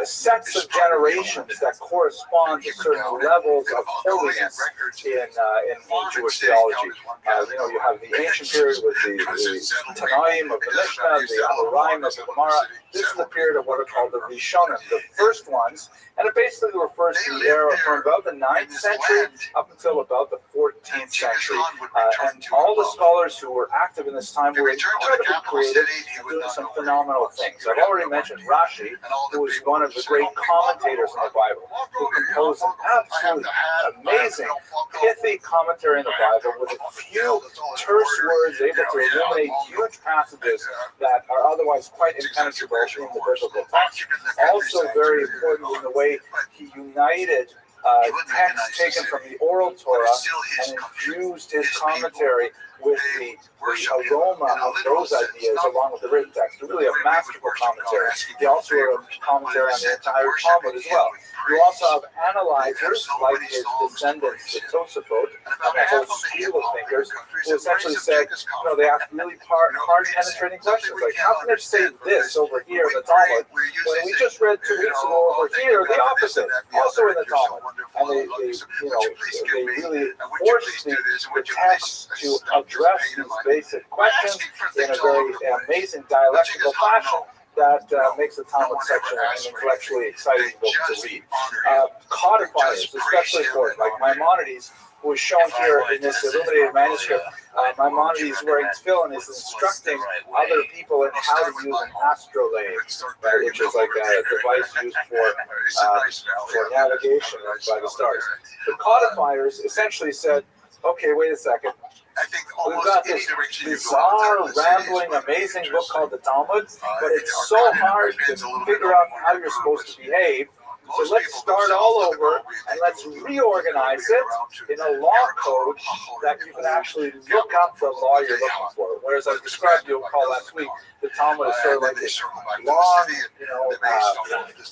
sets of generations that correspond to certain levels of holiness in Jewish theology. You have the ancient period with the Tanaim of the Mishnah, the Amoraim of the Gemara. This is the period of what are called the Rishonim, the first ones, and it basically refers to the era from about the 9th century up until about the 14th century. And all the scholars who were active in this time were incredibly creative and doing some phenomenal things. I've already mentioned Rashi, who was one of the great commentators on the Bible, who composed an absolutely amazing, pithy commentary on the Bible with a few terse words, able to illuminate huge passages that are otherwise quite impenetrable in the biblical text. Also very important in the way he united texts taken from the oral Torah and infused his commentary with the aroma of those ideas along with the written text. Really a masterful commentary. He also wrote a commentary on the entire Talmud as well. You also have analyzers like his descendants, the Tosafot, and a whole school of thinkers who essentially said, they asked really hard penetrating questions like, how can it say this over here in the Talmud when we just read 2 weeks ago over here the opposite, also in the Talmud? And they really forced the text to address these basic questions in a very amazing dialectical fashion that makes the Talmud section an intellectually exciting book to read. Codifiers, especially important, like Maimonides, who is shown here in this illuminated manuscript. Maimonides wearing tefillin is instructing other people in how to use an astrolabe, which is like a device used for navigation by the stars. The codifiers essentially said, okay, wait a second. We've got this bizarre, rambling, amazing book called the Talmud, but it's so hard to figure out how you're supposed to behave. So let's start all over and let's reorganize it in a law code that you can actually look up the law you're looking for. Whereas I described, you'll recall last week, the Talmud is sort of like this long,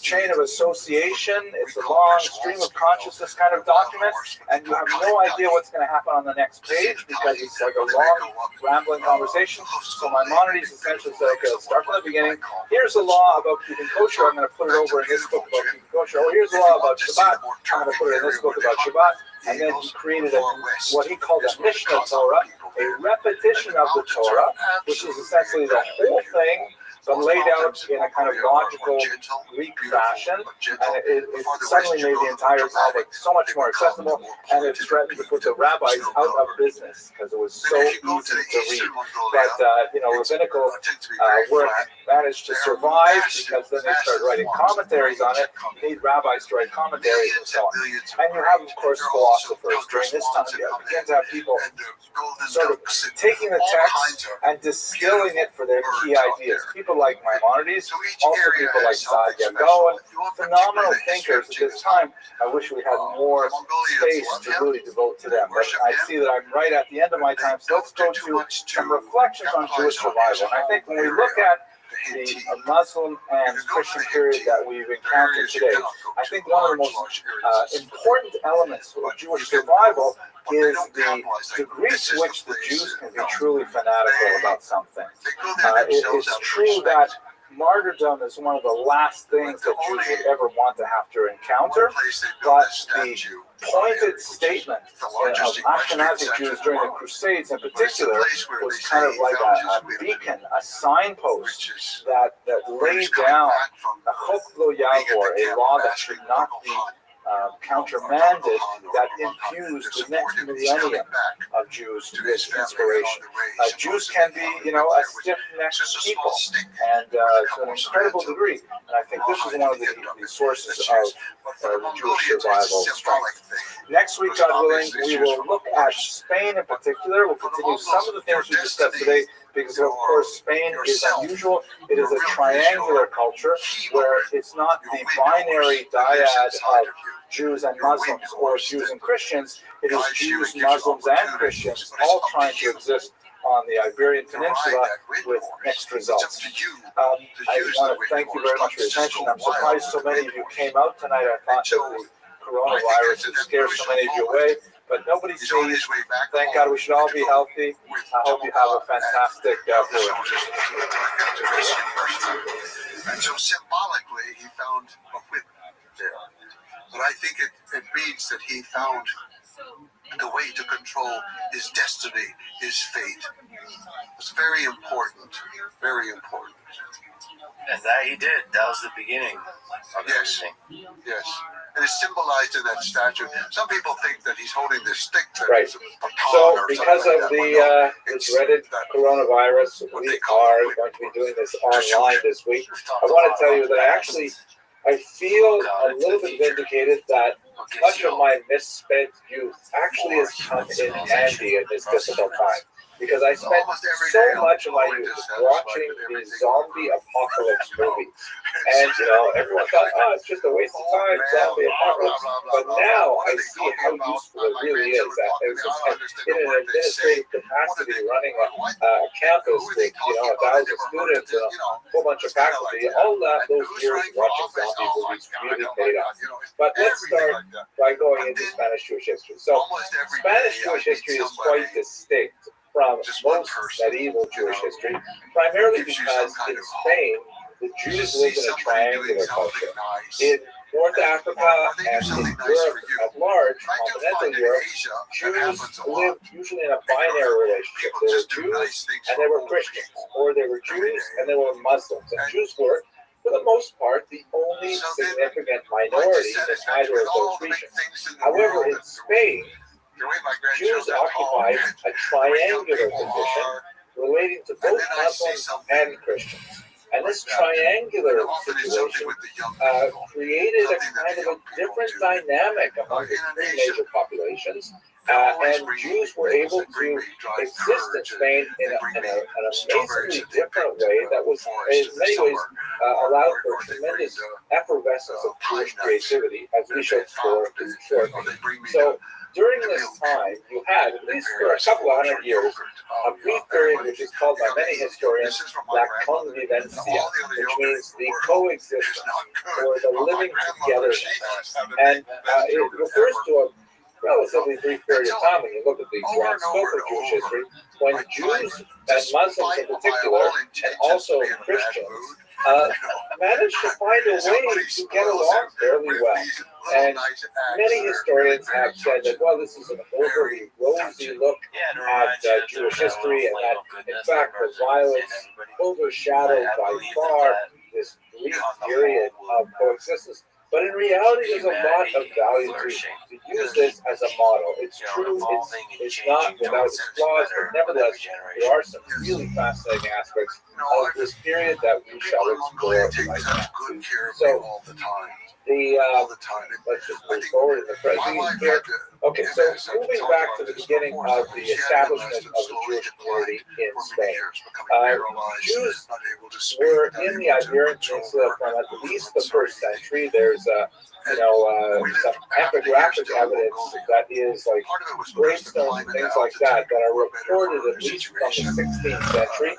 chain of association. It's a long stream of consciousness kind of document, and you have no idea what's going to happen on the next page because it's like a long, rambling conversation. So Maimonides essentially said, okay, let's start from the beginning. Here's a law about keeping kosher. I'm going to put it over in this book about keeping kosher. Oh, here's a law about Shabbat. I'm going to put it in this book about Shabbat. And then he created what he called a Mishnah Torah, a repetition of the Torah, which is essentially the whole thing, but laid out in a kind of logical Greek fashion, and it suddenly made the entire Talmud so much more accessible, and it threatened to put the rabbis out of business because it was so easy to read. But rabbinical work managed to survive because then they started writing commentaries on it. You need rabbis to write commentaries and so on. And you have, of course, philosophers. During this time, you begin to have people sort of taking the text and distilling it for their key ideas. People like Maimonides, also people like Saadia Gaon, phenomenal thinkers at this time. I wish we had more space to really devote to them. But I see that I'm right at the end of my time, so let's go to some reflections on Jewish survival. And I think when we look at the Muslim and Christian period that we've encountered today, I think one of the most important elements of Jewish survival is the degree to which the Jews can be truly fanatical about something. It's true that martyrdom is one of the last things that Jews would ever want to have to encounter, but the pointed statement of Ashkenazi Jews during the Crusades in particular was kind of like a beacon, a signpost that laid down a chok lo yavor, a law that should not be countermanded, that infused the next millennium of Jews with inspiration. Jews can be, a stiff-necked people, and to an incredible degree. And I think this is one of the sources of Jewish survival strength. Next week, God willing, we will look at Spain in particular. We'll continue some of the things we discussed today, because of course Spain is unusual. It is a triangular culture where it's not the binary dyad of Jews and Muslims or Jews and Christians. It is Jews, Muslims, and Christians all trying to exist on the Iberian Peninsula with mixed results. I want to thank you very much for your attention. I'm surprised so many of you came out tonight. I thought that the coronavirus would scare so many of you away, but nobody sees. Thank God we should all be healthy. I hope you have a fantastic day. And so symbolically, he found a whip there. But I think it means that he found the way to control his destiny, his fate. It's very important, very important. And that he did. That was the beginning of everything. Yes. And it's symbolized in that statue. Some people think that he's holding this stick. Right. So, because of the dreaded coronavirus, we are going to be doing this online this week. I want to tell you that I feel a little bit vindicated that much of my misspent youth actually has come in handy in this difficult time. Because I spent so much of my youth watching the zombie apocalypse movies. And, everyone thought, it's just a waste of time, zombie apocalypse. But now I see how useful it really is. In an administrative capacity, running a campus with, 1,000 students and a whole bunch of faculty, all those years watching zombie movies really paid off. But let's start by going into Spanish Jewish history. So, Spanish Jewish history is quite distinct from most medieval Jewish history, primarily because in Spain, the Jews lived in a triangular culture. In North Africa and in Europe at large, continental Europe, Jews lived usually in a binary relationship. They were Jews and they were Christians, or they were Jews and they were Muslims. And Jews were, for the most part, the only significant minority in either of those regions. However, in Spain, Jews occupied a triangular position relating to both Muslims and Christians. And this triangular situation created a kind of a different dynamic among the three major populations. And Jews were able to exist in Spain in an amazingly different way that was, in many ways, allowed for tremendous effervescence of Jewish creativity, as we shall explore shortly. So, during this time, you had, at least for a couple of hundred years, a brief period which is called by many historians la convivencia, which means the coexistence, or the living together. And it refers to a relatively brief period of time when you look at the grand scope of Jewish history, when Jews and Muslims in particular, and also Christians, managed to find a way to get along fairly well. And many historians have said that, well, this is an overly rosy look at Jewish history, and that, in fact, the violence overshadowed by far this brief period of coexistence. But in reality, there's a lot of value to use this as a model. It's true, it's not without its flaws, but nevertheless, there are some really fascinating aspects of this period that we shall explore right now. So, let's just move forward in the present here. Okay, so moving back to the beginning of the establishment of the Jewish community in Spain. Jews were in the Iberian Peninsula from at least the 1st century. There's some epigraphic evidence that is like gravestones and things like that are reported at least from the 16th century,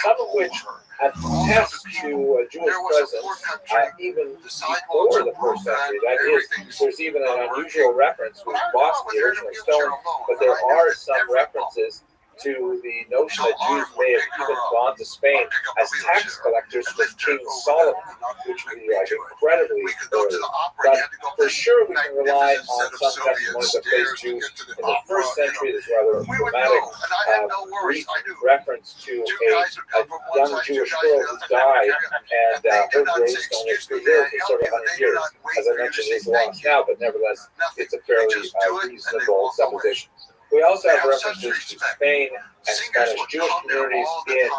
some of which attest to a Jewish presence even before the 1st century. That is, there's even an unusual reference with Boston, the original stone, but there are some references to the notion that Jews may have even gone to Spain as tax collectors with King Solomon, which would be like incredibly early. But for sure, we can rely on some testimonies that place Jews in the 1st century. There's rather dramatic brief reference to a young Jewish girl who died, and her gravestone is preserved for several hundred years. As I mentioned, it's lost now, but nevertheless, it's a fairly reasonable supposition. We also have references to Spain and Spanish Jewish communities in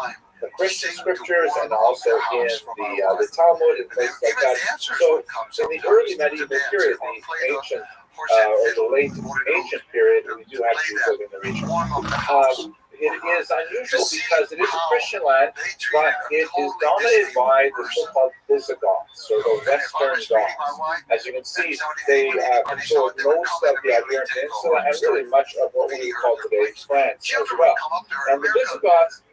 the Christian scriptures and also in the Talmud and places like that. So in the early medieval period, the ancient or the late ancient period, we do have Jews living in the region. it is unusual because it is a Christian land, but it is dominated by the so-called Visigoths, or the Western Goths. As you can see, they control most of the Iberian Peninsula and really much of what we call today France as well. And the Visigoths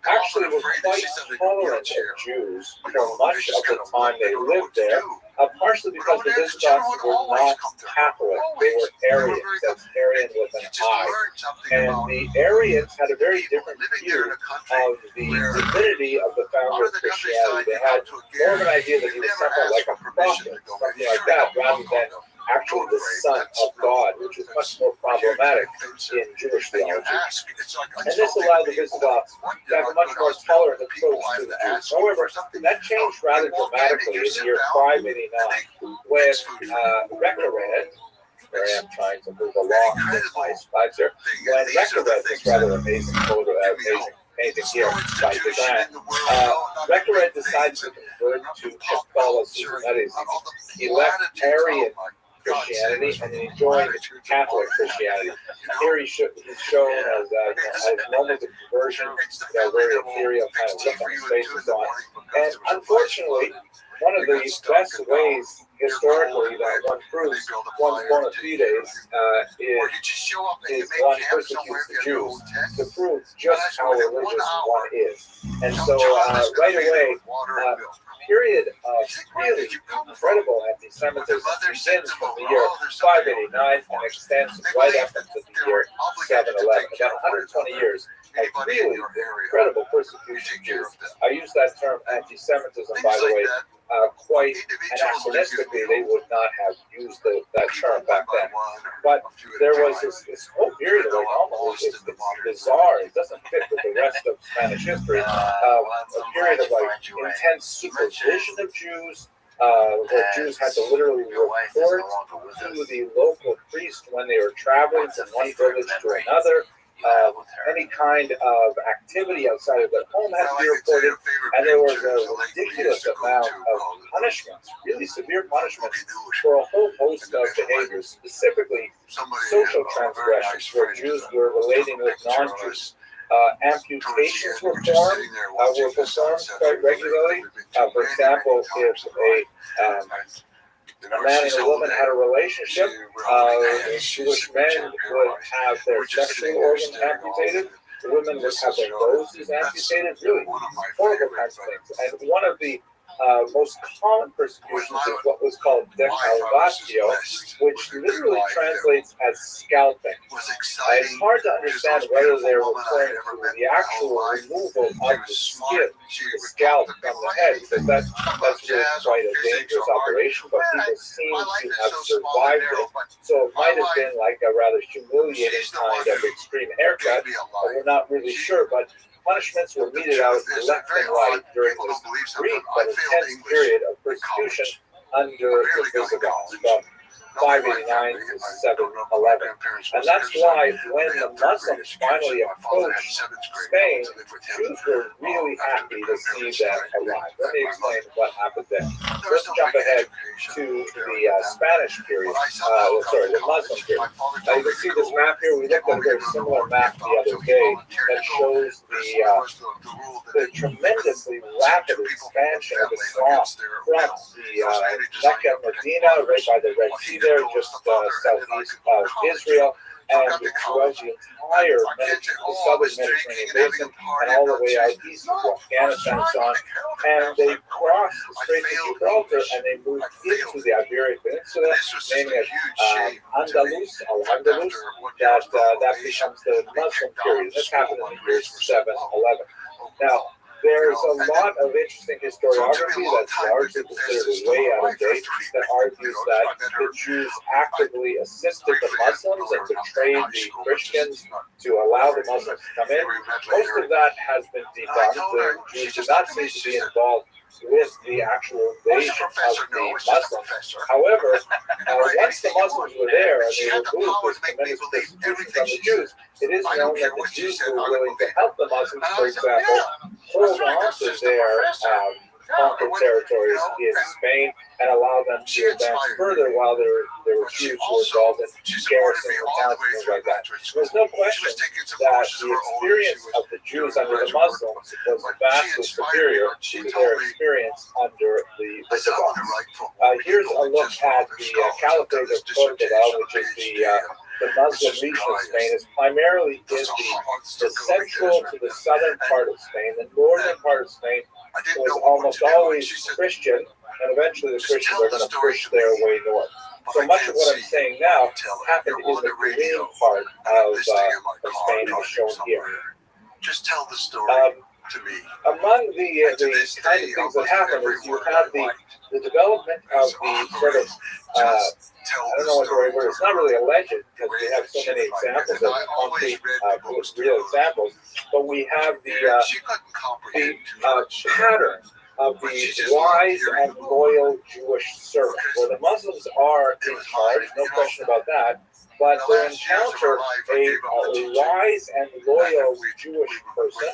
actually were quite tolerant of Jews for much of the time they lived there, partially because the Visigoths were not Catholic, they were Arians, that's Arian with an I. And the Arians had a very different view of the divinity of the founder of Christianity. They had more of an idea that he was something like a prophet, something like that, rather than actually the Son of God, which is much more problematic in Jewish theology. And this allowed the Visigoths to have a much more tolerant approach to the Jews. However, that changed rather dramatically in the year 589 when Reccared, where I am trying to move along with my slides here, when Reccared, this rather amazing photo, amazing painting here by Design, Reccared decided to convert to Catholicism. That is, he left Arian Christianity and he joined Catholic Christianity. Here he's shown as a moment of conversion, very ethereal kind of look on his face and so on. And unfortunately, one of the best ways historically that one proves one's bona fides is one persecutes the Jews to prove just how religious one is. And so right away, period of really incredible anti-Semitism begins from the year 589 and extends right up into the year 711. About 120 years of really incredible persecution of Jews. I use that term anti-Semitism, by the way, quite anachronistically. They would not have used that term back then. But there was this whole period of almost, it's bizarre, it doesn't fit with the rest of Spanish history, a period of intense supervision of Jews, where Jews had to literally report to the local priest when they were traveling from one village to another. Any kind of activity outside of their home had to be reported, and there was a ridiculous amount of punishments, really severe punishments, for a whole host of behaviors, specifically social transgressions where Jews were relating with non-Jews. Amputations were performed quite regularly. For example, if a man and a woman had a relationship, Jewish men would have their sexual organs amputated, the women would have their noses amputated, really horrible kinds of things. And one of the most common persecutions is what was called decavatio, which literally translates as scalping. It's hard to understand whether they're referring to the actual removal of the skin, the scalp from the head, because that's really quite a dangerous operation, but people seem to have survived it. So it might have been like a rather humiliating kind of extreme haircut, but we're not really sure. But punishments were meted out left and right during this brief but intense period of persecution under the Visigoths from 589 to 711. And that's why when the Muslims finally approached Spain, Jews were really happy to see them arrive. Let me explain what happened then. Let's jump ahead to the Spanish period, the Muslim period. Now you can see this map here. We looked at a very similar map the other day that shows the tremendously rapid expansion of Islam from the Mecca and Medina, right by the Red Sea there, just southeast of Israel, and throughout the entire southern Mediterranean basin, and all the way out east to Afghanistan and so on. And they crossed the Strait of Gibraltar and they moved into the Iberian Peninsula, naming it Andalus, Al-Andalus, that becomes the Muslim period. This happened in the year 711. Now, there's a lot of interesting historiography that's largely considered way out of date that argues that the Jews actively assisted the Muslims and betrayed the Christians to allow the Muslims to come in. Most of that has been debunked. The Jews did not seem to be involved with the actual invasion of the Muslims. However, once the Muslims were there and they removed this tremendous persecution from the Jews, it is known that the Jews were willing to help the Muslims, for example, hold on to their conquered territories in Spain and allow them to advance further while there were Jews who were involved in garrisoning the towns and things like that. There's no question that the experience of the Jews under the Muslims was vastly superior to their experience under the Visigoths. Here's a look at the Caliphate of Cordoba, which is the Muslim region of Spain. Is primarily in the central to the southern part of Spain. The northern part of Spain was almost always Christian, and eventually the Christians are going to push their way north. So much of what I'm saying now happened in the green part of Spain, as shown here. Just tell the story to me. Among the kind of things that happen is you have the development of the sort of, I don't know what the right word is, it's not really a legend because we have so many examples of concrete, real examples, but we have the pattern of the wise and loyal Jewish servant. Well, the Muslims are in charge, no question about that, but they encounter a wise and loyal Jewish person,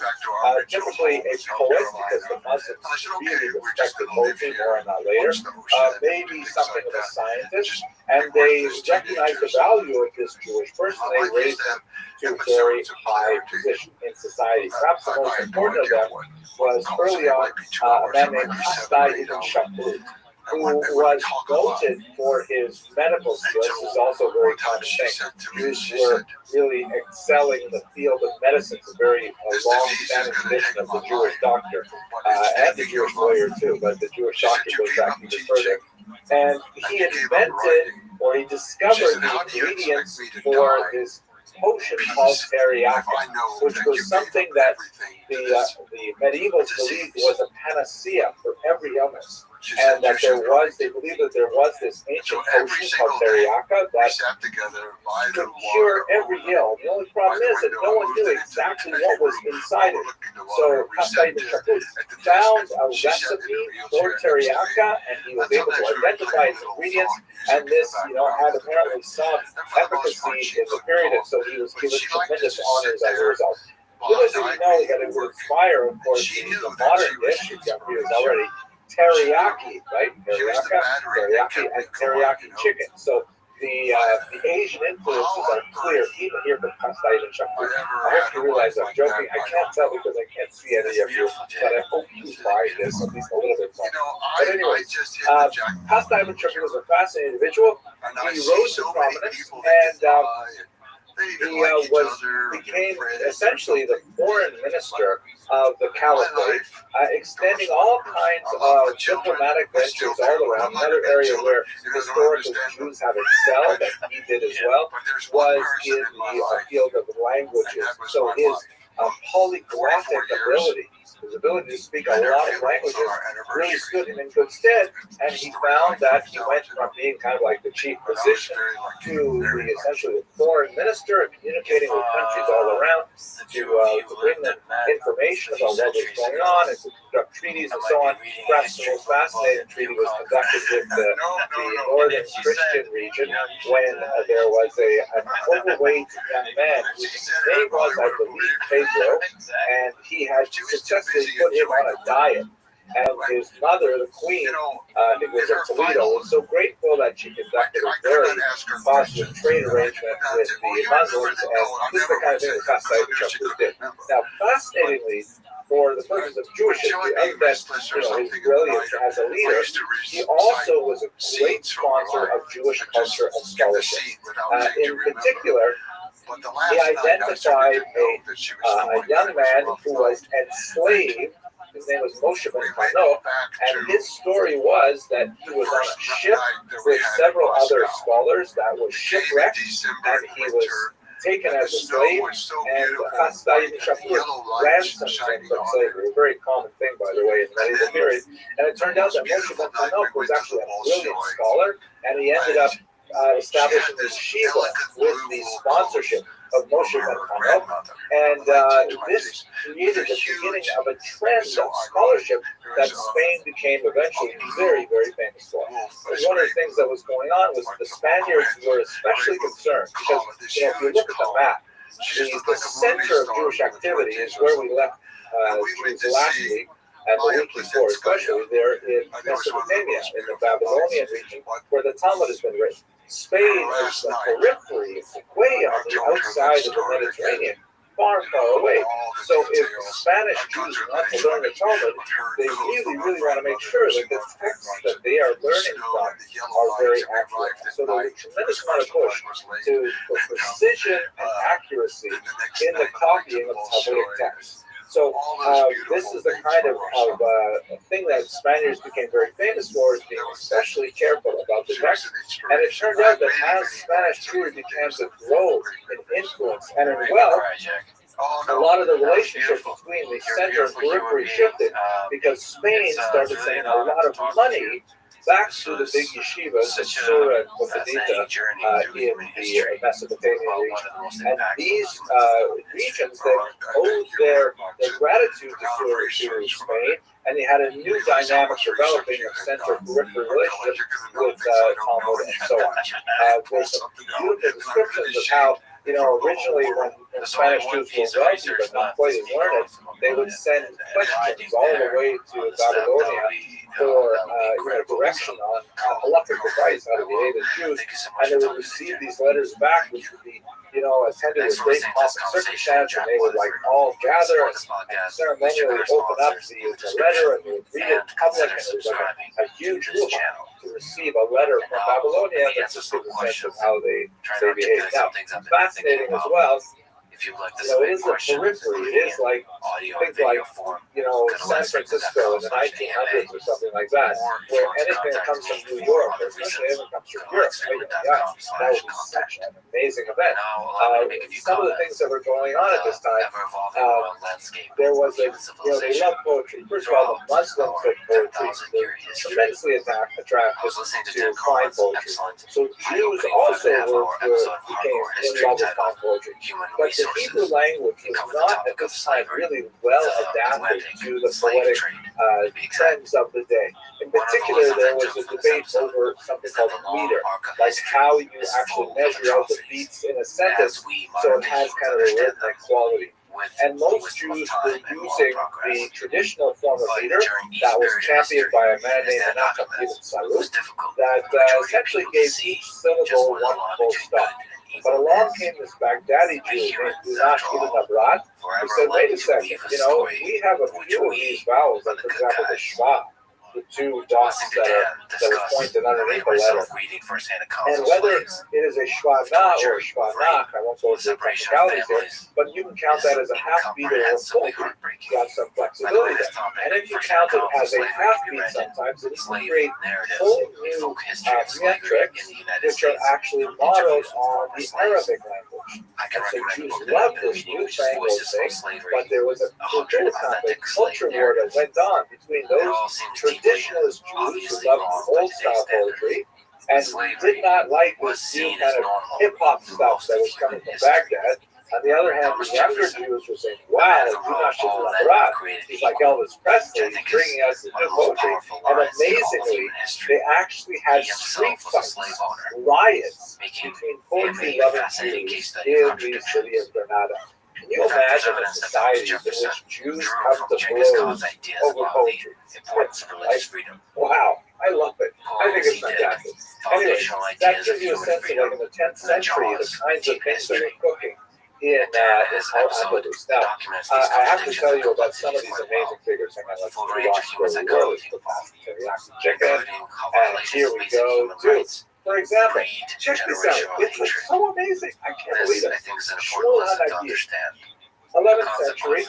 typically a poet, because the Muslims really respected poetry, more on that later, maybe something of a scientist, and they recognize the value of this Jewish person. They raise them to a very high position in society. Perhaps the most important of them was early on a man named Hasdai ibn Shaprut, who was noted for his medical skills. This is also a very common thing. Jews were really excelling in the field of medicine. It's a very long-standing tradition of the Jewish doctor and the Jewish lawyer too, but the Jewish doctor goes back even further. And he invented, or he discovered the ingredients for this potion called teriyaki, which was something that the medievals believed was a panacea for every illness. And that they believed that there was this ancient potion called teriyaki that could cure every ill. The only problem is that no one knew exactly what was inside it. So Hasdai ibn Shaprut found a recipe for teriyaki, and he was able to identify its ingredients. And this, had apparently some efficacy in the period, so he was given tremendous honors as a result. Little did he know that it would inspire, of course, the modern dish. He was already teriyaki, right? Teriyaki and teriyaki chicken. So the Asian influences are clear, even here from Hasdai ibn Shaprut. I hope you realize I'm joking. I can't tell because I can't see any of you, but I hope you buy this at least a little bit more. But anyway, Hasdai ibn Shaprut was a fascinating individual. He rose to prominence, and he became essentially the foreign minister of the Caliphate, extending all kinds of diplomatic ventures all around. Another area where historically Jews have excelled, and he did as well, was in the field of languages. So his polyglottic ability, his ability to speak a lot of languages, really stood him in good stead, and he found that he went from being kind of like the chief physician to essentially the foreign minister, communicating with countries all around to bring them information about what was going on and to conduct treaties and so on. Perhaps the most fascinating treaty was conducted with the northern Christian region when there was an overweight young man whose name was, I believe, Pedro, and he had successfully put him on a diet. And his mother, the queen, I think it was of Toledo, was so grateful that she conducted a very positive trade arrangement with the Muslims, and this is the kind of thing that Hasdai ibn Shaprut did. Now, fascinatingly, for the purpose of Jewish history, other than his brilliance as a leader, he also was a great sponsor of Jewish culture and scholarship. In particular, he identified a young man who was enslaved. His name was Moshe ben Chano, and his story was that he was on a ship with several other scholars that was shipwrecked, and he was taken as a slave, and Hasdai ibn Shaprut ransomed him from slavery. A very common thing, by the way, in medieval period. And it turned out that Moshe ben Chano was actually a brilliant scholar, and he ended up establishing this yeshiva with the sponsorship of Moshe ben Chano, and this created the beginning of a trend of scholarship that Spain became eventually very, very famous for. And one of the things that was going on was the Spaniards were especially concerned because, if you look at the map, the center of Jewish activity is where we left Jews last week. and the week before, especially there in Mesopotamia, in the Babylonian region, where the Talmud has been written. Spain is the periphery, way on the outside of the Mediterranean, far, far away. So if Spanish Jews want to learn the Talmud, they really want to make sure that the texts that they are learning from are very accurate. So there's a tremendous amount of push for precision and accuracy in the copying of Talmudic texts. So this is the kind of thing that Spaniards became very famous for, is being especially careful about the text. And it turned out that as Spanish Jewry began to grow in influence and in wealth, a lot of the relationships between the center and periphery shifted, because Spain started sending a lot of money back to the big yeshivas of Sura and Qutbita in the Mesopotamian region. And these regions that owed their gratitude to Sura to Spain, and they had a new dynamic developing of center-periphery relationship with Talmud and so on. There's some beautiful descriptions of how, originally when Spanish Jews were wealthy but not quite as learned, they would send questions all the way to Babylonia for direction on halachic advice, how to behave as Jews, and they would receive these letters back, which would be, attended with great pomp and circumstance, and they would all gather and ceremonially open up the letter, and they would read it in public, and it was a huge hoo-ha to receive a letter from Babylonia that just gives a sense of how they behave. Now, fascinating as well. It is the periphery. It is like things like, San Francisco in the 1900s or something like that, where anything that comes from New York, or especially anything that comes from Europe, that would be such an amazing event. Some of the things that were going on at this time, there was they love poetry. First of all, the Muslims took poetry. They're tremendously attracted to fine poetry. So Jews also became in love with fine poetry. But the Hebrew language was not at this time really well adapted to the poetic trends of the day. In particular, there was a debate over something called meter, like how you actually measure out the beats in a sentence so it has kind of a rhythmic quality. And most Jews were using the traditional form of meter that was championed by a man named Menachem Ibn Saruk, that essentially gave each syllable one full stop. But along came this Baghdadi Jew named Unash Ibn Abrat, who said, wait a second, we have a few of these vowels, like for example the shva, the two dots that are pointed underneath the letter. And whether it is a shvana or a shvanach, I won't go into the technicalities here, but you can count that as a half beat or a full beat. You got some flexibility there. And if you count it as a half beat sometimes, it can create whole new metrics which are actually modeled on the Arabic language. And so Jews loved this newfangled thing, but there was a culture war that went on between those traditionalist Jews who loved old style poetry and did not like this new kind of hip hop stuff that was coming from Baghdad. On the other hand, the younger Jews were saying, wow, Unash Ibn Abrat, he's like Elvis Presley, he's bringing us the new poetry. And amazingly, they actually had street fights, riots between poetry-loving Jews in the city of Granada. Can you imagine a society in which Jews come to blows over poetry? Wow, I love it. I think it's fantastic. Anyway, that gives you a sense of, like, in the 10th century, the kinds of things that are cooking in Al-Andalus. Now, I have to tell you about some of these amazing figures. Hang on, let's watch the world. Chicken, and here we go, too. For example, check this out. It's like so amazing. I can't believe it. Shmuel HaNagi, 11th century,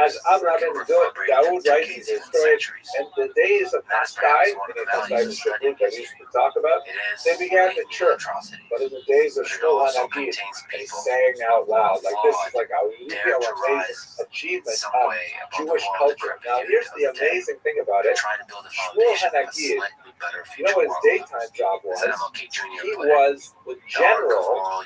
as Abraham ibn Dawood writes in his story, in the days of Paskai, Paskai was the group that we used to talk about, they began to chirp. But in the days of Shmuel HaNagi, they sang out loud. Like, this is like a real amazing achievement of Jewish culture. Now, here's the amazing thing about it. Shmuel HaNagi, you know what his daytime job was? He was the general of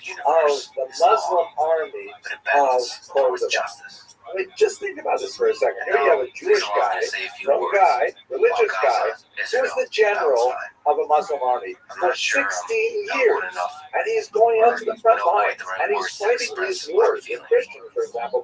the Muslim army of Cordoba. I mean, just think about this for a second. Here you have a Jewish guy, religious guy, who is the general of a Muslim army for 16 years. And he's going out to the front line, and he's fighting these wars. The Christians, for example,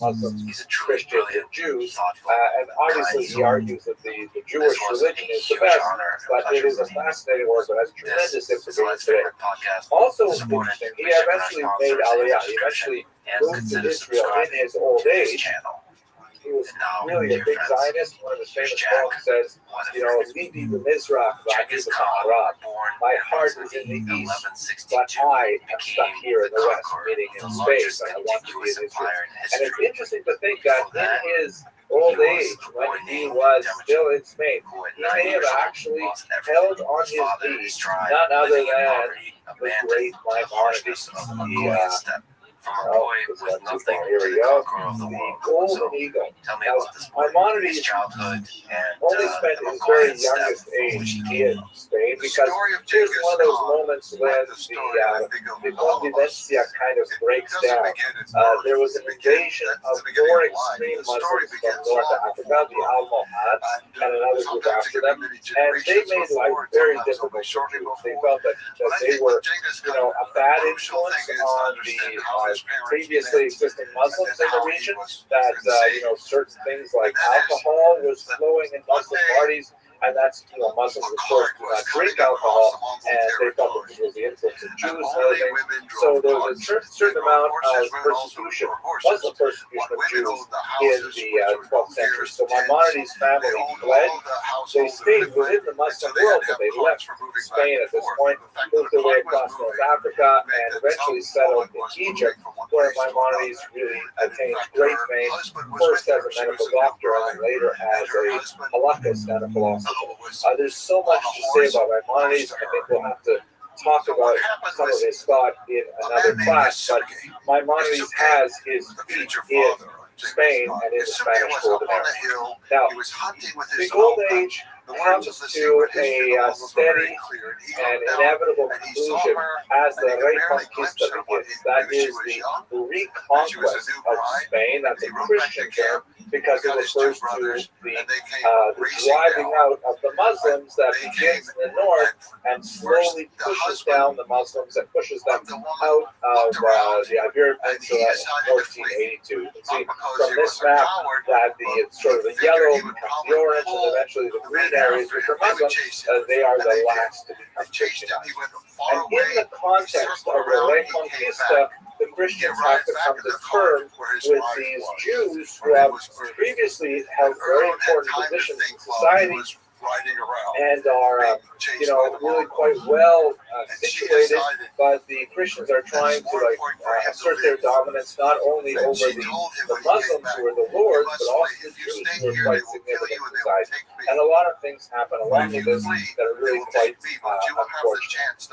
Muslims, He's a truly Christians, and brilliant, Jews. thoughtful, And obviously, kind he argues that the Jewish religion is the best, but it is a fascinating work that has tremendous implications today. Also interesting, he eventually made Aliyah. He eventually moved to Israel in his old age. He was really a big Zionist. One of his famous poems says, Libi b'Mizrach v'ani b'Ma'arav. My heart is in the east, but I am stuck here in the west, meaning in space, and I want to be in Israel. And it's interesting to think that in his old age, when he was still in Spain, he may have actually held on his knees none other than the great Maimonides, From a boy with nothing here to we the go. conqueror of the world. Golden So, Eagle. tell me Now, about this boy, Maimonides his childhood, and only spent the his very Mongolian steppe youngest from which age he came. in Spain. Spain, because here's one of those moments when the convivencia kind of breaks down. There was an invasion of more extreme Muslims from North Africa, the Almohads, and another group after them, and they made life very difficult for Jews. They felt that they were, a bad influence on the previously existing Muslims in the region, that, certain things like alcohol was flowing in Muslim parties, and that's, Muslims, of course, do not drink alcohol, and they felt that this was the influence of Jews and other things. So there was a certain amount of persecution, Muslim persecution of Jews in the 12th century. So Maimonides' family fled. They stayed within the Muslim world, but they left Spain at this point, moved their way across North Africa, and eventually settled in Egypt, where Maimonides really attained great fame, first as a medical doctor and then later as a halakhist and a philosopher. There's so much to say about Maimonides. I think we'll have to talk about some of his thought in another class, but Maimonides has his feet in Spain and in the Spanish Golden Era. Now, the Golden Age comes to a steady and inevitable conclusion as the Reconquista begins. That is the reconquest of Spain. That's a Christian term because it refers to the driving out of the Muslims that begins in the north and slowly pushes down the Muslims and pushes them out of the Iberian Peninsula in 1482. You can see from this map that the sort of the yellow becomes the orange and eventually the green areas which are Muslim, they are the last to become Christianized. And in the context of the Reconquista, the Christians have to come to terms with these Jews who have previously held very important positions in society and are, really quite well situated, but the Christians are trying to assert their dominance not only over the Muslims who are the lords, but also the Jews who are quite significant in society. And a lot of things happen along with this that are really quite unfortunate.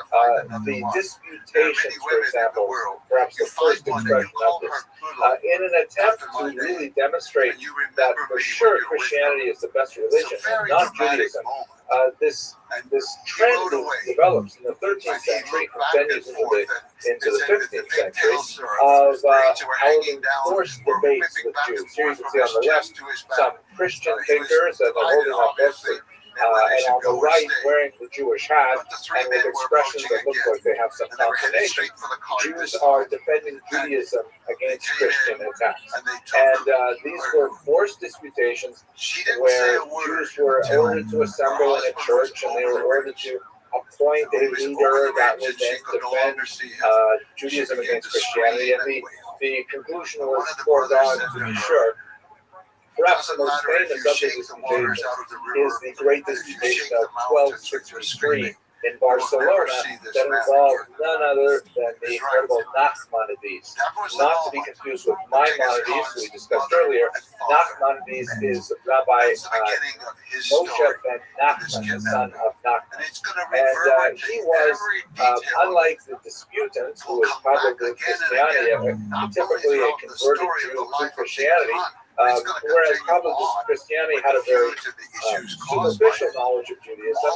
The disputations, for example, perhaps the first expression of this, in an attempt to really demonstrate that for sure Christianity is the best religion, not Judaism. This trend develops in the 13th century, continues into the 15th century, of holding forced debates with Jews. Here you can see on the left some Christian thinkers, and they're holding up books, and on the right wearing the Jewish hat, and with expressions that look like they have some confirmation. Jews are defending Judaism against Christian attacks. And these were forced disputations where Jews were ordered to assemble in a church, and they were ordered to appoint a leader that would then defend Judaism against Christianity. And the conclusion was foregone, to be sure. Perhaps the most famous of the disputations is the Great Disputation of 1263 in Barcelona that involved none other than the incredible Nachmanides. Not to be confused with Maimonides, who we discussed earlier. Nachmanides is Rabbi Moshe ben Nachman, the son of Nachman. And he was, unlike the disputants, who was probably Christianity, typically a converted Jew to Christianity, whereas probably Christianity had a very superficial knowledge of Judaism.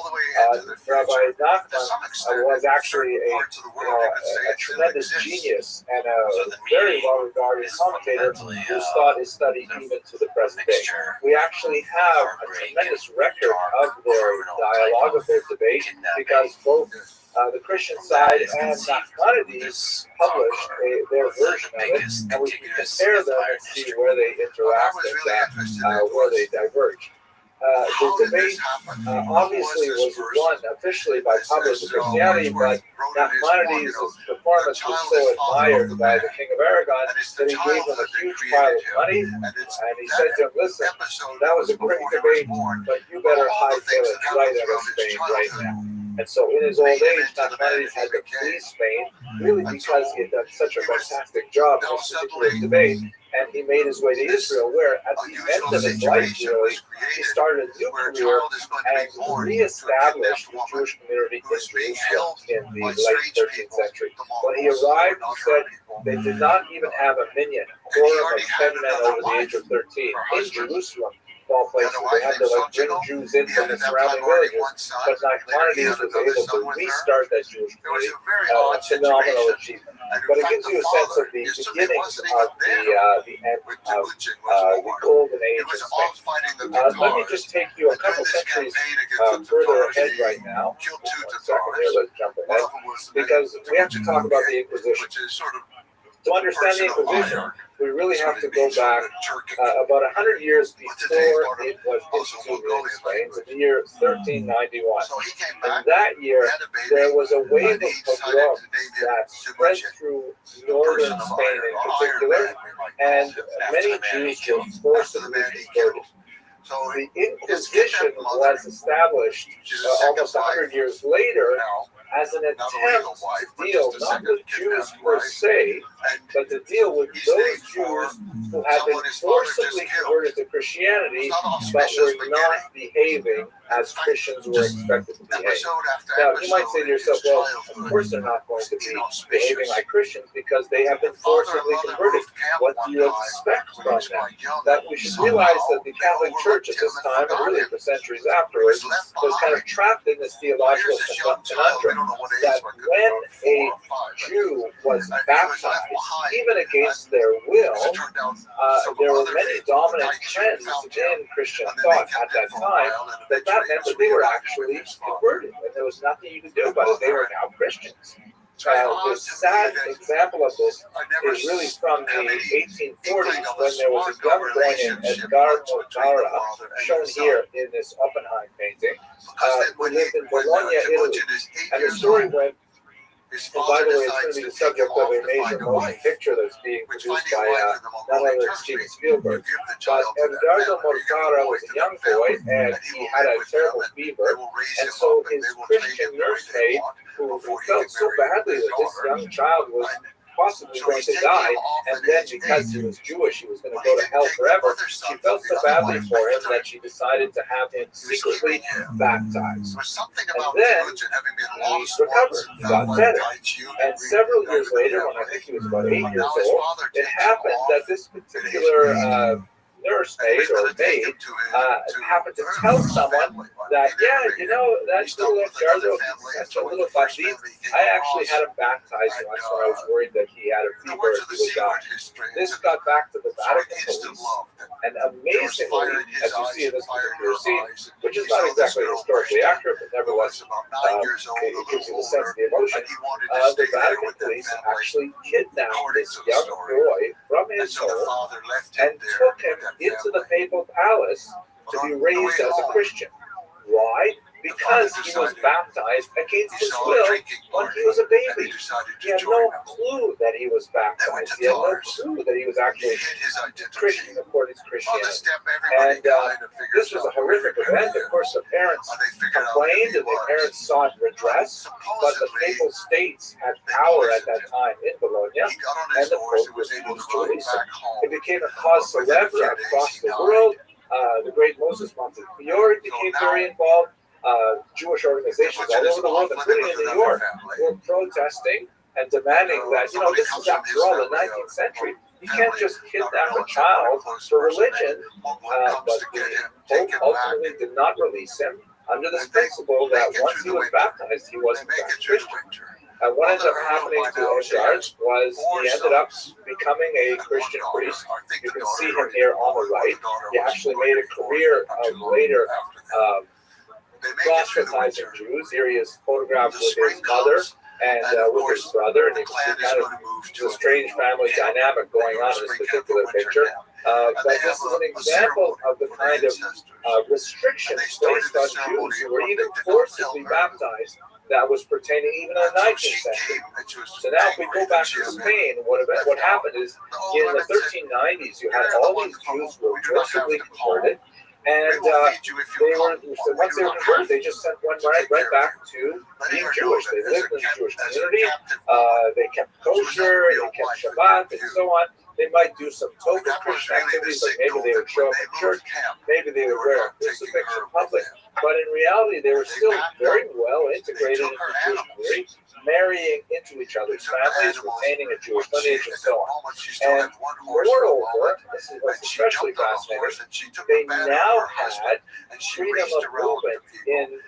Rabbi Nachman was actually a tremendous genius and a very well-regarded commentator whose thought is studied even to the present day. We actually have a tremendous record of their dialogue, of their debate, because both the Christian side and Nachmanides published their version of it, and we can compare them and see where they interact and where they diverge. The debate obviously was won officially by public Christianity, but Nachmanides' performance was so admired by the King of Aragon that he gave him a huge pile of money, and he said to him, "Listen, that was a great debate, but you better hightail it right out of Spain right now." And so in his old age, Nachmanides had to flee Spain, really because he had done such a fantastic job in this particular debate, and he made his way to Israel, where at the end of his life, really, he started a new career and re-established the Jewish community in Jerusalem in the late 13th century. When he arrived, he said they did not even have a minyan, a quorum of 10 men over the age of 13 in Jerusalem, small places. They had to like bring Jews in from the surrounding villages, but Nachmanides was able to restart that Jewish community. A phenomenal achievement. But it gives you a sense of the beginnings of the end of the golden age of Spain. Let me just take you a couple centuries further ahead right now. Just 1 second here, let's jump ahead. Because we have to talk about the Inquisition. To understand the Inquisition, we really have to go back about 100 years before it was instituted in Spain, in the year 1391. And that year, there was a wave of pogroms that spread through northern Spain in particular, and many Jews were forcibly converted. The Inquisition was established almost 100 years later as an attempt to deal not with Jews per se, but to deal with those Jews who had been forcibly converted to Christianity, but were not behaving as Christians were expected to behave. Now, you might say to yourself, well, of course they're not going to be behaving like Christians because they have been forcibly converted. What do you expect from them? That we should realize that the Catholic Church at this time, and really for centuries afterwards, was kind of trapped in this theological conundrum that when a Jew was baptized, even against their will, there were many dominant trends in Christian thought at that time that meant that they were actually converted, and there was nothing you could do about it. They were now Christians. The sad example of this is really from the 1840s when there was a young boy named Edgar Notara, shown here in this Oppenheim painting, who lived in Bologna, Italy. And the story went, and by the way, it's going to be the subject of a major motion picture that's being produced by none other than Steven Spielberg. But Edgardo Mortara was a young boy, and he had a terrible fever, and so his Christian nursemaid, who felt so badly that this young child was possibly going to die, and then because he was Jewish, he was going to go to hell forever. She felt so badly for him that she decided to have him secretly baptized. And then he recovered, he got better. And several years later, when I think he was about 8 years old, it happened that this particular nursemaid or maid happened to tell someone that, yeah, you know, that little Edgardo, that's a little funny. I actually had him baptized once when I was worried that he had a fever and he would die. This got back to the Vatican police, and amazingly, as you see in this particular scene, which is not exactly historically accurate, but nevertheless, it gives you the sense of the emotion, the Vatican police actually kidnapped this young boy from his home and took him into the papal palace to be raised as a Christian. Why? Because he was baptized against his will when he was a baby. He had no clue that he was baptized. He had no clue that he was actually Christian according to Christianity. And this was a horrific event. Of course, the parents complained and the parents sought redress, but the papal states had power at that time in Bologna, and the Pope refused to release him. It became a cause célèbre across the world. The great Moses Montefiore became very involved. Jewish organizations all over the world, including in New York, were protesting and demanding that, you know, this is after all the 19th century. You can't just kidnap a child for religion. But the Pope ultimately did not release him under this principle that once he was baptized, he wasn't a Christian. What ended up happening to Edgar was he ended up becoming a Christian priest. You can see him here on the right. He actually made a career of later proselytizing Jews. Here he is photographed with his mother and with his brother, and you can see kind of the strange family dynamic going on in this particular picture. But this is an example of the kind of restrictions placed on Jews who were even forcibly baptized that was pertaining even in the 19th century. So now if we go back to Spain, what happened is in the 1390s, you had all these Jews who were forcibly converted, and they were, once they were converted, they just sent one right back to being Jewish. They lived in the Jewish community, they kept kosher, they kept Shabbat, and so on. They might do some token Christian activities, like maybe they would show up at church, maybe they would wear a crucifix in public, but in reality, they were still very well integrated into the Jewish community. marrying into each other's families, retaining a Jewish lineage, and so on. And moreover, this is what's especially fascinating, they now had freedom of movement in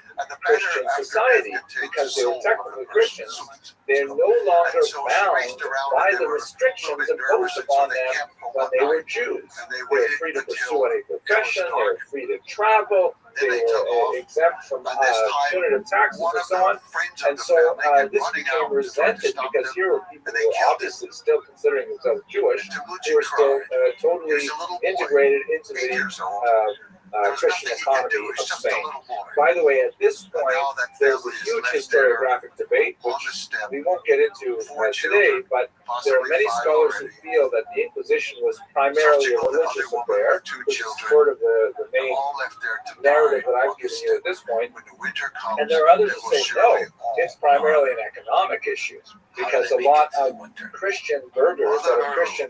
Christian society because they were technically Christians. They're no longer bound by the restrictions imposed upon them when they were Jews. They were free to pursue any profession, they were free to travel, they were exempt from punitive taxes and so on. And so this became resented because here were people who were obviously still considering themselves Jewish, who were still totally integrated into the Christian economy of Spain. By the way, at this point, there's a huge historiographic debate, which we won't get into today, but there are many scholars who feel that the Inquisition was primarily a religious affair, which is sort of the main narrative that I've given you at this point. And there are others who say, no, it's primarily an economic issue, because a lot of Christian burghers that are Christian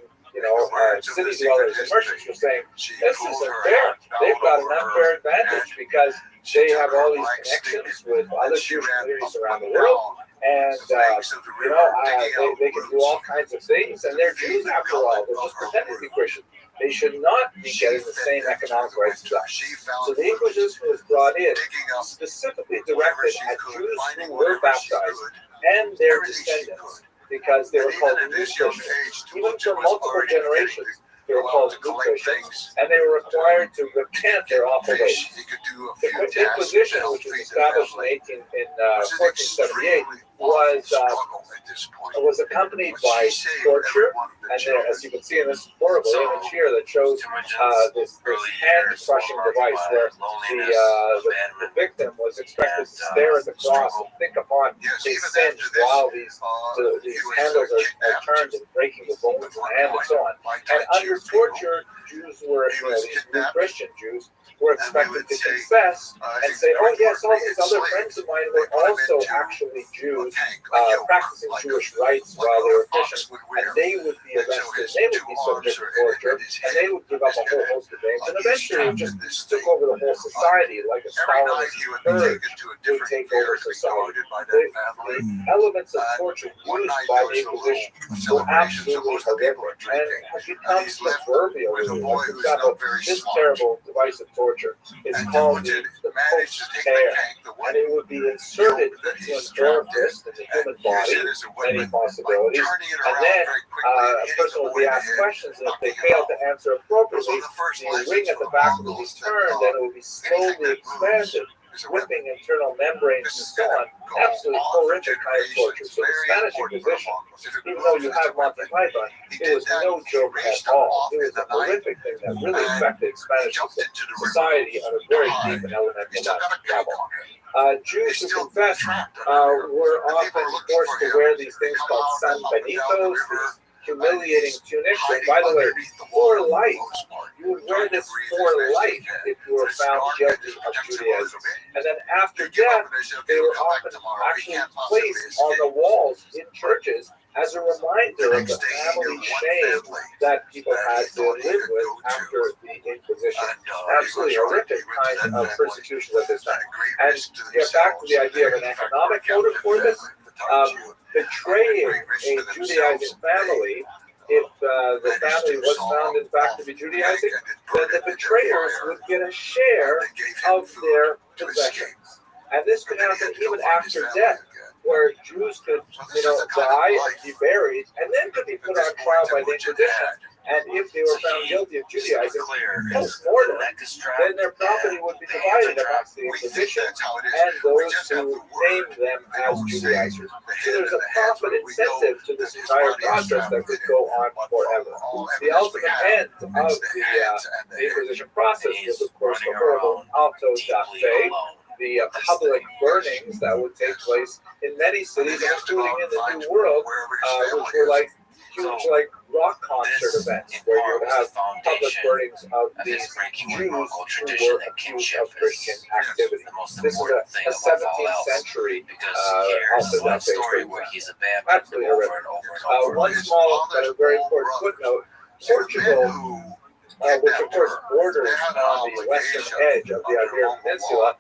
city dwellers and merchants were saying, this isn't fair. They've got an unfair advantage because they have all these connections with other Jewish communities around the world. And, they can do all kinds of things. And they're Jews after all. They're just pretending to be Christian. They should not be getting the same economic rights as us. So the Inquisition was brought in specifically directed at Jews who were baptized and their descendants, because they were called new Christians. Even for multiple generations, they were called new Christians, and they were required to repent their awful ways. The Inquisition, which was established in 1478, was accompanied by torture, and there, as you can see in this horrible image here that shows this hand-crushing device where the victim was expected to stare at the cross and think upon his sins while these handles are turned and breaking the bones in the hand and so on. And under torture, Jews were, these new Christian Jews, were expected to confess and say, oh yes, all these other friends of mine were also actually Jews, practicing Jewish rites while they were Christians, and they would be arrested, they would be subject to torture, and they would give up a whole host of things, and eventually it just took over the whole society, like a Stalinist purge would take over society. The elements of torture used by the Inquisition were absolutely horrific, and have become proverbial. For example, this terrible device of torture is called the post tear, and it would be inserted into an orifice in the human body, many possibilities, and then a person will be asked questions, and if they fail to answer appropriately, the ring at the back will be turned, and it will be slowly expanded, ripping internal membranes and so on. Absolutely horrific kind of torture. So the Spanish Inquisition, even though you have Monty Python, it was no joke at all. It was a horrific thing that really affected Spanish society on a very deep and elemental level. Jews who confessed were often forced to wear these things called San Benitos, these humiliating tunics, and by the way, for life. You would wear this for life if you were found guilty of Judaism. And then after death, they were often actually placed on the walls in churches as a reminder of the family shame that people had to live with after the Inquisition. Absolutely horrific kind of persecution at this time. And to get back to the idea of an economic motive for this, betraying a Judaizing family, if the family was found in fact to be Judaizing, then the betrayers would get a share of their possessions. And this could happen even after death, where Jews could, die and be buried, and then could be put on trial by the Inquisition. And if they were found guilty of Judaizing, post-mortem, then their property would be divided amongst the Inquisition and those who named them as Judaizers. So there's a profit incentive to this entire process that could go on forever. The ultimate end of the Inquisition process was, of course, the horrible auto da fe, the public burnings that would take place in many cities, including in the New World, which were like huge, rock concert events where you would have public burnings of these Jews who were accused of Christian activity. This is a 17th century story where he's absolutely horrific. One small but a very important footnote: Portugal which of course borders on the western edge of the Iberian Peninsula,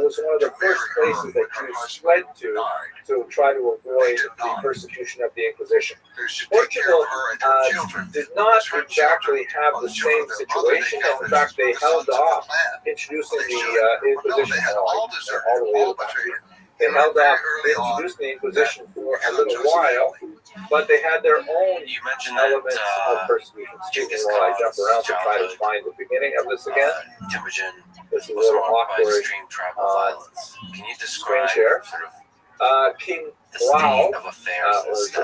was one of the first places that Jews fled to try to avoid the persecution of the Inquisition. Portugal did not exactly have the same situation. In fact, they held off introducing the Inquisition all the way to the back. They held off introducing the Inquisition for a little while, but they had their own elements of persecution. Excuse me while I jump around to try to find the beginning of this again. This is a little awkward. Can you describe sort of King Wow, or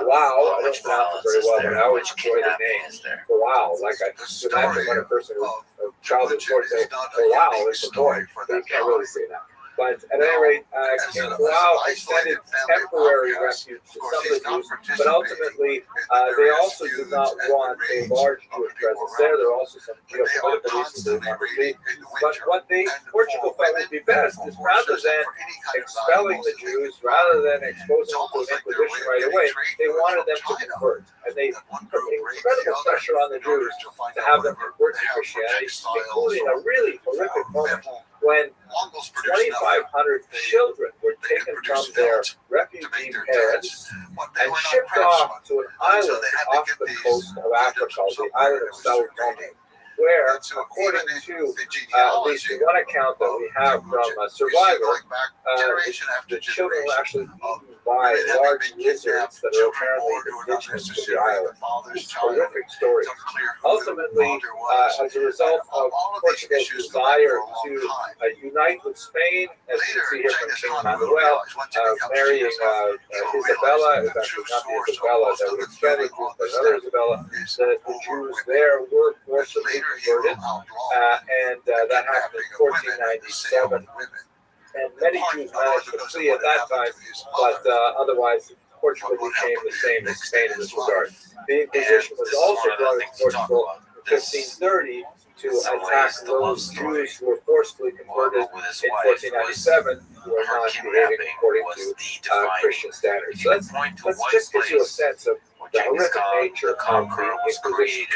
Wow, I don't pronounce it very well, but I always enjoy the name. Wow, like I can imagine when a person of childhood sports say, wow, it's a boy, but you can't really say that. But at any rate, King Wow extended temporary refuge to some of the Jews, but ultimately they also did not want a large Jewish presence there. There are also some geopolitical reasons they wanted to leave. But what Portugal felt would be best is rather than expelling the Jews, rather than exposing them to an Inquisition right away, they wanted them to convert. And they put incredible pressure on the Jews to have them convert to Christianity, including a really horrific moment when 2,500 children were taken from their refugee parents and shipped off to an island off the coast of Africa called the island of Sao Tome, where, according to at least one account that we have from a survivor, the children were actually eaten by large lizards that are apparently indigenous to the island. Horrific stories. Ultimately, as a result of Portugal's desire to unite with Spain, as you can see here from King Manuel, marrying Isabella, is actually not the Isabella that was expanded, but another Isabella, the Jews there were forcibly converted, and that happened in 1497. And many Jews managed to flee at that time, but otherwise Portugal became the same as Spain in this regard. The Inquisition was also brought into Portugal in 1530 to attack those Jews who were forcibly converted in 1497 who were not behaving according to Christian standards. So that's just gives you a sense of the horrific nature of the Inquisition.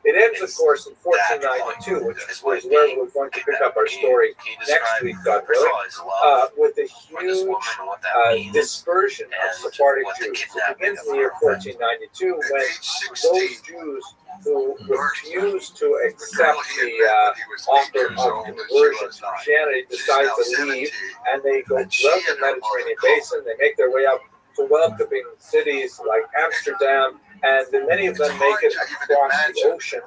It ends, of course, in 1492, which is where we're going to pick up our story next week, God willing, with a huge dispersion of Sephardic Jews. It begins in the year 1492 when those Jews who refused to accept the offer of conversion to Christianity decide to leave, and they go throughout the Mediterranean basin. They make their way up to welcoming cities like Amsterdam, and many of them make it across the ocean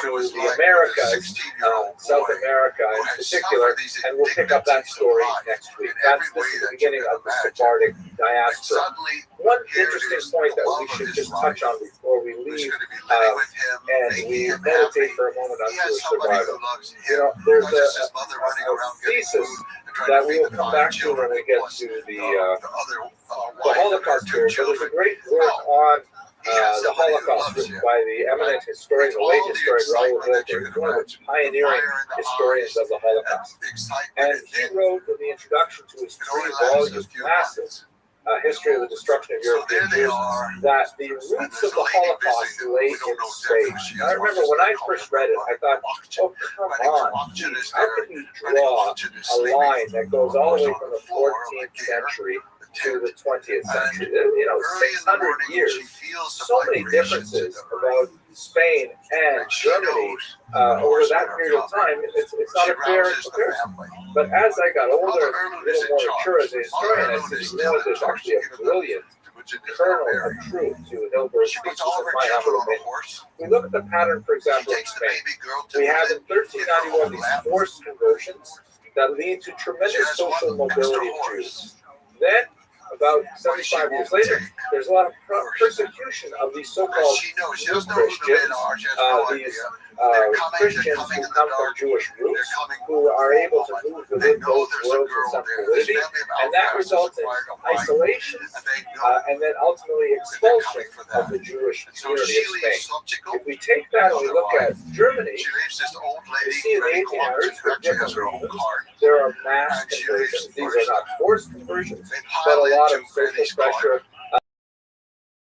to the Americas, South America in particular, and we'll pick up that story next week. This is the beginning of the Sephardic diaspora. One interesting point that we should just touch on before we leave, and we meditate for a moment on Jewish survival. You know, there's a thesis that we will come back to when we get to the Holocaust period, but there's a great work on the Holocaust written by the eminent historian, the late historian Raoul Wilber, one of the pioneering historians of the Holocaust. And he wrote in the introduction to his 3-volume massive history of the destruction of European Jews that the roots of the Holocaust lay in Spain. I remember when I first read it, I thought, oh, come on, geez, how can you draw a line that goes all the way from the 14th century to the 20th century? You know, 600 years. So many differences about Spain and Germany over that period of time. It's not a fair comparison. But as I got older, a little more mature as a historian, I said, you know, there's actually a brilliant kernel of truth to Hilbert's speeches, in my humble opinion. We look at the pattern, for example, in Spain. We have in 1391 these forced conversions that lead to tremendous social mobility of Jews. Then, about 75 years later, there's a lot of persecution of these so-called new Christians, these Christians who come from Jewish roots, who are able to move within those worlds with some validity, and that results in isolation and then ultimately expulsion of the Jewish community of Spain. If we take that and we look at Germany, we see in the 1800s, for different reasons, there are mass conversions. These are not forced conversions, but a lot of social pressure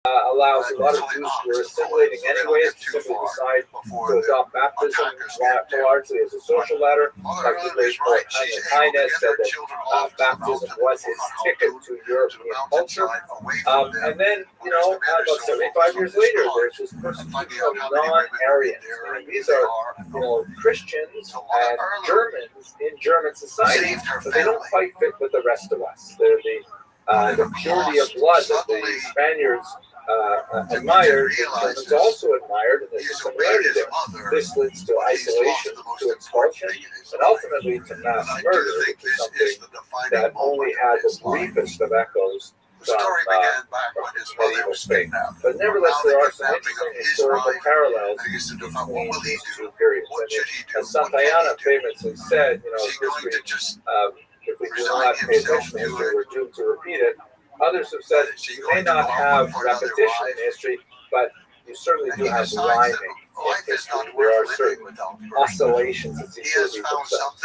allows a lot of Jews who are assimilating anyways to simply decide to adopt baptism largely as a social ladder. Like the great poet Heinz said that baptism was his ticket to European culture. And then, about 75 years later, there's this persecution of non-Aryans. And these are, Christians and Germans in German society, but they don't quite fit with the rest of us. They're the purity of blood that the Spaniards admired, the Germans also admired, and there's a similarity there. This leads to isolation, to expulsion, and ultimately to mass murder, which is something that only had the briefest of echoes from medieval Spain. But nevertheless, there are some interesting historical parallels between these two periods. And as Santayana famously said, history, if we do not pay attention to history, we're doomed to repeat it. Others have said you may not have repetition in history, but you certainly do have rhyming in history. There are certain oscillations that seem to repeat themselves.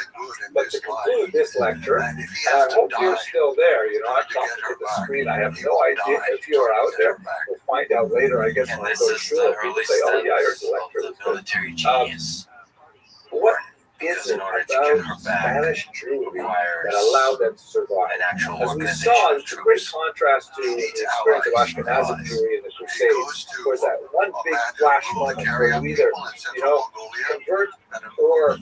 But to conclude this lecture, and I hope you're still there. I'm talking to the screen. I have no idea if you're out there. We'll find out later, I guess, when I go to shul. People say, "Oh yeah, I heard the lecture." What is it about Spanish Jewry that allowed them to survive? As we saw, it's a great contrast to the experience of Ashkenazic Jewry in the Crusades. There was that one big flash moment where you either, convert or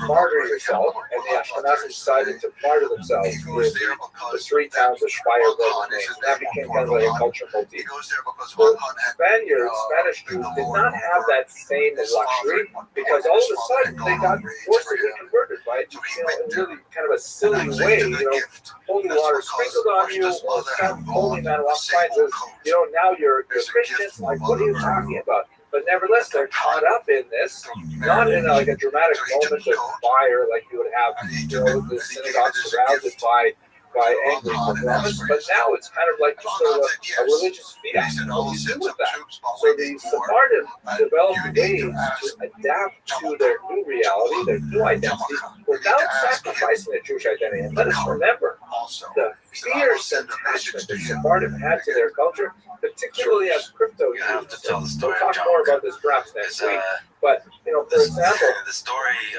martyr yourself, and the Ashkenazics decided to martyr themselves with the 3 towns of Speyer, that became kind of like a culture motif. The Spanish Jews did not have that same luxury, because all of a sudden they got forcibly converted by in really kind of a silly way. Holy water sprinkled on you, or some holy man walks by and says, now you're Christian. Like, what are you talking about? But nevertheless, they're caught up in this, not in like a dramatic moment of fire like you would have, the synagogue surrounded by angry Romans, but now it's kind of like just sort of a religious fiat. What do you do with that? So the Sephardim developed ways to adapt to their new reality, their new identity, without sacrificing their Jewish identity. And let us remember the fierce attachment that Sephardim had to their culture, particularly as crypto Jews. We'll talk more about this perhaps next week. But, for example,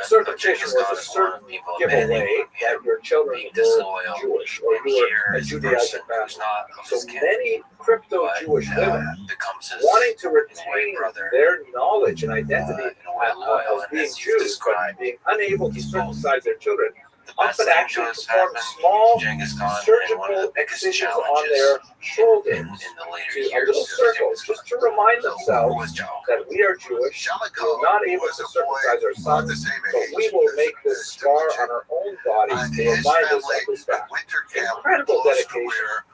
circumcision was a certain giveaway that your children were Jewish, or you were a Judaizer family. So many crypto-Jewish women, wanting to retain their knowledge and identity of being Jews, but being unable to circumcise their children, often actually perform small surgical excisions on their shoulders, a little circle, just to remind themselves that we are Jewish, we are not able to circumcise our sons, but we will make this scar on our own bodies to remind us of this fact. Incredible dedication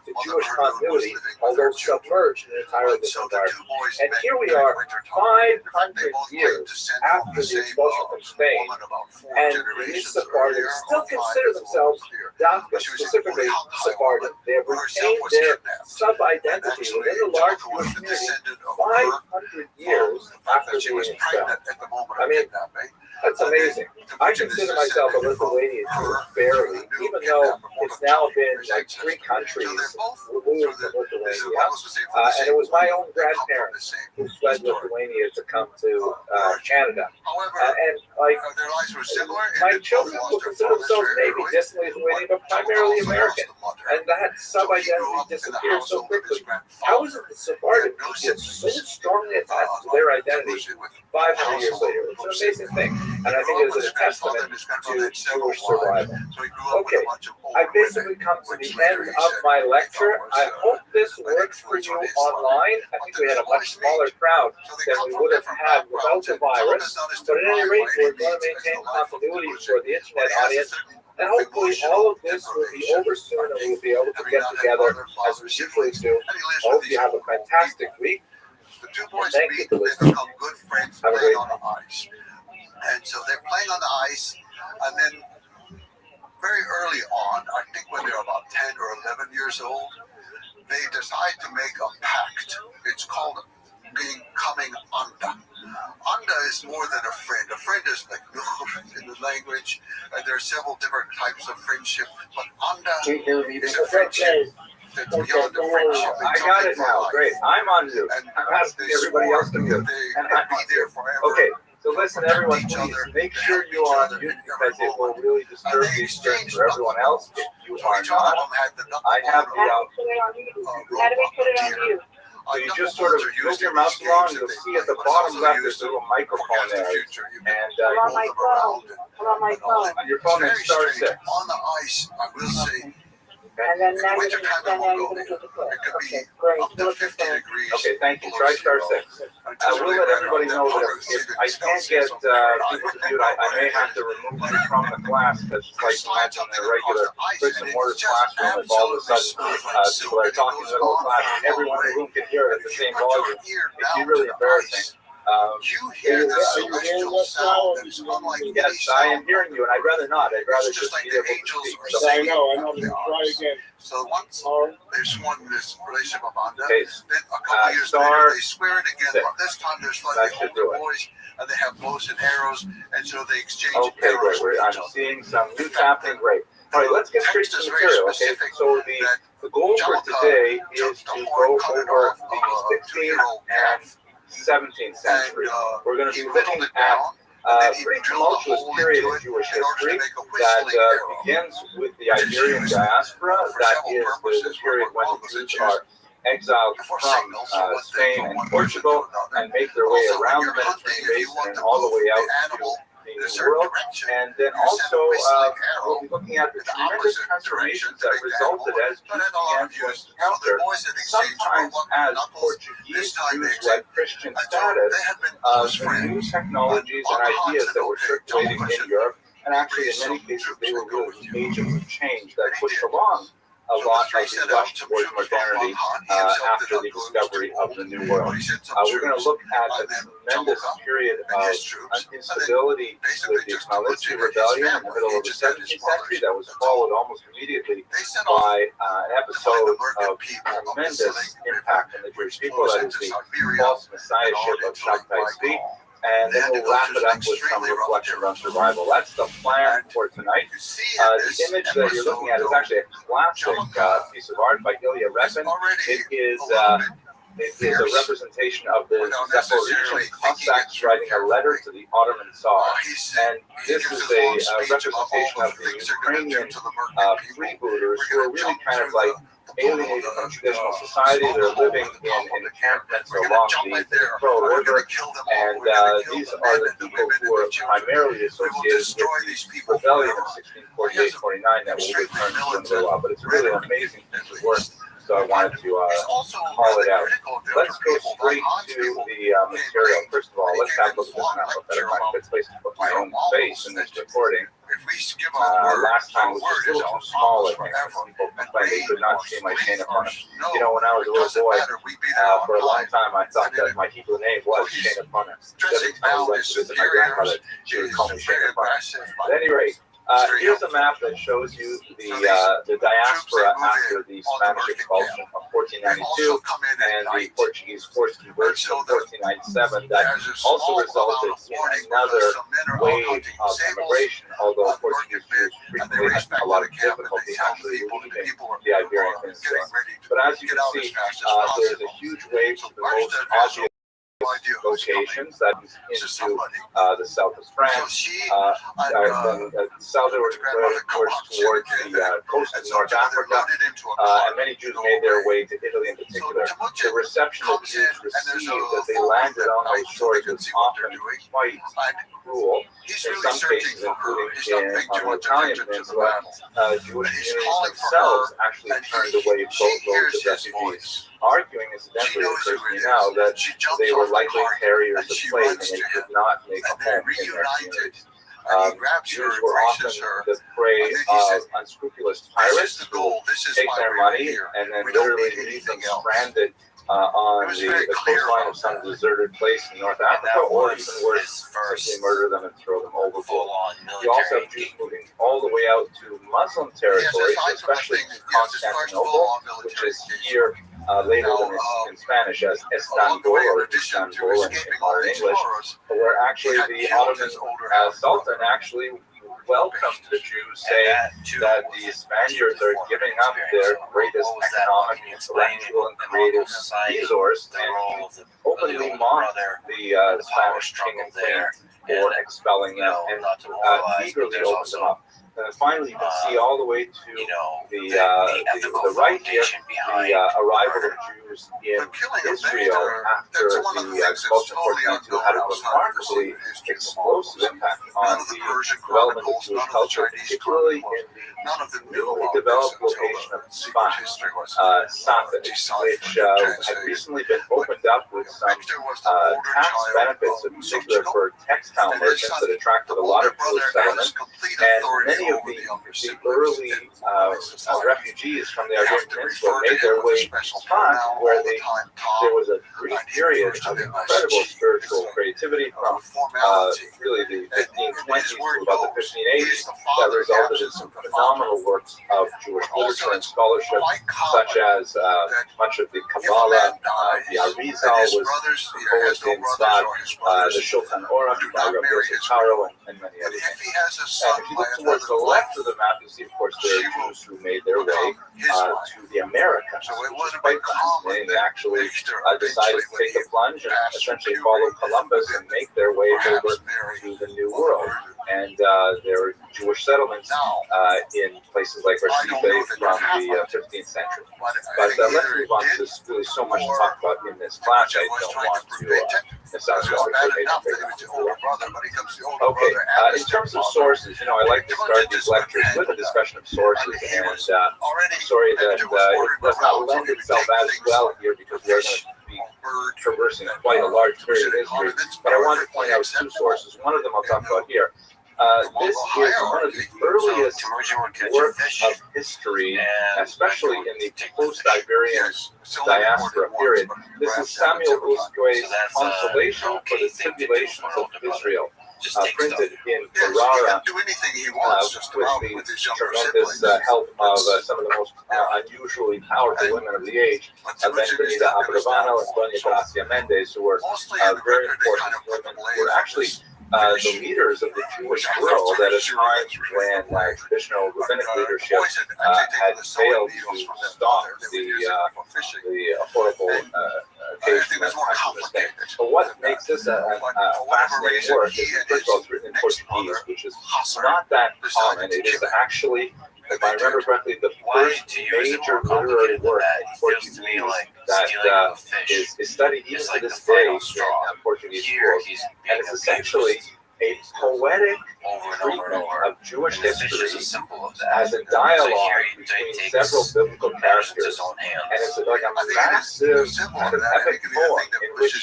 to Jewish continuity, although submerged in an entirely different environment. And here we are, 500 years after the expulsion from Spain, and these Sephardim still consider themselves Dafka, specifically Sephardim. They have retained their sub-identity within the large Jewish community 500 years after being expelled. I mean, that's amazing. I consider myself a Lithuanian Jew, barely, even though it's now been like 3 countries removed from Lithuania. And it was my own grandparents who fled Lithuania to come to Canada. And like, my children will consider themselves maybe distantly Lithuanian, but primarily American. And that sub-identity disappears so quickly. How is it that Sephardim get so strongly attached to their identity 500 years later? It's an amazing thing. And I think it is a testament to Jewish survival. Okay, I basically come to the end of my lecture. I hope this works for you online. I think we had a much smaller crowd than we would have had without the virus. But at any rate, we're going to maintain continuity for the internet audience. And hopefully all of this will be over soon and we'll be able to get together as we usually do. I hope you have a fantastic week. The 2 boys meet, they become good friends playing on the ice. And so they're playing on the ice, and then very early on, I think when they're about 10 or 11 years old, they decide to make a pact. It's called becoming Anda. Anda is more than a friend. A friend is like in the language, and there are several different types of friendship, but Anda is a friendship That's beyond the friendship. I got it now. Great. I'm on mute. I'm asking everybody else to mute. And I'm be there forever. okay. So listen, everyone, please make sure you are on mute because it will really disturb the experience for everyone else. If you are not, I have the How do we put it on mute? so you just sort of move your mouse along. You'll see at the bottom left there's a little microphone there, and On my phone. On my phone. on your phone it's star 6. On the ice, I will say, And then now winter you're time going it will to go. get the clip. It could be Okay, great. up to 50 degrees. Okay, thank you. Try star 6. I will let everybody know that if I can't get people to mute, I may have to remove you from the class because it's like imagine a regular bricks and mortar classroom if all of a sudden people are talking in the middle of class and everyone in the room can hear it at the same volume. It'd be really embarrassing. You hear the celestial sound that is unlike Yes, I am hearing you, and I'd rather not. I'd rather just be able to speak. So, I know. Try again. So once there's one this relationship of Honda, okay, then a couple years later they swear it again. But this time there's like older boys, and they have bows and arrows, and so they exchange arrows. Great. I'm seeing some new happening. Great. All right, let's get straight to the material. Okay, so the goal for today is to go over the 16th and 17th century. We're going to be looking at a pretty tumultuous period in Jewish history that begins with the Iberian diaspora. That is the period when the Jews are exiled from Spain and Portugal and make their way around the Mediterranean basin and all the way out to the New World. And then also we'll be looking at the tremendous transformations that resulted as Jews began to encounter, sometimes as Portuguese Jews like Christian status, the new technologies and ideas that were circulating in Europe. And actually, in many cases, they were really agents of change that pushed along a lot of the rush towards modernity after the discovery of the New World. We're going to look at a tremendous period of instability with the Khmelnytsky rebellion in the middle of the 17th century that was followed almost immediately by an episode of tremendous impact on the Jewish people, that is the false messiahship of Shabtai Tzvi. And then we'll wrap it up with some reflection on survival. That's the plan for tonight. The image that you're looking at is actually a classic piece of art by Ilya Repin. It is a representation of the Zaporizhian Cossacks writing a letter to the Ottoman Tsar. And this is a representation of the Ukrainian freebooters who are really kind of like alienated from traditional society. They're living in encampments along the Dnipro River, and these are the people who are primarily associated with the rebellion of 1648-49 that will return to a little while. But it's really an amazing piece of work, so I wanted to call it out. Let's go straight to the material. First of all, let's have a look at this map. I'll better find a good place to put my own face in this recording. Last time was just a little too small, I think. People complained they could not see my chain of Punim. You know, when I was a little boy, for a long time I thought that my Hebrew name was Chain of Punim. Every time we went to visit my grandmother, she would call me Chain of Punim. At any rate, here's a map that shows you the diaspora after the Spanish expulsion of 1492 and the Portuguese forced conversion of 1497 that also resulted in another wave of immigration, although Portuguese Jews frequently had a lot of difficulty actually leaving the Iberian Peninsula. But as you can see, there's a huge wave to the most obvious locations that is into the south of France, then southward towards the coast of North Africa, and many Jews made their way to Italy in particular. The reception that Jews received as they landed on those shores was often quite cruel. In some cases, including on the Italian peninsula, Jewish communities themselves actually turned away boatloads of refugees, arguing, incidentally, it occurs to me now, that they were likely carriers of slaves and they could not make a home in their communities. Jews were often the prey of unscrupulous pirates who take their money and then literally leave them stranded on the coastline of some deserted place in North Africa, or even worse, simply murder them and throw them overboard. You also have Jews moving all the way out to Muslim territories, especially to Constantinople, which is here labeled in Spanish as Istanbul or Istanbul in modern English, where actually the Ottoman Sultan actually welcomed the Jews, saying that the Spaniards are giving up their greatest economic, intellectual, and creative resource, and openly mocked the Spanish king and queen for expelling them, and eagerly opened them up. And then finally, you can see all the way to the right here, the arrival of Jews in Israel after the expulsion of 1492 had a remarkably explosive impact on the development of Jewish culture, particularly in the newly developed location of Tzfat, which had recently been opened up with some tax benefits, in particular for textile merchants that attracted a lot of Jewish settlement. And many of the early refugees from the Iberian Peninsula made their way to Tzfat, where there was a brief period of incredible spiritual creativity from really the 1520s to about the 1580s that resulted in some phenomenal works of Jewish literature and scholarship, such as much of the Kabbalah, the Arizal was composed in Tzfat, the Shulchan Aruch by Rabbi Rothschild, and many others. And if you look towards the left of the map, you see, of course, there are Jews who made their way to the Americas, which is quite fascinating. They actually decided to take the plunge and essentially follow Columbus and make their way over to the New World. And there were Jewish settlements in places like Recife from the 15th century. But let's move on, because there's really so much to talk about in this class. I don't want to sound okay. In terms of sources, I like to start these lectures with a discussion of sources, and I'm sorry that it does not lend itself as well here, because we're going to be traversing quite a large period of history. But I want to point out two sources. One of them I'll talk about here. This is one of the earliest works of history, especially in the post-Iberian diaspora period. This is Samuel Usque's Consolation for the Tribulations of Israel, printed in Ferrara with the tremendous help of some of the most unusually powerful women of the age, Benita Abravano and Doña Gracia Mendez, who were very important women, who were actually the leaders of the Jewish world at a time when traditional rabbinic leadership had failed to stop the horrible occasion that happened this day. But what makes this a fascinating work is, first of all, it's written in Portuguese, which is not that common. It is actually, if I remember correctly, the first major literary work in Portuguese that is studied even to this day in Portuguese schools. And it's essentially a poetic treatment of Jewish history as a dialogue between several biblical characters. And it's like a massive kind of epic poem in which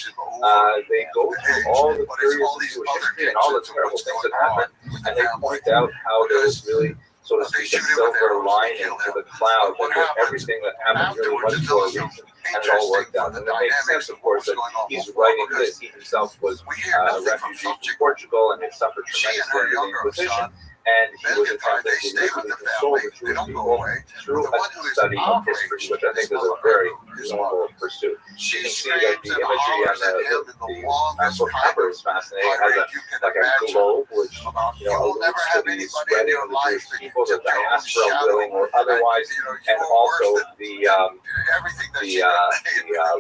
they go through all the periods of Jewish history and all the terrible things that happened. And they point out how there was really, so to speak, a silver lining to the cloud, that everything that happened really was for a reason, and it all worked out. And it makes sense, of course, that he's writing this. He himself was a refugee from Portugal and had suffered tremendously under the Inquisition, and he was attempting to literally console the Jewish people through a study of history, which I think is a very noble pursuit. You can see that the imagery on the book cover is fascinating. It has a globe, which alludes to the spreading of the Jewish people, the diaspora, willing or otherwise, and also the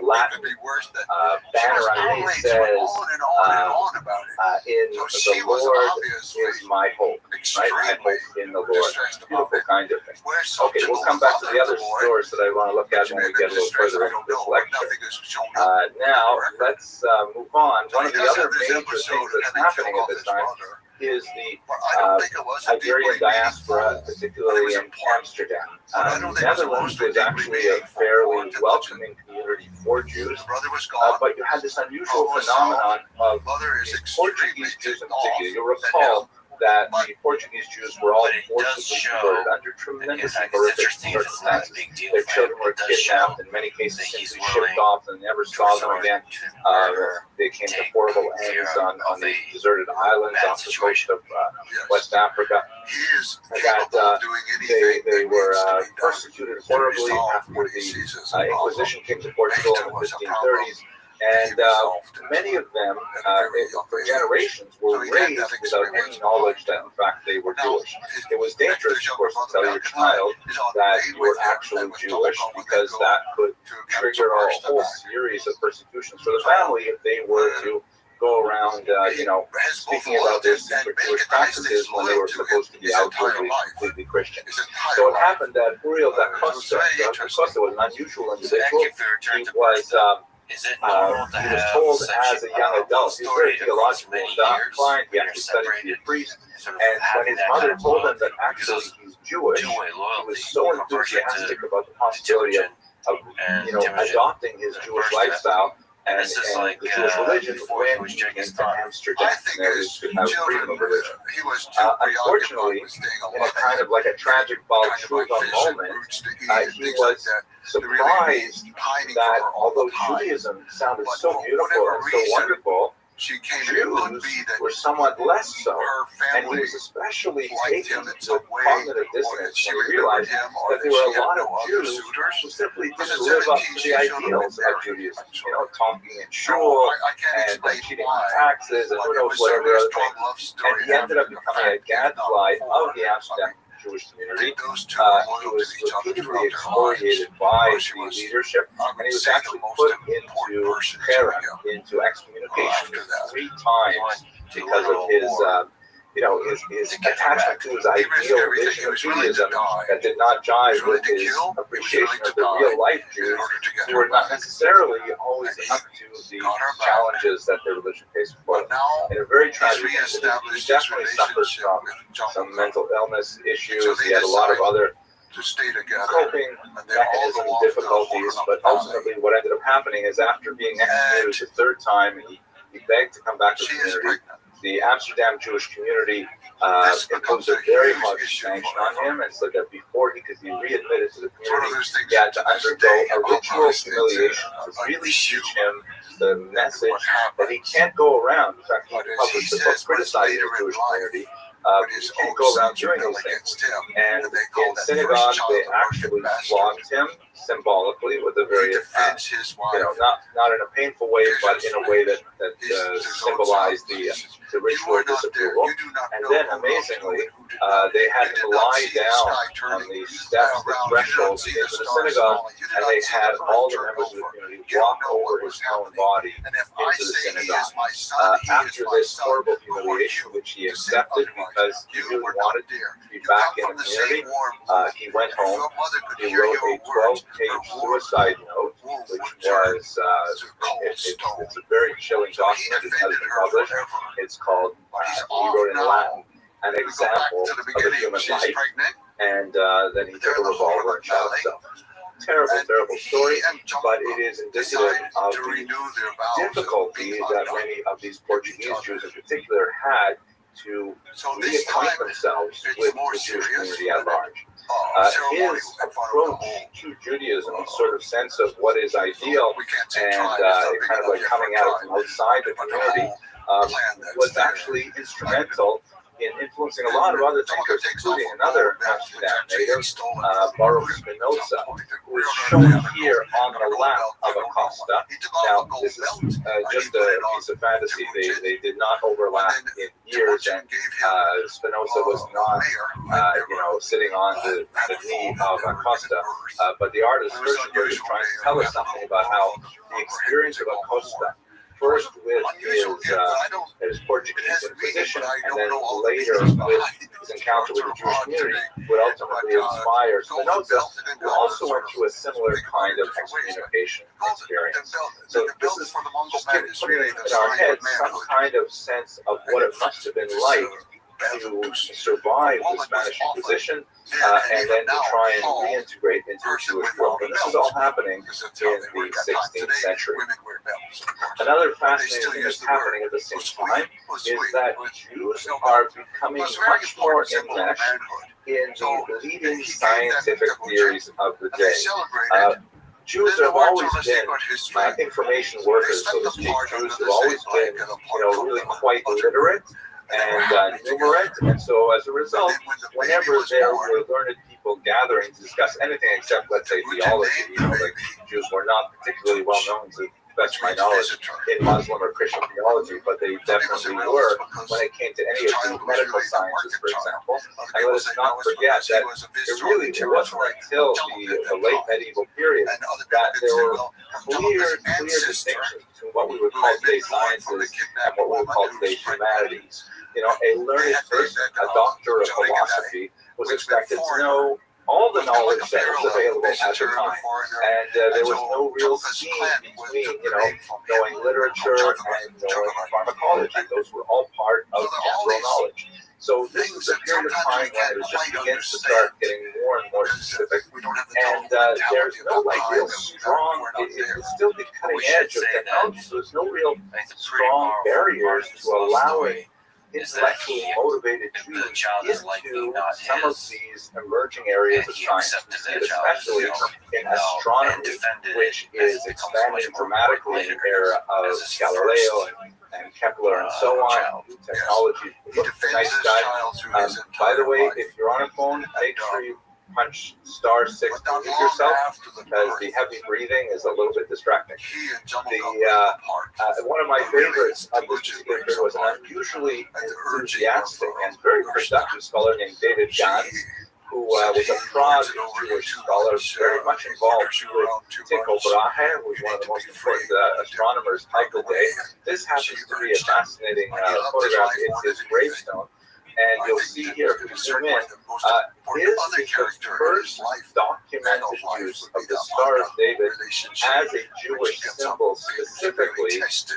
Latin banner underneath says, "In the Lord is my hope." Right? I hope in the Lord. Beautiful kind of thing. Okay, we'll come back to the other source that I want to look at when we get a little further into this lecture. Now, let's move on. One of the other major things that's happening at this time is the Iberian diaspora, particularly in Amsterdam. The Netherlands was actually a fairly welcoming community for Jews, but you had this unusual phenomenon of the Portuguese Jews in particular. You'll recall that the Portuguese Jews were all forcibly converted under tremendously horrific circumstances. Their children were kidnapped, in many cases simply shipped off and never saw them again. They came to horrible ends on the deserted islands off the coast of West Africa. And that they were persecuted horribly after the Inquisition came to Portugal in the 1530s. And many of them, for generations, were raised without any knowledge that, in fact, they were Jewish. It was dangerous, of course, to tell your child that you were actually Jewish, because that could trigger a whole series of persecutions for the family if they were to go around, speaking about their secret Jewish practices when they were supposed to be outwardly completely Christian. So it happened that Uriel da Costa was an unusual individual. He was told as a young adult, he was very theologically inclined, he actually studied to be a priest, and when his mother told him that actually he's Jewish, he was so enthusiastic about the possibility of adopting his Jewish lifestyle and the Jewish religion when he came to Amsterdam. Unfortunately, in a kind of like a tragic Balchuva moment, he was surprised that although Judaism sounded so beautiful and so wonderful, Jews were somewhat less so, and he was especially taken with cognitive dissonance when he realized that there were a lot of Jews who simply didn't live up to the ideals of Judaism, talking in shul and cheating on taxes and who knows whatever other things. And he ended up becoming a gadfly of the Amsterdam Jewish community. He was repeatedly excoriated by the leadership, and he was actually put into Karen, into excommunication 3 times because of his attachment to his ideal vision of Judaism that did not jive with his appreciation of the real life Jews who were not necessarily always up to the challenges that their religion faced before them. In a very tragic incident, he definitely suffered from some mental illness issues. He had a lot of other coping mechanism difficulties, but ultimately what ended up happening is after being excommunicated the 3rd time, he begged to come back to the community. The Amsterdam Jewish community imposed a very harsh sanction on him and said that before he could be readmitted to the community, he had to undergo a ritual humiliation to really teach him the message that he can't go around. In fact, he published a book criticizing the Jewish community. You can't go around doing these things. And in synagogue, they actually flogged him symbolically with a very, not in a painful way, but in a way that symbolized the ritual disapproval. And then, amazingly, they had him lie down on the steps, the thresholds into the synagogue, and they had all the members of the community walk over his own body into the synagogue. After this horrible humiliation, which he accepted because he really wanted to be back in the community, he went home. He wrote a 12-page suicide note, which was it's a very chilling document. It hasn't been published. It's called, he wrote in Latin, an example of a human life, and then he took a revolver and shot himself. Terrible story, but it is indicative of the difficulty that many of these Portuguese Jews in particular had to reacquaint themselves with the Jewish community at large. His approach to Judaism, sort of sense of what is ideal, and kind of like coming out from outside the community, was actually instrumental in influencing a lot of other thinkers, including another Amsterdam native, Baruch Spinoza, who is shown here on the left of Acosta. Now, this is just a piece of fantasy. They did not overlap in years, and Spinoza was not, sitting on the knee of Acosta. But the artist Rothschild is trying to tell us something about how the experience of Acosta, first with his Portuguese Inquisition, and then later with his encounter with the Jewish community, would ultimately inspire Spinoza, who also went through a similar kind of excommunication experience. So this is just putting in our heads some kind of sense of what it must have been like to survive the Spanish Inquisition, and then to try and reintegrate into the Jewish world. And this is all happening in the 16th century. Another fascinating thing that's happening at the same time is that Jews are becoming much more enmeshed in the leading scientific theories of the day. Jews have always been information workers, so to speak. Jews have always been, really quite literate and numerate, and so as a result, whenever there were learned people gathering to discuss anything except, let's say, theology, like Jews were not particularly well known to best of my knowledge in Muslim or Christian theology, but they definitely were when it came to any of the medical sciences, for example. And let us not forget that it really wasn't until the late medieval period that there were clear distinctions between what we would call today sciences and what we would call today humanities. You know, a learned person, a doctor of philosophy, was expected to know all the knowledge that was available at the time, and there was no real scheme between, you know, knowing literature and knowing pharmacology. Those were all part of general knowledge. So this is a period of time when it just begins to start getting more and more specific, and there's no like real strong, it's still the cutting edge of technology, so there's no real strong barriers to allowing intellectually motivated Jews into some of these emerging areas of science, especially in astronomy, which is expanding dramatically in the era of Galileo and Kepler and so on. Technology, look, nice guy. By the way, if you're on a phone, make sure you punch *6 to mute yourself, because the heavy breathing is a little bit distracting. One of my favorites of this particular period was an unusually enthusiastic and very productive scholar named David Gans, who was a prod Jewish scholar, very much involved with Tycho Brahe, who was one of the most important astronomers of the day. This happens to be a fascinating photograph. It's his gravestone. And you'll see here, if you zoom in, his is the first documented use of the Star of David as a Jewish symbol, specifically in history.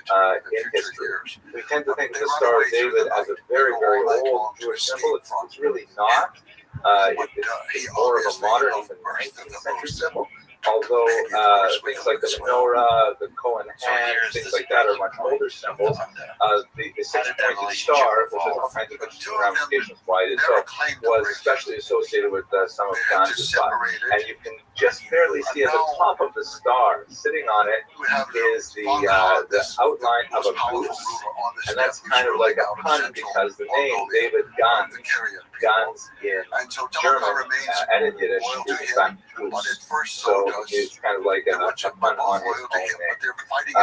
We tend to think of the Star of David as a very, very old Jewish symbol. It's really not. It's more of a modern, even 19th century symbol. Although things like the menorah, the Cohen hand, things like that are much older symbols. The six-pointed star, which has all kinds of interesting ramifications why it is so, was especially associated with some of Gans' thought. And you can just barely see at the top of the star, sitting on it, is the outline of a goose. And that's kind of like a pun, because the name David Gans in German and in Yiddish is in fact goose. So it's kind of like a pun on his own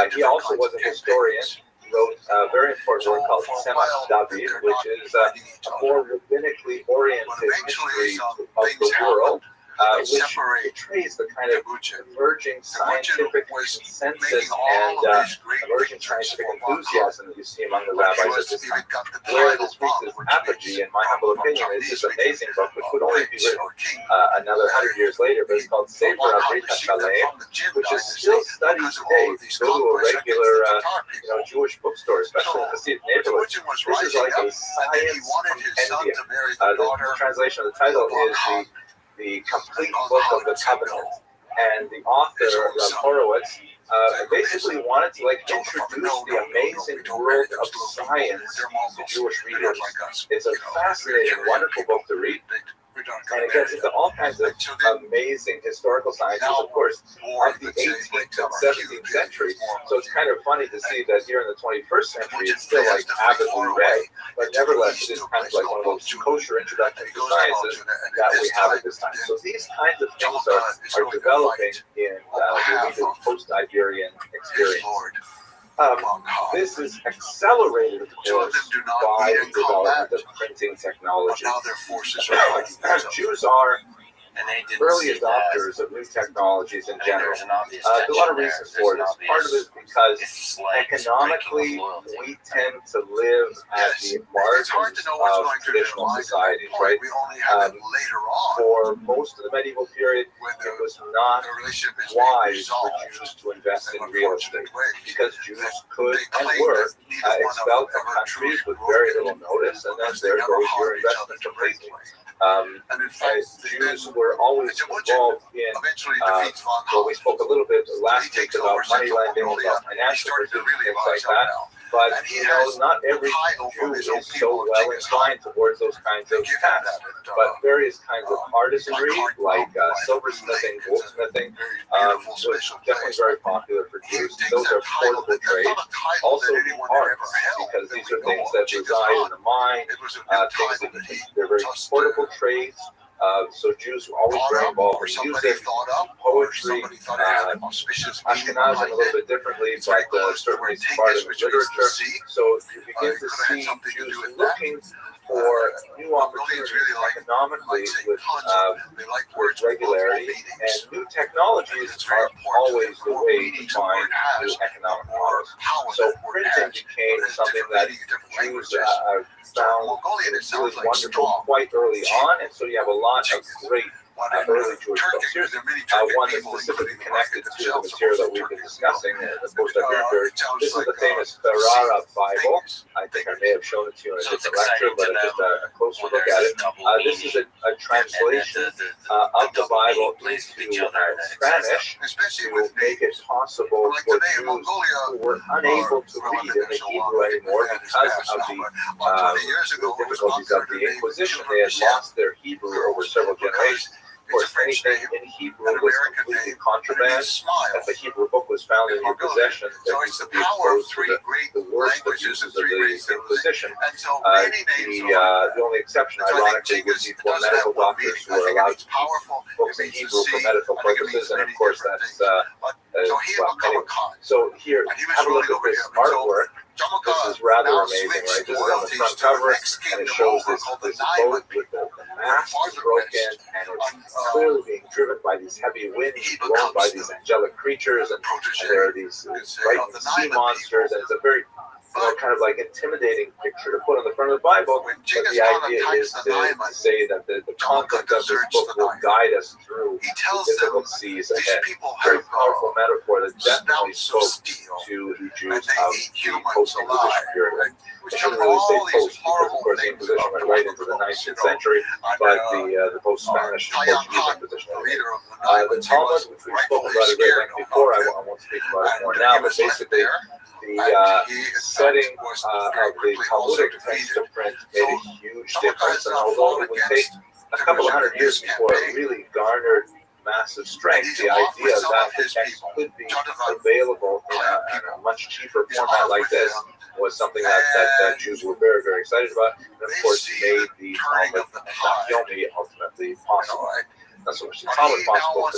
name. He also was a historian. Wrote a very important work called Semas David, which is a more rabbinically oriented history of the world, which portrays the kind of emerging scientific consensus and emerging scientific enthusiasm that you see among the rabbis at this time. Where this reaches its apogee, in my humble opinion, is this amazing book, which would only be written another 100 years later, but it's called Sefer Abrit HaShalem, which is still studied today. If you go to a regular Jewish bookstore, especially in the Hasidic neighborhood, this is like a science compendium. The translation of the title is the complete book of the covenant, and the author, Horowitz, basically wanted to introduce the amazing world of science to Jewish readers. It's a fascinating, wonderful book to read. And it gets into all kinds of amazing historical sciences, of course, of the 18th and 17th century. So it's kind of funny to see that here in the 21st century, it's still avidly read, but nevertheless, it is kind of like one of those kosher introductions to sciences that we have at this time. So these kinds of things are developing in the immediate post-Iberian experience. This is accelerated, of course, by the development of printing technology. Jews are early adopters of new technologies in general. There's a lot of reasons for this. Part of it is because economically we tend to live at the margins of traditional societies, right? For most of the medieval period, it was not wise for Jews to invest in real estate, because Jews could and were expelled from countries with very little notice, and then there goes your investment completely. Jews were always involved in, well, we spoke a little bit last week about money lending, about financial pursuits, things like that. But, not every Jew is so well inclined towards those kinds of tasks. But various kinds of artisanry, like silversmithing, goldsmithing, was definitely very popular for Jews. Those are portable trades. Also the arts, because these are things that reside in the mind, things that they're very portable trades. So Jews were always very involved in music, poetry, Ashkenazim a little bit differently, but certainly Sephardic literature. So you begin to see Jews looking for new opportunities economically with regularity, and new technologies are always the way to find new economic models. So printing became something that Jews found really wonderful quite early on, and so you have a lot of great early Jewish books. Here's one that's specifically connected to the material that we've been discussing, the post This is the famous Ferrara Bible. I think I may have shown it to you in a different lecture, but just a closer look at it. This is a translation of the Bible into Spanish to make it possible for Jews who were unable to read in the Hebrew anymore because of the difficulties of the Inquisition. They had lost their Hebrew over several generations. Of course, anything in Hebrew was completely contraband. If a Hebrew book was found in your possession, that used to be exposed to the worst abuses of the Inquisition. The only exception, ironically, would be for medical doctors who are allowed to keep books in Hebrew for medical purposes, and of course that's anyway. So here, have a look at this artwork. This is rather amazing, right? This is on the front cover, and it shows this boat with the mast broken, and it's clearly being driven by these heavy winds, blown by these angelic creatures, and there are these frightening sea monsters, and it's a very kind of like intimidating picture to put on the front of the Bible, but the idea is to say that the content of this book will guide us through the difficult seas ahead. Very powerful metaphor that definitely spoke to the Jews of the post-Inquisition period. I shouldn't really say post, because of course the Inquisition went right into the 19th century, but the post-Spanish, Portuguese Inquisition. The Talmud, which we've spoken about a great length before, I won't speak about it more now, but basically the setting of the Talmudic text to print made a huge difference, and although it would take a couple of hundred years before it really garnered massive strength, the idea that the text could be available in a much cheaper format like this was something that Jews were very, very excited about, and of course made the Talmud and Dafyomi ultimately possible. Not so much the Talmud possible, but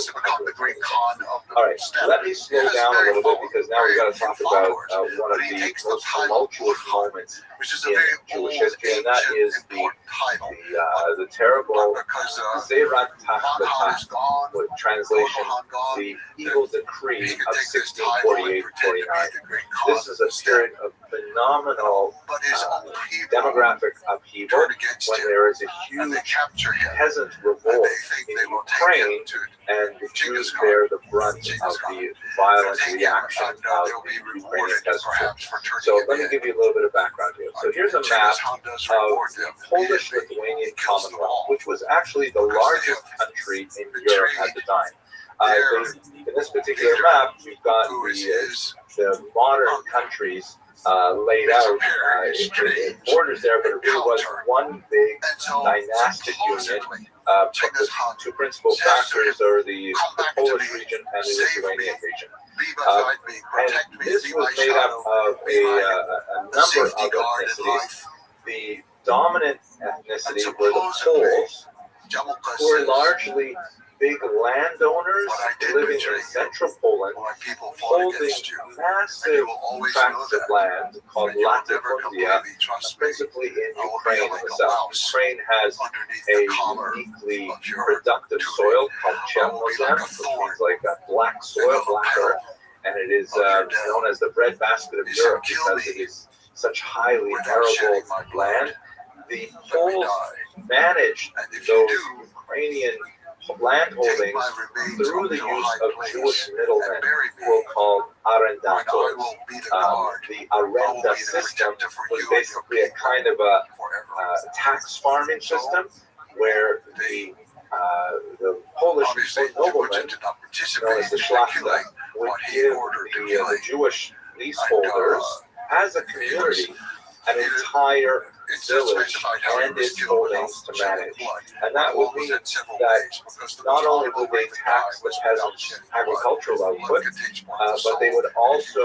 all right, let me slow down a little bit, because now we've got to talk about one of the most tumultuous moments in Jewish history, and that is the terrible Zerat Tachlatach, with translation, the evil decree of 1648-49. This is a period of phenomenal demographic upheaval, when there is a huge peasant revolt in Ukraine, and the Jews bear the brunt of the violent reaction of the Ukrainian peasantry. So let me give you a little bit of background here. So here's a map of the Polish-Lithuanian Commonwealth, which was actually the largest country in Europe at the time. In this particular map, you've got the modern countries laid out in borders there, but it really was one big dynastic union. The two principal factors are the Polish region and the Lithuanian region. And this was made up of a number of ethnicities. The dominant ethnicity were the Poles, who were largely big landowners living in central Poland, holding massive tracts of land called latifundia, principally in Ukraine in the south. Ukraine has a uniquely productive soil called Chernozem, which means like a black soil, black earth, and it is known as the breadbasket of Europe because it is such highly arable land. The Poles managed those Ukrainian land holdings through the use of Jewish middlemen who were called arrendators. The arrenda system was basically a kind of a tax farming system where the Polish noblemen, known as the Szlachta, would give the Jewish leaseholders, as a community, an entire village and its holdings to manage. And that would mean that not only would they tax the peasants' agricultural output, but they would also be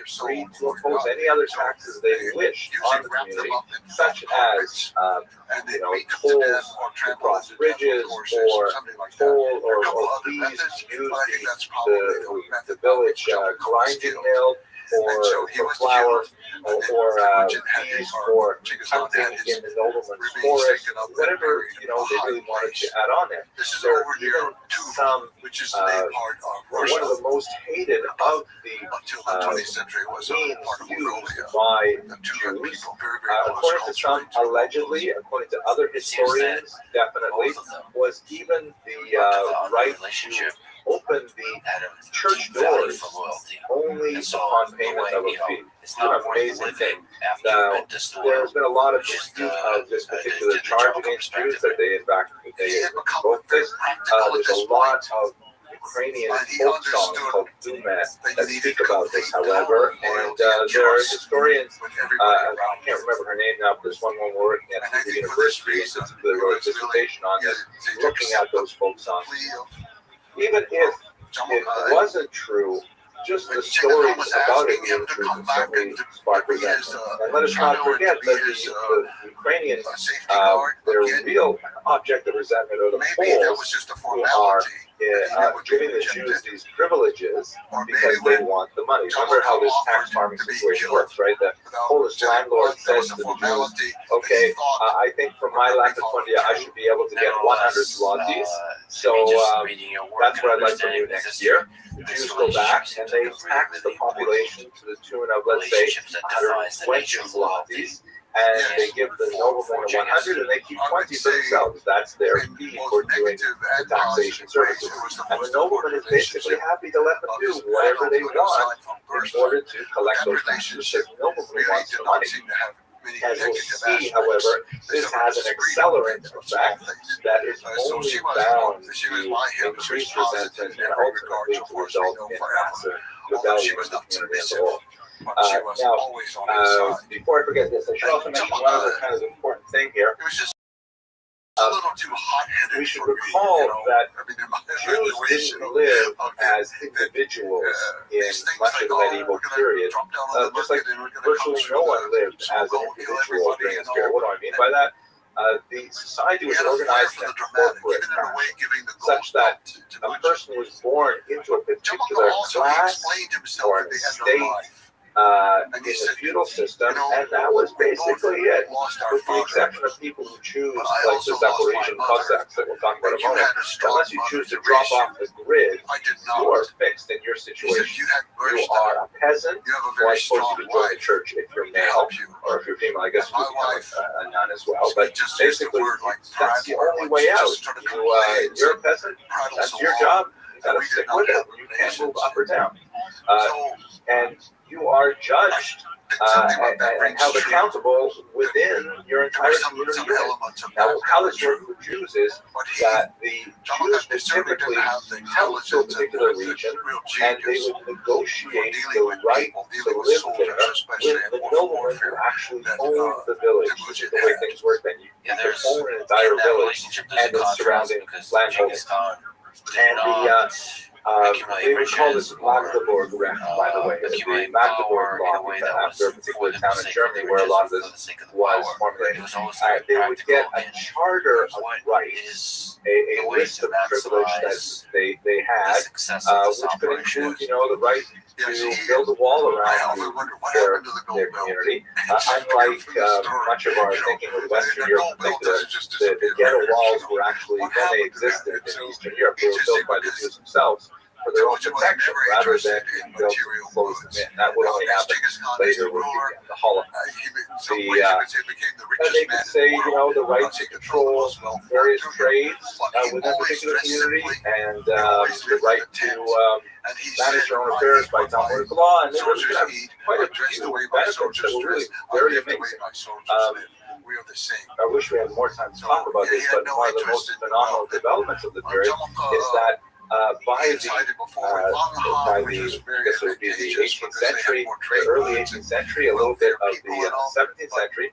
free to impose any other taxes they wish on the community, such as tolls to cross bridges, or toll or fees to use the village grinding mill, or for flour, or fees for hunting in the nobleman's forest, whatever they really wanted to add on there. There are even some, one of the most hated of the means used by Jews, according to some, allegedly, according to other historians, definitely, was even the right to open the church doors only upon payment of a fee. It's an amazing thing. Now, there's been a lot of dispute of this particular charge against Jews, that they invoked this. There's a lot of Ukrainian folk songs called Dumet that speak about this, however, and there are historians, I can't remember her name now, but there's one we're working at the university, who wrote a dissertation on this, looking at those folk songs. Even if it wasn't true, just the stories about it being true can certainly spark resentment. And let us not forget that the Ukrainians, their real object of resentment are the Poles, who are giving the Jews these privileges because they want the money. Remember how this tax farming situation works, right? The Polish landlord says to the Jews, okay, I think from my latifundia I should be able to get 100 zlotys, so that's what I'd like from you next year. The Jews go back and they tax the population to the tune of, let's say, 120 zlotys. And they give the nobleman 100 and they keep 20 for themselves. That's their fee for doing the taxation services. And the nobleman is basically happy to let them do whatever they want in order to collect those taxes, because the nobleman wants the money. As we'll see, however, this has an accelerant effect that is only bound to increase resentment and ultimately to result in massive rebellion in the community as a whole. Now, before I forget this, I should also mention one other kind of important thing here. We should recall that Jews didn't live as individuals in much of the medieval period, just like virtually no one lived as an individual during this period. What do I mean by that? The society was organized in a corporate fashion, such that a person was born into a particular class or an estate in the feudal system, and that was basically it, with the exception of people who choose, like the Zaporizhian Cossacks that we'll talk about in a moment. Unless you choose to drop off the grid, you are fixed in your situation. You are a peasant, or I suppose you could join the church if you're male, or if you're female, I guess you could become a nun as well. But basically, that's the only way out. You're a peasant, that's your job, you gotta stick with it, you can't move up or down. And you are judged and held accountable within your entire community unit. Now, how this works for Jews is that the Jews would typically come to a particular region and they would negotiate the right to live there with the noblemen who actually owned the village, which is the way things work. Then you own an entire village and its surrounding landholdings. And they would call this Magdeburg Recht, by the way. It's the Magdeburg law, after a particular town in Germany where a lot of this was formulated. They would get a charter of rights, a list of privilege that they had, which could include, the right to build a wall around their community. Unlike much of our thinking with Western Europe in particular, the ghetto walls were actually, when they existed in Eastern Europe, they were built by the Jews themselves for their own protection rather than being built to close them in. That would only happen later with the Holocaust. They could say, the right to control various trades within a particular community, and the right to manage their own affairs by Talmudic law, and they would have quite a few benefits that were really very amazing. I wish we had more time to talk about this, but one of the most phenomenal developments of the period is that by the 18th century, the early 18th century, a little bit of the 17th century,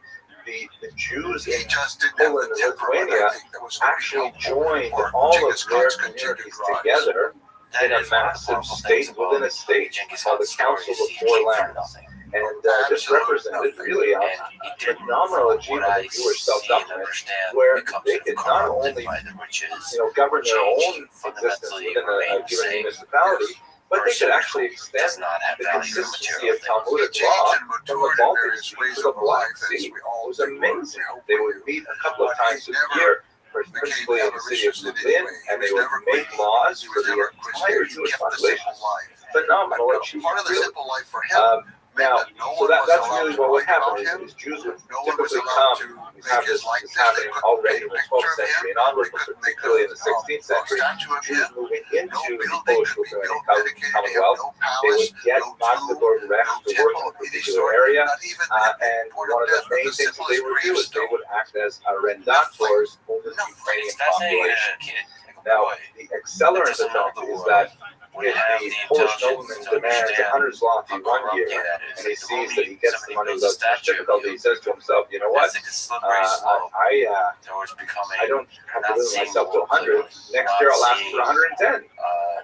the Jews He in just didn't have Poland the and temperament, Lithuania I think, that was going to be actually helpful joined for all of Genghis their Khan's continued communities rise. together That in a is one of the massive powerful things state about within a state Genghis called the Khan's story Council is of he Four came from Lands. nothing. And this represented really a And he did phenomenal what achievement I of Jewish see and self-government, understand where becomes they could not corrupted only by the riches, govern their change own existence fundamentally within a remain the given same. municipality, but they could Person actually does extend not have the value for consistency material of things. Talmudic He law changed and from the matured in Baltic various Sea ways to the of Black life, as Sea. we It all was do. amazing. We hope They we would do. meet a couple of But times he a never year, became principally in the city of avaricious in any Lublin, way. He and was they would never make greedy. laws He for was the never entire inquisitive. He Jewish kept the simple population. life. Phenomenal But achievement, part of the really. simple life for him Now, meant that no so one was that's allowed really to what would write happen about is him. Jews would No one was typically allowed come, to we make have his this likeness. happening They couldn't already paint in a the picture 12th of him. century and They onwards, but couldn't make particularly in the a 16th century, statue of Jews him. moving No into the building Polish could be Lithuanian built dedicated to him. Commonwealth. No They palace, would get no Magdeburg tomb, Recht no to work in temple a of any particular sort. area, Not even and point one of of the death of main the things that they simplest would do is they gravestone. would act as arrendators over the Ukrainian It's fascinating as population. a kid, like a Now, boy. the accelerant Doesn't know effect the is world. that When if you have the the Polish intelligence nobleman to demands understand 100 zloty how 1 corrupt year, that is, and he the sees moment that he gets the somebody money builds a without too much statue of difficulty, you, he says to himself, you know what, that's like a slippery slope I towards becoming don't have to not limit seeing myself the to world clearly, 100. Next year I'll ask for 110.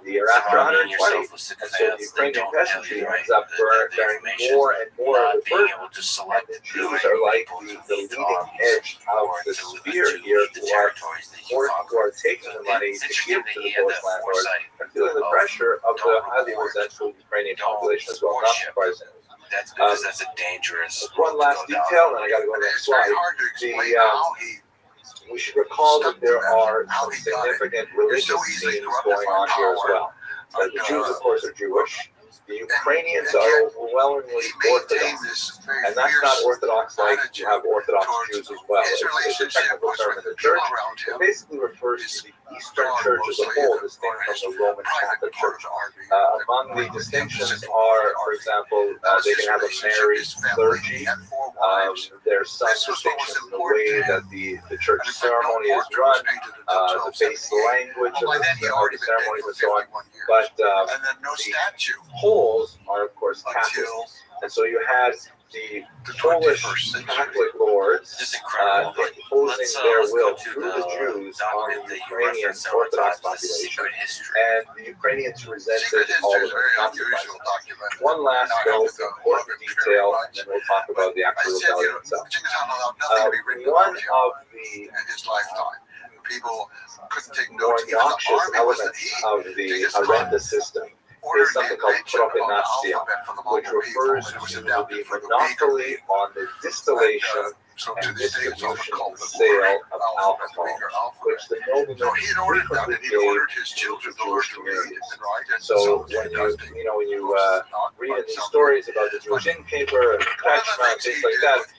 The year after surrounding 120. yourself with And so the sycophants that Ukrainian don't tell peasantry you ends up bearing information, more and more of not the being burden. able to And select the the Jews right are like people the to lead leading armies edge of or the to sphere lead here, the who are territories that you who are conquer. taking the money It's to interesting give that to he the had Polish that landlords foresight and feeling the of pressure of the don't highly reward, resentful Ukrainian don't population as well, not worship. surprisingly. That's because that's a dangerous One road to last go down. detail, and I got to go to the next It's very slide. hard to explain The, how he we should recall that stuck there to that, are how some he got it. significant You're religious so easily scenes corrupted going by on here as power. well. The Jews, of course, are Jewish. The Ukrainians and are yet overwhelmingly he maintained Orthodox. this very And that's not fierce Orthodox like attitude you have Orthodox towards Jews as well. his It's a relationship technical was term with in the the people church. around It him. basically refers to the Eastern God Church as a mostly, whole, or distinct from his the Roman private Catholic part Church. of the army. Among the distinctions are, for example, they can have a married clergy. There's some distinctions in the way that the church ceremony is run, the base language of the ceremonies and so on. But and then no statue Poles are, of course, Catholic. until And so you had the Polish Catholic lords imposing their will through the Jews on the Ukrainian Orthodox population, and the Ukrainians resented all of the consequences. One last though important detail, and then we'll talk about the actual rebellion itself. One of the in his lifetime. People couldn't take more notes. Even the noxious army was that elements of the horrendous system is something called propaganda, which refers to the monopoly on the distillation and distribution and sale of alcohol, which the nobleman frequently gave his to children the Jewish communities. right? So when you read in these stories about the Jewish innkeeper and Krishna and things like that, it's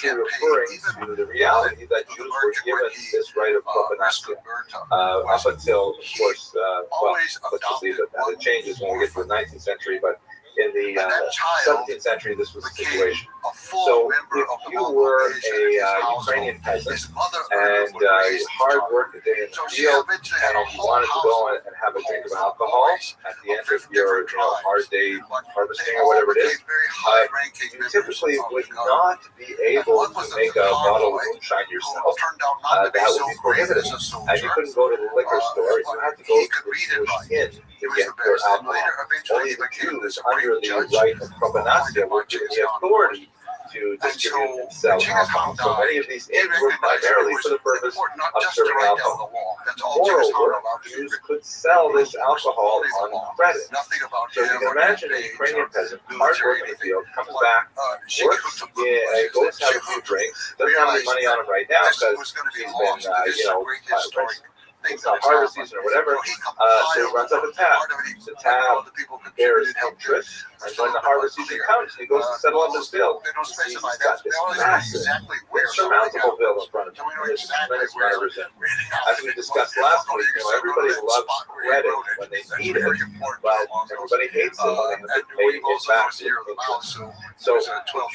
usually referring to the reality that Jews were given this right of propaganda up until, of course, well, let's just leave it at that. It changes when we get to the 19th century, but in the 17th century, this was the situation. So if you were a Ukrainian peasant and hard work the day in the field, and you wanted to go and have a drink of alcohol at the end of your hard day harvesting or whatever it is, you typically would not be able to make a bottle of moonshine yourself. That would be prohibited. And you couldn't go to the liquor store. You had to go to the Jewish inn to get your alcohol. Only the Jews, under the right of propaganda, were given the authority to distribute and sell alcohol. So many of these inns were primarily for the purpose of serving alcohol. Moreover, Jews could sell this alcohol on credit. So you can imagine a Ukrainian peasant, hard work in the field, comes back, works, goes to have a few drinks, doesn't have any money on him right now because he's been, it's not harvest season or whatever, so he runs up a tab. The tab bears interest, and when the harvest season comes, he goes to settle up his bill. He's got this massive, insurmountable bill in front of him, and there's a tremendous amount of resentment. As we discussed last week, everybody loves credit when they need it, but everybody hates it when they have to pay it back with interest. So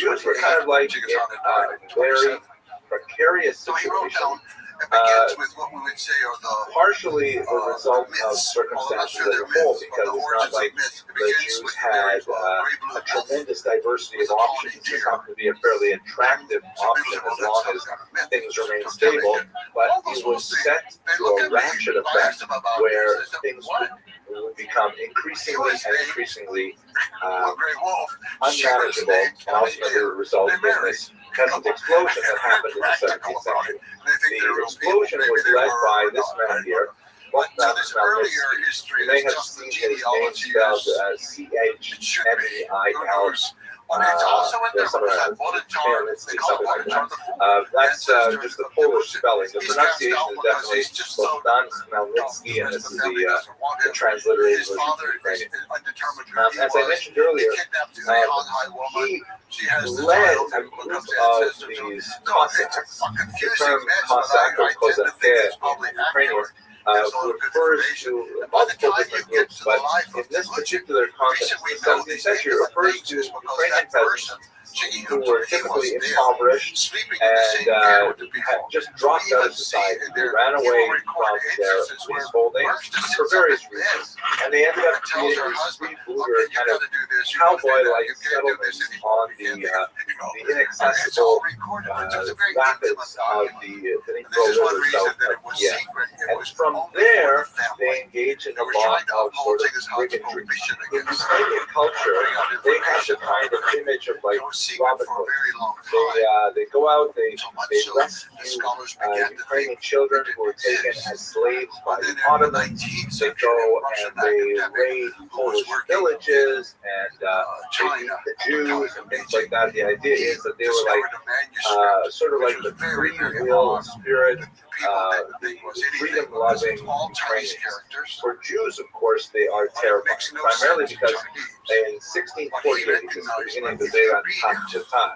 Jews were kind of like in a very precarious situation It begins with what we would say are the partially the result of myths. circumstances Well, as a whole, because it's not like the Jews had a tremendous diversity of options. This happened to be a fairly attractive option as long as things remain stable, but it was set to a ratchet effect where things would become increasingly and increasingly unmanageable, and ultimately result in this peasant explosion that happened in the 17th century. The explosion was led by this man here. So this earlier history You may is have just the seen his name genealogy spelled of Chmeil. and it's also in there because I bought a jar. They call it water jar the fool. That's just the Polish spelling. The pronunciation is definitely Bogdan Chmelnytsky, and this is the transliterated version of Ukrainian. As I mentioned earlier, he led a group of these Cossacks. The term Cossack or Kozake in Ukrainian refers to multiple different groups, but in this particular context, the 17th century refers to Ukrainian peasants who were typically impoverished and had just dropped out of society. They ran away from their leaseholding for various reasons, and they ended up creating these freebooter kind of cowboy-like settlements on the inaccessible rapids of the Dnipro River south of Kiev. And from there, they engage in a lot of sort of bigotry. In Ukrainian culture, they have the kind of image of like Robin Hood. They go out, they rescue Ukrainian children who are taken as slaves by the Ottomans. They go and they raid Polish villages and they beat the Jews and things like that. The idea is that they were like sort of like the free will spirit, the freedom-loving Ukrainians. For Jews, of course, they are terrifying, primarily because in 1648, this is the beginning of the Zayran Chatan,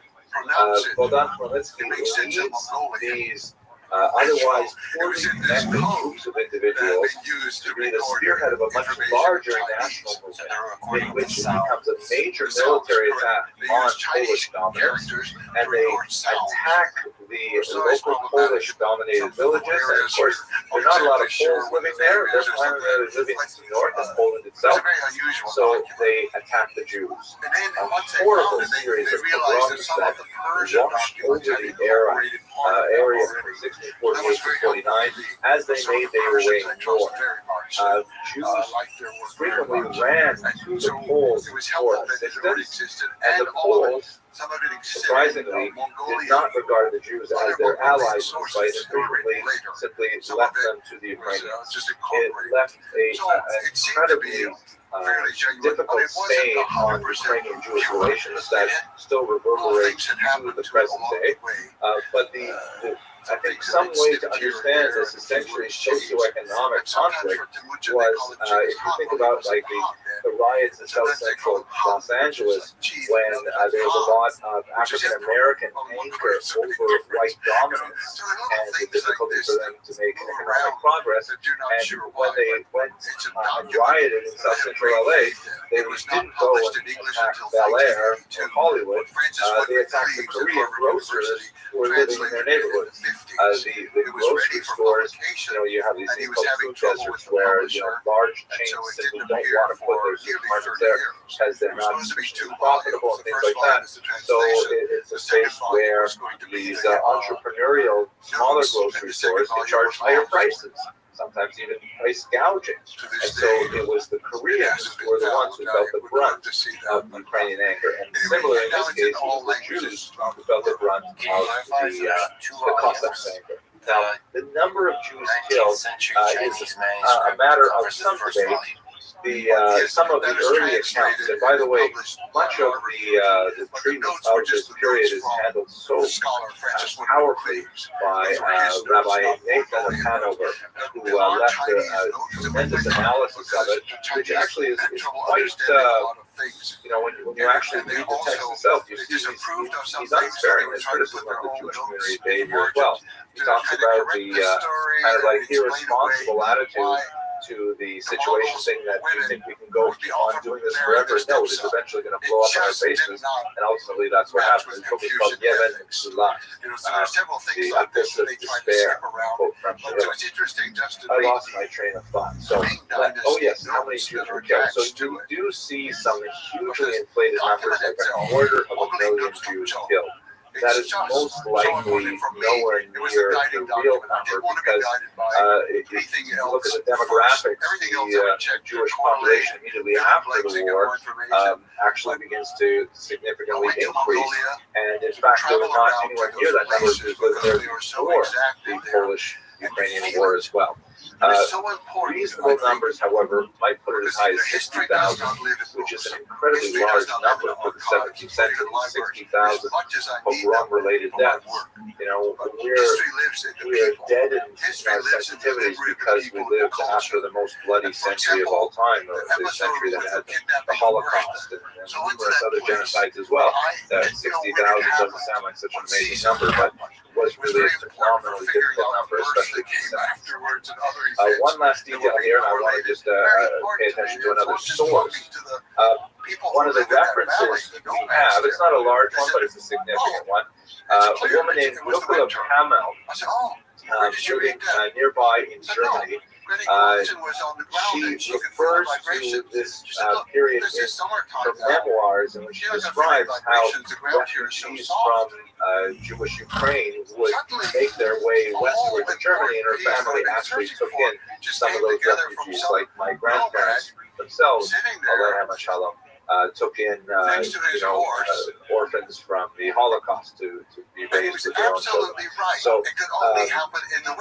Bogdan Chmelnytsky leads these otherwise poorly connected groups of individuals to be the spearhead of a much larger national movement in which it becomes a major military attack on Polish dominance, and they attack the local Polish-dominated villages. And of course, there are not a lot of Poles living there. They're primarily living in the north of Poland itself. So they attack the Jews. A horrible series of pogroms that washed over the area from 1648 to 49 as they made their way north. Jews frequently ran to the Poles for assistance, and the Poles, surprisingly, did not regard the Jews as their allies in the fight, and frequently simply left them to the Ukrainians. It left an incredibly difficult stain on Ukrainian-Jewish relations that still reverberate to the present day. But I think some way to understand this essentially socioeconomic conflict was, if you think about like the riots in South Central Los Angeles, when there was a lot of African American anger over white dominance and the difficulty for them to make economic progress. And when they went and rioted in South Central LA, they didn't go and attack Bel Air or Hollywood. They attacked the Korean grocers who were living in their neighborhood. The grocery stores, you have these things called food deserts where, large chains simply don't want to put their supermarkets there because they're not too profitable and things like that. So it's a space where these entrepreneurial smaller grocery stores can charge higher prices, sometimes even price gouging. And so it was the Koreans who were the ones who felt the brunt of Ukrainian anger. And similarly, in this case, it was the Jews who felt the brunt of the Cossacks' anger. Now, the number of Jews killed is a matter of some debate. Some of the early accounts, and by the way, much of the treatment of this period is handled so powerfully by Rabbi Nathan of Hanover, who left a tremendous analysis of it, which actually is quite, when you actually read the text itself, you see he's unsparing in his criticism of the Jewish community behavior as well. He talks about the kind of like irresponsible attitude to the situation saying that we think we can go keep on doing this forever. No, it's eventually going to blow up in our faces, and ultimately that's what happens. It's what we call Yemen and Sulah, the abyss of despair. Quote from I lost my train of thought. So, oh yes, how many Jews were killed? So you do see some hugely inflated numbers, like a quarter of a million Jews killed. That is most likely nowhere near the real number because if you look at the demographics, the Jewish population immediately after the war actually begins to significantly increase. And in fact, they were not anywhere near that number because there before the Polish-Ukrainian war as well. Reasonable numbers, however, might put it as high as 60,000, which is an incredibly large number for the 17th century. 60,000 pogrom-related deaths. You know, we're dead in our sensitivities because we lived after the most bloody century of all time, the century that had the Holocaust and numerous other genocides as well. 60,000 doesn't sound like such an amazing number, but it was really a phenomenally difficult number, especially afterwards. One last detail here, and I want to just pay attention to another source. One of the references we have, it's not a large one, but it's a significant one. A woman named Nicola Hamel, living nearby in Germany. She refers to this period in her memoirs, in which she describes how refugees from Jewish Ukraine would make their way westward to Germany, and her family actually took in some of those refugees, like my grandparents themselves, took in orphans from the Holocaust to be raised with their own children. So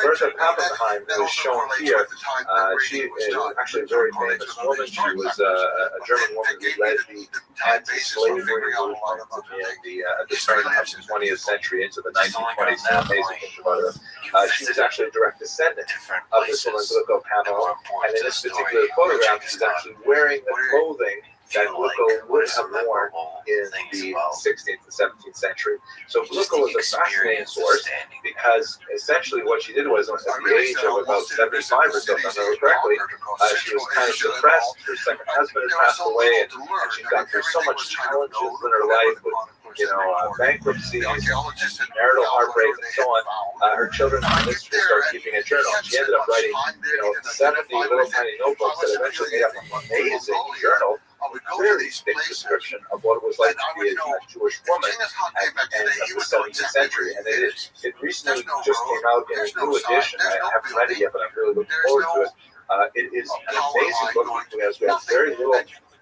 Bertha Pappenheim is shown here. She is actually a very famous woman. She was a German woman who led the anti-slavery movement at the turn of the 20th century into the 1920s. Now, amazing thing about her. She was actually a direct descendant of this woman, Gluco Hamel, and in this particular photograph, she's actually wearing the clothing that Gluco would have worn in the 16th and 17th century. So Gluco was a fascinating source because essentially what she did was, at the age of about 75 or so, if I remember correctly, she was kind of depressed. Her second husband had passed away, and she'd gone through so much challenges in her life with, bankruptcies, marital heartbreak, and so on. Her children started keeping a journal. She ended up writing, 70 little tiny notebooks that eventually made up an amazing journal. Really big description of what it was like to be a Jewish woman at the end of the 17th century. And it recently just came out in a new edition. I haven't read it yet, but I'm really looking forward to it. It is an amazing book because we have very little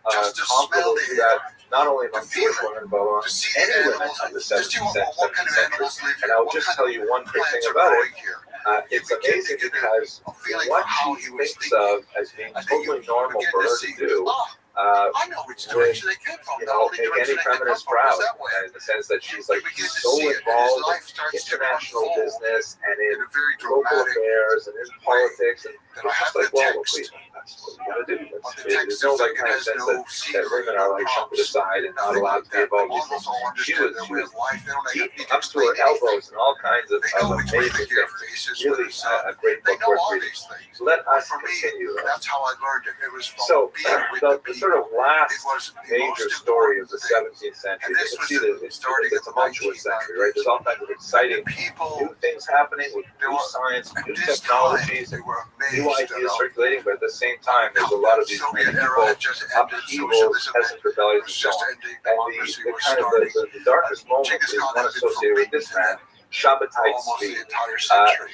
comparable to that, not only among Jewish women, but among any women of the 17th century. And I'll just tell you one quick thing about it. It's amazing because what she thinks of as being totally normal for her to do would, make any feminist proud, in the sense that she's like so involved in international business and in local affairs and in politics, and it's just like, well, please, that's what we gotta do. There's no like kind of sense that women are like shuffled aside and not allowed to be involved in these things. She was deep up to her elbows in all kinds of amazing things. Really a great book worth reading. So let us continue. So the sort of last major story of the 17th century, you can see that it's a tumultuous century, right? There's all kinds of exciting new things happening with new science, new technologies, new ideas circulating, but at the same time, there's a lot of these medieval upheavals, peasant rebellions, and so on. And the darkest moment is one associated with this man, Shabbatai Tzvi.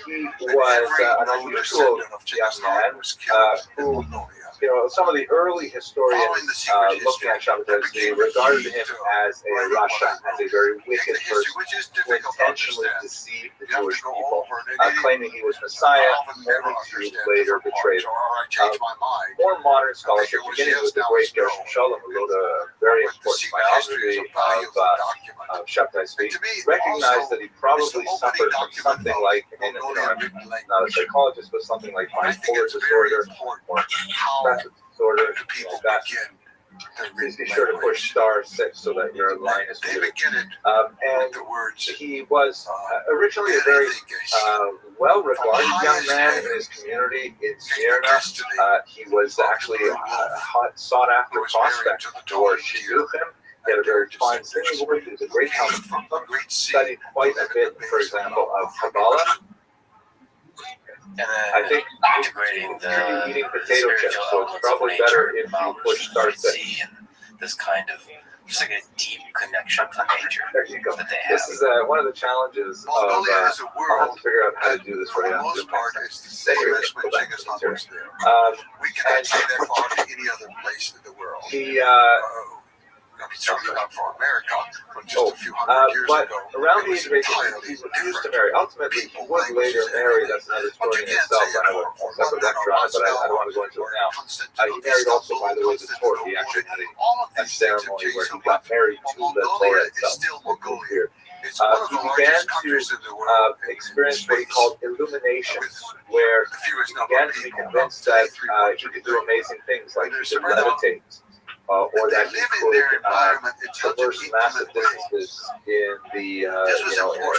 He was an unusual young man who, some of the early historians looking at Shabbatai Tzvi regarded him as a Rasha, as a very wicked person who intentionally deceived the Jewish people, claiming he was Messiah, only to later betray them. More modern scholarship, beginning with the great Gershom Scholem, who wrote a very important biography of Shabbatai Tzvi, recognized that he probably suffered from something like, I'm not a psychologist, but something like bipolar disorder or depressive disorder, like that. Please be sure to push *6 so that your line is muted. And he was originally a very well-regarded young man in his community in Smyrna. He was actually a hot, sought-after prospect for shidduchim. He had a very fine singing voice. He was a great Talmud Chacham. Studied quite a bit, for example, of Kabbalah. And then I think integrating you're eating the potato chips, spiritual so it's elements probably of better nature, if you knowledge push that start you six. see, and this kind of just like a deep connection to nature There you go. that they have. This is one of the challenges of, I'll have to figure out how to do this for you. most part, it's the same as when Genghis Khan was there. We cannot say that far to any other place in the world. I'm talking about for America from just a few hundred years but ago. around the It was age of 18, entirely he refused to different. marry. Ultimately, he would later marry. That's another But story you in can't itself. say I have a separate lecture on it, but I don't want to go into it now. He married also, by the way, the Torah. He actually had a ceremony where he got married to the Torah itself. Here. It's one of the He began largest countries in the world. to experience what he called illuminations, where he began to be convinced that he could do amazing things, like he could levitate. Or that he could traverse massive distances in the, in a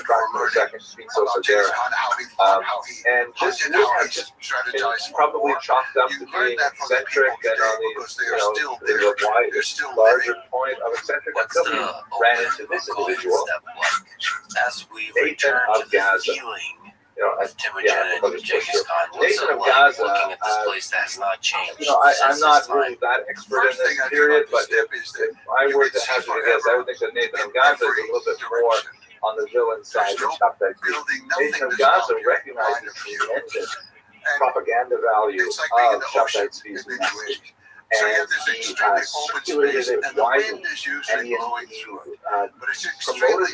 fraction of a second, speed so severe. And this would have just been probably chalked up to being eccentric, and on the larger point of eccentric until he ran into this individual, As we return to the feeling of Temujin and Genghis Khan, what's it like looking at this place that has not changed? I'm not really that expert in this period, but if I were to hazard a guess, I would think that Nathan of Gaza is a little bit more on the villain side of Shabtai Tzvi. Nathan of Gaza recognizes the tremendous propaganda value of Shabtai Tzvi's message. And he circulated it widely, and he promoted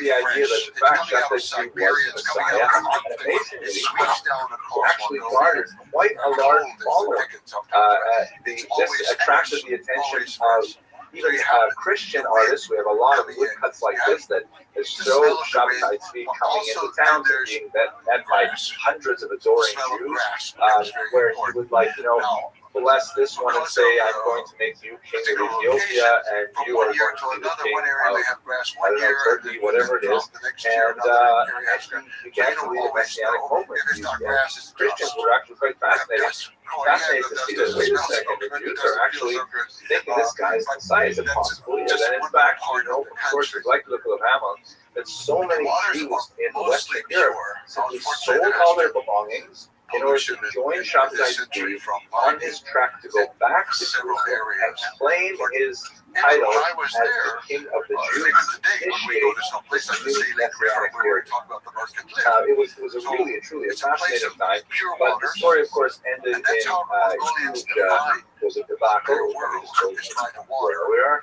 the idea that in fact Shabtai Tzvi was Messiah, and amazingly, he actually garnered quite a large following. This attracted the attention of even Christian artists. We have a lot of woodcuts like this that show Shabtai Tzvi coming into towns and being met by hundreds of adoring Jews, where he would bless this one and say, I'm going to make you king of Ethiopia, and you are going to be the king of, I don't know, Turkey, whatever it is. And he began to lead a messianic movement. Christians were actually quite fascinated to see that, wait a second, the Jews are actually thinking this guy's Messiah. Is it possible? And then in fact, from sources like the Book of Ammon, that so many Jews in Western Europe simply sold all their belongings in order to join Shabtai Tzvi on his track to go back to Jerusalem and claim his title as the king of the Jews, initiate this new messianic period. It was a really and truly a fascinating time, but the story, of course, ended in a huge debacle. We are.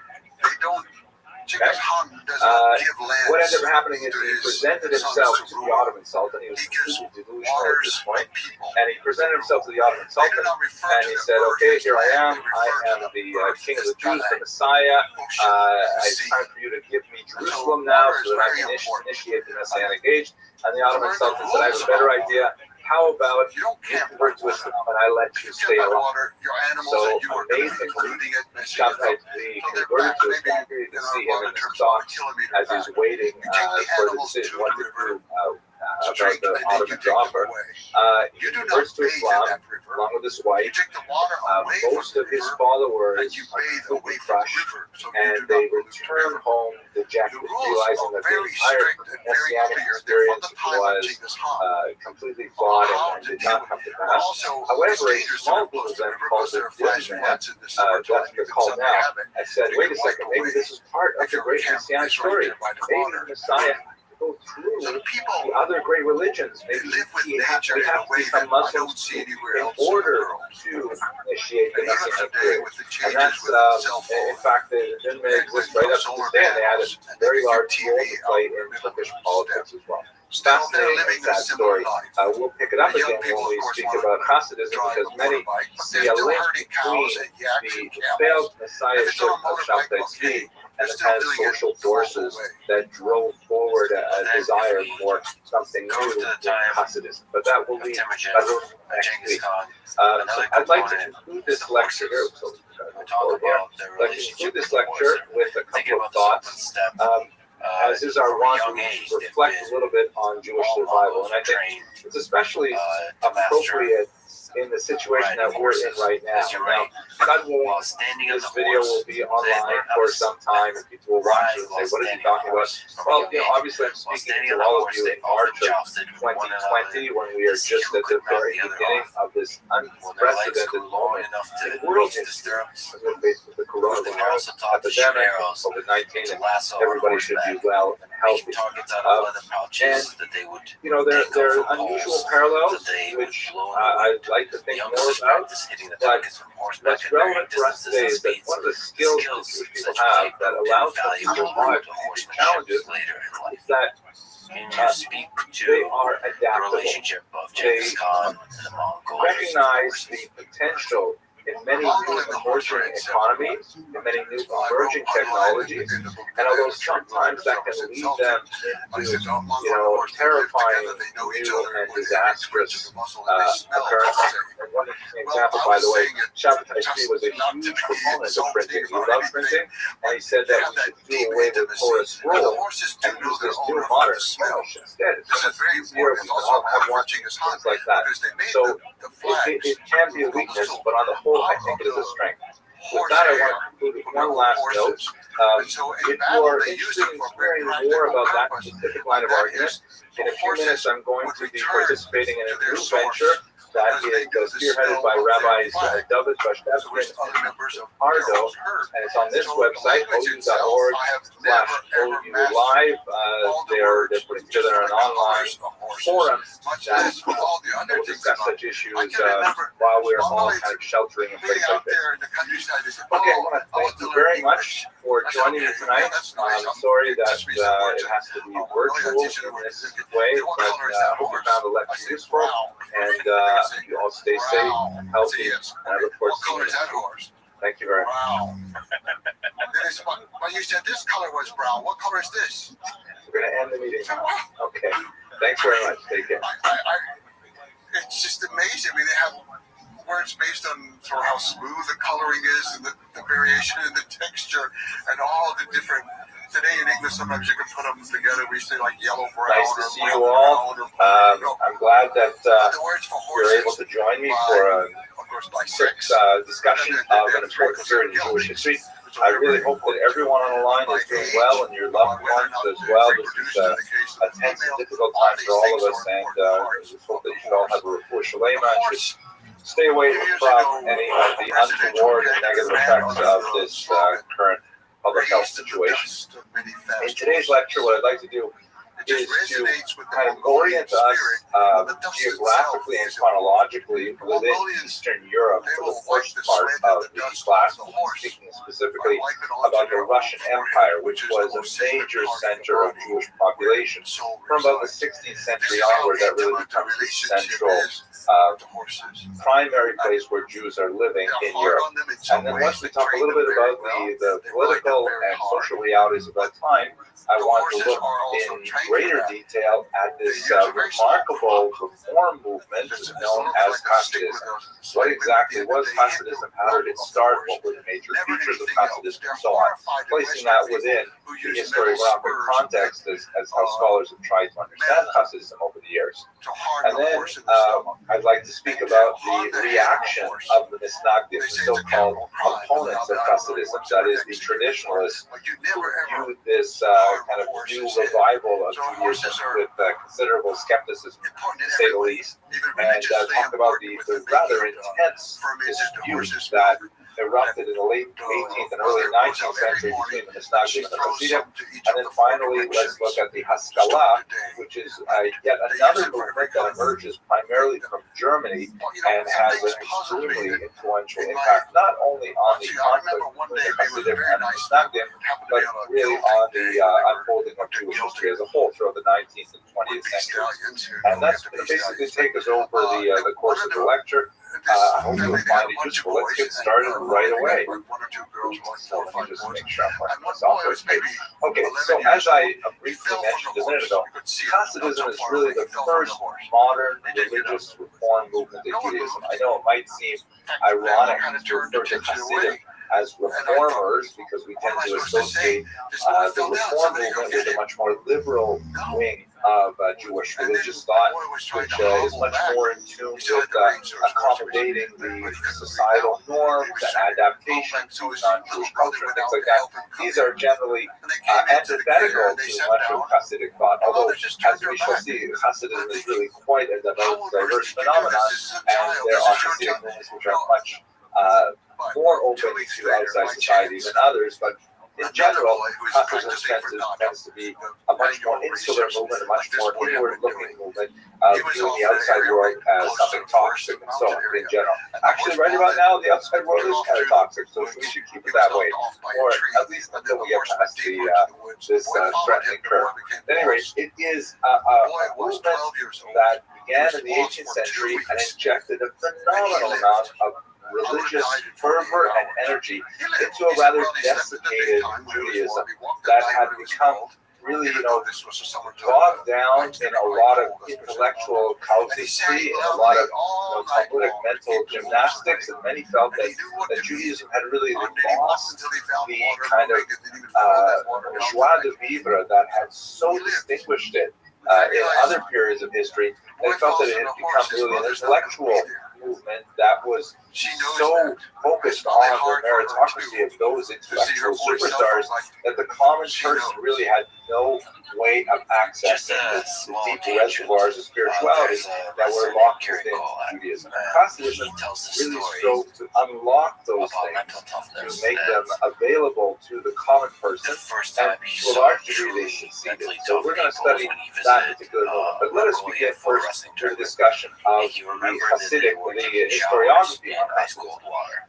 What ended up happening is he presented himself to the Ottoman Sultan. He was completely delusional at this point. And he presented himself to the Ottoman Sultan, and he said, okay, here I am the king of the Jews, the Messiah. It's time for you to give me Jerusalem now so that I can initiate the Messianic age. And the Ottoman Sultan said, I have a better idea. How about you convert to Islam and I let you stay around? So amazingly, Shabtai Tzvi converted to Islam. You can see him in his thoughts as he's waiting for the decision what to do about the Ottoman offer. He converts to Islam along with his wife. Most of his followers are completely crushed, and they return home dejected, realizing that the entire messianic experience was completely flawed and did not come to pass. However, a small group of them called the Division, that's they're called now, I said, wait a second, maybe this is part of the great messianic story. Maybe the Messiah go through the other great religions. Maybe we have to become Muslims in order to initiate the Messianic period. And that's, in fact, it didn't exist right up to this day, and they had a very large role to play in Turkish politics as well. Fascinating and sad story. We'll pick it up again when we speak about Hasidism, because many see a link between the failed messiahship of Shabtai Tzvi and the kind of social forces that drove forward a desire for something new in Hasidism. But that will be next week. I'd like to conclude this lecture here. I'd like to conclude this lecture with a couple of thoughts. as is our want, we should reflect a little bit on Jewish survival. And I think it's especially appropriate in the situation that we're in right now. Now, God willing, this video will be online for some time, and people will watch it and say, what is he talking about? Well, obviously I'm speaking to all of you in March of 2020, when we are just at the very beginning of this unprecedented moment in world history, as we're faced with the coronavirus epidemic, COVID-19, and everybody should be well and healthy. And, there are unusual parallels, which I'd like to think more about, but what's relevant for us today is that one of the skills that Jewish people have that allows them to survive these challenges is that they are adaptable. They recognize the potential in many new emerging economies, in many new emerging technologies, and although sometimes that can lead them into, terrifying new and disastrous occurrences. And one example, by the way, Shabbatai Tzvi was a huge proponent of printing. He loved printing, and he said that we should do away with porous scroll and use this new modern English instead. It's very easier. We can all have one, things like that. So it can be a weakness, but on the whole, I think it is a strength. With that, I want to conclude with one last note. If you are interested in hearing more about that specific line of argument, in a few minutes I'm going to be participating in a new venture that is spearheaded by Rabbis David Bashevsky and Ardo, and it's on this website, ou.org/OULive. They're putting together an online forum that will discuss such issues while we're all kind of sheltering in place like this. Okay, I want to thank you very much for joining me tonight. I'm sorry that it has to be virtual in this way, but I hope you found the lecture useful, and you all stay safe, healthy, and I look forward to seeing you. Thank you very much. Wow. When you said this color was brown, what color is this? We're going to end the meeting now. Okay. Thanks very much. Take care. It's just amazing. I mean, they have words based on sort of how smooth the coloring is, and the variation in the texture, and all the different. Today in English, sometimes you can put them together. We say like yellow brown. Nice to see you all. I'm glad that you're able to join me for a quick discussion of an important period in Jewish history. I really hope that everyone on the line is doing well, and your loved ones as well. This is a tense and difficult time for all of us, and I just hope that you should all have a refuah shalema and should stay away from any of the untoward and negative effects of this current public health situation. In today's lecture, what I'd like to do is to kind of orient us geographically and chronologically within Eastern Europe for the first part of the class, speaking specifically about the Russian Empire, which was a major center of Jewish population. From about the 16th century onward, that really becomes the central primary place where Jews are living in Europe. And then once we talk a little bit about the political and social realities of that time, I want to look in greater detail at this remarkable reform movement known as Hasidism. What exactly was Hasidism? How did it start? What were the major features of Hasidism and so on? Placing that within the historiographic context as how scholars have tried to understand Hasidism over the years. And then I'd like to speak about the reaction of the Misnagdim, the so-called opponents of Hasidism, that is, the traditionalists who viewed this kind of new revival of Judaism with considerable skepticism, to say the least, and talk about the rather intense disputes that erupted in the late 18th and early 19th century between the Misnagdim and the Hasidim. And then finally, let's look at the Haskalah, which is yet another movement that emerges primarily from Germany and has an extremely influential impact, not only on the conflict between the Hasidim and the Misnagdim, but really on the unfolding of Jewish history as a whole throughout the 19th and 20th centuries. And that's going to basically take us over the course of the lecture. I hope you'll find it useful. Let's get started right away. So let me just make sure I'm putting this off this page. Okay, so as I briefly mentioned a minute ago, Hasidism is really the first modern religious reform movement in Judaism. I know it might seem ironic to refer to Hasidim as reformers, because we tend to associate the reform movement with a much more liberal wing of Jewish religious thought, which is much more in tune with accommodating the societal norms and adaptation to non-Jewish culture and things like that. These are generally antithetical to much of Hasidic thought, although, as we shall see, Hasidism is really quite a diverse phenomenon, and there are Hasidic movements which are much more open to outside society than others, but in general, Hasidism tends to be a much more insular movement, a much more inward-looking movement, viewing the outside world as something toxic and so on in general. Actually, right about now, the outside world is kind of toxic, so we should keep it that way, or at least until we get past this threatening curve. At any rate, it is a movement that began in the 18th century and injected a phenomenal amount of religious fervor and energy into a rather desiccated Judaism that had become really, bogged down in a lot of intellectual casuistry and a lot of Talmudic mental gymnastics, and many felt that Judaism had really lost the kind of joie de vivre that had so distinguished it in other periods of history. They felt that it had become really an intellectual movement that was so focused on the meritocracy of those intellectual superstars that the common person really had no way of accessing the deep reservoirs of spirituality that were locked within Judaism. Hasidism really strove to unlock those things, to make them available to the common person, and to a large degree they succeeded. So we're going to study that particular movement. But let us begin first with a discussion of the Hasidic, the historiography on Hasidism.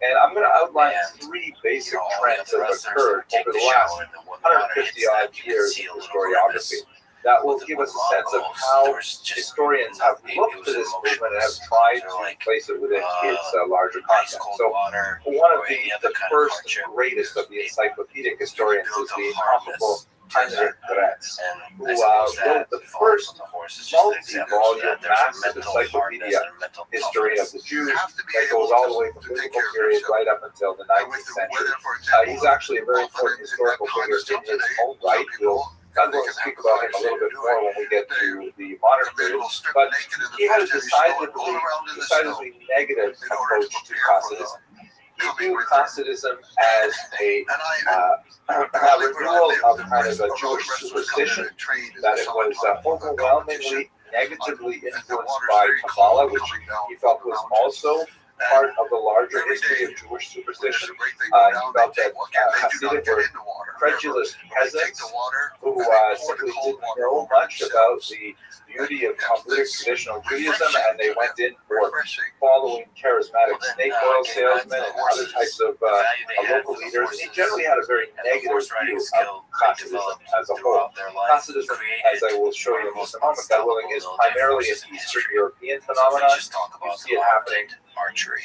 And I'm going to outline three basic trends that have occurred over the last 150 odd years of historiography that will give us a sense of how historians have looked to this movement and have tried to place it within its larger context. So one of the first and greatest of the encyclopedic historians is the incomparable Heinrich Gratz, who wrote the first multi-volume massive encyclopedia history of the Jews that goes all the way from biblical period right up until the 19th century. He's actually a very important historical figure in his own right. I'm going to speak about him a little bit more when we get to the modern period, but he had a decidedly negative approach to Hasidism. He viewed Hasidism as a renewal of kind of a Jewish superstition, that it was overwhelmingly negatively influenced by Kabbalah, which he felt was also part of the larger history of Jewish superstition. He felt that Hasidim were credulous peasants who simply didn't know much about the beauty of Talmudic traditional Judaism, and they went in for following charismatic snake oil salesmen and other types of local leaders. And he generally had a very negative view of Hasidism as a whole. Hasidism, as I will show you in just a moment, God willing, is primarily an Eastern European phenomenon. You see it happening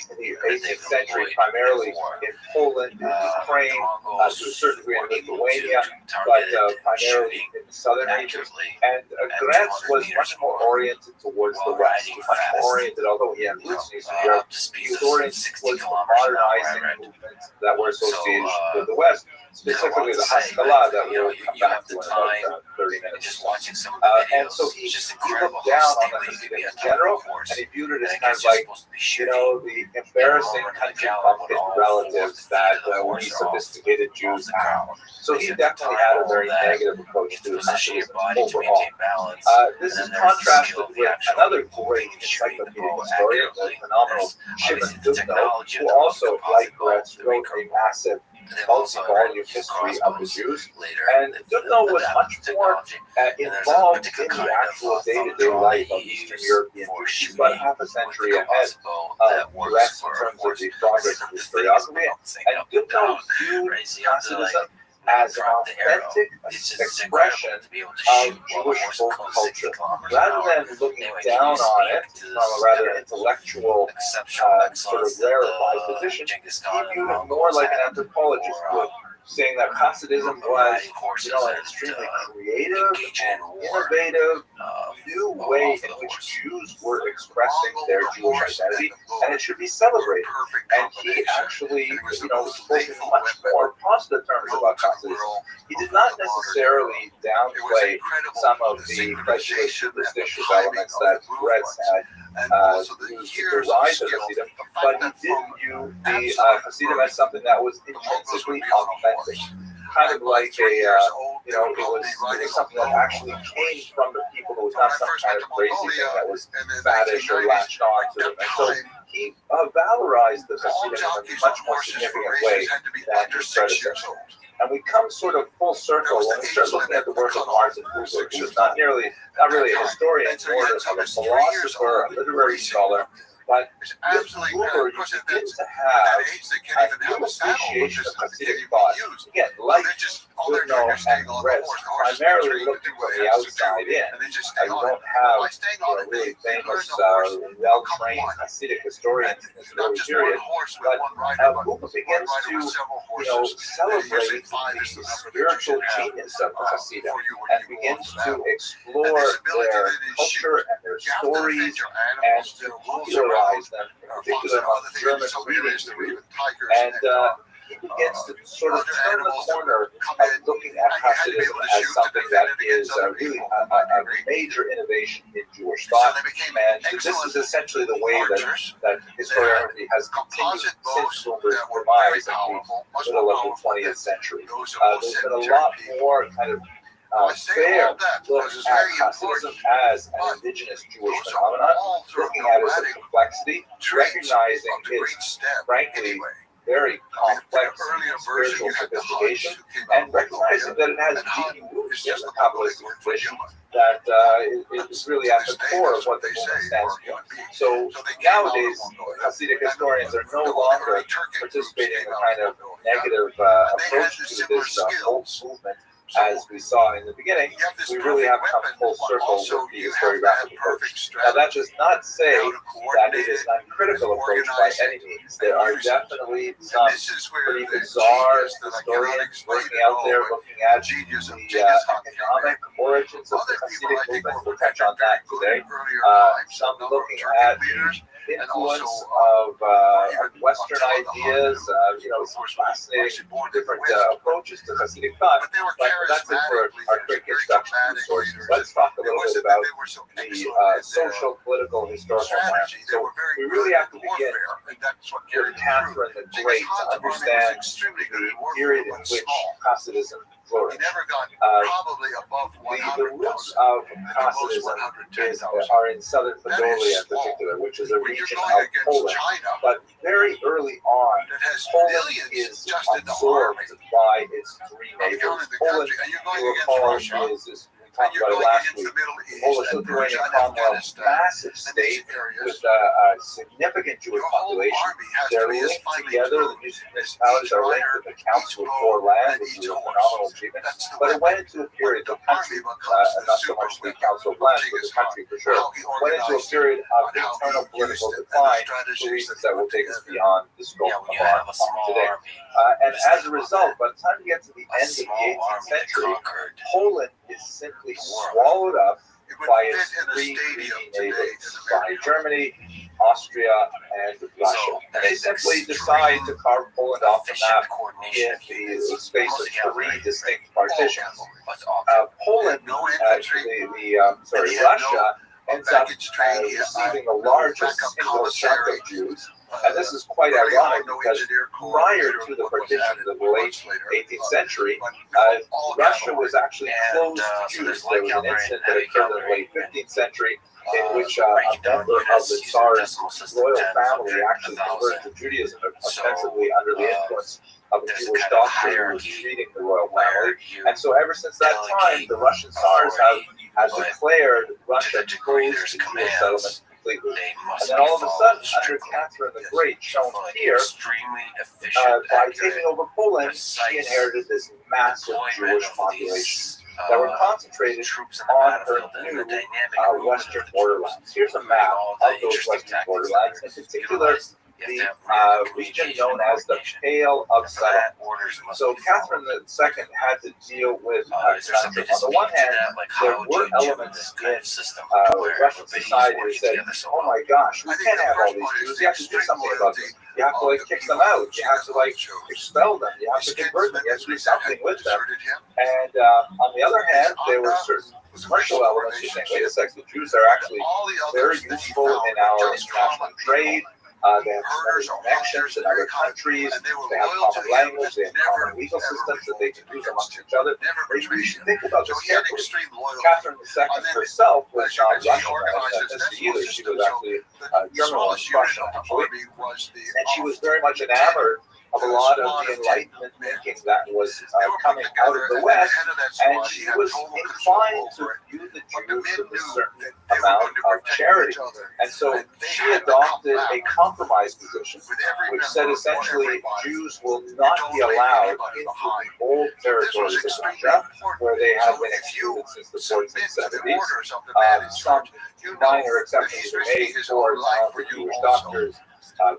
in the 18th century, primarily in Poland, in Ukraine, to a certain degree in Lithuania, but primarily in the southern regions. And Gratz was much more oriented towards the West, much more oriented, although he had roots in Eastern Europe, he was oriented towards the modernizing movements that were associated with the West, specifically the Haskalah that we'll come back to in about 30 minutes. And so he looked down on the Hasidim in general, and he viewed it as kind of like, the embarrassing country bumpkin relatives that we sophisticated Jews have. So he definitely had a very negative approach to Hasidism overall. This is contrasted with another great encyclopedic historian, the phenomenal Shimon Dubno, who also, like Gratz, wrote a massive multi-volume history of the Jews, and Dubno was much more involved in the actual day-to-day life of Eastern European Jews. He's about half a century ahead of Gratz in terms of the progress of historiography, and Dubno viewed Hasidism as an authentic expression of Jewish folk culture. Rather than looking down on it from a rather intellectual, sort of rarefied position, he viewed it more like an anthropologist would, saying that Hasidism was, an extremely creative, innovative, new way in which Jews were expressing their Jewish identity, and it should be celebrated. And he actually, spoke in much more positive terms about Hasidism. He did not necessarily downplay some of the prejudice, superstitious elements that Tourette's had used to rise as Hasidim, but he did view the Hasidim as something that was intrinsically authentic. Kind of like it was something that actually came from the people. It was not some kind of crazy thing that was faddish or latched on to them. And so he valorized the Hasidim in a much more significant way than his predecessors. And we come sort of full circle when we start looking at the work of Martin Buber, who is not really a historian, more of a philosopher, a literary scholar. But with Buber, you begin to have a new appreciation of Hasidic thought. Again, like Goodnow and Retz, primarily looking from the outside in. You don't have really famous, well-trained Hasidic historians in this early period. But Buber begins to celebrate the spiritual genius of the Hasidim and begins to explore their culture and their stories and to popularize them, in particular among German reading. And he begins to sort of turn the corner of looking at Hasidism as something that is really a major innovation in Jewish thought. And this is essentially the way that historiography has continued since Buber's demise in the middle of the 20th century. There's been a lot more kind of fair look at Hasidism as an indigenous Jewish phenomenon, looking at it as a complexity, recognizing its, frankly, very complex spiritual sophistication, and recognizing that it has deep roots in the Kabbalistic tradition that is really at the core of what the movement stands for. So nowadays, Hasidic historians are no longer participating in the kind of negative approach to this whole movement as we saw in the beginning. We really have come full circle with the historiographic approach. Now, that does not say that it is an uncritical approach by any means. There are definitely some pretty bizarre historians working out there looking at the economic origins of the Hasidic movement. We'll touch on that today. Some looking at the influence of Western ideas, some fascinating different approaches to Hasidic thought. But that's it for our quick introduction to the sources. Let's talk a little bit about the social, political, historical plan. So we really have to begin with Catherine the Great to understand the period in which Hasidism flourished. The roots of Hasidism are in southern Podolia in particular, which is a region of Poland. But very early on, Poland is absorbed by its three neighbors. Poland, you recall, is we talked about it last week. Polish-Lithuanian Commonwealth, massive state with a significant Jewish population. They're linked together. The municipalities are linked with the Council for Land, which is a phenomenal achievement. But it went into a period, the country, not so much the Council of Land, but the country for sure, went into a period of internal political decline for reasons that will take us beyond the scope of our talk today. And as a result, by the time we get to the end of the 18th century, Poland is simply swallowed up by its three neighbors, by Germany, Austria, and Russia. And they simply decide to carve Poland off the map in the space of three distinct partitions. Poland, Russia ends up receiving the largest single chunk of Jews. And this is quite ironic because prior to the partition of the late 18th century, Russia was actually closed to Jews. There was an incident that occurred in the late 15th century in which a member of the Tsar's royal family actually converted to Judaism, ostensibly under the influence of a Jewish doctor who was treating the royal family. And so ever since that time, the Russian Tsars have declared Russia closed to Jewish settlements completely. And then all of a sudden, under Catherine the Great, shown here, by taking over Poland, she inherited this massive Jewish population that were concentrated on her new western borderlands. Here's a map of those western borderlands. In particular, the region known as the Pale of Settlement. So Catherine II had to deal with a conundrum. On the one hand, there were elements in Russian society that said, oh my gosh, we can't have all these Jews. You have to do something about them. You have to like kick them out. You have to like expel them. You have to convert them. You have to do something with them. And on the other hand, there were certain commercial elements who saying, wait a second, the Jews are actually very useful in our international trade. They have tremendous connections in other countries. They have common language. They have common legal systems that they can use amongst each other. You should think about this carefully. Catherine II herself was not Russian either. She was actually German and Prussian, actually. And she was very much enamored of a lot of the Enlightenment thinking that was coming out of the West, and she was inclined to view the Jews with a certain amount of charity. And so she adopted a compromise position, which said essentially Jews will not be allowed into the old territories of Russia, where they have been excluded since the 1470s. Some minor exceptions were made for Jewish doctors,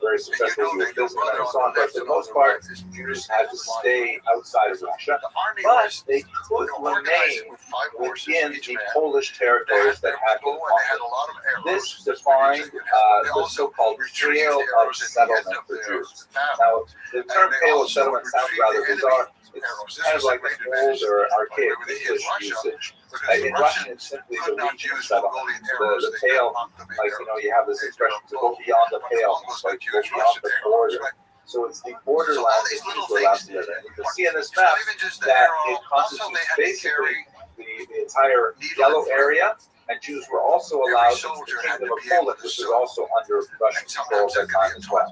very successful Jewish businessmen and so on, but for the most part, Jews had to stay outside of Russia, but they could remain within the Polish territories that had been conquered. This defined the so-called Pale of Settlement for Jews. Now, the term Pale of Settlement sounds rather bizarre. It's kind of like an older, archaic English usage. In Russian, it's simply the region of settlement. The pale, like, you have this expression to go beyond the pale, like go beyond the border. So it's the borderland that people are allowed to live in. You can see in this map that it constitutes basically the entire yellow area, and Jews were also allowed into the Kingdom of Poland, which was also under Russian control at that time as well.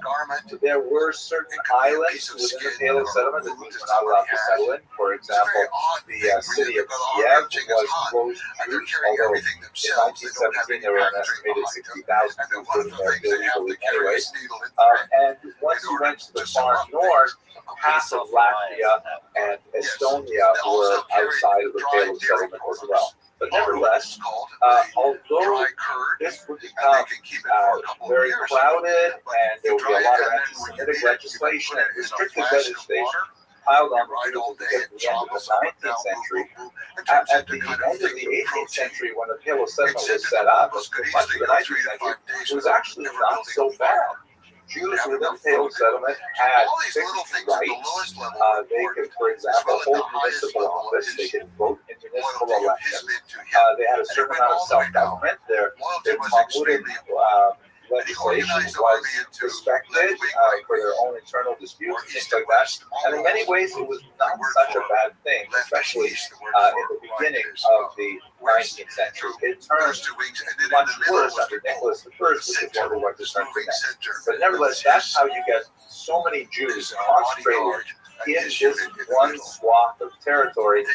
So there were certain islands within the Pale of Settlement that Jews were not allowed to settle in. For example, the city of Kiev was closed to Jews, although in 1917 there were an estimated 60,000 Jews living there illegally anyways. And once you went to the far north, half of Latvia and Estonia were outside of the Pale of Settlement as well. But nevertheless, although this would become very crowded and there would be a lot of anti-Semitic legislation and restricted legislation piled on the Jews at the end of the 19th century, at the end of the 18th century, when the Pale of Settlement was set up, much of the 19th century, it was actually not so bad. Jews within the Pale Settlement had fixed rights. They could, for example, hold municipal office. They could vote in municipal elections. They had a certain amount of self-government. Their Talmudic legislation was respected for their own internal disputes and things like that. And in many ways, it was not such a bad thing, especially in the beginning of the 19th century. It turned much worse under Nicholas I, which is what we're going to turn to next. But nevertheless, that's how you get so many Jews concentrated in this one swath of territory,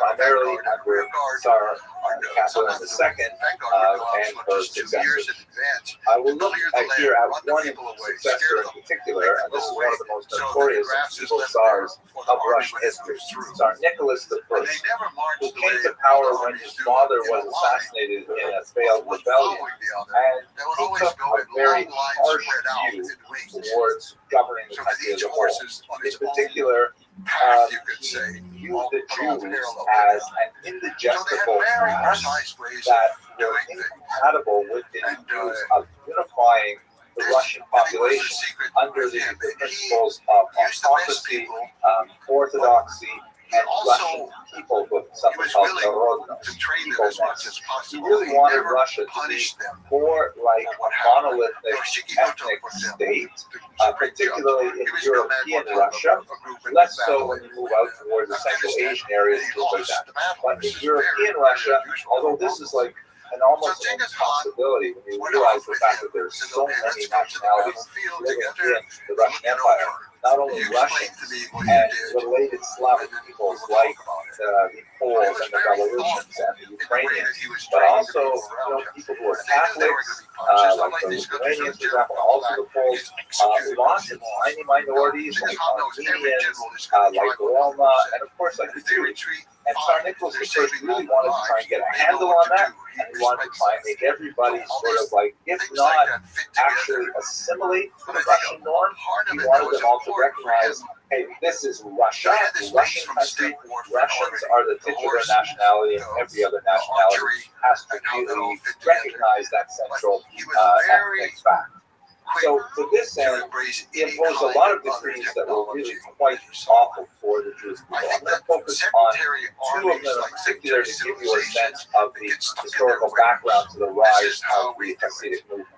primarily under Tsar Catherine II and her successors. I will look here at one successor in particular, and this is one of the most notorious evil tsars of Russian history, Tsar Nicholas I, who came to power when his father was assassinated in a failed rebellion, and he took a very harsh view towards governing the country as a whole. In particular, he viewed the Jews as an indigestible mass that were incompatible with his views of unifying the Russian population under the principles of autocracy, orthodoxy, and Russian peoplehood, something called narodnost, peopleness. He really wanted Russia to be more like a monolithic ethnic state, particularly in European Russia, less so when you move out towards the Central Asian areas and things like that. But in European Russia, although this is like an almost an impossibility when you realize the fact that there's so many nationalities living in the Russian Empire. Not only Russians and related Slavic peoples like the Poles and the Belarusians and the Ukrainians, but also people who are Catholics, like the Lithuanians, for example, also the Poles, lots of tiny minorities like Armenians, like Roma, and of course like the Jews. And Tsar Nicholas I really wanted to try and get a handle on that, and he wanted to try and make everybody sort of like, if not actually assimilate to the Russian norm, he wanted them all to recognize, hey, this is Russia, the Russian country. Russians are the titular nationality, and every other nationality has to really recognize that central ethnic fact. So to this end, he imposed a lot of decrees that were really quite awful for the Jewish people. I'm going to focus on two of them in particular to give you a sense of the historical background to the rise of the Hasidic movement.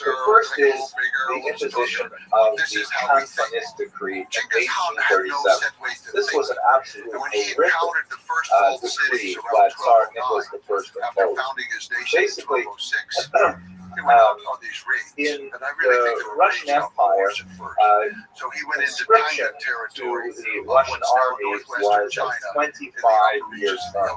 The first is the imposition of the Cantonist decree in 1837. This was an absolutely horrific decree that Tsar Nicholas I imposed. Basically, in the Russian Empire, conscription to the Russian army was a 25-year term.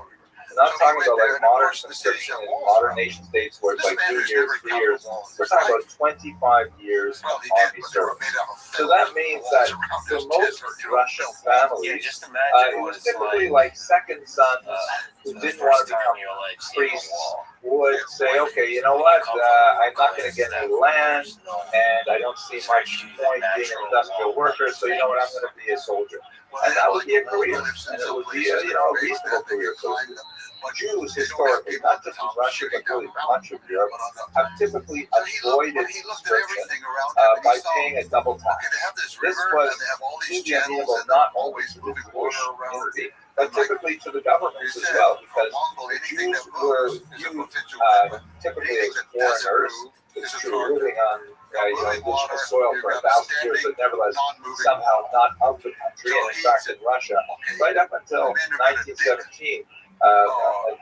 We're not talking about like modern conscription in modern nation states where it's like 2 years, 3 years. We're talking about 25 years of army service. So that means that for most Russian families, it was typically like second sons who didn't want to become priests would say, okay, you know what, I'm not going to get any land, and I don't see much point being an industrial worker, so you know what, I'm going to be a soldier. And that would be a career, and it would be a reasonable career. So Jews historically, not just in Russia, but really much of Europe, have typically avoided conscription by paying a double tax. This was to be amenable not only to the Jewish community, but typically to the governments as well, because the Jews were viewed typically as foreigners. It's true, living on indigenous soil for 1,000 years, but nevertheless somehow not of the country. And in fact, in Russia, right up until 1917, a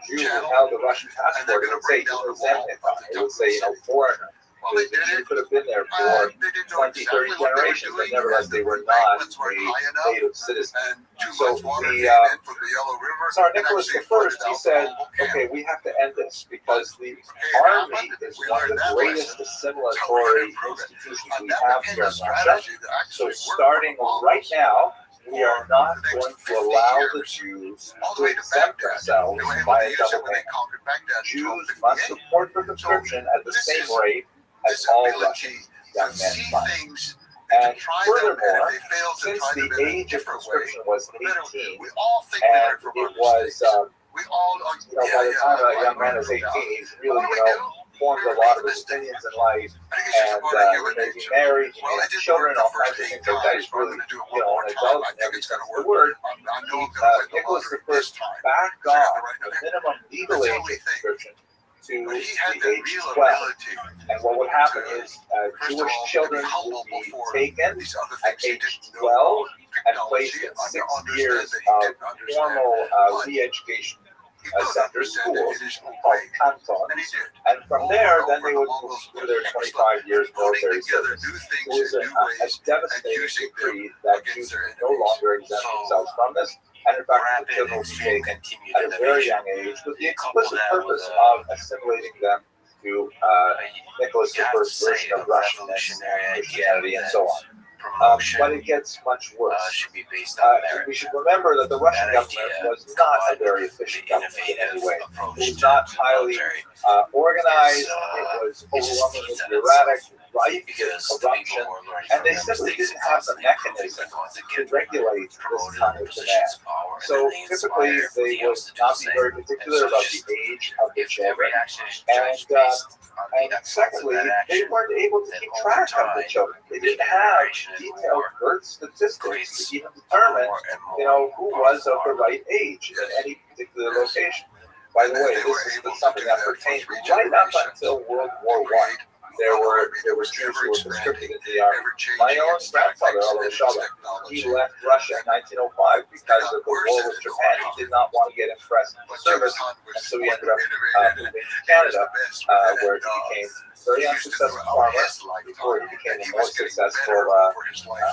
Jew who held a Russian passport, it would say it would say, foreigner. The Jew could have been there for 20, 30 generations, but nevertheless they were not a native citizen. So the Tsar Nicholas I, he said, okay, we have to end this because the army is one of the greatest assimilatory institutions we have here in Russia. So starting right now, we are not going to allow the Jews to exempt themselves by a double name. Jews must support the conscription at the same rate as all Russian young men must. And furthermore, since the age of conscription was 18, and it was, by the time a young man is 18, he's really, formed a lot of his opinions in life, and he may be married, he may have children, all kinds of things like that. He's really, an adult in every sense of the word. Nicholas I backed off the minimum legal age of conscription to the age 12. And what would happen is Jewish children would be taken at age 12 and placed in 6 years of formal re-education center schools called cantons, and from there, then they would move through their 25 years military service. It was a devastating decree that Jews could no longer exempt themselves from this, and in fact, the children would be taken at a very young age with the explicit purpose of assimilating them to Nicholas I's version of Russianness and Christianity and so on. But it gets much worse. We should remember that the Russian government was not a very efficient government in any way. It was not highly organized. It was overwhelmingly bureaucratic, rife with corruption, and they simply didn't have the mechanism to regulate this kind of demand. So typically, they would not be very particular about the age of the children, and secondly, they weren't able to keep track of the children. They didn't have detailed birth statistics to even determine, who was of the right age in any particular location. By the way, this is something that pertained right up until World War I. There were Jews who were conscripted into the army. My own grandfather, he left Russia in 1905 because of the war with Japan. He did not want to get impressed in the service, and so he ended up moving to Canada, where he became a very unsuccessful farmer before he became the most successful drug dealer.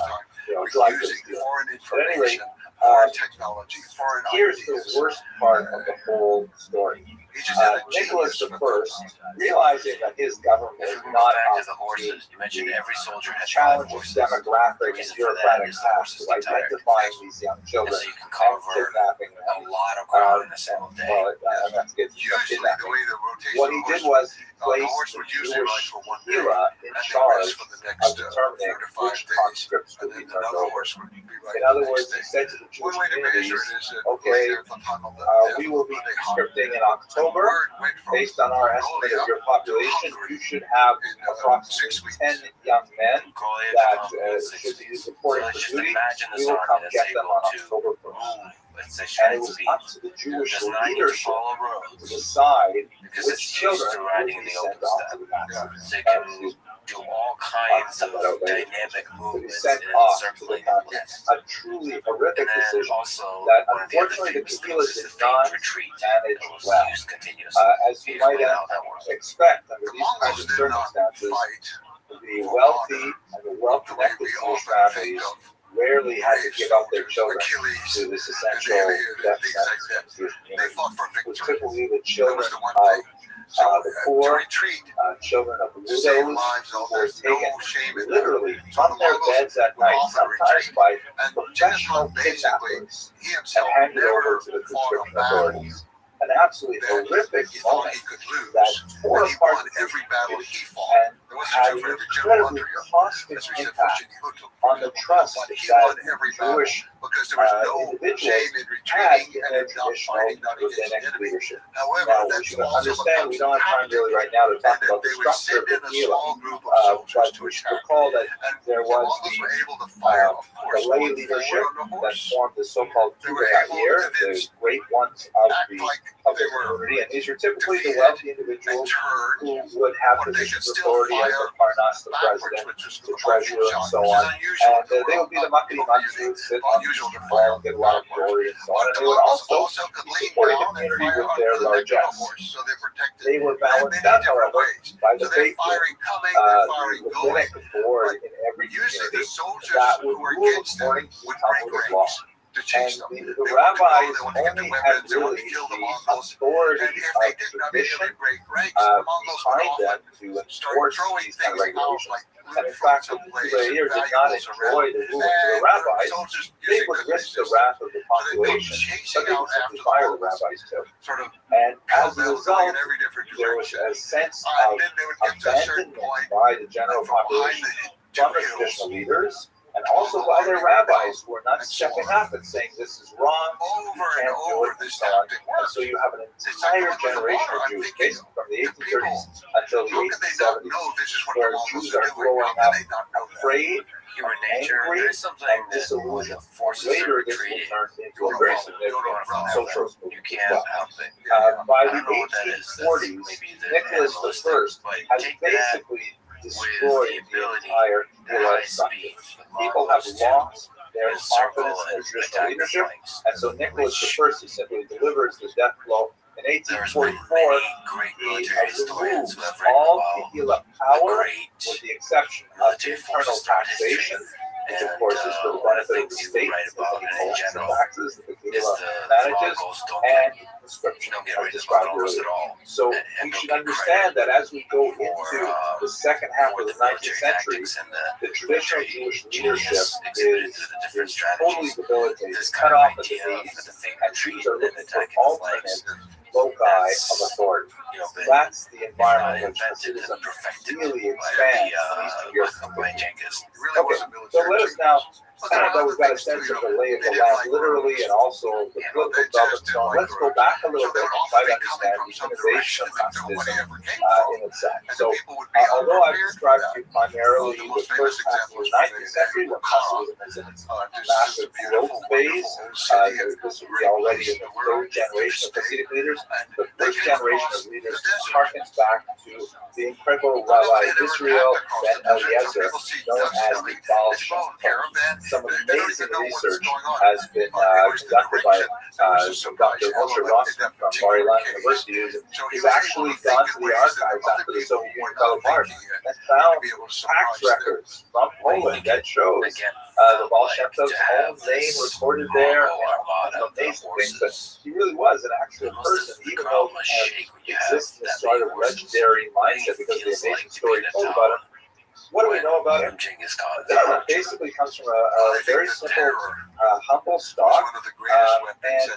At any rate, foreign technology, foreign Here's ideas. the worst part of the whole story. He just had a Nicholas genius I, for realizing that his government If was we go not back up to the horses, you mentioned every soldier had 5 challenge horses. demographic The and reason for that bureaucratic is the task horses of get tired. identifying these young And children so you can and cover kidnapping a them. lot of ground in a single day. And that's good. usually the way the rotation What he of did horses, was he the placed horse the would usually ride Jewish for 1 day, Hila in and then charge rest for the of next determining 4 to 5 which days, conscripts and would be then turned another over. horse would be right In the other next words, day. he said to the One Jewish way to measure communities, it is that okay, later at the time of the we will be conscripting in October. Based on our estimate of your population, you should have approximately 10 young men that should be reporting for duty. We will come get them on October 1st. And it was up to the Jewish leadership to decide which children would be sent off to the Nazis. They can do all kinds of dynamic movements Sent in off to the encircling Nazis. A truly horrific and then decision also that one of the other unfortunately the famous Kabilas things is did the famed not retreat manage that was well. used continuously. As you might expect under these kinds of circumstances, the wealthy and the well-connected Jewish families rarely had to give up their children to this essential death sentence in the Jewish community. It was typically the children of the poor, children of the widows who were taken literally from their beds at night, sometimes by professional kidnappers, and handed over to the conscription authorities. An absolutely horrific moment that tore apart every battle he fought and had an incredibly costly impact on the trust that Jewish individuals had in their traditional rabbinic leadership. Now, we should understand we don't have time really right now to talk about the structure of the Kehillah, but we should recall that there was the lay leadership that formed the so-called Kibbutz, the great ones of the community, and these are typically the wealthy individuals who would have positions of authority as the Parnas, the president, the treasurer, and so on. And they would be the Makri Mans who would sit on the throne and get a lot of glory and so on. And they would also be supporting the community with their largesse. They were balanced out, however, by the faith the rabbinic board in every community that would rule according to the Talmudic law. And the rabbis only had really the authority of tradition behind them to enforce these kind of regulations. And in fact, the Kibbutz did not enjoy the rule of the rabbis. They would risk the wrath of the population, but they would simply fire the rabbis too. And as a result, there was a sense of abandonment by the general population from the traditional leaders, and also by their rabbis who are not stepping up and saying this is wrong, you can't do it, and so on. And so you have an entire generation of Jews, basically from the 1830s until the 1870s, where Jews are growing up afraid, angry, and disillusioned. Later, this will turn into a very significant social movement. By the 1840s, Nicholas I has basically destroyed the entire Kehillah structure. People have lost their confidence in their traditional leadership, and so Nicholas I simply delivers the death blow. In 1844, he removed all Kehillah power, with the exception of internal taxation, which of course is for the benefit of the state, the taxes that the Kehillah manages, and conscription, as described earlier. So we should understand that as we go into the second half of the 19th century, the traditional Jewish leadership is totally debilitated, cut off at the knees, and Jews are looking for alternate loci of authority. That's the environment in which Hasidism really expands in Eastern Europe. Okay, so let us now, that we've got a sense of the lay of the land literally and also the political development, so let's go back a little bit and try to understand the innovation of Hasidism in itself. So although I've described to you primarily the first half of the 19th century, when Hasidism is in its massive growth phase, this would be already in the third generation of Hasidic leaders. The first generation of leaders harkens back to the incredible Rabbi Israel Ben Eliezer, known as the Baal Shem Tov. some amazing research has been conducted by Dr. Moshe Rothschild from Bar-Ilan University, who's actually gone to the archives after the Soviet Union fell apart and found tax records from Poland that shows the Baal Shem Tov's own name recorded there, and amazing things. But he really was an actual person, even though he exists in this sort of legendary mindset because of the amazing story told about him. What do we know about him? It basically comes from a very simple, humble stock. And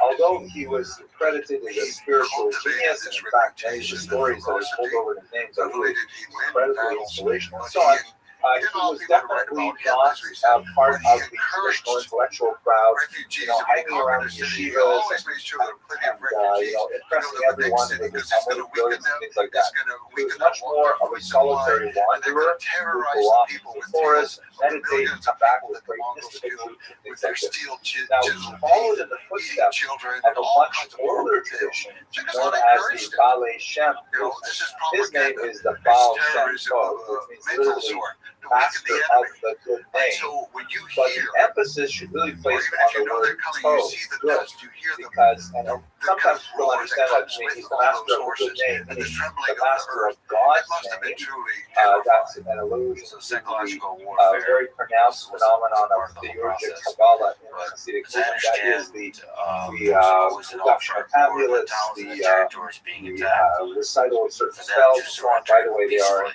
although he was credited as a spiritual genius, and in fact, many of the stories that are told over his names are really incredibly inspirational and so on, he was definitely not part of the traditional intellectual crowd, hanging around the yeshivas and impressing everyone with his Talmudic brilliance and things like that. He was much more of a solitary wanderer who would go off into the forest, meditate, and come back with great mystical beliefs and things like this. Now, he followed in the footsteps of a much older tradition known as the Balei Shem movement. His name is the Baal Shem Tov, which means literally master of the good name. But the emphasis should really place on the word Tov, good, because, and sometimes people understand that to mean he's the master of the good name, meaning the master of God's name. That's an allusion to the very pronounced phenomenon of the Urgic Kabbalah in the Hasidic movement. That is the production of amulets, the recital of certain spells, and so on. By the way, they are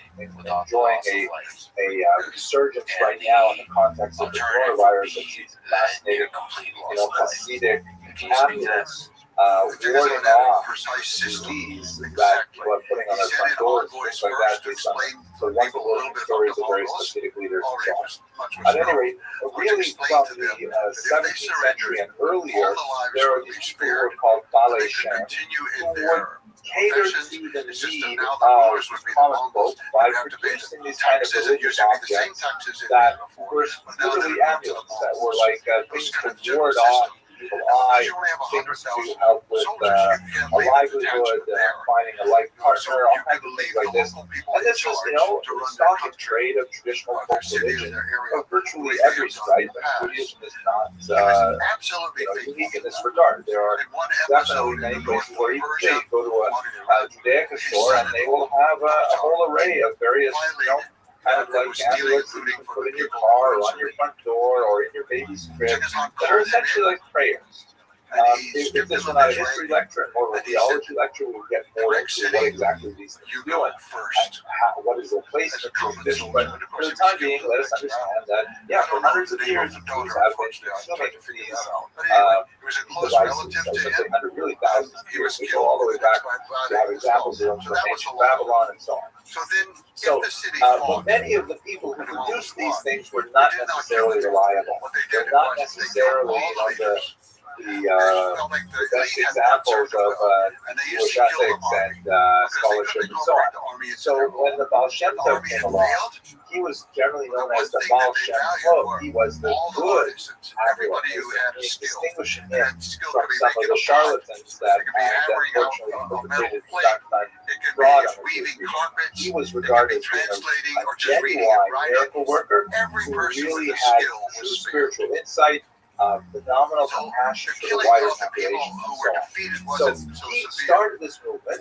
enjoying a resurgence right now in the context of the coronavirus. It's fascinating, Hasidic amulets warding off disease that people are putting on their front doors, things like that, based on the wonderful stories of various Hasidic leaders and so on. At any rate, really from the 17th century and earlier, there are these people who are called Balei Shem, who would cater to the need of common folk by producing these kind of religious objects that were literally amulets, that were like things to ward off evil eye, things to help with a livelihood, finding a life partner, all kinds of things like this. And this was, the stock and trade of traditional folk religion of virtually every stripe, and Judaism is not unique in this regard. There are definitely many places where even today you go to a Judaica store and they will have a whole array of various, kind of like amulets that you can put in your car or on your front door or in your baby's crib that are essentially like prayers. If this were not a history lecture and more of a theology lecture, we would get more into what exactly these things do and what is the place in the tradition. But for the time being, let us understand that, for hundreds of years, Jews have been consuming these devices. So simply really thousands of years. We go all the way back to have examples of them from ancient Babylon and so on. But many of the people who produced these things were not necessarily reliable. They're not necessarily, the best examples of Jewish ethics and scholarship and so on. So when the Baal Shem Tov came along, he was generally known as the Baal Shem Tov. He was the good amulet, distinguishing him from some of the charlatans that unfortunately perpetrated fraud on the Jewish people. He was regarded as a genuine miracle worker who really had true spiritual insight, phenomenal compassion for the wider population and so on. So he started this movement,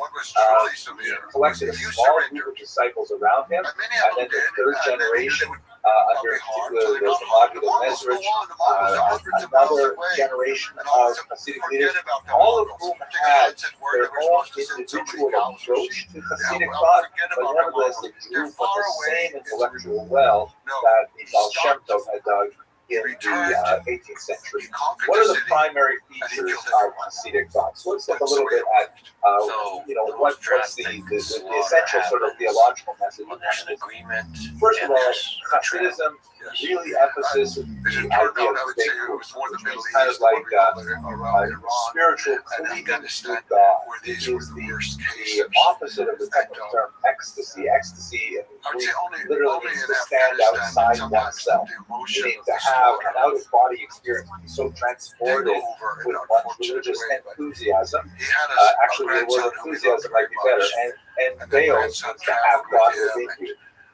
he collected a small group of disciples around him, and then the third generation, under particularly the Rabbi Rothschild, another generation of Hasidic leaders, all of whom had their own individual approach to Hasidic thought, but nevertheless they drew from the same intellectual well that the Baal Shem Tov had dug in the 18th century. What are the primary features of Hasidic thought? So let's look a little bit at, what's the essential sort of theological message. First of all, Hasidism really emphasizes the idea of faith, which means kind of like spiritual cleaving to God. It is the opposite of the technical term ecstasy. Ecstasy literally means to stand outside oneself, meaning to have an out-of-body experience, be so transported with one's religious enthusiasm. Actually, the word enthusiasm might be better. And theos means to have God within you.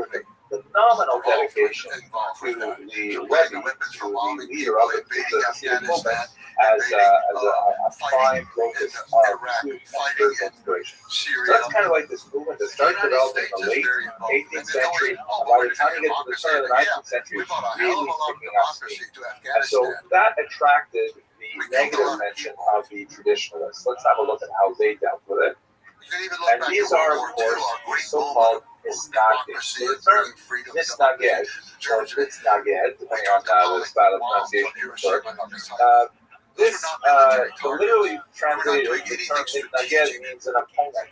with a phenomenal dedication to the Rebbe, to the leader of the movement, as a prime focus of human spiritual inspiration. So that's kind of like this movement that started developing in the late 18th century. By the time you get to the turn of the 19th century, it's really picking up steam. And so that attracted the negative mention of the traditionalists. Let's have a look at how they dealt with it. And these are, of course, the so-called misnaged. So the term misnaged, or mitznaged, depending on the style of pronunciation you prefer, This literally translated into the term again means an opponent,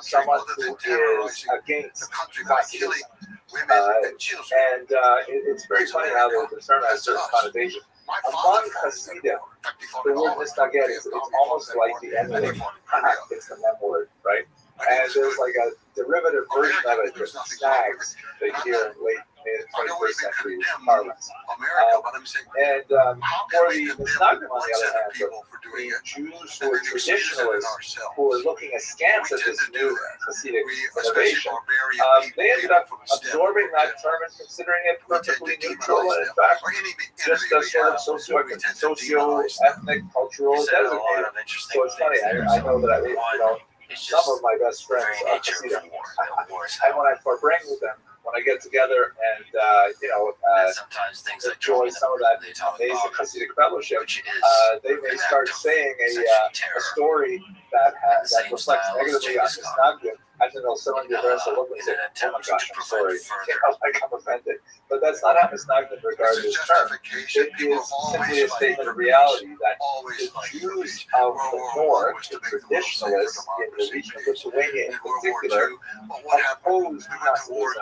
someone who is against Hasidim. It's very funny how the term has certain connotations. Among Hasidim, the word Nistaged is almost like the N word. It's the M word, right? And there's like a derivative version of it, just snags, that you hear in late 21st century parlance. For the Misnagdim, on the other hand, the Jews who are traditionalists, who are looking askance at this new Hasidic innovation, they ended up absorbing that term and considering it perfectly neutral, and in fact, just a sort of socio-ethnic, cultural designator. So it's funny, I know that some of my best friends are Hasidim. And when I bring with them, when I get together and sometimes things enjoy some of that amazing Hasidic fellowship, they may start saying a story that reflects negatively on Misnagdim, and then they'll sit on your breast and look and say, "Oh my gosh, I'm sorry, like I'm offended." But that's not how Misnagdim regards this term. It is simply a statement of reality that the Jews of the North, the traditionalists in the region of Lithuania in particular, opposed Nazism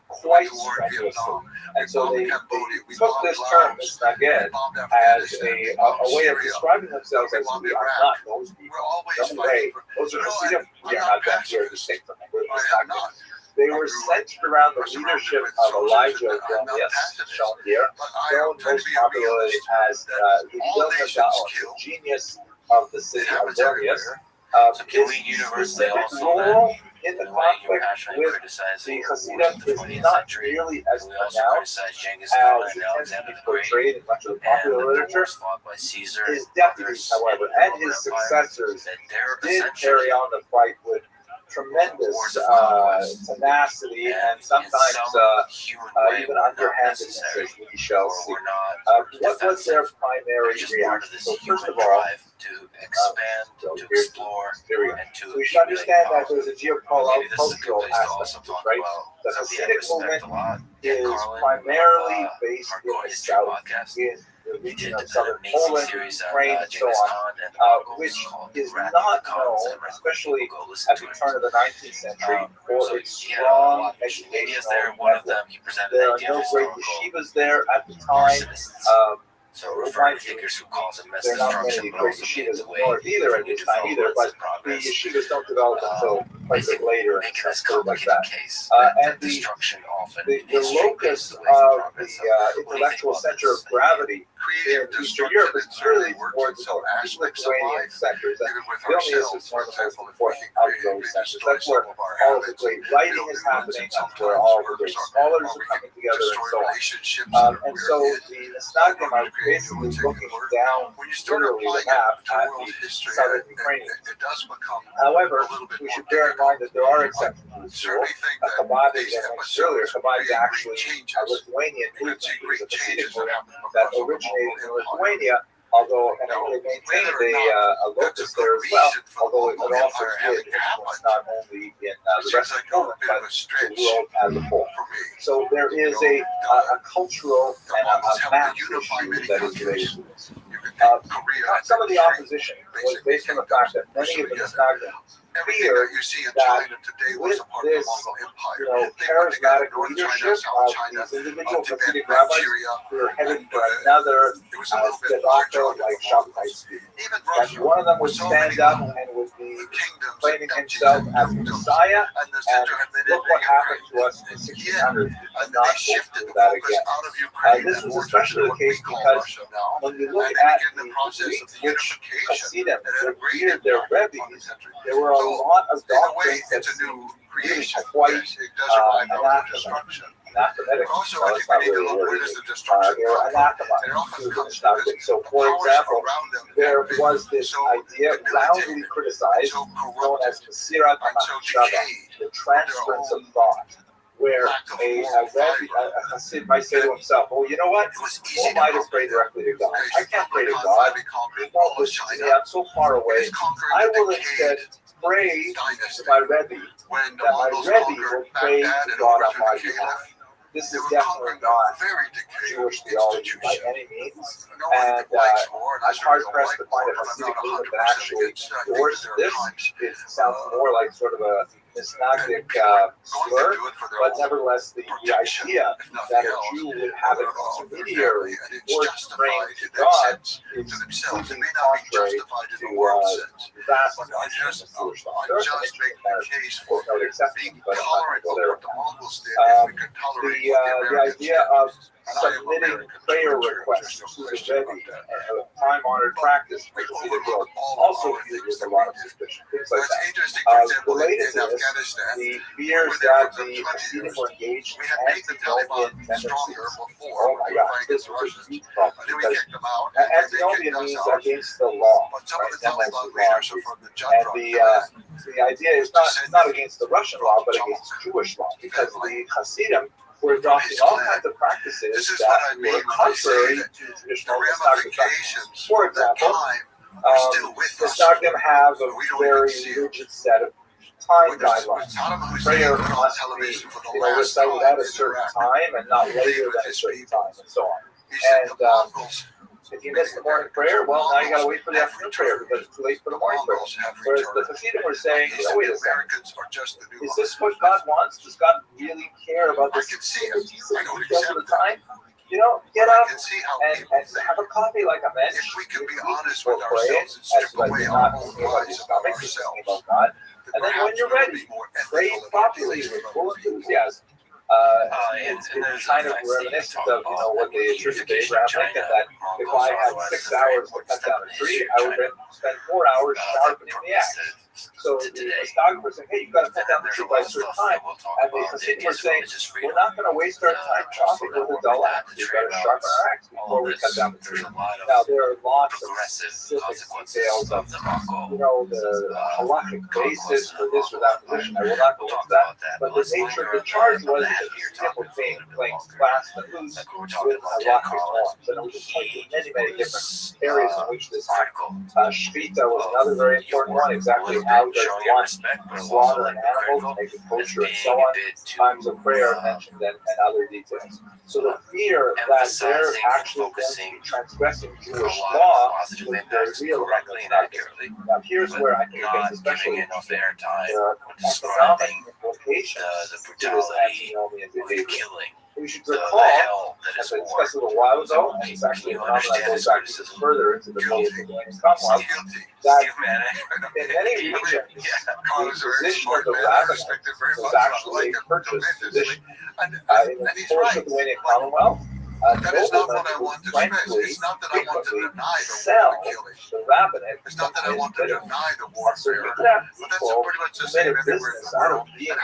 quite strenuously. And so they took this term, Misnaged, as a way of describing themselves as we are not those people. No way. Those are Hasidim. We are not that very distinct from them. We're Misnagdim. They were centered around the leadership of Elijah Wilnius, shown here, known most popularly as the Wilnius, genius of the city of Vilnius. His specific role in the conflict with the Hasidim is not nearly as pronounced as it tends to be portrayed in much of the popular literature. His deputies, however, and his successors did carry on the fight with tremendous tenacity and sometimes even underhandedness, as we shall see. What was their primary reaction? So first of all, to expand, to explore, and to we should understand that there's a geopolitical aspect to this, right? The Hasidic movement is primarily based in the south, in the region of southern Poland, Ukraine, and so on, which is not known, especially at the turn of the 19th century, for its strong educational network. There are no great yeshivas there at the time. So referring to figures who calls it mass destruction, but also yeshivas in the north either at this time either, but the yeshivas don't develop until quite a bit later and stuff like that. And the locus of the intellectual center of gravity in Eastern Europe is really towards the Lithuanian centers, and Vilnius is one of the most important of those centers. That's where all of the great writing is happening, that's where all of the great scholars are coming together, and so on. And so the Misnagdim are basically looking down literally the map at the southern Ukrainians. However, we should bear in mind that there are exceptions to this rule. Chabad, as I mentioned earlier, Chabad is actually a Lithuanian movement. It's a Hasidic movement that originated in Lithuania, although they maintained a locus there as well, although it also did influence not only in the rest of Poland, but the world as a whole. So there is a cultural and a map issue that is related to this. Some of the opposition was based on the fact that many of the Misnagdim fear that with this, charismatic leadership of these individual Hasidic rabbis who are headed for another debacle like Shabtai, that one of them would stand up and would be claiming himself as Messiah, and look what happened to us in the 1600s, and not go through that again. This was especially the case because when you look at the which Hasidim revered their rabbis, there were a lot of doctrines that seemed really quite anathematic. That's not really a word. They were anathema to the Misnagdim. So, for example, there was this idea roundly criticized, known as Mesirat HaMachshava, the transference of thought, where a Hasid might say to himself, "Oh, you know what? Who am I to pray directly to God? I can't pray to God. He won't listen to me. I'm so far away. I will instead pray to my Rebbe, that my Rebbe will pray to God on my behalf." this is definitely not Jewish theology by any means. And I'm hard pressed to find a Hasidic movement that actually endorses this. It sounds more like sort of a Misnagdic slur, but nevertheless, the idea that a Jew would have an intermediary or praying to God is completely contrary to the vast majority of Jewish thought. There are some interesting matters, no exceptions, but I'm not going to go there. The idea of submitting prayer requests to the Rebbe, a time-honored practice in the Hasidic world, also viewed with a lot of suspicion, things like that. Related to this, the fears that the Hasidim were engaged in antinomian tendencies. Oh my God, this was a huge problem because antinomian means against the law, right? And the idea is not against the Russian law, but against Jewish law, because the Hasidim were adopting all kinds of practices that were contrary to traditional Misnagdic practices. For example, Misnagdim have a very rigid set of time guidelines. Prayer must be, recited at a certain time and not later than a certain time, and so on. And if you miss the morning prayer, well, now you got to wait for the afternoon prayer because it's too late for the morning prayer. Whereas the Hasidim were saying, wait a second, is this what God wants? Does God really care about this? Because of the time? Get up and have a coffee like a man. If we can be honest with ourselves and strip away our own lies about ourselves. God. And then when you're ready, pray properly with full enthusiasm. It's kind of reminiscent of what they attribute to Abraham Lincoln, that if I had 6 hours to cut down a tree, I would spend 4 hours sharpening the axe. So the Misnagdim were saying, hey, you've got to cut down the tree by a certain time. And the Hasidim were saying, we're not going to waste our time chopping with a dull axe. We've got to sharpen our axe before we cut down the tree. Now, there are lots of specific details of, the halakhic basis for this or that position. I will not go into that. But the nature of the charge was that the Hasidim were playing fast and loose with halakhic norms. And it was just like many, many different areas in which this happened. Shvita was another very important one, exactly how does one slaughter an animal to make it kosher and so on. Times of prayer are mentioned and other details. So the fear that they're actually transgressing Jewish law was very real. Now here's where I think it gets especially interesting. There are economic implications to this antinomian behavior. We should recall, as I discussed a little while ago, and it's actually a phenomenon that goes back even further into the Lithuanian Commonwealth, that in many regions, the position of the rabbinate was actually a purchased position. In the fourth Lithuanian Commonwealth, noblemen would frankly frequently sell the rabbinate. It's not that I want to deny the warfare, but that's pretty much the same business out of being a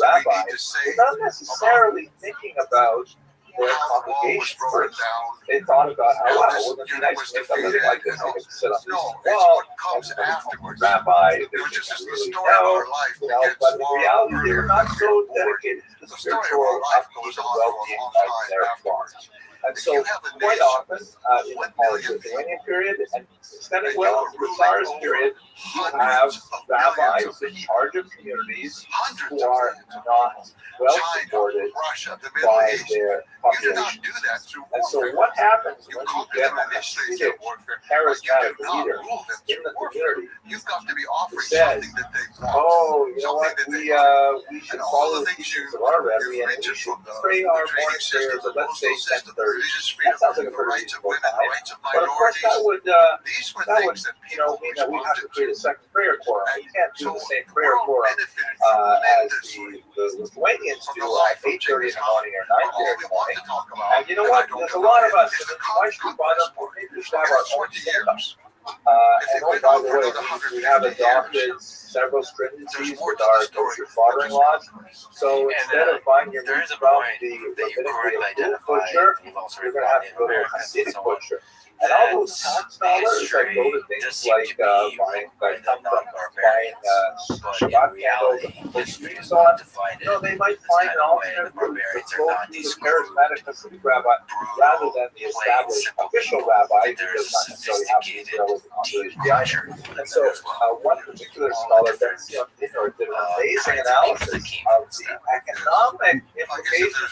rabbi without necessarily thinking about their congregation first. They thought about how, wouldn't it be nice to make a living like this? They could sit on this wall and rabbi, they would just really know, but in reality, they were not so dedicated to the spiritual upkeep and well-being of their flocks. And so, quite often, in the Lithuanian period, and extending well into the Tsarist period, you have rabbis in charge of communities who are not well supported by their population. And so, what happens when you get a Hasidic charismatic leader in the community who says, oh, you know what, we should follow the teachings of our Rebbe and we should pray our morning prayers at, let's say, 10:30. That sounds like a pretty reasonable time. But of course, that would mean that we have to create a second prayer quorum. We can't do the same prayer quorum as the Lithuanians do at 8:30 in the morning or 9:30 in the morning. And you know what? There's a lot of us. Why should we bother? Maybe we should have our own stand-ups. And oh, by the way, we have adopted several stringencies with our kosher slaughtering laws. So instead of buying your meat from the rabbinic butcher, you're going to have to go to a Hasidic butcher. And all those tax dollars that go to things like buying Shabbat candles and so on, they might find an alternate route to go through the charismatic Hasidic rabbi rather than the established official rabbi who does not necessarily have the Israeli population behind him. And so one particular scholar, Ben Sion Dinor, did an amazing analysis of the economic implications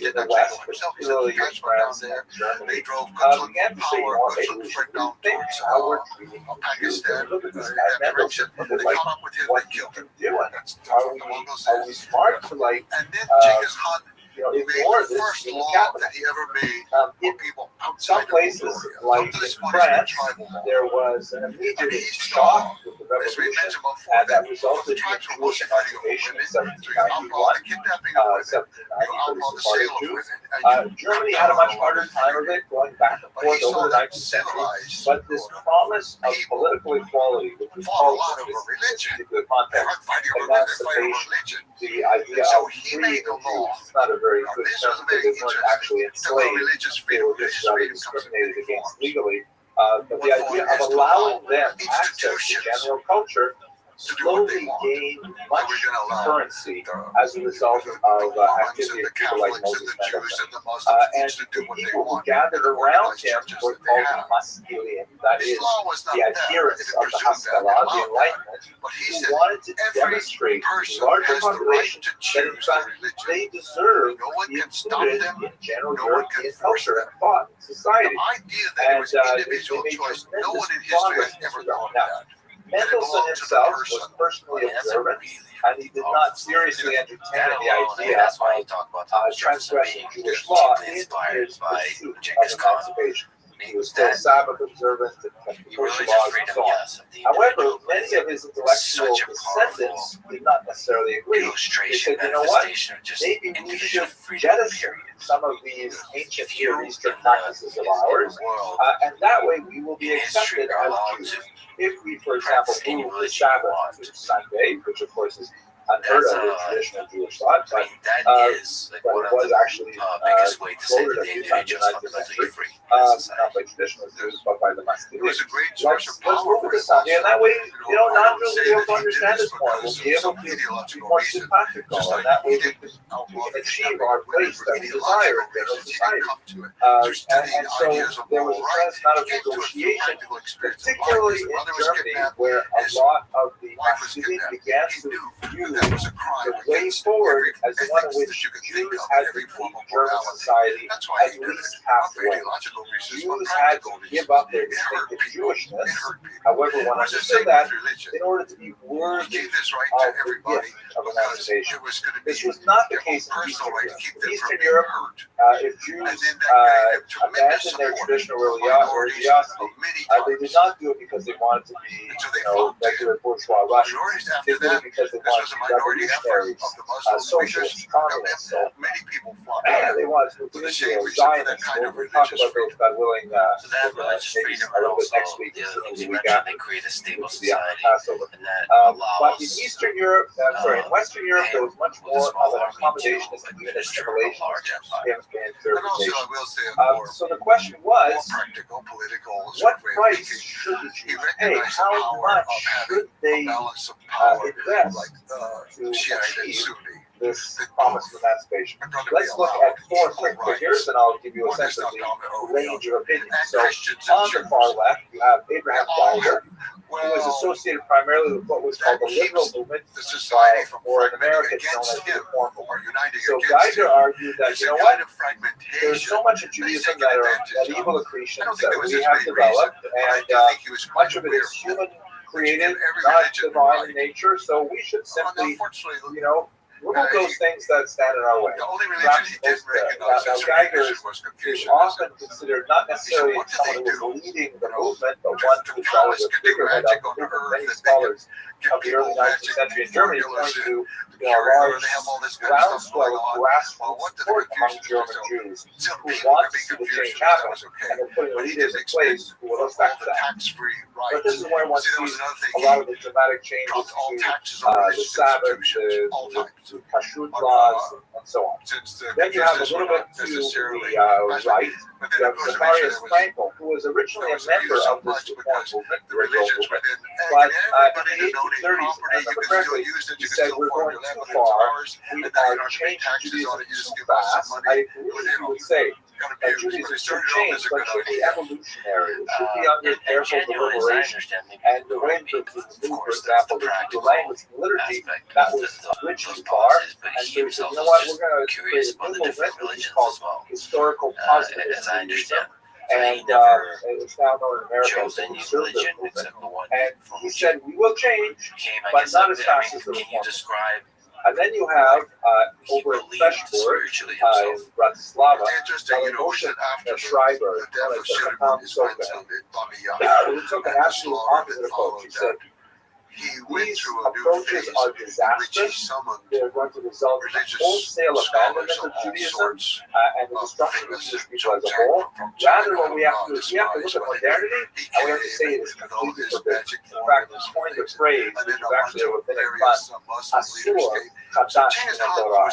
didn't the actually West, go himself. He said particularly the in guys went down France there. and Germany, They drove goods on began to say, you know power, what, maybe goods on we should freight down rethink towards how we're treating Pakistan, Look at this in guy, that direction. look They at like caught up with him, what they you killed can him. do. That's Are what we, the Mongols are did. we smart to like, And then Genghis Khan made ignore the this first in the law capital? that he ever made In for people some outside of places, Mongolia. like Up to this in point, it's been France, tribal law. there was an And immediate he shock saw, with the as we revolution, mentioned before, and that the resulted in tribes were Jewish mostly fighting over emancipation in women, so you outlaw 1791, the kidnapping of women, 1790 you for outlaw the the sale Sephardic of Jews. women, and you Germany cut had a down much a lot harder of time of it, going back and But he forth saw over the that 19th century. civilized But this promise of political equality, which we fought call a lot it over in this religion. particular They're context, not fighting over religion, they're fighting over emancipation, religion. the idea And so of he freeing made the the law. Jews. It's not a very Now, good this term was because very they weren't actually interesting. Talk about enslaved. religious They freedom. were just Religious freedom comes in discriminated many against forms. legally. But the idea of allowing them access to general culture slowly gained much currency as a result of activity of people like Moses Mendelssohn. And the people who gathered around him were called Maskilian, that is, the adherents of the Haskalah, the Enlightenment, who wanted to demonstrate to larger population that in fact they deserve to be included in general European culture and thought and society. And they made tremendous progress in this regard. Now, Mendelssohn himself was personally observant, and he did not seriously entertain the idea of transgressing Jewish law in his pursuit of emancipation. He was still Sabbath observant and kept the kosher laws and so on. However, many of his intellectual descendants did not necessarily agree. They said, you know what, maybe we should jettison some of these ancient Near Eastern practices of ours, and that way we will be accepted as Jews. If we, for example, move the Sabbath to Sunday, which of course is unheard of in traditional Jewish thought, but it was actually quoted a few times in the 19th century, not by traditional Jews, but by the Maskilians. Let's move it to Sunday, and that way, non-Jews will be able to understand this more. We'll be able to be more simpatico, and that way we can achieve our place that we desire in general society. And so there was a tremendous amount of negotiation, particularly in Germany, where a lot of the Maskilians began to view the way forward as one in which Jews had to keep German society at least halfway. Jews had to give up their distinctive Jewishness. However, one understood that in order to be worthy of the gift of emancipation. This was not the case in Eastern Europe. In Eastern Europe, if Jews abandoned their traditional religiosity, they did not do it because they wanted to be, regular bourgeois Russians. They did it because they wanted to be revolutionaries, socialists, communists. So they wanted to move to Israel, Zionists. We'll talk about those, God willing, maybe a little bit next week, the week after, the Passover. But in Eastern Europe, in Western Europe, there was much more of an accommodationist and even assimilation in interpretation. So the question was, what price should the Jews pay? How much should they invest to achieve this promise of emancipation? Let's look at 4 quick figures, and I'll give you a sense of the range of opinions. So on the far left, you have Abraham Geiger, who was associated primarily with what was called the liberal movement, or in America it's known as the Reform movement. So Geiger argued that, there's so much of Judaism that evil accretions that we have developed, and much of it is human created, not divine in nature, so we should simply, remove those things that stand in our way. Now, Geiger is often considered not necessarily someone who was leading the movement, but one who was a figurehead of the movement. Many scholars of the early 19th century in Germany point to a large groundswell of grassroots support among German Jews who want to see the change happen, and they're putting leaders in place who will affect that. But this is where one sees a lot of the dramatic changes to the Sabbath, to kashrut laws, and so on. Then you have a little bit to the right, you have Zacharias Frankel, who was originally a member of this Reform movement, the original movement, but in the 1830s, if I remember correctly, he said, we're going too far, we are changing Judaism too fast. I believe he would say that Judaism should change, but it should be evolutionary. It should be under careful deliberation. And the way to move, for example, the language and liturgy, that was bridged too far. And so he said, we're going to create a new movement, which is called historical positivism. And it's now known in America as the conservative movement. And he said, we will change, but not as fast as the Reform. And then you have, over in Pressburg, in Bratislava, Moshe Schreiber, who took an absolute opposite approach. He said, these approaches are disastrous. They're going to result in wholesale abandonment of Judaism and the destruction of Jewish people as a whole. Rather, what we have to do is we have to look at modernity and we have to say it is completely forbidden. In fact, he's coined the phrase, which is actually a rabbinic pun, Asur Kadash Min Torah.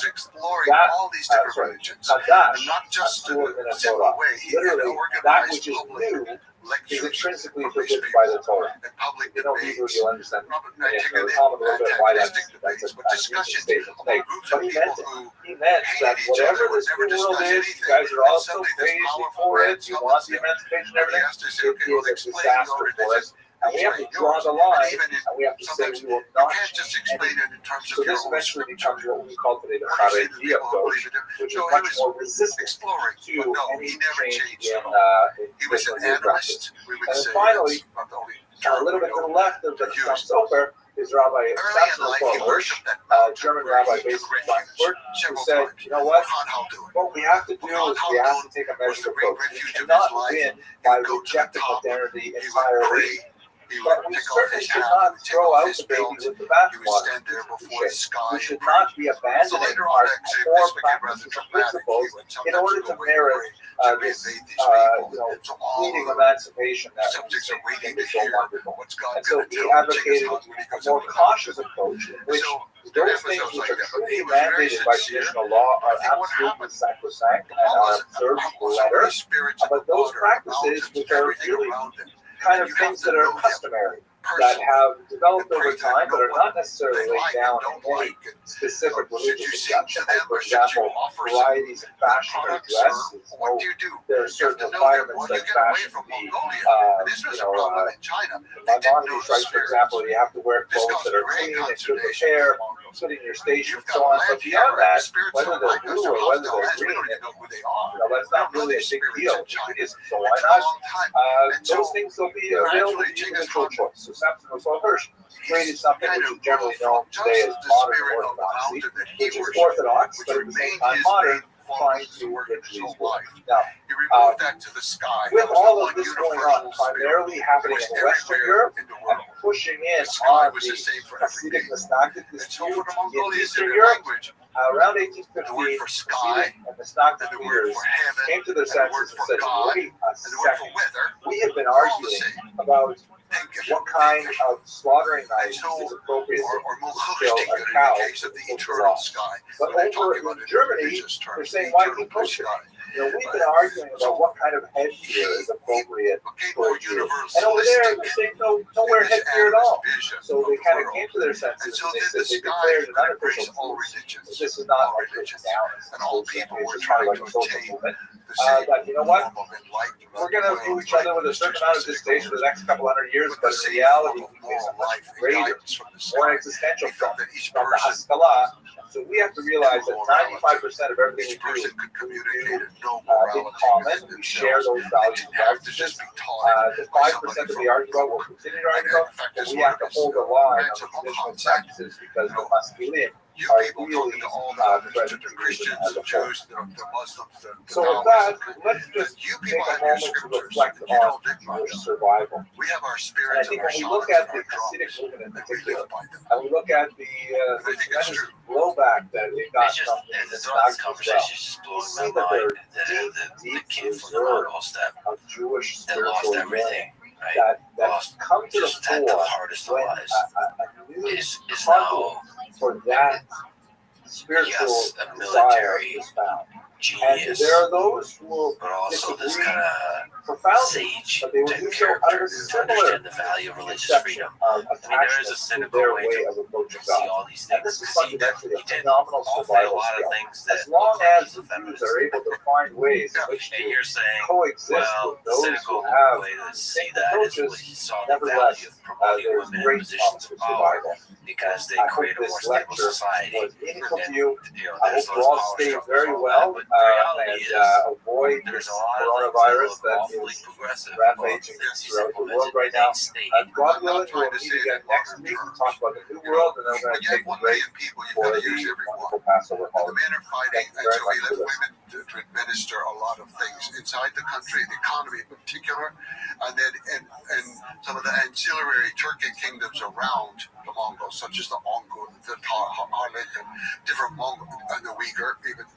Kadash Asur Min Torah. Literally, that which is new He's lectures intrinsically from these forbidden by people the Torah. and public If you know Hebrew, debates. you'll understand. Robert and I take We'll it comment a little bit why that's antagonistic an debates, but amusing discussions statement to among make. groups But of he people meant it. who He meant that hated each other, whatever would this never new world discuss is, you anything, guys are and all so somebody that's crazy powerful for grabs it. You someone want the here, emancipation and and he everything. has to say, It okay, well, is a explain disaster your for religion, us. And we have to explain draw yours. the And line, even and we have to say sometimes we will you not can't just change explain anything. it in terms So of your this own eventually scripture. becomes what we call today the What do you say to the Haredi people who approach, believe in him? which is So he much was more resistant exploring, to but no, any he never change changed in at all. He was traditional an Jewish practice. animist, we would And then say. finally, That's not the only a term little we bit to know the left of to the use. Trump Soper is Rabbi Early in Rothschild, life, he worshipped that a mountain German where rabbi he based took in Frankfurt, refuge who several said, times. you know what? Khan Haldun. What we have to do is we have to take a measured approach. We cannot win by rejecting modernity entirely, but we certainly should not throw out the baby with the bathwater. We should not be abandoning our core practices and principles in order to merit this, fleeting emancipation that we think is so wonderful. And so he advocated a more cautious approach in which those things which are truly mandated by traditional law are absolutely sacrosanct and are observed to the letter, but those practices which are really kind of things that are customary, that have developed over time, but are not necessarily laid down in any specific religious instruction. Like, for example, varieties in fashion or dress. There are certain requirements that fashion be, Maimonides writes, for example, you have to wear clothes that are clean and good repair, good in your station, and so on. But beyond that, whether they're blue or whether they're green, that's not really a big deal in Judaism. So why not? Those things will be available to individual choice. So Samson Russell Hirsch created something which is generally known today as modern orthodoxy, which is orthodox, but at the same time modern, trying to please God. Now, with all of this going on, primarily happening in Western Europe, and pushing in on the Hasidic Misnagdic dispute in Eastern Europe, around 1815, Hasidic and Misnagdic leaders came to their senses and said, wait a second, we have been arguing about what kind of slaughtering knife is appropriate to kill a cow in the law. But over in Germany, they're saying, why keep pushing? We've been arguing about what kind of headgear is appropriate for you. And over there, they're saying, no, don't wear headgear at all. So they kind of came to their senses and they declared an unofficial truce. This is not like pushing down. And all people were trying to social movement. That, you know what? We're going to view each other with a certain amount of distaste for the next couple hundred years, but in reality, we face a much greater, more existential threat from the Haskalah. So we have to realize that 95% of everything we do in common. We share those values and practices. The 5% that we argue about, we'll continue to argue about, but we have to hold the line on the traditional practices because the Maskilim are really present to Christians, as a whole. So with that, let's just take a moment to reflect on Jewish survival. And I think when we look at the Hasidic movement in particular, and we look at the tremendous blowback that it got from the Misnagdic as well, we see that there are deep reserve of Jewish spiritual yearning that come to the fore when a new struggle for that spiritual desire is found. And there are those who will disagree profoundly, but they will do so out of a similar conception of attachment to their way of approaching God. And this is fundamentally a phenomenal survival skill. As long as the Jews are able to find ways in which to coexist with those who have the same approaches, nevertheless, there's great promise for survival. I hope this lecture was meaningful to you. I hope you all stay very well and avoid this coronavirus that is rampaging throughout the world right now. God willing, we'll meet again next week and talk about the New World, and then we're going to take a break for the wonderful Passover holiday. Thank you very much for listening. To administer a lot of things inside the country, the economy in particular, and then in some of the ancillary Turkic kingdoms around the Mongols, such as the Ongur, the Harlik, and different Mongol, and the Uyghur, even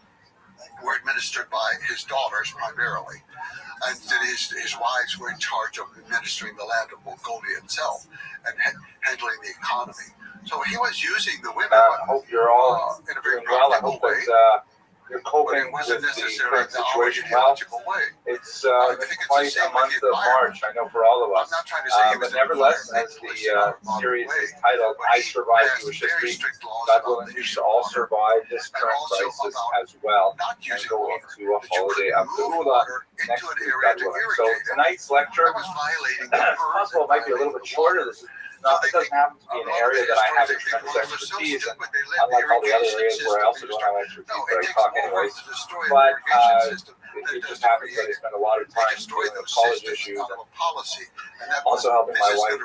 were administered by his daughters primarily, and then his wives were in charge of administering the land of Mongolia itself and handling the economy. So he was using the women. I hope you're all in a very well. I practical hope way. that you're coping with the current situation well. It's quite a month of March, I know, for all of us. But nevertheless, as the series is titled, I Survived Jewish History, God willing, we should all survive this current crisis as well and go into a holiday of Geula next week, God willing. So tonight's lecture, it's possible it might be a little bit shorter. This is not, it doesn't happen to be an area that I have tremendous expertise in, unlike all the other areas where I also don't have expertise, but I talk anyways. But it just happens that I spend a lot of time dealing with college issues and also helping my wife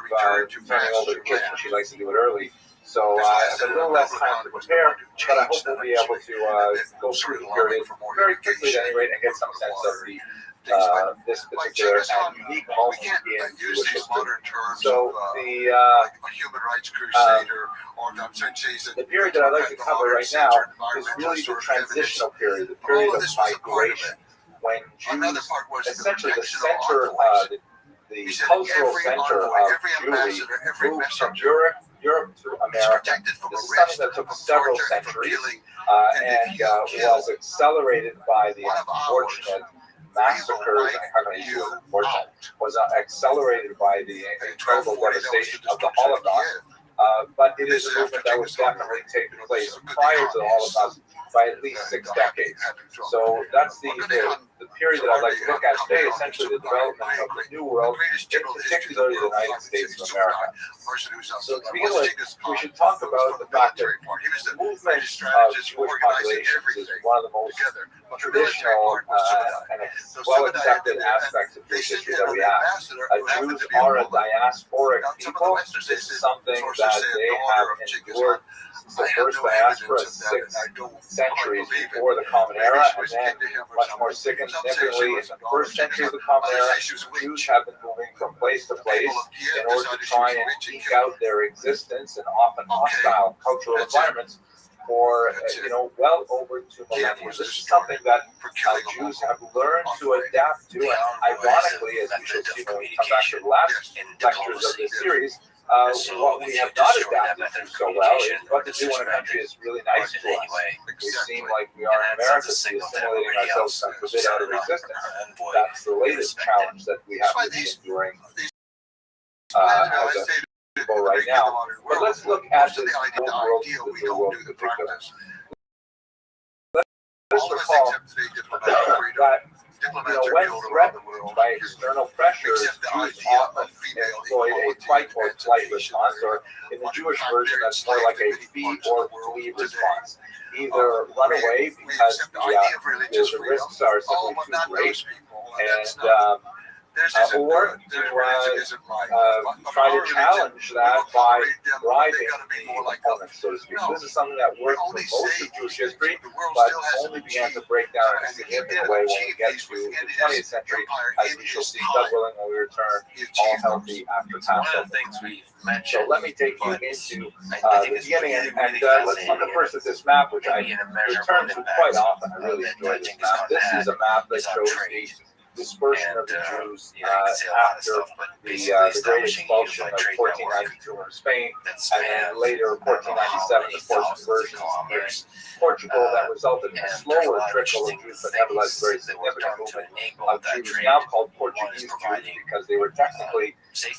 turning over the kids when she likes to do it early. So I have a little less time to prepare, but I hope we'll be able to go through the period very quickly at any rate and get some sense of the this particular and unique moment in Jewish history. So the period that I'd like to cover right now is really the transitional period, the period of migration, when Jews, essentially the center, the cultural center of Jewry, moved from Europe to America. This is something that took several centuries and was accelerated by the unfortunate massacres, was accelerated by the incredible devastation of the Holocaust. But it is a movement that was definitely taking place prior to the Holocaust by at least 6 decades. So that's the period that I'd like to look at today, essentially the development of the New World, particularly the United States of America. So to begin with, we should talk about the fact that the movement of Jewish populations is one of the most traditional and well-accepted aspects of Jewish history that we have. Jews are a diasporic people. This is something that they have endured since the first diaspora 6 centuries before the Common Era, and then much more significantly in the first century of the Common Era, Jews have been moving from place to place in order to try and eke out their existence in often hostile cultural environments for well over 2 millennia. This is something that Jews have learned to adapt to, and ironically, as we shall see when we come back to the last lectures of this series, what we have not adapted to so well is what to do when a country is really nice to us. We seem like we are in America, assimilating ourselves some bit out of existence. That's the latest challenge that we have to be enduring as a people right now. But let's look at this New World in particular. Let's recall that when threatened by external pressures, Jews often employed a fight or flight response, or in the Jewish version, that's more like a feed or flee response. Either run away because the risks are simply too great, and or try to challenge that by bribing the opponent, so to speak. This is something that worked for most of Jewish history, but only began to break down in a significant way when we get to the 20th century, as we shall see, God willing, when we return all healthy after Passover. So let me take you into the beginning, and let's look at first at this map, which I return to quite often. I really enjoy this map. This is a map that shows the dispersion of the Jews after the Great Expulsion of 1492 in Spain, and then later 1497, the forced conversions in Portugal that resulted in a slower trickle of Jews, but nevertheless very significant movement of Jews, now called Portuguese Jews, because they were technically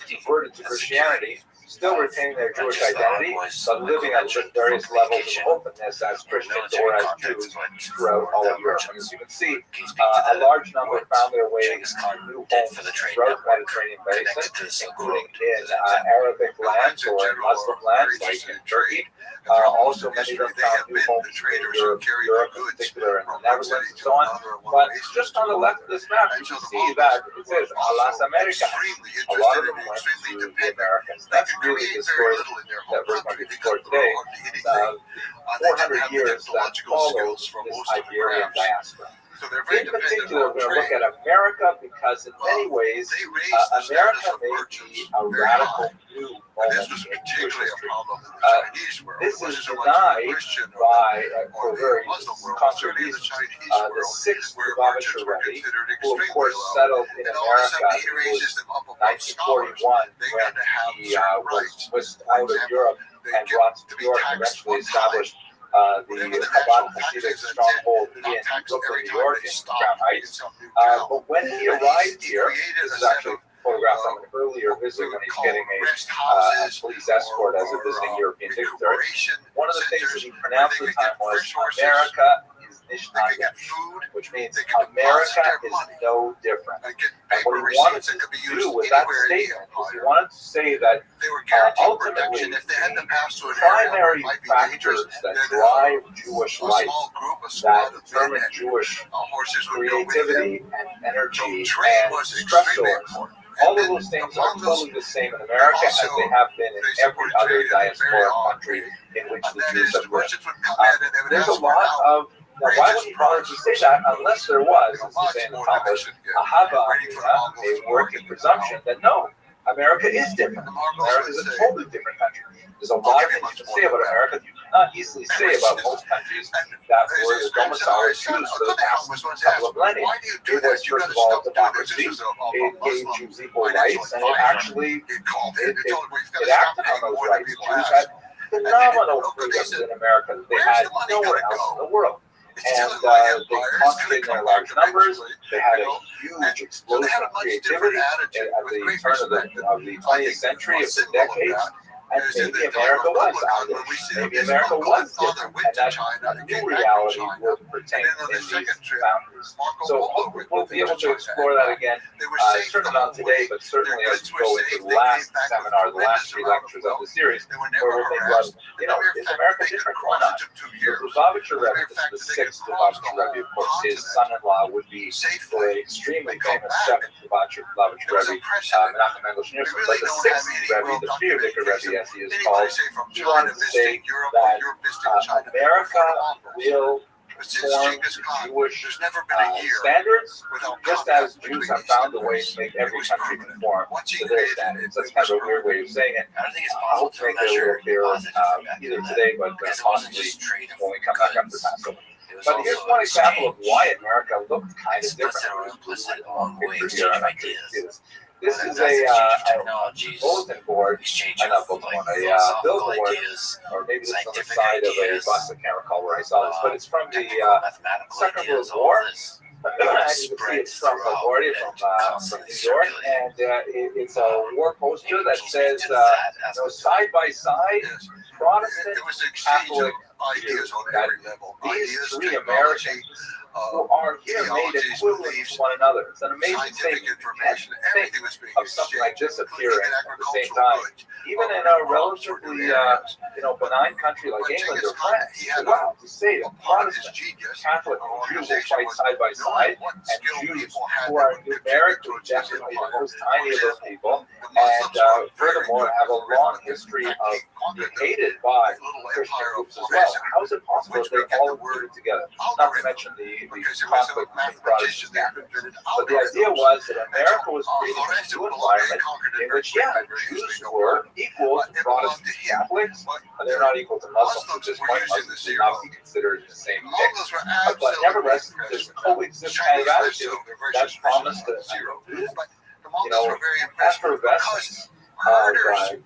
converted to Christianity, still retaining their Jewish identity, but living at various levels of openness as Christians or as Jews throughout all of Europe. And as you can see, a large number found their way to new homes throughout the Mediterranean basin, including in Arabic lands or in Muslim lands like in Turkey. Also, many of them found new homes in Europe, in particular in the Netherlands and so on. But just on the left of this map, you can see that it says Las Americas. A lot of them went to the Americans. That's really the story that we're going to explore today. 400 years that follows this Iberian diaspora. In particular, we're going to look at America because in many ways, America may be a radical new moment in Jewish history. This is denied by, for various constant reasons, the sixth Lubavitcher Rebbe, who of course settled in America in 1941 when he was whisked out of Europe and brought to New York and eventually established the Chabad Hasidic stronghold in Brooklyn, New York, in Crown Heights. But when he arrived here, this is actually photographed from an earlier visit when he's getting a police escort as a visiting European dignitary. One of the things that he pronounced at the time was, America is Nishnaya, which means America is no different. And what he wanted to do with that statement is he wanted to say that ultimately the primary factors that drive Jewish life, that determine Jewish creativity and energy and stress tolerance, all of those things are totally the same in America as they have been in every other diaspora country in which the Jews have lived. There's a lot of, now why would he bother to say that unless there was, as we say in the Talmud, a hava, a working presumption that no, America is different. America is a totally different country. There's a lot of things you can say about America that you cannot easily say about most countries that were the domicile of Jews for the past couple of millennia. It was, first of all, democracy. It gave Jews equal rights, and it actually it acted on those rights. Jews had phenomenal freedoms in America that they had nowhere else in the world. And they concentrated in their large numbers. They had a huge explosion of creativity at the turn of the 20th century, of the decades. And maybe America was Irish. Maybe America was different. And that new reality would pertain in these boundaries. So we'll be able to explore that again, certainly not today, but certainly as we go into the last seminar, the last 3 lectures of the series, where we'll think about, is America different or not? The Lubavitcher Rebbe, this is the 6th Lubavitcher Rebbe, of course, his son-in-law would be the extremely famous 7th Lubavitcher Rebbe, Menachem Mendel Schneerson, but the 6th Rebbe, the Frierdiker Rebbe, as he is called, he wanted to say that America will form Jewish standards, just as Jews have found a way to make every country conform to their standards. That's kind of a weird way of saying it. I hope to make it a little clearer either today, but possibly when we come back after Passover. But here's one example of why America looked kind of different. Picture here, and I can see this. This is a bulletin board, not bulletin board, a billboard, or maybe this is on the side of a bus. I can't recall where I saw this, but it's from the Second World War. And you can see it's from LaGuardia, from New York, and it's a war poster that says, side by side, Protestant, Catholic, Jews. These 3 Americans who are here made equivalent to one another. It's an amazing thing of something like this appearing at the same time. Even in a relatively benign country like England or France, wow, to say that Protestant, Catholic, and Jews will fight side by side, and Jews who are numerically definitely the most tiny of those people, and furthermore have a long history of being hated by Christian groups as well. How is it possible that they all included together? Not to mention the conflict between Protestants and Catholics. But the idea was that America was creating a new environment in which, Jews were equal to Protestants and Catholics. They're not equal to Muslims at this point. Muslims should not be considered the same mix. But nevertheless, this coexist kind of attitude that's promised to effervescence of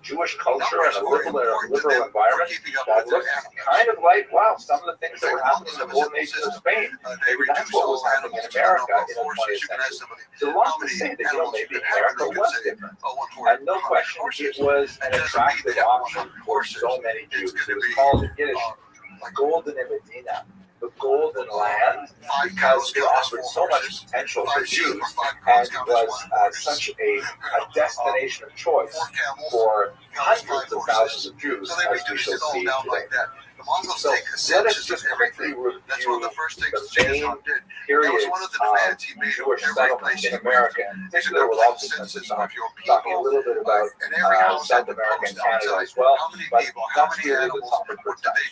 Jewish culture and a liberal environment that looked kind of like, wow, some of the things that were happening in the golden ages of Spain, maybe that's what was happening in America in the 20th century. So long to say that, maybe America was different. And no question, it was an attractive option for so many Jews. It was called in Yiddish, Golden Medina, the golden land, because it offered so much potential for Jews and was such a destination of choice for hundreds of thousands of Jews, as we shall see today. So let us just quickly review the main periods of Jewish settlement in America, in particular with all since I'm talking a little bit about South America and Canada as well, but that's really the topic for today.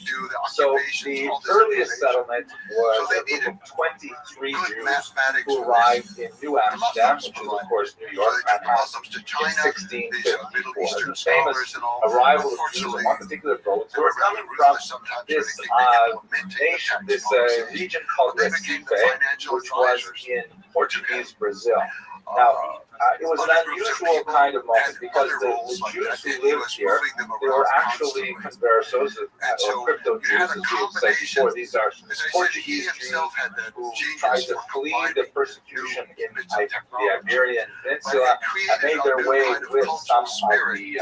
So the earliest settlement was a group of 23 Jews who arrived in New Amsterdam, which is of course New York, Manhattan, in 1654. The famous arrival of Jews in one particular boat who were coming from this nation, this region called Recife, which was in Portuguese Brazil. Now, it was an unusual kind of moment because the Jews who lived here, they were actually conversos or crypto Jews, as you said before. These are Portuguese Jews who tried to flee the persecution in the Iberian Peninsula and made their way with some of the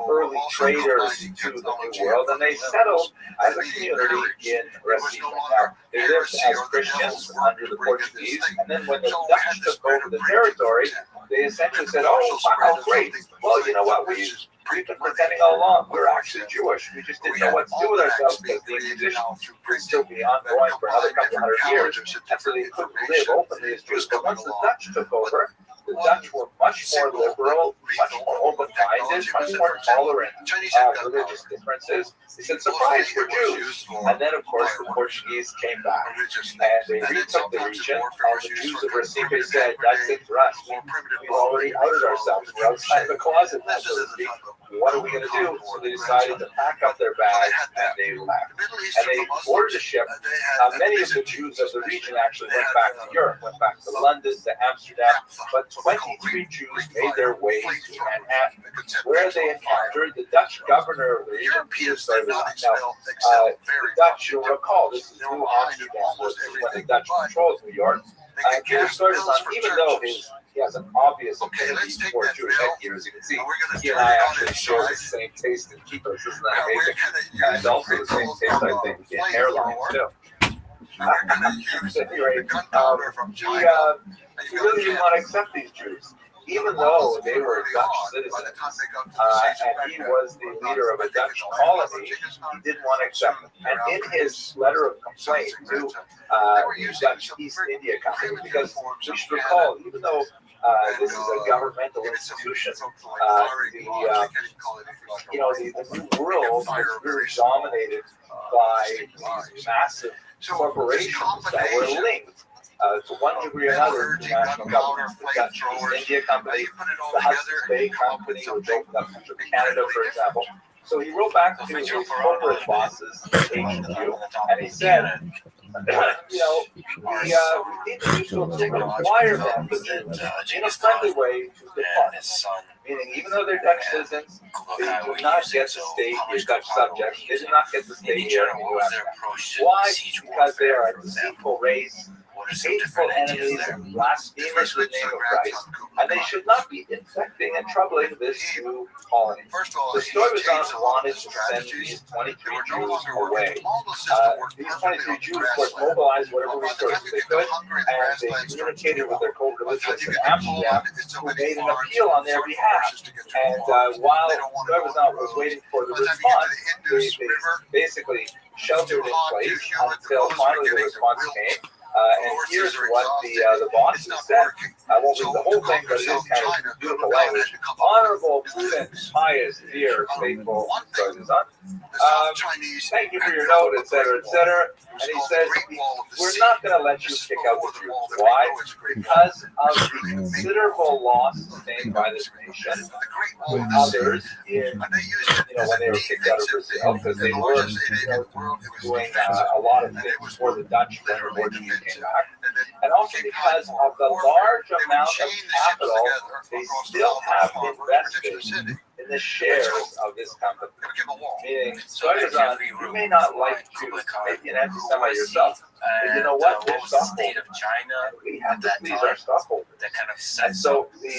early traders to the New World, and they settled as a community in Recife. Now, they lived as Christians under the Portuguese, and then when the Dutch took over the territory, they essentially said, "Oh, how great! Well, you know what? We've been pretending all along we're actually Jewish. We just didn't know what to do with ourselves because the Inquisition would still be ongoing for another couple hundred years, and so they couldn't live openly as Jews. But once the Dutch took over, the Dutch were much more liberal, much more open-minded, much more tolerant of religious differences. They said, surprise, we're Jews. And then, of course, the Portuguese came back, and they retook the region, and the Jews of Recife said, that's it for us. We've already outed ourselves. We're outside the closet now, so to speak. What are we going to do? So they decided to pack up their bags, and they left. And they boarded a ship. Many of the Jews of the region actually went back to Europe, went back to London, to Amsterdam, but 23 Jews made their way to Manhattan, where they encountered the Dutch governor of the region, Peter Stuyvesant. Now, the Dutch, you'll recall, this is New Amsterdam, this is when the Dutch controlled New York. Peter Stuyvesant, even though he has an obvious affinity for Jewish headgear, as you can see, he and I actually share the same taste in kippahs. Isn't that amazing? And also the same taste, I think, in hairlines, too. Anyway, he really didn't want to accept these Jews, even though they were Dutch citizens, and he was the leader of a Dutch colony. He didn't want to accept them. And in his letter of complaint to the Dutch East India Company, because we should recall, even though this is a governmental institution, the New World was really dominated by these massive corporations that were linked to one degree or another to national governments. The Dutch East India Company, the Hudson's Bay Company, which opened up to Canada, for example. So he wrote back to his corporate bosses, HQ, and he said, we need to require them in a friendly way to depart. Meaning, even though they're Dutch citizens, they do not get to stay here, Dutch subjects. They do not get to stay here in the U.S. Why? Because they are a deceitful race, hateful enemies, and blasphemers in the name of Christ, and they should not be infecting and troubling this new colony. The Stuyvesant wanted to send these 23 Jews away. These 23 Jews, of course, mobilized whatever resources they could, and they communicated with their co-religionists in Amsterdam, who made an appeal on their behalf. And while Stuyvesant was waiting for the response, they basically sheltered in place until finally the response came. And here's what the bosses said. I won't read the whole thing, but it is kind of beautiful language. Honorable, prudent, pious, dear, faithful Stuyvesant. Thank you for your note, etc., etc. And he says, we're not going to let you kick out the Jews. Why? Because of the considerable loss sustained by this nation. Others, when they were kicked out of Brazil, because they were doing a lot of things for the Dutch when the Portuguese came back, and also because of the large amount of capital they still have invested in the shares of this company. Meaning, Stuyvesant, you may not like Jews, maybe an anti-Semite yourself, but you know what? They're stockholders. We have to please our stockholders. And so the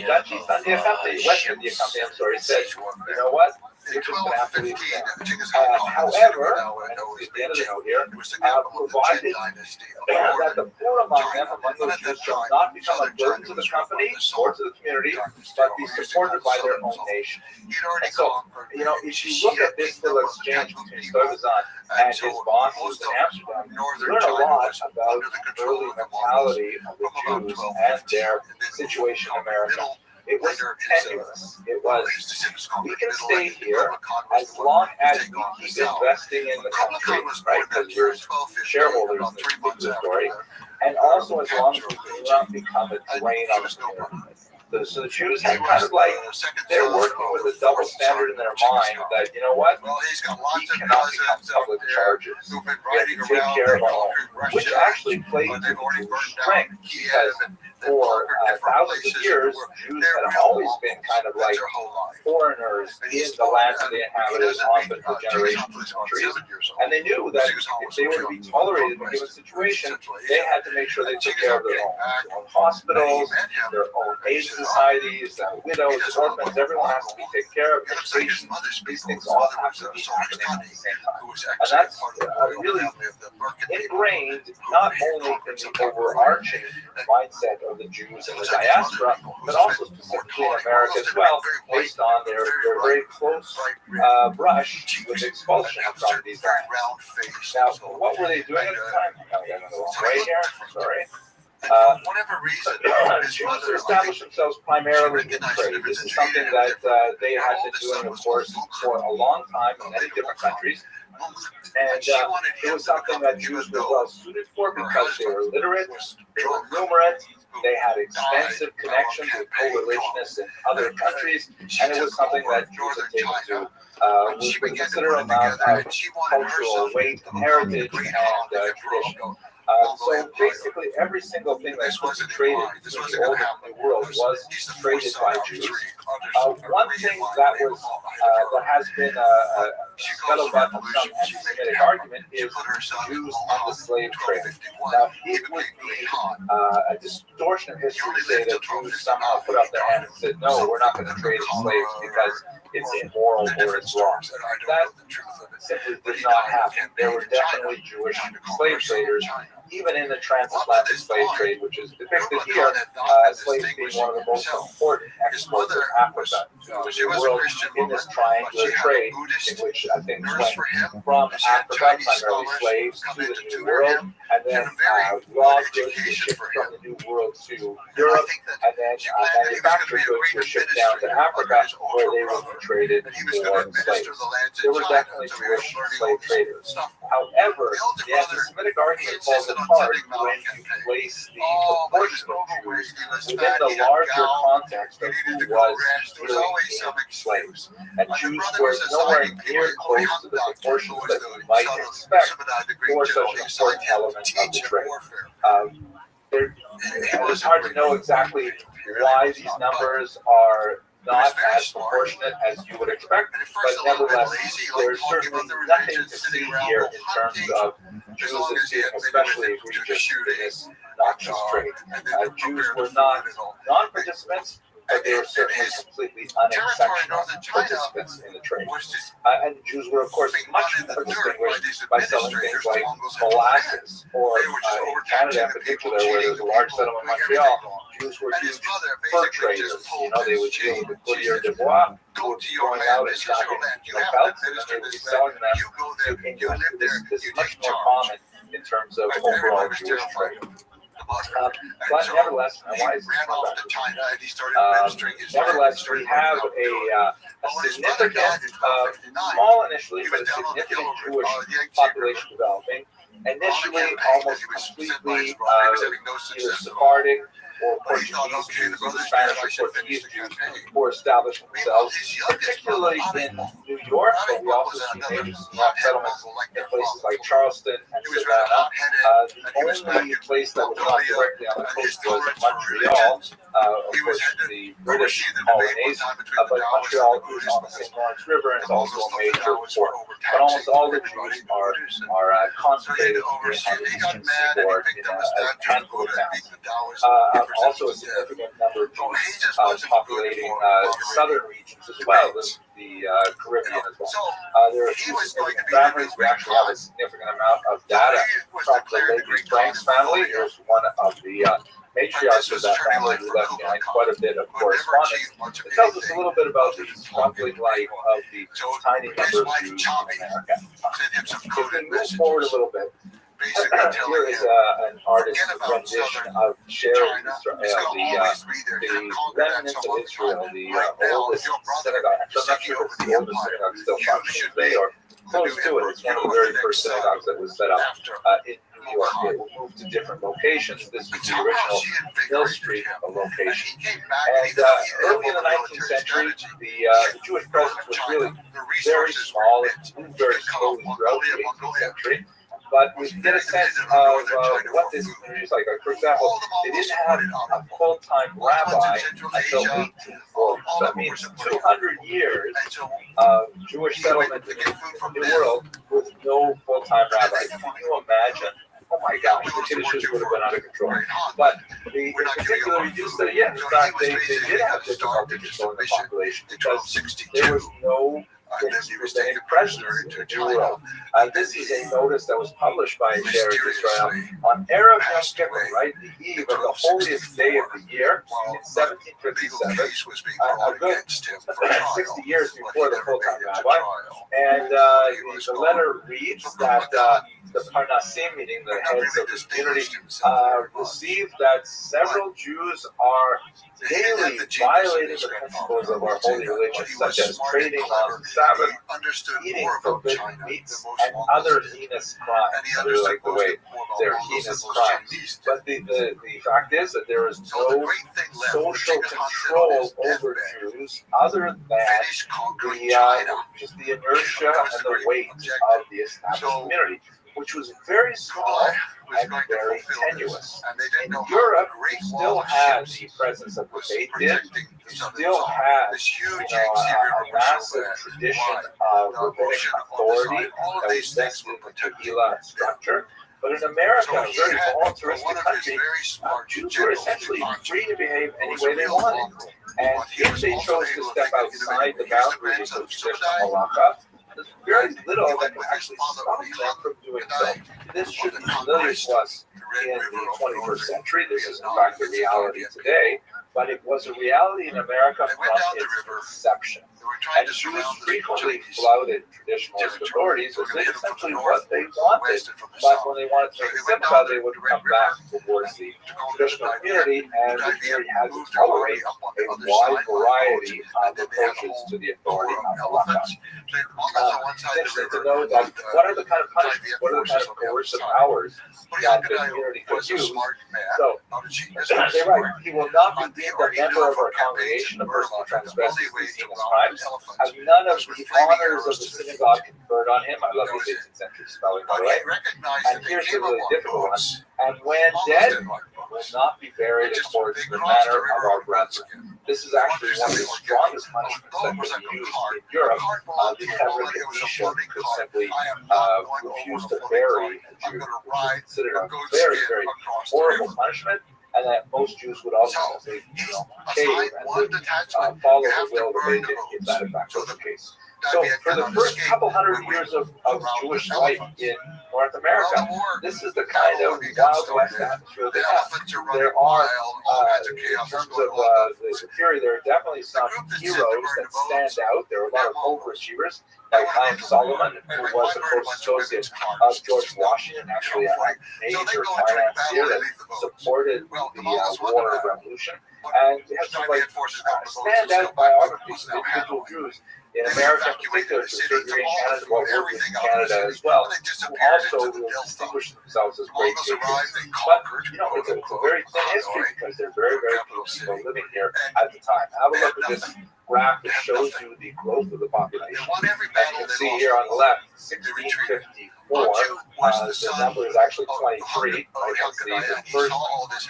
Dutch East India Company, West India Company, said, you know what? You're just going to have to leave however, and at the end of the note here, provided that the poor among them, among those Jews, shall not become a burden to the company or to the community, but be supported by their own nation. And so, if you look at this little exchange between Stuyvesant and his bosses in Amsterdam, you learn a lot about the early mentality of the Jews and their situation in America. It was tenuous. It was, we can stay here as long as we keep investing in the country, right? Because you're shareholders in this particular story. And also as long as we do not become a drain on the community. So the Jews had kind of like, they're working with a double standard in their mind that, you know what, we cannot become public charges. We have to take care of our own, which actually plays to Jewish strength, because for thousands of years, Jews had always been kind of like foreigners in the lands that they inhabited, often for generations and centuries. And they knew that if they were to be tolerated in a given situation, they had to make sure they took care of their own hospitals, their own aid societies, widows, orphans. Everyone has to be taken care of. Education, these things all have to be happening at the same time. And that's really ingrained not only in the overarching mindset of the Jews in the diaspora, but also specifically in America as well, based on their very close brush with expulsion from these lands. Now, what were they doing at the time? I got the wrong way here. Sorry. Jews established themselves primarily in trade. This is something that they had been doing, of course, for a long time in many different countries. And it was something that Jews were well suited for because they were literate, they were numerate, they had extensive connections with co-religionists in other countries, and it was something that Jews had taken to with a considerable amount of cultural weight, heritage, and tradition. So basically, every single thing that was traded between the old and new world was traded by Jews. One thing that was that has been a scuttlebutt of some anti-Semitic argument is Jews and the slave trade. Now, it would be a distortion of history to say that Jews somehow put up their hand and said, "No, we're not going to trade in slaves because it's immoral or it's wrong." That simply did not happen. There were definitely Jewish slave traders, even in the transatlantic slave trade, which is depicted here, slaves being one of the most important exports of Africa to the world in this triangular trade, in which things went from Africa, primarily slaves, to the New World, and then raw goods were shipped from the New World to Europe, and then manufactured goods were shipped down to Africa, where they were traded for slaves. There were definitely Jewish slave traders. However, the anti-Semitic argument falls apart when you place the proportion of Jews within the larger context of who was dealing in slaves. And Jews were nowhere near close to the proportions that you might expect for such an important element of the trade. It's hard to know exactly why these numbers are not as proportionate as you would expect, but nevertheless, there's certainly nothing to see here in terms of Jews as being especially egregious in this noxious trade. Jews were not non-participants, but they were certainly completely unexceptional participants in the trade. And the Jews were, of course, much more distinguished by selling things like molasses, or in Canada in particular, where there's a large settlement in Montreal, Jews were huge fur traders. You know, they would deal with the courtier de bois, who would be going out and stocking belts, and they would be selling them to England. This is much more common in terms of overall Jewish trade. But nevertheless, why is nevertheless, we have a significant, small initially, but a significant Jewish population developing. Initially, almost completely either Sephardic or Portuguese Jews, either Spanish or Portuguese Jews, who were establishing themselves, particularly in New York, but we also see major settlements in places like Charleston and Savannah. The only place that was not directly on the coast was Montreal, of course, the British colonies, but Montreal is on the St. Lawrence River and is also a major port. But almost all the Jews are concentrated on the eastern seaboard in a handful of towns. Also a significant number of Jews populating southern regions as well, the Caribbean as well. There are two significant families. We actually have a significant amount of data from the Lady Franks family. Here's one of the matriarchs of that family who left behind quite a bit of correspondence. It tells us a little bit about the struggling life of the tiny number of Jews in America. If we move forward a little bit, here is an artist's rendition of sharing the remnants of Israel, the oldest synagogue. I'm not sure if it's the oldest synagogue still functioning today or close to it. It's one of the very first synagogues that was set up in New York. It will move to different locations. This was the original Mill Street location. And early in the 19th century, the Jewish presence was really very small. It moved very slowly throughout the 18th century. but we get a sense of what this community is like. For example, they didn't have a full-time rabbi until 1840. So that means 200 years of Jewish settlement in the New World with no full-time rabbis. Can you imagine? Oh my gosh, the conditions would have been out of control. But in particular, you do say, yeah, in fact, they did have difficulty controlling the population because there was no fixed rabbinic presence in the New World. This is a notice that was published by Eretz Israel on Erev Yom Kippur, right, the eve of the holiest day of the year in 1757, a good 60 years before the full-time rabbi. And the letter reads that the Parnasim, meaning the heads of the community, received that several Jews are daily violating the principles of our holy religion, such as trading on the Sabbath, eating forbidden meats, and other heinous crimes. They're like the way they're heinous crimes. But the fact is that there is no social control over Jews other than just the inertia and the weight of the established community, which was very small and very tenuous. In Europe, you still had the presence of the Beit Din. You still had a massive tradition of rabbinic authority that was vested in the Megillah structure. But in America, a very voluntaristic country, Jews were essentially free to behave any way they wanted. And if they chose to step outside the boundaries of traditional halakha, there's very little that can actually stop them from doing so. This should be familiar to us in the 21st century. This is, in fact, the reality today. But it was a reality in America from its inception. And Jews frequently flouted traditionalist authorities as they essentially what they wanted. But when they wanted to make a simcha, they would come back towards the traditional community, and the community had to tolerate a wide variety of approaches to the authority of halakha. It's interesting to know that what are the kind of punishments, what are the kind of coercive powers that the community could use. So, they write, he will not be deemed a member of our congregation, a person who transgresses these heinous crimes, have none of the honors of the synagogue conferred on him. I love the 18th century spelling, by the way. And here's the really difficult one. And when dead, will not be buried according to the manner of our brethren. This is actually one of the strongest punishments that was used in Europe. The Hebraic could simply refuse to bury a Jew, which is considered a very, very horrible punishment. And that most Jews would also simply, cave and follow the will of the Beit Din if that in fact was the case. So for the first couple hundred years of Jewish life in North America, this is the kind of Wild West atmosphere they have. There are, in terms of the security, there are definitely some heroes that stand out. There are a lot of overachievers, like Chaim Solomon, who was a close associate of George Washington, actually a major financier that supported the War Revolution. And you have some standout biographies of individual Jews in America, in particular, to a degree in Canada, well, working in Canada as well, who also will distinguish themselves as great patriots. But, it's a very thin history because they're very, very few people living here at the time. Have a look at this graph that shows you the growth of the population. And you can see here on the left, 1654, the number is actually 23. I can see the first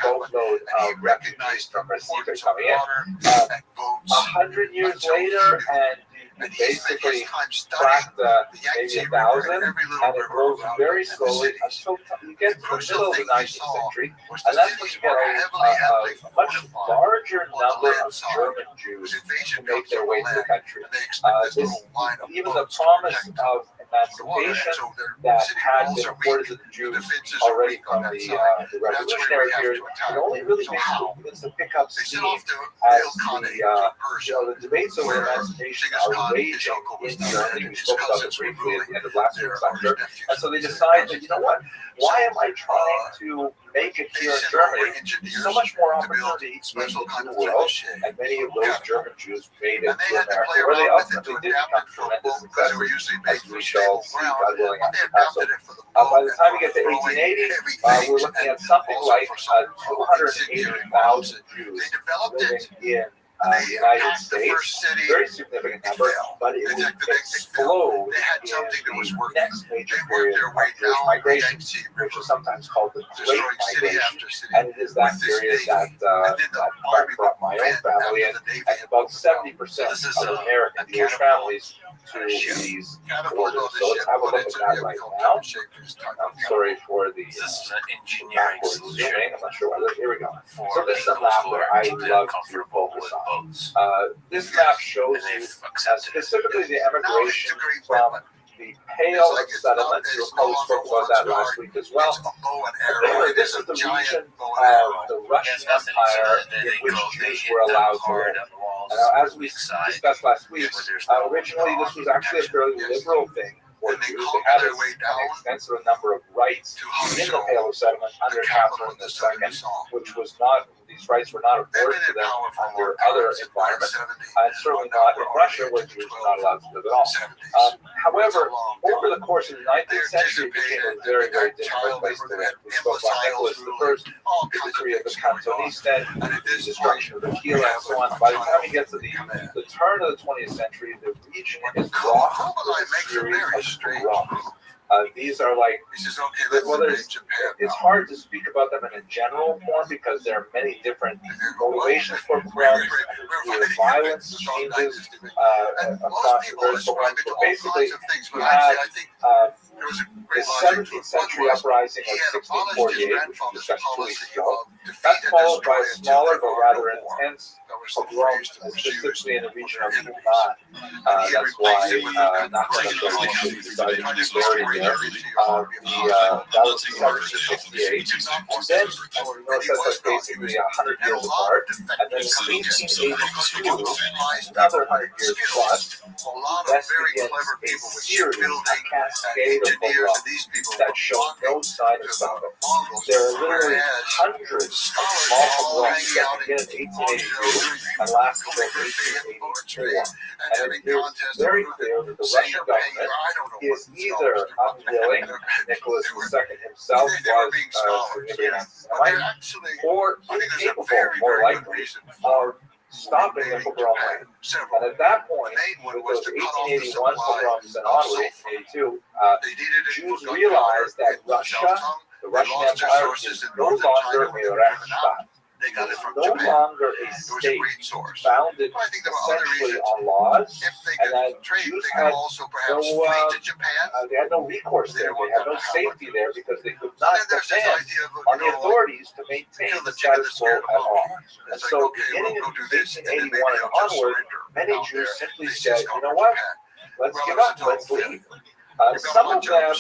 boatload of refugees from Recife coming in. 100 years later, and basically cracked maybe 1,000, and it grows very slowly until you get to the middle of the 19th century, and that's when you get a much larger number of German Jews who make their way to the country. Even the promise of emancipation that had been afforded to the Jews already from the revolutionary period, it only really begins to pick up steam as the debates over emancipation are raging in Germany. We spoke about it briefly at the end of last week's lecture. And so they decide that, why am I trying to make it here in Germany? There's so much more opportunity in the New World, and many of those German Jews made it to America, where they ultimately did become tremendous successes, as we shall see, God willing, after Passover. By the time we get to 1880, we're looking at something like 280,000 Jews living in the United States, very significant number, but it would explode in the next major period of Jewish migration, which is sometimes called the Great Migration, and it is that period that brought my own family and about 70% of American Jewish families to these borders. So let's have a look at that right now. I'm sorry for the engineering zooming. I'm not sure why. Here we go. So this is a map that I love to focus on. This map shows you specifically the emigration from the Pale of Settlement. You'll probably spoke about that last week as well. Anyway, this is the region of the Russian Empire in which Jews were allowed to live. As we discussed last week, originally this was actually a fairly liberal thing for Jews. They had an extensive number of rights in the Pale of Settlement under Catherine II, which was not, these rights were not afforded to them under other environments, and certainly not in Russia, where Jews were not allowed to live at all. However, over the course of the 19th century, it became a very, very difficult place to live. We spoke about Nicholas I, the victory of the Cantonese, the destruction of the Kiev, and so on. By the time you get to the turn of the 20th century, the region is rocked with a series of rocks. These are like, well, it's hard to speak about them in a general form because there are many different motivations for pogroms, and the violence changes across the various pogroms. But basically, you had the 17th century uprising of 1648, which we discussed 2 weeks ago. That's followed by a smaller but rather intense pogrom, specifically in the region of Uman. That's why Nazi decided to be buried there. That was 1768. Then, that's basically 100 years apart. And then in 1882, another 100 years plus, that begins a series, a cascade of pogroms that show no sign of stopping. There are literally hundreds of small pogroms that begin in 1882 and last until 1884. And it is very clear that the Russian government is either unwilling, Nicholas II himself was significant anti-Semite, or incapable, more likely, of stopping the pogrom rate. And at that point, with those 1881 pogroms and onward, 1882, Jews realized that Russia, the Russian Empire, is no longer a Reichsstaat. It is no longer a state founded essentially on laws, and that Jews had they had no recourse there. They had no safety there because they could not depend on the authorities to maintain the status quo at all. And so, beginning in 1881 and onward, many Jews simply said, you know what? Let's give up. Let's leave. Some of them,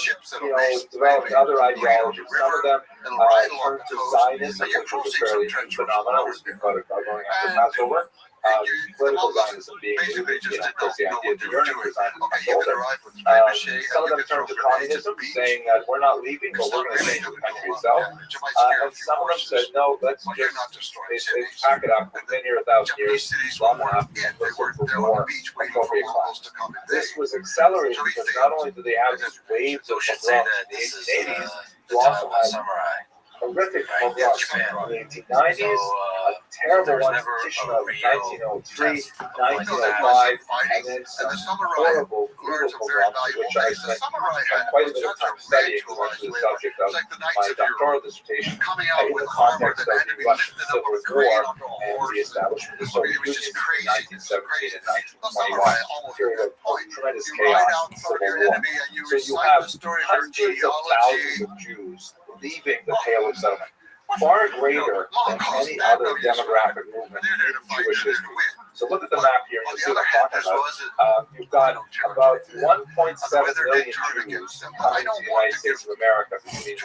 developed other ideologies. Some of them turned to Zionism, which was a fairly new phenomenon. We speak about it going after Passover. Political Zionism being, of course, the idea of the yearning for Zionism. Some of them turned to communism, saying that we're not leaving, but we're going to change the country itself. And some of them said, no, let's just they pack it up. We've been here 1,000 years, long enough. Let's look for more appropriate class. This was accelerated because not only did they have these waves of pogroms in the 1880s, you also had horrific pogroms in the 1890s, a terrible one in Kishinev in 1903, 1905, and then some horrible, brutal pogroms, which I spent quite a bit of time studying as the subject of my doctoral dissertation in the context of the Russian Civil War and the establishment of the Soviet Union in 1917 and 1921, a period of tremendous chaos and civil war. So you have hundreds of thousands of Jews leaving the Pale of Settlement, far greater than any other demographic movement in Jewish history. So look at the map here, and you see what I'm talking about. You've got about 1.7 million Jews coming to the United States of America between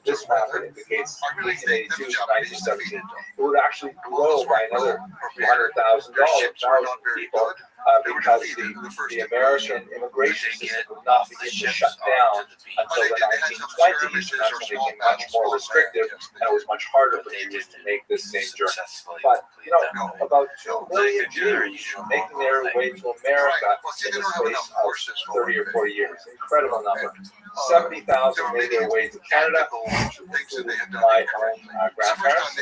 this map that indicates 1882 to 1917. It would actually grow by another 200,000 people. Because the American immigration system would not begin to shut down until the 1920s, and that's when it became much more restrictive, and it was much harder for Jews to make this same journey. But, about 2 million Jews making their way to America in the space of 30 or 40 years. Incredible number. 70,000 made their way to Canada, which included my own grandparents.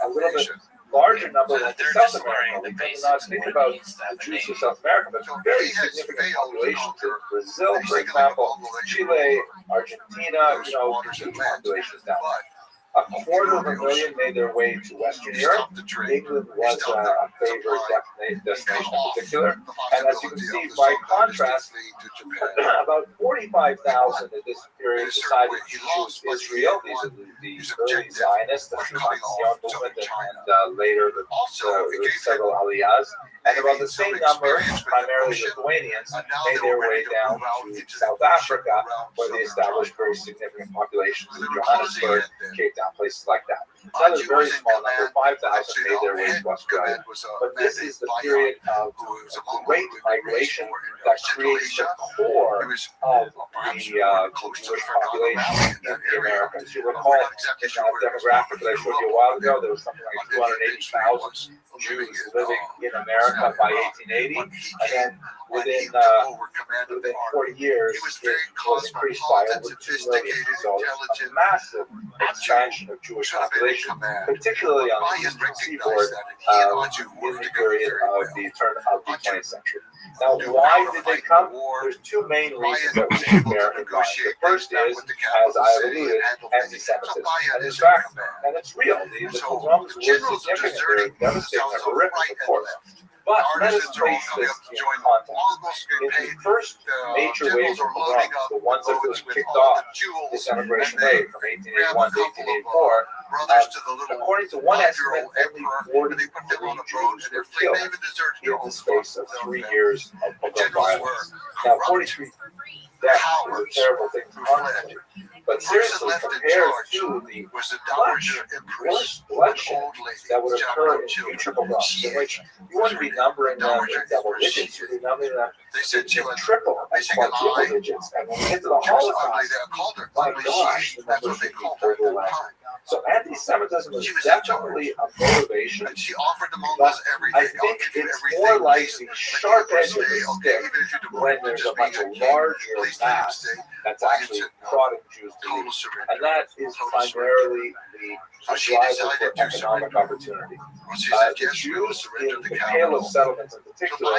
A little bit larger number went to They're South just America. learning the We tend to not basics think of about what it means to have the a Jews name. of South America, but very significant populations in Brazil, for example, Chile, Argentina, huge populations down there. 250,000 made their way to Western Europe. England was a favorite destination in particular. And as you can see, by contrast, about 45,000 in this period decided to choose Israel. These are the early Zionists, the Zion movement, and later the several aliyahs. And about the same number, primarily Lithuanians, made their way down to South Africa, where they established very significant populations in Johannesburg, Cape Town, places like that. Another very small number, 5,000, made their way to Australia. But this is the period of great migration that creates the core of the Jewish population in the Americas. You recall in that demographic that I showed you a while ago, there was something like 280,000 Jews living in America by 1880, and then within 40 years, it was increased by over 2 million. So it's a massive expansion of Jewish population, particularly on the eastern seaboard in the period of the turn of the 20th century. Now, why did they come? There's two main reasons that we should bear in mind. The first is, as I alluded, anti-Semitism. And in fact, and it's real, the pogroms were significant, they're devastating, they're horrific, of course. But let us place this in context. In the first major wave of pogroms, the ones that was kicked off this emigration wave from 1881 to 1884, according to one estimate, only 43 Jews were killed in the space of 3 years of pogrom violence. Now, 43 deaths is a terrible thing to contemplate. But seriously, compared to the much worse bloodshed that would occur in future pogroms, in which you wouldn't be numbering them in double digits, you'd be numbering them in triple and quadruple digits. And when we get to the Holocaust, my gosh, the numbers should be overwhelming. So anti-Semitism is definitely a motivation, but I think it's more like the sharp edge of the stick when there's a much larger mass that's actually prodding Jews to leave. And that is primarily the driver for economic opportunity. The Jews in the Pale of Settlements in particular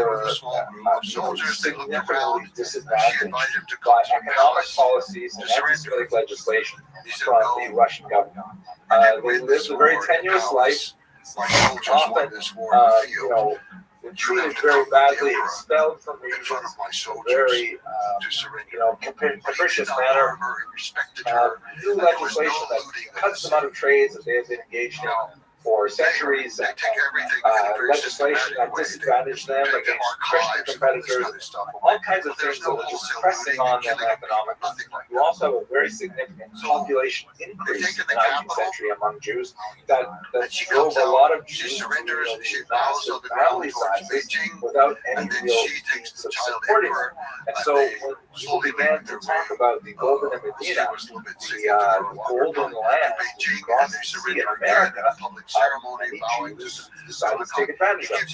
were significantly disadvantaged by economic policies and anti-Semitic legislation from the Russian government. They lived a very tenuous life, often, were treated very badly, expelled from regions in a very, capricious manner. New legislation that cuts them out of trades that they have been engaged in for centuries, and legislation that disadvantaged them against Christian competitors, all kinds of things that were just pressing on them economically. You also have a very significant population increase in the 19th century among Jews that drove a lot of Jews to massive family sizes without any real means of supporting them. And so when people began to talk about the Golden Medina, the golden land across the sea in America, many Jews decided to take advantage of it.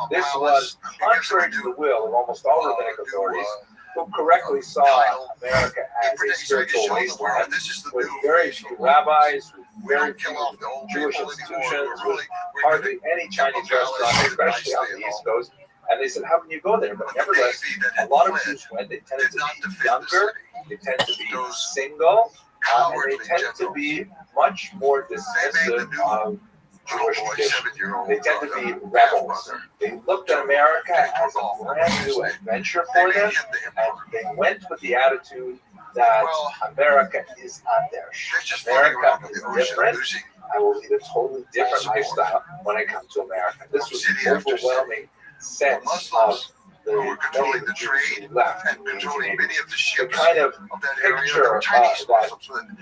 This was contrary to the will of almost all rabbinic authorities, who correctly saw America as a spiritual wasteland with very few rabbis, with very few Jewish institutions, with hardly any Chinese restaurants, especially on the East Coast. And they said, how can you go there? But nevertheless, a lot of Jews went. They tended to be younger, they tend to be single, and they tend to be much more dismissive of Jewish tradition. They tend to be rebels. They looked at America as a brand new adventure for them, and they went with the attitude that America is not their shit. America is different. I will lead a totally different lifestyle when I come to America. This was the overwhelming sense of the controlling the trade left and controlling many of the ships. The kind of picture that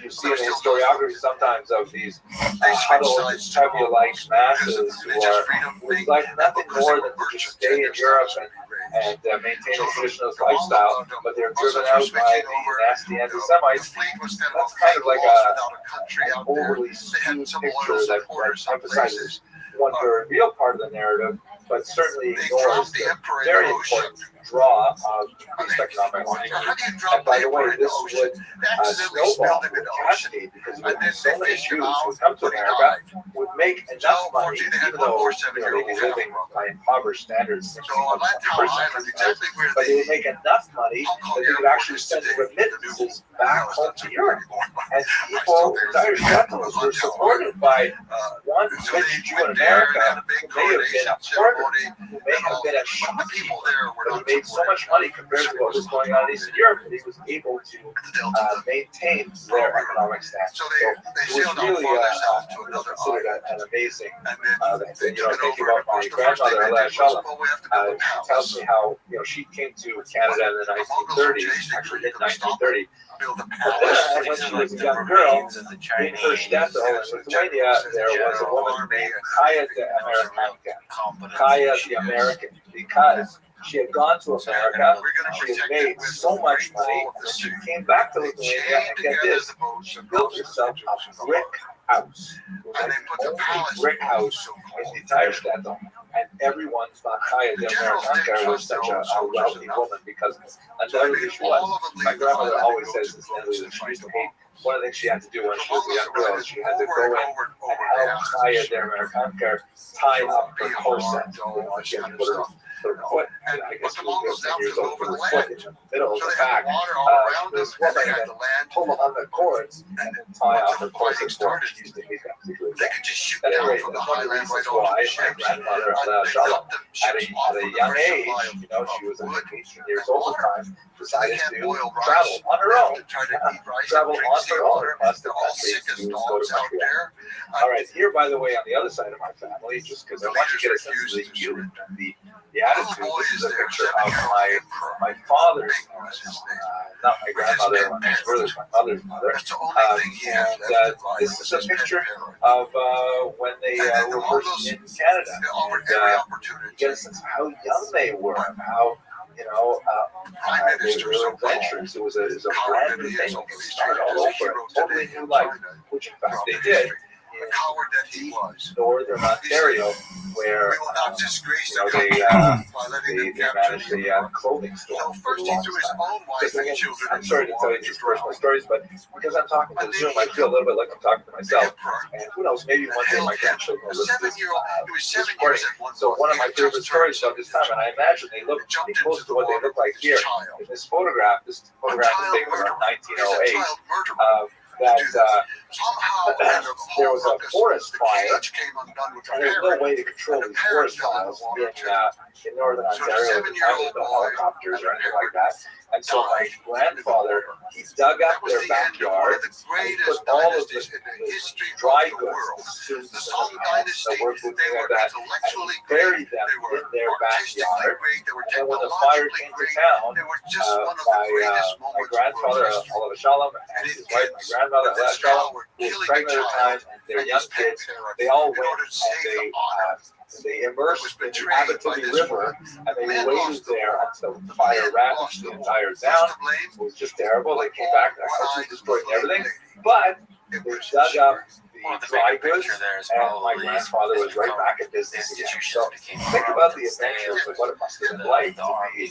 you see in the historiography sometimes of these huddled, Tubby-like masses who are like nothing more than to just stay in Europe and maintain a traditionalist lifestyle, but they're driven out by the nasty anti-Semites. That's kind of like an overly skewed picture that emphasizes one very real part of the narrative, but certainly ignores the very important draw of increased economic activity. And by the way, this would snowball, would cascade, because you have so many Jews who come to America would make enough money, even though they'd be living by impoverished standards, but they would make enough money that they could actually send remittances back home to Europe. And people, entire settlers, were supported by one rich Jew in America who may have been a hoarder, who may have been a shopkeeper, but he made so much money compared to what was going on in Eastern Europe that he was able to maintain their economic status. So it was really considered an amazing thing. Thinking about my grandmother, Alea Shalom, she tells me how she came to Canada in the 1930s, actually in 1930. And when she was a young girl, in her shtetl in Lithuania, there was a woman named Kaya the Americanka, Kaya the American, because she had gone to America, she had made so much money, and then she came back to Lithuania, and get this, she built herself a brick house. It was like the only brick house in the entire shtetl, and everyone thought Kaya the Americanka was such a wealthy woman, because undoubtedly she was. My grandmother always says this, that she used to hate. One of the things she had to do when she was a young girl is she had to go in and help Kaya the Americanka tie up her corset. She had to put her foot, I guess she was 10 years old, put her foot in the middle of the back. This woman then pull on the cords and then tie off her corset for her. She used to hate that particularly. At any rate, that's one of the reasons why my grandmother, Alea Shalom, at a young age, she was 18 years old at the time, decided to travel on her own. Travel on her own across the country to go to Montreal. All right, here, by the way, on the other side of my family, just because I want you to get a sense of the youth and the attitude, this is a picture of my father's not my grandmother, my brother's, my mother's mother. And this is a picture of when they were first in Canada. And you get a sense of how young they were, how they were adventurous. It was a brand new thing. They started all over, a totally new life, which in fact they did. In northern Ontario, where they managed a clothing store for a long time. I'm sorry to tell you these personal stories, but because I'm talking to Zoom, I feel a little bit like I'm talking to myself. And who knows, maybe one day my grandchildren will listen to this recording. So one of my favorite stories of this time, and I imagine they look pretty close to what they look like here in this photograph. This photograph is taken around 1908. There was a forest fire, and there's no way to control these forest fires in northern Ontario. There's no helicopters or anything like that. And so my grandfather, he dug up their backyard and he put all of the dry goods, the suits, the work boots, things like that, and he buried them in their backyard. And then when the fire came to town, my grandfather, Alea Shalom, and his wife, my grandmother, Alea Shalom, who was pregnant at the time, and their young kids, they all went and they immersed in the Abitibi River, and they waited there until the fire ravaged the entire town. It was just terrible. They came back, their house was destroyed and everything, but they dug up the dry goods, and my grandfather was right back in business again. So think about the adventures of what it must have been like to be a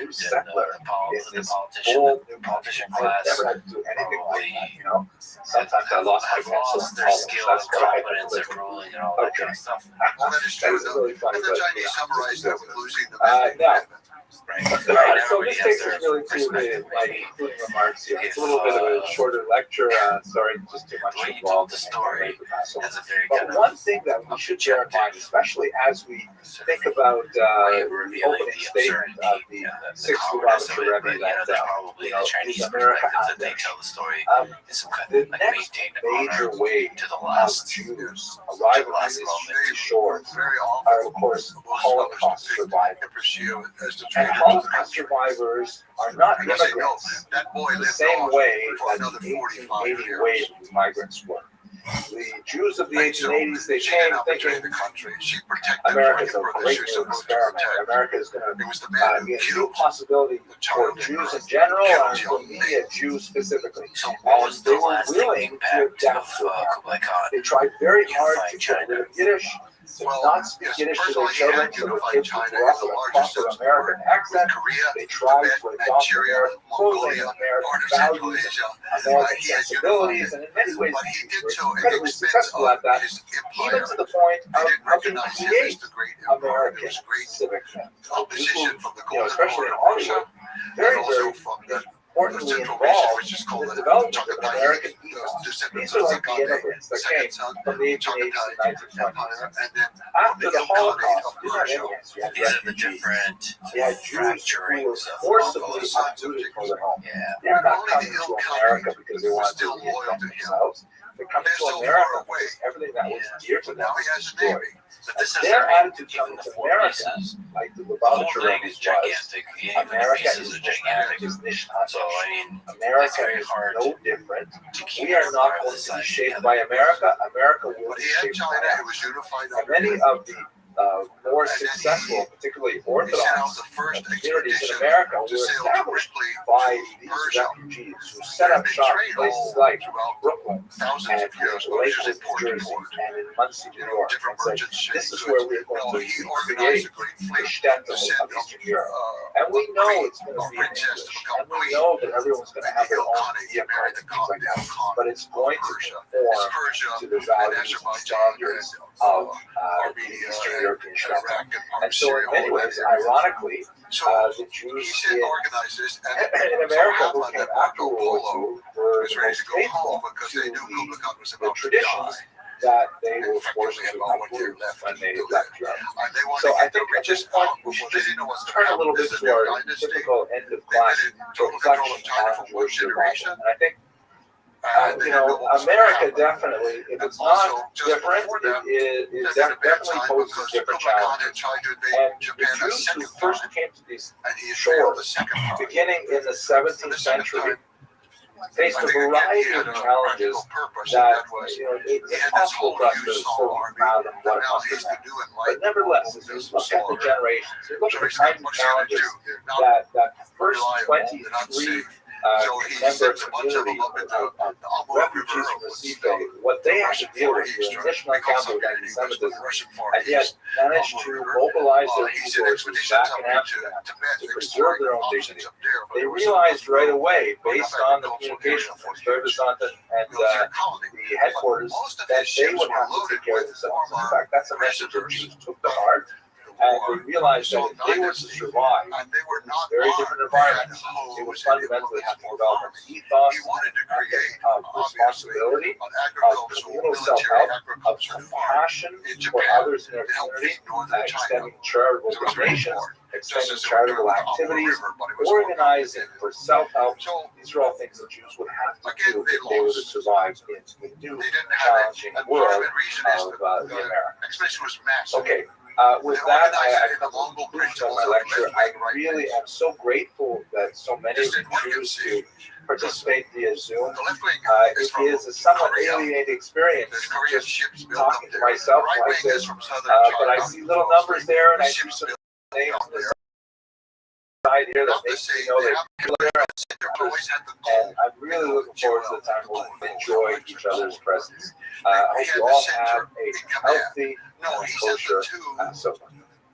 new settler in this whole new country. I never had to do anything like that, Sometimes I lost my pencil in college. That's what I had to live with. Okay. That was really funny, but now, so this takes us really to my concluding remarks here. It's a little bit of a shorter lecture. Sorry, just too much involved. But one thing that we should bear in mind, especially as we think about the opening statement of the sixth Lubavitcher Rebbe, that is America on the next major wave of Jews arriving on these shores are, of course, Holocaust survivors. And Holocaust survivors are not immigrants in the same way that the 1880 wave of migrants were. The Jews of the 1880s, they came thinking America's a great new experiment. America is going to be a new possibility for Jews in general and for me, a Jew specifically. And they were willing to adapt to America. They tried very hard to get rid of Yiddish. to not speak Yiddish to their children, so the kids would grow up with a proper American accent. They tried to adopt American clothing, American values, American sensibilities, and in many ways, they were incredibly successful at that, even to the point of helping create American civic opposition from the especially in Hollywood, very, very importantly involved in the development of American ethos. These are like the immigrants that came from the 1880s and 1920s. After the Holocaust, you had immigrants, you had refugees, you had Jews who were forcibly uprooted from their home. They're not coming to America because they want to reinvent themselves. They're coming to America because everything that was dear to them was destroyed. Their attitude coming to America, like the Rothschild is gigantic. America is gigantic. So I mean, America is no different. We are not going to be shaped by America. America will be shaped by us. And many of the more successful, particularly Orthodox communities in America were established by these refugees who set up shop in places like Brooklyn and Lakewood, New Jersey, and in Muncie, New York, and said, this is where we're going to create the shtetl of Eastern Europe. And we know it's going to be in English, and we know that everyone's going to have their own media cards and things like that, but it's going to conform to the values and standards of the Eastern European shtetl. And so in many ways, ironically, the Jews in America who came after World War II were the most faithful to the traditions that they were forced to uproot when they left Europe. So I think at this point we should just turn a little bit to our typical end of class reflection on George Washington. And I think America definitely, if it's not different, it definitely poses different challenges. And the Jews who first came to these shores, beginning in the 17th century, faced a variety of challenges that it's impossible for us to sort of fathom what it must have been. But nevertheless, as you look at the generations, you look at the kinds of challenges that first 23 member community of refugees from the seabed, what they had to deal with was initial encounter with anti-Semitism, and yet managed to mobilize their resources back in Amsterdam to preserve their own dignity. They realized right away, based on the communication from Stuyvesant and the headquarters, that they would have to take care of themselves. In fact, that's a message that Jews took to heart. And they realized that if they were to survive in these very different environments, they would fundamentally have to develop an ethos of responsibility, of communal self-help, of compassion for others in their community, extending charitable donations, extending charitable activities, organizing for self-help. These are all things that Jews would have to do if they were to survive in the new challenging world of the Americas. Okay. With that, I come to the conclusion of my lecture. I really am so grateful that so many of you choose to participate via Zoom. It is a somewhat alienating experience just talking to myself like this, but I see little numbers there, and I see some names on the side here that makes me know that people are there, and I'm really looking forward to the time we'll enjoy each other's presence. I hope you all have a healthy and kosher Passover.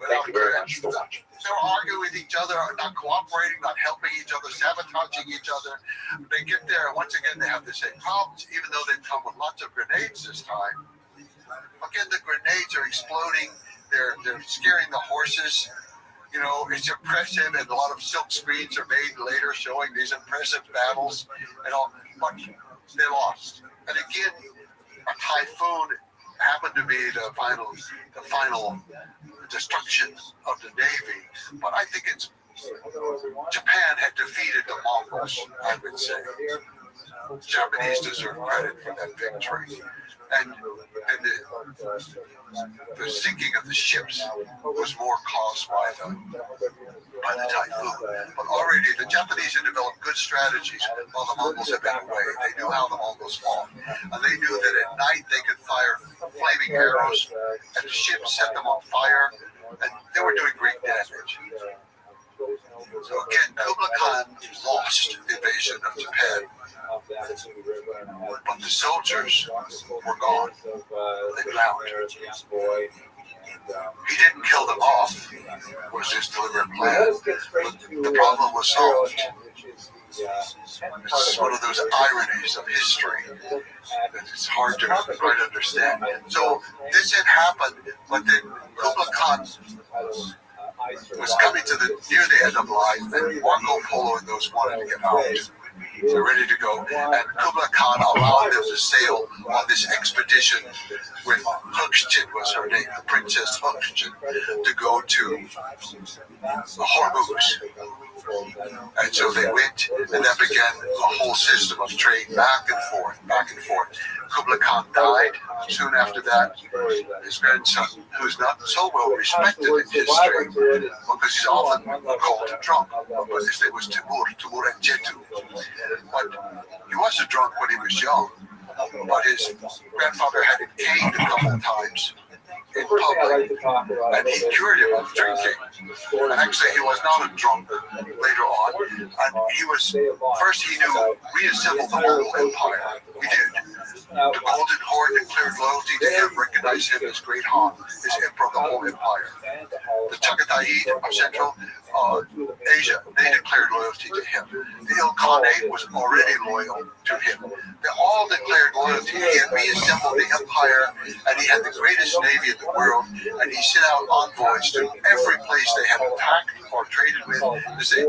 Thank you very much for watching. They're arguing with each other, not cooperating, not helping each other, sabotaging each other. They get there, and once again, they have the same problems, even though they've come with lots of grenades this time. Again, the grenades are exploding. They're scaring the horses. You know, it's impressive, and a lot of silk screens are made later showing these impressive battles and all, but they lost. And again, a typhoon happened to be the final destruction of the Navy, but I think it's Japan had defeated the Mongols, I would say. Japanese deserve credit for that victory. And the sinking of the ships was more caused by the typhoon. But already the Japanese had developed good strategies while the Mongols had been away. They knew how the Mongols fought. And they knew that at night they could fire flaming arrows at the ships, set them on fire, and they were doing great damage. So again, Kublai Khan lost the invasion of Japan. But the soldiers were gone. They drowned. kill them off was his deliberate plan. But the problem was solved. It's one of those ironies of history that it's hard to quite understand. So this had happened, but then Kublai Khan was coming to near the end of life, and Marco Polo and those wanted to get out. They're ready to go. And Kublai Khan allowed them to sail on this expedition with Huksjin was her name, the Princess Huksjin, to go to Hormuz. And so they went, and that began a whole system of trade back and forth, back and forth. Kublai Khan died soon after that. His grandson, who's not so well respected in history, because he's often called a drunk, but his name was Timur Enjetu. But he wasn't drunk when he was young, but his grandfather had him caned a couple of times in public, and he cured him of drinking. And actually, he was not a drunk later on. And he was, first he knew reassemble the Mongol Empire. He did. The Golden Horde declared loyalty to him, recognized him as Great Han, his emperor of the whole empire. The Chagatai of Central Asia, they declared loyalty to him. The Ilkhanate was already loyal to him. They all declared loyalty. He had reassembled the empire, and he had the greatest navy in the world, and he sent out envoys to every place they had attacked or traded with to say,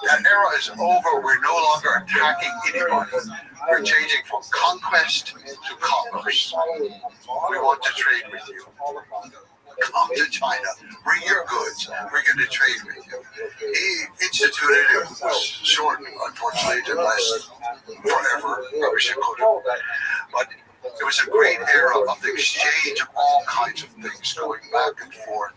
that era is over. We're no longer attacking anybody. We're changing from conquest to commerce. We want to trade with you. Come to China. Bring your goods. We're going to trade with you. He instituted it. Was short, unfortunately, to last forever. But it was a great era of the exchange of all kinds of things going back and forth.